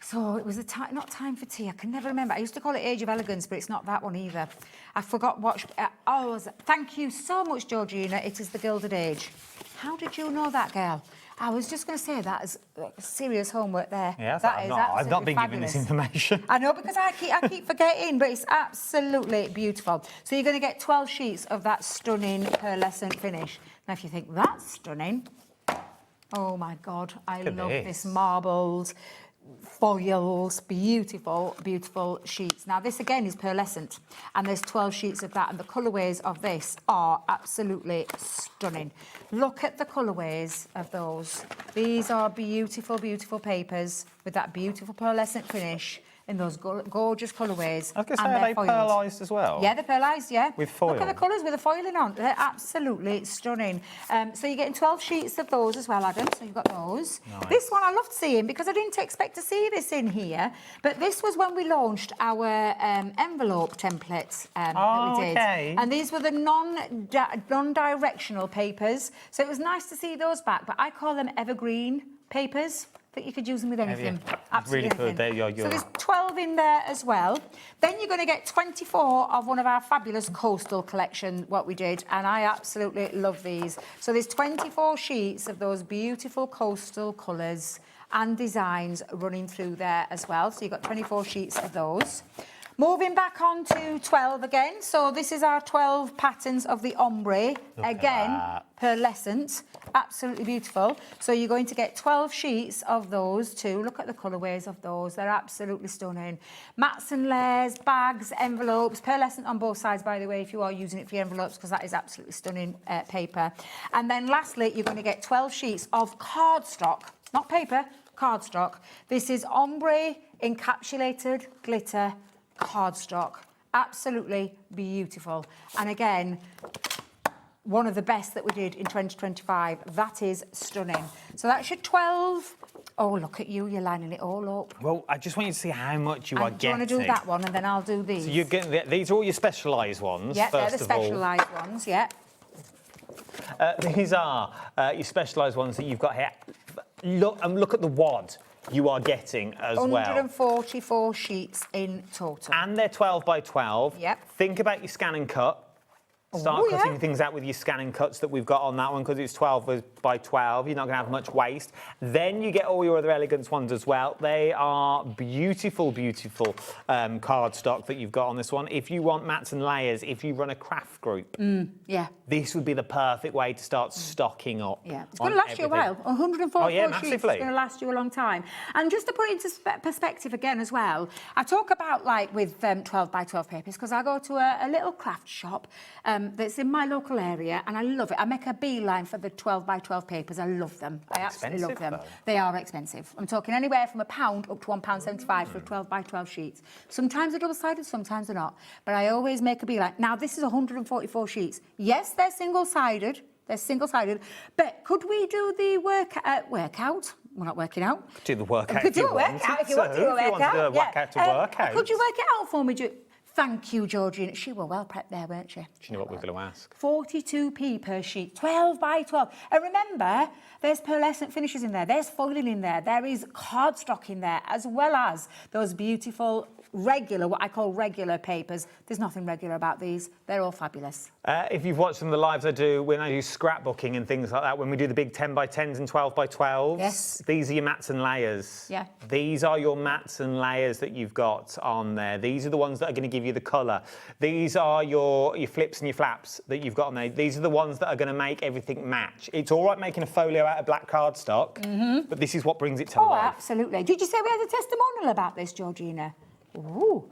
S10: So it was not Time for Tea. I can never remember. I used to call it Age of Elegance, but it's not that one either. I forgot what. Thank you so much, Georgina. It is the Gilded Age. How did you know that, girl? I was just going to say that as serious homework there.
S19: Yeah,
S10: I've
S19: not been given this information.
S10: I know, because I keep forgetting, but it's absolutely beautiful. So you're going to get 12 sheets of that stunning pearlescent finish. Now, if you think that's stunning, oh my God, I love this marbled foils, beautiful, beautiful sheets. Now, this again is pearlescent, and there's 12 sheets of that, and the colourways of this are absolutely stunning. Look at the colourways of those. These are beautiful, beautiful papers with that beautiful pearlescent finish in those gorgeous colourways.
S19: I was going to say, are they pearlised as well?
S10: Yeah, they're pearlised, yeah.
S19: With foil?
S10: Look at the colours with the foiling on. They're absolutely stunning. So you're getting 12 sheets of those as well, Adam. So you've got those.
S19: Nice.
S10: This one I loved seeing because I didn't expect to see this in here. But this was when we launched our envelope templates that we did.
S19: Okay.
S10: And these were the non-directional papers. So it was nice to see those back. But I call them evergreen papers. I think you could use them with anything. Absolutely
S19: really good.
S10: anything. So there's 12 in there as well. Then you're going to get 24 of one of our fabulous coastal collection, what we did, and I absolutely love these. So there's 24 sheets of those beautiful coastal colours and designs running through there as well. So you've got 24 sheets of those. Moving back on to 12 again. So this is our 12 patterns of the ombre. Again, pearlescent. Absolutely beautiful. So you're going to get 12 sheets of those too. Look at the colourways of those. They're absolutely stunning. Mats and layers, bags, envelopes. Pearlescent on both sides, by the way, if you are using it for your envelopes, because that is absolutely stunning paper. And then lastly, you're going to get 12 sheets of cardstock. Not paper, cardstock. This is ombre encapsulated glitter cardstock. Absolutely beautiful. And again, one of the best that we did in 2025. That is stunning. So that's your 12. Oh, look at you, you're lining it all up.
S19: Well, I just want you to see how much you are getting.
S10: Do you want to do that one, and then I'll do these?
S19: So you're getting these are all your specialised ones.
S10: Yeah, they're
S19: first
S10: the
S19: of all.
S10: specialised ones, yeah.
S19: These are your specialised ones that you've got here. Look at the wad you are getting as well.
S10: 144 sheets in total.
S19: And they're 12 by 12.
S10: Yep.
S19: Think about your scan and cut. Start cutting things out with your scan and cuts that we've got on that one, because it's 12 by 12. You're not going to have much waste. Then you get all your other elegance ones as well. They are beautiful, beautiful cardstock that you've got on this one. If you want mats and layers, if you run a craft group, this would be the perfect way to start stocking up.
S10: Yeah, it's going to last you a while. 144 sheets is going to last you a long time. And just to put it into perspective again as well, I talk about like with 12 by 12 papers, because I go to a little craft shop that's in my local area, and I love it. I make a beeline for the 12 by 12 papers. I love them. I absolutely love them. They are expensive. I'm talking anywhere from £1 up to £1.75 for a 12 by 12 sheets. Sometimes they're double-sided, sometimes they're not. But I always make a beeline. Now, this is 144 sheets. Yes, they're single-sided. They're single-sided. But could we do the workout? We're not working out.
S19: Do the workout.
S10: We could do a workout if you want to do a workout.
S19: If you want to do a workout to work out.
S10: Could you work it out for me? Thank you, Georgina. She were well prepped there, weren't she?
S19: She knew what we were going to ask.
S10: 42p per sheet, 12 by 12. And remember, there's pearlescent finishes in there, there's foiling in there, there is cardstock in there, as well as those beautiful regular, what I call regular papers. There's nothing regular about these. They're all fabulous.
S19: If you've watched some of the lives I do, when I do scrapbooking and things like that, when we do the big 10 by 10s and 12 by 12s,
S10: yes,
S19: these are your mats and layers.
S10: Yeah.
S19: These are your mats and layers that you've got on there. These are the ones that are going to give you the colour. These are your flips and your flaps that you've got on there. These are the ones that are going to make everything match. It's all right making a folio out of black cardstock, but this is what brings it to life.
S10: Oh, absolutely. Did you say we had a testimonial about this, Georgina? Ooh.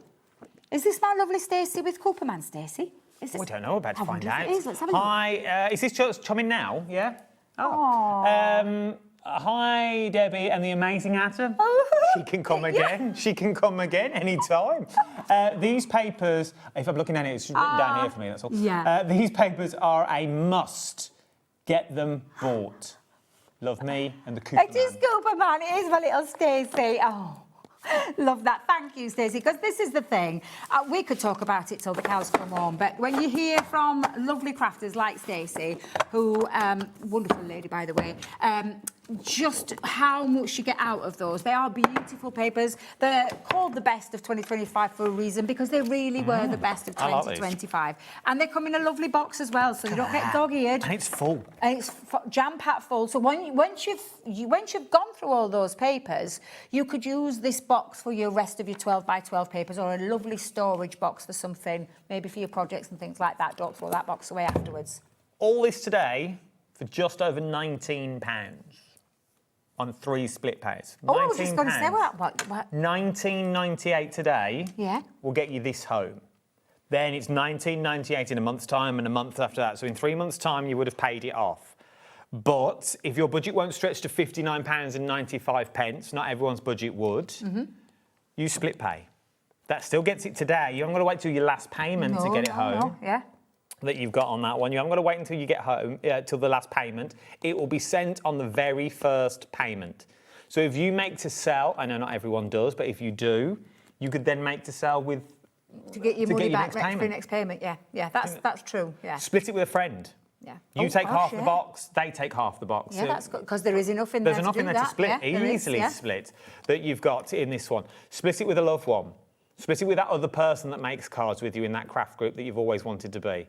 S10: Is this my lovely Stacey with Cooperman, Stacey?
S19: I don't know, about to find out.
S10: Let's have a look.
S19: Hi, is this just coming now? Yeah?
S10: Oh.
S19: Hi, Debbie and the amazing Atom. She can come again. She can come again anytime. These papers, if I'm looking at it, it's written down here for me, that's all.
S10: Yeah.
S19: These papers are a must. Get them bought. Love me and the Cooper
S10: It is Cooper Man. It is my little Stacey. Oh. Love that. Thank you, Stacey, because this is the thing. We could talk about it till the cows come home, but when you hear from lovely crafters like Stacey, who, wonderful lady, by the way, just how much you get out of those. They are beautiful papers. They're called the best of 2025 for a reason, because they really were the best of 2025. And they come in a lovely box as well, so you don't get dog-eared.
S19: And it's full.
S10: And it's jam-packed full. So once you've gone through all those papers, you could use this box for your rest of your 12 by 12 papers, or a lovely storage box for something, maybe for your projects and things like that. Don't throw that box away afterwards.
S19: All this today for just over £19 on 3 split pays.
S10: Oh, I was just going to say, what?
S19: $19.98 today.
S10: Yeah.
S19: Will get you this home. Then it's $19.98 in a month's time and a month after that. So in 3 months' time, you would have paid it off. But if your budget won't stretch to £59.95, not everyone's budget would, you split pay. That still gets it today. You haven't got to wait till your last payment to get it home.
S10: No, yeah.
S19: That you've got on that one. You haven't got to wait until you get home, till the last payment. It will be sent on the very first payment. So if you make to sell, I know not everyone does, but if you do, you could then make to sell with...
S10: To get your money back
S19: next
S10: for your next payment, yeah. Yeah, that's true, yeah.
S19: Split it with a friend.
S10: Yeah.
S19: You take half the box, they take half the box.
S10: Yeah, that's good, because there is enough in there to do that.
S19: There's enough in there to split, easily split, that you've got in this one. Split it with a loved one. Split it with that other person that makes cards with you in that craft group that you've always wanted to be.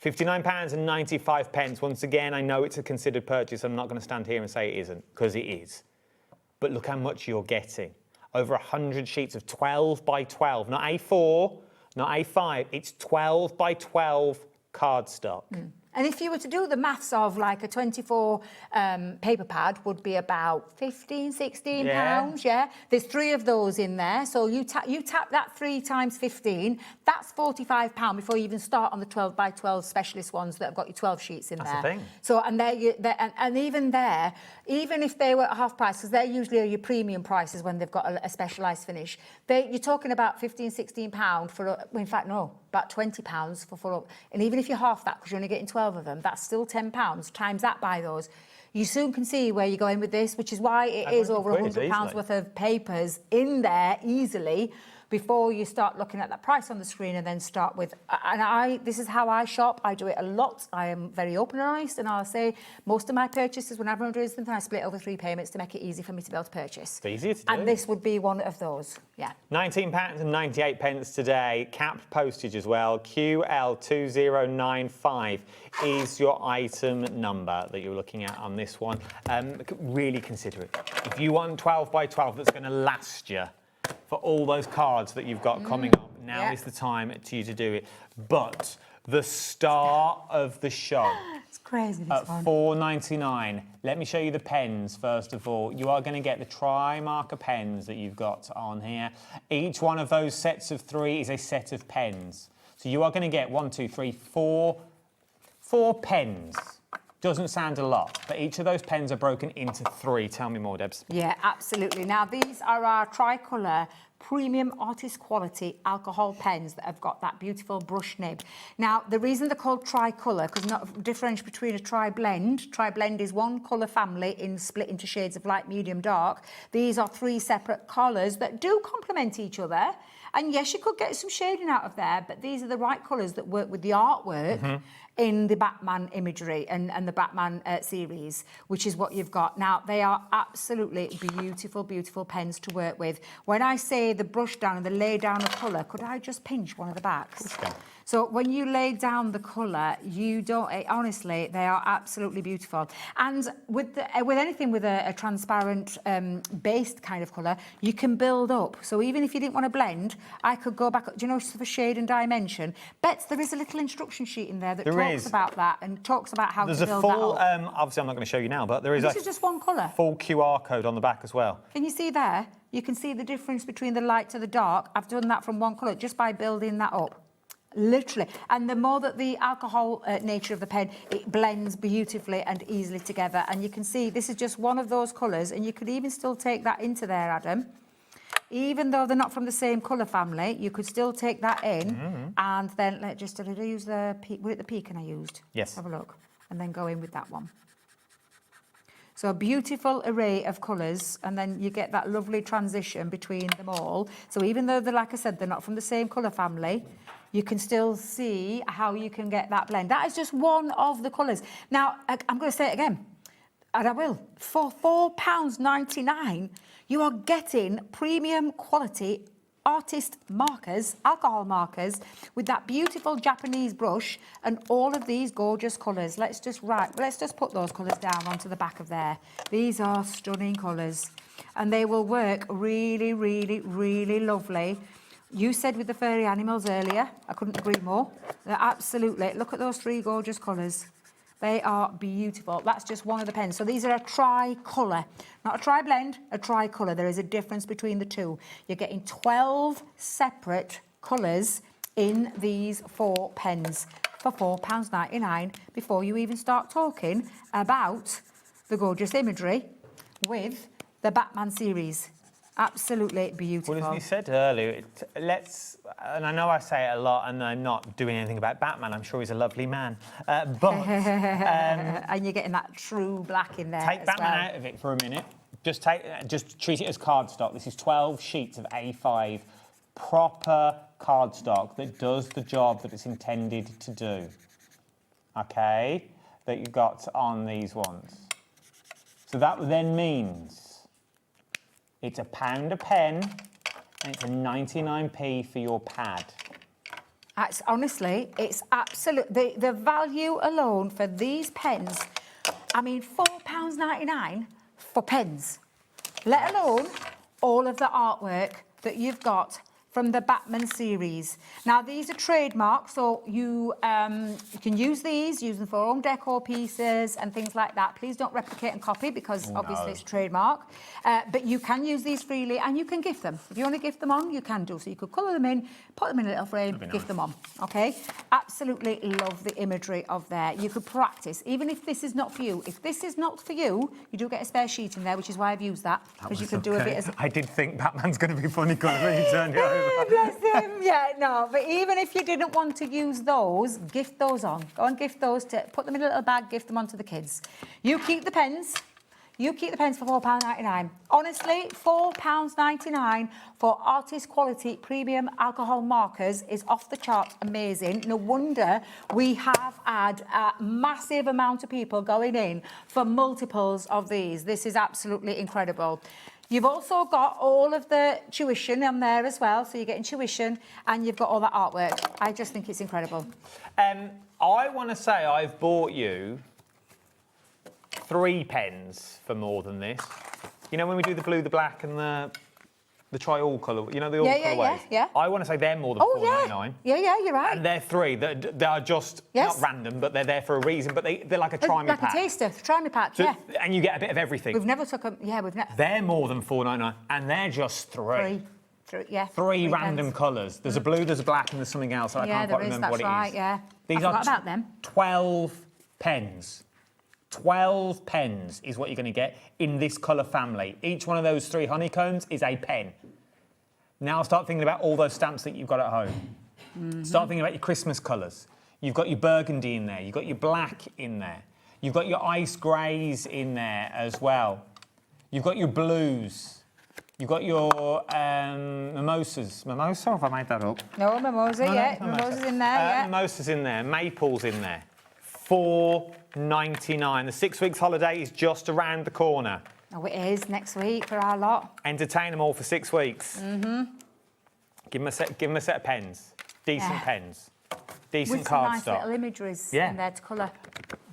S19: £59.95. Once again, I know it's a considered purchase. I'm not going to stand here and say it isn't, because it is. But look how much you're getting. Over 100 sheets of 12 by 12, not A4, not A5. It's 12 by 12 cardstock.
S10: And if you were to do the maths of like a 24 paper pad would be about 15, 16 pounds, yeah? There's 3 of those in there. So you tap that 3 times 15, that's £45 before you even start on the 12 by 12 specialist ones that have got your 12 sheets in there.
S19: That's the thing.
S10: So, and even there, even if they were at half price, because they're usually your premium prices when they've got a specialised finish, you're talking about 15, 16 pounds for, in fact, no, about 20 pounds for full up. And even if you're half that, because you're only getting 12 of them, that's still 10 pounds, times that by those. You soon can see where you're going with this, which is why it is over £100 worth of papers in there easily before you start looking at that price on the screen and then start with... And this is how I shop. I do it a lot. I am very open and honest, and I'll say most of my purchases, whenever I'm doing something, I split over 3 payments to make it easy for me to be able to purchase.
S19: It's easier to do.
S10: And this would be one of those, yeah.
S19: £19.98 today, capped postage as well. QL2095 is your item number that you're looking at on this one. Really consider it. If you want 12 by 12 that's going to last you for all those cards that you've got coming up, now is the time to you to do it. But the star of the show...
S10: It's crazy, this
S19: at
S10: one.
S19: $4.99. Let me show you the pens, first of all. You are going to get the tri-marker pens that you've got on here. Each one of those sets of 3 is a set of pens. So you are going to get 4 pens. Doesn't sound a lot, but each of those pens are broken into 3. Tell me more, Debs.
S10: Yeah, absolutely. Now, these are our tricolour premium artist quality alcohol pens that have got that beautiful brush nib. Now, the reason they're called tricolour, because not differentiate between a tri-blend. Tri-blend is one colour family split into shades of light, medium, dark. These are 3 separate colours that do complement each other. And yes, you could get some shading out of there, but these are the right colours that work with the artwork in the Batman imagery and the Batman series, which is what you've got. Now, they are absolutely beautiful, beautiful pens to work with. When I say the brush down and the lay down of colour, could I just pinch one of the backs? So when you lay down the colour, you don't... Honestly, they are absolutely beautiful. And with anything with a transparent based kind of colour, you can build up. So even if you didn't want to blend, I could go back... Do you know, for shade and dimension? Bet there is a little instruction sheet in there that talks about that and talks about how to build that up.
S19: There's a full... obviously, I'm not going to show you now, but there is
S10: this is just one colour.
S19: Full QR code on the back as well.
S10: Can you see there? You can see the difference between the light to the dark. I've done that from one colour just by building that up. Literally. And the more that the alcohol nature of the pen, it blends beautifully and easily together. And you can see this is just one of those colours, and you could even still take that into there, Adam. Even though they're not from the same colour family, you could still take that in and then did I use the was it the pecan I used?
S19: Yes.
S10: Have a look. And then go in with that one. So a beautiful array of colours, and then you get that lovely transition between them all. So even though they're, like I said, they're not from the same colour family, you can still see how you can get that blend. That is just one of the colours. Now, I'm going to say it again, and I will. For £4.99, you are getting premium quality artist markers, alcohol markers, with that beautiful Japanese brush and all of these gorgeous colours. Let's just put those colours down onto the back of there. These are stunning colours, and they will work really, really, really lovely. You said with the furry animals earlier, I couldn't agree more. They're absolutely, look at those 3 gorgeous colours. They are beautiful. That's just one of the pens. So these are a tri-colour, not a tri-blend, a tri-colour. There is a difference between the two. You're getting 12 separate colours in these 4 pens for £4.99 before you even start talking about the gorgeous imagery with the Batman series. Absolutely beautiful.
S19: Well, as we said earlier, and I know I say it a lot, and I'm not doing anything about Batman. I'm sure he's a lovely man, but
S10: and you're getting that true black in there.
S19: Take Batman out of it for a minute. Just treat it as cardstock. This is 12 sheets of A5, proper cardstock that does the job that it's intended to do. Okay, that you got on these ones. So that then means it's £1 a pen, and it's a 99p for your pad.
S10: Honestly, it's absolute. The value alone for these pens, I mean, £4.99 for pens, let alone all of the artwork that you've got from the Batman series. Now, these are trademarks, so you can use them for home decor pieces and things like that. Please don't replicate and copy, because obviously it's trademark. But you can use these freely, and you can gift them. If you want to gift them on, you can do. So you could colour them in, put them in a little frame, gift them on. Okay? Absolutely love the imagery of there. You could practice, even if this is not for you. If this is not for you, you do get a spare sheet in there, which is why I've used that, because you can do a bit as...
S19: I did think Batman's going to be funny colour when you turned it over.
S10: Bless him. Yeah, no, but even if you didn't want to use those, gift those on. Go and gift those, put them in a little bag, gift them on to the kids. You keep the pens. You keep the pens for £4.99. Honestly, £4.99 for artist quality premium alcohol markers is off the chart amazing. No wonder we have had a massive amount of people going in for multiples of these. This is absolutely incredible. You've also got all of the tuition on there as well. So you're getting tuition and you've got all that artwork. I just think it's incredible.
S19: I want to say I've bought you 3 pens for more than this. You know when we do the blue, the black and the tri-all colour, you know, the all colourways?
S10: Yeah.
S19: I want to say they're more than £4.99.
S10: Yeah, you're right.
S19: And they're 3. They are just not random, but they're there for a reason. But they're like a try-me pack.
S10: Like a taster, try-me pack,
S19: so, and you get a bit of everything.
S10: We've never took them, we've never...
S19: They're more than £4.99, and they're just 3. 3 random colours. There's a blue, there's a black, and there's something else. I can't quite remember what it is.
S10: Right, yeah.
S19: These
S10: I forgot about them.
S19: 12 pens. 12 pens is what you're going to get in this colour family. Each one of those 3 honeycombs is a pen. Now start thinking about all those stamps that you've got at home. Start thinking about your Christmas colours. You've got your burgundy in there. You've got your black in there. You've got your ice greys in there as well. You've got your blues. You've got your mimosas. Mimosa, have I made that up?
S10: No, mimosa, Mimosa's in there,
S19: Mimosa's in there. Maple's in there. £4.99. The 6 weeks holiday is just around the corner.
S10: Oh, it is next week for our lot.
S19: Entertain them all for 6 weeks. Give them a set of pens. Decent pens. decent
S10: with some nice
S19: cardstock.
S10: little imageries
S19: Yeah.
S10: in there to colour.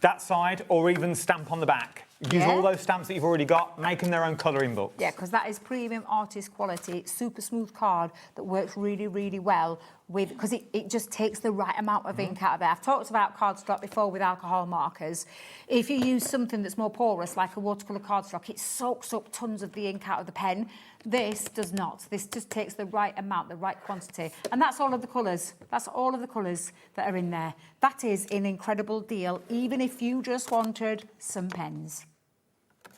S19: That side, or even stamp on the back. Use
S10: Yeah.
S19: all those stamps that you've already got, make them their own colouring books.
S10: Yeah, because that is premium artist quality, super smooth card that works really, really well with, because it just takes the right amount of ink out of there. I've talked about cardstock before with alcohol markers. If you use something that's more porous, like a watercolour cardstock, it soaks up tons of the ink out of the pen. This does not. This just takes the right amount, the right quantity. And that's all of the colours. That's all of the colours that are in there. That is an incredible deal, even if you just wanted some pens.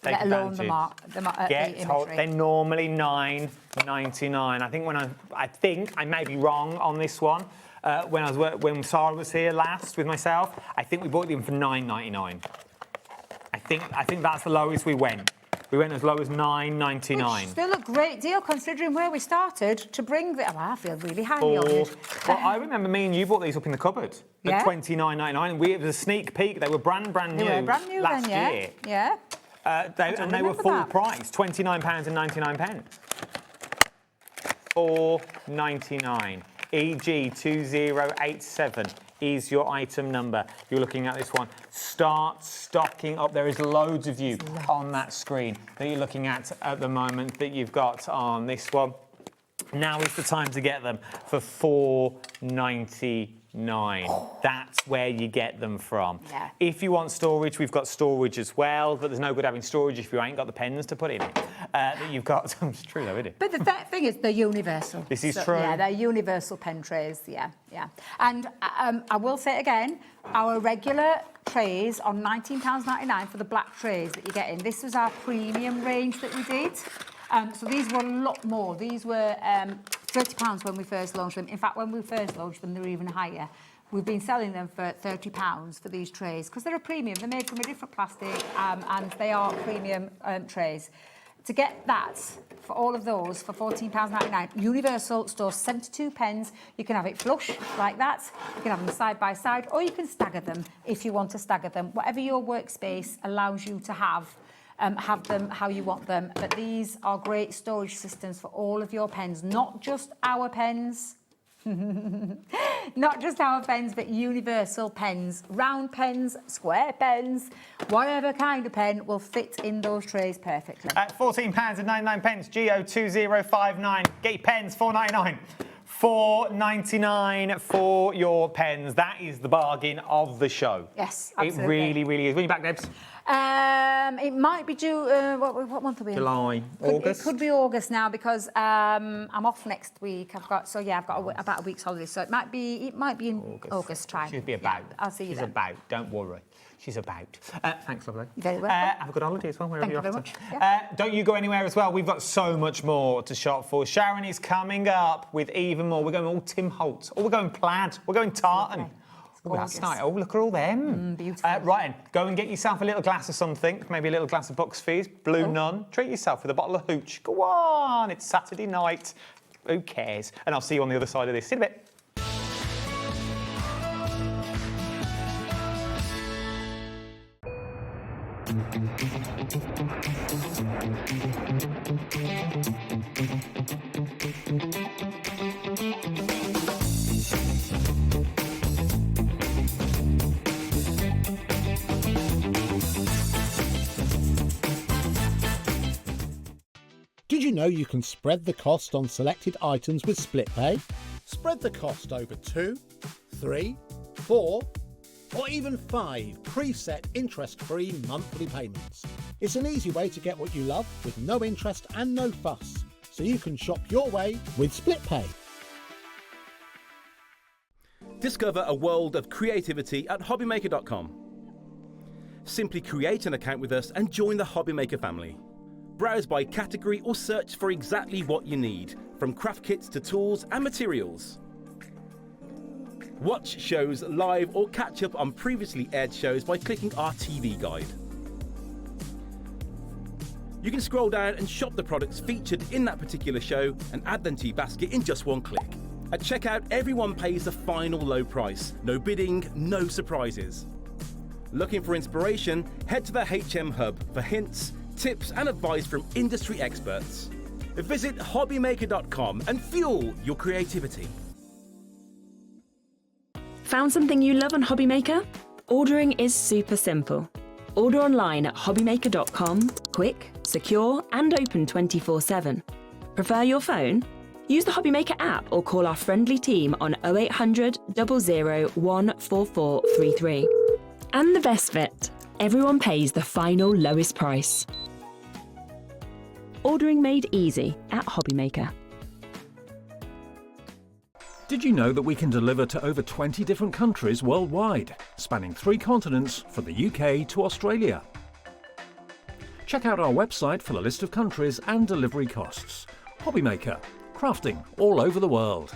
S19: Take
S10: Let alone
S19: advantage.
S10: the imagery.
S19: They're normally $9.99. I think I may be wrong on this one. When Sarah was here last with myself, I think we bought them for $9.99. I think that's the lowest we went. We went as low as $9.99.
S10: Still a great deal considering where we started to bring the... Oh, I feel really highly honoured.
S19: Well, I remember me and you bought these up in the cupboard
S10: Yeah.
S19: at $29.99. It was a sneak peek. They were brand new.
S10: They were brand new
S19: last
S10: then, yeah.
S19: year.
S10: Yeah.
S19: They were full price, £29.99. $4.99. EG2087 is your item number. You're looking at this one. Start stocking up. There is loads of you on that screen that you're looking at the moment that you've got on this one. Now is the time to get them for $4.99. That's where you get them from.
S10: Yeah.
S19: If you want storage, we've got storage as well, but there's no good having storage if you ain't got the pens to put in that you've got. It's true though, isn't it?
S10: But the thing is, they're universal.
S19: This is true.
S10: Yeah, they're universal pen trays, yeah. And I will say it again, our regular trays are £19.99 for the black trays that you get in. This was our premium range that we did. So these were a lot more. These were £30 when we first launched them. In fact, when we first launched them, they were even higher. We've been selling them for £30 for these trays because they're a premium. They're made from a different plastic and they are premium trays. To get that, for all of those, for £14.99, Universal stores 72 pens. You can have it flush like that. You can have them side by side, or you can stagger them if you want to stagger them. Whatever your workspace allows you to have them how you want them. But these are great storage systems for all of your pens, not just our pens. Not just our pens, but universal pens. Round pens, square pens, whatever kind of pen will fit in those trays perfectly.
S19: At £14.99, GO2059. Get your pens, $4.99. $4.99 for your pens. That is the bargain of the show.
S10: Yes, absolutely.
S19: It really, really is. When are you back, Debs?
S10: It might be due. What month are we in?
S19: July, August.
S10: It could be August now because I'm off next week. I've got about a week's holiday, so it might be in August time.
S19: She'll be about.
S10: Yeah, I'll see you
S19: She's
S10: then.
S19: about. Don't worry. She's about. Thanks, lovely.
S10: Very well.
S19: Have a good holiday as well, wherever
S10: Thank
S19: you're
S10: you
S19: off
S10: very
S19: to.
S10: much.
S19: Don't you go anywhere as well. We've got so much more to shop for. Sharon is coming up with even more. We're going all Tim Holtz. Or we're going plaid. We're going tartan. Oh, that's nice. Oh, look at all them.
S10: Beautiful.
S19: Right then, go and get yourself a little glass of something, maybe a little glass of Bucks Fizz, Blue Nun. Treat yourself with a bottle of hooch. Go on, it's Saturday night. Who cares? And I'll see you on the other side of this. See you in a bit.
S5: Did you know you can spread the cost on selected items with split pay? Spread the cost over 2, 3, 4, or even 5 preset interest-free monthly payments. It's an easy way to get what you love with no interest and no fuss, so you can shop your way with split pay.
S23: Discover a world of creativity at HobbyMaker.com. Simply create an account with us and join the HobbyMaker family. Browse by category or search for exactly what you need, from craft kits to tools and materials. Watch shows live or catch up on previously aired shows by clicking our TV guide. You can scroll down and shop the products featured in that particular show and add them to your basket in just one click. At checkout, everyone pays the final low price. No bidding, no surprises. Looking for inspiration? Head to the HM Hub for hints, tips and advice from industry experts. Visit hobbymaker.com and fuel your creativity.
S6: Found something you love on HobbyMaker? Ordering is super simple. Order online at hobbymaker.com, quick, secure, and open 24/7. Prefer your phone? Use the HobbyMaker app or call our friendly team on 0800 00 14433. And the best bit, everyone pays the final lowest price. Ordering made easy at HobbyMaker.
S20: Did you know that we can deliver to over 20 different countries worldwide, spanning 3 continents from the UK to Australia? Check out our website for the list of countries and delivery costs. HobbyMaker, crafting all over the world.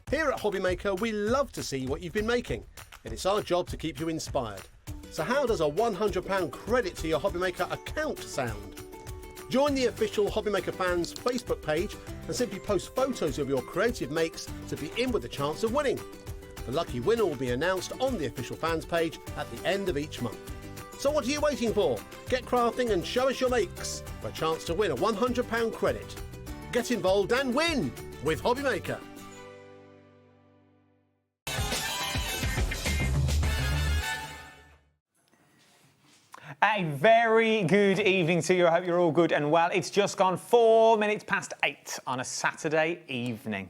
S5: Here at HobbyMaker, we love to see what you've been making, and it's our job to keep you inspired. So how does a £100 credit to your HobbyMaker account sound? Join the official HobbyMaker fans Facebook page and simply post photos of your creative makes to be in with a chance of winning. The lucky winner will be announced on the official fans page at the end of each month. So what are you waiting for? Get crafting and show us your makes for a chance to win a £100 credit. Get involved and win with HobbyMaker.
S19: A very good evening to you. I hope you're all good and well. It's just gone 4 minutes past 8 on a Saturday evening.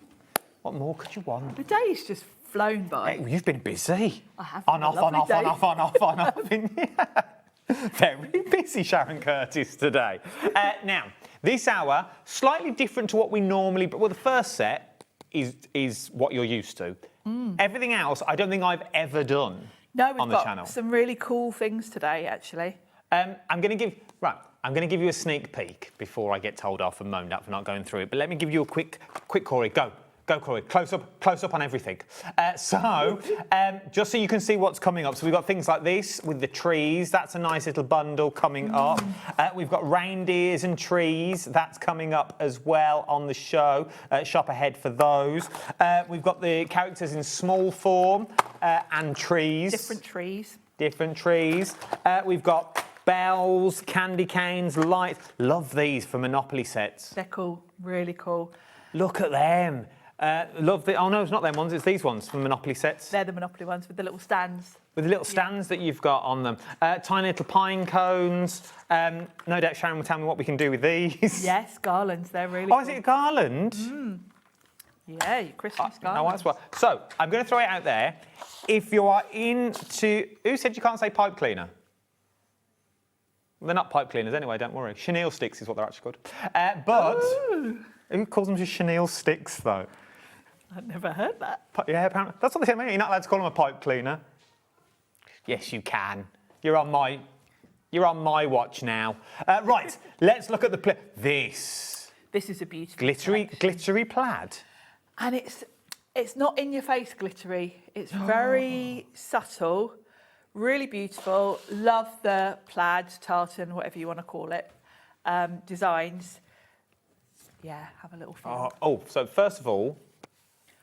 S19: What more could you want?
S16: The day's just flown by.
S19: Hey, you've been busy.
S16: I have.
S19: On, off, on, off, on, off, on, off, on, off. Very busy, Sharon Curtis, today. Now, this hour, slightly different to what we normally... Well, the first set is what you're used to. Everything else, I don't think I've ever done.
S16: No, we've
S19: on the
S16: got
S19: channel.
S16: some really cool things today, actually.
S19: I'm going to give you a sneak peek before I get told off and moaned at for not going through it. But let me give you a quick, Corey. Go, Corey. Close up on everything. Just so you can see what's coming up. So we've got things like this with the trees. That's a nice little bundle coming up. We've got reindeers and trees. That's coming up as well on the show. Shop ahead for those. We've got the characters in small form and trees. Different trees. We've got bells, candy canes, lights. Love these for Monopoly sets.
S16: They're cool, really cool.
S19: Look at them. Love the. Oh no, it's not them ones. It's these ones from Monopoly sets.
S16: They're the Monopoly ones with the little stands.
S19: With the little stands that you've got on them. Tiny little pine cones. No doubt Sharon will tell me what we can do with these.
S16: Yes, garlands. They're really cool.
S19: Is it a garland?
S16: Yeah, your Christmas garland.
S19: No, that's what. So I'm going to throw it out there. If you are into... Who said you can't say pipe cleaner? Well, they're not pipe cleaners anyway, don't worry. Chenille sticks is what they're actually called. Who calls them just chenille sticks, though?
S16: I've never heard that.
S19: Yeah, apparently. That's what they say, mate. You're not allowed to call them a pipe cleaner. Yes, you can. You're on my watch now. Right, let's look at the... This
S16: is a beautiful
S19: glittery plaid.
S16: And it's not in your face glittery. It's very subtle, Really beautiful. Love the plaid, tartan, whatever you want to call it, designs. Yeah, have a little feel.
S19: So first of all,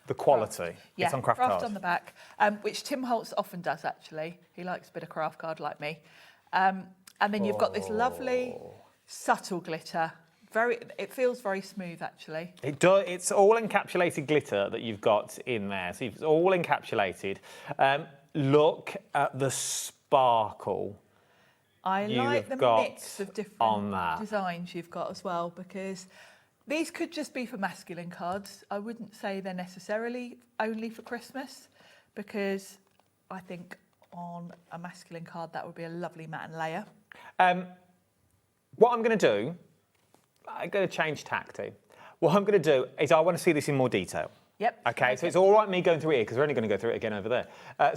S19: the quality.
S16: Yeah,
S19: it's on craft card.
S16: on the back, which Tim Holtz often does, actually. He likes a bit of craft card like me. And then you've got this lovely, subtle glitter. It feels very smooth, actually.
S19: It does. It's all encapsulated glitter that you've got in there. So it's all encapsulated. Look at the sparkle.
S16: I like the
S19: got
S16: mix of different
S19: on that.
S16: designs you've got as well, because these could just be for masculine cards. I wouldn't say they're necessarily only for Christmas, because I think on a masculine card that would be a lovely matte and layer.
S19: What I'm going to do, I'm going to change tack to. What I'm going to do is I want to see this in more detail.
S16: Yep.
S19: Okay, so it's all right me going through here because we're only going to go through it again over there.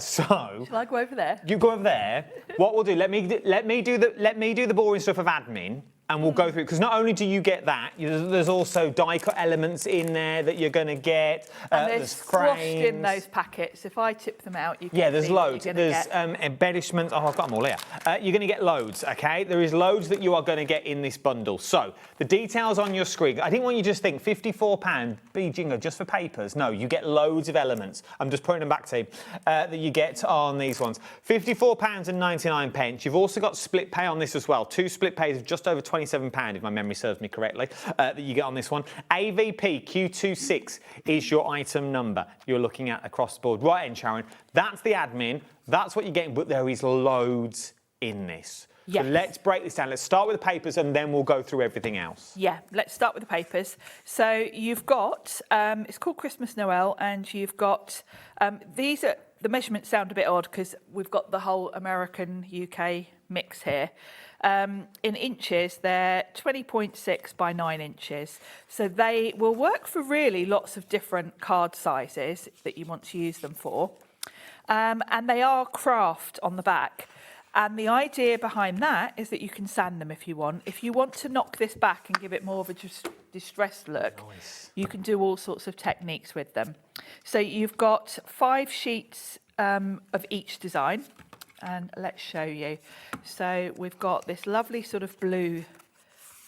S16: Shall I go over there?
S19: You go over there. What we'll do? Let me do the boring stuff of admin, and we'll go through, because not only do you get that, there's also die cut elements in there that you're going to get.
S16: And
S19: there's
S16: squashed
S19: frames.
S16: in those packets. If I tip them out, you can
S19: Yeah, there's
S16: see what
S19: loads.
S16: you're gonna
S19: There's
S16: get.
S19: embellishments. Oh, I've got them all here. You're going to get loads, okay? There is loads that you are going to get in this bundle. So, the details on your screen. I didn't want you to just think £54, jingo, just for papers. No, you get loads of elements. I'm just putting them back to you, that you get on these ones. £54.99. You've also got split pay on this as well. 2 split pays of just over £27, if my memory serves me correctly, that you get on this one. AVP Q26 is your item number you're looking at across the board. Right in, Sharon. That's the admin. That's what you're getting, but there is loads in this.
S16: Yes.
S19: So let's break this down. Let's start with the papers and then we'll go through everything else.
S16: Yeah, let's start with the papers. So you've got, it's called Christmas Noel, and you've got, these are, the measurements sound a bit odd because we've got the whole American UK mix here. In inches, they're 20.6 by 9 inches. So they will work for really lots of different card sizes that you want to use them for. And they are craft on the back. And the idea behind that is that you can sand them if you want. If you want to knock this back and give it more of a distressed look, you can do all sorts of techniques with them. So you've got 5 sheets of each design. And let's show you. So we've got this lovely sort of blue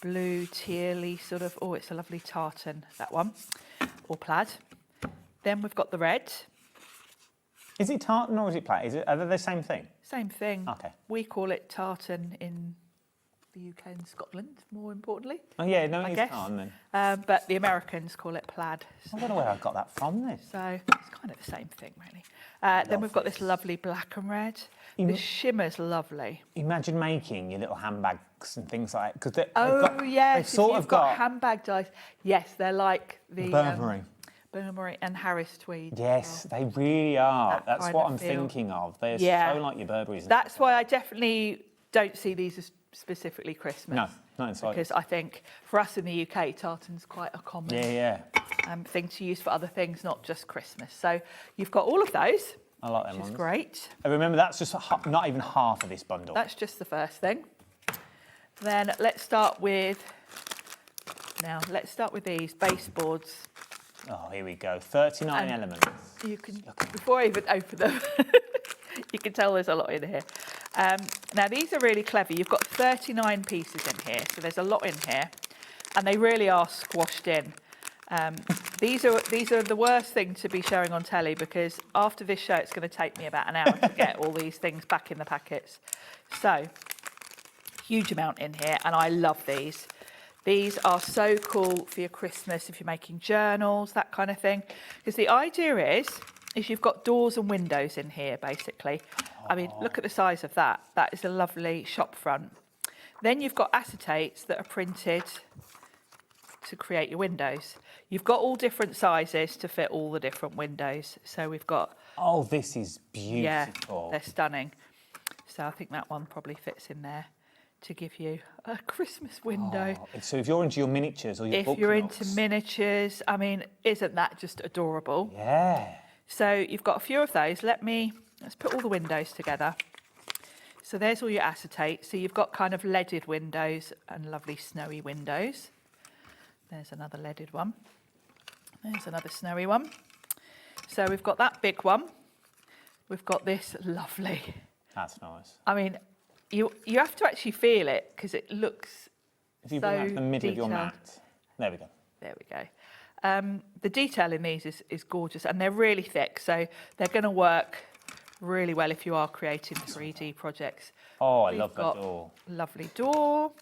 S16: tealy sort of, oh, it's a lovely tartan, that one, or plaid. Then we've got the red.
S19: Is it tartan or is it plaid? Are they the same thing?
S16: Same thing.
S19: Okay.
S16: We call it tartan in the UK and Scotland, more importantly.
S19: Oh yeah, no,
S16: I
S19: it's
S16: guess.
S19: tartan then.
S16: But the Americans call it plaid.
S19: I don't know where I got that from then.
S16: So it's kind of the same thing, really. Then we've got this lovely black and red. The shimmer's lovely.
S19: Imagine making your little handbags and things like that. Because
S16: Oh, yes.
S19: they've sort
S16: if
S19: of
S16: you've got
S19: got
S16: handbag dies. Yes, they're like the
S19: Burberry.
S16: Burberry and Harris tweed.
S19: Yes, they really are.
S16: That
S19: That's
S16: kind
S19: what
S16: of
S19: I'm
S16: feel.
S19: thinking of. They're
S16: Yeah.
S19: so like your Burberrys.
S16: That's why I definitely don't see these as specifically Christmas.
S19: No, not in slightest.
S16: Because I think for us in the UK, tartan's quite a common thing to use for other things, not just Christmas. So you've got all of those.
S19: I like them
S16: Which is
S19: ones.
S16: great.
S19: And remember, that's just not even half of this bundle.
S16: That's just the first thing. Then let's start with these baseboards.
S19: Oh, here we go. 39 elements.
S16: You can, before I even open them, you can tell there's a lot in here. Now these are really clever. You've got 39 pieces in here, so there's a lot in here, and they really are squashed in. These are the worst thing to be showing on telly, because after this show, it's going to take me about an hour to get all these things back in the packets. So, huge amount in here, and I love these. These are so cool for your Christmas, if you're making journals, that kind of thing. Because the idea is you've got doors and windows in here, basically. I mean, look at the size of that. That is a lovely shop front. Then you've got acetates that are printed to create your windows. You've got all different sizes to fit all the different windows. So we've got...
S19: Oh, this is beautiful.
S16: Yeah, they're stunning. So I think that one probably fits in there to give you a Christmas window.
S19: Oh, so if you're into your miniatures or your
S16: If
S19: book
S16: you're
S19: notes.
S16: into miniatures, I mean, isn't that just adorable?
S19: Yeah.
S16: So you've got a few of those. Let's put all the windows together. So there's all your acetate. So you've got kind of leaded windows and lovely snowy windows. There's another leaded one. There's another snowy one. So we've got that big one. We've got this lovely
S19: That's nice.
S16: I mean, you have to actually feel it because it looks
S19: If you
S16: so
S19: bring that to the middle of your
S16: detailed.
S19: mat. There we go.
S16: There we go. The detail in these is gorgeous, and they're really thick, so they're going to work really well if you are creating 3D projects.
S19: Oh, I
S16: We've
S19: love that
S16: got
S19: door.
S16: Lovely door.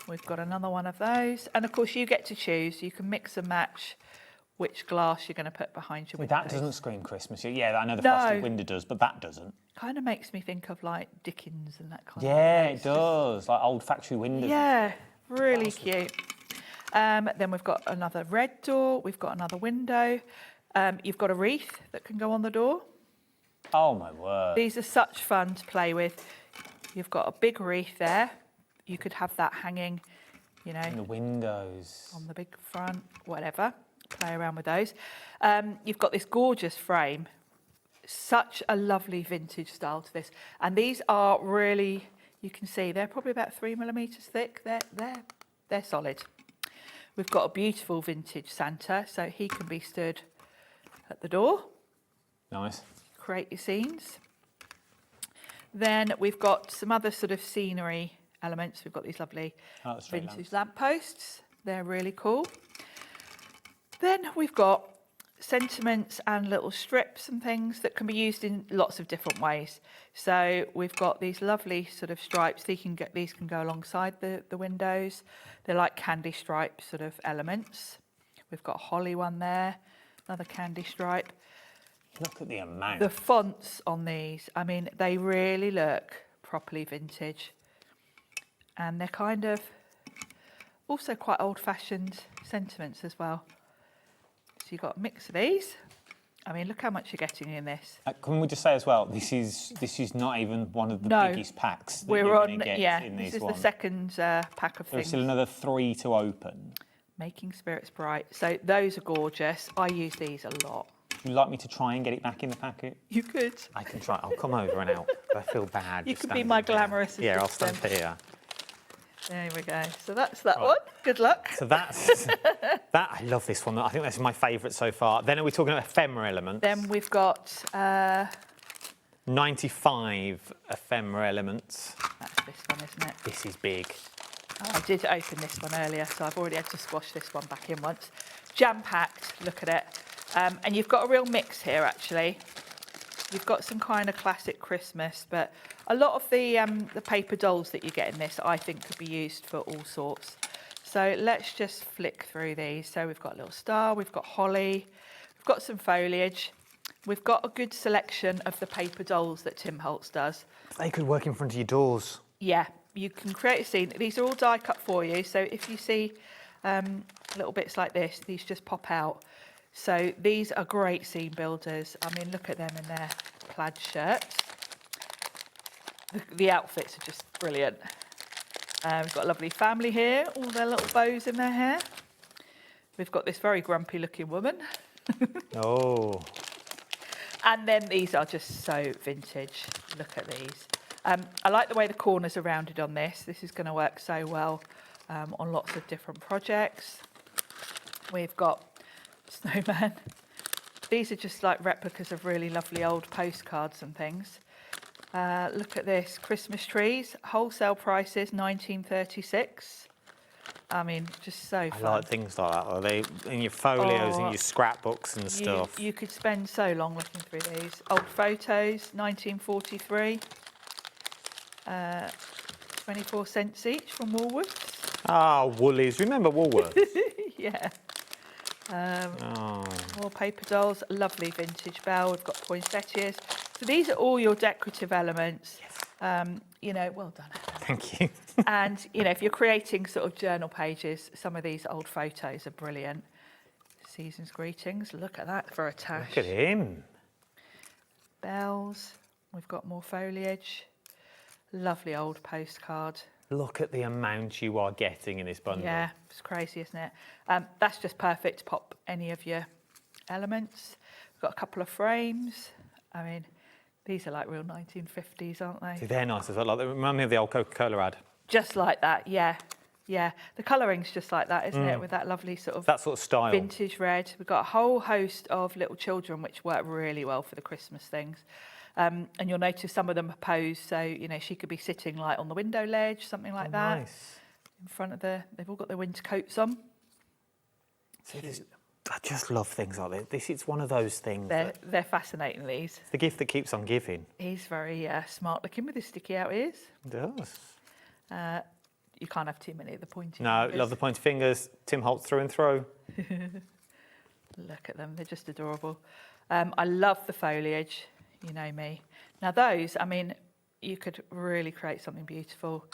S16: We've got another one of those, and of course you get to choose. You can mix and match which glass you're going to put behind your windows.
S19: That doesn't scream Christmas. Yeah, I know the
S16: No.
S19: frosted window does, but that doesn't.
S16: Kind of makes me think of like Dickens and that kind
S19: Yeah,
S16: of.
S19: it does. Like old factory windows.
S16: Yeah, really cute. Then we've got another red door. We've got another window. You've got a wreath that can go on the door.
S19: Oh my word.
S16: These are such fun to play with. You've got a big wreath there. You could have that hanging, you know,
S19: in the windows,
S16: on the big front, whatever. Play around with those. You've got this gorgeous frame. Such a lovely vintage style to this. And these are really, you can see, they're probably about 3mm thick. They're solid. We've got a beautiful vintage Santa, so he can be stood at the door.
S19: Nice.
S16: Create your scenes. Then we've got some other sort of scenery elements. We've got these lovely vintage lampposts. They're really cool. Then we've got sentiments and little strips and things that can be used in lots of different ways. So we've got these lovely sort of stripes. These can go alongside the windows. They're like candy stripe sort of elements. We've got a holly one there, another candy stripe.
S19: Look at the amount.
S16: The fonts on these, I mean, they really look properly vintage. And they're kind of also quite old-fashioned sentiments as well. So you've got a mix of these. I mean, look how much you're getting in this.
S19: Can we just say as well, this is not even one of the biggest packs that
S16: we're
S19: you're
S16: on.
S19: going to get
S16: Yeah,
S19: in
S16: this
S19: this
S16: is
S19: one.
S16: the second pack of
S19: There's
S16: things.
S19: still another 3 to open.
S16: Making spirits bright. So those are gorgeous. I use these a lot.
S19: Would you like me to try and get it back in the packet?
S16: You could.
S19: I can try. I'll come over and help. I feel bad.
S16: You
S19: just
S16: could be
S19: standing
S16: my
S19: there.
S16: glamorous
S19: Yeah, I'll stand
S16: assistant.
S19: here.
S16: There we go. So that's that one. Good luck.
S19: So that's that. I love this one. I think that's my favourite so far. Then are we talking about ephemera elements?
S16: Then we've got
S19: 95 ephemera elements.
S16: That's this one, isn't it?
S19: This is big.
S16: I did open this one earlier, so I've already had to squash this one back in once. Jam-packed, look at it. And you've got a real mix here, actually. You've got some kind of classic Christmas, but a lot of the paper dolls that you get in this, I think, could be used for all sorts. So let's just flick through these. So we've got a little star, we've got holly, we've got some foliage. We've got a good selection of the paper dolls that Tim Holtz does.
S19: They could work in front of your doors.
S16: Yeah, you can create a scene. These are all die cut for you. So if you see little bits like this, these just pop out. So these are great scene builders. I mean, look at them in their plaid shirts. The outfits are just brilliant. We've got a lovely family here, all their little bows in their hair. We've got this very grumpy looking woman.
S19: Oh.
S16: And then these are just so vintage. Look at these. I like the way the corners are rounded on this. This is going to work so well on lots of different projects. We've got snowman. These are just like replicas of really lovely old postcards and things. Look at this, Christmas trees, wholesale prices, 1936. I mean, just so fun.
S19: I like things like that. Are they in your folios and your scrapbooks and stuff?
S16: You could spend so long looking through these. Old photos, 1943. 24 cents each from Woolworths.
S19: Ah, Woolies. Remember Woolworths?
S16: Yeah. More paper dolls, lovely vintage bell. We've got poinsettias. So these are all your decorative elements. You know, well done.
S19: Thank you.
S16: And, you know, if you're creating sort of journal pages, some of these old photos are brilliant. Season's greetings. Look at that for a tash.
S19: Look at him.
S16: Bells. We've got more foliage. Lovely old postcard.
S19: Look at the amount you are getting in this bundle.
S16: Yeah, it's crazy, isn't it? That's just perfect to pop any of your elements. We've got a couple of frames. I mean, these are like real 1950s, aren't they?
S19: See, they're nice as well. Like, they remind me of the old Coca-Cola ad.
S16: Just like that, yeah. Yeah, the colouring's just like that, isn't it? With that lovely sort of...
S19: That sort of style.
S16: Vintage red. We've got a whole host of little children which work really well for the Christmas things. And you'll notice some of them are posed, so, you know, she could be sitting like on the window ledge, something like that.
S19: Nice.
S16: In front of they've all got their winter coats on.
S19: I just love things like this. It's one of those things.
S16: They're fascinating, these.
S19: It's the gift that keeps on giving.
S16: He's very smart looking with his sticky out ears.
S19: It does.
S16: You can't have too many of the pointy
S19: No,
S16: fingers.
S19: love the pointy fingers. Tim Holtz through and through.
S16: Look at them, they're just adorable. I love the foliage, you know me. Now those, I mean, you could really create something beautiful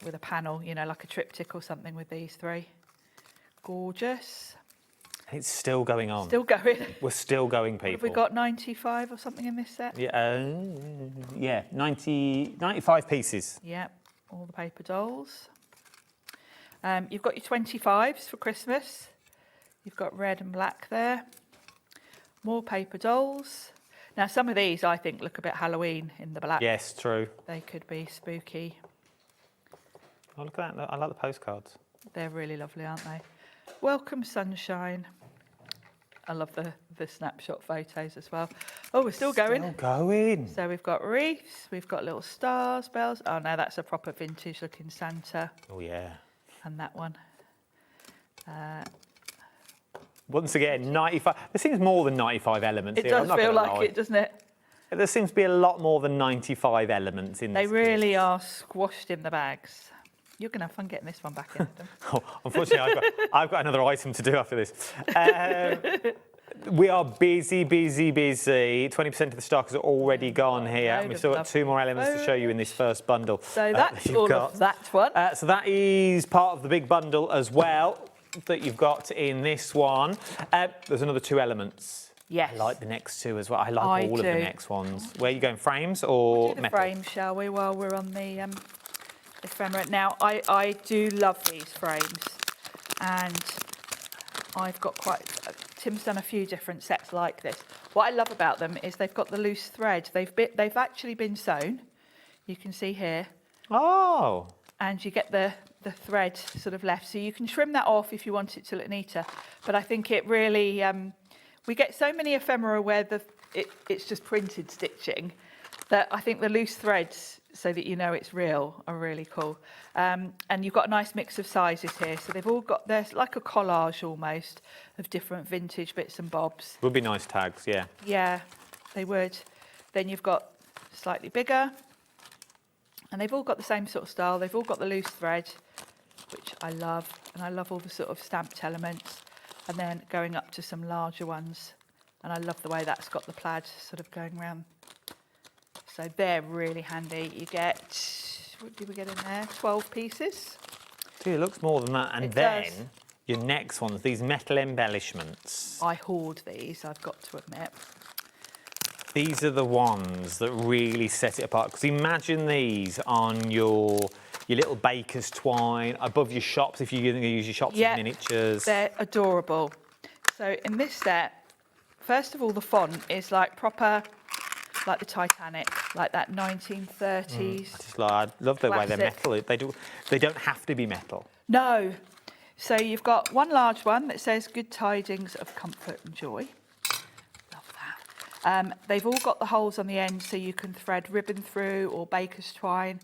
S16: with a panel, you know, like a triptych or something with these three. Gorgeous.
S19: It's still going on.
S16: Still going.
S19: We're still going, people.
S16: Have we got 95 or something in this set?
S19: Yeah, 95 pieces.
S16: Yeah, all the paper dolls. You've got your 25s for Christmas. You've got red and black there. More paper dolls. Now, some of these, I think, look a bit Halloween in the black.
S19: Yes, true.
S16: They could be spooky.
S19: Oh, look at that. I like the postcards.
S16: They're really lovely, aren't they? Welcome, sunshine. I love the snapshot photos as well. Oh, we're still going.
S19: Still going.
S16: So we've got wreaths, we've got little stars, bells. Oh, no, that's a proper vintage looking Santa.
S19: Oh, yeah.
S16: And that one.
S19: Once again, 95. There seems more than 95 elements
S16: It
S19: here.
S16: does feel like it, doesn't it?
S19: There seems to be a lot more than 95 elements in this.
S16: They really are squashed in the bags. You're going to have fun getting this one back in.
S19: Oh, unfortunately, I've got another item to do after this. We are busy. 20% of the stock has already gone here. And we've still got 2 more elements to show you in this first bundle.
S16: So that's all of that one.
S19: So that is part of the big bundle as well that you've got in this one. There's another 2 elements.
S16: Yes.
S19: I like the next 2 as well. I like all of the next ones. Where are you going, frames or
S16: We'll do the
S19: metal?
S16: frames, shall we, while we're on the ephemera. Now, I do love these frames, and I've got Tim's done a few different sets like this. What I love about them is they've got the loose thread. They've actually been sewn. You can see here.
S19: Oh.
S16: And you get the thread sort of left. So you can trim that off if you want it to look neater. But I think it really, we get so many ephemera where it's just printed stitching that I think the loose threads, so that you know it's real, are really cool. And you've got a nice mix of sizes here. So they've all got, there's like a collage almost of different vintage bits and bobs.
S19: Would be nice tags, yeah.
S16: Yeah, they would. Then you've got slightly bigger. And they've all got the same sort of style. They've all got the loose thread, which I love. And I love all the sort of stamped elements. And then going up to some larger ones. And I love the way that's got the plaid sort of going around. So they're really handy. You get, what did we get in there? 12 pieces.
S19: Dude, it looks more than that. And
S16: It
S19: then
S16: does.
S19: your next ones, these metal embellishments.
S16: I hoard these, I've got to admit.
S19: These are the ones that really set it apart. Because imagine these on your little baker's twine, above your shops, if you're going to use your shops as miniatures.
S16: They're adorable. So in this set, first of all, the font is like proper, like the Titanic, like that 1930s.
S19: I love the way they're
S16: classic.
S19: metal. They don't have to be metal.
S16: No. So you've got one large one that says good tidings of comfort and joy. Love that. They've all got the holes on the end so you can thread ribbon through or baker's twine.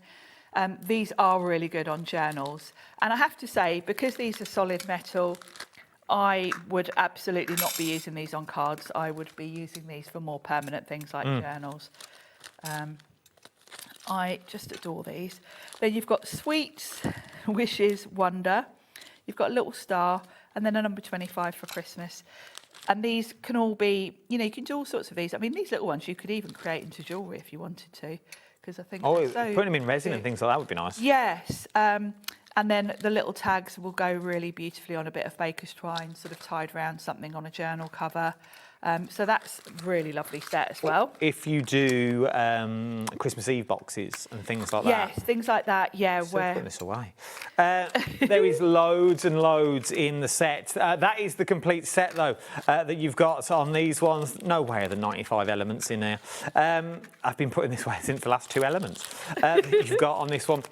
S16: These are really good on journals. And I have to say, because these are solid metal, I would absolutely not be using these on cards. I would be using these for more permanent things like journals. I just adore these. Then you've got Sweets, Wishes, Wonder. You've got a little star and then a number 25 for Christmas. And these can all be, you know, you can do all sorts of these. I mean, these little ones you could even create into jewellery if you wanted to, because I think
S19: Oh,
S16: they're so
S19: putting them in resin
S16: cute.
S19: and things like that would be nice.
S16: Yes. And then the little tags will go really beautifully on a bit of baker's twine, sort of tied around something on a journal cover. So that's a really lovely set as well.
S19: If you do Christmas Eve boxes and things like that.
S16: Yes, things like that, yeah.
S19: Still putting this away. There is loads and loads in the set. That is the complete set, though, that you've got on these ones. No way are the 95 elements in there. I've been putting this away since the last 2 elements that you've got on this one.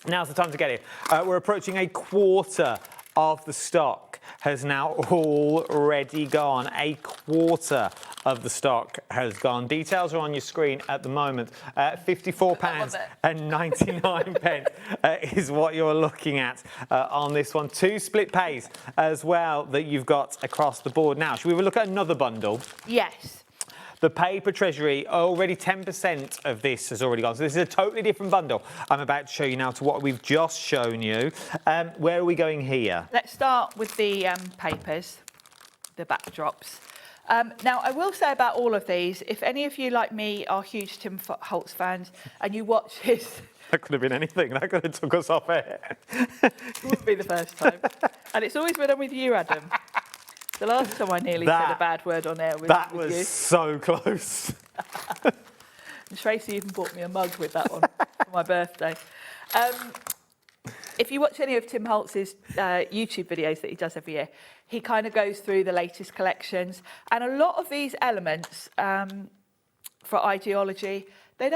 S19: Now's the time to get it. We're approaching a quarter of the stock has now already gone. A quarter of the stock has gone. Details are on your screen at the moment. £54.99 is what you're looking at on this one. 2 split pays as well that you've got across the board. Now, should we look at another bundle?
S16: Yes.
S19: The paper treasury, already 10% of this has already gone. So this is a totally different bundle. I'm about to show you now to what we've just shown you. Where are we going here?
S16: Let's start with the papers, the backdrops. Now, I will say about all of these, if any of you, like me, are huge Tim Holtz fans and you watch his...
S19: That could have been anything. That could have took us off air.
S16: It wouldn't be the first time. And it's always when I'm with you, Adam. The last time I nearly said a bad word on air was
S19: That
S16: with
S19: was
S16: you.
S19: so close.
S16: And Tracy even bought me a mug with that on for my birthday. If you watch any of Tim Holtz's YouTube videos that he does every year, he kind of goes through the latest collections. And a lot of these elements for ideology, they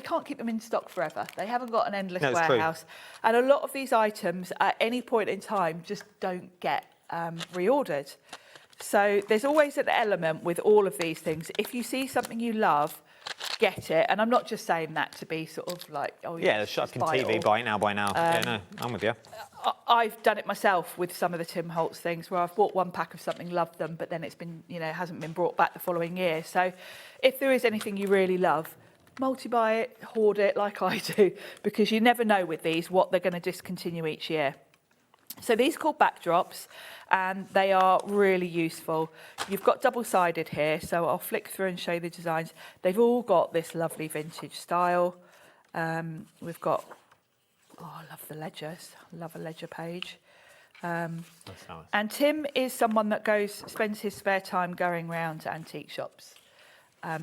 S16: can't keep them in stock forever. They haven't got an endless warehouse. And a lot of these items at any point in time just don't get reordered. So there's always an element with all of these things. If you see something you love, get it. And I'm not just saying that to be sort of like, oh
S19: yeah, shut up in TV, buy it now, buy now. Yeah, no, I'm with you.
S16: I've done it myself with some of the Tim Holtz things where I've bought one pack of something, loved them, but then it's been, hasn't been brought back the following year. So if there is anything you really love, multi-buy it, hoard it like I do, because you never know with these what they're going to discontinue each year. So these are called backdrops, and they are really useful. You've got double-sided here, so I'll flick through and show you the designs. They've all got this lovely vintage style. We've got, I love the ledgers. I love a ledger page.
S19: That's nice.
S16: And Tim is someone that spends his spare time going around to antique shops.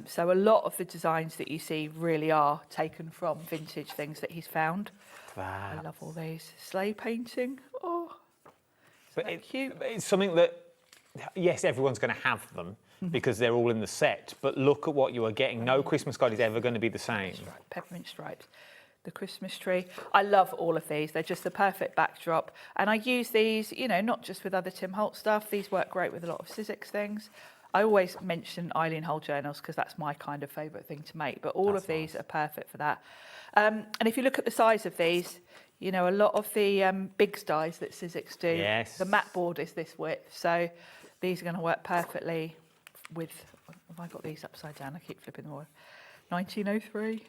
S16: So a lot of the designs that you see really are taken from vintage things that he's found. I love all these. Sleigh painting. Oh,
S19: but it's something that, yes, everyone's going to have them because they're all in the set, but look at what you are getting. No Christmas card is ever going to be the same.
S16: Peppermint stripes. The Christmas tree. I love all of these. They're just the perfect backdrop. And I use these, not just with other Tim Holtz stuff. These work great with a lot of Sizzix things. I always mention Eileen Hull journals because that's my kind of favourite thing to make, but all of these are perfect for that. And if you look at the size of these, a lot of the big dies that Sizzix do, the mat board is this width, so these are going to work perfectly with, have I got these upside down? I keep flipping them over. 1903.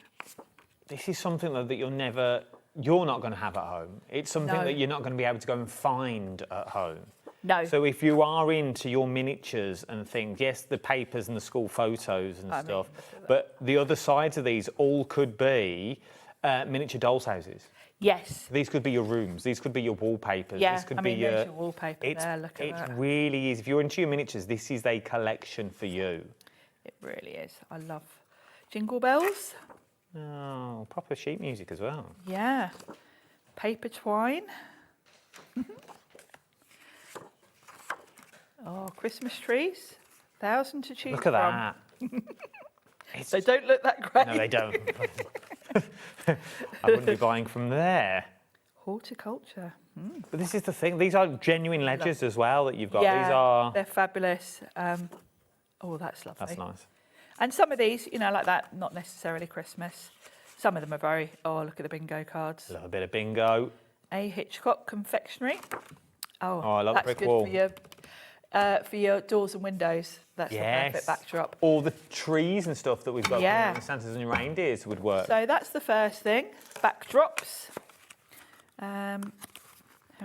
S19: This is something that you're not going to have at home. It's something that you're not going to be able to go and find at home.
S16: No.
S19: So if you are into your miniatures and things, yes, the papers and the school photos and stuff, but the other sides of these all could be miniature dolls' houses.
S16: Yes.
S19: These could be your rooms. These could be your wallpapers.
S16: Yeah,
S19: this could
S16: there's your wallpaper there, look at that.
S19: It really is. If you're into your miniatures, this is a collection for you.
S16: It really is. I love jingle bells.
S19: Oh, proper sheet music as well.
S16: Yeah. Paper twine. Oh, Christmas trees. 1,000 to choose
S19: Look at that.
S16: They don't look that great.
S19: No, they don't. I wouldn't be buying from there.
S16: Horticulture.
S19: But this is the thing. These are genuine ledgers as well that you've got.
S16: Yeah,
S19: These are...
S16: they're fabulous. Oh, that's lovely.
S19: That's nice.
S16: And some of these, like that, not necessarily Christmas. Some of them are very, look at the bingo cards.
S19: Love a bit of bingo.
S16: A. Hitchcock confectionery. Oh,
S19: I love
S16: that's
S19: brick
S16: good
S19: wall.
S16: For your doors and windows. That's the perfect backdrop.
S19: All the trees and stuff that we've got from the Santas and reindeers would work.
S16: So that's the first thing. Backdrops. How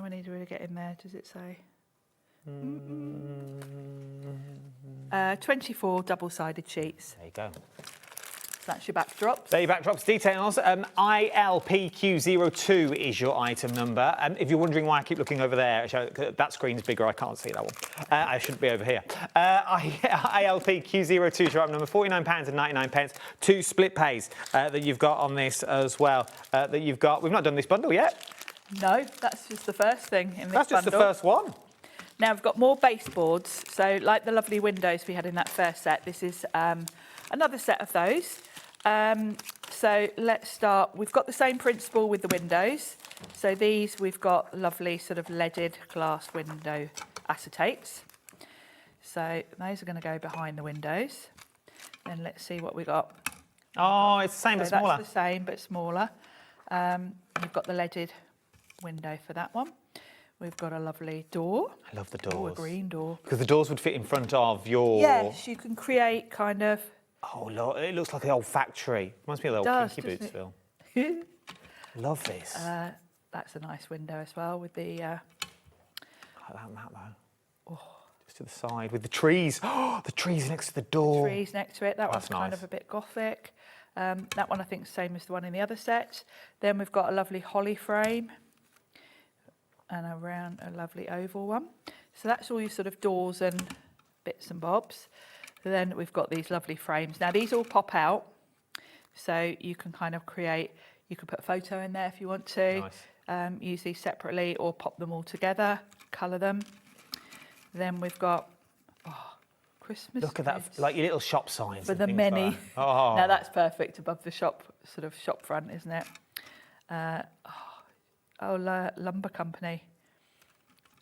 S16: many do we get in there? Does it say? 24 double-sided sheets.
S19: There you go.
S16: So that's your backdrops.
S19: There, your backdrops details. ILPQ02 is your item number. If you're wondering why I keep looking over there, that screen's bigger. I can't see that one. I shouldn't be over here. ILPQ02 is your item number. £49.99. 2 split pays that you've got on this as well. We've not done this bundle yet.
S16: No, that's just the first thing in this
S19: That's just
S16: bundle.
S19: the first one.
S16: Now we've got more baseboards. So like the lovely windows we had in that first set, this is another set of those. So let's start. We've got the same principle with the windows. So these we've got lovely sort of leaded glass window acetates. So those are going to go behind the windows. Then let's see what we got.
S19: Oh, it's the same but smaller.
S16: That's the same but smaller. You've got the leaded window for that one. We've got a lovely door.
S19: I love the doors.
S16: A green door.
S19: Because the doors would fit in front of your...
S16: Yes, you can create kind of...
S19: Oh, look, it looks like an old factory. Reminds me of the old Kinky Boots film. Love this.
S16: That's a nice window as well with the...
S19: I like that map, though. Oh. Just to the side with the trees. Oh, the trees next to the door.
S16: The trees next to it. That one's kind
S19: nice.
S16: of a bit gothic. That one I think is the same as the one in the other set. Then we've got a lovely holly frame and around a lovely oval one. So that's all your sort of doors and bits and bobs. Then we've got these lovely frames. Now these all pop out, so you can kind of create, you could put a photo in there if you want to.
S19: Nice.
S16: Use these separately or pop them all together, colour them. Then we've got Christmas.
S19: Look at that, like your little shop signs.
S16: For the many.
S19: Like oh.
S16: Now that's perfect above the shop, sort of shop front, isn't it? Lumber Company.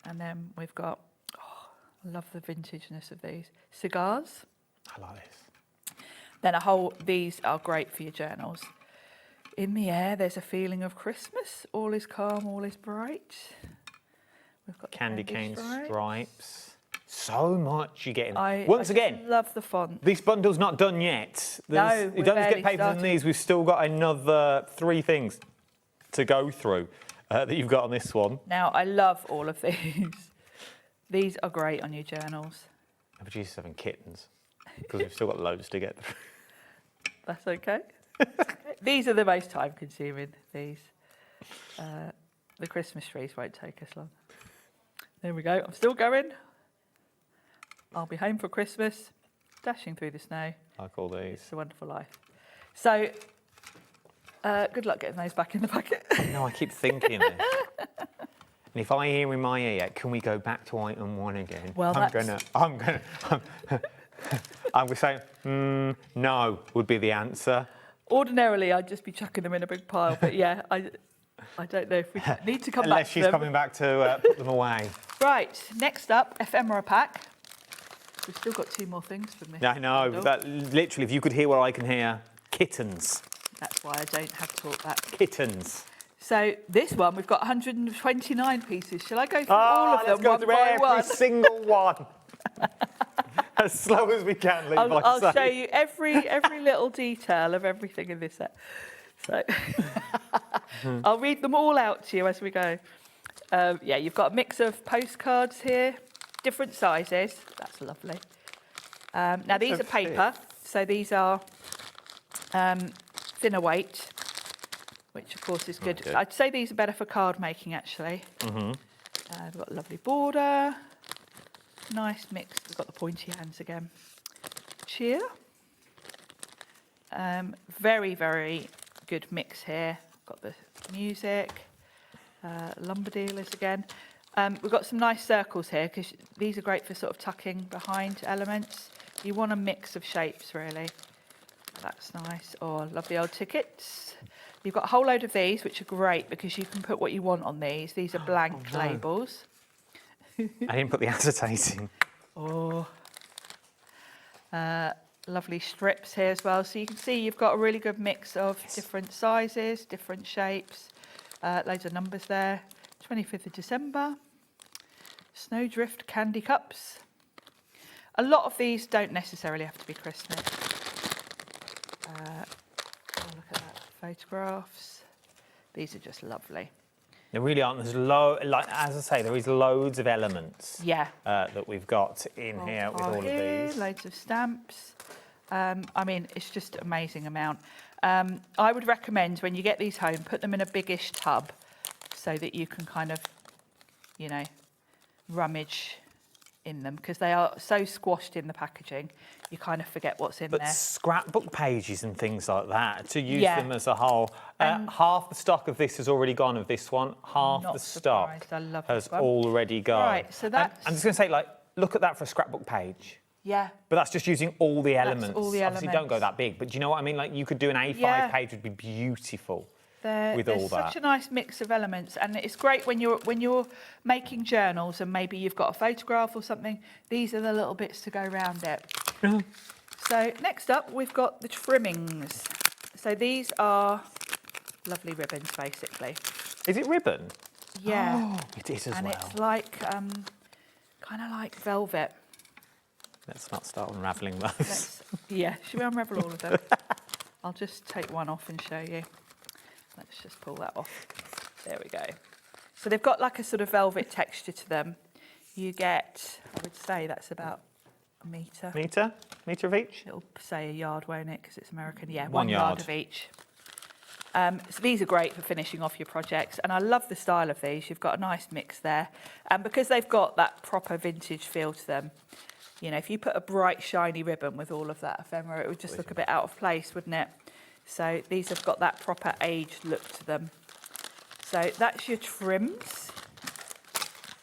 S16: And then we've got, I love the vintageness of these. Cigars.
S19: I like this.
S16: Then these are great for your journals. In the air, there's a feeling of Christmas. All is calm, all is bright. We've got
S19: candy cane stripes. So much you get in. Once
S16: I
S19: again,
S16: love the font.
S19: This bundle's not done yet.
S16: No,
S19: you don't just get papers on these. We've still got another 3 things to go through that you've got on this one.
S16: Now, I love all of these. These are great on your journals.
S19: I produce 7 kittens because we've still got loads to get through.
S16: That's okay. These are the most time-consuming, these. The Christmas trees won't take us long. There we go. I'm still going. I'll be home for Christmas, dashing through the snow.
S19: Like all these.
S16: It's a wonderful life. So, good luck getting those back in the packet.
S19: No, I keep thinking this. And if I hear in my ear, can we go back to item 1 again?
S16: Well,
S19: I'm gonna say, no, would be the answer.
S16: Ordinarily, I'd just be chucking them in a big pile, but yeah, I don't know if we need to come back to them.
S19: Unless she's coming back to put them away.
S16: Right, next up, ephemera pack. We've still got 2 more things for me.
S19: I know, that literally, if you could hear what I can hear, kittens.
S16: That's why I don't have to talk that.
S19: Kittens.
S16: So this one, we've got 129 pieces. Shall I go through all of them
S19: let's go through every single one. As slow as we can, Lee.
S16: I'll show you every little detail of everything in this set. So I'll read them all out to you as we go. Yeah, you've got a mix of postcards here, different sizes. That's lovely. Now these are paper, so these are thinner weight, which of course is good. I'd say these are better for card making actually. We've got a lovely border, nice mix. We've got the pointy hands again. Cheer. Very, very good mix here. Got the music, lumber dealers again. We've got some nice circles here because these are great for sort of tucking behind elements. You want a mix of shapes really. That's nice. Oh, lovely old tickets. You've got a whole load of these, which are great because you can put what you want on these. These are blank labels.
S19: I didn't put the acetate in.
S16: Oh. Lovely strips here as well. So you can see you've got a really good mix of different sizes, different shapes. Loads of numbers there. 25th of December. Snowdrift candy cups. A lot of these don't necessarily have to be Christmas. Look at that. Photographs. These are just lovely.
S19: There really aren't. There's like as I say, there is loads of elements.
S16: Yeah.
S19: That we've got in here with all of these.
S16: Loads of stamps. I mean, it's just an amazing amount. I would recommend when you get these home, put them in a biggish tub so that you can kind of, you know, rummage in them because they are so squashed in the packaging, you kind of forget what's in there.
S19: But scrapbook pages and things like that, to use them as a whole. Half the stock of this has already gone of this one. Half the stock has already gone.
S16: Right, so that's...
S19: I'm just going to say, like, look at that for a scrapbook page.
S16: Yeah.
S19: But that's just using all the elements.
S16: All the
S19: Obviously, don't go that big, but do you know what I mean? Like, you could do an A5 page, would be beautiful. with all
S16: There's
S19: that.
S16: such a nice mix of elements, and it's great when you're making journals and maybe you've got a photograph or something. These are the little bits to go around it. So next up, we've got the trimmings. So these are lovely ribbons, basically.
S19: Is it ribbon?
S16: Yeah.
S19: Oh, it is as
S16: and
S19: well.
S16: it's like kind of like velvet.
S19: Let's not start unravelling those.
S16: Yeah, should we unravel all of them? I'll just take one off and show you. Let's just pull that off. There we go. So they've got like a sort of velvet texture to them. You get, I would say that's about a metre.
S19: Metre of each?
S16: It'll say a yard, won't it? Because it's American. Yeah,
S19: 1
S16: 1 yard
S19: yard
S16: of each. So these are great for finishing off your projects, and I love the style of these. You've got a nice mix there, and because they've got that proper vintage feel to them, you know, if you put a bright shiny ribbon with all of that ephemera, it would just look a bit out of place, wouldn't it? So these have got that proper aged look to them. So that's your trims.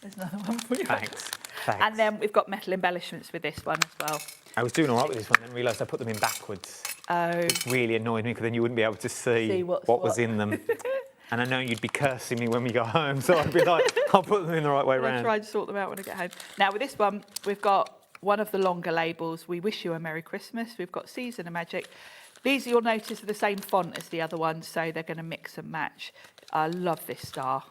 S16: There's another one for you.
S19: Thanks.
S16: And then we've got metal embellishments with this one as well.
S19: I was doing all right with this one, then realised I put them in backwards.
S16: Oh.
S19: It really annoyed me because then you wouldn't be able to see
S16: what's
S19: what was in them. And I know you'd be cursing me when we go home, so I'd be like, I'll put them in the right way
S16: I'll
S19: round.
S16: try and sort them out when I get home. Now with this one, we've got one of the longer labels. We wish you a Merry Christmas. We've got Season of Magic. These, you'll notice, are the same font as the other ones, so they're going to mix and match. I love this star.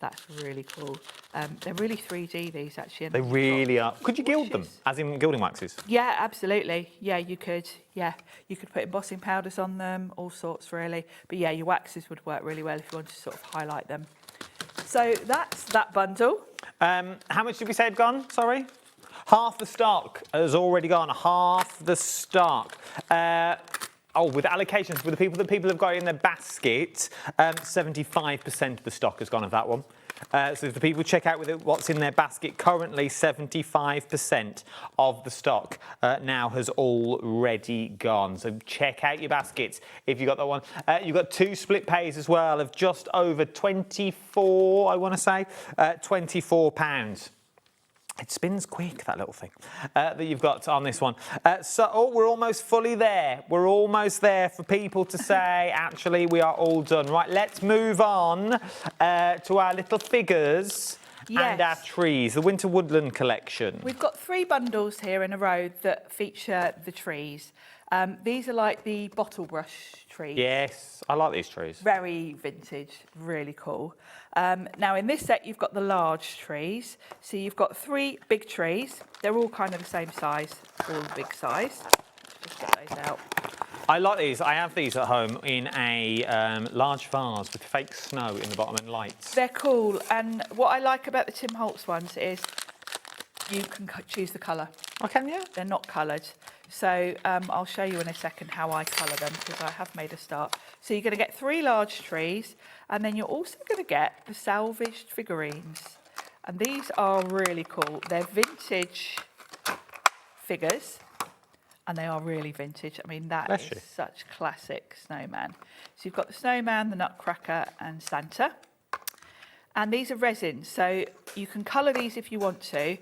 S16: That's really cool. They're really 3D, these, actually.
S19: They really are. Could you gild them, as in gilding waxes?
S16: Yeah, absolutely. Yeah, you could. Yeah, you could put embossing powders on them, all sorts, really. But yeah, your waxes would work really well if you wanted to sort of highlight them. So that's that bundle.
S19: How much did we say had gone? Sorry? Half the stock has already gone. Half the stock. With allocations, with the people have got it in their basket, 75% of the stock has gone of that one. So if the people check out with it, what's in their basket, currently 75% of the stock now has already gone. So check out your baskets if you got that one. You've got 2 split pays as well of just over 24, I want to say, £24. It spins quick, that little thing, that you've got on this one. We're almost fully there. We're almost there for people to say, actually, we are all done. Right, let's move on to our little figures and our trees, the Winter Woodland collection.
S16: We've got 3 bundles here in a row that feature the trees. These are like the bottle brush trees.
S19: Yes, I like these trees.
S16: Very vintage, really cool. Now in this set you've got the large trees. So you've got 3 big trees. They're all kind of the same size, all big size. Let's just get those out.
S19: I like these. I have these at home in a large vase with fake snow in the bottom and lights.
S16: They're cool, and what I like about the Tim Holtz ones is you can choose the colour.
S19: Oh, can you?
S16: They're not coloured. So I'll show you in a second how I colour them, because I have made a start. So you're going to get 3 large trees, and then you're also going to get the salvaged figurines. And these are really cool. They're vintage figures, and they are really vintage. I mean, that is such classic snowman. So you've got the snowman, the nutcracker, and Santa. And these are resin, so you can colour these if you want to.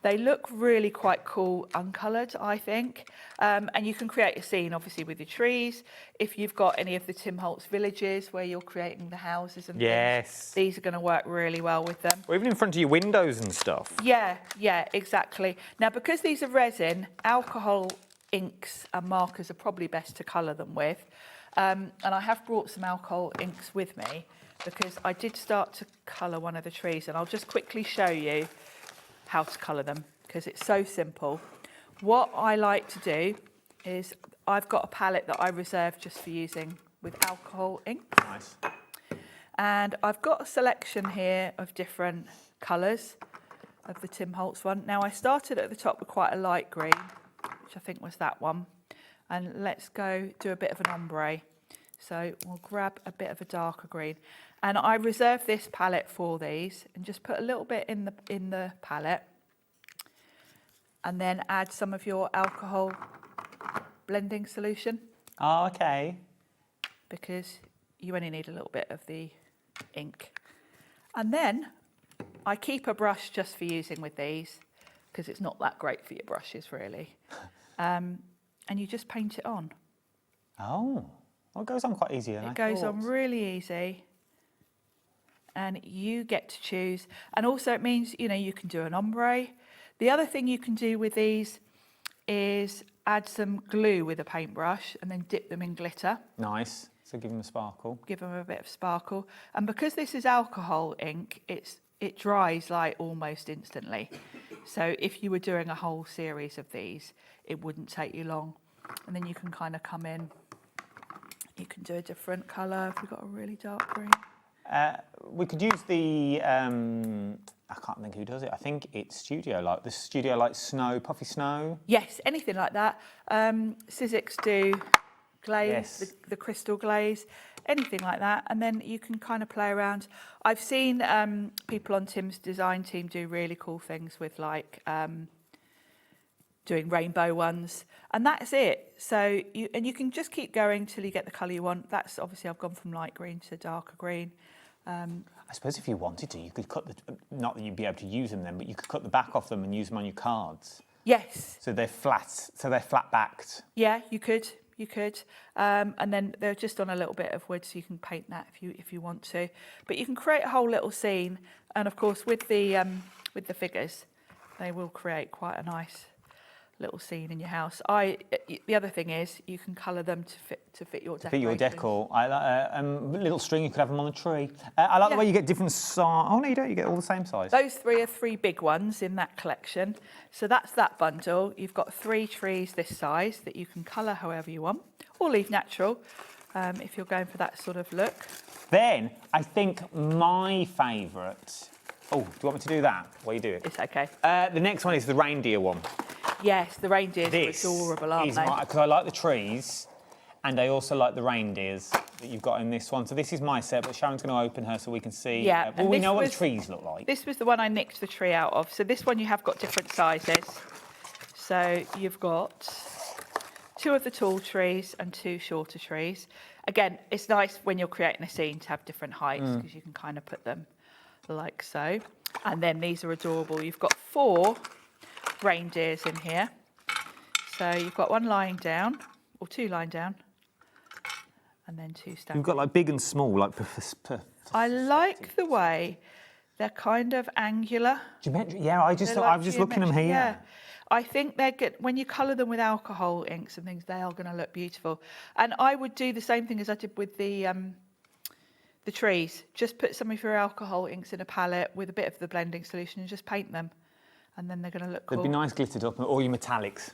S16: They look really quite cool uncoloured, I think. And you can create a scene, obviously, with your trees. If you've got any of the Tim Holtz villages where you're creating the houses and things, these are going to work really well with them.
S19: Or even in front of your windows and stuff.
S16: Yeah, exactly. Now, because these are resin, alcohol inks and markers are probably best to colour them with. And I have brought some alcohol inks with me because I did start to colour one of the trees, and I'll just quickly show you how to colour them because it's so simple. What I like to do is I've got a palette that I reserved just for using with alcohol ink.
S19: Nice.
S16: And I've got a selection here of different colours of the Tim Holtz one. Now I started at the top with quite a light green, which I think was that one. And let's go do a bit of an ombre. So we'll grab a bit of a darker green. And I reserve this palette for these and just put a little bit in the palette. And then add some of your alcohol blending solution.
S19: Oh, okay.
S16: Because you only need a little bit of the ink. And then I keep a brush just for using with these because it's not that great for your brushes, really. And you just paint it on.
S19: Oh. Oh, it goes on quite easy.
S16: It goes on really easy. And you get to choose. And also it means, you know, you can do an ombre. The other thing you can do with these is add some glue with a paintbrush and then dip them in glitter.
S19: Nice. So give them a sparkle.
S16: Give them a bit of sparkle. And because this is alcohol ink, it dries like almost instantly. So if you were doing a whole series of these, it wouldn't take you long. And then you can kind of come in. You can do a different colour if you've got a really dark green.
S19: We could use the, I can't think who does it. I think it's Studio Light. The Studio Light Snow, Puffy Snow.
S16: Yes, anything like that. Sizzix do glaze,
S19: Yes.
S16: the crystal glaze, anything like that. And then you can kind of play around. I've seen people on Tim's design team do really cool things with like doing rainbow ones. And that's it. So you can just keep going till you get the colour you want. That's obviously I've gone from light green to darker green.
S19: I suppose if you wanted to, you could cut the, not that you'd be able to use them then, but you could cut the back off them and use them on your cards.
S16: Yes.
S19: So they're flat backed.
S16: Yeah, you could. And then they're just on a little bit of wood, so you can paint that if you want to. But you can create a whole little scene. And of course, with the figures, they will create quite a nice little scene in your house. The other thing is you can colour them to fit your decoration.
S19: Fit your decor. I like little string. You could have them on a tree. I like the way you get different size. Oh no, you don't. You get all the same size.
S16: Those three are 3 big ones in that collection. So that's that bundle. You've got 3 trees this size that you can colour however you want, or leave natural if you're going for that sort of look.
S19: Then I think my favourite. Oh, do you want me to do that? What are you doing?
S16: It's okay.
S19: The next one is the reindeer one.
S16: Yes, the reindeers
S19: This
S16: are adorable, aren't they?
S19: Because I like the trees, and I also like the reindeers that you've got in this one. So this is my set, but Sharon's going to open her so we can see.
S16: Yeah,
S19: Well, we know what the trees look like.
S16: This was the one I nicked the tree out of. So this one you have got different sizes. So you've got 2 of the tall trees and 2 shorter trees. Again, it's nice when you're creating a scene to have different heights because you can kind of put them like so. And then these are adorable. You've got 4 reindeers in here. So you've got 1 lying down, or 2 lying down, and then 2 standing.
S19: You've got like big and small, like.
S16: I like the way they're kind of angular.
S19: Geometric. Yeah, I was just looking at them here.
S16: Yeah. I think they're good. When you colour them with alcohol inks and things, they are going to look beautiful. And I would do the same thing as I did with the trees. Just put some of your alcohol inks in a palette with a bit of the blending solution and just paint them. And then they're going to look cool.
S19: They'd be nice glittered up, or your metallics.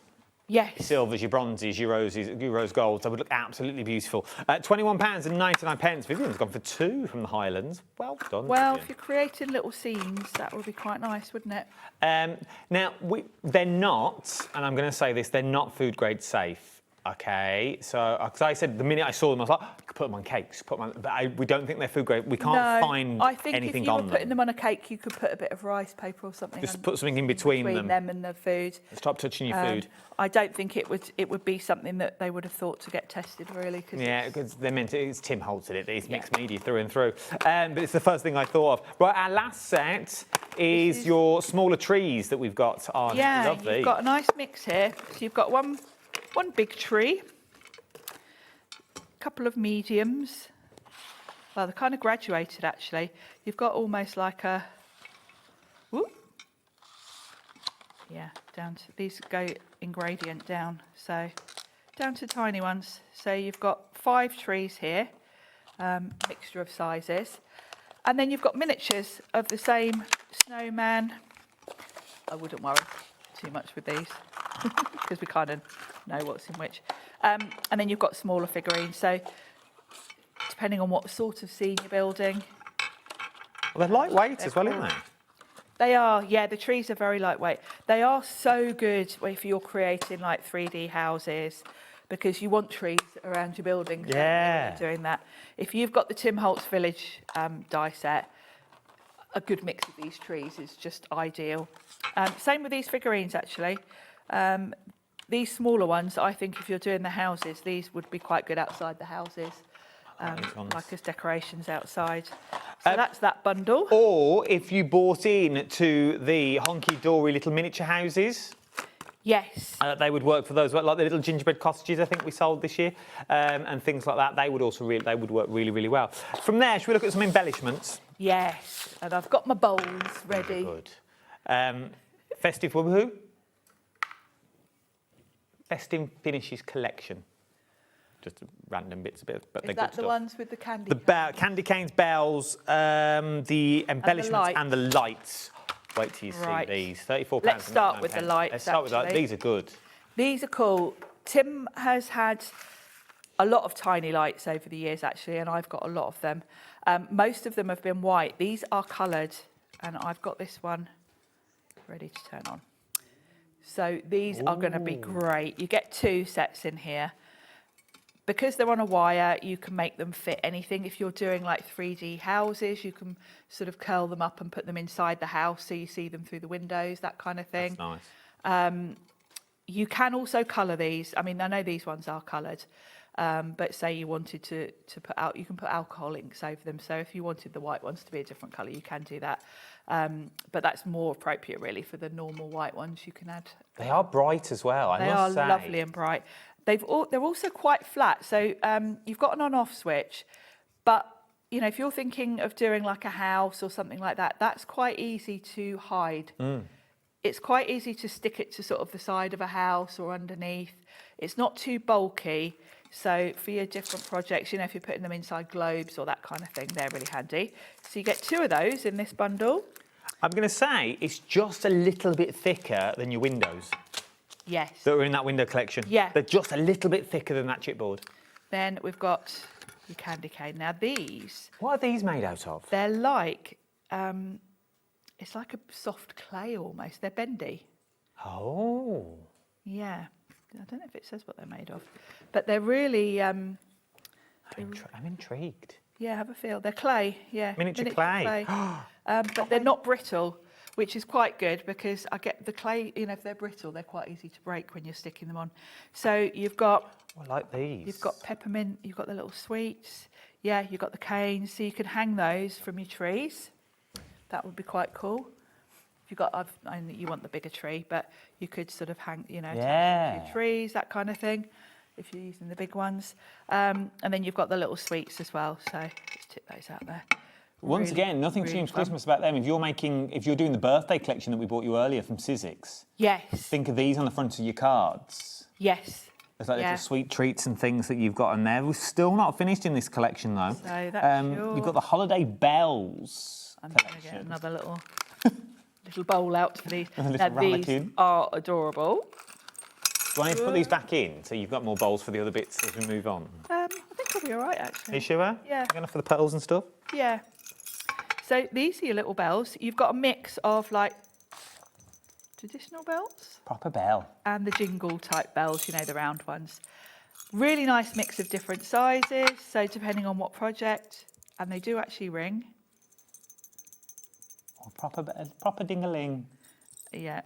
S16: Yes.
S19: Your silvers, your bronzes, your roses, your rose golds. They would look absolutely beautiful. £21.99. Vivian's gone for 2 from the Highlands. Well done.
S16: Well,
S19: Vivian.
S16: if you're creating little scenes, that would be quite nice, wouldn't it?
S19: Now, they're not, and I'm going to say this, they're not food grade safe. Okay, so because I said the minute I saw them, I was like, you could put them on cakes, but we don't think they're food grade. We can't find
S16: I think
S19: anything
S16: if you were
S19: on them.
S16: putting them on a cake, you could put a bit of rice paper or something.
S19: Just put something in between them
S16: and the food.
S19: Stop touching your food.
S16: I don't think it would be something that they would have thought to get tested really.
S19: Yeah, because they're meant to. It's Tim Holtz at it. It's mixed media through and through. But it's the first thing I thought of. Right, our last set is your smaller trees that we've got on.
S16: Yeah,
S19: Lovely.
S16: you've got a nice mix here. So you've got one big tree. Couple of mediums. Well, they're kind of graduated actually. You've got almost like a, whoop. Yeah, down to, these go in gradient down. So down to tiny ones. So you've got 5 trees here, mixture of sizes. And then you've got miniatures of the same snowman. I wouldn't worry too much with these because we kind of know what's in which. And then you've got smaller figurines. So depending on what sort of scene you're building.
S19: Well, they're lightweight as well, aren't they?
S16: They are, yeah, the trees are very lightweight. They are so good if you're creating like 3D houses because you want trees around your buildings.
S19: Yeah.
S16: Doing that. If you've got the Tim Holtz Village die set, a good mix of these trees is just ideal. Same with these figurines, actually. These smaller ones, I think if you're doing the houses, these would be quite good outside the houses, like as decorations outside. So that's that bundle.
S19: Or if you bought in to the honky-dory little miniature houses.
S16: Yes.
S19: They would work for those, like the little gingerbread cottages I think we sold this year, and things like that. They would also they would work really, really well. From there, should we look at some embellishments?
S16: Yes, and I've got my bowls ready.
S19: Good. Festive woohoo. Festive Finishes collection. Just random bits, but they're good
S16: Is that
S19: stuff.
S16: the ones with the candy?
S19: Candy canes, bells, the embellishments and the lights. Wait till you see these. £34.
S16: Let's start with the lights.
S19: Let's start with that. These are good.
S16: These are cool. Tim has had a lot of tiny lights over the years, actually, and I've got a lot of them. Most of them have been white. These are coloured, and I've got this one ready to turn on. So these are going to be great. You get 2 sets in here. Because they're on a wire, you can make them fit anything. If you're doing like 3D houses, you can sort of curl them up and put them inside the house so you see them through the windows, that kind of thing.
S19: That's nice.
S16: You can also colour these. I mean, I know these ones are coloured, but say you wanted to put out, you can put alcohol inks over them. So if you wanted the white ones to be a different colour, you can do that. But that's more appropriate really for the normal white ones. You can add.
S19: They are bright as well, I must say.
S16: They are lovely and bright. They're also quite flat, so you've got an on-off switch, but you know, if you're thinking of doing like a house or something like that, that's quite easy to hide. It's quite easy to stick it to sort of the side of a house or underneath. It's not too bulky, so for your different projects, you know, if you're putting them inside globes or that kind of thing, they're really handy. So you get 2 of those in this bundle.
S19: I'm going to say it's just a little bit thicker than your windows.
S16: Yes.
S19: That were in that window collection.
S16: Yeah.
S19: They're just a little bit thicker than that chipboard.
S16: Then we've got your candy cane. Now these...
S19: What are these made out of?
S16: They're like... it's like a soft clay almost. They're bendy.
S19: Oh.
S16: Yeah. I don't know if it says what they're made of. But they're really...
S19: I'm intrigued.
S16: Yeah, have a feel. They're clay, yeah.
S19: Miniature clay.
S16: But they're not brittle, which is quite good because I get the clay, you know, if they're brittle, they're quite easy to break when you're sticking them on. So you've got...
S19: I like these.
S16: You've got peppermint, you've got the little sweets. Yeah, you've got the canes. So you could hang those from your trees. That would be quite cool. If you've got, I know you want the bigger tree, but you could sort of hang, you know, your trees, that kind of thing, if you're using the big ones. And then you've got the little sweets as well. So let's tip those out there.
S19: Once again, nothing screams Christmas about them. If you're doing the birthday collection that we bought you earlier from Sizzix,
S16: yes.
S19: Think of these on the front of your cards.
S16: Yes.
S19: There's like little sweet treats and things that you've got in there. We're still not finished in this collection though.
S16: So that's
S19: You've got the holiday bells.
S16: I'm going to get another little bowl out for these.
S19: A little
S16: Now, these
S19: ramekin.
S16: are adorable.
S19: Do I need to put these back in so you've got more bowls for the other bits as we move on?
S16: I think I'll be all right, actually.
S19: Are you sure?
S16: Yeah.
S19: Enough for the petals and stuff?
S16: Yeah. So these are your little bells. You've got a mix of like traditional bells
S19: Proper bell.
S16: and the jingle type bells, you know, the round ones. Really nice mix of different sizes. So depending on what project, and they do actually ring.
S19: Oh, proper ding-a-ling.
S16: Yeah.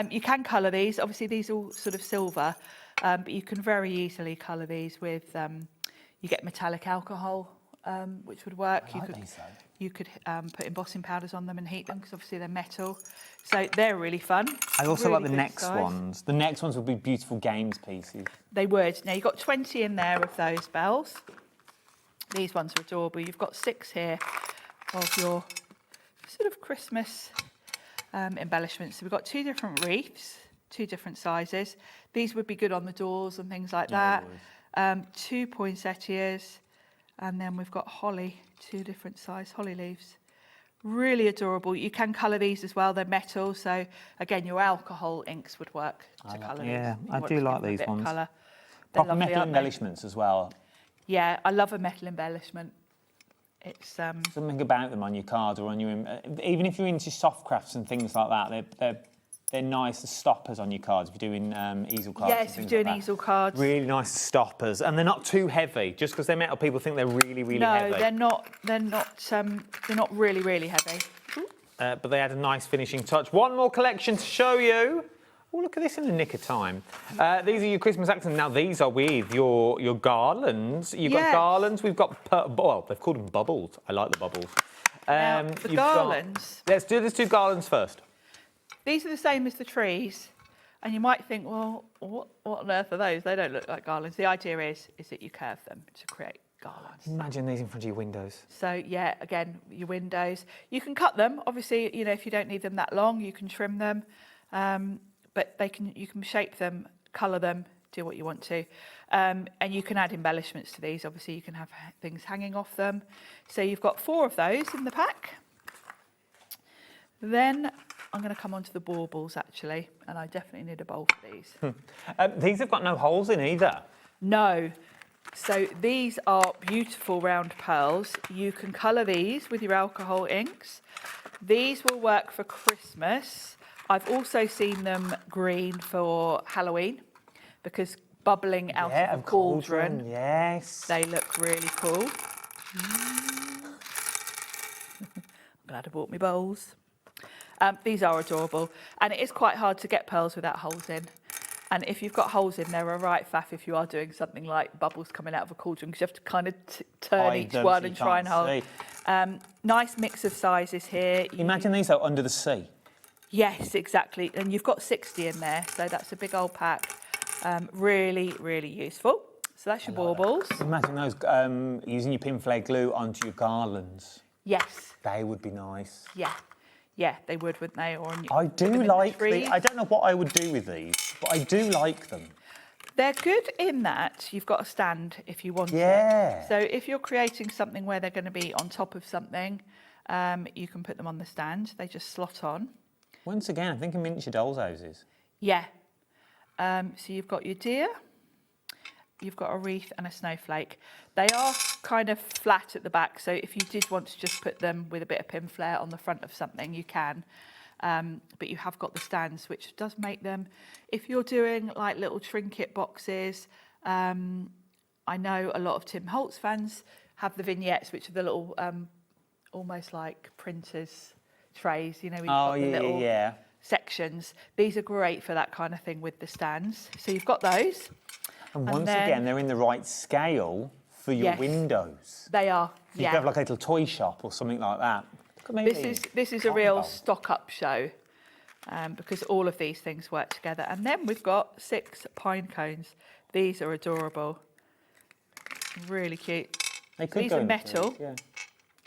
S16: You can colour these. Obviously, these are all sort of silver, but you can very easily colour these with, you get metallic alcohol, which would work. You could put embossing powders on them and heat them because obviously they're metal. So they're really fun.
S19: I also
S16: Really
S19: like the
S16: good
S19: next
S16: size.
S19: ones. The next ones would be beautiful games pieces.
S16: They would. Now, you've got 20 in there of those bells. These ones are adorable. You've got 6 here of your sort of Christmas embellishments. So we've got 2 different wreaths, 2 different sizes. These would be good on the doors and things like that. 2 poinsettias. And then we've got holly, 2 different size holly leaves. Really adorable. You can colour these as well. They're metal. So, again, your alcohol inks would work to colour these.
S19: Yeah,
S16: You
S19: I
S16: want
S19: do
S16: to
S19: like
S16: give them a
S19: these
S16: bit of
S19: ones.
S16: colour. They're
S19: Proper
S16: lovely,
S19: metal
S16: aren't they?
S19: embellishments as well.
S16: Yeah, I love a metal embellishment. It's
S19: Something about them on your card or on your... even if you're into soft crafts and things like that, they're nice as stoppers on your cards if you're doing easel cards.
S16: Yes, if you're doing easel cards.
S19: Really nice stoppers, and they're not too heavy. Just because they're metal, people think they're really, really heavy.
S16: No, they're not. They're not really, really heavy.
S19: But they had a nice finishing touch. One more collection to show you. Oh, look at this in the nick of time. These are your Christmas accents. Now, these are with your garlands. You've got garlands. We've got, well, they've called them bubbles. I like the bubbles.
S16: The garlands.
S19: Let's do garlands first.
S16: These are the same as the trees. And you might think, well, what on earth are those? They don't look like garlands. The idea is that you curve them to create garlands.
S19: Imagine these in front of your windows.
S16: So yeah, again, your windows. You can cut them. Obviously, you know, if you don't need them that long, you can trim them. But you can shape them, colour them, do what you want to. And you can add embellishments to these. Obviously, you can have things hanging off them. So you've got 4 of those in the pack. Then I'm going to come on to the baubles, actually, and I definitely need a bowl for these.
S19: These have got no holes in either.
S16: No. So these are beautiful round pearls. You can colour these with your alcohol inks. These will work for Christmas. I've also seen them green for Halloween because bubbling out of a cauldron.
S19: Yes.
S16: They look really cool. I'm glad I bought me bowls. These are adorable, and it is quite hard to get pearls without holes in. And if you've got holes in, they're a right faff if you are doing something like bubbles coming out of a cauldron, because you have to kind of turn each one and try and hold. Nice mix of sizes here.
S19: Imagine these though under the sea.
S16: Yes, exactly. And you've got 60 in there, so that's a big old pack. Really, really useful. So that's your baubles.
S19: Imagine those using your pin flare glue onto your garlands.
S16: Yes.
S19: They would be nice.
S16: Yeah. Yeah, they would, wouldn't they? Or
S19: I do like these. I don't know what I would do with these, but I do like them.
S16: They're good in that you've got a stand if you want
S19: Yeah.
S16: it. So if you're creating something where they're going to be on top of something, you can put them on the stand. They just slot on.
S19: Once again, I'm thinking miniature dolls' houses.
S16: Yeah. So you've got your deer, you've got a wreath and a snowflake. They are kind of flat at the back, so if you did want to just put them with a bit of pin flare on the front of something, you can. But you have got the stands, which does make them, if you're doing like little trinket boxes, I know a lot of Tim Holtz fans have the vignettes, which are the little, almost like printers trays, you know, you've got the little sections. These are great for that kind of thing with the stands. So you've got those.
S19: And once again, they're in the right scale for your windows.
S16: They are,
S19: You could have like a little toy shop or something like that.
S16: This is a real stock-up show because all of these things work together. And then we've got 6 pine cones. These are adorable. Really cute. These are metal.
S19: Yeah.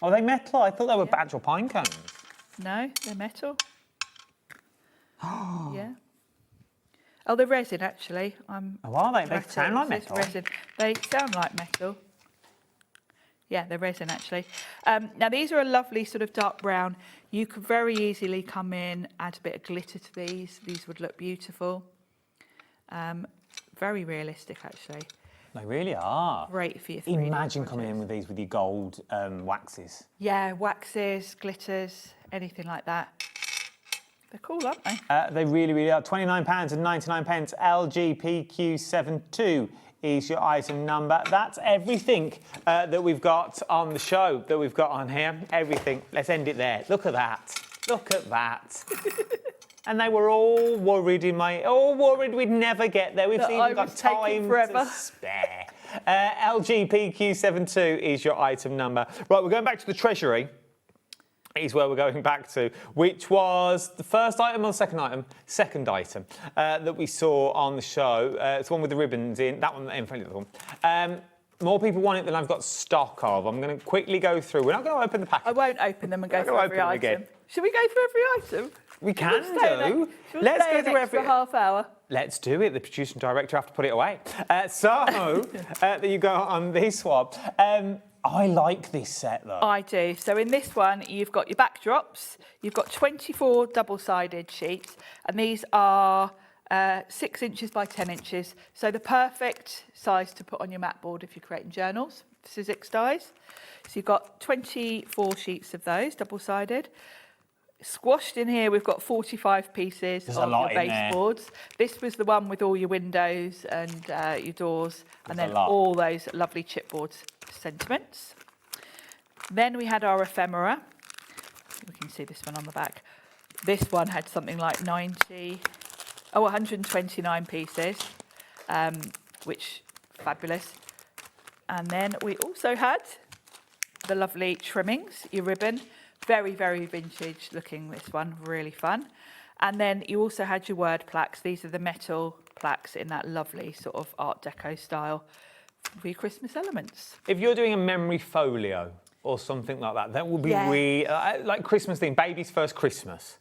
S19: Oh, they metal? I thought they were actual pine cones.
S16: No, they're metal. Yeah. Oh, they're resin, actually.
S19: Oh, are they? They sound like metal.
S16: Resin. They sound like metal. Yeah, they're resin, actually. Now, these are a lovely sort of dark brown. You could very easily come in, add a bit of glitter to these. These would look beautiful. Very realistic, actually.
S19: They really are.
S16: Great for your 3D
S19: Imagine coming in with these with your gold waxes.
S16: Yeah, waxes, glitters, anything like that. They're cool, aren't they?
S19: They really, really are. £29.99. LGPQ72 is your item number. That's everything that we've got on the show, that we've got on here. Everything. Let's end it there. Look at that. Look at that. And they were all worried we'd never get there. We've even got time to spare. LGPQ72 is your item number. Right, we're going back to the Treasury. Is where we're going back to, which was the first item or the second item? Second item that we saw on the show. It's the one with the ribbons in, that one in front of the one. More people want it than I've got stock of. I'm going to quickly go through. We're not going to open the packet.
S16: I won't open them and go through every item.
S19: Again.
S16: Should we go through every item?
S19: We can do. Let's go through every
S16: half hour.
S19: Let's do it. The producer and director have to put it away. There you go on this one. I like this set though.
S16: I do. So in this one, you've got your backdrops. You've got 24 double-sided sheets, and these are 6 inches by 10 inches. So the perfect size to put on your mat board if you're creating journals, Sizzix dies. So you've got 24 sheets of those, double-sided. Squashed in here, we've got 45 pieces of your baseboards. This was the one with all your windows and your doors, and then all those lovely chipboard sentiments. Then we had our ephemera. We can see this one on the back. This one had something like 129 pieces, which fabulous. And then we also had the lovely trimmings, your ribbon. Very, very vintage looking, this one, really fun. And then you also had your word plaques. These are the metal plaques in that lovely sort of Art Deco style for your Christmas elements.
S19: If you're doing a memory folio or something like that, that would be really, like Christmas theme, baby's first Christmas.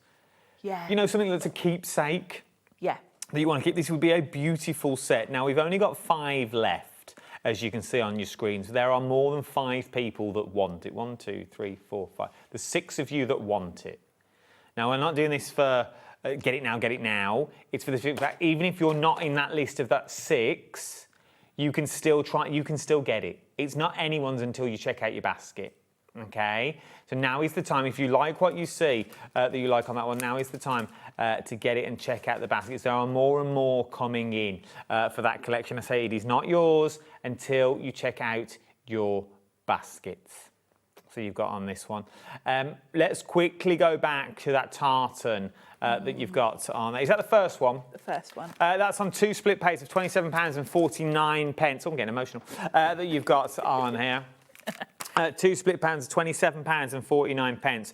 S16: Yeah.
S19: You know, something that's a keepsake.
S16: Yeah.
S19: That you want to keep. This would be a beautiful set. Now, we've only got 5 left, as you can see on your screens. There are more than 5 people that want it. 1, 2, 3, 4, 5. There's 6 of you that want it. Now, we're not doing this for get it now. It's for the fact even if you're not in that list of that 6, you can still get it. It's not anyone's until you check out your basket. Okay, so now is the time. If you like what you see that you like on that one, now is the time to get it and check out the baskets. There are more and more coming in for that collection. I say it is not yours until you check out your baskets. So you've got on this one. Let's quickly go back to that tartan that you've got on. Is that the first one?
S16: The first one.
S19: That's on 2 split pays of £27.49. Oh, I'm getting emotional. That you've got on here. 2 split pans, £27.49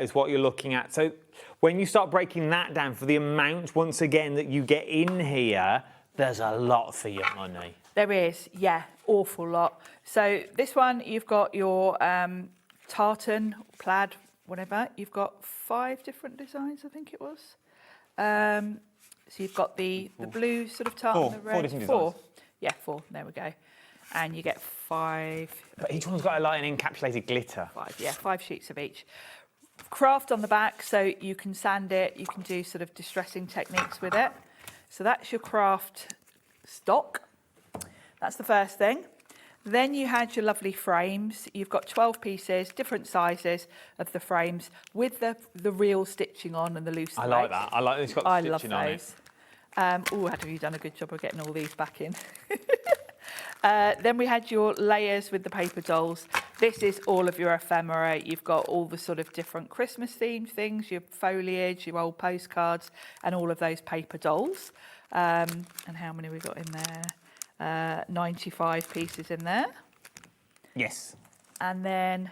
S19: is what you're looking at. So when you start breaking that down for the amount, once again, that you get in here, there's a lot for your money.
S16: There is, yeah, awful lot. So this one, you've got your tartan, plaid, whatever. You've got 5 different designs, I think it was. So you've got the blue sort of tartan, the red.
S19: 4 different designs.
S16: 4. Yeah, 4. There we go. And you get 5.
S19: But each one's got like an encapsulated glitter.
S16: 5, yeah, 5 sheets of each. Craft on the back, so you can sand it. You can do sort of distressing techniques with it. So that's your craft stock. That's the first thing. Then you had your lovely frames. You've got 12 pieces, different sizes of the frames with the real stitching on and the loose.
S19: I like that. I like it's got the stitching on it.
S16: I love those. Have you done a good job of getting all these back in? Then we had your layers with the paper dolls. This is all of your ephemera. You've got all the sort of different Christmas themed things, your foliage, your old postcards, and all of those paper dolls. And how many we got in there? 95 pieces in there.
S19: Yes.
S16: And then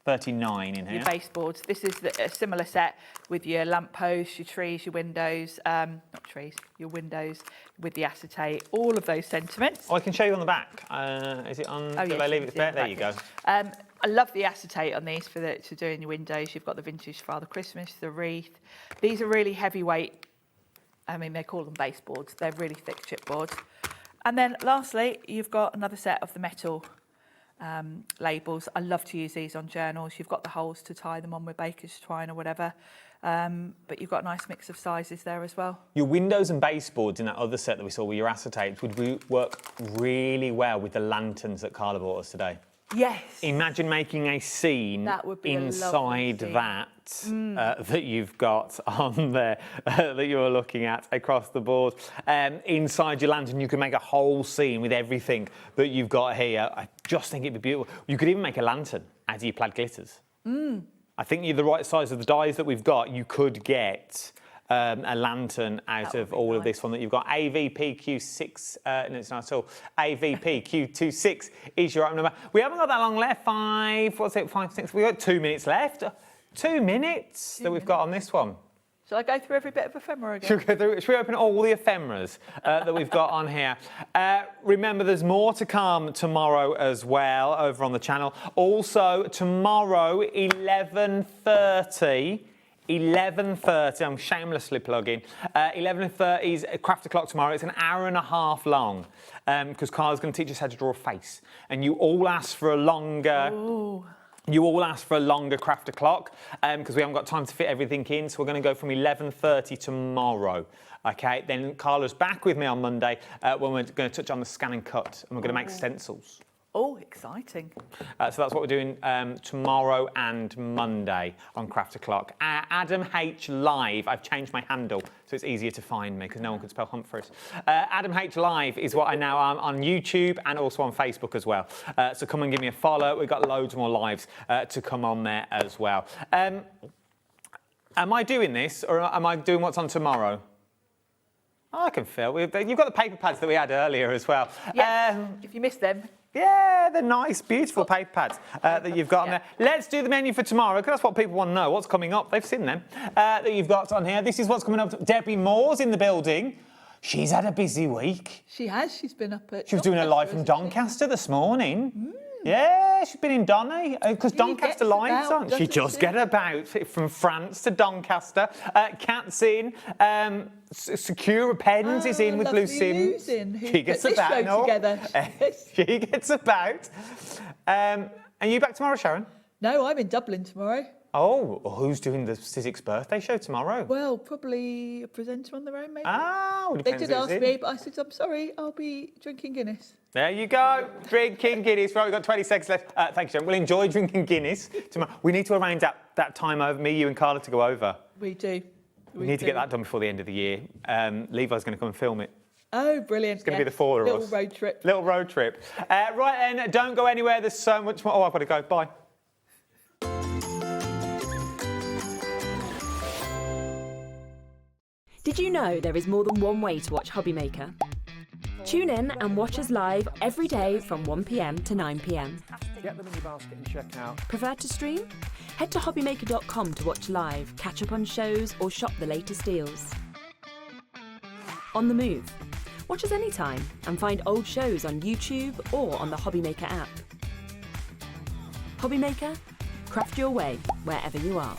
S19: 39 in here.
S16: Your baseboards. This is a similar set with your lampposts, your trees, your windows, not trees, your windows with the acetate, all of those sentiments.
S19: Oh, I can show you on the back. Is it on?
S16: Oh,
S19: Did I leave it there? There you go.
S16: I love the acetate on these for doing your windows. You've got the vintage Father Christmas, the wreath. These are really heavyweight. I mean, they call them baseboards. They're really thick chipboards. And then lastly, you've got another set of the metal labels. I love to use these on journals. You've got the holes to tie them on with baker's twine or whatever. But you've got a nice mix of sizes there as well.
S19: Your windows and baseboards in that other set that we saw with your acetates would work really well with the lanterns that Carla bought us today.
S16: Yes.
S19: Imagine making a scene
S16: That would be
S19: inside
S16: a lovely
S19: that that you've got on there that you're looking at across the board. Inside your lantern, you can make a whole scene with everything that you've got here. I just think it'd be beautiful. You could even make a lantern out of your plaid glitters. I think you're the right size of the dies that we've got. You could get a lantern out of all of this one that you've got. AVP Q6, no, it's not at all. AVP Q26 is your item number. We haven't got that long left. 5, 6. We've got 2 minutes left. 2 minutes that we've got on this one.
S16: Shall I go through every bit of ephemera again?
S19: Should we open all the ephemeras that we've got on here? Remember, there's more to come tomorrow as well over on the channel. Also, tomorrow, 11:30, I'm shamelessly plugging. 11:30 is Craft O'Clock tomorrow. It's an hour and a half long because Carla's going to teach us how to draw a face. And you all asked for a longer...
S16: Ooh.
S19: You all asked for a longer Craft O'Clock because we haven't got time to fit everything in. So we're going to go from 11:30 tomorrow. Okay, then Carla's back with me on Monday when we're going to touch on the scan and cut and we're going to make stencils.
S16: Oh, exciting.
S19: So that's what we're doing tomorrow and Monday on Craft O'Clock. Adam H Live, I've changed my handle so it's easier to find me because no one could spell Humphreys. Adam H Live is what I now am on YouTube and also on Facebook as well. So come and give me a follow. We've got loads more lives to come on there as well. Am I doing this or am I doing what's on tomorrow? Oh, I can feel. You've got the paper pads that we had earlier as well.
S16: Yes, if you missed them.
S19: Yeah, they're nice, beautiful paper pads that you've got on there. Let's do the menu for tomorrow, because that's what people want to know, what's coming up. They've seen them, that you've got on here. This is what's coming up. Debbie Moore's in the building. She's had a busy week.
S16: She has. She's been up at...
S19: She was doing a live from Doncaster this morning. Yeah, she's been in Donny, because Doncaster lines aren't. She does get about from France to Doncaster. Kat's in. Secura Pens is in with Blue Sims. She gets about. No.
S16: Together.
S19: She gets about. Are you back tomorrow, Sharon?
S16: No, I'm in Dublin tomorrow.
S19: Oh, well, who's doing the Sizzix birthday show tomorrow?
S16: Well, probably a presenter on their own, maybe.
S19: Ah, well,
S16: they did ask me, but I said, I'm sorry, I'll be drinking Guinness.
S19: There you go, drinking Guinness. Right, we've got 20 seconds left. Thanks, Sharon. We'll enjoy drinking Guinness tomorrow. We need to arrange that time over, me, you and Carla to go over.
S16: We do.
S19: We need to get that done before the end of the year. Levi's going to come and film it.
S16: Oh, brilliant.
S19: It's going to be the four of us.
S16: Little road trip.
S19: Little road trip. Right then, don't go anywhere. There's so much more. Oh, I've got to go. Bye.
S6: Did you know there is more than one way to watch HobbyMaker? Tune in and watch us live every day from 1 p.m. to 9 p.m.
S3: Get them in your basket and check out.
S6: Prefer to stream? Head to hobbymaker.com to watch live, catch up on shows, or shop the latest deals. On the move. Watch us anytime and find old shows on YouTube or on the HobbyMaker app. HobbyMaker, craft your way wherever you are.